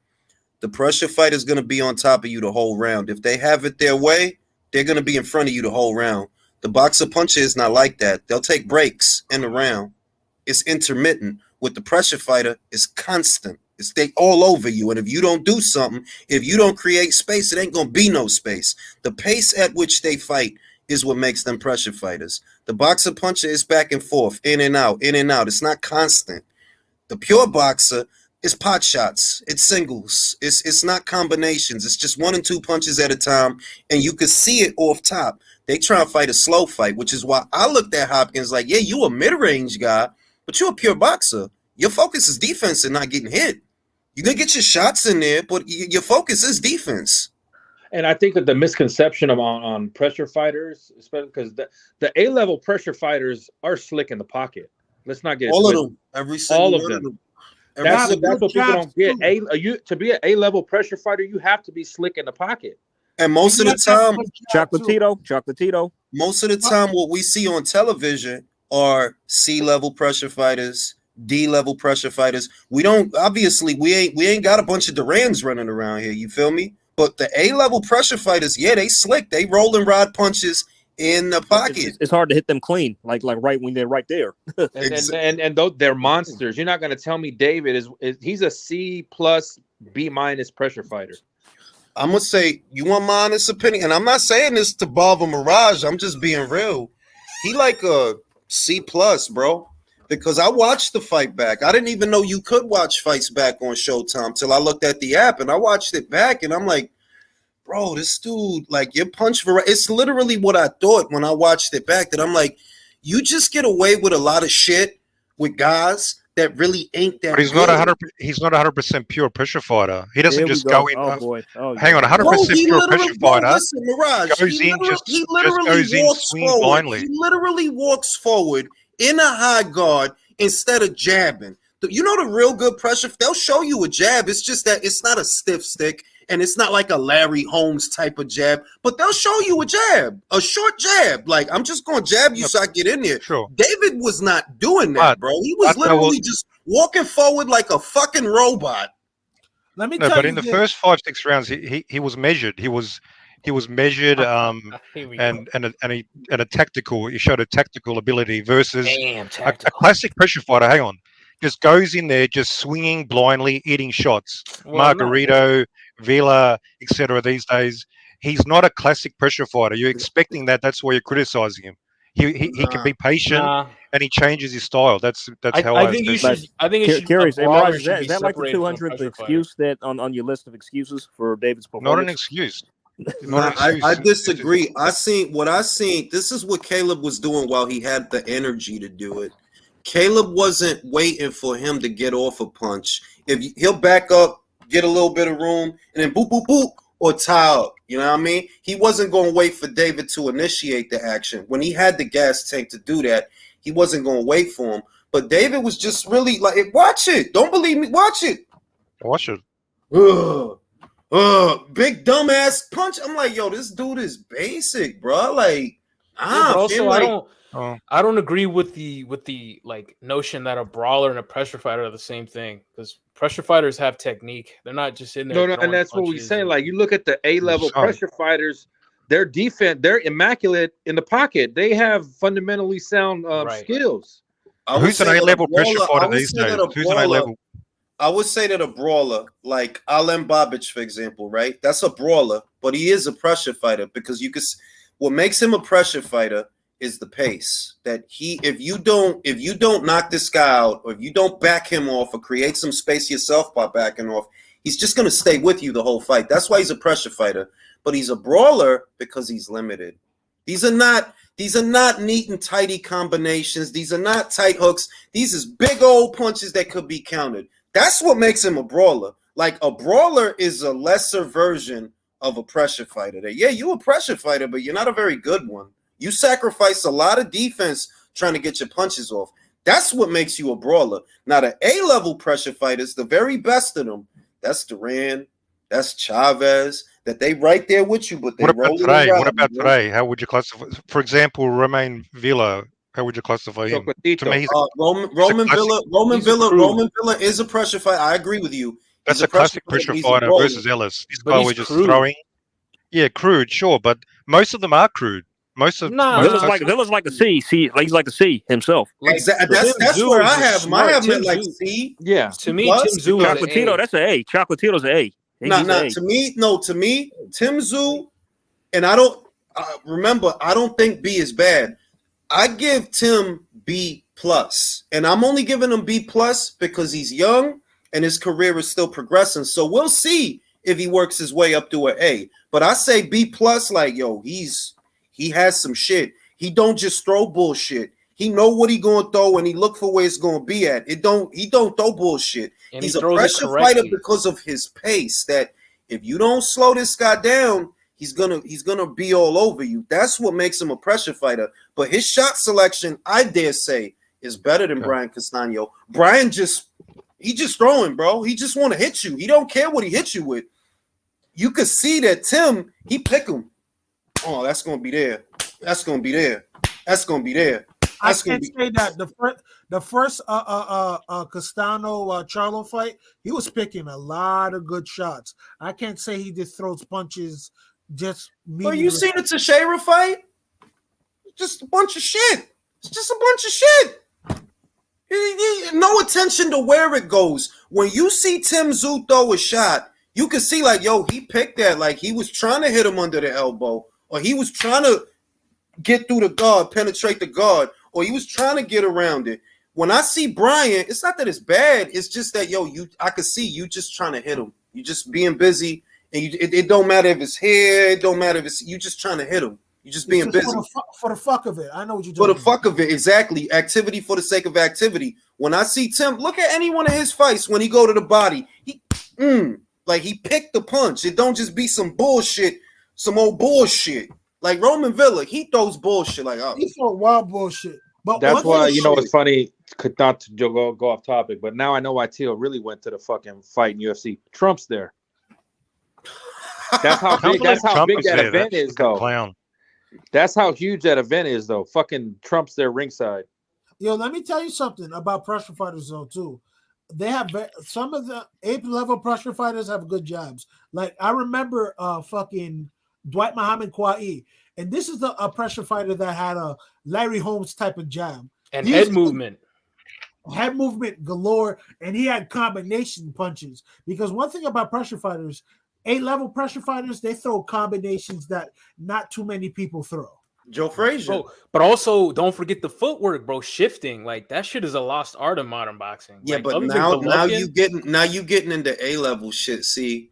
[SPEAKER 1] the pressure fighter is gonna be on top of you the whole round. If they have it their way, they're gonna be in front of you the whole round. The boxer puncher is not like that. They'll take breaks in the round. It's intermittent. With the pressure fighter, it's constant. It's they all over you. And if you don't do something, if you don't create space, it ain't gonna be no space. The pace at which they fight is what makes them pressure fighters. The boxer puncher is back and forth, in and out, in and out. It's not constant. The pure boxer is pot shots. It's singles. It's not combinations. It's just 1 and 2 punches at a time, and you can see it off top. They try to fight a slow fight, which is why I looked at Hopkins like, yeah, you a mid-range guy, but you're a pure boxer. Your focus is defense and not getting hit. You're gonna get your shots in there, but your focus is defense.
[SPEAKER 12] And I think that the misconception on pressure fighters, especially because the A-level pressure fighters are slick in the pocket. Let's not get it
[SPEAKER 1] All of
[SPEAKER 12] twisted.
[SPEAKER 1] them, every single
[SPEAKER 12] All of
[SPEAKER 1] one of
[SPEAKER 12] them.
[SPEAKER 1] them.
[SPEAKER 12] That's
[SPEAKER 1] Every
[SPEAKER 12] what people don't get.
[SPEAKER 10] too.
[SPEAKER 12] To be an A-level pressure fighter, you have to be slick in the pocket.
[SPEAKER 1] And most of the time,
[SPEAKER 7] Chocolatito.
[SPEAKER 1] most of the time, what we see on television are C-level pressure fighters, D-level pressure fighters. We don't obviously we ain't got a bunch of Durans running around here. You feel me? But the A-level pressure fighters, yeah, they slick. They rolling rod punches in the pocket.
[SPEAKER 7] It's hard to hit them clean, like right when they're right there.
[SPEAKER 12] And though they're monsters. You're not going to tell me David is he's a C plus B minus pressure fighter.
[SPEAKER 1] I'm gonna say, you want my honest opinion, and I'm not saying this to bother Mirage. I'm just being real. He like a C plus, bro. Because I watched the fight back. I didn't even know you could watch fights back on Showtime till I looked at the app and I watched it back, and I'm like, bro, this dude, like your punch for it's literally what I thought when I watched it back. That I'm like, you just get away with a lot of shit with guys that really ain't that.
[SPEAKER 15] But he's
[SPEAKER 1] good.
[SPEAKER 15] not 100. He's not 100% pure pressure fighter. He doesn't
[SPEAKER 7] Here we
[SPEAKER 15] just
[SPEAKER 7] go.
[SPEAKER 15] go in.
[SPEAKER 7] Oh boy. Oh,
[SPEAKER 15] hang on,
[SPEAKER 7] yeah.
[SPEAKER 15] 100% pure pressure fighter
[SPEAKER 1] Listen, Mirage,
[SPEAKER 15] goes
[SPEAKER 1] he
[SPEAKER 15] in
[SPEAKER 1] literally
[SPEAKER 15] just goes in
[SPEAKER 1] walks
[SPEAKER 15] swing
[SPEAKER 1] forward.
[SPEAKER 15] blindly.
[SPEAKER 1] He literally walks forward in a high guard instead of jabbing. You know the real good pressure, they'll show you a jab. It's just that it's not a stiff stick and it's not like a Larry Holmes type of jab, but they'll show you a jab, a short jab. Like, I'm just going to jab you so I get in there.
[SPEAKER 15] Sure.
[SPEAKER 1] David was not doing that, bro. He was literally just walking forward like a fucking robot.
[SPEAKER 10] Let me
[SPEAKER 15] No,
[SPEAKER 10] tell
[SPEAKER 15] but
[SPEAKER 10] you
[SPEAKER 15] in the
[SPEAKER 10] this.
[SPEAKER 15] first 5-6 rounds, he was measured. He was measured and a tactical. He showed a tactical ability versus a classic pressure fighter. Hang on, just goes in there, just swinging blindly, eating shots.
[SPEAKER 5] Well,
[SPEAKER 15] Margarito, Vila, etc. These days, he's not a classic pressure fighter. You're expecting that. That's why you're criticizing him. He can be patient and he changes his style. That's how
[SPEAKER 5] I think you should. I think it should.
[SPEAKER 7] Curious,
[SPEAKER 5] a brawler
[SPEAKER 7] Mirage,
[SPEAKER 5] should be
[SPEAKER 7] is that like the
[SPEAKER 5] separated from a
[SPEAKER 7] 200th
[SPEAKER 5] pressure fighter.
[SPEAKER 7] excuse that on your list of excuses for David's performance?
[SPEAKER 15] Not an excuse.
[SPEAKER 1] Nah, I disagree. I seen. This is what Caleb was doing while he had the energy to do it. Caleb wasn't waiting for him to get off a punch. He'll back up, get a little bit of room, and then boop, boop, boop, or tie up. You know what I mean? He wasn't going to wait for David to initiate the action. When he had the gas tank to do that, he wasn't going to wait for him. But David was just really like, watch it. Don't believe me. Watch it.
[SPEAKER 15] Watch it.
[SPEAKER 1] Big dumbass punch. I'm like, yo, this dude is basic, bro. Like, Ah,
[SPEAKER 5] but also
[SPEAKER 1] feel like
[SPEAKER 5] I don't agree with the like notion that a brawler and a pressure fighter are the same thing, because pressure fighters have technique. They're not just in there
[SPEAKER 12] No, no, and
[SPEAKER 5] throwing
[SPEAKER 12] that's what we
[SPEAKER 5] punches
[SPEAKER 12] say.
[SPEAKER 5] and-
[SPEAKER 12] Like you look at the A-level pressure fighters, their defense, they're immaculate in the pocket. They have fundamentally sound
[SPEAKER 5] Right.
[SPEAKER 12] skills.
[SPEAKER 1] I would
[SPEAKER 15] Who's an
[SPEAKER 1] say that a
[SPEAKER 15] A-level pressure
[SPEAKER 1] brawler. I
[SPEAKER 15] fighter
[SPEAKER 1] would
[SPEAKER 15] these
[SPEAKER 1] say
[SPEAKER 15] days?
[SPEAKER 1] that a
[SPEAKER 15] Who's an
[SPEAKER 1] brawler.
[SPEAKER 15] A-level?
[SPEAKER 1] I would say that a brawler, like Alen Babic, for example, right? That's a brawler, but he is a pressure fighter because you could. What makes him a pressure fighter is the pace. That if you don't knock this guy out, or if you don't back him off, or create some space yourself by backing off, he's just gonna stay with you the whole fight. That's why he's a pressure fighter. But he's a brawler because he's limited. These are not neat and tidy combinations. These are not tight hooks. These is big old punches that could be countered. That's what makes him a brawler. Like a brawler is a lesser version of a pressure fighter. That, yeah, you're a pressure fighter, but you're not a very good one. You sacrifice a lot of defense trying to get your punches off. That's what makes you a brawler. Now, the A-level pressure fighters, the very best of them, that's Duran, that's Chavez, that they right there with you, but they
[SPEAKER 15] What about
[SPEAKER 1] rolling
[SPEAKER 15] today?
[SPEAKER 1] around.
[SPEAKER 15] What about today? How would you classify? For example, Romain Villa. How would you classify him? To me, he's
[SPEAKER 1] Roman Villa is a pressure fighter. I agree with you.
[SPEAKER 15] That's a classic pressure fighter versus Ellis. This guy was just throwing. Yeah, crude, sure, but most of them are crude.
[SPEAKER 7] Villa's like a C. Like he's like a C himself.
[SPEAKER 1] Exactly. That's where I have him. I have him at like C.
[SPEAKER 12] Yeah.
[SPEAKER 5] To me, Tim Tszyu is
[SPEAKER 7] Chocolatito, that's an A. Chocolatito's an A.
[SPEAKER 1] To me, Tim Tszyu, and I don't remember. I don't think B is bad. I give Tim B plus, and I'm only giving him B plus because he's young and his career is still progressing. So we'll see if he works his way up to an A. But I say B plus, like yo, he has some shit. He don't just throw bullshit. He know what he gonna throw and he look for where it's gonna be at. He don't throw bullshit.
[SPEAKER 5] And
[SPEAKER 1] he's
[SPEAKER 5] he
[SPEAKER 1] a pressure fighter because of his pace. That if you don't slow this guy down, he's gonna be all over you. That's what makes him a pressure fighter. But his shot selection, I dare say, is better than Brian Castano. Brian just throwing, bro. He just want to hit you. He don't care what he hits you with. You could see that Tim, he pick him. Oh, that's gonna be there. That's gonna be there. That's gonna be there.
[SPEAKER 10] I can't say that the first Castano Charlo fight, he was picking a lot of good shots. I can't say he just throws punches. Just
[SPEAKER 1] well, you seen the Teixeira fight? Just a bunch of shit. It's just a bunch of shit. No attention to where it goes. When you see Tim Tszyu throw a shot, you can see like, yo, he picked that. Like he was trying to hit him under the elbow, or he was trying to get through the guard, penetrate the guard, or he was trying to get around it. When I see Brian, it's not that it's bad. It's just that, yo, I could see you just trying to hit him. You just being busy, and it don't matter if it's here. It don't matter if it's you just trying to hit him. You just being busy
[SPEAKER 10] for the fuck of it. I know what you're
[SPEAKER 1] doing. For
[SPEAKER 10] doing.
[SPEAKER 1] the fuck of it, exactly. Activity for the sake of activity. When I see Tim, look at any one of his fights. When he go to the body, like he picked the punch. It don't just be some bullshit, some old bullshit. Like Roman Villa, he throws bullshit. Like
[SPEAKER 10] he throw wild bullshit. But
[SPEAKER 12] that's why it's funny. Could not to go off topic, but now I know why Teal really went to the fucking fight in UFC. Trump's there. That's how big. That's how big that event is, though.
[SPEAKER 15] Clown.
[SPEAKER 12] That's how huge that event is, though. Fucking Trump's there ringside.
[SPEAKER 10] Yo, let me tell you something about pressure fighters, though, too. They have some of the A-level pressure fighters have good jabs. Like I remember, fucking Dwight Muhammad Kwai, and this is a pressure fighter that had a Larry Holmes type of jab
[SPEAKER 5] and head movement
[SPEAKER 10] galore, and he had combination punches. Because one thing about pressure fighters, A-level pressure fighters, they throw combinations that not too many people throw.
[SPEAKER 1] Joe Frazier.
[SPEAKER 5] Bro, but also don't forget the footwork, bro. Shifting, like that shit is a lost art in modern boxing.
[SPEAKER 1] Yeah,
[SPEAKER 5] like,
[SPEAKER 1] but now you getting into A-level shit. See,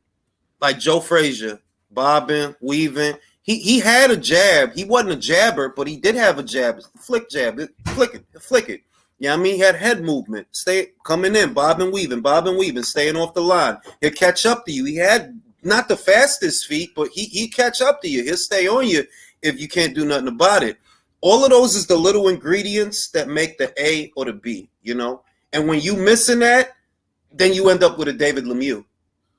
[SPEAKER 1] like Joe Frazier, bobbing, weaving. He had a jab. He wasn't a jabber, but he did have a jab. Flick jab. Flick it. Yeah, I mean, he had head movement. Stay coming in, bobbing, weaving, staying off the line. He'll catch up to you. He had not the fastest feet, but he catch up to you. He'll stay on you if you can't do nothing about it. All of those is the little ingredients that make the A or the B, you know? And when you missing that, then you end up with a David Lemieux.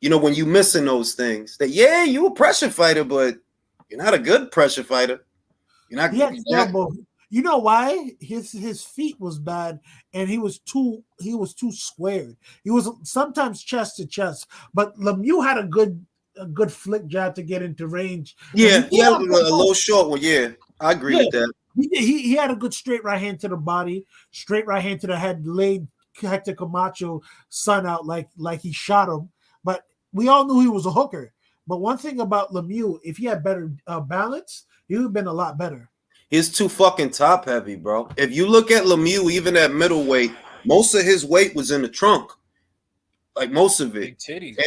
[SPEAKER 1] You know, when you missing those things, that, yeah, you a pressure fighter, but you're not a good pressure fighter. You're not
[SPEAKER 10] He had
[SPEAKER 1] getting
[SPEAKER 10] the elbow. You know why? His feet was bad, and he was too squared. He was sometimes chest to chest, but Lemieux had a good flick jab to get into range.
[SPEAKER 1] Yeah,
[SPEAKER 10] And
[SPEAKER 1] he had a little short one. Yeah, I agree with that.
[SPEAKER 10] He had a good straight right hand to the body, straight right hand to the head, laid Hector Camacho son out like he shot him. But we all knew he was a hooker. But one thing about Lemieux, if he had better balance, he would have been a lot better.
[SPEAKER 1] He's too fucking top heavy, bro. If you look at Lemieux, even at middleweight, most of his weight was in the trunk. Like most of it.
[SPEAKER 11] Big titties.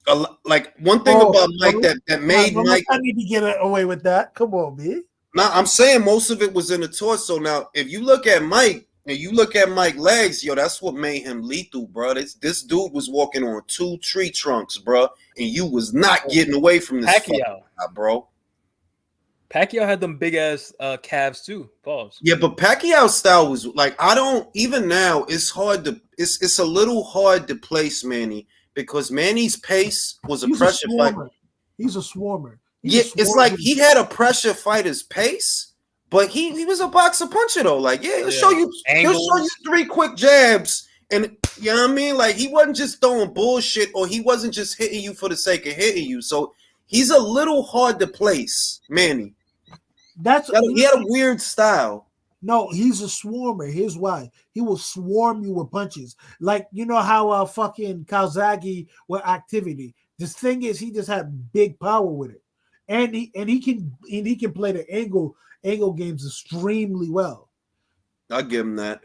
[SPEAKER 1] And like one thing about Mike that made Mike.
[SPEAKER 10] I need to get away with that. Come on, B.
[SPEAKER 1] Now I'm saying most of it was in the torso. Now, if you look at Mike and you look at Mike's legs, yo, that's what made him lethal, bro. This dude was walking on 2 tree trunks, bro, and you was not getting away from this
[SPEAKER 11] Pacquiao,
[SPEAKER 1] guy, bro.
[SPEAKER 11] Pacquiao had them big ass calves too. Pause.
[SPEAKER 1] Yeah, but Pacquiao's style was like even now it's hard to it's a little hard to place Manny because Manny's pace was a pressure fight.
[SPEAKER 10] He's a swarmer.
[SPEAKER 1] It's like he had a pressure fighter's pace, but he was a boxer puncher though. Like, he'll show you 3 quick jabs, and you know what I mean? Like he wasn't just throwing bullshit, or he wasn't just hitting you for the sake of hitting you. So he's a little hard to place, Manny. He had a weird style.
[SPEAKER 10] No, he's a swarmer. Here's why. He will swarm you with punches. Like, you know how fucking Calzaghe with activity. This thing is he just had big power with it. And he can play the angle games extremely well.
[SPEAKER 1] I'll give him that.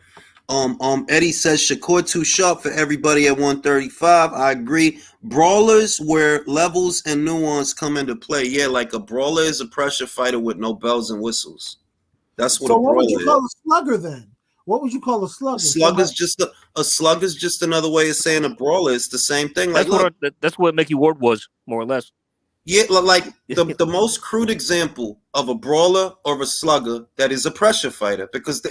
[SPEAKER 1] Eddie says Shakur too sharp for everybody at 135. I agree. Brawlers where levels and nuance come into play. Yeah, like a brawler is a pressure fighter with no bells and whistles. That's what a brawler is.
[SPEAKER 10] So what would you call a slugger then? What would you call a slugger?
[SPEAKER 1] A slugger's just another way of saying a brawler. It's the same thing. Like
[SPEAKER 7] That's what Mickey Ward was, more or less.
[SPEAKER 1] Yeah, like the most crude example of a brawler or a slugger that is a pressure fighter, because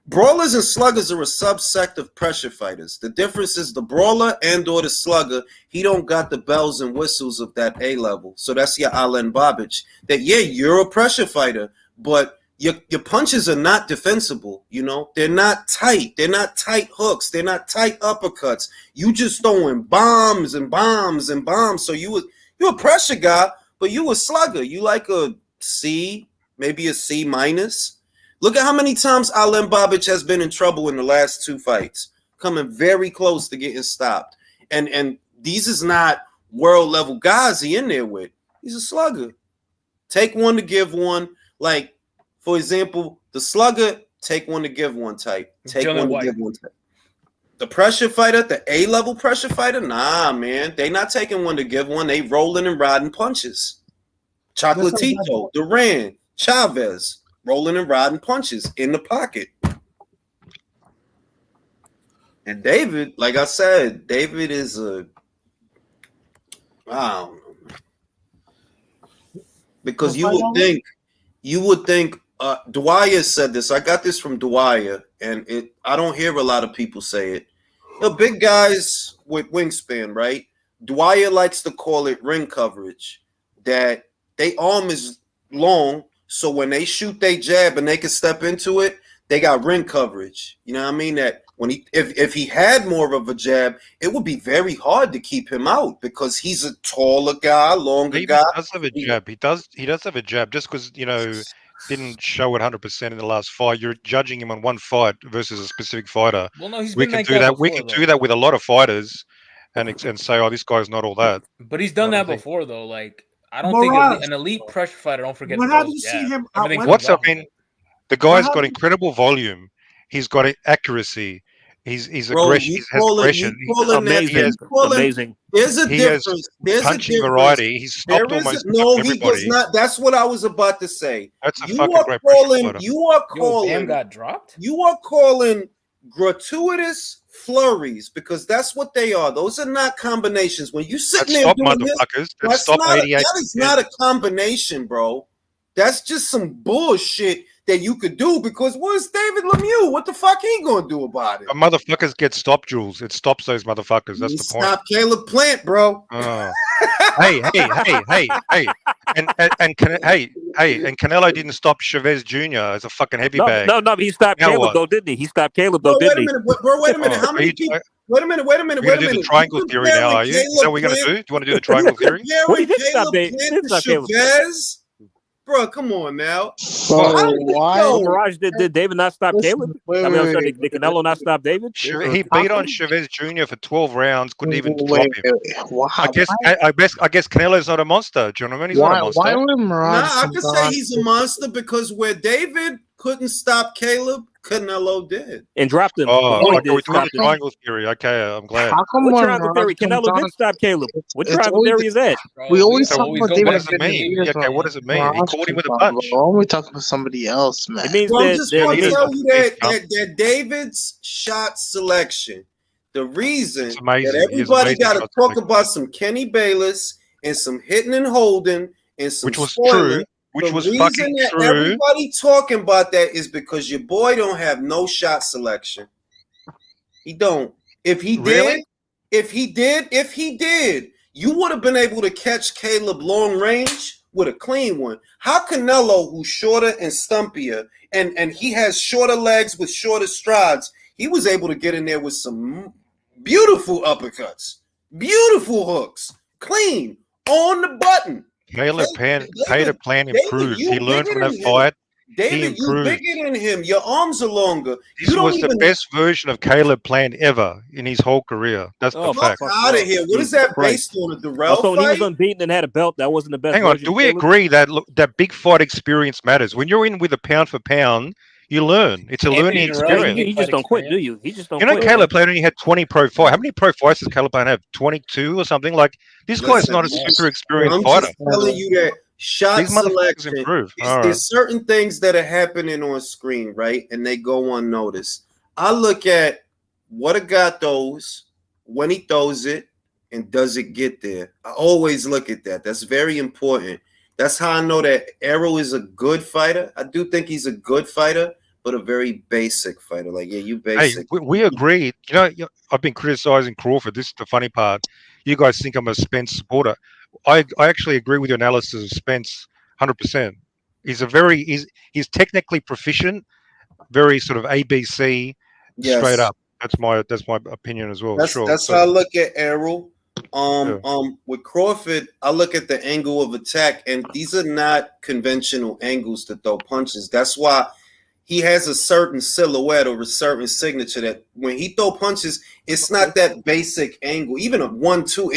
[SPEAKER 1] brawlers and sluggers are a subsect of pressure fighters. The difference is the brawler and or the slugger, he don't got the bells and whistles of that A level. So that's your Alen Babic. That, you're a pressure fighter, but your punches are not defensible, you know? They're not tight. They're not tight hooks. They're not tight uppercuts. You just throwing bombs and bombs and bombs. So you're a pressure guy, but you a slugger. You like a C, maybe a C minus. Look at how many times Alen Babic has been in trouble in the last 2 fights, coming very close to getting stopped. And these is not world level guys he in there with. He's a slugger. Take one to give one. Like, for example, the slugger, take one to give one type. Take one to give one type. The pressure fighter, the A level pressure fighter, nah, man. They not taking one to give one. They rolling and riding punches. Chocolatito, Duran, Chavez. Rolling and riding punches in the pocket. And David, like I said, David is I don't know. Because you would think Dwyer said this. I got this from Dwyer, and I don't hear a lot of people say it. Big guys with wingspan, right? Dwyer likes to call it ring coverage. That they arm is long. So when they shoot they jab and they can step into it, they got ring coverage. You know what I mean? That when if he had more of a jab, it would be very hard to keep him out because he's a taller guy, longer guy.
[SPEAKER 15] He does have a jab. He does have a jab. Just because didn't show it 100% in the last fight, you're judging him on one fight versus a specific fighter.
[SPEAKER 11] Well, no, he's
[SPEAKER 15] we
[SPEAKER 11] been
[SPEAKER 15] can
[SPEAKER 11] like
[SPEAKER 15] do that.
[SPEAKER 11] before,
[SPEAKER 15] We can do that with a lot of fighters, and say, oh, this guy's not all that.
[SPEAKER 11] But he's done that before, though. Like, I don't think an elite pressure fighter. Don't forget.
[SPEAKER 10] When have you seen him?
[SPEAKER 15] The guy's got incredible volume. He's got accuracy. He's aggression. He has aggression.
[SPEAKER 7] Amazing.
[SPEAKER 1] There's a difference. There's
[SPEAKER 15] punching
[SPEAKER 1] a difference.
[SPEAKER 15] Variety. He's stopped almost
[SPEAKER 1] he
[SPEAKER 15] everybody.
[SPEAKER 1] does not. That's what I was about to say.
[SPEAKER 15] That's a fucking great pressure fighter.
[SPEAKER 1] You are calling.
[SPEAKER 11] Bam got dropped.
[SPEAKER 1] You are calling gratuitous flurries because that's what they are. Those are not combinations. When you sitting there doing this, that is not a combination, bro. That's just some bullshit that you could do because what's David Lemieux? What the fuck he gonna do about it?
[SPEAKER 15] The motherfuckers get stopped, Jules. It stops those motherfuckers. That's
[SPEAKER 1] You
[SPEAKER 15] the point.
[SPEAKER 1] stop Caleb Plant, bro.
[SPEAKER 15] Oh. Hey, and Canelo didn't stop Chavez Jr. as a fucking heavy bag.
[SPEAKER 7] No, he stopped
[SPEAKER 15] Now
[SPEAKER 7] Caleb
[SPEAKER 15] what?
[SPEAKER 7] though, didn't he? He stopped Caleb
[SPEAKER 1] Bro,
[SPEAKER 7] though,
[SPEAKER 1] wait
[SPEAKER 7] didn't
[SPEAKER 1] a
[SPEAKER 7] he?
[SPEAKER 1] minute, bro. Wait a minute. How many people? Wait a minute.
[SPEAKER 15] You're gonna do the triangle theory now, are you? Is that what we're gonna do? Do you want to do the triangle theory?
[SPEAKER 7] Well, he
[SPEAKER 1] Comparing
[SPEAKER 7] did stop
[SPEAKER 1] Caleb Plant to Chavez? Bro, come on now.
[SPEAKER 7] Mirage, did David not stop Caleb? Did Canelo not stop David?
[SPEAKER 15] He beat on Chavez Jr. for 12 rounds, couldn't even drop him. I guess Canelo's not a monster. Do you know what I mean? He's not a monster.
[SPEAKER 2] Why would Mirage?
[SPEAKER 1] I could say he's a monster because where David couldn't stop Caleb, Canelo did.
[SPEAKER 7] And dropped him.
[SPEAKER 15] Oh, we're doing the triangle theory. Okay, I'm glad.
[SPEAKER 2] How come
[SPEAKER 7] What
[SPEAKER 2] when
[SPEAKER 7] triangle theory?
[SPEAKER 2] Mirage
[SPEAKER 7] Canelo did stop Caleb. What triangle theory is that?
[SPEAKER 2] We always talk about David.
[SPEAKER 15] What does it mean? Okay, what does it mean? He caught him with a punch.
[SPEAKER 2] Why don't we talk about somebody else, man?
[SPEAKER 7] It means
[SPEAKER 1] Well, I'm
[SPEAKER 7] that
[SPEAKER 1] just going to tell you that David's shot selection, the reason that everybody got to talk about some Kenny Bayless and some hitting and holding and some
[SPEAKER 15] which was
[SPEAKER 1] spoiling,
[SPEAKER 15] true. Which
[SPEAKER 1] the
[SPEAKER 15] was
[SPEAKER 1] reason
[SPEAKER 15] fucking
[SPEAKER 1] that
[SPEAKER 15] true.
[SPEAKER 1] everybody talking about that is because your boy don't have no shot selection. He don't. If he did, you would have been able to catch Caleb long range with a clean one. How Canelo, who's shorter and stumpier, and he has shorter legs with shorter strides, he was able to get in there with some beautiful uppercuts, beautiful hooks, clean, on the button.
[SPEAKER 15] Caleb Plant improved. He learned from that fight.
[SPEAKER 1] David, you bigger than him. Your arms are longer.
[SPEAKER 15] This was the best version of Caleb Plant ever in his whole career. That's the fact.
[SPEAKER 1] Out of here. What is that based on? A Darrell
[SPEAKER 7] Also, when he
[SPEAKER 1] fight?
[SPEAKER 7] was unbeaten and had a belt, that wasn't the best.
[SPEAKER 15] Hang on.
[SPEAKER 7] version
[SPEAKER 15] Do
[SPEAKER 7] of
[SPEAKER 15] we
[SPEAKER 7] Caleb?
[SPEAKER 15] agree that that big fight experience matters? When you're in with a pound for pound, you learn. It's a learning experience.
[SPEAKER 7] You just don't quit, do you? He just don't.
[SPEAKER 15] You know,
[SPEAKER 7] quit.
[SPEAKER 15] Caleb Plant only had 20 pro fights. How many pro fights does Caleb Plant have? 22 or something? Like this guy's not a super experienced
[SPEAKER 1] I'm
[SPEAKER 15] fighter.
[SPEAKER 1] just telling you that shot
[SPEAKER 15] These motherfuckers
[SPEAKER 1] selection.
[SPEAKER 15] improve. All right.
[SPEAKER 1] There's certain things that are happening on screen, right? And they go unnoticed. I look at what a guy throws, when he throws it, and does it get there? I always look at that. That's very important. That's how I know that Errol is a good fighter. I do think he's a good fighter, but a very basic fighter. Like, yeah, you basic.
[SPEAKER 15] Hey, we agree. You know, I've been criticizing Crawford. This is the funny part. You guys think I'm a Spence supporter. I actually agree with your analysis of Spence 100%. He's technically proficient, very sort of ABC, straight up. That's my opinion as well.
[SPEAKER 1] That's how I look at Errol. With Crawford, I look at the angle of attack, and these are not conventional angles to throw punches. That's why he has a certain silhouette or a certain signature that when he throw punches, it's not that basic angle. Even a 1-2,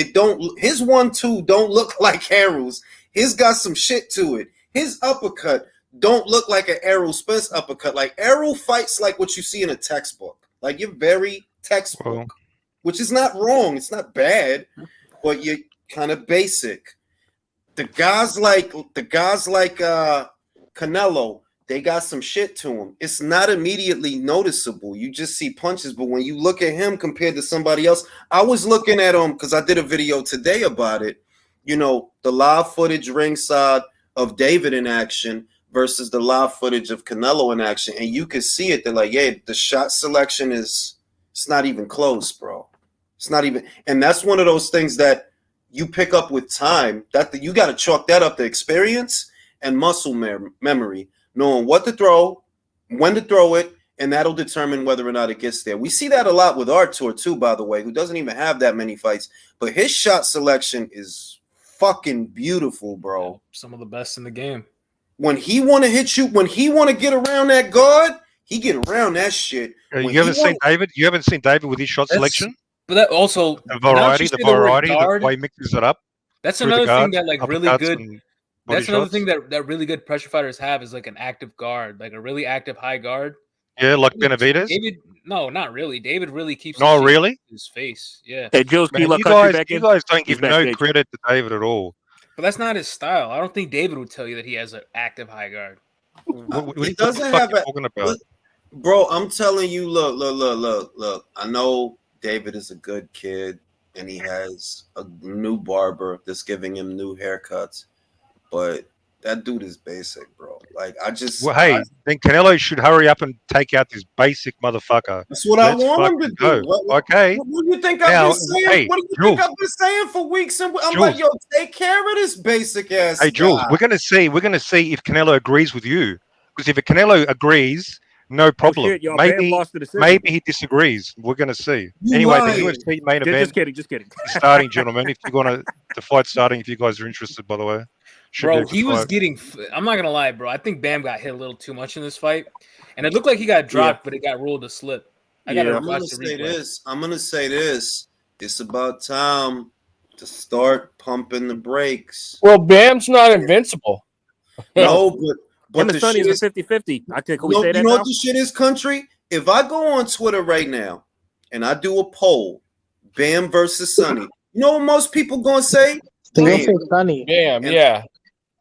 [SPEAKER 1] his 1-2 don't look like Errol's. His got some shit to it. His uppercut don't look like an Errol Spence uppercut. Like Errol fights like what you see in a textbook. Like you're very textbook, which is not wrong. It's not bad, but you're kind of basic. The guys like Canelo, they got some shit to him. It's not immediately noticeable. You just see punches, but when you look at him compared to somebody else, I was looking at him because I did a video today about it. You know, the live footage ringside of David in action versus the live footage of Canelo in action, and you can see it. They're like, yeah, the shot selection it's not even close, bro. It's not even, and that's one of those things that you pick up with time. That you got to chalk that up to experience and muscle memory, knowing what to throw, when to throw it, and that'll determine whether or not it gets there. We see that a lot with Artur too, by the way, who doesn't even have that many fights, but his shot selection is fucking beautiful, bro.
[SPEAKER 11] Some of the best in the game.
[SPEAKER 1] When he want to hit you, when he want to get around that guard, he get around that shit.
[SPEAKER 15] You haven't seen David? You haven't seen David with his shot selection?
[SPEAKER 11] But that also
[SPEAKER 15] the variety, the way he mixes it up.
[SPEAKER 11] That's another thing that like really good. That's another thing that really good pressure fighters have is like an active guard, like a really active high guard.
[SPEAKER 15] Yeah, like Benavidez.
[SPEAKER 11] David, no, not really. David really keeps.
[SPEAKER 15] No, really.
[SPEAKER 11] His face, yeah.
[SPEAKER 7] Hey, Jules,
[SPEAKER 15] you guys don't give no credit to David at all.
[SPEAKER 11] But that's not his style. I don't think David would tell you that he has an active high guard.
[SPEAKER 15] What
[SPEAKER 1] he doesn't have a.
[SPEAKER 15] Talking about?
[SPEAKER 1] Bro, I'm telling you, look. I know David is a good kid, and he has a new barber that's giving him new haircuts. But that dude is basic, bro. Like I just,
[SPEAKER 15] Well, hey, then Canelo should hurry up and take out this basic motherfucker.
[SPEAKER 1] that's what I
[SPEAKER 15] Let's
[SPEAKER 1] want him to
[SPEAKER 15] fucking
[SPEAKER 1] do.
[SPEAKER 15] go. Okay.
[SPEAKER 1] What do you think I've
[SPEAKER 15] Now,
[SPEAKER 1] been saying?
[SPEAKER 15] hey,
[SPEAKER 1] What do you
[SPEAKER 15] Jules,
[SPEAKER 1] think I've been saying for weeks? And I'm
[SPEAKER 15] Jules.
[SPEAKER 1] like, yo, take care of this basic ass
[SPEAKER 15] Hey, Jules,
[SPEAKER 1] guy.
[SPEAKER 15] we're gonna see if Canelo agrees with you. Because if Canelo agrees, no
[SPEAKER 7] Oh
[SPEAKER 15] problem.
[SPEAKER 7] shit, y'all. Bam
[SPEAKER 15] Maybe
[SPEAKER 7] lost the decision.
[SPEAKER 15] maybe he disagrees. We're gonna see.
[SPEAKER 1] You
[SPEAKER 15] Anyway, the
[SPEAKER 1] lying.
[SPEAKER 15] UFC main event
[SPEAKER 7] Just kidding. Just kidding.
[SPEAKER 15] is starting, gentlemen. If you want the fight starting, if you guys are interested, by the way. Should be a
[SPEAKER 11] Bro,
[SPEAKER 15] good
[SPEAKER 11] he was
[SPEAKER 15] fight.
[SPEAKER 11] getting. I'm not gonna lie, bro. I think Bam got hit a little too much in this fight, and it looked like he got dropped, but it got ruled a slip. I gotta
[SPEAKER 1] I'm
[SPEAKER 11] watch
[SPEAKER 1] gonna
[SPEAKER 11] the
[SPEAKER 1] say
[SPEAKER 11] replay.
[SPEAKER 1] this. I'm gonna say this. It's about time to start pumping the brakes.
[SPEAKER 3] Well, Bam's not invincible.
[SPEAKER 1] No, but
[SPEAKER 7] Him and
[SPEAKER 1] the
[SPEAKER 7] Sonny
[SPEAKER 1] shit
[SPEAKER 7] is a
[SPEAKER 1] is
[SPEAKER 7] 50-50. Can we
[SPEAKER 1] no,
[SPEAKER 7] say
[SPEAKER 1] you
[SPEAKER 7] that
[SPEAKER 1] know
[SPEAKER 7] now?
[SPEAKER 1] what the shit is, country? If I go on Twitter right now and I do a poll, Bam versus Sonny, you know what most people gonna say?
[SPEAKER 2] They're gonna
[SPEAKER 1] Bam.
[SPEAKER 2] say Sunny.
[SPEAKER 3] Bam,
[SPEAKER 1] And-
[SPEAKER 3] yeah.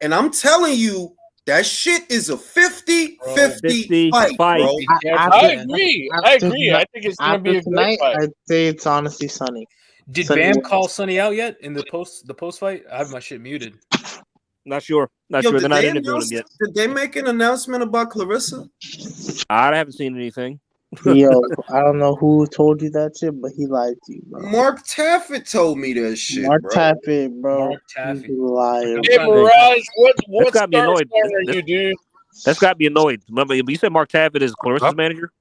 [SPEAKER 1] And I'm telling you, that shit is a 50-50
[SPEAKER 7] 50
[SPEAKER 1] fight,
[SPEAKER 7] fight.
[SPEAKER 1] bro.
[SPEAKER 3] I agree. I agree. I think it's gonna be
[SPEAKER 2] After
[SPEAKER 3] a good
[SPEAKER 2] tonight,
[SPEAKER 3] fight.
[SPEAKER 2] I'd say it's honestly Sunny.
[SPEAKER 11] Did
[SPEAKER 2] Sonny
[SPEAKER 11] Bam
[SPEAKER 2] wins.
[SPEAKER 11] call Sonny out yet in the post fight? I have my shit muted.
[SPEAKER 7] Not sure. Not
[SPEAKER 1] Yo,
[SPEAKER 7] sure.
[SPEAKER 1] did
[SPEAKER 7] They're not
[SPEAKER 1] they
[SPEAKER 7] interviewing him
[SPEAKER 1] announce-
[SPEAKER 7] yet.
[SPEAKER 1] Did they make an announcement about Clarissa?
[SPEAKER 7] I haven't seen anything.
[SPEAKER 2] Yo, I don't know who told you that shit, but he lied to you, bro.
[SPEAKER 1] Mark Taffet told me that shit,
[SPEAKER 2] Mark
[SPEAKER 1] bro.
[SPEAKER 2] Taffet, bro.
[SPEAKER 11] Mark Taffet.
[SPEAKER 2] He's a liar.
[SPEAKER 3] Hey, Mirage, what
[SPEAKER 7] That's got me
[SPEAKER 3] star
[SPEAKER 7] annoyed.
[SPEAKER 3] sign are you, dude?
[SPEAKER 7] That's got me annoyed. Remember, you said Mark Taffet is Clarissa's manager?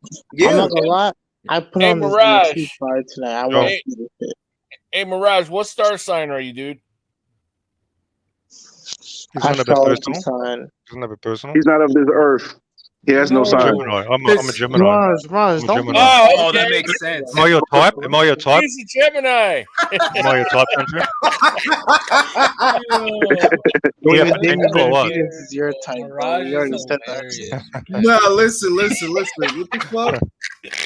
[SPEAKER 2] I'm not gonna lie. I put
[SPEAKER 3] Hey,
[SPEAKER 2] on this
[SPEAKER 3] Mirage.
[SPEAKER 2] UFC fight tonight. I
[SPEAKER 15] Yo.
[SPEAKER 2] want to see this shit.
[SPEAKER 3] Hey, Mirage, what star sign are you, dude?
[SPEAKER 15] He's not a bit
[SPEAKER 2] Astrology
[SPEAKER 15] personal.
[SPEAKER 2] sign.
[SPEAKER 15] Doesn't have a personal.
[SPEAKER 6] He's not of this earth. He has no
[SPEAKER 15] I'm a
[SPEAKER 6] sign.
[SPEAKER 15] Gemini. I'm a Gemini.
[SPEAKER 2] Mirage,
[SPEAKER 15] I'm a
[SPEAKER 2] don't
[SPEAKER 15] Gemini.
[SPEAKER 3] Oh,
[SPEAKER 11] Oh,
[SPEAKER 3] okay.
[SPEAKER 11] that makes sense.
[SPEAKER 15] Am I your type? Am I your type?
[SPEAKER 3] He's a Gemini.
[SPEAKER 15] Am I your type, country?
[SPEAKER 2] David,
[SPEAKER 15] Do we have
[SPEAKER 2] David
[SPEAKER 15] potential or what?
[SPEAKER 2] Benavidez is your type, bro.
[SPEAKER 11] Mirage
[SPEAKER 2] You already
[SPEAKER 11] is
[SPEAKER 2] said that.
[SPEAKER 11] hilarious.
[SPEAKER 1] No, listen. What the fuck?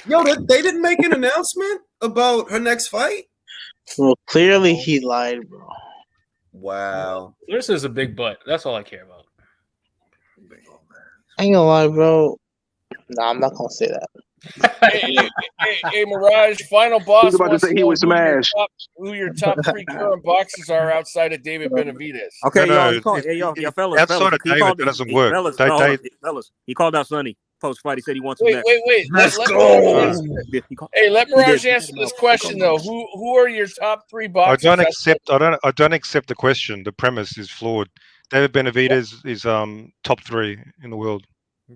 [SPEAKER 1] Yo, they didn't make an announcement about her next fight?
[SPEAKER 2] Well, clearly he lied, bro.
[SPEAKER 1] Wow.
[SPEAKER 11] Clarissa's a big butt. That's all I care about.
[SPEAKER 2] I ain't gonna lie, bro. Nah, I'm not gonna say that.
[SPEAKER 3] Hey, Mirage, final boss.
[SPEAKER 6] He's about to
[SPEAKER 3] wants
[SPEAKER 6] say he
[SPEAKER 3] know
[SPEAKER 6] would smash.
[SPEAKER 3] Who your top 3 current boxers are outside of David Benavidez?
[SPEAKER 7] Okay,
[SPEAKER 15] No,
[SPEAKER 7] y'all.
[SPEAKER 15] no,
[SPEAKER 7] He called, hey, y'all, fellas.
[SPEAKER 15] outside
[SPEAKER 7] Fellas,
[SPEAKER 15] of
[SPEAKER 7] he
[SPEAKER 15] David,
[SPEAKER 7] called
[SPEAKER 15] that doesn't work.
[SPEAKER 7] Fellas,
[SPEAKER 15] They-
[SPEAKER 7] hold on,
[SPEAKER 15] they-
[SPEAKER 7] fellas. He called out Sonny post fight. He said he wants him
[SPEAKER 3] Wait,
[SPEAKER 7] next.
[SPEAKER 3] wait.
[SPEAKER 11] Let's
[SPEAKER 3] Let
[SPEAKER 11] go.
[SPEAKER 3] Mirage answer.
[SPEAKER 7] He called-
[SPEAKER 3] Hey, let
[SPEAKER 7] He
[SPEAKER 3] Mirage
[SPEAKER 7] did.
[SPEAKER 3] answer this question though. Who are your top 3
[SPEAKER 15] I
[SPEAKER 3] boxers?
[SPEAKER 15] don't accept. I don't accept the question. The premise is flawed. David Benavidez is top 3 in the world.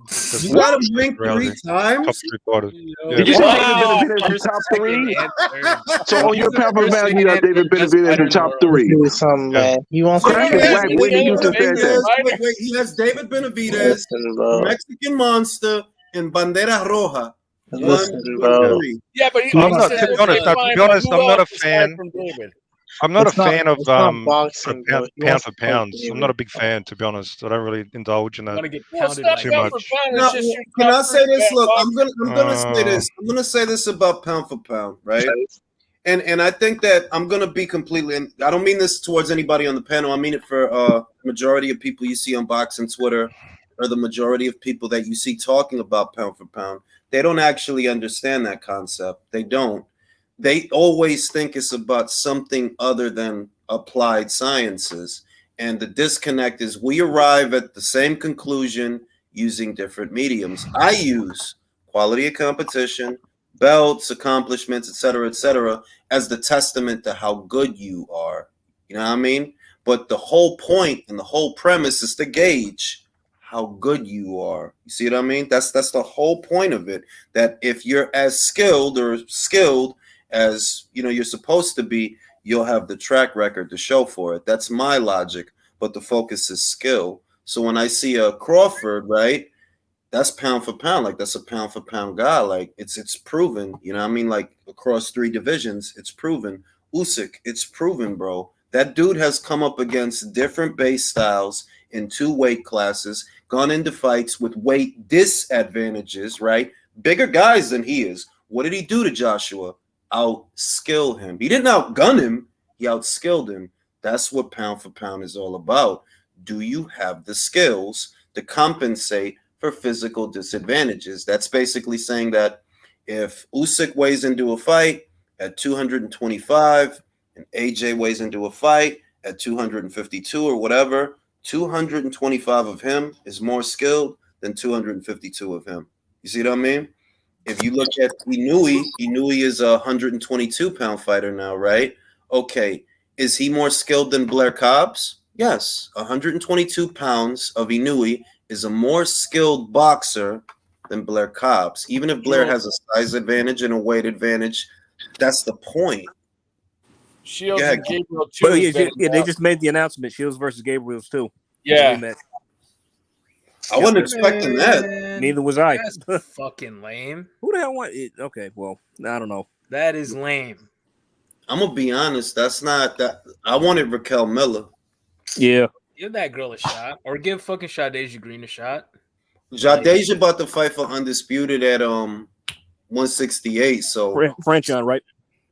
[SPEAKER 15] That's
[SPEAKER 1] You got him
[SPEAKER 15] that's
[SPEAKER 1] ranked 3
[SPEAKER 15] reality.
[SPEAKER 1] times?
[SPEAKER 15] Top 3 fighters.
[SPEAKER 6] Did you say
[SPEAKER 3] Wow.
[SPEAKER 6] David Benavidez is top 3?
[SPEAKER 11] Third.
[SPEAKER 6] So on your pound for
[SPEAKER 11] First,
[SPEAKER 6] pound,
[SPEAKER 11] second,
[SPEAKER 6] you got
[SPEAKER 11] and
[SPEAKER 6] David
[SPEAKER 11] third best
[SPEAKER 6] Benavidez
[SPEAKER 11] fighter
[SPEAKER 6] in
[SPEAKER 11] in the
[SPEAKER 6] top
[SPEAKER 11] world.
[SPEAKER 6] 3.
[SPEAKER 2] Do something,
[SPEAKER 15] Yeah.
[SPEAKER 2] man. He wants
[SPEAKER 1] So
[SPEAKER 2] to
[SPEAKER 1] he
[SPEAKER 6] Crack it,
[SPEAKER 1] has
[SPEAKER 6] whack. When did you just say that?
[SPEAKER 1] Wait, he has David Benavidez,
[SPEAKER 2] Listen, bro.
[SPEAKER 1] Mexican Monster, and Bandera Roja. 1,
[SPEAKER 2] Listen,
[SPEAKER 1] 2,
[SPEAKER 2] bro.
[SPEAKER 1] and 3.
[SPEAKER 3] Yeah, but
[SPEAKER 15] I'm
[SPEAKER 3] he
[SPEAKER 15] not.
[SPEAKER 3] said
[SPEAKER 15] To be
[SPEAKER 3] okay,
[SPEAKER 15] honest,
[SPEAKER 3] fine, but who
[SPEAKER 15] I'm not a
[SPEAKER 3] else aside
[SPEAKER 15] fan.
[SPEAKER 3] from David?
[SPEAKER 15] I'm not a
[SPEAKER 2] It's not-
[SPEAKER 15] fan of
[SPEAKER 2] it's not boxing, bro.
[SPEAKER 15] pound,
[SPEAKER 2] He
[SPEAKER 15] pound
[SPEAKER 2] wants
[SPEAKER 15] for
[SPEAKER 2] to fight
[SPEAKER 15] pounds. I'm
[SPEAKER 2] David.
[SPEAKER 15] not a big fan, to be honest. I don't really indulge in
[SPEAKER 11] I
[SPEAKER 15] that.
[SPEAKER 11] want to get
[SPEAKER 3] Well, it's
[SPEAKER 11] pounded
[SPEAKER 3] not
[SPEAKER 11] by
[SPEAKER 15] Too
[SPEAKER 3] pound
[SPEAKER 11] him.
[SPEAKER 3] for
[SPEAKER 15] much.
[SPEAKER 3] pound.
[SPEAKER 1] Now,
[SPEAKER 3] It's just your
[SPEAKER 1] can I
[SPEAKER 3] top
[SPEAKER 1] say
[SPEAKER 3] 3
[SPEAKER 1] this? Look,
[SPEAKER 3] boxers.
[SPEAKER 1] I'm gonna say this. I'm gonna say this about pound for pound, right? And I think that I'm gonna be completely. And I don't mean this towards anybody on the panel. I mean it for majority of people you see on boxing Twitter, or the majority of people that you see talking about pound for pound. They don't actually understand that concept. They don't. They always think it's about something other than applied sciences. And the disconnect is we arrive at the same conclusion using different mediums. I use quality of competition, belts, accomplishments, et cetera, as the testament to how good you are. You know what I mean? But the whole point and the whole premise is to gauge how good you are. You see what I mean? That's the whole point of it. That if you're as skilled as you're supposed to be, you'll have the track record to show for it. That's my logic. But the focus is skill. So when I see a Crawford, right? That's pound for pound. Like that's a pound for pound guy. Like it's proven. You know what I mean? Like across 3 divisions, it's proven. Usyk, it's proven, bro. That dude has come up against different base styles in 2 weight classes, gone into fights with weight disadvantages, right? Bigger guys than he is. What did he do to Joshua? Outskill him. He didn't outgun him. He outskilled him. That's what pound for pound is all about. Do you have the skills to compensate for physical disadvantages? That's basically saying that if Usyk weighs into a fight at 225 and AJ weighs into a fight at 252 or whatever, 225 of him is more skilled than 252 of him. You see what I mean? If you look at Inui is a 122-pound fighter now, right? Okay. Is he more skilled than Blair Cobbs? Yes. 122 pounds of Inui is a more skilled boxer than Blair Cobbs. Even if Blair has a size advantage and a weight advantage, that's the point.
[SPEAKER 3] Shields
[SPEAKER 1] Yeah.
[SPEAKER 3] and Gabriel too.
[SPEAKER 7] But
[SPEAKER 3] has been
[SPEAKER 7] they just made the announcement. Shields versus Gabriel's too.
[SPEAKER 3] Yeah.
[SPEAKER 1] I wasn't expecting that.
[SPEAKER 7] Neither was I.
[SPEAKER 11] That's fucking lame.
[SPEAKER 7] Who the hell want it? Okay, well, I don't know.
[SPEAKER 11] That is lame.
[SPEAKER 1] I'm gonna be honest. That's not that. I wanted Raquel Miller.
[SPEAKER 7] Yeah.
[SPEAKER 11] Give that girl a shot, or give fucking Shadeja Green a shot.
[SPEAKER 1] Jadeja about to fight for undisputed at 168. So
[SPEAKER 7] Franchon, right?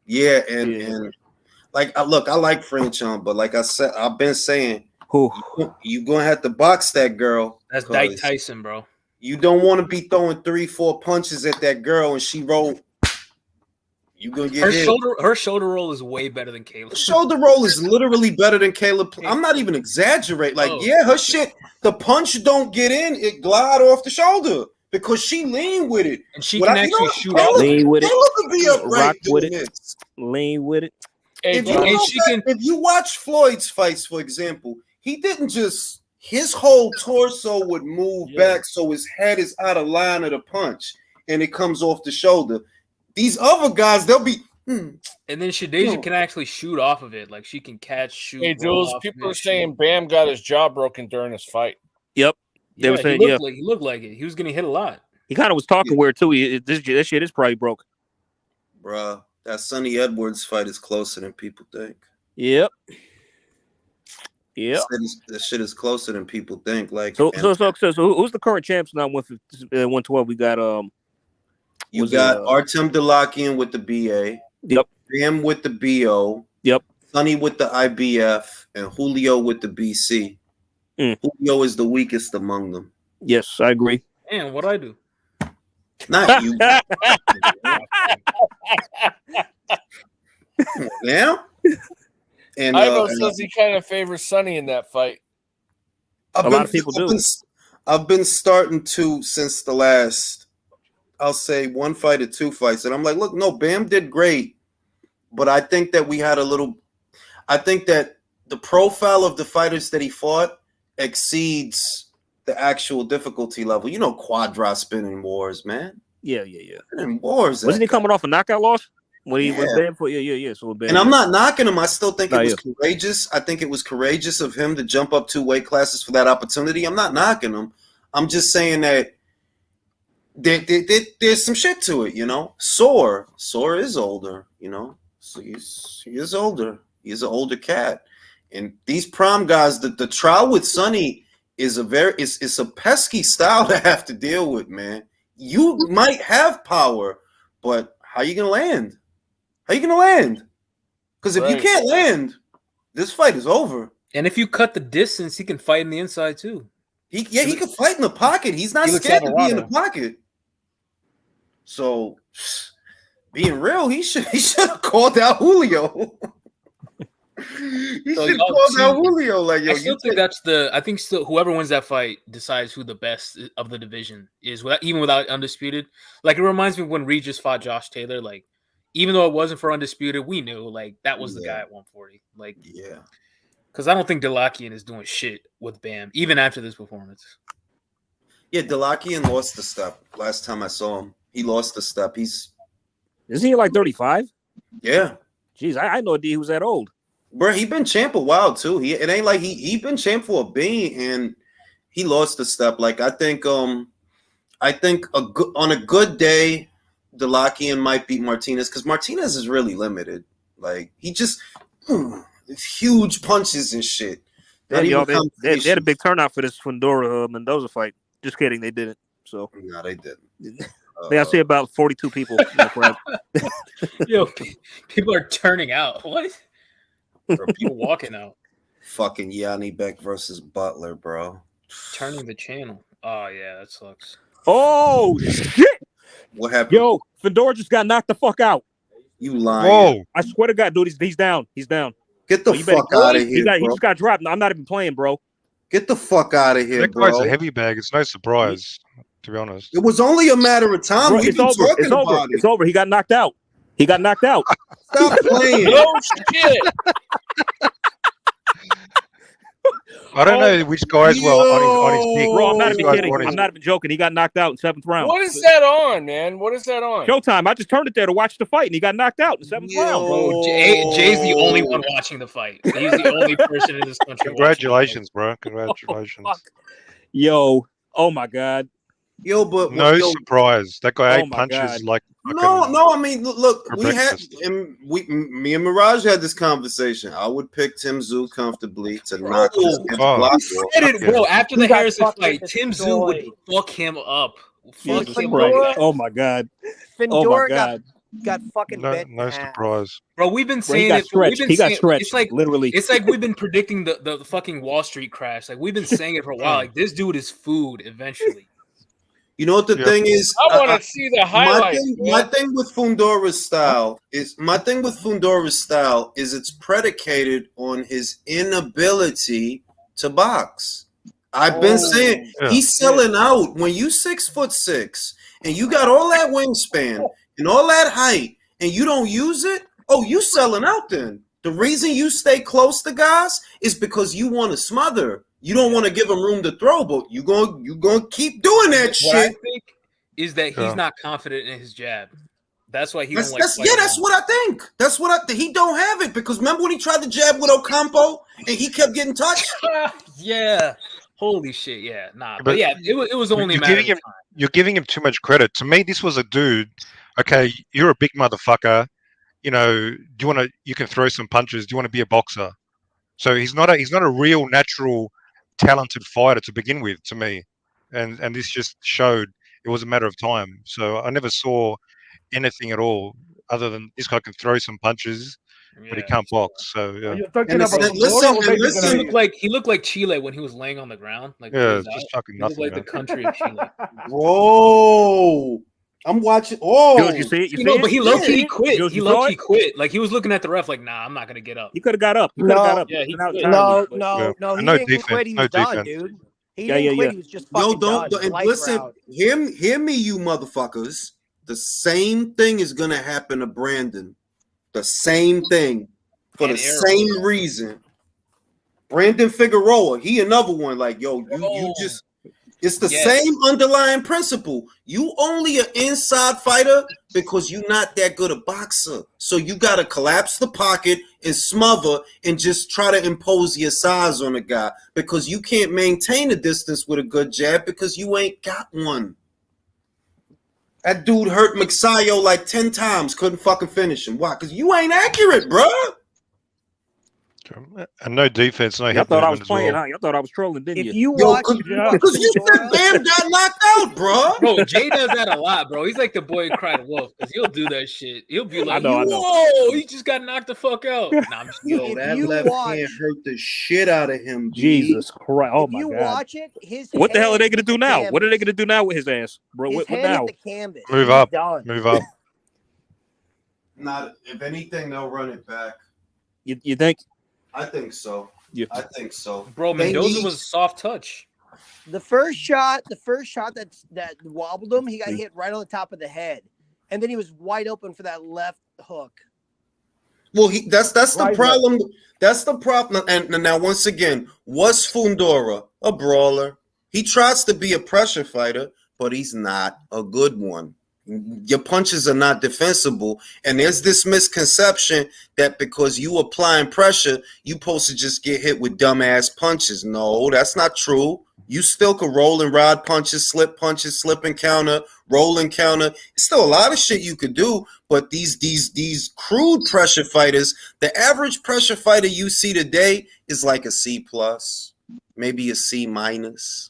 [SPEAKER 1] Yeah, and like look, I like Franchon, but like I said, I've been saying, you gonna have to box that girl.
[SPEAKER 11] That's Dyke Tyson, bro.
[SPEAKER 1] You don't want to be throwing 3-4 punches at that girl and she roll. You gonna get hit.
[SPEAKER 11] Her shoulder roll is way better than Caleb.
[SPEAKER 1] Shoulder roll is literally better than Caleb. I'm not even exaggerating. Like, yeah, her shit, the punch don't get in, it glide off the shoulder because she lean with it.
[SPEAKER 11] And she can actually shoot off.
[SPEAKER 7] Lean with it.
[SPEAKER 1] Caleb could be upright
[SPEAKER 7] Rock with
[SPEAKER 1] doing
[SPEAKER 7] it.
[SPEAKER 1] this.
[SPEAKER 7] Lean with it.
[SPEAKER 1] If you watch Floyd's fights, for example, he didn't just his whole torso would move back so his head is out of line of the punch and it comes off the shoulder. These other guys, they'll be.
[SPEAKER 11] And then Shadeja can actually shoot off of it. Like she can catch, shoot.
[SPEAKER 3] Hey, Jules, people are saying Bam got his jaw broken during his fight.
[SPEAKER 7] Yep. They were saying,
[SPEAKER 11] he looked like it. He was getting hit a lot.
[SPEAKER 7] He kind of was talking weird too. This shit is probably broke.
[SPEAKER 1] Bruh, that Sonny Edwards fight is closer than people think.
[SPEAKER 7] Yep. Yep.
[SPEAKER 1] That shit is closer than people think. Like,
[SPEAKER 7] so who's the current champs now? 112. We got
[SPEAKER 1] you got Artem Delakian with the BA.
[SPEAKER 7] Yep.
[SPEAKER 1] Bam with the BO.
[SPEAKER 7] Yep.
[SPEAKER 1] Sonny with the IBF and Julio with the BC. Julio is the weakest among them.
[SPEAKER 7] Yes, I agree.
[SPEAKER 11] Man, what'd I do?
[SPEAKER 1] Not you. Now? And
[SPEAKER 3] Ivo says he kind of favors Sonny in that fight.
[SPEAKER 7] A lot of people do.
[SPEAKER 1] I've been starting to since the last, I'll say 1 fight or 2 fights. And I'm like, look, no, Bam did great. But I think that I think that the profile of the fighters that he fought exceeds the actual difficulty level. You know, quadra spinning wars, man.
[SPEAKER 7] Yeah.
[SPEAKER 1] Spinning wars.
[SPEAKER 7] Wasn't he coming off a knockout loss? When he was banned for So
[SPEAKER 1] and I'm not knocking him. I still think it was courageous. I think it was courageous of him to jump up 2 weight classes for that opportunity. I'm not knocking him. I'm just saying that there's some shit to it, you know. Soar is older, you know. So he is older. He's an older cat. And these prom guys, the trial with Sonny is it's a pesky style to have to deal with, man. You might have power, but how you gonna land? How you gonna land? Because if you can't land, this fight is over.
[SPEAKER 11] And if you cut the distance, he can fight in the inside too.
[SPEAKER 1] He can fight in the pocket. He's not scared to be in the pocket. So, being real, he should have called out Julio. He should have called out Julio. Like, yo,
[SPEAKER 11] I still think I think whoever wins that fight decides who the best of the division is, even without undisputed. Like, it reminds me of when Regis fought Josh Taylor. Like, even though it wasn't for undisputed, we knew like that was the guy at 140. Like, because I don't think Delakian is doing shit with Bam, even after this performance.
[SPEAKER 1] Yeah, Delakian lost the step last time I saw him. He lost the step. Isn't
[SPEAKER 7] he like 35?
[SPEAKER 1] Yeah.
[SPEAKER 7] Jeez, I know he was that old.
[SPEAKER 1] Bro, he been champ a while too. It ain't like he been champ for a bean and he lost the step. Like I think on a good day, Delakian might beat Martinez because Martinez is really limited. Like he just huge punches and shit.
[SPEAKER 7] They had a big turnout for this Fundora Mendoza fight. Just kidding, they didn't. So
[SPEAKER 1] no, they didn't.
[SPEAKER 7] I see about 42 people in the crowd.
[SPEAKER 11] Yo, people are turning out. What? Or people walking out.
[SPEAKER 1] Fucking Yanni Beck versus Butler, bro.
[SPEAKER 11] Turning the channel. Oh yeah, that sucks.
[SPEAKER 7] Oh shit!
[SPEAKER 1] What happened?
[SPEAKER 7] Yo, Fedora just got knocked the fuck out.
[SPEAKER 1] You lying?
[SPEAKER 7] Whoa! I swear to God, dude, he's down. He's down.
[SPEAKER 1] Get the fuck out of here,
[SPEAKER 7] He just got dropped. I'm not even playing, bro.
[SPEAKER 1] Get the fuck out of here,
[SPEAKER 15] That guy's a
[SPEAKER 1] bro.
[SPEAKER 15] heavy bag. It's no surprise, to be honest.
[SPEAKER 1] It was only a matter of time.
[SPEAKER 7] Bro,
[SPEAKER 1] We've
[SPEAKER 7] it's
[SPEAKER 1] been
[SPEAKER 7] over.
[SPEAKER 1] talking
[SPEAKER 7] It's over.
[SPEAKER 1] about it.
[SPEAKER 7] It's over. He got knocked out. He got knocked out.
[SPEAKER 1] Stop playing.
[SPEAKER 3] No shit.
[SPEAKER 15] I don't know which guys were on his dick.
[SPEAKER 7] Bro, I'm not
[SPEAKER 15] Which
[SPEAKER 7] even
[SPEAKER 15] guys
[SPEAKER 7] kidding.
[SPEAKER 15] were on
[SPEAKER 7] I'm
[SPEAKER 15] his-
[SPEAKER 7] not even joking. He got knocked out in 7th round.
[SPEAKER 3] What is that on, man? What is that on?
[SPEAKER 7] Showtime. I just turned it there to watch the fight, and he got knocked out in 7th round.
[SPEAKER 11] Bro, Jay's the only one watching the fight. He's the only person in this country.
[SPEAKER 15] Congratulations, bro. Congratulations.
[SPEAKER 7] Yo, oh my god.
[SPEAKER 1] Yo, but
[SPEAKER 15] No
[SPEAKER 1] yo,
[SPEAKER 15] surprise. That guy
[SPEAKER 7] Oh
[SPEAKER 15] ate
[SPEAKER 7] my
[SPEAKER 15] punches
[SPEAKER 7] God.
[SPEAKER 15] like
[SPEAKER 1] no. I mean, look,
[SPEAKER 15] for
[SPEAKER 1] we had,
[SPEAKER 15] breakfast.
[SPEAKER 1] and me and Mirage had this conversation. I would pick Tim Zoo comfortably to knock this kid's
[SPEAKER 15] Oh.
[SPEAKER 1] block
[SPEAKER 11] He
[SPEAKER 1] off.
[SPEAKER 11] said it, bro. After
[SPEAKER 14] He
[SPEAKER 11] the
[SPEAKER 14] got
[SPEAKER 11] Harrison
[SPEAKER 14] fucking
[SPEAKER 11] fight, Tim Zoo would fuck him up. Fuck
[SPEAKER 7] Jesus
[SPEAKER 11] him
[SPEAKER 7] Christ.
[SPEAKER 11] up.
[SPEAKER 7] Oh my god.
[SPEAKER 14] Findora
[SPEAKER 7] Oh my god.
[SPEAKER 14] got fucking
[SPEAKER 15] No,
[SPEAKER 14] bent in
[SPEAKER 15] no
[SPEAKER 14] half.
[SPEAKER 15] surprise.
[SPEAKER 11] Bro, we've been
[SPEAKER 7] Bro, he
[SPEAKER 11] saying
[SPEAKER 7] got
[SPEAKER 11] it. We've
[SPEAKER 7] stretched.
[SPEAKER 11] been
[SPEAKER 7] He got
[SPEAKER 11] saying
[SPEAKER 7] stretched.
[SPEAKER 11] it's like
[SPEAKER 7] Literally.
[SPEAKER 11] It's like we've been predicting the fucking Wall Street crash. Like we've been saying it for a while. Like this dude is food eventually.
[SPEAKER 1] You know what the
[SPEAKER 15] Yep.
[SPEAKER 1] thing is?
[SPEAKER 3] I want to see the highlights.
[SPEAKER 1] My thing with Fundora's style is it's predicated on his inability to box. I've been saying
[SPEAKER 15] Yeah.
[SPEAKER 1] he's selling out. When you 6'6" and you got all that wingspan and all that height and you don't use it, oh, you selling out then. The reason you stay close to guys is because you want to smother. You don't want to give them room to throw, but you gonna keep doing that
[SPEAKER 11] What I
[SPEAKER 1] shit.
[SPEAKER 11] think is that he's
[SPEAKER 15] Yeah.
[SPEAKER 11] not confident in his jab. That's why he
[SPEAKER 1] That's,
[SPEAKER 11] don't like.
[SPEAKER 1] that's
[SPEAKER 11] fighting
[SPEAKER 1] what I think. That's what he don't have it because remember when he tried to jab with Ocampo and he kept getting touched.
[SPEAKER 11] Yeah. Holy shit. Yeah. Nah. But,
[SPEAKER 15] But
[SPEAKER 11] yeah, it was only a
[SPEAKER 15] You're
[SPEAKER 11] matter
[SPEAKER 15] giving
[SPEAKER 11] of
[SPEAKER 15] him
[SPEAKER 11] time.
[SPEAKER 15] you're giving him too much credit. To me, this was a dude. Okay, you're a big motherfucker. You know, you can throw some punches. Do you want to be a boxer? So he's not a real natural talented fighter to begin with, to me. And this just showed it was a matter of time. So I never saw anything at all other than this guy can throw some punches, but he
[SPEAKER 11] Yeah.
[SPEAKER 15] can't box. So yeah.
[SPEAKER 8] You're talking
[SPEAKER 1] And
[SPEAKER 8] about
[SPEAKER 1] listen,
[SPEAKER 8] Fundora or
[SPEAKER 1] and
[SPEAKER 8] maybe
[SPEAKER 1] listen.
[SPEAKER 11] He looked like Chile when he was laying on the ground. Like
[SPEAKER 15] Yeah,
[SPEAKER 11] face
[SPEAKER 15] it's just
[SPEAKER 11] out.
[SPEAKER 15] fucking
[SPEAKER 11] He looked
[SPEAKER 15] nothing,
[SPEAKER 11] like
[SPEAKER 15] man.
[SPEAKER 11] the country of Chile.
[SPEAKER 1] Whoa. I'm watching. Oh,
[SPEAKER 7] Jules, you see it? You see
[SPEAKER 11] No,
[SPEAKER 7] it?
[SPEAKER 11] but he low key quit.
[SPEAKER 7] Jules,
[SPEAKER 11] He
[SPEAKER 7] you
[SPEAKER 11] low
[SPEAKER 7] saw
[SPEAKER 11] key
[SPEAKER 7] it?
[SPEAKER 11] quit. Like he was looking at the ref, like, nah, I'm not gonna get up.
[SPEAKER 7] He could have got up. He could have got
[SPEAKER 14] No,
[SPEAKER 7] up.
[SPEAKER 11] Yeah, he
[SPEAKER 7] Been out
[SPEAKER 11] quit.
[SPEAKER 7] entirely, but-
[SPEAKER 14] No,
[SPEAKER 15] Yeah.
[SPEAKER 14] he
[SPEAKER 15] And no
[SPEAKER 14] didn't
[SPEAKER 15] defense,
[SPEAKER 14] quit. He
[SPEAKER 15] no
[SPEAKER 14] was done,
[SPEAKER 15] defense.
[SPEAKER 14] dude. He
[SPEAKER 7] Yeah,
[SPEAKER 14] didn't
[SPEAKER 7] yeah,
[SPEAKER 14] quit.
[SPEAKER 7] yeah.
[SPEAKER 14] He was just
[SPEAKER 1] Yo,
[SPEAKER 14] fucking
[SPEAKER 1] don't
[SPEAKER 14] done.
[SPEAKER 1] and
[SPEAKER 14] Lights
[SPEAKER 1] listen.
[SPEAKER 14] were out.
[SPEAKER 1] Hear me, you motherfuckers. The same thing is gonna happen to Brandon. The same thing for
[SPEAKER 11] And
[SPEAKER 1] the
[SPEAKER 11] Errol.
[SPEAKER 1] same reason. Brandon Figueroa, he another one. Like yo, you just. It's the
[SPEAKER 11] Yes.
[SPEAKER 1] same underlying principle. You only an inside fighter because you're not that good a boxer. So you gotta collapse the pocket and smother and just try to impose your size on a guy because you can't maintain a distance with a good jab because you ain't got one. That dude hurt Mixayo like 10 times, couldn't fucking finish him. Why? Because you ain't accurate, bro.
[SPEAKER 15] And no defense, no
[SPEAKER 7] Y'all
[SPEAKER 15] hip
[SPEAKER 7] thought I was
[SPEAKER 15] movement as
[SPEAKER 7] playing,
[SPEAKER 15] well.
[SPEAKER 7] huh? Y'all thought I was trolling, didn't
[SPEAKER 14] If
[SPEAKER 7] you?
[SPEAKER 14] you
[SPEAKER 1] Yo,
[SPEAKER 14] watch,
[SPEAKER 1] because you said Bam got knocked out, bro.
[SPEAKER 11] Bro, Jay does that a lot, bro. He's like the boy who cried wolf because he'll do that shit. He'll be like,
[SPEAKER 7] I know.
[SPEAKER 11] "Whoa, he just got knocked the fuck out." Nah, I'm just
[SPEAKER 1] Yo,
[SPEAKER 11] kidding.
[SPEAKER 14] If
[SPEAKER 1] that
[SPEAKER 14] you
[SPEAKER 1] left
[SPEAKER 14] watch-
[SPEAKER 1] hand hurt the shit out of him, B.
[SPEAKER 7] Jesus Christ! Oh
[SPEAKER 14] if
[SPEAKER 7] my
[SPEAKER 14] you
[SPEAKER 7] God!
[SPEAKER 14] watch it, his
[SPEAKER 7] What the hell are they
[SPEAKER 14] hand
[SPEAKER 7] gonna
[SPEAKER 14] hit
[SPEAKER 7] do
[SPEAKER 14] the
[SPEAKER 7] now? What are they
[SPEAKER 14] canvas.
[SPEAKER 7] gonna do now with his ass, bro?
[SPEAKER 14] His
[SPEAKER 7] What
[SPEAKER 14] hand
[SPEAKER 7] now?
[SPEAKER 14] hit the canvas.
[SPEAKER 15] Move
[SPEAKER 14] He's
[SPEAKER 15] up.
[SPEAKER 14] done.
[SPEAKER 15] Move up.
[SPEAKER 1] Not if anything, they'll run it back.
[SPEAKER 7] You think?
[SPEAKER 1] I think so.
[SPEAKER 7] Yeah.
[SPEAKER 1] I think so.
[SPEAKER 11] Bro,
[SPEAKER 1] They
[SPEAKER 11] Mendoza
[SPEAKER 1] need-
[SPEAKER 11] was a soft touch.
[SPEAKER 14] The first shot that wobbled him, he got hit right on the top of the head, and then he was wide open for that left hook.
[SPEAKER 1] Well, that's the
[SPEAKER 14] Right,
[SPEAKER 1] problem. That's the problem. And now, once again, was Fundora a brawler? He tries to be a pressure fighter, but he's not a good one. Your punches are not defensible, and there's this misconception that because you applying pressure, you supposed to just get hit with dumbass punches. No, that's not true. You still can roll and rod punches, slip and counter, roll and counter. It's still a lot of shit you could do, but these crude pressure fighters, the average pressure fighter you see today is like a C plus, maybe a C minus.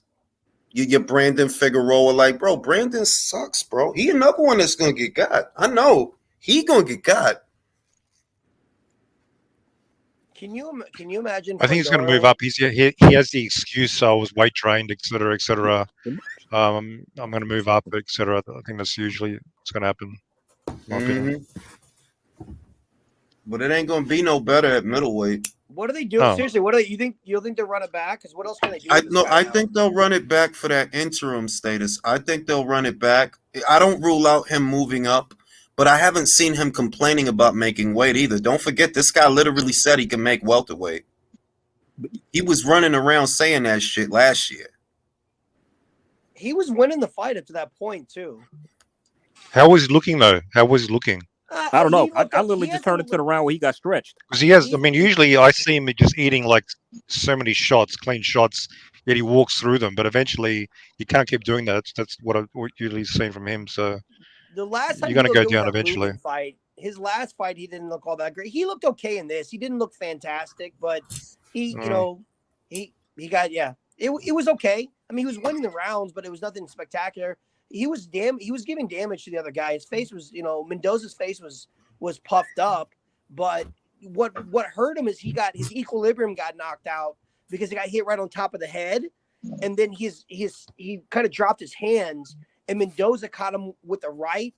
[SPEAKER 1] You get Brandon Figueroa, like, bro, Brandon sucks, bro. He another one that's gonna get got. I know he gonna get got.
[SPEAKER 14] Can you imagine?
[SPEAKER 15] I think he's going to move
[SPEAKER 14] Fundora-
[SPEAKER 15] up. He has the excuse. So I was weight trained, etc., etc. I'm going to move up, etc. I think that's usually what's going to happen. in my opinion.
[SPEAKER 1] But it ain't gonna be no better at middleweight.
[SPEAKER 14] What are they doing?
[SPEAKER 15] Oh.
[SPEAKER 14] Seriously, what do you think? You'll think they'll run it back? Because what else can they do?
[SPEAKER 1] I
[SPEAKER 14] with this
[SPEAKER 1] no,
[SPEAKER 14] guy
[SPEAKER 1] I
[SPEAKER 14] now?
[SPEAKER 1] think they'll run it back for that interim status. I think they'll run it back. I don't rule out him moving up, but I haven't seen him complaining about making weight either. Don't forget, this guy literally said he can make welterweight. He was running around saying that shit last year.
[SPEAKER 14] He was winning the fight up to that point too.
[SPEAKER 15] How was he looking though? How was he looking?
[SPEAKER 7] I don't know.
[SPEAKER 14] He
[SPEAKER 7] I
[SPEAKER 14] looked-
[SPEAKER 7] literally
[SPEAKER 14] he
[SPEAKER 7] just
[SPEAKER 14] had
[SPEAKER 7] turned it to the round where he got stretched.
[SPEAKER 15] Because he has. I mean, usually I see him just eating like so many shots, clean shots, yet he walks through them. But eventually, you can't keep doing that. That's what I've usually seen from him. So
[SPEAKER 14] The last time
[SPEAKER 15] you're going to
[SPEAKER 14] he
[SPEAKER 15] go
[SPEAKER 14] looked good
[SPEAKER 15] down
[SPEAKER 14] was that
[SPEAKER 15] eventually.
[SPEAKER 14] Lubin fight. His last fight, he didn't look all that great. He looked okay in this. He didn't look fantastic, but he, you know, he got It was okay. I mean, he was winning the rounds, but it was nothing spectacular. He was giving damage to the other guy. His face was, Mendoza's face was puffed up, but what hurt him is his equilibrium got knocked out because he got hit right on top of the head, and then he kind of dropped his hands, and Mendoza caught him with the right,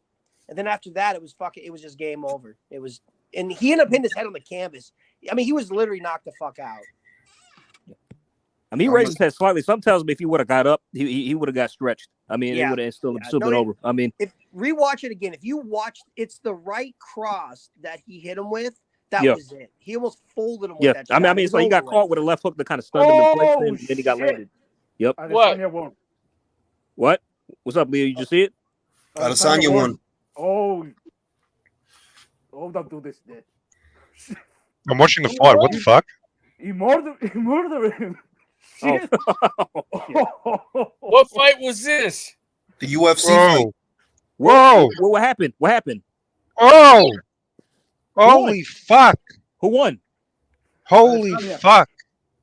[SPEAKER 14] and then after that it was just game over. And he ended up hitting his head on the canvas. I mean, he was literally knocked the fuck out.
[SPEAKER 7] I mean, he raised his head slightly. Some tells me if he would have got up, he would have got stretched. I mean, it would have still been over. I mean,
[SPEAKER 14] if rewatch it again, if you watch, it's the right cross that he hit him with. That was it. He almost folded him with that.
[SPEAKER 7] I mean, so he got caught with a left hook that kind of stunned him in place, and then he got landed. Yep.
[SPEAKER 8] Adesanya won.
[SPEAKER 7] What's up, Leo? You just see it?
[SPEAKER 1] Adesanya won.
[SPEAKER 8] Oh, don't do this, dude.
[SPEAKER 15] I'm watching the fight. What the fuck?
[SPEAKER 8] He murdered him. Shit.
[SPEAKER 3] What fight was this?
[SPEAKER 1] The UFC fight.
[SPEAKER 15] Whoa!
[SPEAKER 7] What happened? What happened?
[SPEAKER 15] Oh! Holy fuck!
[SPEAKER 7] Who won?
[SPEAKER 15] Holy fuck!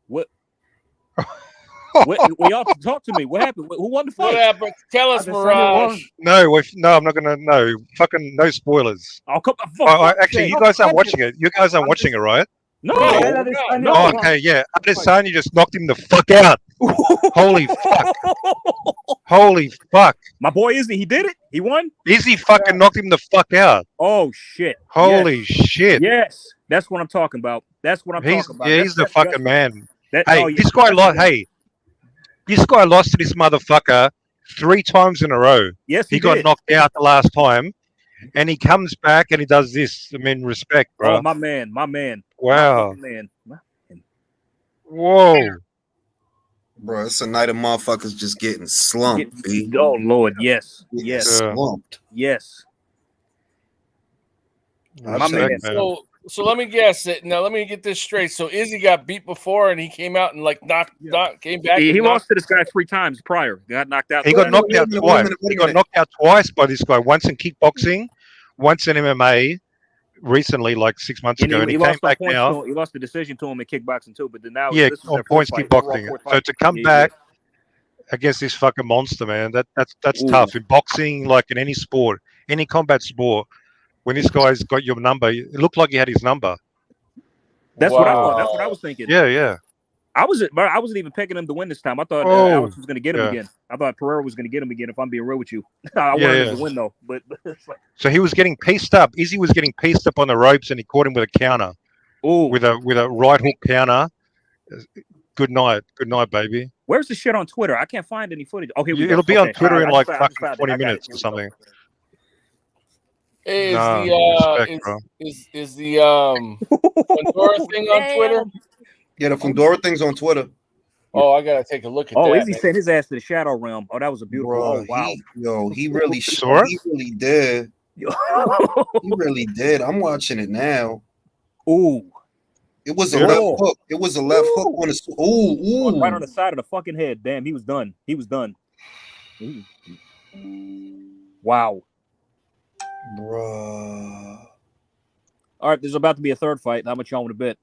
[SPEAKER 7] What? Y'all talk to me. What happened? Who won the fight?
[SPEAKER 3] What happened? Tell us, Mirage.
[SPEAKER 15] No, I'm not gonna. No, fucking no spoilers.
[SPEAKER 7] Oh, come on!
[SPEAKER 15] Actually, you guys aren't watching it. You guys aren't watching it, right?
[SPEAKER 7] No.
[SPEAKER 15] Oh, okay, yeah. Adesanya just knocked him the fuck out. Holy fuck! Holy fuck!
[SPEAKER 7] My boy Izzy, he did it. He won.
[SPEAKER 15] Izzy fucking knocked him the fuck out.
[SPEAKER 7] Oh shit!
[SPEAKER 15] Holy shit!
[SPEAKER 7] Yes, that's what I'm talking about. That's what I'm talking about.
[SPEAKER 15] Yeah, he's the fucking man.
[SPEAKER 7] Hey,
[SPEAKER 15] this guy lost. Hey, this guy lost to this motherfucker 3 times in a row.
[SPEAKER 7] Yes,
[SPEAKER 15] he got knocked out the last time, and he comes back and he does this. I mean, respect, bro.
[SPEAKER 7] Oh, my man.
[SPEAKER 15] Wow.
[SPEAKER 7] My man.
[SPEAKER 15] Whoa.
[SPEAKER 1] Bro, it's a night of motherfuckers just getting slumped. B.
[SPEAKER 7] Oh Lord, yes.
[SPEAKER 1] Slumped.
[SPEAKER 7] Yes. My man.
[SPEAKER 3] So let me guess it. Now let me get this straight. So Izzy got beat before, and he came out and came back.
[SPEAKER 7] He lost to this guy 3 times prior. Got knocked out.
[SPEAKER 15] He got knocked out twice. He got knocked out twice by this guy. Once in kickboxing, once in MMA. Recently, like 6 months ago, and he came back now.
[SPEAKER 7] He lost the decision to him in kickboxing too, but then now
[SPEAKER 15] on points kickboxing. So to come back against this fucking monster, man, that's tough in boxing, like in any sport, any combat sport. When this guy's got your number, it looked like he had his number.
[SPEAKER 7] That's what I thought. That's what I was thinking.
[SPEAKER 15] Yeah.
[SPEAKER 7] I wasn't even picking him to win this time. I thought Alex was going to get him again. I thought Pereira was going to get him again. If I'm being real with you, I wanted him to win though. But it's like...
[SPEAKER 15] So he was getting pieced up. Izzy was getting pieced up on the ropes, and he caught him with a counter. With a right hook counter. Good night, baby.
[SPEAKER 7] Where's the shit on Twitter? I can't find any footage. Okay,
[SPEAKER 15] it'll be on Twitter in like fucking 20 minutes or something.
[SPEAKER 3] Hey, is the Pandora thing on Twitter?
[SPEAKER 1] Yeah, the Fundora thing's on Twitter.
[SPEAKER 3] Oh, I gotta take a look at that.
[SPEAKER 7] Oh, Izzy sent his ass to the Shadow Realm. Oh, that was a beautiful.
[SPEAKER 1] Bro,
[SPEAKER 7] wow.
[SPEAKER 1] He really did. He really did. I'm watching it now.
[SPEAKER 7] Ooh.
[SPEAKER 1] It was a left hook. It was a left hook on his. Ooh.
[SPEAKER 7] Right on the side of the fucking head. Damn, he was done. Wow.
[SPEAKER 1] Bruh.
[SPEAKER 7] All right, there's about to be a third fight. How much y'all want to bet?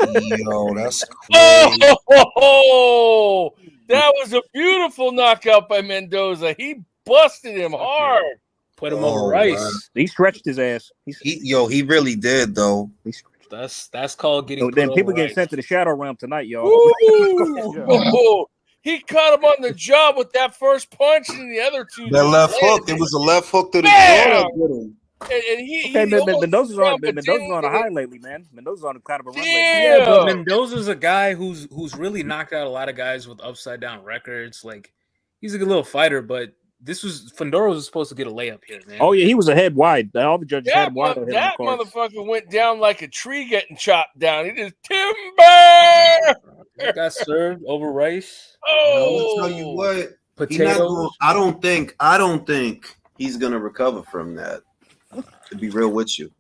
[SPEAKER 1] Yo, that's crazy.
[SPEAKER 3] Oh, that was a beautiful knockout by Mendoza. He busted him hard.
[SPEAKER 11] Put him over rice.
[SPEAKER 1] Man.
[SPEAKER 7] He stretched his ass.
[SPEAKER 1] He really did though.
[SPEAKER 11] That's called getting.
[SPEAKER 7] Then people get sent to the Shadow Realm tonight, y'all.
[SPEAKER 3] Ooh. He caught him on the job with that first punch and the other two.
[SPEAKER 1] That left hook. It was a left hook to the jaw.
[SPEAKER 3] And he
[SPEAKER 7] Okay,
[SPEAKER 3] almost
[SPEAKER 7] Mendoza's
[SPEAKER 3] dropped,
[SPEAKER 7] on
[SPEAKER 3] but
[SPEAKER 7] Mendoza's on a
[SPEAKER 3] didn't.
[SPEAKER 7] high lately, man. Mendoza's on kind of a run lately.
[SPEAKER 11] Yeah, but
[SPEAKER 3] Damn.
[SPEAKER 11] Mendoza's a guy who's really knocked out a lot of guys with upside down records. Like he's a good little fighter, but Fundora was supposed to get a layup here, man.
[SPEAKER 7] Oh yeah, he was a head wide. All the judges had him wide on him on the
[SPEAKER 3] That
[SPEAKER 7] card.
[SPEAKER 3] motherfucker went down like a tree getting chopped down. He just timber.
[SPEAKER 11] He got served over rice.
[SPEAKER 3] Oh,
[SPEAKER 1] I'll tell you what.
[SPEAKER 11] Potatoes.
[SPEAKER 1] I don't think he's gonna recover from that. To be real with you,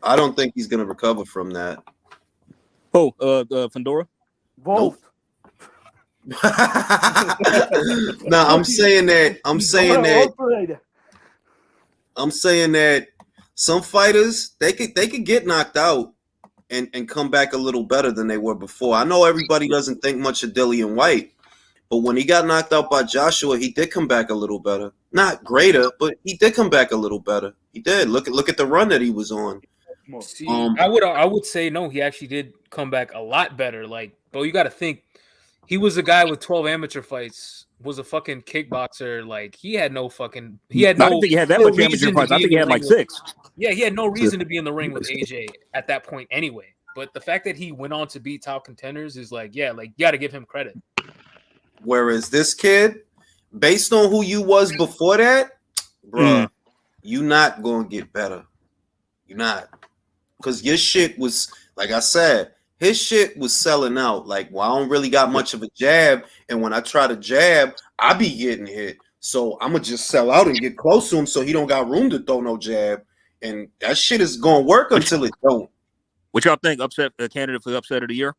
[SPEAKER 1] I don't think he's gonna recover from that.
[SPEAKER 7] Oh, Fundora.
[SPEAKER 8] Both.
[SPEAKER 1] No, I'm saying that some fighters they could get knocked out and come back a little better than they were before. I know everybody doesn't think much of Dillian White, but when he got knocked out by Joshua, he did come back a little better. Not greater, but he did come back a little better. He did. Look at the run that he was on.
[SPEAKER 11] See, I would say no. He actually did come back a lot better. Like, but you got to think, he was a guy with 12 amateur fights. Was a fucking kickboxer. Like he had no fucking. He had no.
[SPEAKER 7] I don't think he had that much amateur fights. I think he had like 6.
[SPEAKER 11] Yeah, he had no reason to be in the ring with AJ at that point anyway. But the fact that he went on to beat top contenders is like, yeah, like you got to give him credit.
[SPEAKER 1] Whereas this kid, based on who you was before that, bro, you not gonna get better. You're not. Because your shit was, like I said, his shit was selling out. Like, well, I don't really got much of a jab. And when I try to jab, I be getting hit. So I'm going to just sell out and get close to him so he don't got room to throw no jab. And that shit is going to work until it don't.
[SPEAKER 7] What y'all think? Upset candidate for the upset of the year?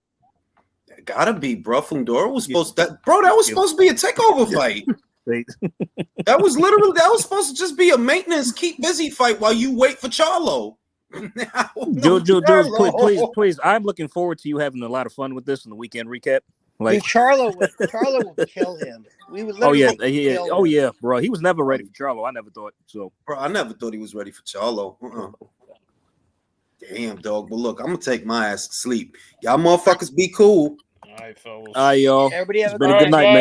[SPEAKER 1] That gotta be, bro. Fundora was supposed to, that was supposed to be a takeover fight. That was supposed to just be a maintenance, keep busy fight while you wait for Charlo.
[SPEAKER 7] Dude, please. I'm looking forward to you having a lot of fun with this in the weekend recap. Like
[SPEAKER 14] Charlo will kill him. We would
[SPEAKER 7] oh
[SPEAKER 14] literally
[SPEAKER 7] yeah, bro. He was never ready for Charlo. I never thought so.
[SPEAKER 1] Bro, I never thought he was ready for Charlo. Damn, dog. But look, I'm gonna take my ass to sleep. Y'all motherfuckers be cool.
[SPEAKER 3] All right, fellas.
[SPEAKER 7] All right, y'all.
[SPEAKER 14] Everybody have
[SPEAKER 7] it's been a good night, man.